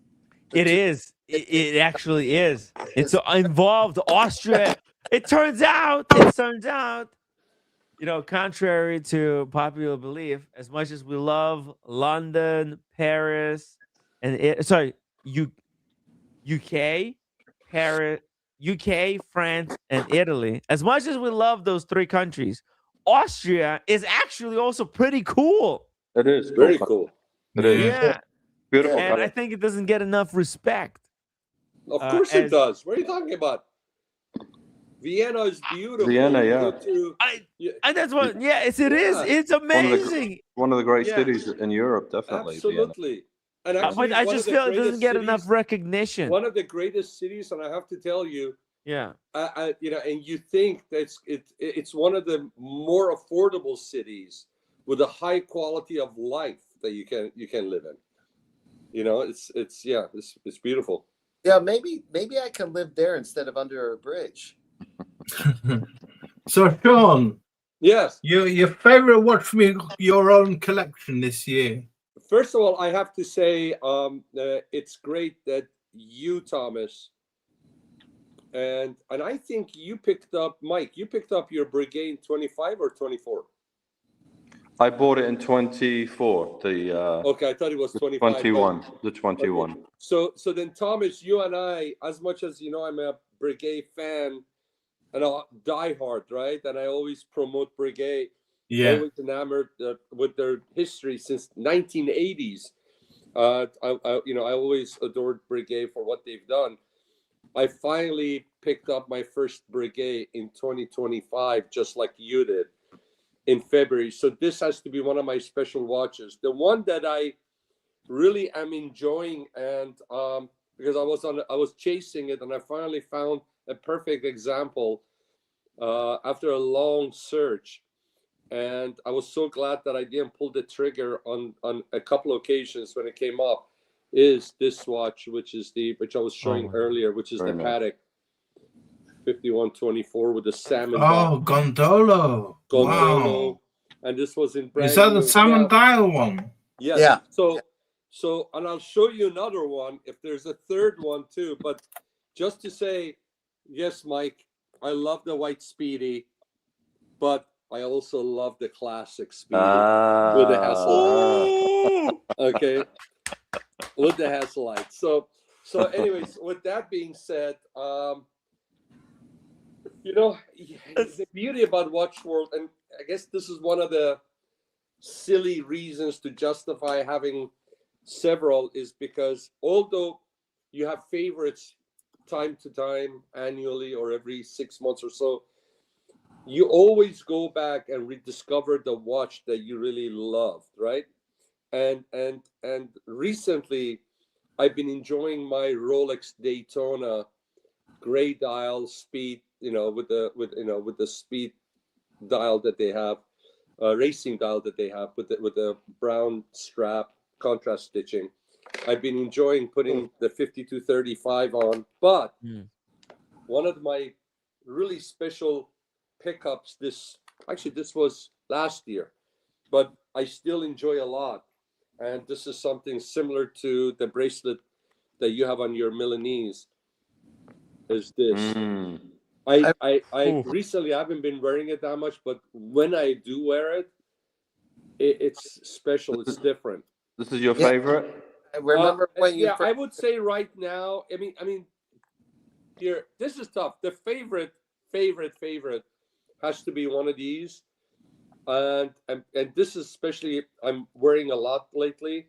It is. It actually is. It's involved Austria. It turns out, contrary to popular belief, as much as we love London, Paris, and UK, Paris, UK, France, and Italy. As much as we love those three countries, Austria is actually also pretty cool. It is very cool. It is. Yeah. Beautiful. And I think it doesn't get enough respect. Of course it does. What are you talking about? Vienna is beautiful. Vienna, You yeah. go to- And that's what, yes, it is. It's amazing. One of the great Yeah. cities in Europe, definitely. Absolutely. And But actually, I one just of the feel it doesn't greatest get enough cities- recognition. One of the greatest cities, and I have to tell you, Yeah. you know, and you think that it's one of the more affordable cities with a high quality of life that you can live in. You know, it's beautiful. Yeah, maybe I can live there instead of under a bridge. So, Sean. Yes. Your favorite watch from your own collection this year? First of all, I have to say it's great that you, Thomas, and I think you picked up, Mike, you picked up your Breguet in 25 or 24? I bought it in 24. Okay, I thought it was 25. 21. The 21. Okay. So then, Thomas, you and I, as much as you know, I'm a Breguet fan and a diehard, right? And I always promote Breguet. Yeah. Always enamored with their history since 1980s. I always adored Breguet for what they've done. I finally picked up my first Breguet in 2025, just like you did, in February. So this has to be one of my special watches. The one that I really am enjoying, and because I was chasing it, and I finally found a perfect example after a long search. And I was so glad that I didn't pull the trigger on a couple of occasions when it came up, is this watch, which I was showing earlier, which is the Patek 5124 with the salmon. Oh, Gondolo. Wow. And this was in brand Is that the new. salmon Now, dial one? yes. Yeah. So, and I'll show you another one if there's a third one too. But just to say, yes, Mike, I love the white Speedy, but I also love the classic Speedy with the Hasselite. Okay, with the Hasselite. So anyways, with that being said, you know, the beauty about Watch World, and I guess this is one of the silly reasons to justify having several, is because although you have favorites time to time, annually or every 6 months or so, you always go back and rediscover the watch that you really loved, right? And recently, I've been enjoying my Rolex Daytona gray dial speed, with the speed dial that they have, racing dial that they have with the brown strap contrast stitching. I've been enjoying putting the 5235 on, but one of my really special pickups this was last year, but I still enjoy a lot, and this is something similar to the bracelet that you have on your Milanese, is this. I recently haven't been wearing it that much, but when I do wear it, it's special. It's different. This is your favorite? I remember when you I would say right now, I mean here, this is tough. The favorite has to be one of these, and this is especially I'm wearing a lot lately,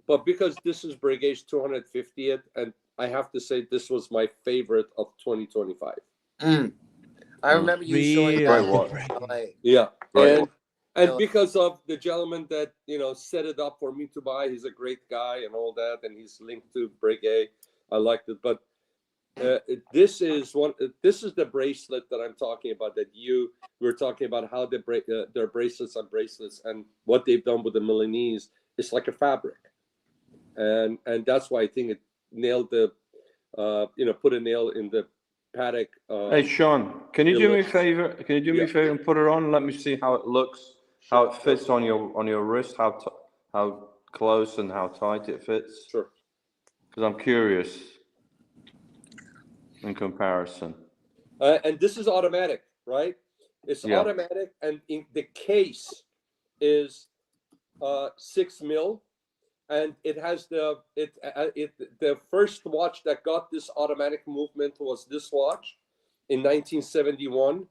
but because this is Breguet's 250th, and I have to say this was my favorite of 2025. I remember you showing that. Yeah, and because of the gentleman that set it up for me to buy, he's a great guy and all that, and he's linked to Breguet. I liked it, but this is the bracelet that I'm talking about. That we're talking about how their bracelets and what they've done with the Milanese. It's like a fabric, and that's why I think it nailed the put a nail in the Patek. Hey Sean, can you do me a favor? Can you do me a favor and put it on? Let me see how it looks, how it fits on your wrist, how close and how tight it fits. Sure. Because I'm curious in comparison. And this is automatic, right? It's automatic, and in the case is 6 mil, and it has the first watch that got this automatic movement was this watch in 1971,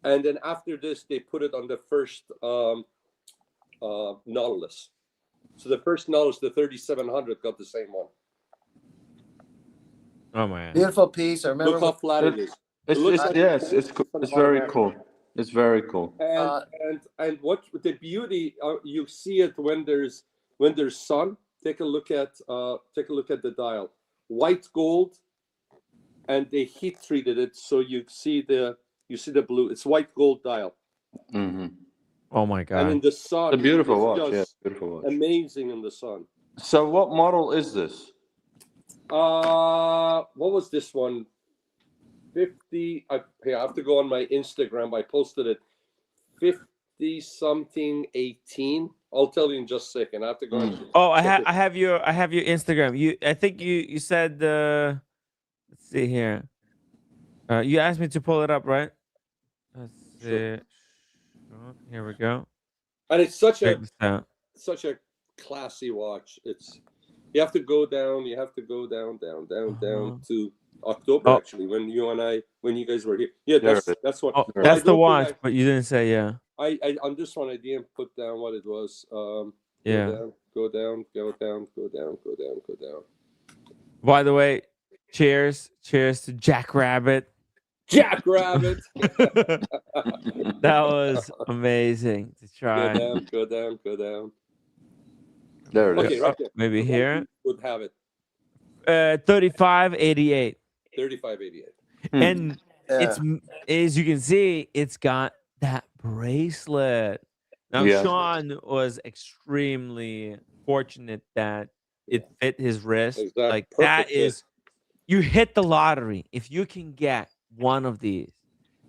and then after this they put it on the first Nautilus. So the first Nautilus, the 3700, got the same one. Oh man! Beautiful piece. I remember. Look how flat it is. It's very cool. It's very cool. And what the beauty, you see it when there's sun. Take a look at the dial, white gold, and they heat treated it so you see the blue. It's white gold dial. Mm-hmm. Oh my god! And in the sun, it's a beautiful watch. Yeah, beautiful watch. Amazing in the sun. So what model is this? What was this one? 50. I have to go on my Instagram. I posted it. 50-something 18. I'll tell you in just a second. I have to go. Oh, I have your Instagram. I think you said let's see here. You asked me to pull it up, right? Let's see. Sure. Here we go. And it's such a classy watch. You have to go down. You have to go down to October, actually, when you guys were here. Yeah, that's what. Oh, that's the watch, but you didn't say, yeah. I on this one I didn't put down what it was. Yeah. Go down. By the way, cheers to Jackrabbit. Jackrabbit. That was amazing to try. Go down. There it is. Okay, right there. Maybe here. Would have it. 3588. 3588. And it's, as you can see, it's got that bracelet. Now, Sean was extremely fortunate that it fit his wrist. Exactly. Like Perfect that is, you hit the lottery if you can get one of these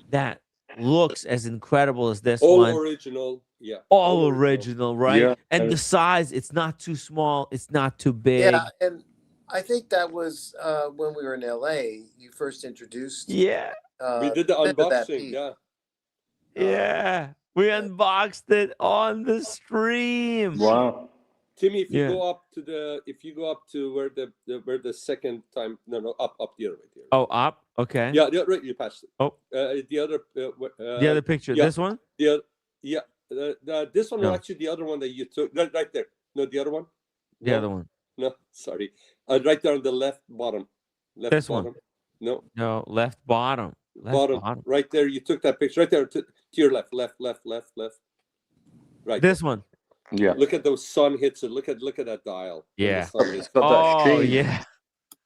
that looks as incredible as this one. All original, yeah. All original, right? Yeah. And the size, it's not too small, it's not too big. Yeah, and I think that was when we were in LA. You first introduced. Yeah. We did the unboxing. Yeah. Yeah. We unboxed it on the stream. Wow. Timmy, if you go up to where the second time, up the other way. Oh, up. Okay. Yeah, right. You passed it. Oh. The other picture. Yeah, this one. This one was actually the other one that you took. Right there. No, the other one. The other one. No, sorry. Right there on the left bottom. This bottom. One. No, left bottom. Bottom. Right there. You took that picture. Right there to your left. Right. This one. Yeah. Look at those sun hits it. Look at that dial. Yeah. It's got that sheen. Yeah.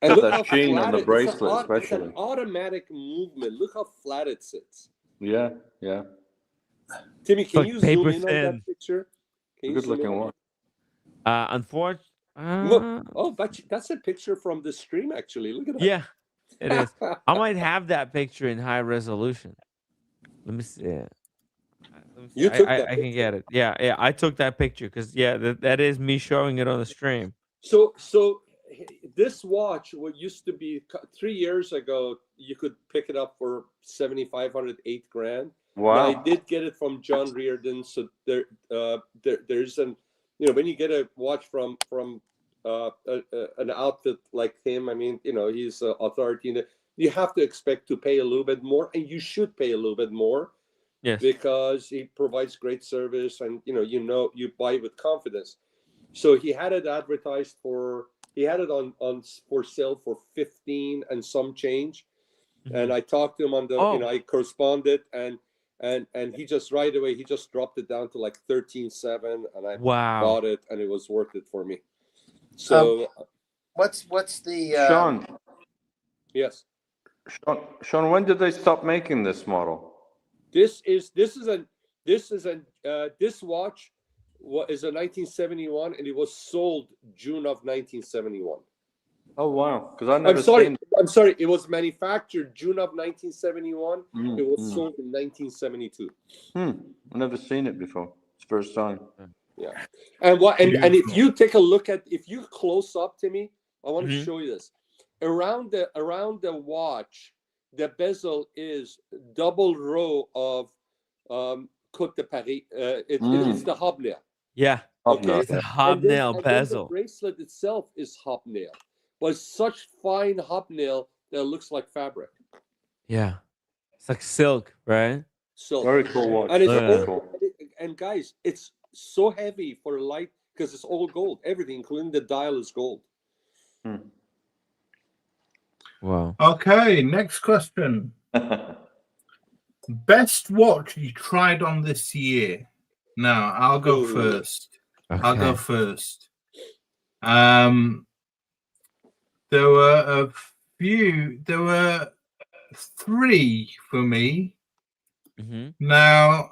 And got look that how sheen flat on the bracelet, it's especially. an automatic movement. Look how flat it sits. Yeah. Timmy, can Like you paper zoom in thin. on that picture? Good looking one. Unfortunately. But that's a picture from the stream. Actually, look at that. Yeah, it is. I might have that picture in high resolution. Let me see it. You took that I can get it. Yeah. I took that picture because that is me showing it on the stream. So this watch, what used to be 3 years ago, you could pick it up for $7,500, $8,000. Wow. Now, I did get it from John Reardon. So there's when you get a watch from an outfit like him, I mean, he's an authority. You have to expect to pay a little bit more, and you should pay a little bit more. Yes. Because he provides great service, and you buy with confidence. So he had it advertised for sale for 15 and some change. Mm-hmm. And I talked to him on the I corresponded, and he just right away dropped it down to like 13.7, and I bought it, and it was worth it for me. So what's the Sean? Yes. Sean, when did they stop making this model? This watch is a 1971, and it was sold June of 1971. Oh wow! Because I never. I'm sorry. It was manufactured June of 1971. It was sold in 1972. I've never seen it before. It's the first time. Yeah. And if you take a look if you close up, Timmy, I want to show you this. Around the watch, the bezel is double row of Côte de Paris. It's the Hobler. Yeah. Okay, It's a hobnail and then the bezel. bracelet itself is hobnail, but it's such fine hobnail that it looks like fabric. Yeah, it's like silk, right? So Very cool watch. and it's Very all, cool. and guys, it's so heavy for light because it's all gold. Everything, including the dial, is gold. Wow. Okay, next question. Best watch you tried on this year? Now, I'll go first. I'll go Okay. first. There were a few. There were 3 for me. Now,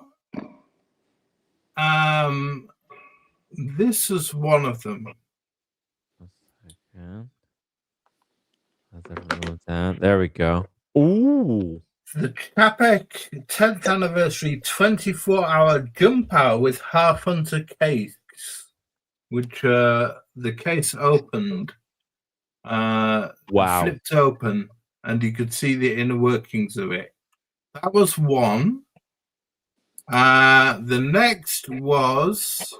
this is one of them. Yeah. There we go. Ooh. The Capec 10th anniversary 24-hour jump hour with half hunter case, which the case opened, flipped open, and you could see the inner workings of it. That was one. The next was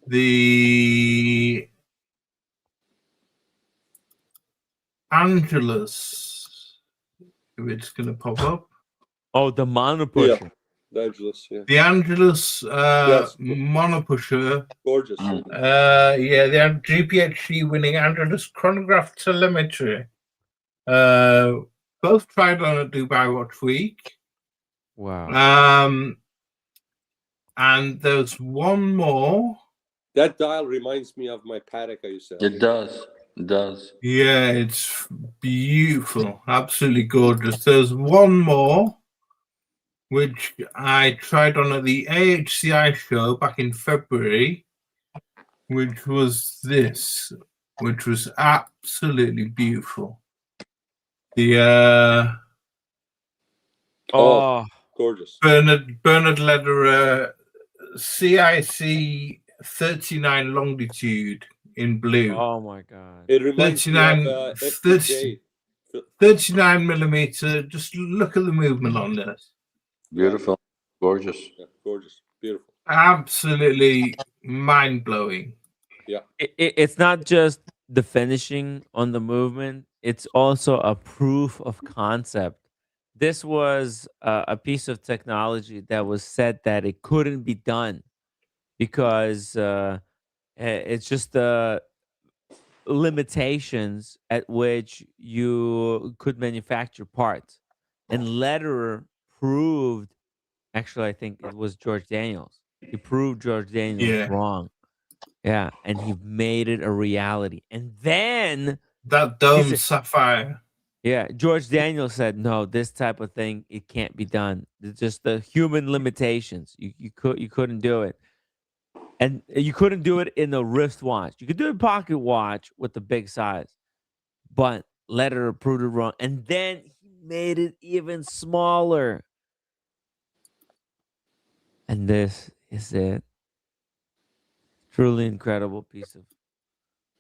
the Angelus. If it's going to pop up. Oh, the mono pusher. The Angelus, yeah. The Angelus Yes. mono pusher. Gorgeous. Yeah, the GPHC winning Angelus chronograph telemetry. Both tried on at Dubai Watch Week. Wow. And there's one more. That dial reminds me of my Patek I used to have. It does. It does. Yeah, it's beautiful. Absolutely gorgeous. There's one more, which I tried on at the AHCI show back in February, which was this, which was absolutely beautiful. The gorgeous Bernard Lederer CIC 39 longitude in blue. Oh my god. It reminds me of 39 millimeter. Just look at the movement on this. Beautiful. Gorgeous. Yeah, gorgeous. Beautiful. Absolutely mind-blowing. Yeah. It's not just the finishing on the movement, it's also a proof of concept. This was a piece of technology that was said that it couldn't be done because it's just the limitations at which you could manufacture parts. And Lederer proved, actually, I think it was George Daniels. He proved George Daniels wrong. Yeah, and he made it a reality. And then that dome sapphire. Yeah, George Daniels said, "No, this type of thing it can't be done. It's just the human limitations. You couldn't do it, and you couldn't do it in a wristwatch. You could do a pocket watch with the big size, but Lederer proved it wrong. And then he made it even smaller. And this is it. Truly incredible piece of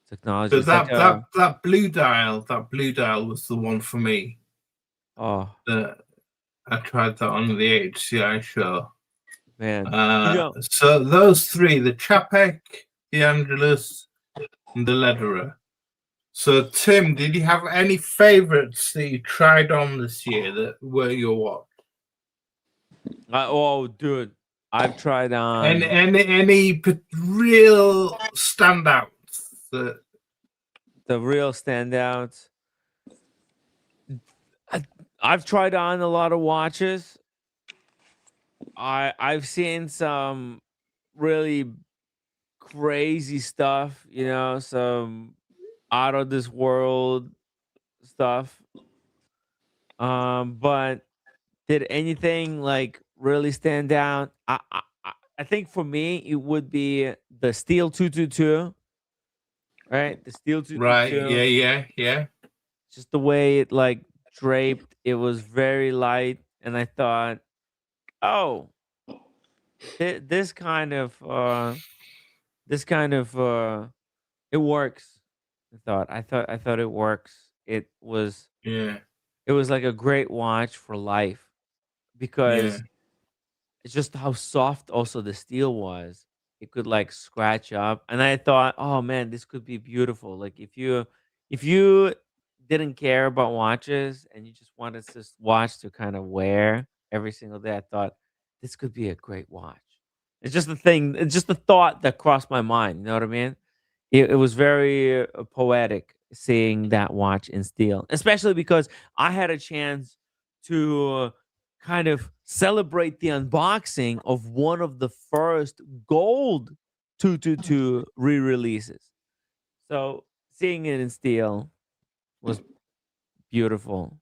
technology. But that blue dial was the one for me. Oh, I tried that on the HCI show. Man, so those 3: the Chapek, the Angelus, and the Lederer. So Tim, did you have any favorites that you tried on this year that were your watch? Oh, dude, I've tried on any real standouts that. The real standouts. I've tried on a lot of watches. I've seen some really crazy stuff, some out of this world stuff. But did anything like really stand out? I think for me it would be the Steel 222. Right, the Steel 222. Right, yeah. Just the way it like draped, it was very light, and I thought, oh, this kind of it works. I thought it works. It was like a great watch for life because it's just how soft also the steel was. It could like scratch up, and I thought, oh man, this could be beautiful. Like if you didn't care about watches and you just wanted this watch to kind of wear every single day, I thought this could be a great watch. It's just the thing. It's just the thought that crossed my mind. You know what I mean? It was very poetic seeing that watch in steel, especially because I had a chance to kind of celebrate the unboxing of one of the first gold 222 re-releases. So seeing it in steel was beautiful.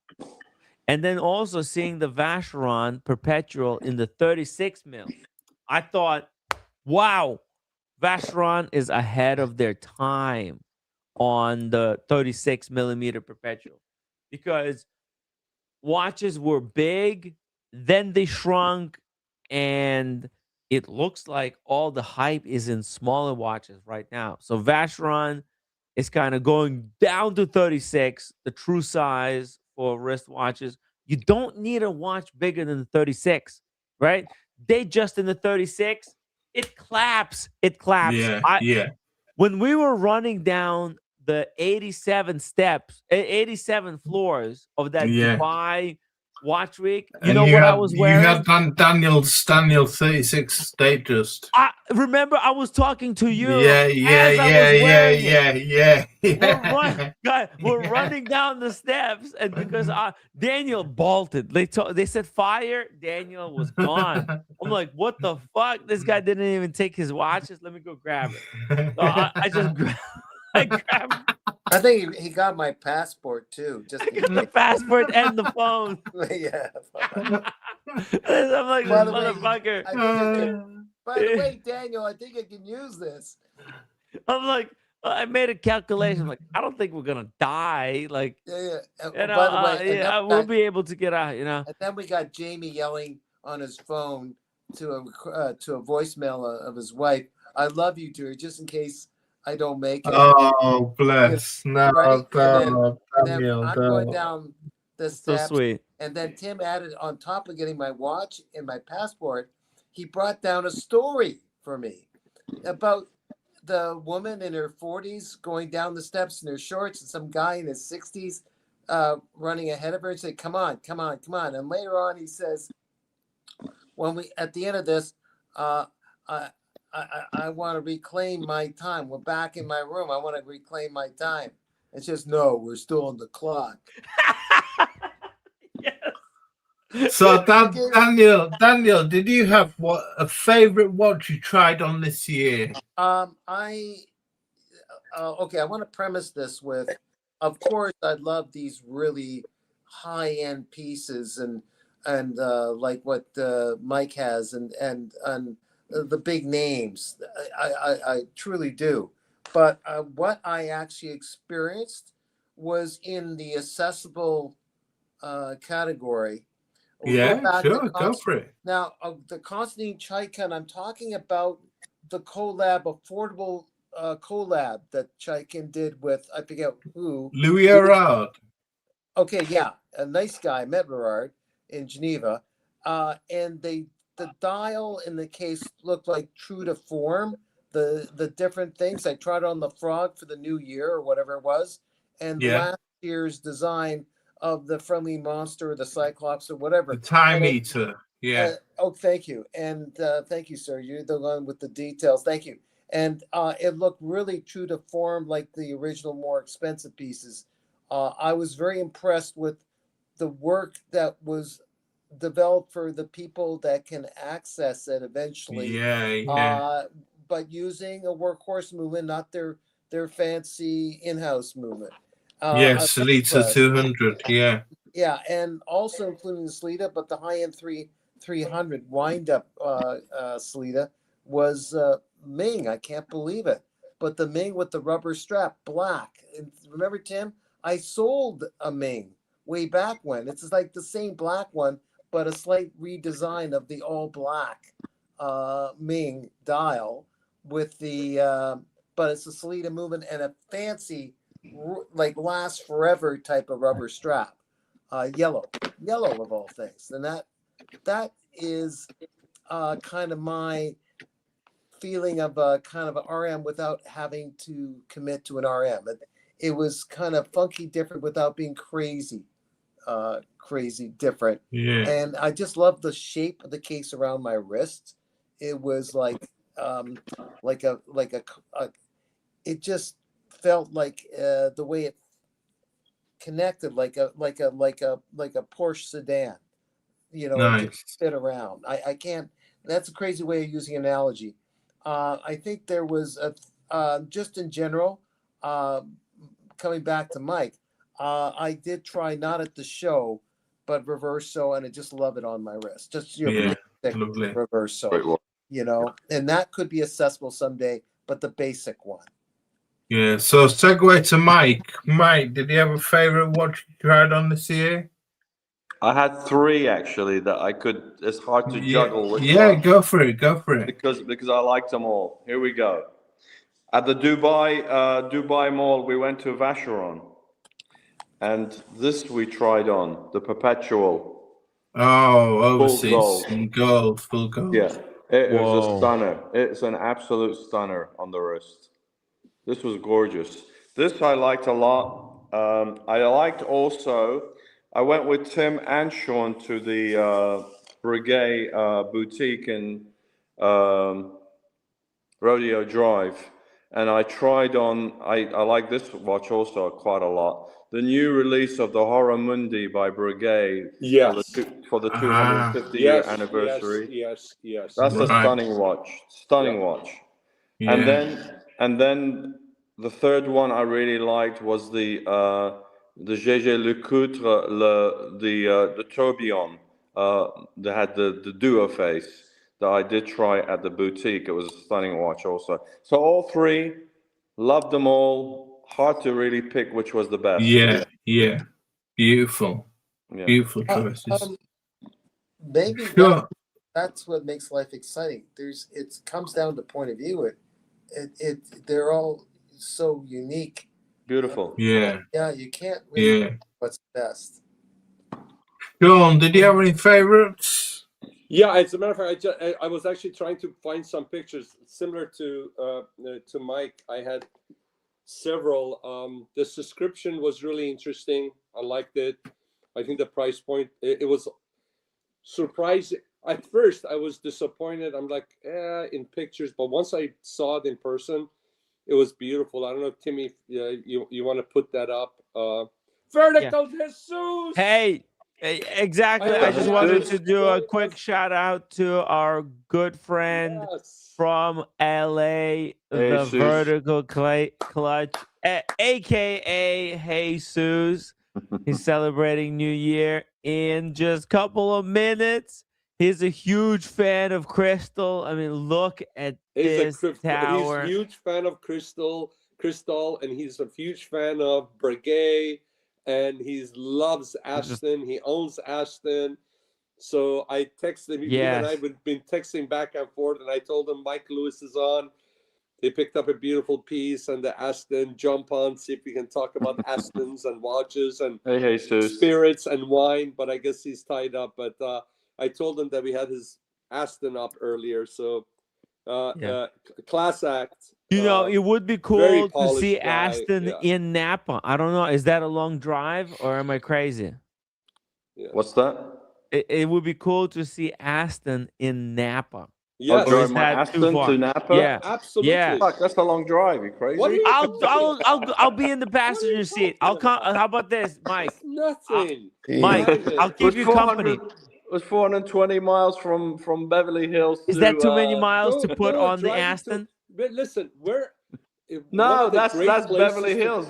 And then also seeing the Vacheron Perpetual in the 36 mil. I thought, wow, Vacheron is ahead of their time on the 36 millimeter Perpetual, because watches were big, then they shrunk, and it looks like all the hype is in smaller watches right now. So Vacheron is kind of going down to 36, the true size for wristwatches. You don't need a watch bigger than the 36, right? They just in the 36, it claps. It claps. Yeah. When we were running down the 87 steps, 87 floors of that Yeah. Dubai watch week, you And know what I was wearing? You had Daniel 36 Datejust. I remember I was talking to you Yeah. We're running down the steps, and because Daniel bolted, they said fire. Daniel was gone. I'm like, what the fuck? This guy didn't even take his watches. Let me go grab it. So I just grabbed. I think he got my passport too. Just I got the passport and the phone. Yeah. I'm like, By the motherfucker. By the way, Daniel, I think I can use this. I'm like, I made a calculation. I'm like, I don't think we're gonna die. Like, yeah. You know, by the way, we'll be able to get out. You know. And then we got Jamie yelling on his phone to a voicemail of his wife. I love you, dear. Just in case I don't make it. Oh, bless. You know, right? No, and then I'm going down the steps. So sweet. And then Tim added, on top of getting my watch and my passport, he brought down a story for me about the woman in her 40s going down the steps in her shorts and some guy in his 60s running ahead of her and said, come on. And later on, he says, at the end of this, I want to reclaim my time. We're back in my room. I want to reclaim my time. It's just, no, we're still on the clock. Yes. So Daniel, did you have a favorite watch you tried on this year? Okay, I want to premise this with, of course, I love these really high-end pieces and like what Mike has and the big names. I truly do. But what I actually experienced was in the accessible category. Yeah, sure, go for it. Now, the Konstantin Chaikin, I'm talking about the affordable collab that Chaikin did with, I forget who. Louis Erard. Okay, yeah, a nice guy. I met Erard in Geneva. And the dial in the case looked like true to form. The different things. I tried on the frog for the new year or whatever it was. And last year's design of the friendly monster or the cyclops or whatever. The time eater. Yeah. Thank you. And thank you, sir. You're the one with the details. Thank you. And it looked really true to form like the original, more expensive pieces. I was very impressed with the work that was developed for the people that can access it eventually. Yeah. But using a workhorse movement, not their fancy in-house movement. Yes, Salita 200. Yeah. Yeah, and also including the Salita, but the high-end 300 wind-up Salita was Ming. I can't believe it. But the Ming with the rubber strap, black. And remember, Tim, I sold a Ming way back when. It's like the same black one, but a slight redesign of the all-black Ming dial with the, but it's a Salita movement and a fancy, like last forever type of rubber strap, yellow of all things. And that is kind of my feeling of kind of an RM without having to commit to an RM. It was kind of funky different without being crazy different. Yeah. And I just love the shape of the case around my wrist. It was like it just felt like the way it connected like a Porsche sedan, you know. It just fit around. I can't, that's a crazy way of using analogy. I think there was just in general, coming back to Mike, I did try, not at the show, but reverso, and I just love it on my wrist. Just reverso, you know, and that could be accessible someday, but the basic one. Yeah. So segue to Mike. Mike, did you have a favorite watch you tried on this year? I had 3 actually that I could. It's hard to juggle. Which one. Go for it. Because I liked them all. Here we go. At the Dubai Mall, we went to Vacheron, and this we tried on the Perpetual. Oh, overseas full gold. Yeah, it was a stunner. It's an absolute stunner on the wrist. This was gorgeous. This I liked a lot. I liked also. I went with Tim and Sean to the Breguet boutique in Rodeo Drive, and I tried on. I like this watch also quite a lot. The new release of the Horramundi by Breguet for the 250 year anniversary. Yes. That's a stunning watch. Watch. Yeah. And then the third one I really liked was the GG Lecoutre, the Tourbillon. They had the duo face that I did try at the boutique. It was a stunning watch also. So all 3, loved them all. Hard to really pick which was the best. Yeah. Beautiful. Yeah. Beautiful choices. Maybe that's what makes life exciting. It comes down to point of view. They're all so unique. Beautiful. Yeah. Yeah, you can't really know what's best. John, did you have any favorites? Yeah, as a matter of fact, I was actually trying to find some pictures similar to Mike. I had several. The subscription was really interesting. I liked it. I think the price point, it was surprising. At first, I was disappointed. I'm like, in pictures, but once I saw it in person, it was beautiful. I don't know, Timmy, you want to put that up? Vertical Jesus. Hey, exactly. I just wanted to do a quick shout out to our good friend from LA, the Vertical Clutch, aka Jesus. He's celebrating New Year in just a couple of minutes. He's a huge fan of Crystal. I mean, look at this tower. He's a huge fan of Crystal, and he's a huge fan of Breguet, and he loves Aston. He owns Aston. So I texted him. He and I had been texting back and forth, and I told him Mike Lewis is on. He picked up a beautiful piece and the Aston. Jump on, see if we can talk about Astons and watches and spirits and wine. But I guess he's tied up. But I told him that we had his Aston up earlier. So class act. You know, it would be cool to see Aston in Napa. I don't know. Is that a long drive or am I crazy? Yeah. What's that? It would be cool to see Aston in Napa. Yes. Or is that Aston to Napa? Yeah, absolutely. Yeah. Fuck, that's a long drive. You crazy? I'll be in the passenger seat. I'll come. How about this, Mike? Nothing. Mike, I'll give you company. It was 420 miles from Beverly Hills. Is that too many miles to put on the Aston? But listen, No, that's Beverly Hills.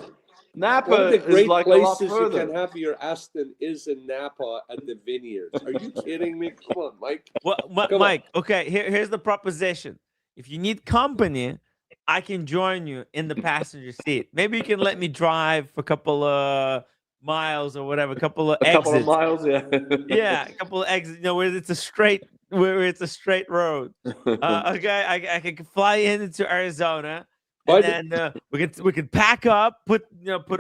Napa one of the great is like places a lot further. You can have your Aston is in Napa at the vineyards. Are you kidding me? Come on, Mike. Well, Mike, okay, here's the proposition. If you need company, I can join you in the passenger seat. Maybe you can let me drive for a couple of miles or whatever, a couple of exits. Couple of miles, yeah. Yeah, a couple of exits. You know, where it's a straight road. Okay, I can fly into Arizona. And then we can pack up, put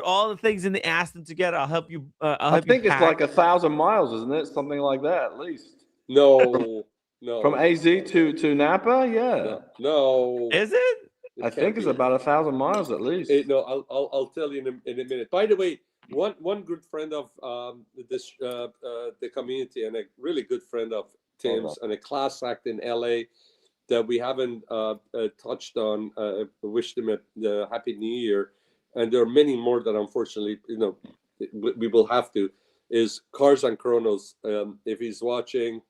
all the things in the Aston together. I'll help you. I think it's like 1,000 miles, isn't it? Something like that, at least. No, No. From AZ to Napa, yeah. No. Is it? I think it's about 1,000 miles at least. No, I'll tell you in a minute. By the way, one good friend of the community and a really good friend of Tim's and a class act in LA that we haven't touched on. Wish them a happy New Year, and there are many more that unfortunately, we will have to. Is Cars and Chronos? If he's watching,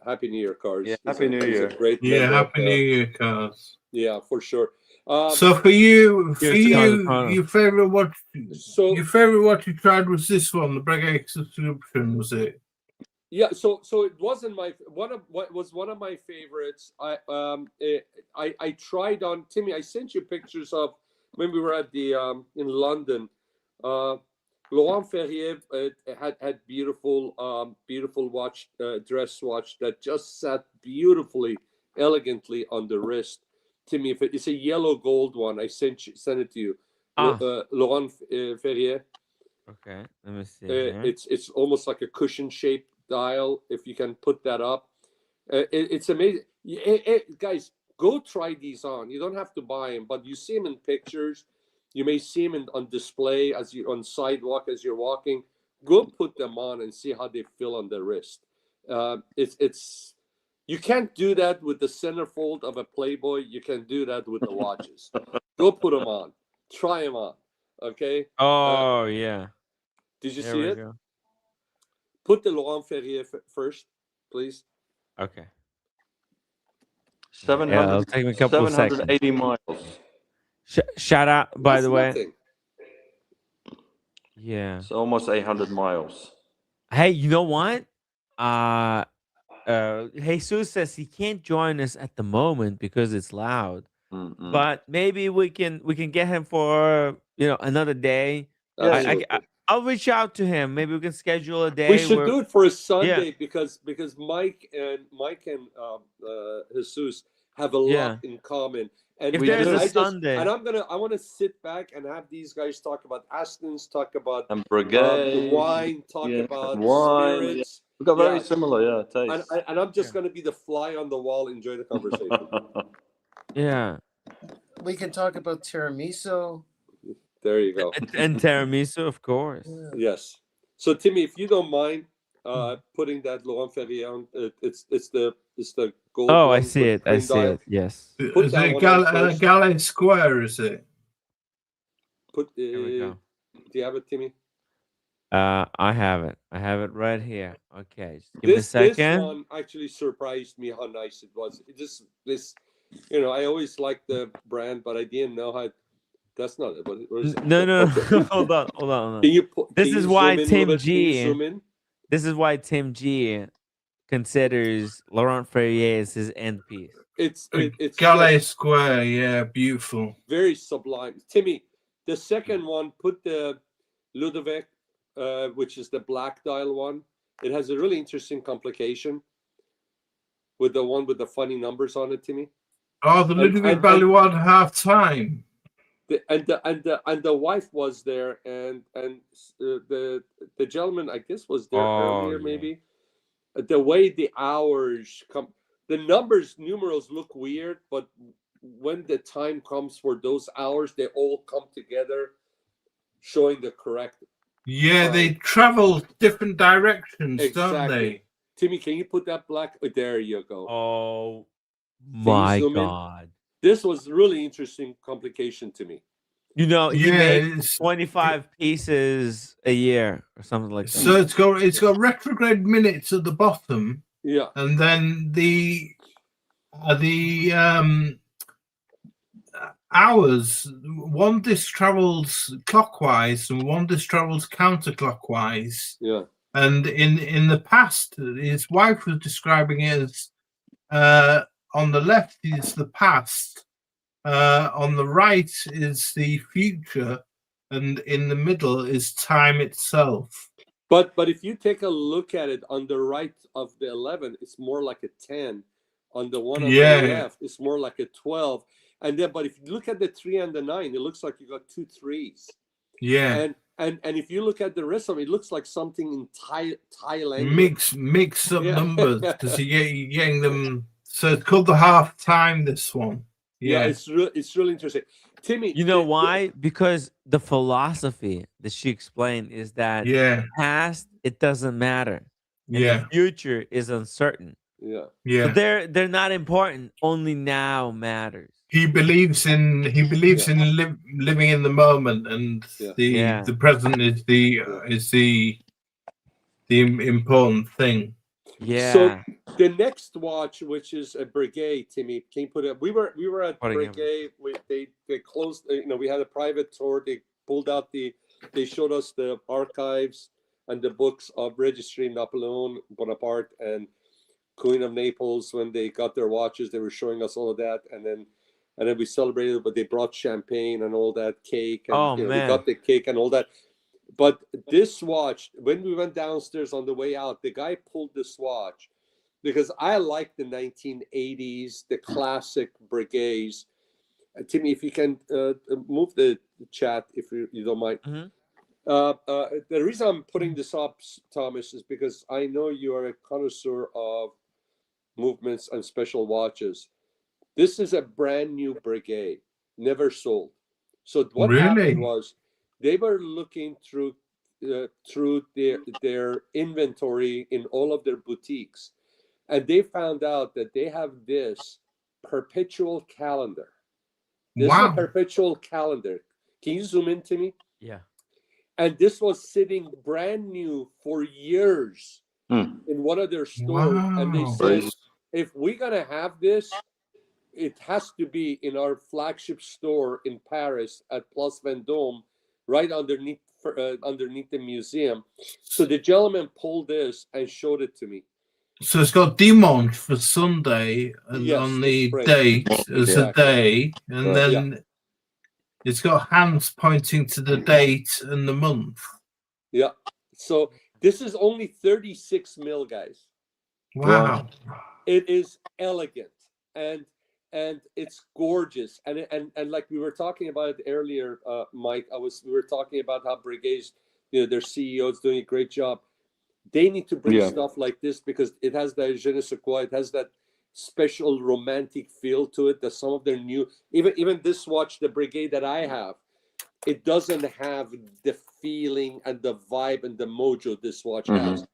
happy New Year, Cars. Yeah, happy New Year. Great Yeah, member happy New Year, Cars. Yeah, for sure. So for you, your favorite what you tried was this one, the Breguet subscription, was it? Yeah, so it wasn't one of my favorites. I tried on Timmy. I sent you pictures of when we were at the in London. Laurent Ferrier had beautiful watch, dress watch that just sat beautifully, elegantly on the wrist. Timmy, if it's a yellow gold one, I sent it to you. Laurent Ferrier. Okay, let me see. It's almost like a cushion shaped dial. If you can put that up, it's amazing. Guys, go try these on. You don't have to buy them, but you see them in pictures. You may see them on display as you on sidewalk as you're walking. Go put them on and see how they feel on the wrist. It's you can't do that with the centerfold of a Playboy. You can do that with the watches. Go put them on. Try them on. Okay. Oh yeah. Did you There see we it? go. Put the Laurent Ferrier first, please. Okay. 700, Yeah, it'll take me a couple of seconds. 780 miles. Shout out, by That's the way. nothing. Yeah. It's almost 800 miles. Hey, you know what? Jesus says he can't join us at the moment because it's loud. But maybe we can get him for another day. I'll reach out to him. Maybe we can schedule a day. We should do it for a Sunday Yeah. because Mike and Jesus have a lot in common. And If there's a Sunday, and I want to sit back and have these guys talk about Astons, talk about And Breguet, wine, talk about wine. spirits. Yeah. We've got very similar, tastes. And I'm just going to be the fly on the wall, enjoy the conversation. Yeah. We can talk about tiramisu. There you go. And tiramisu, of course. Yes. So Timmy, if you don't mind putting that Laurent Ferrier on, it's the gold. Oh, one I see with it. I green see dial. it. Yes. Put Is that it one on first. Gallet Square, is it? Put. Here we go. Do you have it, Timmy? I have it. I have it right here. Okay, just give me a This second. one actually surprised me how nice it was. This, I always liked the brand, but I didn't know how. That's not it. What is it? No. Okay. Hold on. Can you This can is you why zoom in a Tim little bit? Can you G. zoom in? This is why Tim G. considers Laurent Ferrier as his end piece. It's Gallet just Square, yeah, beautiful. very sublime. Timmy, the second one, put the Ludovic, which is the black dial one. It has a really interesting complication with the one with the funny numbers on it, Timmy. Oh, the Ludovic Balois half time. And the wife was there, and the gentleman, I guess, was there earlier, maybe. The way the hours come, the numerals look weird, but when the time comes for those hours, they all come together, showing the correct. Yeah, they travel different directions, don't Exactly. they? Timmy, can you put that black? Oh, there you go. Oh Can you my zoom in? God. This was really interesting complication to me. He Yeah, makes 25 pieces a year or something like that. So it's got retrograde minutes at the bottom. Yeah. And then the hours, one disc travels clockwise and one disc travels counterclockwise. Yeah. And in the past, his wife was describing it as on the left is the past, on the right is the future, and in the middle is time itself. But if you take a look at it on the right of the 11, it's more like a 10. On the one on the left, it's more like a 12. And then, but if you look at the 3 and the 9, it looks like you got 2 3s. Yeah. And if you look at the rest of it, it looks like something in Thailand. Mix up numbers because you're getting them. So it's called the half time. This one. Yeah, it's really interesting. Timmy, you know why? Because the philosophy that she explained is that past, it doesn't matter, and the future is uncertain. Yeah. So they're not important. Only now matters. He believes in living in the moment, and the present is the important thing. Yeah. So the next watch, which is a Breguet, Timmy, can you put it? We were at Breguet. They closed. You know, we had a private tour. They pulled out they showed us the archives and the books of Registry Napoleon Bonaparte and Queen of Naples. When they got their watches, they were showing us all of that, and then we celebrated. But they brought champagne and all that, cake, and we got the cake and all that. But this watch, when we went downstairs on the way out, the guy pulled this watch because I like the 1980s, the classic Breguets. Timmy, if you can move the chat, if you don't mind. The reason I'm putting this up, Thomas, is because I know you are a connoisseur of movements and special watches. This is a brand new Breguet, never sold. So what happened was, they were looking through their inventory in all of their boutiques, and they found out that they have this perpetual calendar. This is a perpetual calendar. Can you zoom in to me? Yeah. And this was sitting brand new for years in one of their stores. And they said, if we're gonna have this, it has to be in our flagship store in Paris at Place Vendôme, right underneath the museum. So the gentleman pulled this and showed it to me. So it's got dimanche for Sunday, and on the date as a day, and then it's got hands pointing to the date and the month. Yeah. So this is only 36 mil, guys. Wow. It is elegant and it's gorgeous. And like we were talking about it earlier, Mike, we were talking about how Breguet's, their CEO is doing a great job. They need to bring stuff like this because it has that je ne sais quoi, it has that special romantic feel to it that some of their new, even this watch, the Breguet that I have, it doesn't have the feeling and the vibe and the mojo this watch has.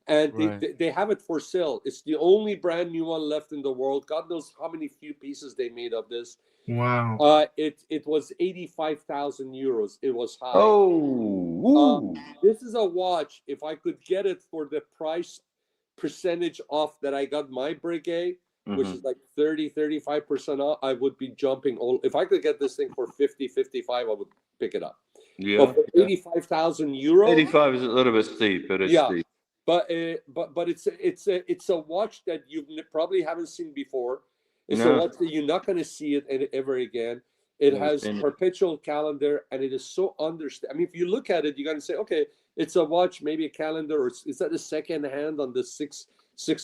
And they have it for sale. It's the only brand new one left in the world. God knows how many few pieces they made of this. Wow. It was 85,000 euros. It was high. This is a watch. If I could get it for the price percentage off that I got my Breguet, which is like 30-35% off, I would be jumping all. If I could get this thing for 50-55, I would pick it up. Yeah. But for 85,000 euros, 85 is a little bit steep, but it's steep. But it's a watch that you probably haven't seen before. It's a watch that you're not going to see it ever again. It has perpetual calendar, and it is so understated. I mean, if you look at it, you're going to say, okay, it's a watch, maybe a calendar, or is that the second hand on the six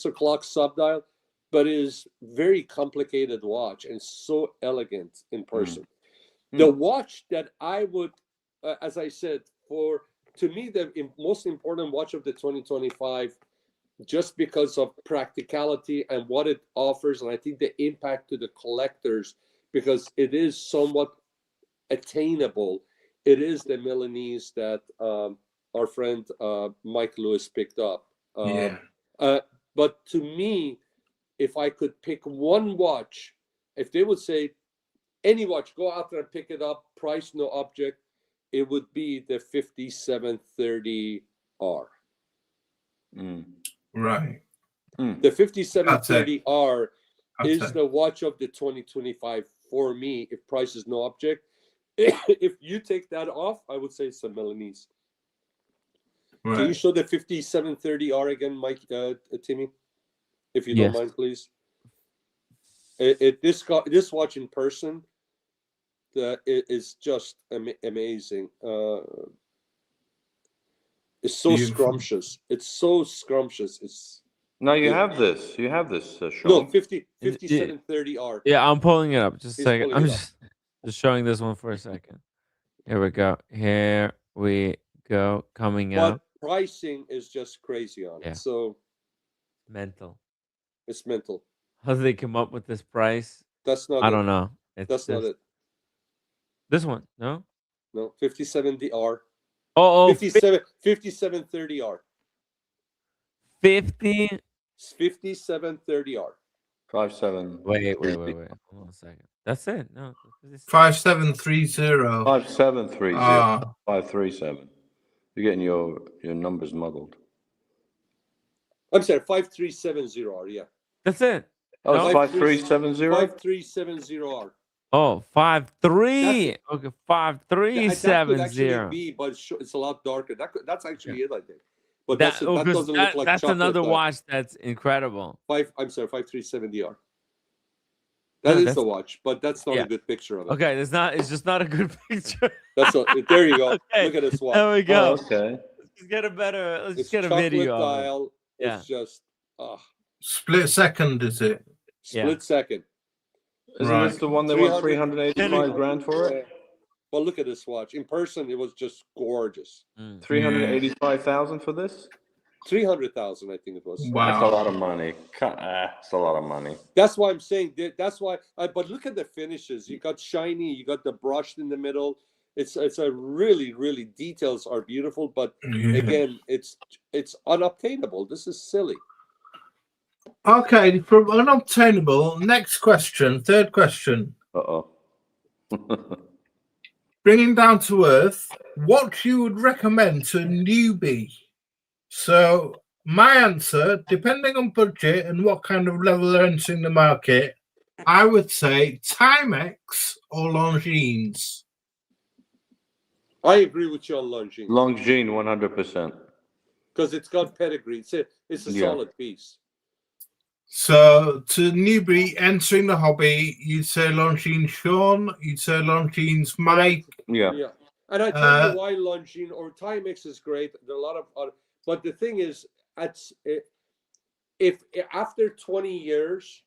o'clock subdial? But it is very complicated watch and so elegant in person. The watch that I would, as I said, to me, the most important watch of the 2025, just because of practicality and what it offers, and I think the impact to the collectors, because it is somewhat attainable. It is the Milanese that our friend Mike Lewis picked up. But to me, if I could pick one watch, if they would say, any watch, go out there and pick it up, price no object, it would be the 5730R. Right. The 5730R is the watch of the 2025 for me, if price is no object. If you take that off, I would say it's a Milanese. Right. Can you show the 5730R again, Mike, Timmy? If you don't mind, please. This watch in person, it is just amazing. It's so scrumptious. It's so scrumptious. It's you have this. You have this, Sean. No, 5730R. Yeah, I'm pulling it up. Just a second. I'm just showing this one for a second. Here we go. Here we coming but out. pricing is just crazy on it. Yeah. So Mental. it's mental. How did they come up with this price? That's not I it. don't know. It's That's not just it. this one. No. No, 57DR. Oh, 5730R. 50. 5730R. 57. Wait. Hold on a second. That's it. No. 5730. 5730. Ah. 537. You're getting your numbers muddled. I'm sorry, 5370R. Yeah. That's it. Oh, No? it's 5370? 5370R. Oh, 5-3. That's Okay, That 5370. could actually be, but it's a lot darker. That's actually it, I think. But That doesn't look like that's chocolate another dial. watch that's incredible. I'm sorry, 5370R. That is the watch, but that's not a good picture of it. Okay, it's just not a good picture. That's not, there you go. Okay, Look at this watch. there we go. Oh, okay. Let's get a better. Let's It's get a chocolate video of it. dial. Yeah. It's just Split second, is it? split second. Isn't this the one they want 385 grand for it? Well, look at this watch. In person, it was just gorgeous. 385,000 for this? 300,000, I think it was. Wow. That's a lot of money. That's a lot of money. That's why I'm saying. That's why. But look at the finishes. You got shiny. You got the brushed in the middle. It's a really details are beautiful. But again, it's unobtainable. This is silly. Okay, from unobtainable. Next question. Third question. Bringing down to earth, what you would recommend to a newbie? So my answer, depending on budget and what kind of level they're entering the market, I would say Timex or Longines. I agree with you on Longines. Longines, 100%. Because it's got pedigree. It's a solid piece. So to newbie entering the hobby, you'd say Longines Sean, you'd say Longines Mike. Yeah. And I tell you why Longines or Timex is great. There are a lot of other, but the thing is, if after 20 years,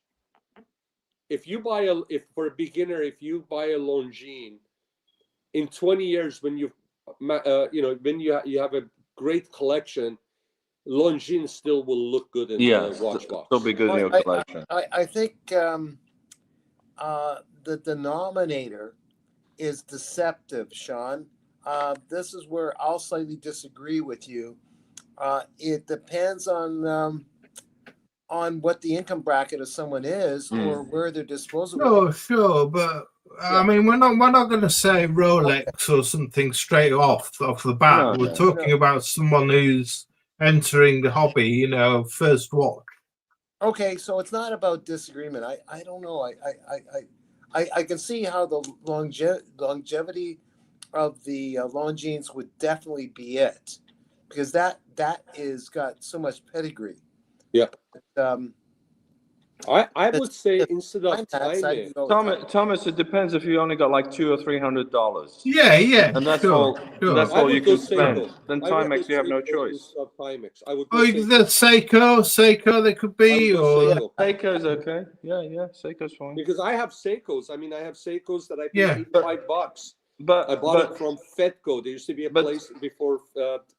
if for a beginner, if you buy a Longines, in 20 years when you have a great collection, Longines still will look good in the watch box. Still be good in your collection. I think the denominator is deceptive, Sean. This is where I'll slightly disagree with you. It depends on what the income bracket of someone is or where their disposable. Sure, but I mean, we're not going to say Rolex or something straight off the bat. We're talking about someone who's entering the hobby, first watch. Okay, so it's not about disagreement. I don't know. I can see how the longevity of the Longines would definitely be it, because that is got so much pedigree. Yeah. I would say instead of timing, Thomas, it depends if you only got like $200 or $300. Yeah. And that's all. That's all you can spend. Then I would Timex, you have no choice. Timex. I would. The Seiko, they could be, or Seiko's okay. Yeah, Seiko's fine. Because I have Seikos. I mean, I have Seikos that I paid $85. But I bought it from Fetco. There used to be a place before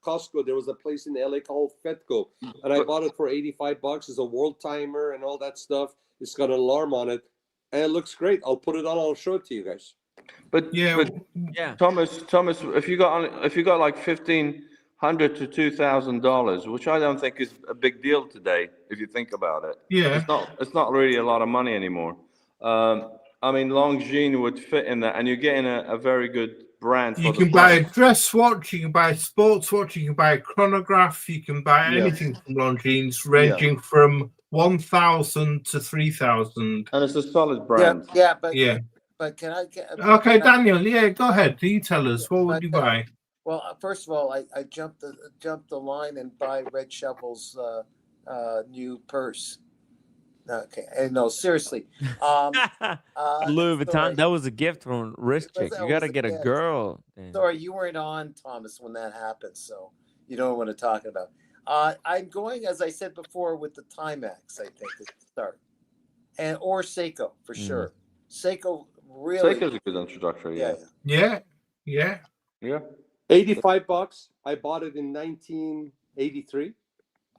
Costco. There was a place in LA called Fetco, and I bought it for $85. It's a world timer and all that stuff. It's got an alarm on it, and it looks great. I'll put it on. I'll show it to you guys. But Thomas, if you got like $1,500 to $2,000, which I don't think is a big deal today, if you think about it. Yeah, it's not really a lot of money anymore. I mean, Longines would fit in that, and you're getting a very good brand. You can buy a dress watch, you can buy a sports watch, you can buy a chronograph, you can buy anything from Longines, ranging from 1,000 to 3,000. And it's a solid brand. But can I get? Okay, Daniel. Yeah, go ahead. Do you tell us what would you buy? Well, first of all, I jumped the line and buy Red Shovel's new purse. Okay, no, seriously. Louis Vuitton. That was a gift from Wrist Chick. You gotta get a girl. Sorry, you weren't on, Thomas, when that happened, so you don't know what I'm talking about. I'm going, as I said before, with the Timex. I think to start, or Seiko for sure. Seiko really. Seiko's a good introductory. Yeah. $85. I bought it in 1983.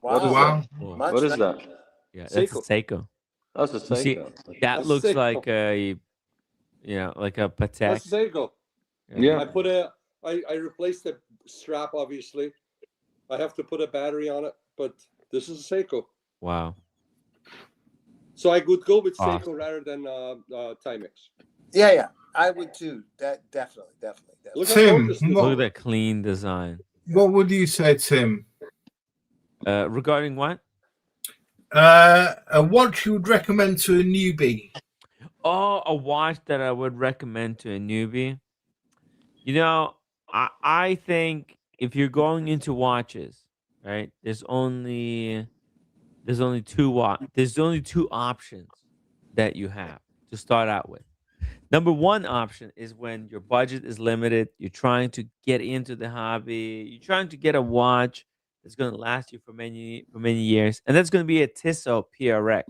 Wow. What is that? Yeah, that's a Seiko. That's a You see, Seiko. that That's looks Seiko. like a, like a Patek. That's Seiko. Yeah. I replaced the strap, obviously. I have to put a battery on it, but this is a Seiko. Wow. So I would go with Seiko rather than Timex. Yeah, I would too. That definitely. Tim, Look at that clean design. What would you say, Tim? Regarding what? A watch you would recommend to a newbie? Oh, a watch that I would recommend to a newbie. You know, I think if you're going into watches, right? There's only two options that you have to start out with. Number one option is when your budget is limited, you're trying to get into the hobby, you're trying to get a watch that's going to last you for many years, and that's going to be a Tissot PRX.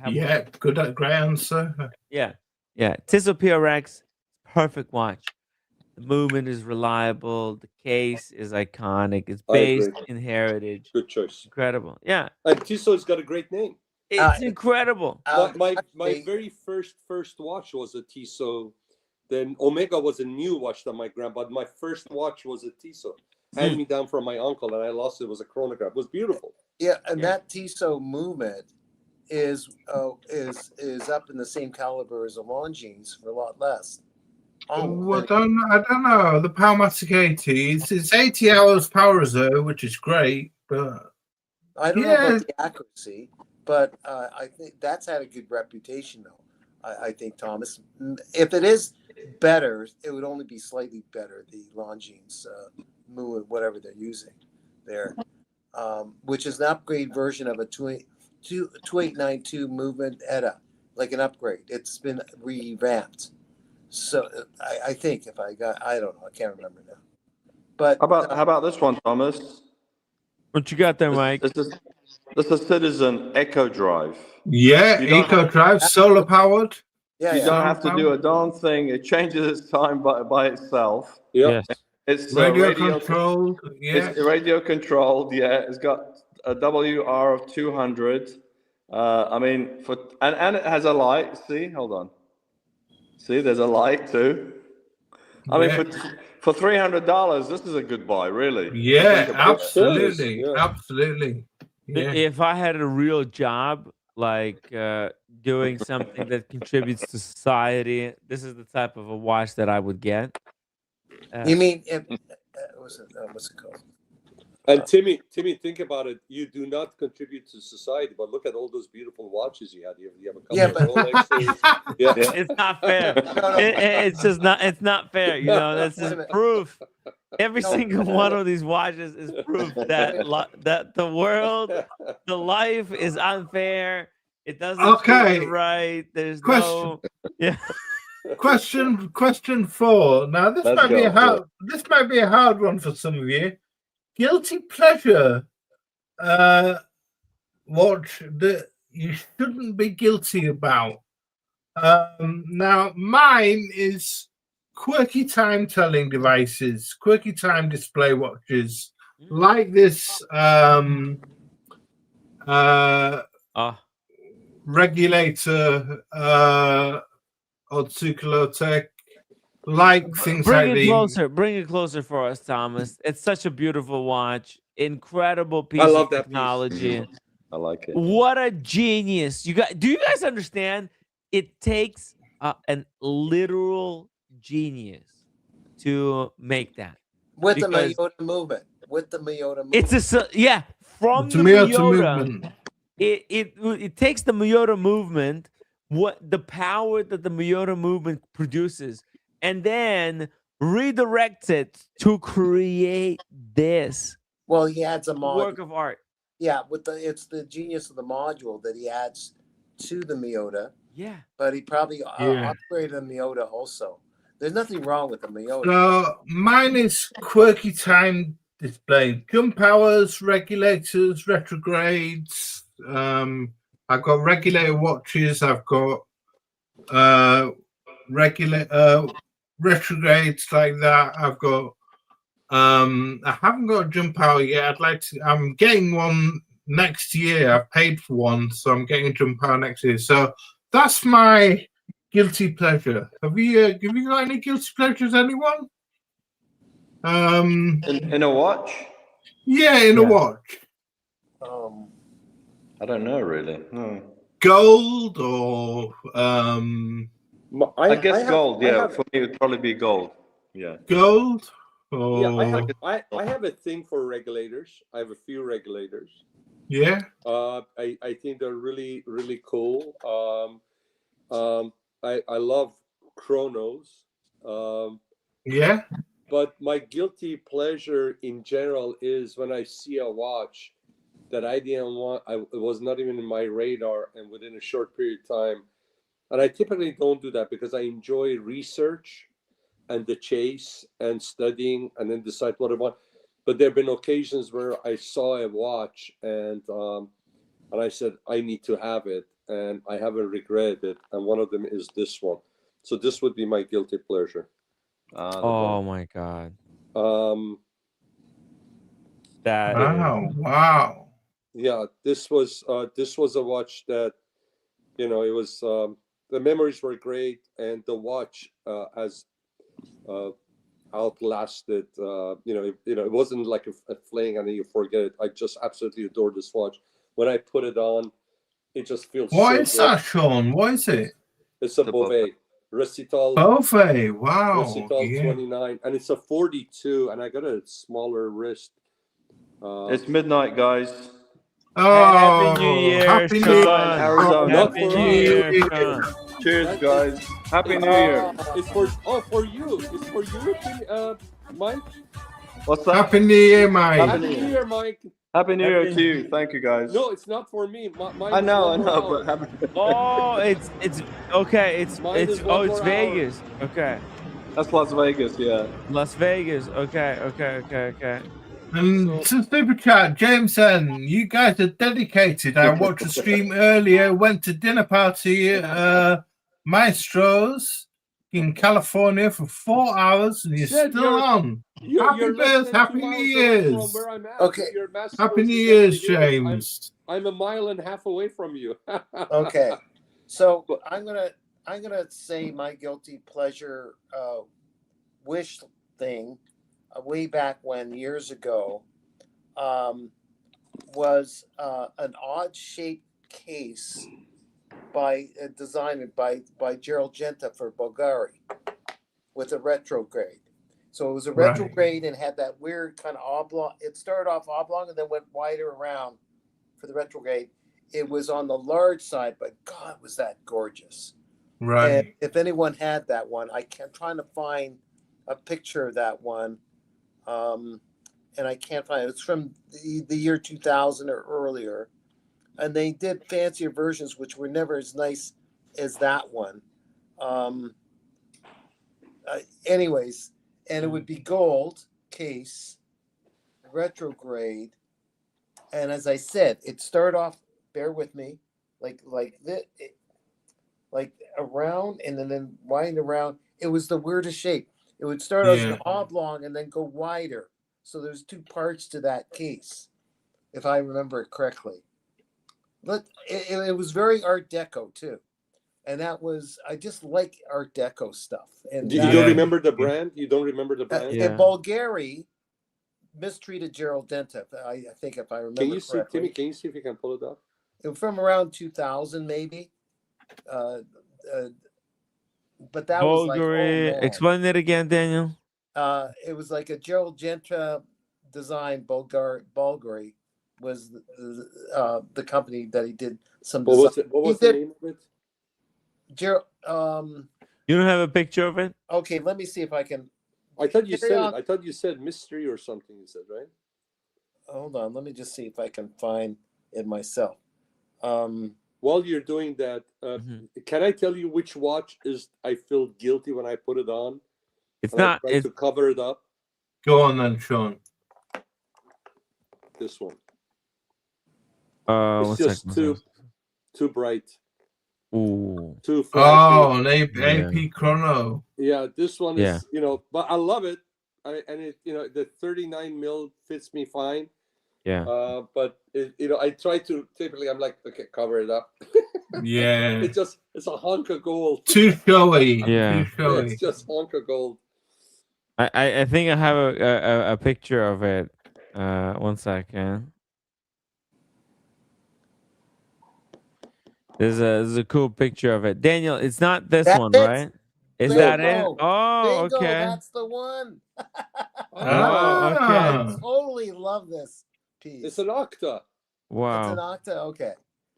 Yeah, great answer. Yeah, Tissot PRX, perfect watch. The movement is reliable. The case is iconic. It's based in heritage. Good choice. Incredible. Yeah. And Tissot's got a great name. It's incredible. My very first watch was a Tissot. Then Omega was a new watch that my grandpa. My first watch was a Tissot. Handed me down from my uncle, and I lost it. It was a chronograph. It was beautiful. Yeah, and that Tissot movement is up in the same caliber as a Longines for a lot less. Well, I don't know. The Palmatic 80, it's 80 hours power reserve, which is great, but I don't know about the accuracy, but I think that's had a good reputation, though. I think, Thomas. If it is better, it would only be slightly better, the Longines movement, whatever they're using there, which is an upgrade version of a 2892 movement ETA, like an upgrade. It's been revamped. So I think I don't know. I can't remember now. But how about this one, Thomas? What you got there, Mike? This is Citizen Eco Drive. Yeah, Eco Drive, solar powered. Yeah, you don't have to do a darn thing. It changes its time by itself. Yes. It's radio controlled. Yeah. It's radio controlled. Yeah, it's got a WR of 200. I mean, and it has a light. See, hold on. See, there's a light too. I mean, for $300, this is a good buy, really. Yeah, absolutely, absolutely. Yeah. If I had a real job, like doing something that contributes to society, this is the type of a watch that I would get. You mean what's it called? And Timmy, think about it. You do not contribute to society, but look at all those beautiful watches you had. You have a couple of Rolexes. Yeah, it's not fair. It's just not. It's not fair. You know, this is proof. Every single one of these watches is proof that that the world, the life is unfair. It doesn't feel right. There's question. Yeah. Question 4. Now this might be a hard one for some of you. Guilty pleasure watch that you shouldn't be guilty about. Now mine is quirky time telling devices, quirky time display watches, like this regulator Otsukalotech, like things Bring like it closer. Bring it closer for us, Thomas. It's such a beautiful watch. Incredible piece of technology. I like it. What a genius! Do you guys understand? It takes an literal genius to make that. With the Miyota movement. It's from the Miyota movement. It takes the Miyota movement, what the power that the Miyota movement produces, and then redirects it to create this. Well, he adds a work of art. Yeah, it's the genius of the module that he adds to the Miyota. Yeah, but he probably upgraded the Miyota also. There's nothing wrong with the Miyota. So mine is quirky time display, jump hours, regulators, retrogrades. I've got regulator watches. I've got retrogrades like that. I've got I haven't got a jump power yet. I'd like to. I'm getting one next year. I've paid for one, so I'm getting a jump power next year. So that's my guilty pleasure. Have you got any guilty pleasures, anyone? In a watch? Yeah, in a watch. I don't know really. No. Gold or I guess gold. Yeah, for me it would probably be gold. Yeah. Gold. Yeah, I have a thing for regulators. I have a few regulators. Yeah. I think they're really cool. I love chronos. Yeah. But my guilty pleasure in general is when I see a watch that I didn't want, it was not even in my radar, and within a short period of time. And I typically don't do that because I enjoy research and the chase and studying and then decide what I want. But there have been occasions where I saw a watch and I said, I need to have it, and I haven't regretted it. And one of them is this one. So this would be my guilty pleasure. Oh my God. That wow. Yeah, this was a watch that, it was the memories were great, and the watch has outlasted. It wasn't like a fling and then you forget it. I just absolutely adore this watch. When I put it on, it just feels. What so is good. that, Sean? What is it? It's a Beauvais Recital. Beauvais, wow. Recital 29, and it's a 42, and I got a smaller wrist. It's midnight, guys. Oh, Happy New Year, Happy New Sean. Year, Arizona. Happy New Year, Sean. Cheers, guys. Happy New Year. It's for you. It's for you, Mike. What's that? Happy New Year, Mike. Happy New Year, Mike. Happy New Year to you. Thank you, guys. No, it's not for me. I know, but happy. Oh, it's okay. It's is Vegas. Okay. That's Las Vegas, yeah. Las Vegas. Okay. And to Super Chat, Jameson, you guys are dedicated. I watched the stream earlier, went to dinner party at Maestro's in California for 4 hours, and you're still on. Happy birthday, Happy New Year's. Okay. Happy New Year's, James. I'm a mile and a half away from you. Okay. So I'm gonna say my guilty pleasure wish thing way back when, years ago, was an odd shaped case designed by Gerald Genta for Bulgari with a retrograde. So it was a retrograde and had that weird kind of oblong. It started off oblong and then went wider around for the retrograde. It was on the large side, but God, was that gorgeous. Right. And if anyone had that one, I'm trying to find a picture of that one. And I can't find it. It's from the year 2000 or earlier. And they did fancier versions, which were never as nice as that one. Anyways, and it would be gold case, retrograde. And as I said, it started off, bear with me, like this, like around and then wind around. It was the weirdest shape. It would start as an oblong and then go wider. So there's two parts to that case, if I remember it correctly. But it was very Art Deco too. And that was, I just like Art Deco stuff. And you don't remember the brand? You don't remember the brand? And Bulgari mistreated Gerald Genta, I think, if I remember correctly. correctly. Can you see if you can pull it up? From around 2000, maybe. But that Bulgari. was like, oh, man. Explain it again, Daniel. It was like a Gerald Genta design. Bulgari was the company that he did some. What was the name of it? Gerald. You don't have a picture of it? Okay, let me see if I can. I thought you said it. I thought you said mystery or something. You said, right? Hold on. Let me just see if I can find it myself. While you're doing that, can I tell you which watch I feel guilty when I put it on? It's not. I try to cover it up. Go on then, Sean. This one. It's just too bright. Ooh. Too flashy. Oh, an AP Chrono. Yeah, this one is, but I love it. and it, the 39 mil fits me fine. Yeah. But I try to typically. I'm like, okay, cover it up. Yeah. It's a hunk of gold. Too showy. Yeah. Too showy. It's just hunk of gold. I think I have a picture of it. 1 second. There's a cool picture of it. Daniel, it's not this That's one, it. right? Is that it? Oh, Bingo, okay. that's the one. Oh, okay. I totally love this piece. It's an octa. Wow. It's an octa, okay.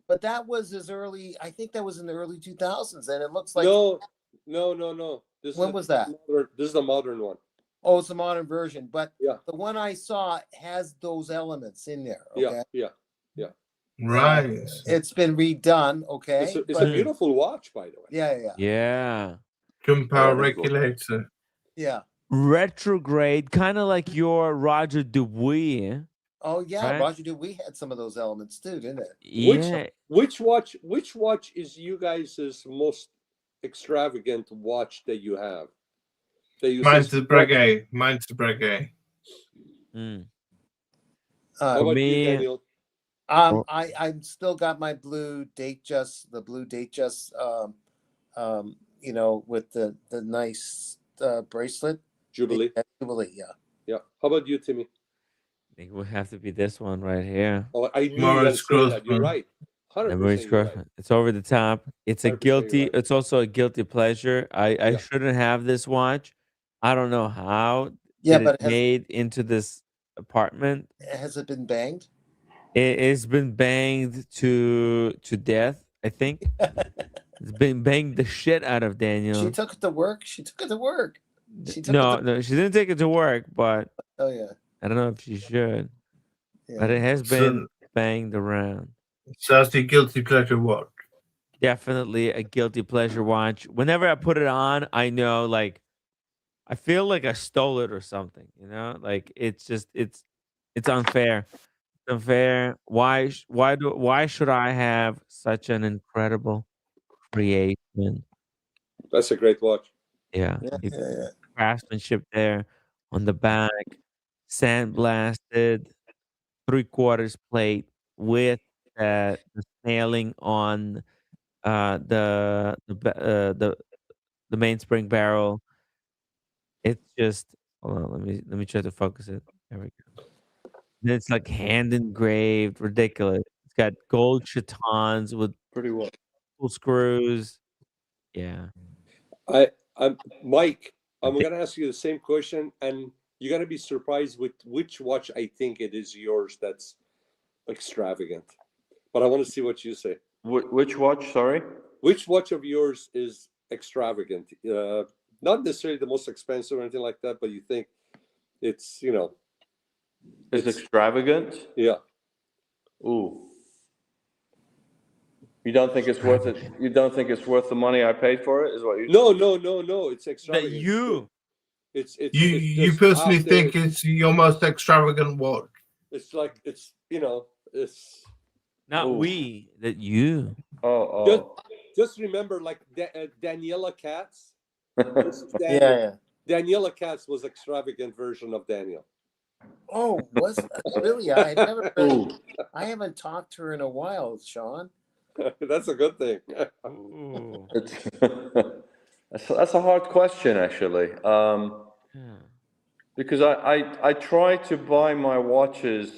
But that was as early, I think that was in the early 2000s, and it looks like... No. When was that? This is the modern one. Oh, it's a modern version, but yeah, the one I saw has those elements in there, okay? Yeah. Right. It's been redone, okay? It's a beautiful watch, by the way. Yeah. Jump power regulator. Yeah. Retrograde, kind of like your Roger Dubuis. Oh yeah, right? Roger Dubuis had some of those elements too, didn't it? Yeah. Which watch is you guys' most extravagant watch that you have? Mine's the Breguet. How about you, Daniel? I still got my blue Datejust, with the nice bracelet. Jubilee. Jubilee, yeah. Yeah. How about you, Timmy? I think it would have to be this one right here. Oh, I knew you were gonna say that. You're right. 100% you're right. It's over the top. It's a 100% guilty. you're right. It's also a guilty pleasure. I shouldn't have this watch. I don't know how. Yeah, did but it made into this apartment. Has it been banged? It's been banged to death. I think it's been banged the shit out of Daniel. She took it to work. No, she didn't take it to work, but Oh yeah. I don't know if she should. Yeah. But it has been banged around. So that's the guilty pleasure watch. Definitely a guilty pleasure watch. Whenever I put it on, I know, like, I feel like I stole it or something. Like it's just it's unfair. It's unfair. Why should I have such an incredible creation? That's a great watch. Yeah. Craftsmanship there on the back, sandblasted, 3/4 plate with the snailing on the mainspring barrel. It's just, hold on, let me try to focus it. There we go. And it's like hand engraved, ridiculous. It's got gold chitons with pretty well screws. Yeah. Mike, I'm gonna ask you the same question, and you're gonna be surprised with which watch I think it is yours that's extravagant. But I want to see what you say. Which watch? Sorry. Which watch of yours is extravagant? Not necessarily the most expensive or anything like that, but you think it's It's extravagant. Yeah. Ooh. You don't think it's worth it? You don't think it's worth the money I paid for it? Is what you? No. It's extravagant. It's You just personally out think there. it's your most extravagant watch? It's like it's Not we, that you. Just remember, like Daniela Katz. Yeah. Daniela Katz was extravagant version of Daniel. Oh, was really? I never. I haven't talked to her in a while, Sean. That's a good thing. That's a hard question, actually, because I try to buy my watches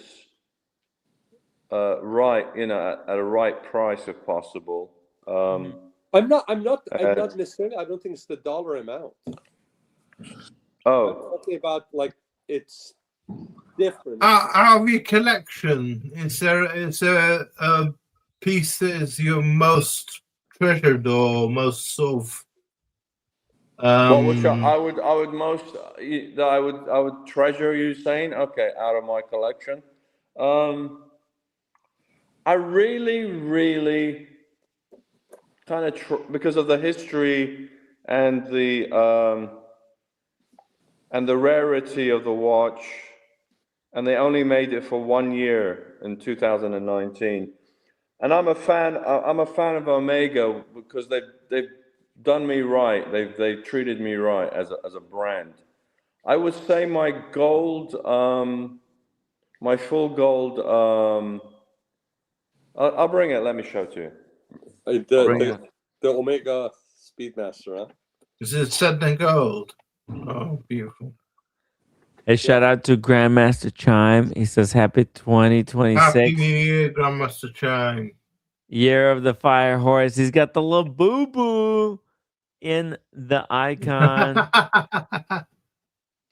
right, at a right price if possible. I'm not necessarily. I don't think it's the dollar amount. Oh, I'm talking about like it's different. Out of your collection, is there a piece that is your most treasured or most sort of? which I would most that I would treasure. You saying out of my collection? I really kind of because of the history and the rarity of the watch, and they only made it for 1 year in 2019. And I'm a fan of Omega because they've done me right. They've treated me right as a brand. I would say my gold, my full gold. I'll bring it. Let me show it to you. The Omega Speedmaster, huh? Is it Sedna Gold? Oh, beautiful. Hey, shout out to Grandmaster Chime. He says, happy 2026. Happy New Year, Grandmaster Chime. Year of the Fire Horse. He's got the little boo-boo in the icon.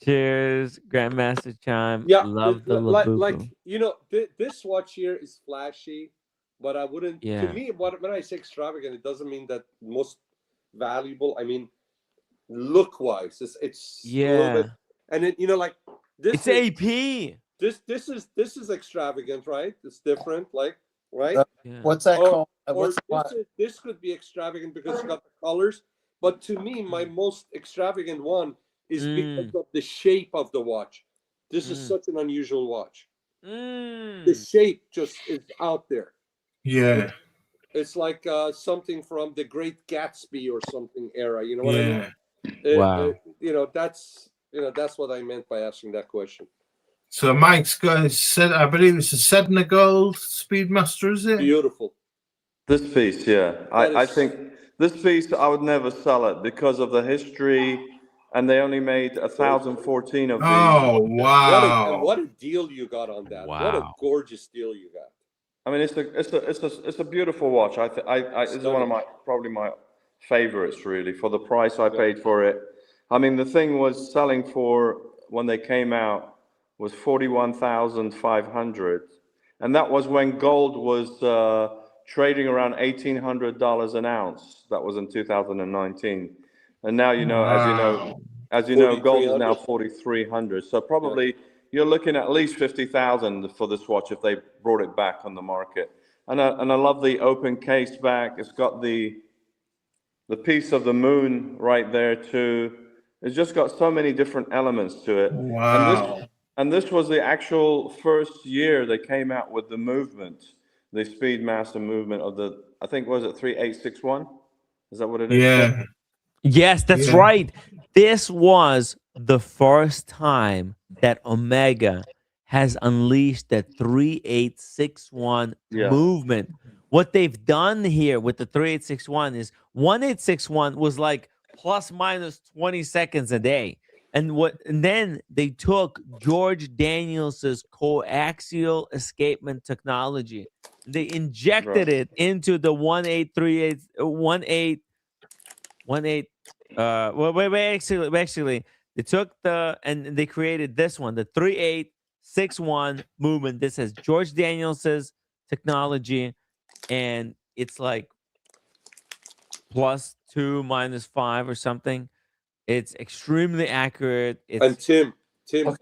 Cheers, Grandmaster Chime. Yeah, Love the little boo-boo. like you know, this watch here is flashy, but I wouldn't. Yeah. To me, when I say extravagant, it doesn't mean that most valuable. I mean, look-wise, it's a little bit. And then like this. It's AP. This is extravagant, right? It's different, like right. What's that called? This could be extravagant because it's got the colors. But to me, my most extravagant one is because of the shape of the watch. This is such an unusual watch. The shape just is out there. Yeah. It's like something from the Great Gatsby or something era. You know what I mean? Wow. That's what I meant by asking that question. So Mike's got said, I believe it's a Sedna Gold Speedmaster, is it? Beautiful. This piece, yeah. I think this piece, I would never sell it because of the history, and they only made 1,014 of these. Oh, wow. What a deal you got on that. Wow. What a gorgeous deal you got. I mean, it's a beautiful watch. This is one of probably my favorites, really, for the price I paid for it. I mean, the thing was selling for, when they came out, was 41,500, and that was when gold was trading around $1,800 an ounce. That was in 2019, and now as you know, gold is now 4,300. So probably you're looking at least 50,000 for this watch if they brought it back on the market. And I love the open case back. It's got the piece of the moon right there too. It's just got so many different elements to it. Wow. And this was the actual first year they came out with the movement, the Speedmaster movement of the, I think, was it 3861? Is that what it is? Yeah. Yes, that's right. This was the first time that Omega has unleashed the 3861 movement. What they've done here with the 3861 is 1861 was like plus minus 20 seconds a day. And then they took George Daniels's coaxial escapement technology. They injected it into the 1838 actually they took and they created this one, the 3861 movement. This has George Daniels's technology, and it's like +2 -5 or something. It's extremely accurate. And Tim,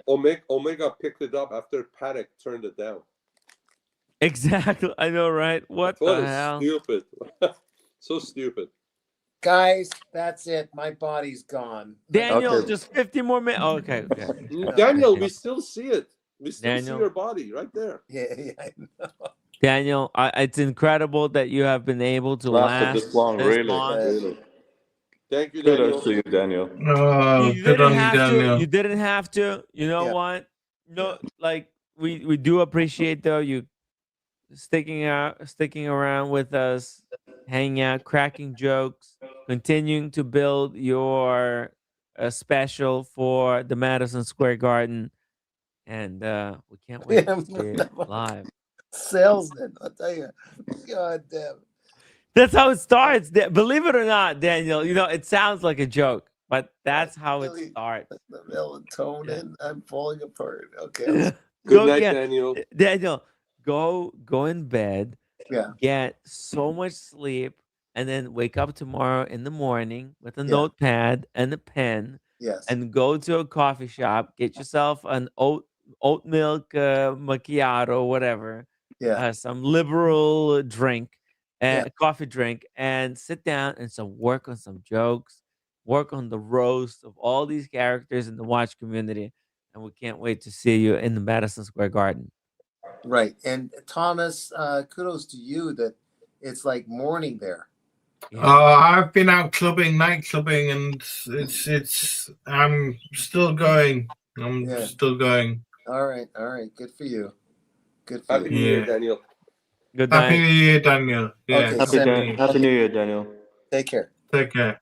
Omega picked it up after Paddock turned it down. Exactly. I know, right? What the hell? Stupid. So stupid. Guys, that's it. My body's gone. Daniel, just 50 more minutes. Oh, okay. Daniel, we still see it. We still see your body right there. Yeah, I know. Daniel, it's incredible that you have been able to last this long, really. Thank you, Daniel. Kudos to you, Daniel. Oh, You didn't have to. You know what? No, like we do appreciate though you sticking around with us, hanging out, cracking jokes, continuing to build your special for the Madison Square Garden, and we can't wait to see it live. Salesman, I'll tell you. God damn. That's how it starts. Believe it or not, Daniel, it sounds like a joke, but that's how it starts. The melatonin, I'm falling apart. Okay. Good night, Daniel. Daniel, go in bed. Yeah. Get so much sleep, and then wake up tomorrow in the morning with a notepad and a pen. Yes. And go to a coffee shop. Get yourself an oat milk macchiato, whatever. Yeah. Some liberal drink. Coffee drink, and sit down and work on some jokes, work on the roast of all these characters in the watch community, and we can't wait to see you in the Madison Square Garden. Right. And Thomas, kudos to you that it's like morning there. I've been out clubbing, night clubbing, and I'm still going. I'm still going. All right. Good for you. Good for Happy you. New Year, Daniel. Good Happy night. New Year, Daniel. Yeah. Okay, Happy New Year, Daniel. Take care. Take care.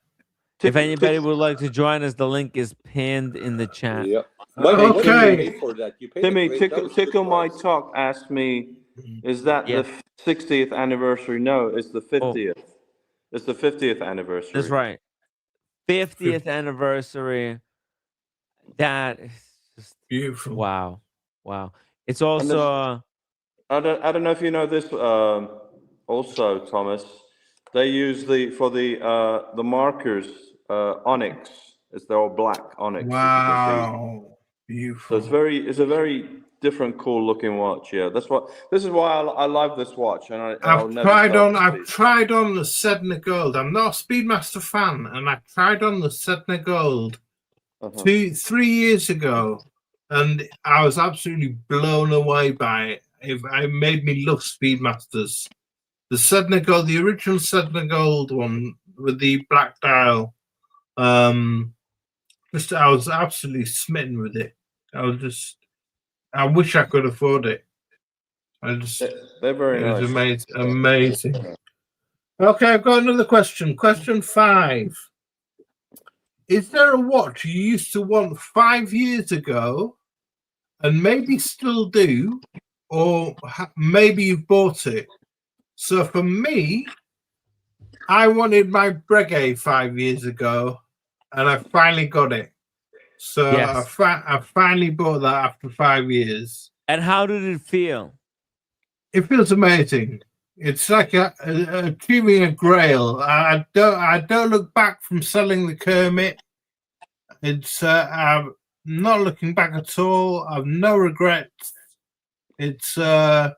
If anybody would like to join us, the link is pinned in the chat. Yeah. Mikey, what did you pay for that? You paid Timmy, a great, that was a good Tickle My price. Talk asked me, is that Yeah. the 60th anniversary? No, it's the 50th. It's the 50th anniversary. That's right. 50th anniversary. That is just beautiful. Wow. It's also I don't know if you know this also, Thomas. They use the markers onyx. They're all black onyx. Wow. Beautiful. So it's a very different, cool looking watch. Yeah, this is why I love this watch, and I've tried on the Sedna Gold. I'm not a Speedmaster fan, and I tried on the Sedna Gold 3 years ago, and I was absolutely blown away by it. It made me love Speedmasters. The Sedna Gold, the original Sedna Gold one with the black dial. I was absolutely smitten with it. I wish I could afford it. They're very nice. It was amazing. Okay, I've got another question. Question 5. Is there a watch you used to want 5 years ago and maybe still do, or maybe you've bought it? So for me, I wanted my Breguet 5 years ago, and I finally got it. So Yes. I finally bought that after 5 years. And how did it feel? It feels amazing. It's like achieving a grail. I don't look back from selling the Kermit. I'm not looking back at all. I've no regrets. It's the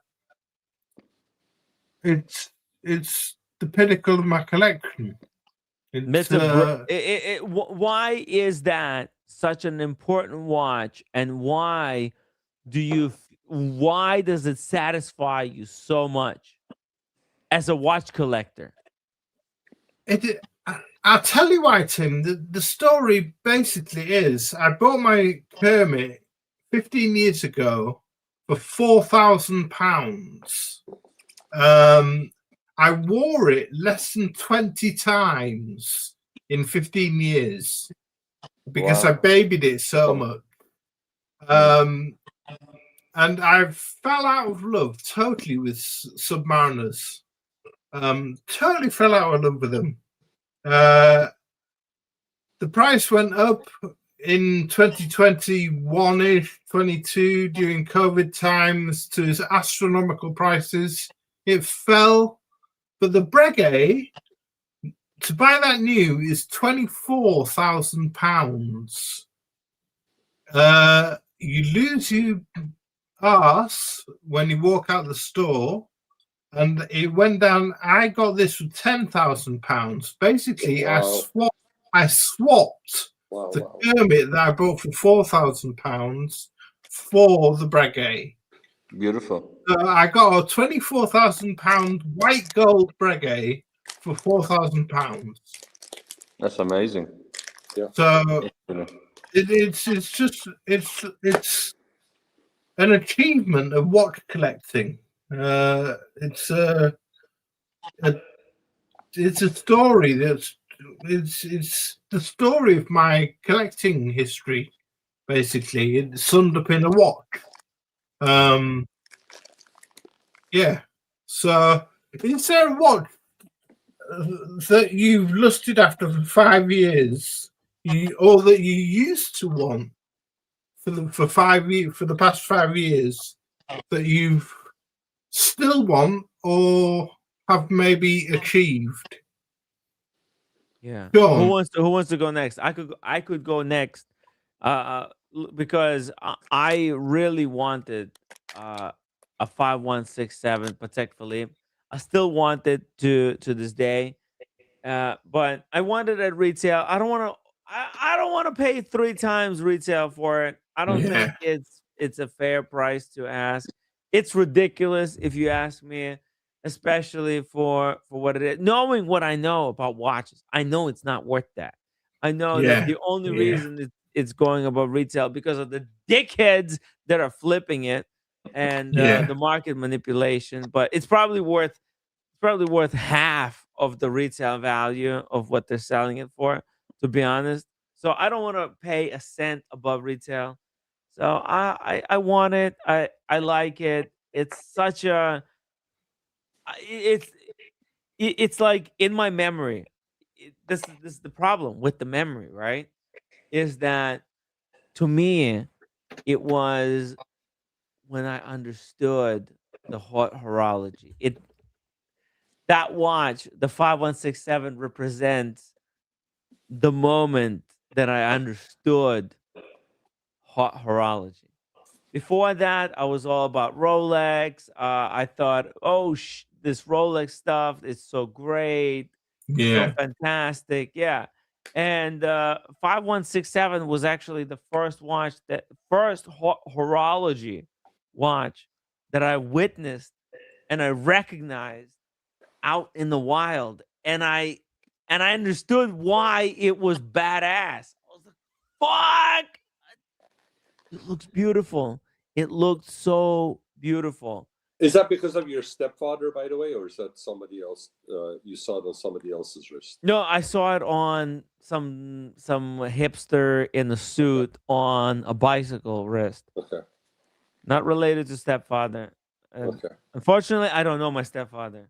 pinnacle of my collection. Why is that such an important watch, and why does it satisfy you so much as a watch collector? I'll tell you why, Tim. The story basically is I bought my Kermit 15 years ago for £4,000. I wore it less than 20 times in 15 years because I babied it so much. And I fell out of love totally with Submariners. Totally fell out of love with them. The price went up in 2021-ish, 22 during COVID times to astronomical prices. It fell, but the Breguet, to buy that new is £24,000. You lose your arse when you walk out the store, and it went down. I got this for £10,000. Basically, Wow. I swapped the Kermit that I bought for £4,000 for the Breguet. Beautiful. I got a £24,000 white gold Breguet for £4,000. That's amazing. Yeah. So it's an achievement of watch collecting. It's a story it's the story of my collecting history. Basically, it's summed up in a watch. Yeah. So, is there a watch that you've lusted after for 5 years, or that you used to want for the past 5 years, that you've still want or have maybe achieved? Yeah. Go on. Who wants to go next? I could go next. Because I really wanted a 5167 Patek Philippe. I still want it to this day. But I want it at retail. I don't want to pay 3 times retail for it. I don't think it's a fair price to ask. It's ridiculous if you ask me. especially for what it is. Knowing what I know about watches, I know it's not worth that. I know that the only reason it's going above retail because of the dickheads that are flipping it and the market manipulation. But it's probably worth half of the retail value of what they're selling it for, to be honest. So I don't want to pay a cent above retail. So I want it. I like it. It's such a it's it's like in my memory. This is the problem with the memory, right? Is that to me it was when I understood the horology. That watch, the 5167, represents the moment that I understood horology. Before that, I was all about Rolex. I thought, oh, this Rolex stuff is so great, so fantastic. Yeah. And 5167 was actually the first horology watch that I witnessed and I recognized out in the wild. And I understood why it was badass. I was like, fuck! It looks beautiful. It looked so beautiful. Is that because of your stepfather, by the way, or is that somebody else? You saw it on somebody else's wrist? No, I saw it on some hipster in a suit on a bicycle wrist. Okay. Not related to stepfather. Okay. Unfortunately, I don't know my stepfather.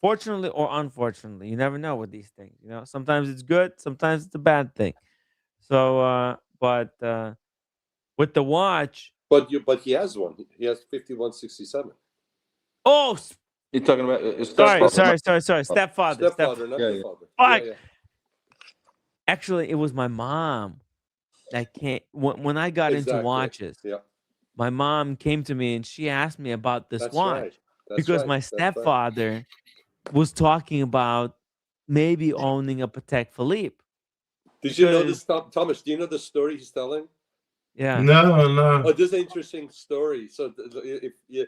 Fortunately or unfortunately, you never know with these things. You know, sometimes it's good, sometimes it's a bad thing. So, but with the watch, but he has one. He has 5167. Oh, you're talking about sorry. Stepfather, not your father. Fuck. Yeah. Actually, it was my mom that came when I got into watches. Yeah. My mom came to me and she asked me about this watch right. because my stepfather was talking about maybe owning a Patek Philippe. Did you know this, Thomas? Do you know the story he's telling? Yeah. No. Oh, this is an interesting story. So if you,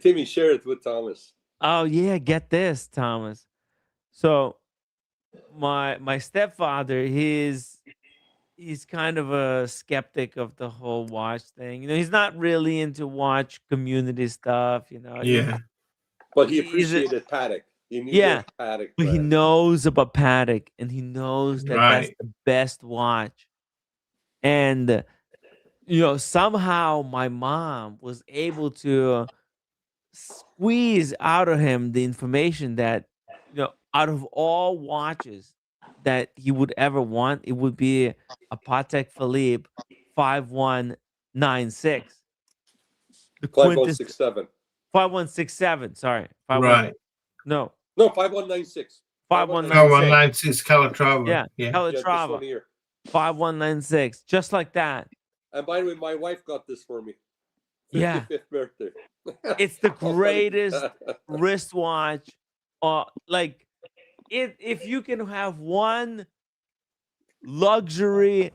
Timmy, share it with Thomas. Oh yeah, get this, Thomas. So my stepfather, he's kind of a skeptic of the whole watch thing. You know, he's not really into watch community stuff. You know. Yeah. But he appreciated Patek. Patek. But he knows about Patek, and he knows that that's the best watch. And you know, somehow my mom was able to squeeze out of him the information that, you know, out of all watches that he would ever want, it would be a Patek Philippe 5196. The 5167. 5167. Sorry. No, 5196. 5196 Calatrava. Yeah, Calatrava. 5196. Just like that. And by the way, my wife got this for me. 55th birthday. It's the greatest wristwatch. Like, if you can have one luxury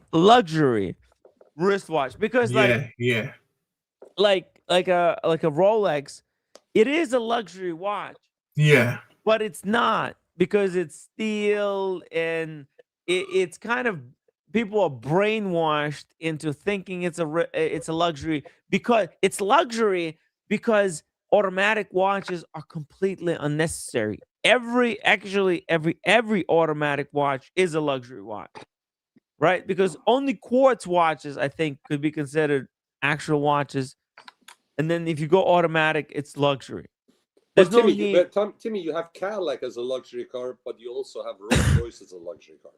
wristwatch, because like a Rolex, it is a luxury watch. Yeah. But it's not, because it's steel and it's kind of, people are brainwashed into thinking it's a luxury, because it's luxury because automatic watches are completely unnecessary. Every automatic watch is a luxury watch, right? Because only quartz watches, I think, could be considered actual watches, and then if you go automatic, it's luxury. But Timmy, you have Cadillac as a luxury car, but you also have Rolls-Royce as a luxury car.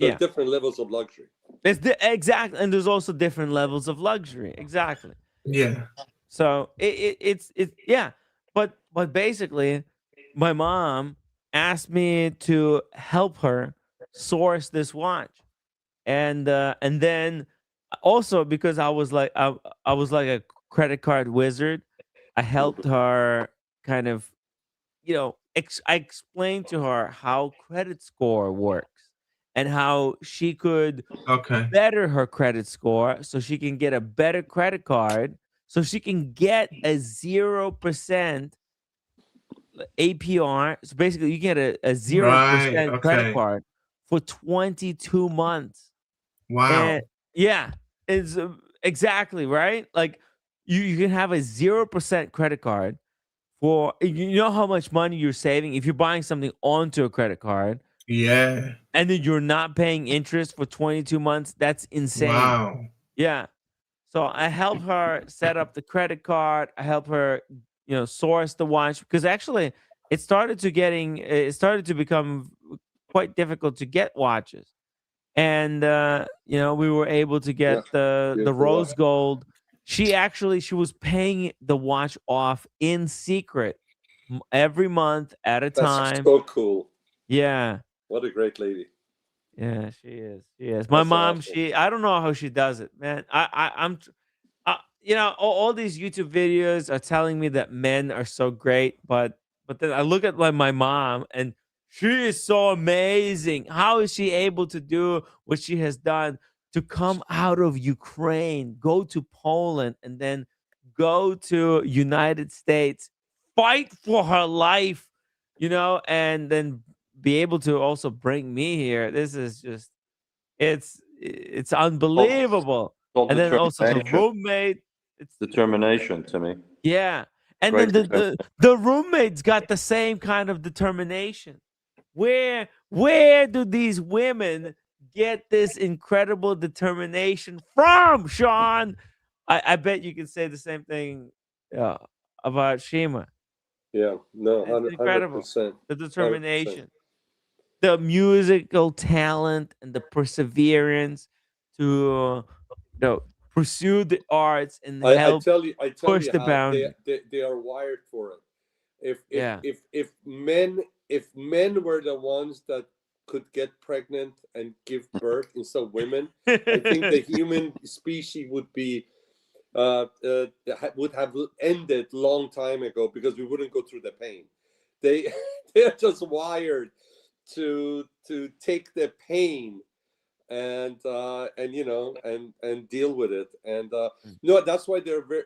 There's different levels of luxury. Exactly, and there's also different levels of luxury. Exactly. Yeah. So it's but basically, my mom asked me to help her source this watch, and then also because I was like a credit card wizard, I helped her kind of, you know, I explained to her how credit score works and how she could better her credit score so she can get a better credit card, so she can get a 0% APR. So basically, you get a 0% Right, credit okay. card for 22 months. Wow. And yeah, it's exactly right. Like you can have a 0% credit card for, you know how much money you're saving if you're buying something onto a credit card. Yeah. And then you're not paying interest for 22 months. That's insane. Wow. Yeah. So I help her set up the credit card. I help her, source the watch, because actually it started to become quite difficult to get watches. And we were able to get the beautiful rose watch. gold. She was paying the watch off in secret every month at a That's time. so cool. Yeah. What a great lady. Yeah, she is. She is. My That's mom, awesome. I don't know how she does it, man. All these YouTube videos are telling me that men are so great, but then I look at my mom, and she is so amazing. How is she able to do what she has done, to come out of Ukraine, go to Poland, and then go to United States, fight for her life, and then be able to also bring me here. This is just, it's unbelievable. Called And then also the determination. roommate. It's Determination to me. yeah. And Great then the roommate's got the same kind of determination. Where do these women get this incredible determination from, Sean? I bet you can say the same thing about Shima. Yeah, no, It's incredible. 100%. The determination, the musical talent, and the perseverance to pursue the arts and I help tell you push the how boundary. they are wired for it. Yeah. If men were the ones that could get pregnant and give birth instead of women, I think the human species would have ended long time ago, because we wouldn't go through the pain. They're just wired to take the pain and deal with it. And no, that's why they're very,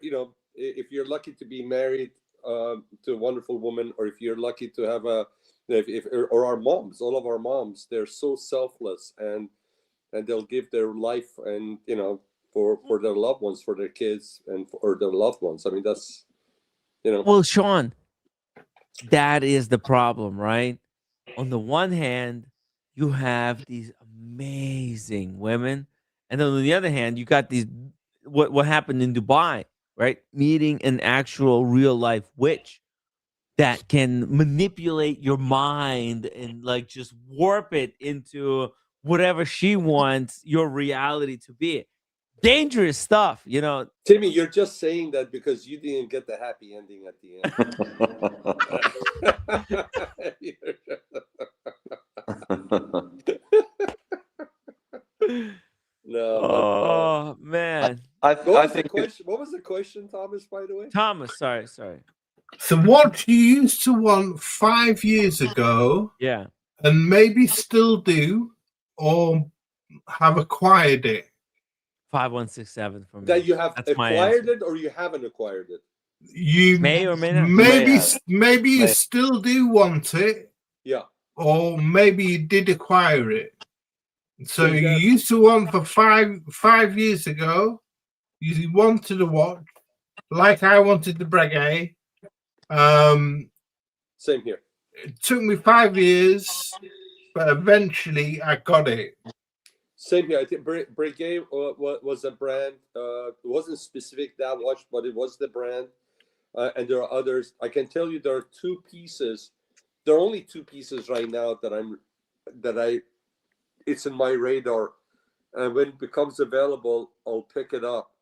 if you're lucky to be married to a wonderful woman, or if you're lucky to have or our moms, all of our moms, they're so selfless, and they'll give their life, and for their loved ones, for their kids, and or their loved ones. I mean, that's Well, Sean, that is the problem, right? On the one hand, you have these amazing women, and then on the other hand, you got these what happened in Dubai, right? Meeting an actual real life witch that can manipulate your mind and like just warp it into whatever she wants your reality to be. Dangerous stuff, Timmy, you're just saying that because you didn't get the happy ending at the end. No. Oh man. What was the question, Thomas, by the way? Thomas, sorry. So what you used to want 5 years ago, yeah, and maybe still do, or have acquired it? 5167 for me. That you have That's acquired it, or you haven't acquired it? You may or may not. Maybe you still do want it. Yeah. Or maybe you did acquire it. So you used to want for 5 years ago. You wanted a watch, like I wanted the Breguet. Same here. It took me 5 years, but eventually I got it. Same here. I think Breguet was a brand. It wasn't specific that watch, but it was the brand. And there are others. I can tell you there are two pieces. There are only two pieces right now it's in my radar. And when it becomes available, I'll pick it up.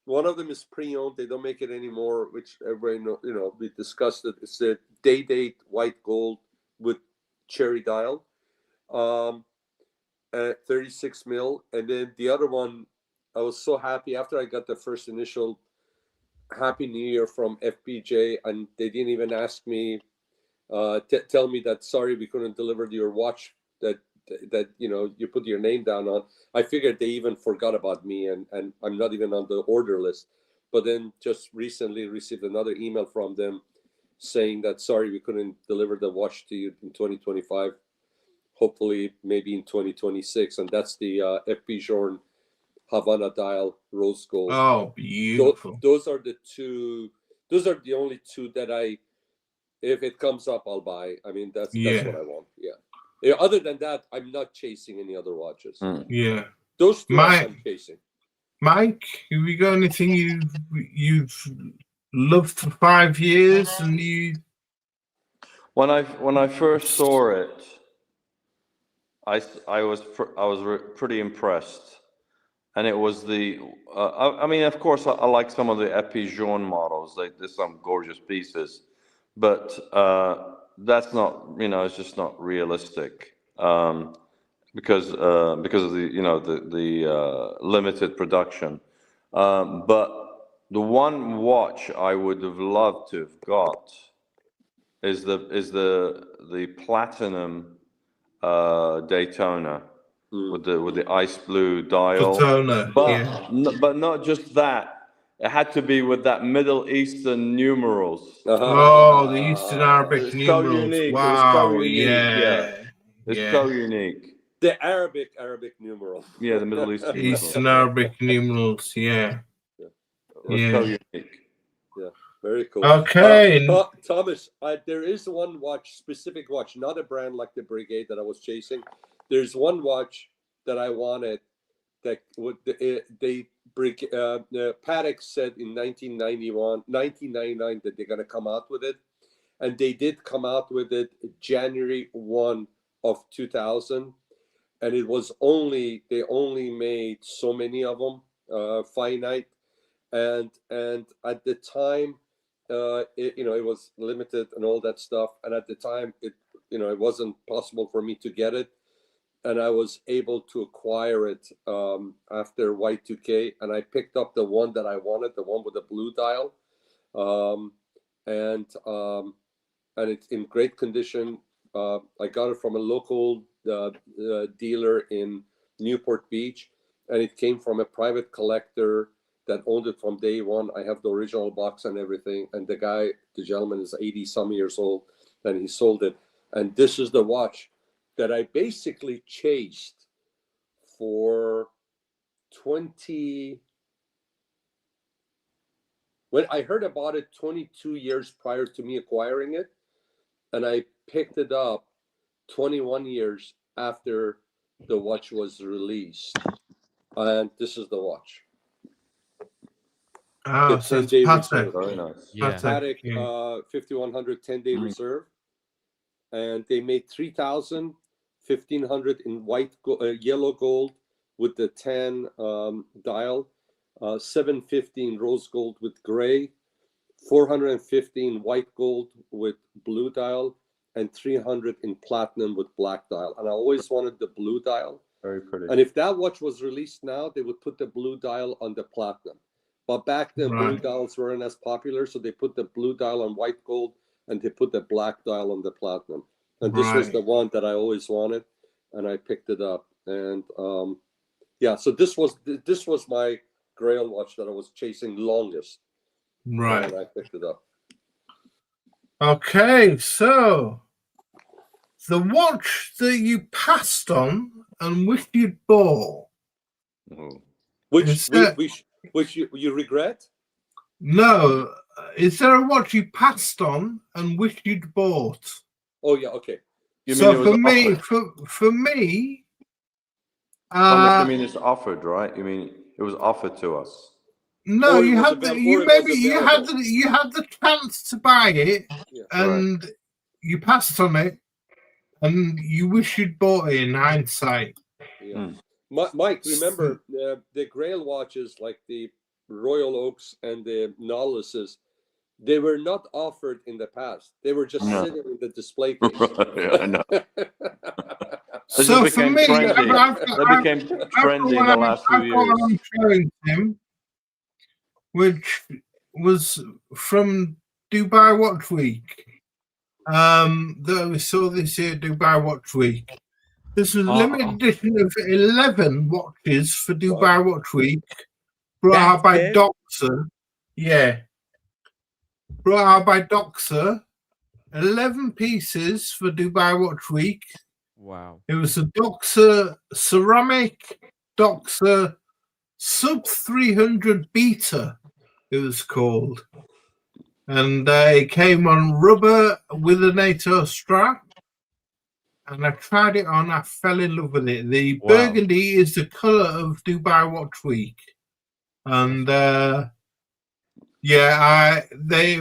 One of them is pre-owned. They don't make it anymore, which everybody know, we discussed it. It's a day-date white gold with cherry dial. 36 mil. And then the other one, I was so happy after I got the first initial Happy New Year from FPJ, and they didn't even ask me, tell me that, sorry, we couldn't deliver your watch that you put your name down on. I figured they even forgot about me, and I'm not even on the order list. But then just recently received another email from them, saying that sorry we couldn't deliver the watch to you in 2025. Hopefully, maybe in 2026, and that's the FP Journe Havana dial rose gold. Oh, beautiful! Those are the two. Those are the only two that if it comes up, I'll buy. I mean, that's what I want. Yeah. Other than that, I'm not chasing any other watches. Yeah. Those two I'm chasing. Mike, have you got anything you've loved for 5 years and you? When I first saw it, I was pretty impressed, and it was the I mean, of course, I like some of the ep Journe models. There's some gorgeous pieces, but that's not, it's just not realistic because of the the limited production. But the one watch I would have loved to have got is the platinum Daytona with the ice blue dial. Daytona, but not just that. It had to be with that Middle Eastern numerals. Oh, the Eastern Arabic numerals. So unique. Wow, It was so unique. yeah. It's so unique. The Arabic numeral. Yeah, the Middle Eastern Eastern Arabic numerals. Yeah. It was so unique. Yeah, very cool. Okay. Thomas, there is one specific watch, not a brand like the Brigade that I was chasing. There's one watch that I wanted that Patek said in 1999 that they're going to come out with it. And they did come out with it January 1 of 2000. And it was they only made so many of them, finite. And at the time, it was limited and all that stuff. And at the time, it wasn't possible for me to get it. And I was able to acquire it after Y2K. And I picked up the one that I wanted, the one with the blue dial. And it's in great condition. I got it from a local dealer in Newport Beach. And it came from a private collector that owned it from day one. I have the original box and everything. And the gentleman is 80-some years old, and he sold it. And this is the watch that I basically chased for 20. When I heard about it 22 years prior to me acquiring it, and I picked it up 21 years after the watch was released. And this is the watch. Oh, so it's Patek. Very nice. Yeah. Patek 5100 10-day reserve. And they made 3,000, 1,500 in yellow gold with the 10 dial, 750 in rose gold with gray, 450 in white gold with blue dial, and 300 in platinum with black dial. And I always wanted the blue dial. Very pretty. And if that watch was released now, they would put the blue dial on the platinum. But back then, blue dials weren't as popular, so they put the blue dial on white gold, and they put the black dial on the platinum. And this was the one that I always wanted, and I picked it up. And so this was my Grail watch that I was chasing longest. Right. And I picked it up. Okay, so the watch that you passed on and wished you'd bought. Which you regret? No. Is there a watch you passed on and wished you'd bought? Oh yeah, okay. For me, Thomas, you mean it's offered, right? You mean it was offered to us? No, you had the chance to buy it, and you passed on it, and you wish you'd bought it in hindsight. Yeah. Mike, remember the Grail watches like the Royal Oaks and the Nautiluses, they were not offered in the past. They were just sitting in the display case. I know. So for me, they became trendy in the last few years. I'm showing him, which was from Dubai Watch Week. That we saw this year, Dubai Watch Week. This was a limited edition of 11 watches for Dubai Watch Week, brought out by Doxa. Yeah. Brought out by Doxa, 11 pieces for Dubai Watch Week. Wow. It was a Doxa ceramic Doxa sub 300 beta, it was called. And it came on rubber with a NATO strap. And I tried it on, I fell in love with it. The burgundy is the color of Dubai Watch Week. And it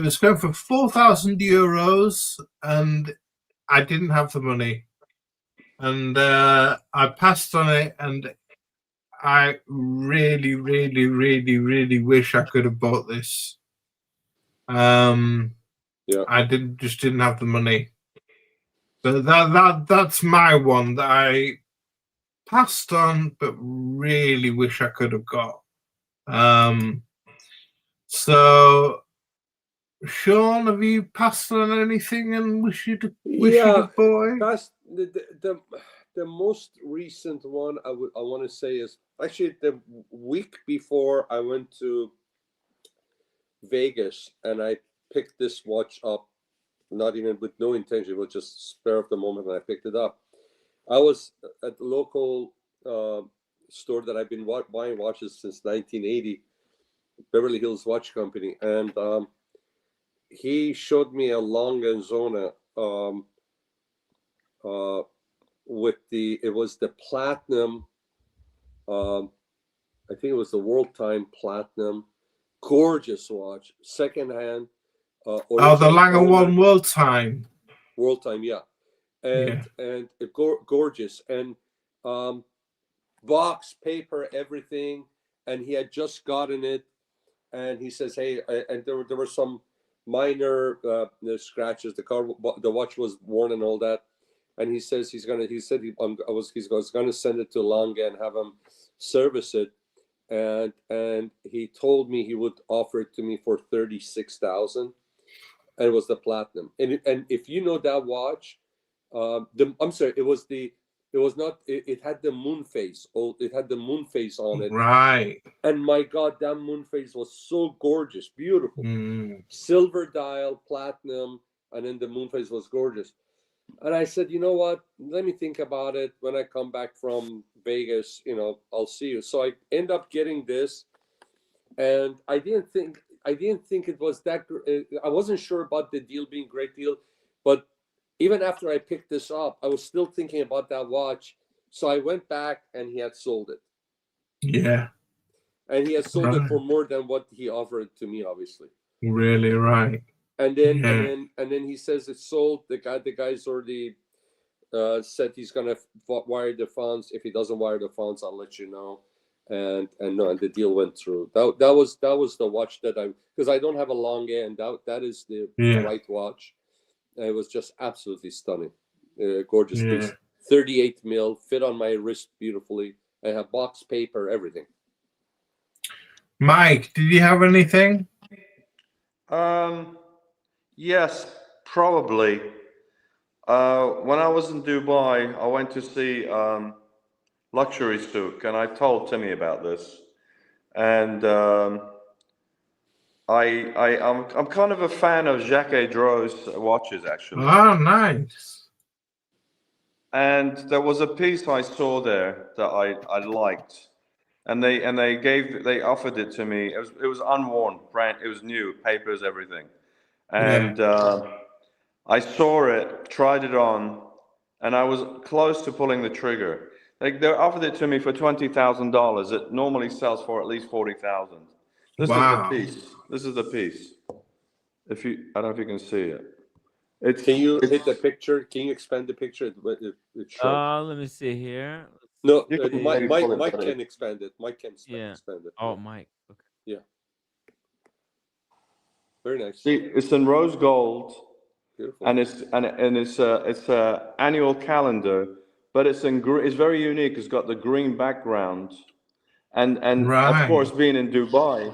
was going for €4,000 and I didn't have the money. And I passed on it, and I really, really, really, really wish I could have bought this. I just didn't have the money. But that's my one that I passed on, but really wish I could have got. So, Sean, have you passed on anything and wish you'd have bought? That's the most recent one I want to say is actually the week before I went to Vegas and I picked this watch up, not even with no intention, but just spur of the moment, and I picked it up. I was at the local store that I've been buying watches since 1980, Beverly Hills Watch Company, and he showed me a Lange & Söhne with it was the platinum, I think it was the World Time Platinum, gorgeous watch, secondhand. The Lange One World Time. World Time, yeah. And gorgeous, and box, paper, everything, and he had just gotten it, and he says, hey, and there were some minor scratches, the watch was worn and all that, and he says he's gonna send it to Lange and have him service it, and he told me he would offer it to me for $36,000, and it was the platinum, and if you know that watch, it had the moon face. It had the moon face on it. Right. And my God, that moon face was so gorgeous, beautiful. Silver dial, platinum, and then the moon face was gorgeous. And I said, you know what? Let me think about it. When I come back from Vegas, I'll see you. So I end up getting this, and I didn't think it was that. I wasn't sure about the deal being a great deal, but even after I picked this up, I was still thinking about that watch. So I went back, and he had sold it. Yeah. And he had sold it for more than what he offered to me, obviously. Really, right. And then he says it's sold. The guy's already said he's gonna wire the funds. If he doesn't wire the funds, I'll let you know. And the deal went through. That was the watch because I don't have a Lange, and that is the right watch. It was just absolutely stunning, gorgeous piece. 38 mil, fit on my wrist beautifully. I have box, paper, everything. Mike, did you have anything? Yes, probably. When I was in Dubai, I went to see Luxury Souk, and I told Timmy about this. And I'm kind of a fan of Jacques Dros's watches, actually. Oh, nice. And there was a piece I saw there that I liked, and they offered it to me. It was unworn, brand. It was new, papers, everything. And I saw it, tried it on, and I was close to pulling the trigger. They offered it to me for $20,000. It normally sells for at least $40,000. This is the piece. This is the piece. I don't know if you can see it. Can you hit the picture? Can you expand the picture? It's short. Let me see here. No, Mike can expand it. Mike can expand it. Oh, Mike. Okay. Yeah. Very nice. See, it's in rose gold. Beautiful. And it's a annual calendar, but it's very unique. It's got the green background, and of course being in Dubai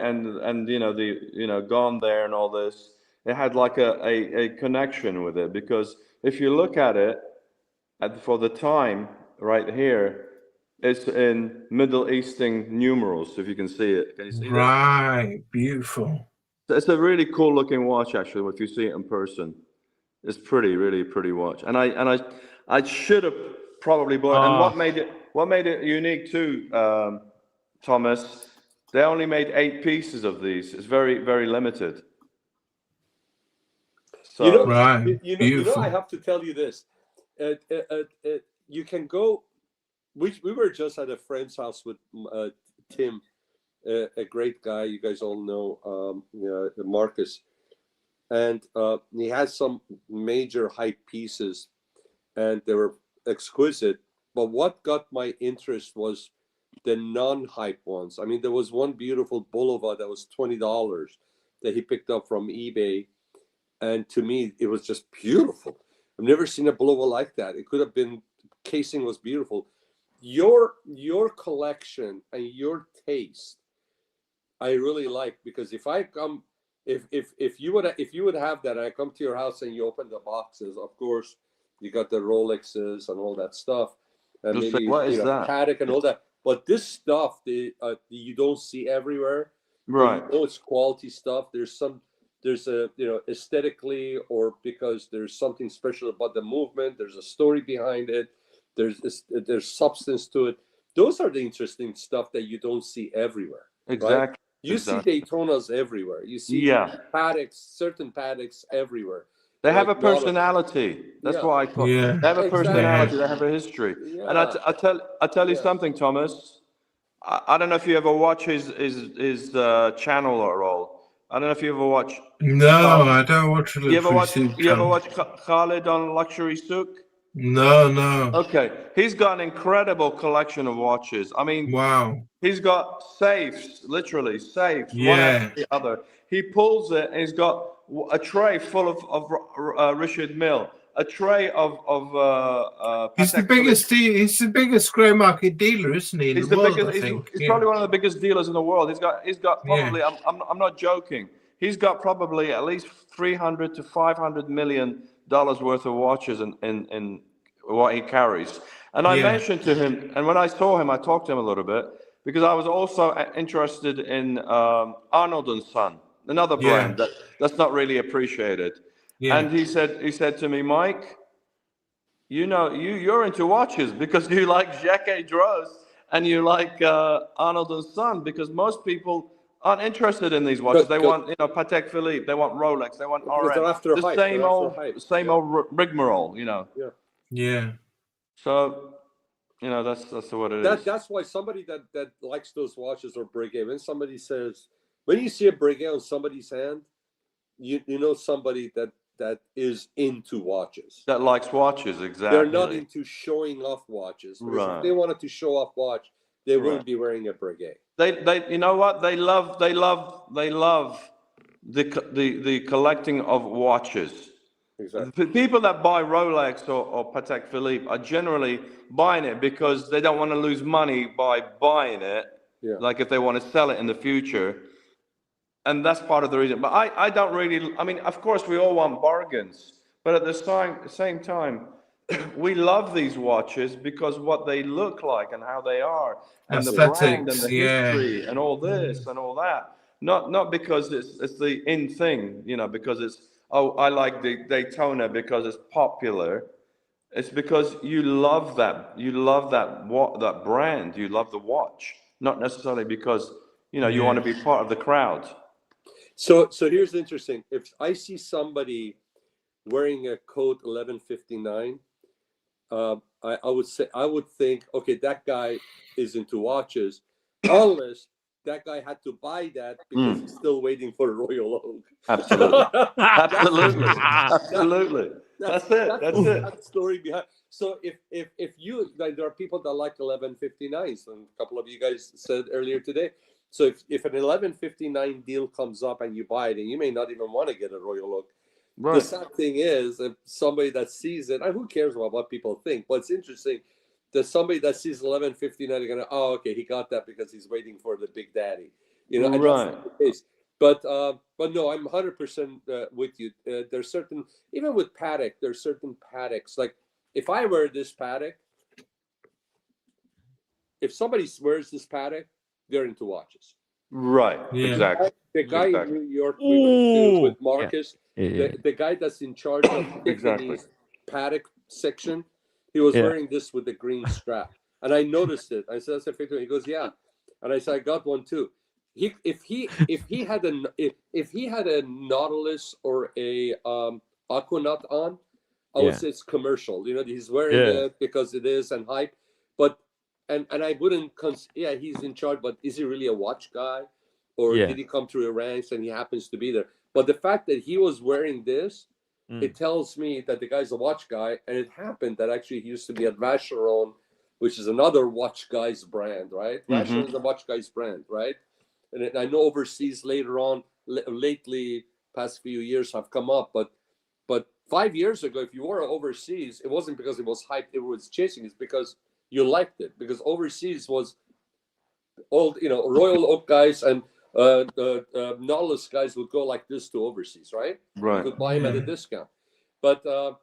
and gone there and all this, it had like a connection with it, because if you look at it for the time right here, it's in Middle Eastern numerals. If you can see it, can you see that? Right, beautiful. It's a really cool looking watch, actually. If you see it in person, it's really pretty watch. And I should have probably bought. And what made it unique too, Thomas? They only made 8 pieces of these. It's very limited. So, you know, I have to tell you this. You can go. We were just at a friend's house with Tim, a great guy. You guys all know Marcus, and he has some major hype pieces, and they were exquisite. But what got my interest was the non-hype ones. I mean, there was one beautiful Bulova that was $20 that he picked up from eBay. And to me, it was just beautiful. I've never seen a Bulova like that. It could have been, casing was beautiful. Your collection and your taste, I really like, because if I come, if you would have that, and I come to your house and you open the boxes, of course, you got the Rolexes and all that stuff, and maybe what is that? Patek and all that. But this stuff, you don't see everywhere. Right. You know, it's quality stuff. There's a aesthetically, or because there's something special about the movement. There's a story behind it. There's substance to it. Those are the interesting stuff that you don't see everywhere. Exactly. Right? You see Daytonas everywhere. You see Pateks, certain Pateks everywhere. They have a personality. That's what I call. Yeah. They have a personality. They have a history. Yeah. And I tell you something, Thomas. I don't know if you ever watch his channel at all. I don't know if you ever watch. No, I don't watch it. You ever watch Khalid on Luxury Souk? No. Okay, he's got an incredible collection of watches. I mean, wow. He's got safes, literally safes, one Yeah. after the other. He pulls it, and he's got a tray full of Richard Mille, a tray of He's the biggest. He's the biggest grey market dealer, isn't he? He's probably one of the biggest dealers in the world. He's got probably. I'm not joking. He's got probably at least $300 to $500 million worth of watches in what he carries. And I mentioned to him, and when I saw him, I talked to him a little bit, because I was also interested in Arnold and Son, another brand that's not really appreciated. Yeah. And he said to me, Mike, you're into watches because you like Jacques Droz and you like Arnold and Son, because most people aren't interested in these watches. They want, Patek Philippe, they want Rolex, they want RM. The same old rigmarole, Yeah. Yeah. So, that's what it is. That's why somebody that likes those watches or Breguet, when you see a Breguet on somebody's hand, you know somebody that is into watches. That likes watches, exactly. They're not into showing off watches. Right. If they wanted to show off watch, they wouldn't be wearing a Breguet. They you know what? They love the collecting of watches. Exactly. People that buy Rolex or Patek Philippe are generally buying it because they don't want to lose money by buying it. Yeah. Like if they want to sell it in the future. And that's part of the reason. But I don't really, of course we all want bargains, but at the same time, we love these watches because what they look like and how they are, and the brand and the history and all this and all that. Not because it's the in thing, because it's, I like the Daytona because it's popular. It's because you love that. You love that brand. You love the watch, not necessarily because you want to be part of the crowd. So here's the interesting. If I see somebody wearing a code 1159, I would think, okay, that guy is into watches, unless that guy had to buy that because he's still waiting for a Royal Oak. Absolutely. Absolutely. That's it. That's the story behind. So if you, like, there are people that like 1159s, and a couple of you guys said earlier today. So if an 1159 deal comes up and you buy it, and you may not even want to get a Royal Oak. Right. The sad thing is, if somebody that sees it, and who cares about what people think, but it's interesting that somebody that sees 1159 are going to, okay, he got that because he's waiting for the Big Daddy, and that's not the case. But no, I'm 100% with you. There's certain, even with Patek, there's certain Pateks. Like if I wear this Patek, if somebody wears this Patek, they're into watches. Right. Yeah. Exactly. The guy Exactly. in New York we went to with Yeah. Marcus, Yeah. the guy that's in charge of Exactly. Tiffany's paddock section, he was Yeah. wearing this with the green strap, and I noticed it. I said, "That's a picture." He goes, "Yeah," and I said, "I got one too." If he had a Nautilus or a Aquanaut on, I would Yeah. say it's commercial. You know, he's wearing Yeah. it because it is and hype, but and I wouldn't yeah, he's in charge, but is he really a watch guy? Or Yeah. did he come through a ranks and he happens to be there? But the fact that he was wearing this, it tells me that the guy's a watch guy. And it happened that actually he used to be at Vacheron, which is another watch guy's brand, right? Vacheron is a watch guy's brand, right? And I know overseas later on, lately, past few years have come up, but 5 years ago, if you wore it overseas, it wasn't because it was hyped, it was chasing. It's because you liked it. Because overseas was all, Royal Oak guys and Nautilus guys would go like this to overseas, right? Right. You could buy them at a discount. But no,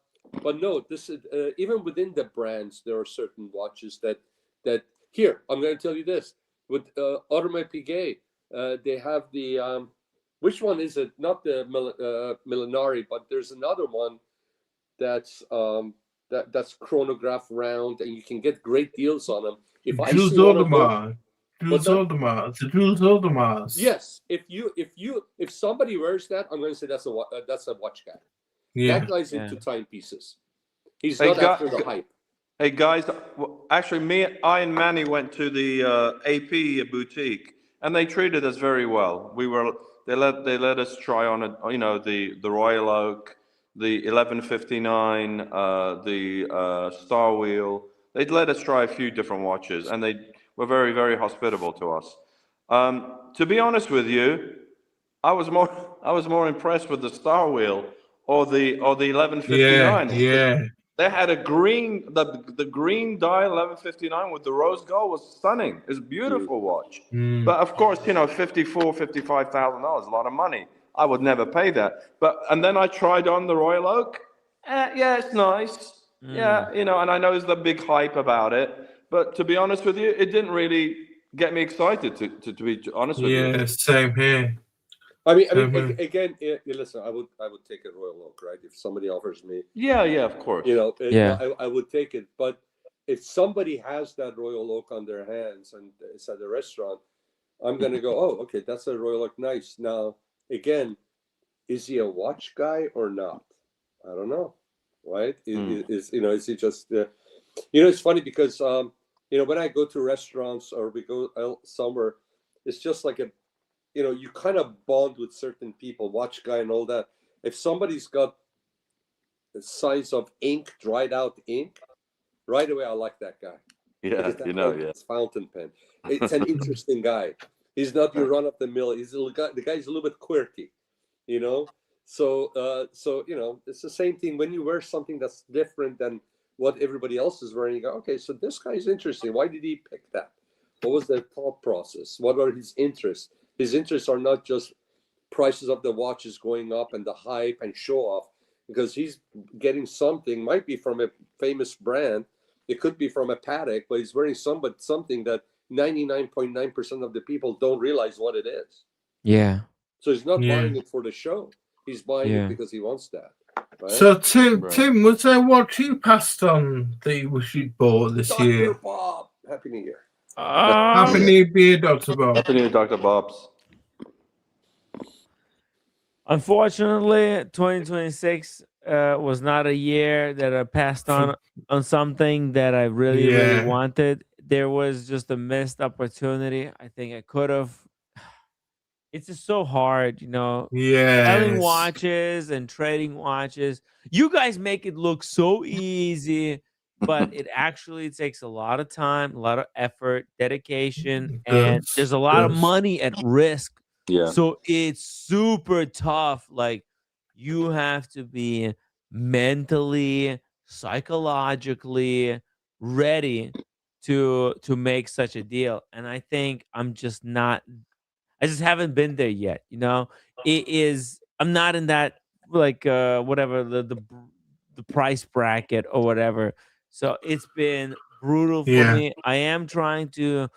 this is even within the brands, there are certain watches that here I'm going to tell you this with Audemars Piguet, they have the which one is it? Not the Millenari, but there's another one that's that's chronograph round, and you can get great deals on them. If I Jules see one of those, Audemars. Jules Audemars. The Jules Audemars. yes, if somebody wears that, I'm going to say that's a watch guy. Yeah. That guy's into timepieces. He's Hey, not after the hype. Hey guys, actually, I and Manny went to the AP boutique, and they treated us very well. They let us try on the Royal Oak, the 1159, the Star Wheel. They let us try a few different watches, and they were very, very hospitable to us. To be honest with you, I was more impressed with the Star Wheel or the 1159. Yeah. They had a green, the green dial 1159 with the rose gold was stunning. It's a beautiful watch. But of course, $55,000 is a lot of money. I would never pay that. And then I tried on the Royal Oak. Yeah, it's nice. Yeah, and I know there's the big hype about it. But to be honest with you, it didn't really get me excited, to be honest with you. Yeah, same here. I mean, again, listen, I would take a Royal Oak, right? If somebody offers me, yeah, of course, I would take it. But if somebody has that Royal Oak on their hands and it's at a restaurant, I'm gonna go, oh, okay, that's a Royal Oak, nice. Now, again, is he a watch guy or not? I don't know, right? Is he just? It's funny because when I go to restaurants or we go somewhere, it's just like you kind of bond with certain people, watch guy and all that. If somebody's got the size of ink, dried out ink, right away I like that guy. Yeah, It's fountain pen. It's an interesting guy. He's not your run of the mill. The guy's a little bit quirky, So it's the same thing when you wear something that's different than what everybody else is wearing. You go, okay, so this guy's interesting. Why did he pick that? What was the thought process? What are his interests? His interests are not just prices of the watches going up and the hype and show off, because he's getting something, might be from a famous brand, it could be from a paddock, but he's wearing something that 99.9% of the people don't realize what it is. Yeah. So he's not buying it for the show. He's buying it because he wants that. Right? So Tim, was there what you passed on that you wish you'd bought this year? Dr. Bob, Happy New Year. Happy New Year, Dr. Bob. Happy New Year, Dr. Bob's. Unfortunately, 2026 was not a year that I passed on something that I really wanted. There was just a missed opportunity. I think I could have. It's just so hard, selling watches and trading watches. You guys make it look so easy, but it actually takes a lot of time, a lot of effort, dedication, and there's a lot of money at risk. Yeah. So it's super tough. Like, you have to be mentally, psychologically ready to make such a deal. And I think I just haven't been there yet. I'm not in that, like, whatever the price bracket or whatever. So it's been brutal for me. I am trying to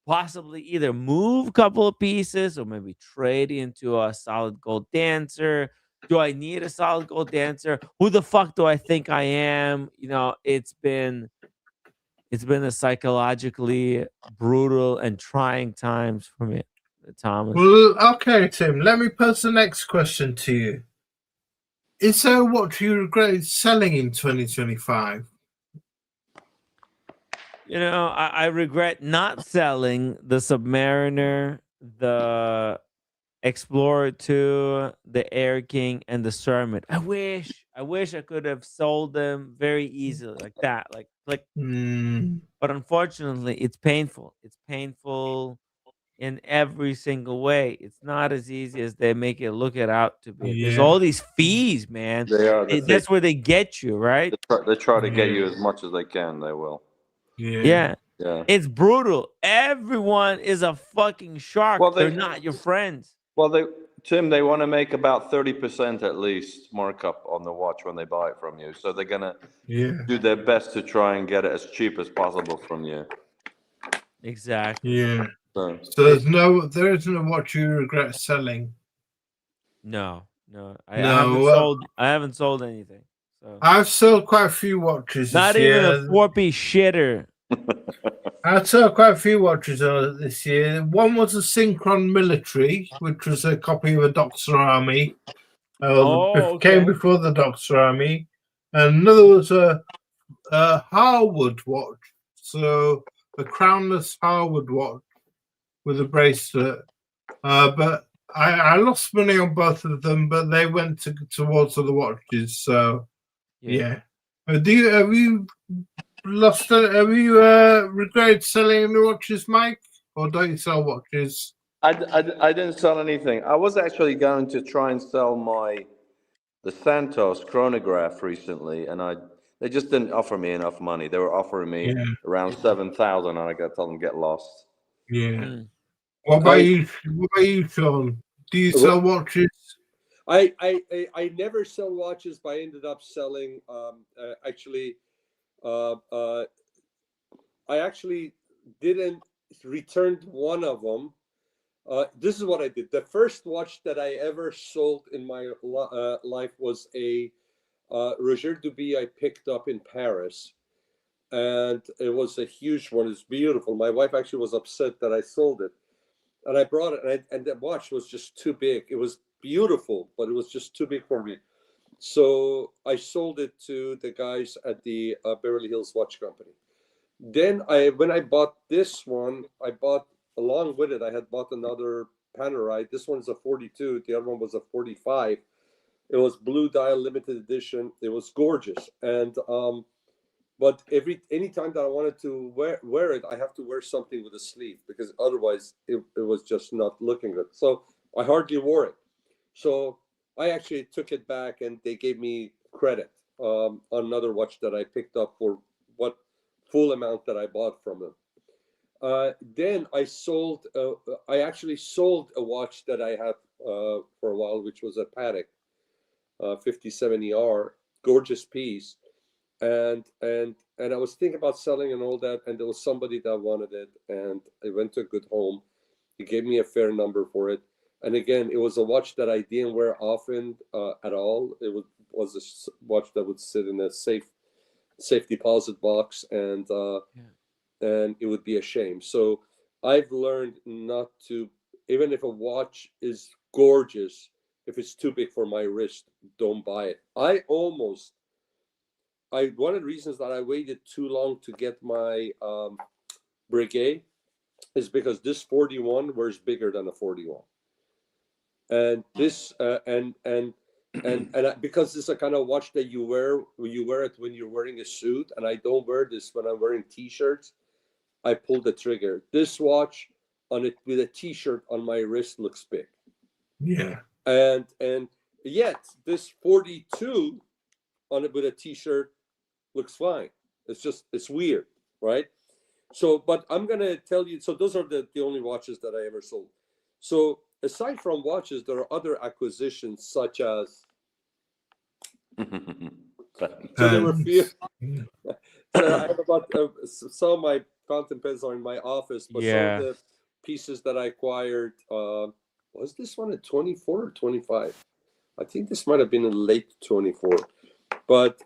possibly either move a couple of pieces or maybe trade into a solid gold dancer. Do I need a solid gold dancer? Who the fuck do I think I am? You know, it's been a psychologically brutal and trying times for me, Thomas. Well, okay, Tim, let me pose the next question to you. Is there a watch you regret selling in 2025? You know, I regret not selling the Submariner, the Explorer 2, the Air King, and the Sermon. I wish I could have sold them very easily like that. Like but unfortunately it's painful. It's painful in every single way. It's not as easy as they make it look it out to be. There's all these fees, man. They are. That's where they get you, right? They try to get you as much as they can. They will. Yeah. It's brutal. Everyone is a fucking shark. Well, they're not your friends. Well, Tim, they want to make about 30% at least markup on the watch when they buy it from you. So they're gonna do their best to try and get it as cheap as possible from you. Exactly. Yeah. So there isn't a watch you regret selling. No. I haven't sold anything. So I've sold quite a few watches not this even year. a 4-piece shitter. I've sold quite a few watches this year. One was a Synchron Military, which was a copy of a Doctor Army. Came before the Doctor Army. And another was a Harwood watch. So a crownless Harwood watch with a bracelet. But I lost money on both of them, but they went towards other watches. So yeah. Have you regretted selling any watches, Mike, or don't you sell watches? I didn't sell anything. I was actually going to try and sell the Santos chronograph recently, and they just didn't offer me enough money. They were offering me around 7,000, and I got told them get lost. Yeah. What about you, Sean? Do you sell watches? I never sell watches, but I ended up selling I actually didn't return one of them. This is what I did. The first watch that I ever sold in my life was a Roger Duby I picked up in Paris. And it was a huge one. It's beautiful. My wife actually was upset that I sold it. And I brought it, and the watch was just too big. It was beautiful, but it was just too big for me. So I sold it to the guys at the Beverly Hills Watch Company. Then when I bought this one, I bought, along with it, I had bought another Panerai. This one's a 42. The other one was a 45. It was blue dial limited edition. It was gorgeous. And but anytime that I wanted to wear it, I have to wear something with a sleeve, because otherwise it was just not looking good. So I hardly wore it. So I actually took it back, and they gave me credit on another watch that I picked up for what full amount that I bought from them. Then I sold. I actually sold a watch that I had for a while, which was a Patek 5070R, gorgeous piece. And I was thinking about selling and all that, and there was somebody that wanted it, and I went to a good home. He gave me a fair number for it, and again, it was a watch that I didn't wear often at all. It was a watch that would sit in a safe deposit box, and it would be a shame. So I've learned not to, even if a watch is gorgeous, if it's too big for my wrist, don't buy it. One of the reasons that I waited too long to get my Breguet is because this 41 wears bigger than a 41, and this because it's a kind of watch that you wear it when you're wearing a suit, and I don't wear this when I'm wearing t-shirts. I pull the trigger. This watch on it with a t-shirt on my wrist looks big. Yeah. And yet this 42 on it with a t-shirt looks fine. It's weird, right? So, but I'm gonna tell you. So those are the only watches that I ever sold. So aside from watches, there are other acquisitions such as. So there were few. So I have about some of my fountain pens are in my office, but some Yeah. of the pieces that I acquired, was this one a 24 or 25? I think this might have been in late 24, but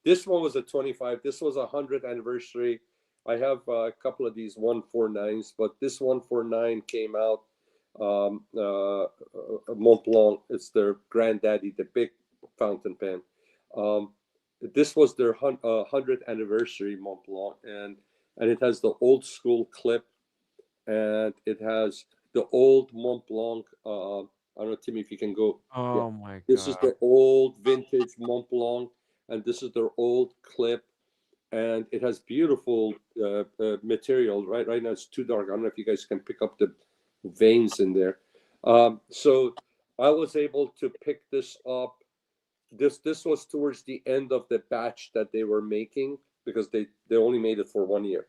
this one was a 25. This was a 100th anniversary. I have a couple of these 149s, but this 149 came out Mont Blanc. It's their granddaddy, the big fountain pen. This was their 100th anniversary Mont Blanc, and it has the old school clip, and it has the old Mont Blanc. I don't know, Tim, if you can go. Oh my God. This is the old vintage Mont Blanc, and this is their old clip, and it has beautiful material. Right now it's too dark. I don't know if you guys can pick up the veins in there. So I was able to pick this up. This was towards the end of the batch that they were making, because they only made it for 1 year.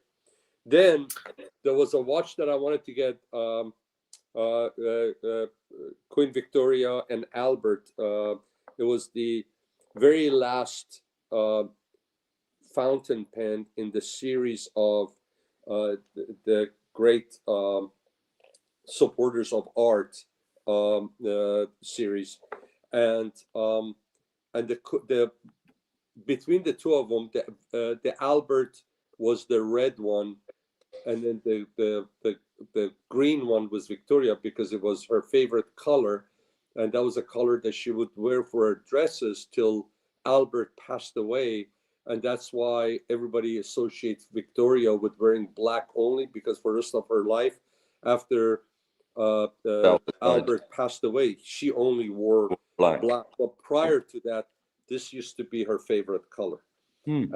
Then there was a watch that I wanted to get, Queen Victoria and Albert. It was the very last fountain pen in the series of the great supporters of art series, and the between the two of them, the Albert was the red one, and then the green one was Victoria, because it was her favorite color, and that was a color that she would wear for her dresses till Albert passed away. And that's why everybody associates Victoria with wearing black only, because for the rest of her life, after Albert passed away, she only wore black. But prior to that, this used to be her favorite color. And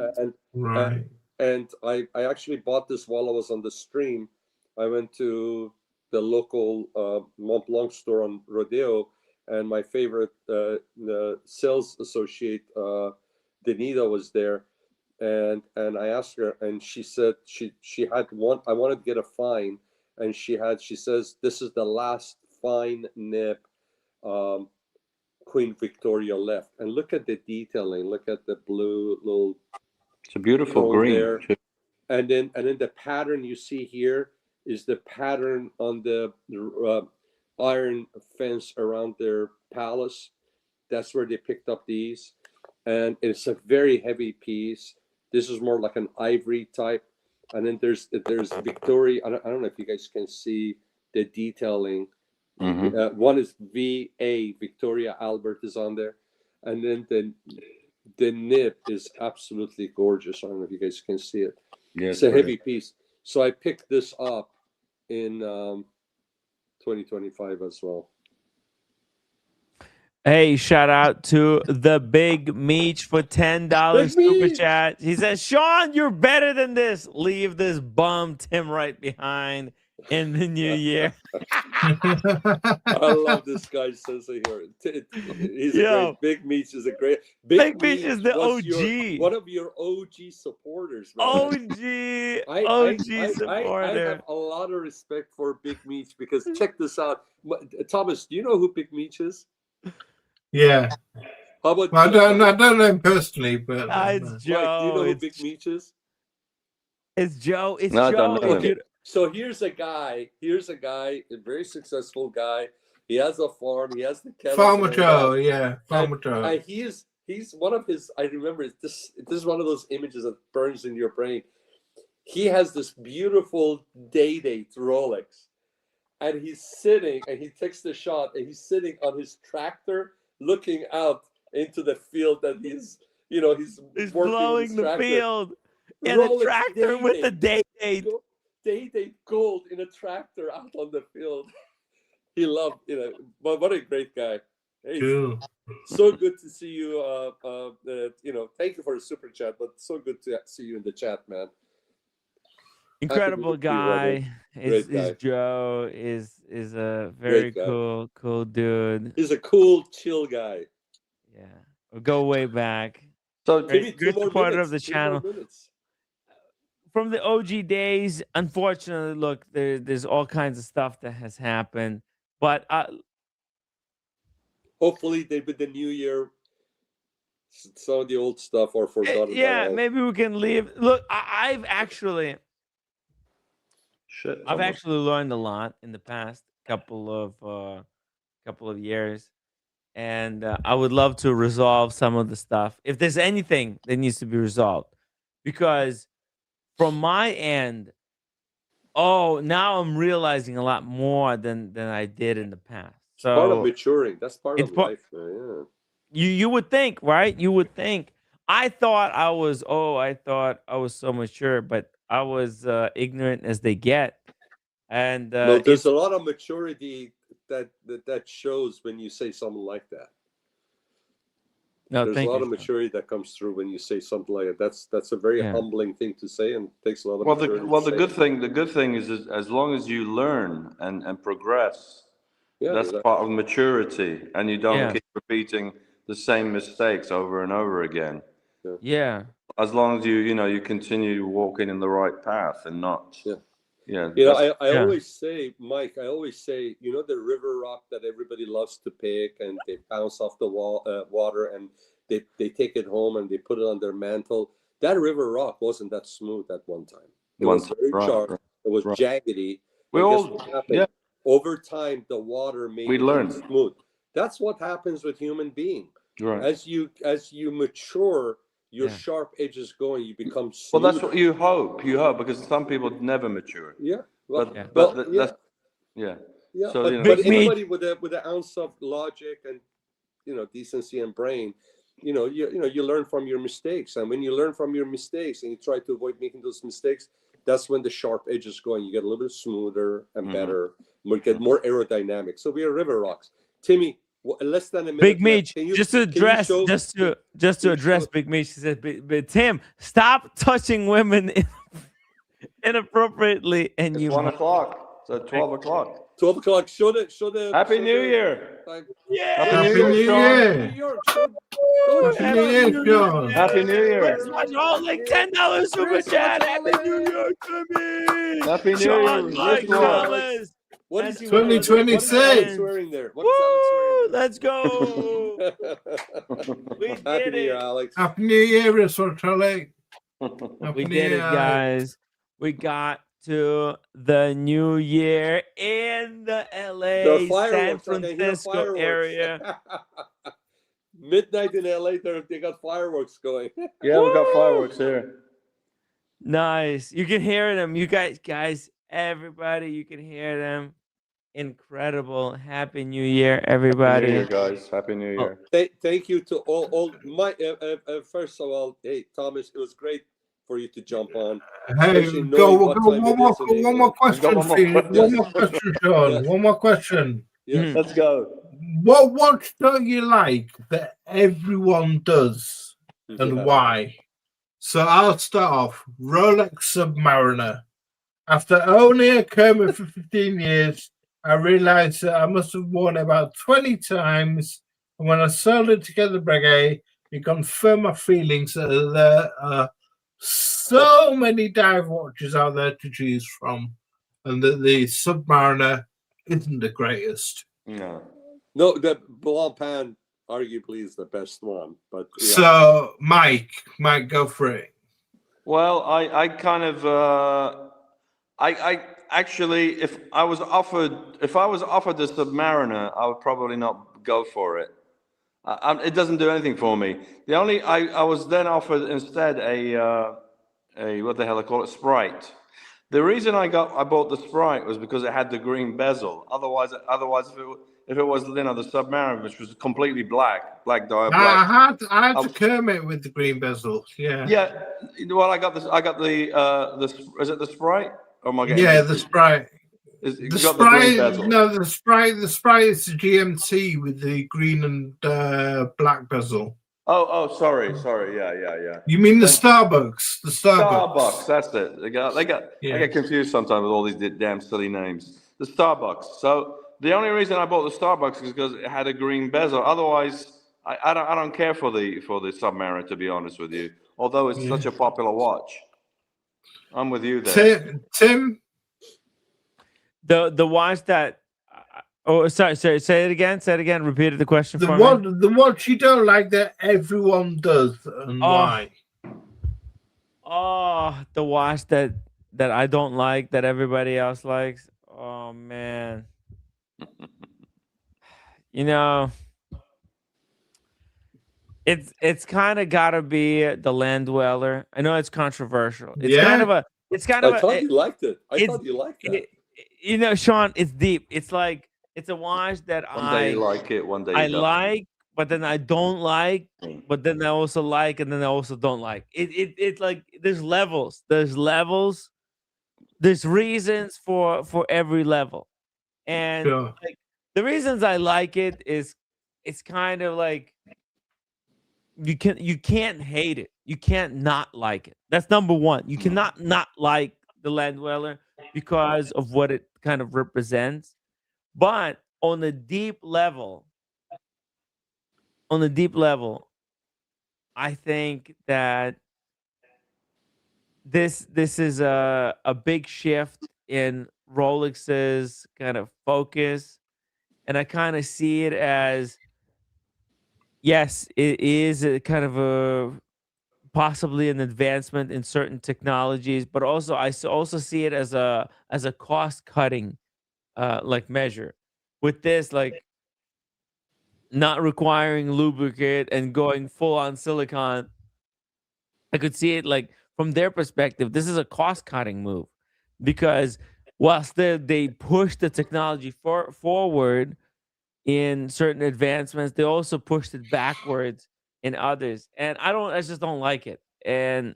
I actually bought this while I was on the stream. I went to the local Mont Blanc store on Rodeo, and my favorite sales associate, Danita, was there, and I asked her, and she said she had one. I wanted to get a fine, and she says this is the last fine nib Queen Victoria left. And look at the detailing. Look at the blue little. It's a beautiful green there. And then the pattern you see here is the pattern on the iron fence around their palace. That's where they picked up these, and it's a very heavy piece. This is more like an ivory type, and then there's Victoria. I don't know if you guys can see the detailing. One is VA, Victoria Albert, is on there, and then the nib is absolutely gorgeous. I don't know if you guys can see it. Yeah, it's a heavy piece. So I picked this up in 2025 as well. Hey, shout out to the Big Meech for $10 super chat. He says, Sean, you're better than this. Leave this bum Tim right behind in the new year. I love this guy's sense of humor. He's a great. Big Meech is a great. Big Meech is the OG. One of your OG supporters, man. OG supporter. I have a lot of respect for Big Meech, because check this out. Thomas, do you know who Big Meech is? Yeah. How about I don't know him personally, but it's Joe. Mike, do you know who Big Meech is? It's Joe. It's no, Joe. I don't know. Okay. So here's a guy, a very successful guy. He has a farm. He has the cattle. Farmer Joe, yeah, Farmer Joe. And he's one of his. I remember this. This is one of those images that burns in your brain. He has this beautiful day-date Rolex, and he's sitting, and he takes the shot, and he's sitting on his tractor, looking out into the field that he's blowing the field in a tractor with the day-date. Day-date gold in a tractor out on the field. He loved, but what a great guy. Hey, cool. So good to see you. Thank you for the super chat, but so good to see you in the chat, man. Incredible guy. Is Joe is a very cool dude. He's a cool, chill guy. Yeah, we'll go way back. So good supporter of the channel. From the OG days, unfortunately, look, there's all kinds of stuff that has happened, but hopefully, with the new year, some of the old stuff are forgotten. Yeah, maybe we can leave. Look, I've actually, Shit. I've actually learned a lot in the past couple of years, and I would love to resolve some of the stuff if there's anything that needs to be resolved, because from my end, now I'm realizing a lot more than I did in the past. So part of maturing. That's part it's of life, man. Yeah. you would think, right? You would think. I thought I was so mature, but I was ignorant as they get. And No, there's a lot of maturity that shows when you say something like that. No, there's a lot of maturity that comes through when you say something like that. That's a very humbling thing to say, and takes a lot of maturity. The good thing is as long as you learn and progress, that's part of maturity, and you don't keep repeating the same mistakes over and over again. Yeah. As long as you continue walking in the right path and not. Yeah. I always say, Mike, the river rock that everybody loves to pick, and they bounce off the water, and they take it home and they put it on their mantle. That river rock wasn't that smooth at one time. It was very sharp. It was jaggedy. What happened? Over time, the water made it smooth. That's what happens with human being. Right. As you mature, your sharp edges going, you become smooth. Well, that's what you hope, because some people never mature. Yeah. So, but anybody with an ounce of logic and decency and brain, you learn from your mistakes, and when you learn from your mistakes and you try to avoid making those mistakes, that's when the sharp edges going. You get a little bit smoother and better. We get more aerodynamic. So we are river rocks. Timmy, less than a minute. Big Meech, just to address Big Meech, she said, but Tim, stop touching women inappropriately. And it's 1 o'clock. So 12 o'clock. 12 o'clock. Show the. Happy New Year. Yeah. Happy New Year. Happy New Year, John. Happy New Year. Oh, like $10 super chat. Happy New Year to me. Happy New Year. What is 2026? What is Alex wearing there? What is Alex wearing? Let's go. We did Happy New Year, Alex. Happy New Year, Charlie. We did it, guys. We got to the new year in the LA, San Francisco area. Midnight in LA, they got fireworks going. Yeah, we got fireworks here. Nice. You can hear them. You guys, everybody, you can hear them. Incredible. Happy New Year, everybody. Happy New Year, guys. Happy New Year. Thank you to all my first of all, hey Thomas, it was great for you to jump on. Hey, one more question, Sean. One more question. Yes. Let's go. What watch don't you like that everyone does, and why? So I'll start off. Rolex Submariner. After owning a Kermit for 15 years, I realized that I must have worn it about 20 times. And when I sold it to Get the Breguet, it confirmed my feelings that there are so many dive watches out there to choose from, and that the Submariner isn't the greatest. No, the Blancpain arguably is the best one. But so, Mike, go for it. Well, I kind of I actually, if I was offered the Submariner, I would probably not go for it. It doesn't do anything for me. The only I was then offered instead a what the hell I call it, Sprite. The reason I bought the Sprite was because it had the green bezel. Otherwise, if it was the Submariner, which was completely black dial black. I had the Kermit with the green bezel. Yeah. Yeah. Well, I got this. I got the is it the Sprite? Or am I getting the Sprite. The Sprite. No, the Sprite. The Sprite is the GMT with the green and black bezel. Oh, sorry. Yeah. You mean the Starbucks? The Starbucks. That's it. I get confused sometimes with all these damn silly names. The Starbucks. So the only reason I bought the Starbucks is because it had a green bezel. Otherwise, I don't care for the Submariner, to be honest with you. Although it's such a popular watch. I'm with you there. Tim? The watch that... sorry. Say it again. Repeat the question for me. The watch you don't like that everyone does, and why? Oh, the watch that that I don't like that everybody else likes. Oh man. You know, it's kind of got to be the Land Dweller. I know it's controversial. It's kind of a I thought you liked it. I it's thought you liked that. you know, Sean, it's deep. It's like it's a watch that One day you like it, one day you I don't. like, but then I don't like, but then I also like, and then I also don't like. It's like there's levels. There's levels. There's reasons for every level, and Sure. like the reasons I like it is it's kind of like you can't hate it. You can't not like it. That's number one. You cannot not like the Land Dweller because of what it kind of represents. But on a deep level, I think that this is a big shift in Rolex's kind of focus, and I kind of see it as yes, it is a kind of a possibly an advancement in certain technologies, but also also see it as a cost cutting like measure. With this, like not requiring lubricant and going full on silicon, I could see it like from their perspective, this is a cost cutting move because whilst they push the technology forward in certain advancements, they also pushed it backwards in others, and I just don't like it, and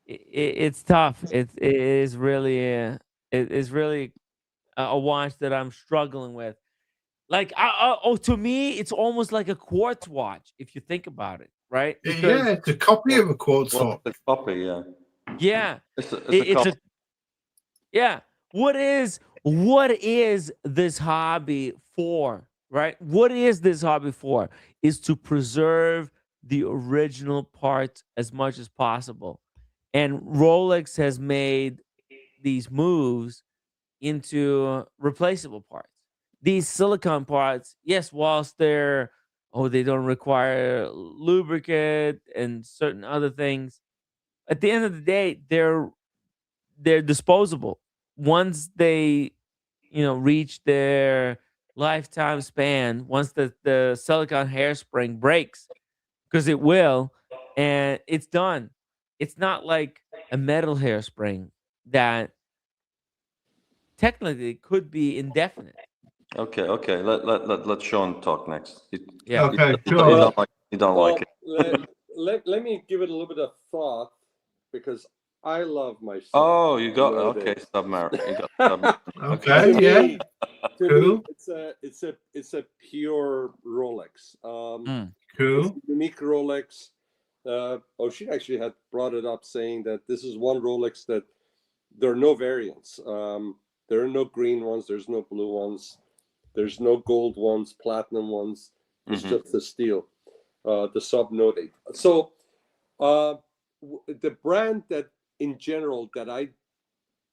it's tough. It is really it is really a watch that I'm struggling with. Like, to me, it's almost like a quartz watch if you think about it, right? Yeah, it's a copy of a quartz watch. It's a copy, yeah. Yeah, It's a copy. yeah. What is this hobby for, right? What is this hobby for? Is to preserve the original parts as much as possible. And Rolex has made these moves into replaceable parts. These silicone parts, yes, whilst they don't require lubricant and certain other things, at the end of the day, they're disposable. Once they, reach their lifetime span, once the silicone hairspring breaks, because it will, and it's done. It's not like a metal hairspring that technically could be indefinite. Okay. Let Sean talk next. Yeah. Okay, You sure. don't like it. Let me give it a little bit of thought because I love my son. Oh, you got nowadays. submarine. You got submarine. Okay, To yeah. me, Cool. it's a pure Rolex. Cool. It's a unique Rolex. She actually had brought it up saying that this is one Rolex that there are no variants. There are no green ones. There's no blue ones. There's no gold ones, platinum ones. It's just the steel, the Sub Note 8. So the brand that in general that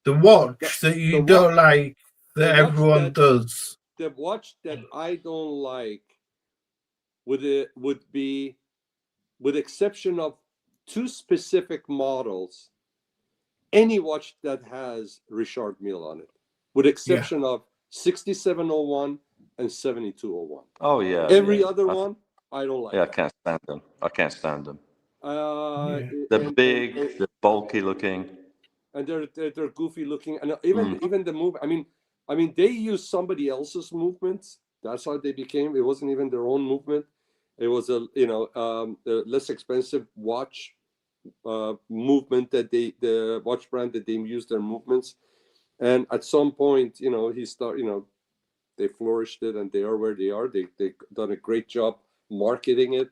The watch that you don't like that everyone does. The watch that I don't like would be, with exception of two specific models, any watch that has Richard Mille on it, with exception of 6701 and 7201. Oh yeah. Every other one, I don't like. Yeah, I can't stand them. They're big, they're bulky looking, and they're goofy looking, and even the move. I mean, they use somebody else's movements. That's how they became. It wasn't even their own movement. It was a less expensive watch movement that the watch brand that they used their movements, and at some point, they flourished it, and they are where they are. They done a great job marketing it,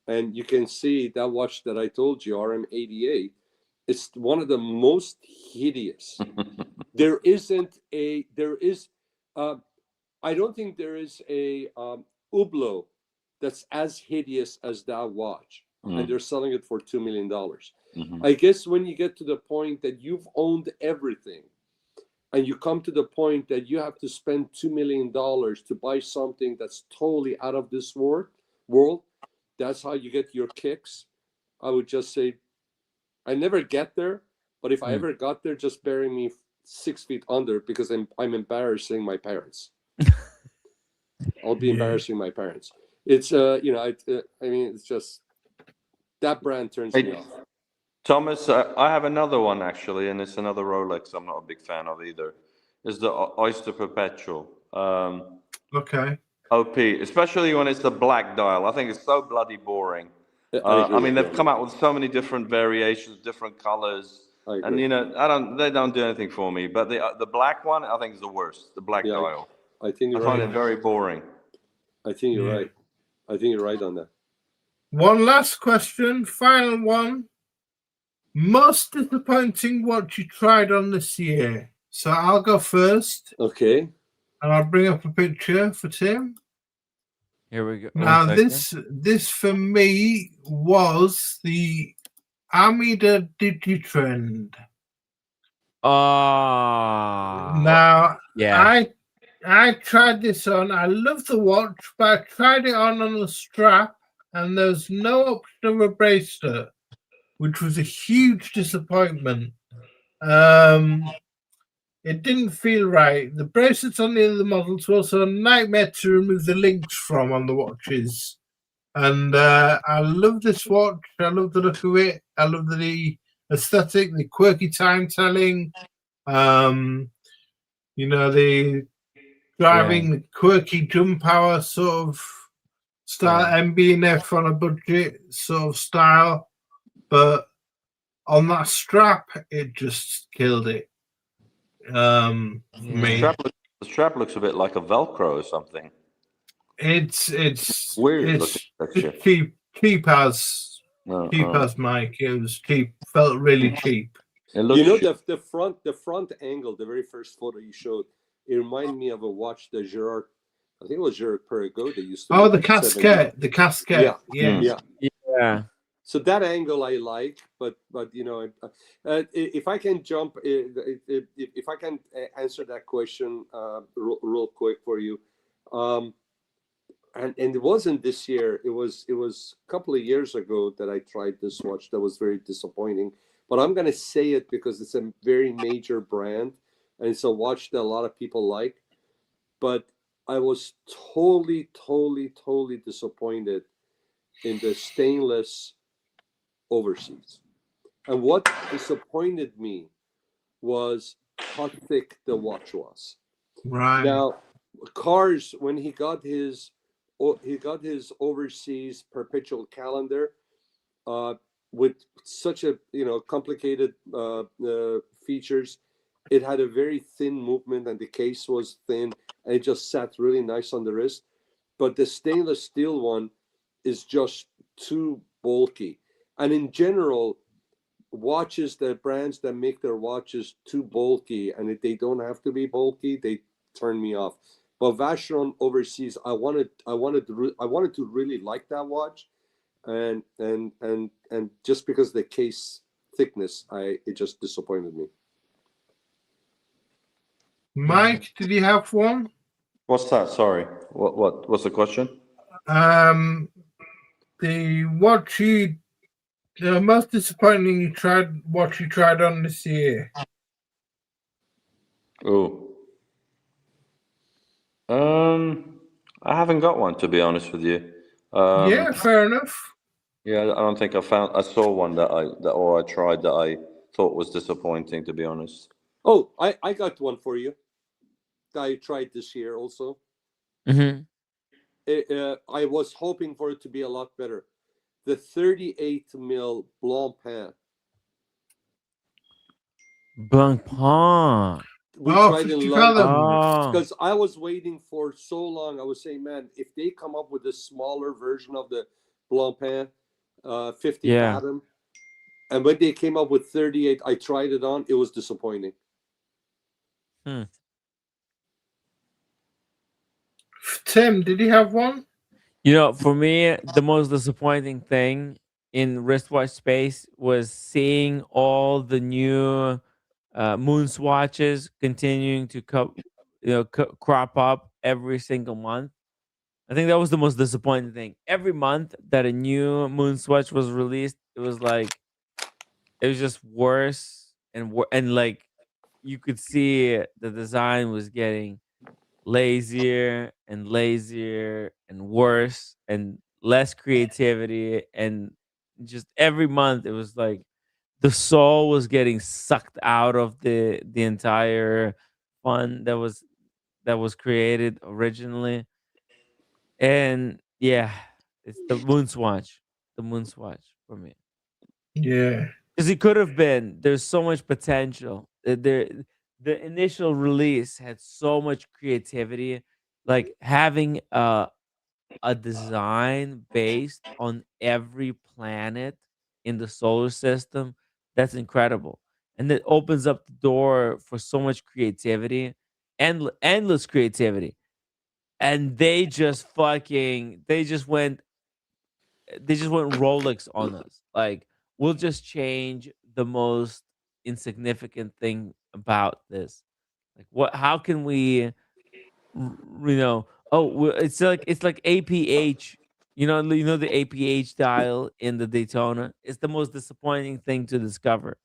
and you can see that watch that I told you, RM88. It's one of the most hideous. I don't think there is a Hublot that's as hideous as that watch, and they're selling it for $2 million. I guess when you get to the point that you've owned everything, and you come to the point that you have to spend $2 million to buy something that's totally out of this world, that's how you get your kicks. I would just say, I never get there, But if I ever got there, just bury me 6 feet under because I'm embarrassing my parents. I'll be embarrassing my parents. It's I mean, it's just that brand turns me off. Thomas, I have another one actually, and it's another Rolex I'm not a big fan of either. It's the Oyster Perpetual. Okay. OP, especially when it's the black dial. I think it's so bloody boring. I mean, they've come out with so many different variations, different colors, and they don't do anything for me. But the black one, I think is the worst. The black dial. I think you're I find it very boring. I think you're right. I think you're right on that. One last question, final one. Most disappointing watch you tried on this year. So I'll go first. Okay. And I'll bring up a picture for Tim. Here we go. Now this for me was the Amida Digitrend. Now I tried this on. I love the watch, but I tried it on the strap, and there's no option of a bracelet, which was a huge disappointment. It didn't feel right. The bracelets on the other models were also a nightmare to remove the links from on the watches. And I love this watch. I love the look of it. I love the aesthetic, the quirky time telling. The driving quirky jump power sort of style, MB&F on a budget sort of style. But on that strap, it just killed it. The strap looks a bit like a Velcro or something. It's weird. It's cheap as Mike. It was cheap. Felt really cheap. The front angle, the very first photo you showed, it reminded me of a watch that Gerard, I think it was Gerard Perregaux that used to. Oh, the casquette. The casquette. Yeah. So that angle I like, but if I can jump, if I can answer that question real quick for you, and it wasn't this year. It was a couple of years ago that I tried this watch. That was very disappointing. But I'm gonna say it because it's a very major brand, and it's a watch that a lot of people like. But I was totally disappointed in the stainless overseas. And what disappointed me was how thick the watch was. Right. Now, Cars, when he got his overseas perpetual calendar, with such a complicated features, it had a very thin movement, and the case was thin, and it just sat really nice on the wrist. But the stainless steel one is just too bulky. And in general, brands that make their watches too bulky, and if they don't have to be bulky, they turn me off. But Vacheron overseas, I wanted to really like that watch, and just because of the case thickness, it just disappointed me. Mike, did you have one? What's that? Sorry. What's the question? The most disappointing watch you tried on this year. Oh. I haven't got one, to be honest with you. Yeah, fair enough. Yeah, I don't think I saw one that I tried that I thought was disappointing, to be honest. Oh, I got one for you that I tried this year also. Mm-hmm. I was hoping for it to be a lot better. The 38 mil Blancpain. Blancpain. We tried in London because I was waiting for so long. I was saying, man, if they come up with a smaller version of the Blancpain, 50 pattern, and when they came up with 38, I tried it on. It was disappointing. Tim, did you have one? For me, the most disappointing thing in wristwatch space was seeing all the new moon swatches continuing to crop up every single month. I think that was the most disappointing thing. Every month that a new moon swatch was released, it was just worse and like you could see the design was getting lazier and lazier and worse and less creativity, and just every month it was like the soul was getting sucked out of the entire fun that was created originally. And yeah, it's the moon swatch for me. Yeah. Because it could have been. There's so much potential. The initial release had so much creativity, like having a design based on every planet in the solar system. That's incredible, and it opens up the door for so much creativity, and endless creativity. And they just went Rolex on us. Like, we'll just change the most insignificant thing about this. Like, what? How can we? You know? Oh, it's like APH. You know the APH dial in the Daytona. It's the most disappointing thing to discover,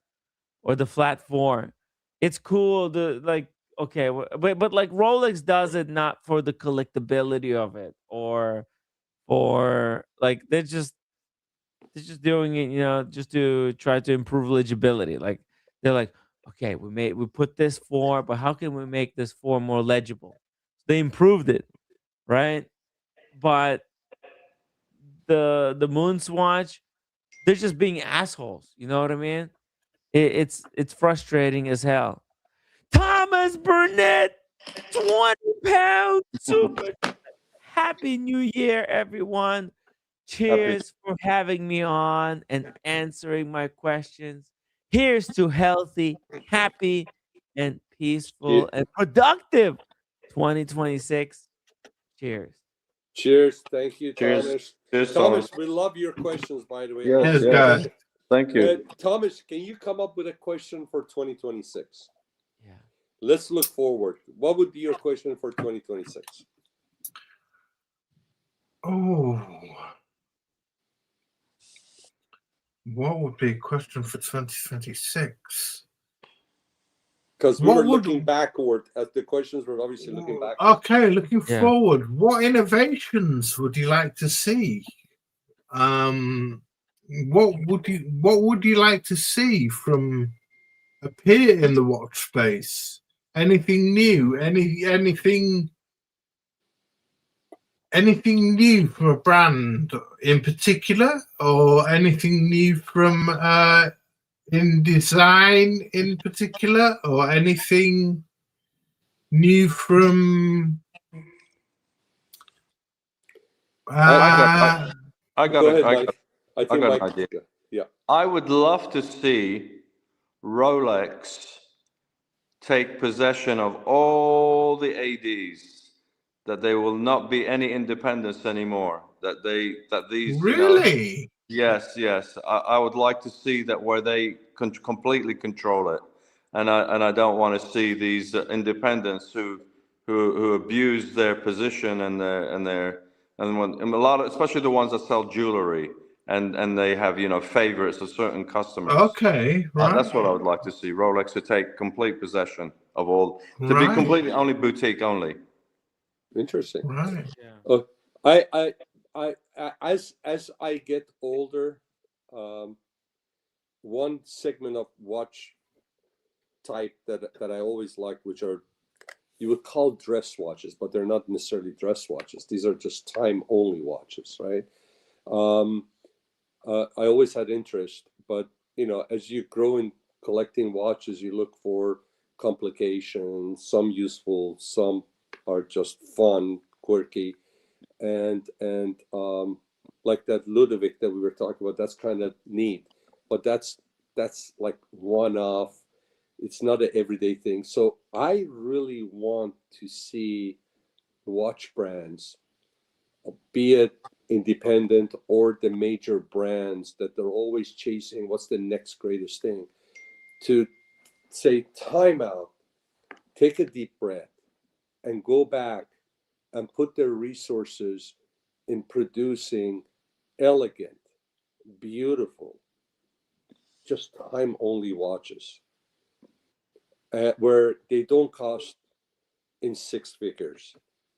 or the flat four. It's cool. The like okay, but like Rolex does it not for the collectability of it, or like they're just doing it, just to try to improve legibility. Like they're like, okay, we put this four, but how can we make this four more legible? They improved it, right? But the moon swatch, they're just being assholes. You know what I mean? It's frustrating as hell. Thomas Burnett, 20 pounds, super. Happy New Year, everyone. Cheers for having me on and answering my questions. Here's to healthy, happy, and peaceful and productive 2026. Cheers. Cheers. Thank you, Cheers. Thomas. Cheers, Thomas, we love your questions, by the way. Yes, yes. Thank you. Thomas, can you come up with a question for 2026? Yeah. Let's look forward. What would be your question for 2026? Oh, what would be a question for 2026? Because we were looking backward at the questions. We're obviously looking back. Okay, looking forward. What innovations would you like to see? What would you like to see from appear in the watch space? Anything new? Anything new from a brand in particular, or anything new from in design in particular, or anything new from I got Go ahead, an Mike. I think Mike, idea. yeah. I would love to see Rolex take possession of all the ADs, that there will not be any independence anymore. That these really. Yes. I would like to see that where they completely control it, and I don't want to see these independents who abuse their position and a lot of, especially the ones that sell jewelry and they have favorites of certain customers. Okay, right. That's what I would like to see. Rolex to take complete possession of all, to be completely only boutique only. Interesting. Right. Yeah. As I get older, one segment of watch type that I always liked, which are, you would call dress watches, but they're not necessarily dress watches. These are just time only watches, right? I always had interest, but as you grow in collecting watches, you look for complications, some useful, some are just fun, quirky, and like that Ludovic that we were talking about, that's kind of neat, but that's like one-off. It's not an everyday thing. So I really want to see watch brands, be it independent or the major brands, that they're always chasing what's the next greatest thing, to say time out, take a deep breath, and go back and put their resources in producing elegant, beautiful, just time only watches. where they don't cost in 6 figures.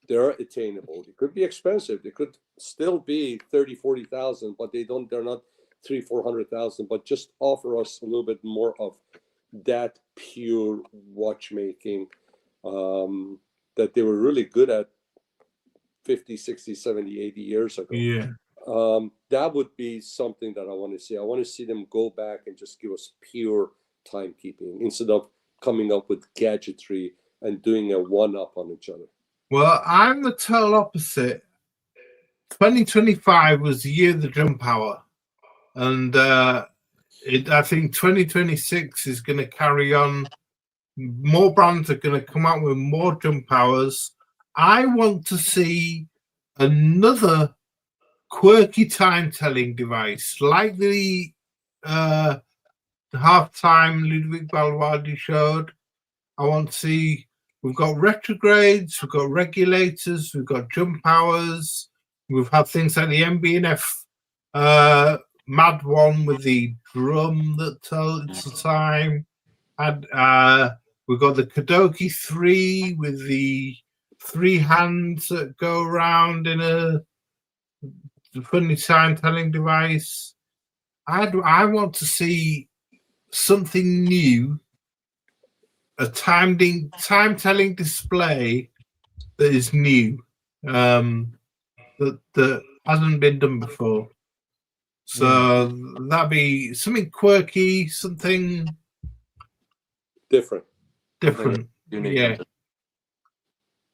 They're attainable. It could be expensive. They could still be 30, 40,000, but they're not 300,000-400,000, but just offer us a little bit more of that pure watchmaking that they were really good at 50, 60, 70, 80 years ago. Yeah. That would be something that I want to see. I want to see them go back and just give us pure timekeeping instead of coming up with gadgetry and doing a one-up on each other. Well, I'm the total opposite. 2025 was the year of the jump hour. And I think 2026 is going to carry on. More brands are going to come out with more jump hours. I want to see another quirky time-telling device, like the half-time Ludwig Balwardi showed. I want to see, we've got retrogrades, we've got regulators, we've got jump hours, we've had things like the MB&F Mad one with the drum that tells the time. And we've got the Kadoki 3 with the 3 hands that go around in a funny time-telling device. I want to see something new, a time-telling display that is new, that hasn't been done before. So that'd be something quirky, something different. Yeah.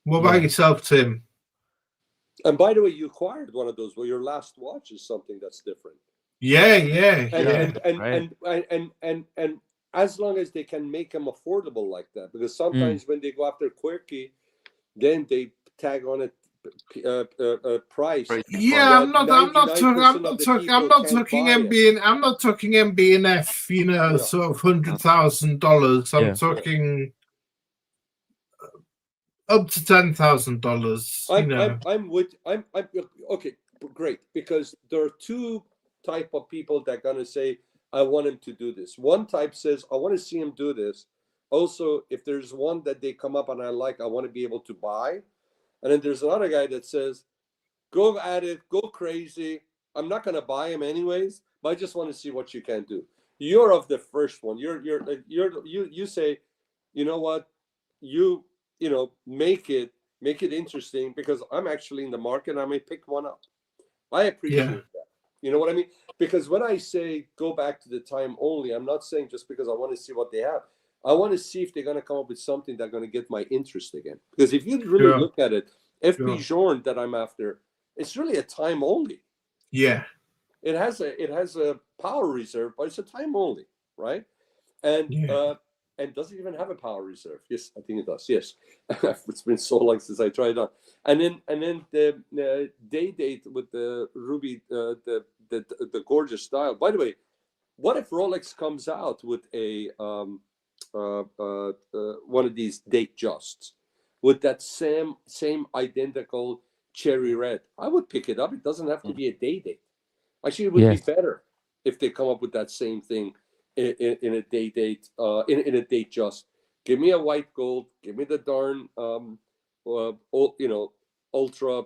What about yourself, Tim? And by the way, you acquired one of those. Well, your last watch is something that's different. Yeah. And as long as they can make them affordable like that, because sometimes when they go after quirky, then they tag on it price. Yeah, I'm not talking MB&F, you know, sort of $100,000. I'm talking up to $10,000. You know. I'm okay, great, because there are two type of people that are gonna say, I want him to do this. One type says, I want to see him do this. Also, if there's one that they come up and I like, I want to be able to buy. And then there's another guy that says, go at it, go crazy. I'm not going to buy him anyways, but I just want to see what you can do. You're of the first one. You say, you know what, you know, make it interesting, because I'm actually in the market. I may pick one up. I appreciate that. You know what I mean? Because when I say go back to the time only, I'm not saying just because I want to see what they have. I want to see if they're going to come up with something that's going to get my interest again. Because if you really look at it, FP Journe that I'm after, it's really a time only. Yeah. It has a power reserve, but it's a time only, right? And does it even have a power reserve? Yes, I think it does. Yes. It's been so long since I tried it on. And then the day date with the ruby, the gorgeous style. By the way, what if Rolex comes out with a one of these date justs with that same identical cherry red? I would pick it up. It doesn't have to be a day date. Actually, it would be better if they come up with that same thing in a day date, in a date just. Give me a white gold. Give me the darn ultra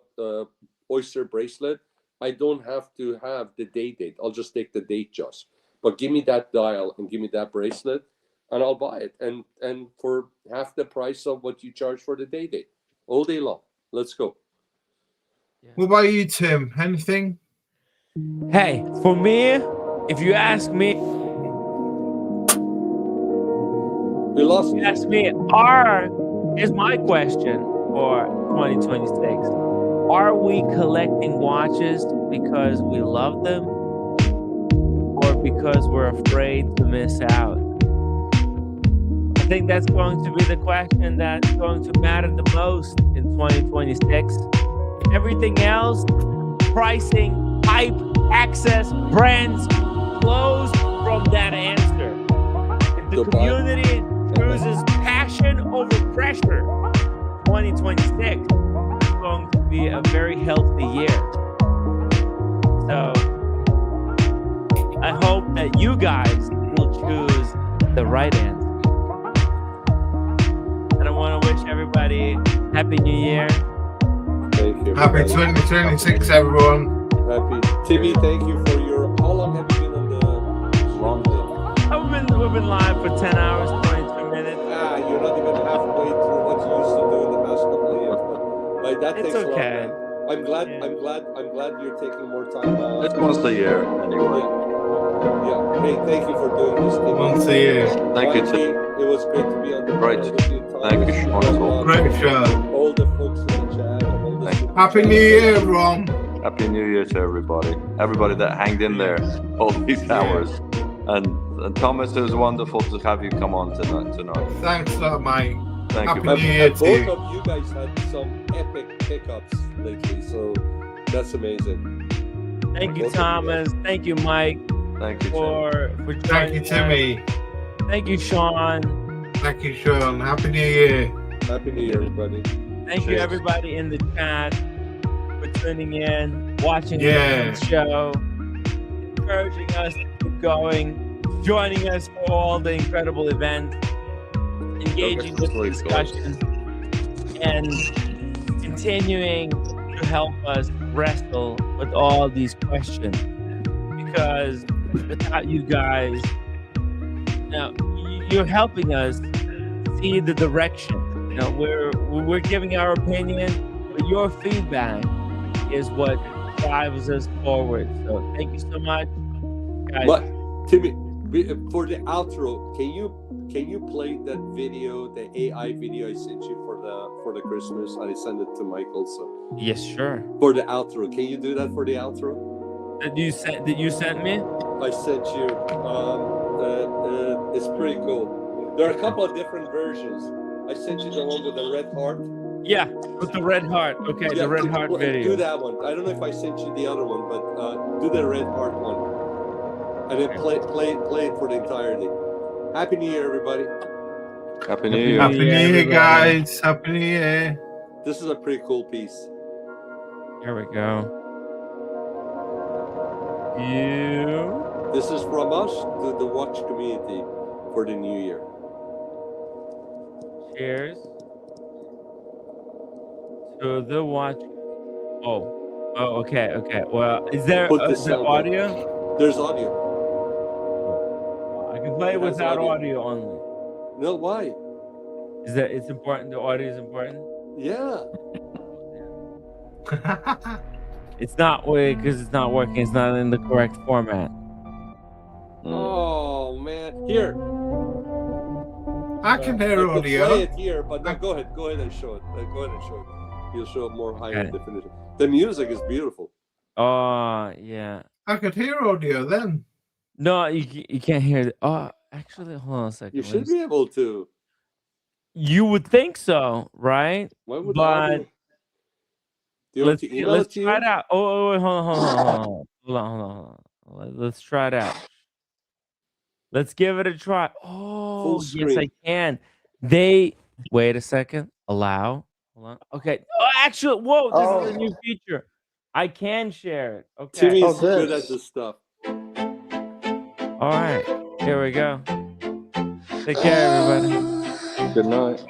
oyster bracelet. I don't have to have the day date. I'll just take the date just. But give me that dial and give me that bracelet, and I'll buy it. And for half the price of what you charge for the day date, all day long. Let's go. What about you, Tim? Anything? Hey, for me, if you ask me, we lost. You ask me, is my question for 2026. Are we collecting watches because we love them, or because we're afraid to miss out? I think that's going to be the question that's going to matter the most in 2026. Everything else, pricing, hype, access, brands, flows from that answer. If the community chooses passion over pressure, 2026 is going to be a very healthy year. So I hope that you guys will choose the right answer. everybody. Happy New Year. Thank you. Happy 2026, everyone. Happy. Timmy, thank you for your. How long have you been on the long day? We've been live for 10 hours, 22 minutes. You're not even halfway through what you used to do in the past couple of years, but like that takes a lot, man. I'm glad you're taking more time. It's once a year, anyway. Yeah. Hey, thank you for doing this. Timmy. Once a year. Thank you, Tim. It was great to be on the Right. Thank you, Sean. Great show. All the folks in the chat. All the Happy New Year, everyone. Happy New Year to everybody. Everybody that hanged in there all these hours. And Thomas, it was wonderful to have you come on tonight. Thanks a lot, Mike. Thank Happy you. New Year to you. Both of you guys had some epic pickups lately, so that's amazing. Thank you, Thomas. Thank you, Mike. Thank you, for Thank you, joining Timmy. us. Thank you, Sean. Thank you, Sean. Happy New Year. Happy New Year, everybody. Thank you, everybody in the chat, for tuning in, watching Yeah. the show, encouraging us to keep going, joining us for all the incredible events, engaging with the discussion, and continuing to help us wrestle with all these questions. Because without you guys, you're helping us see the direction. We're giving our opinion, but your feedback is what drives us forward. So thank you so much, guys. But Timmy, for the outro, can you play that video, the AI video I sent you for the Christmas? I sent it to Michael. So Yes, sure. for the outro, can you do that for the outro? That you sent me? I sent you. It's pretty cool. There are a couple of different versions. I sent you the one with the red heart. Yeah, with the red heart. Okay, the red heart video. Do that one. I don't know if I sent you the other one, but do the red heart one, and then play it for the entirety. Happy New Year, everybody. Happy New Year. Happy New Year, guys. Happy New Year. This is a pretty cool piece. Here we go. This is from us to the watch community for the new year. Cheers to the watch. Oh, okay. Well, is there audio? There's audio. I can play it without audio only. No, why? Is that it's important? The audio is important. Yeah. It's not because it's not working. It's not in the correct format. Oh man, here. I can hear audio. Play it here, but no, go ahead and show it. You'll show it more higher definition. The music is beautiful. Oh yeah. I could hear audio then. No, you can't hear it. Oh, actually, hold on a second. You should be able to. You would think so, right? Why would but let's try it out. Oh, wait, hold on. Let's try it out. Let's give it a try. Oh, yes, I can. Wait a second. Allow. Hold on. Okay. Oh, actually, whoa, this is a new feature. I can share it. Okay. Timmy's good at this stuff. All right. Here we go. Take care, everybody. Good night.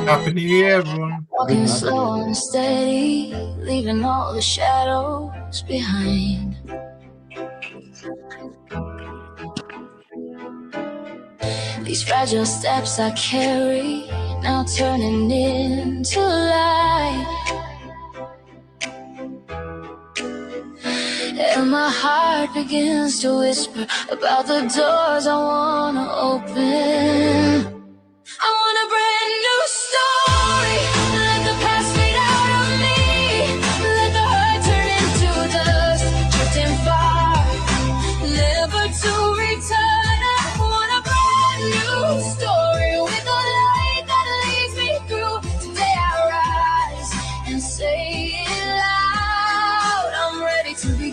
Happy New Year, everyone. Walking slow and steady, leaving all the shadows behind. These fragile steps I carry, now turning into light. And my heart begins to whisper about the doors I wanna open. I want a brand new story. Let the past fade out of me. Let the hurt turn into dust, drifting far, never to return. I want a brand new story with the light that leads me through. Today I rise and say it loud. I'm ready to be.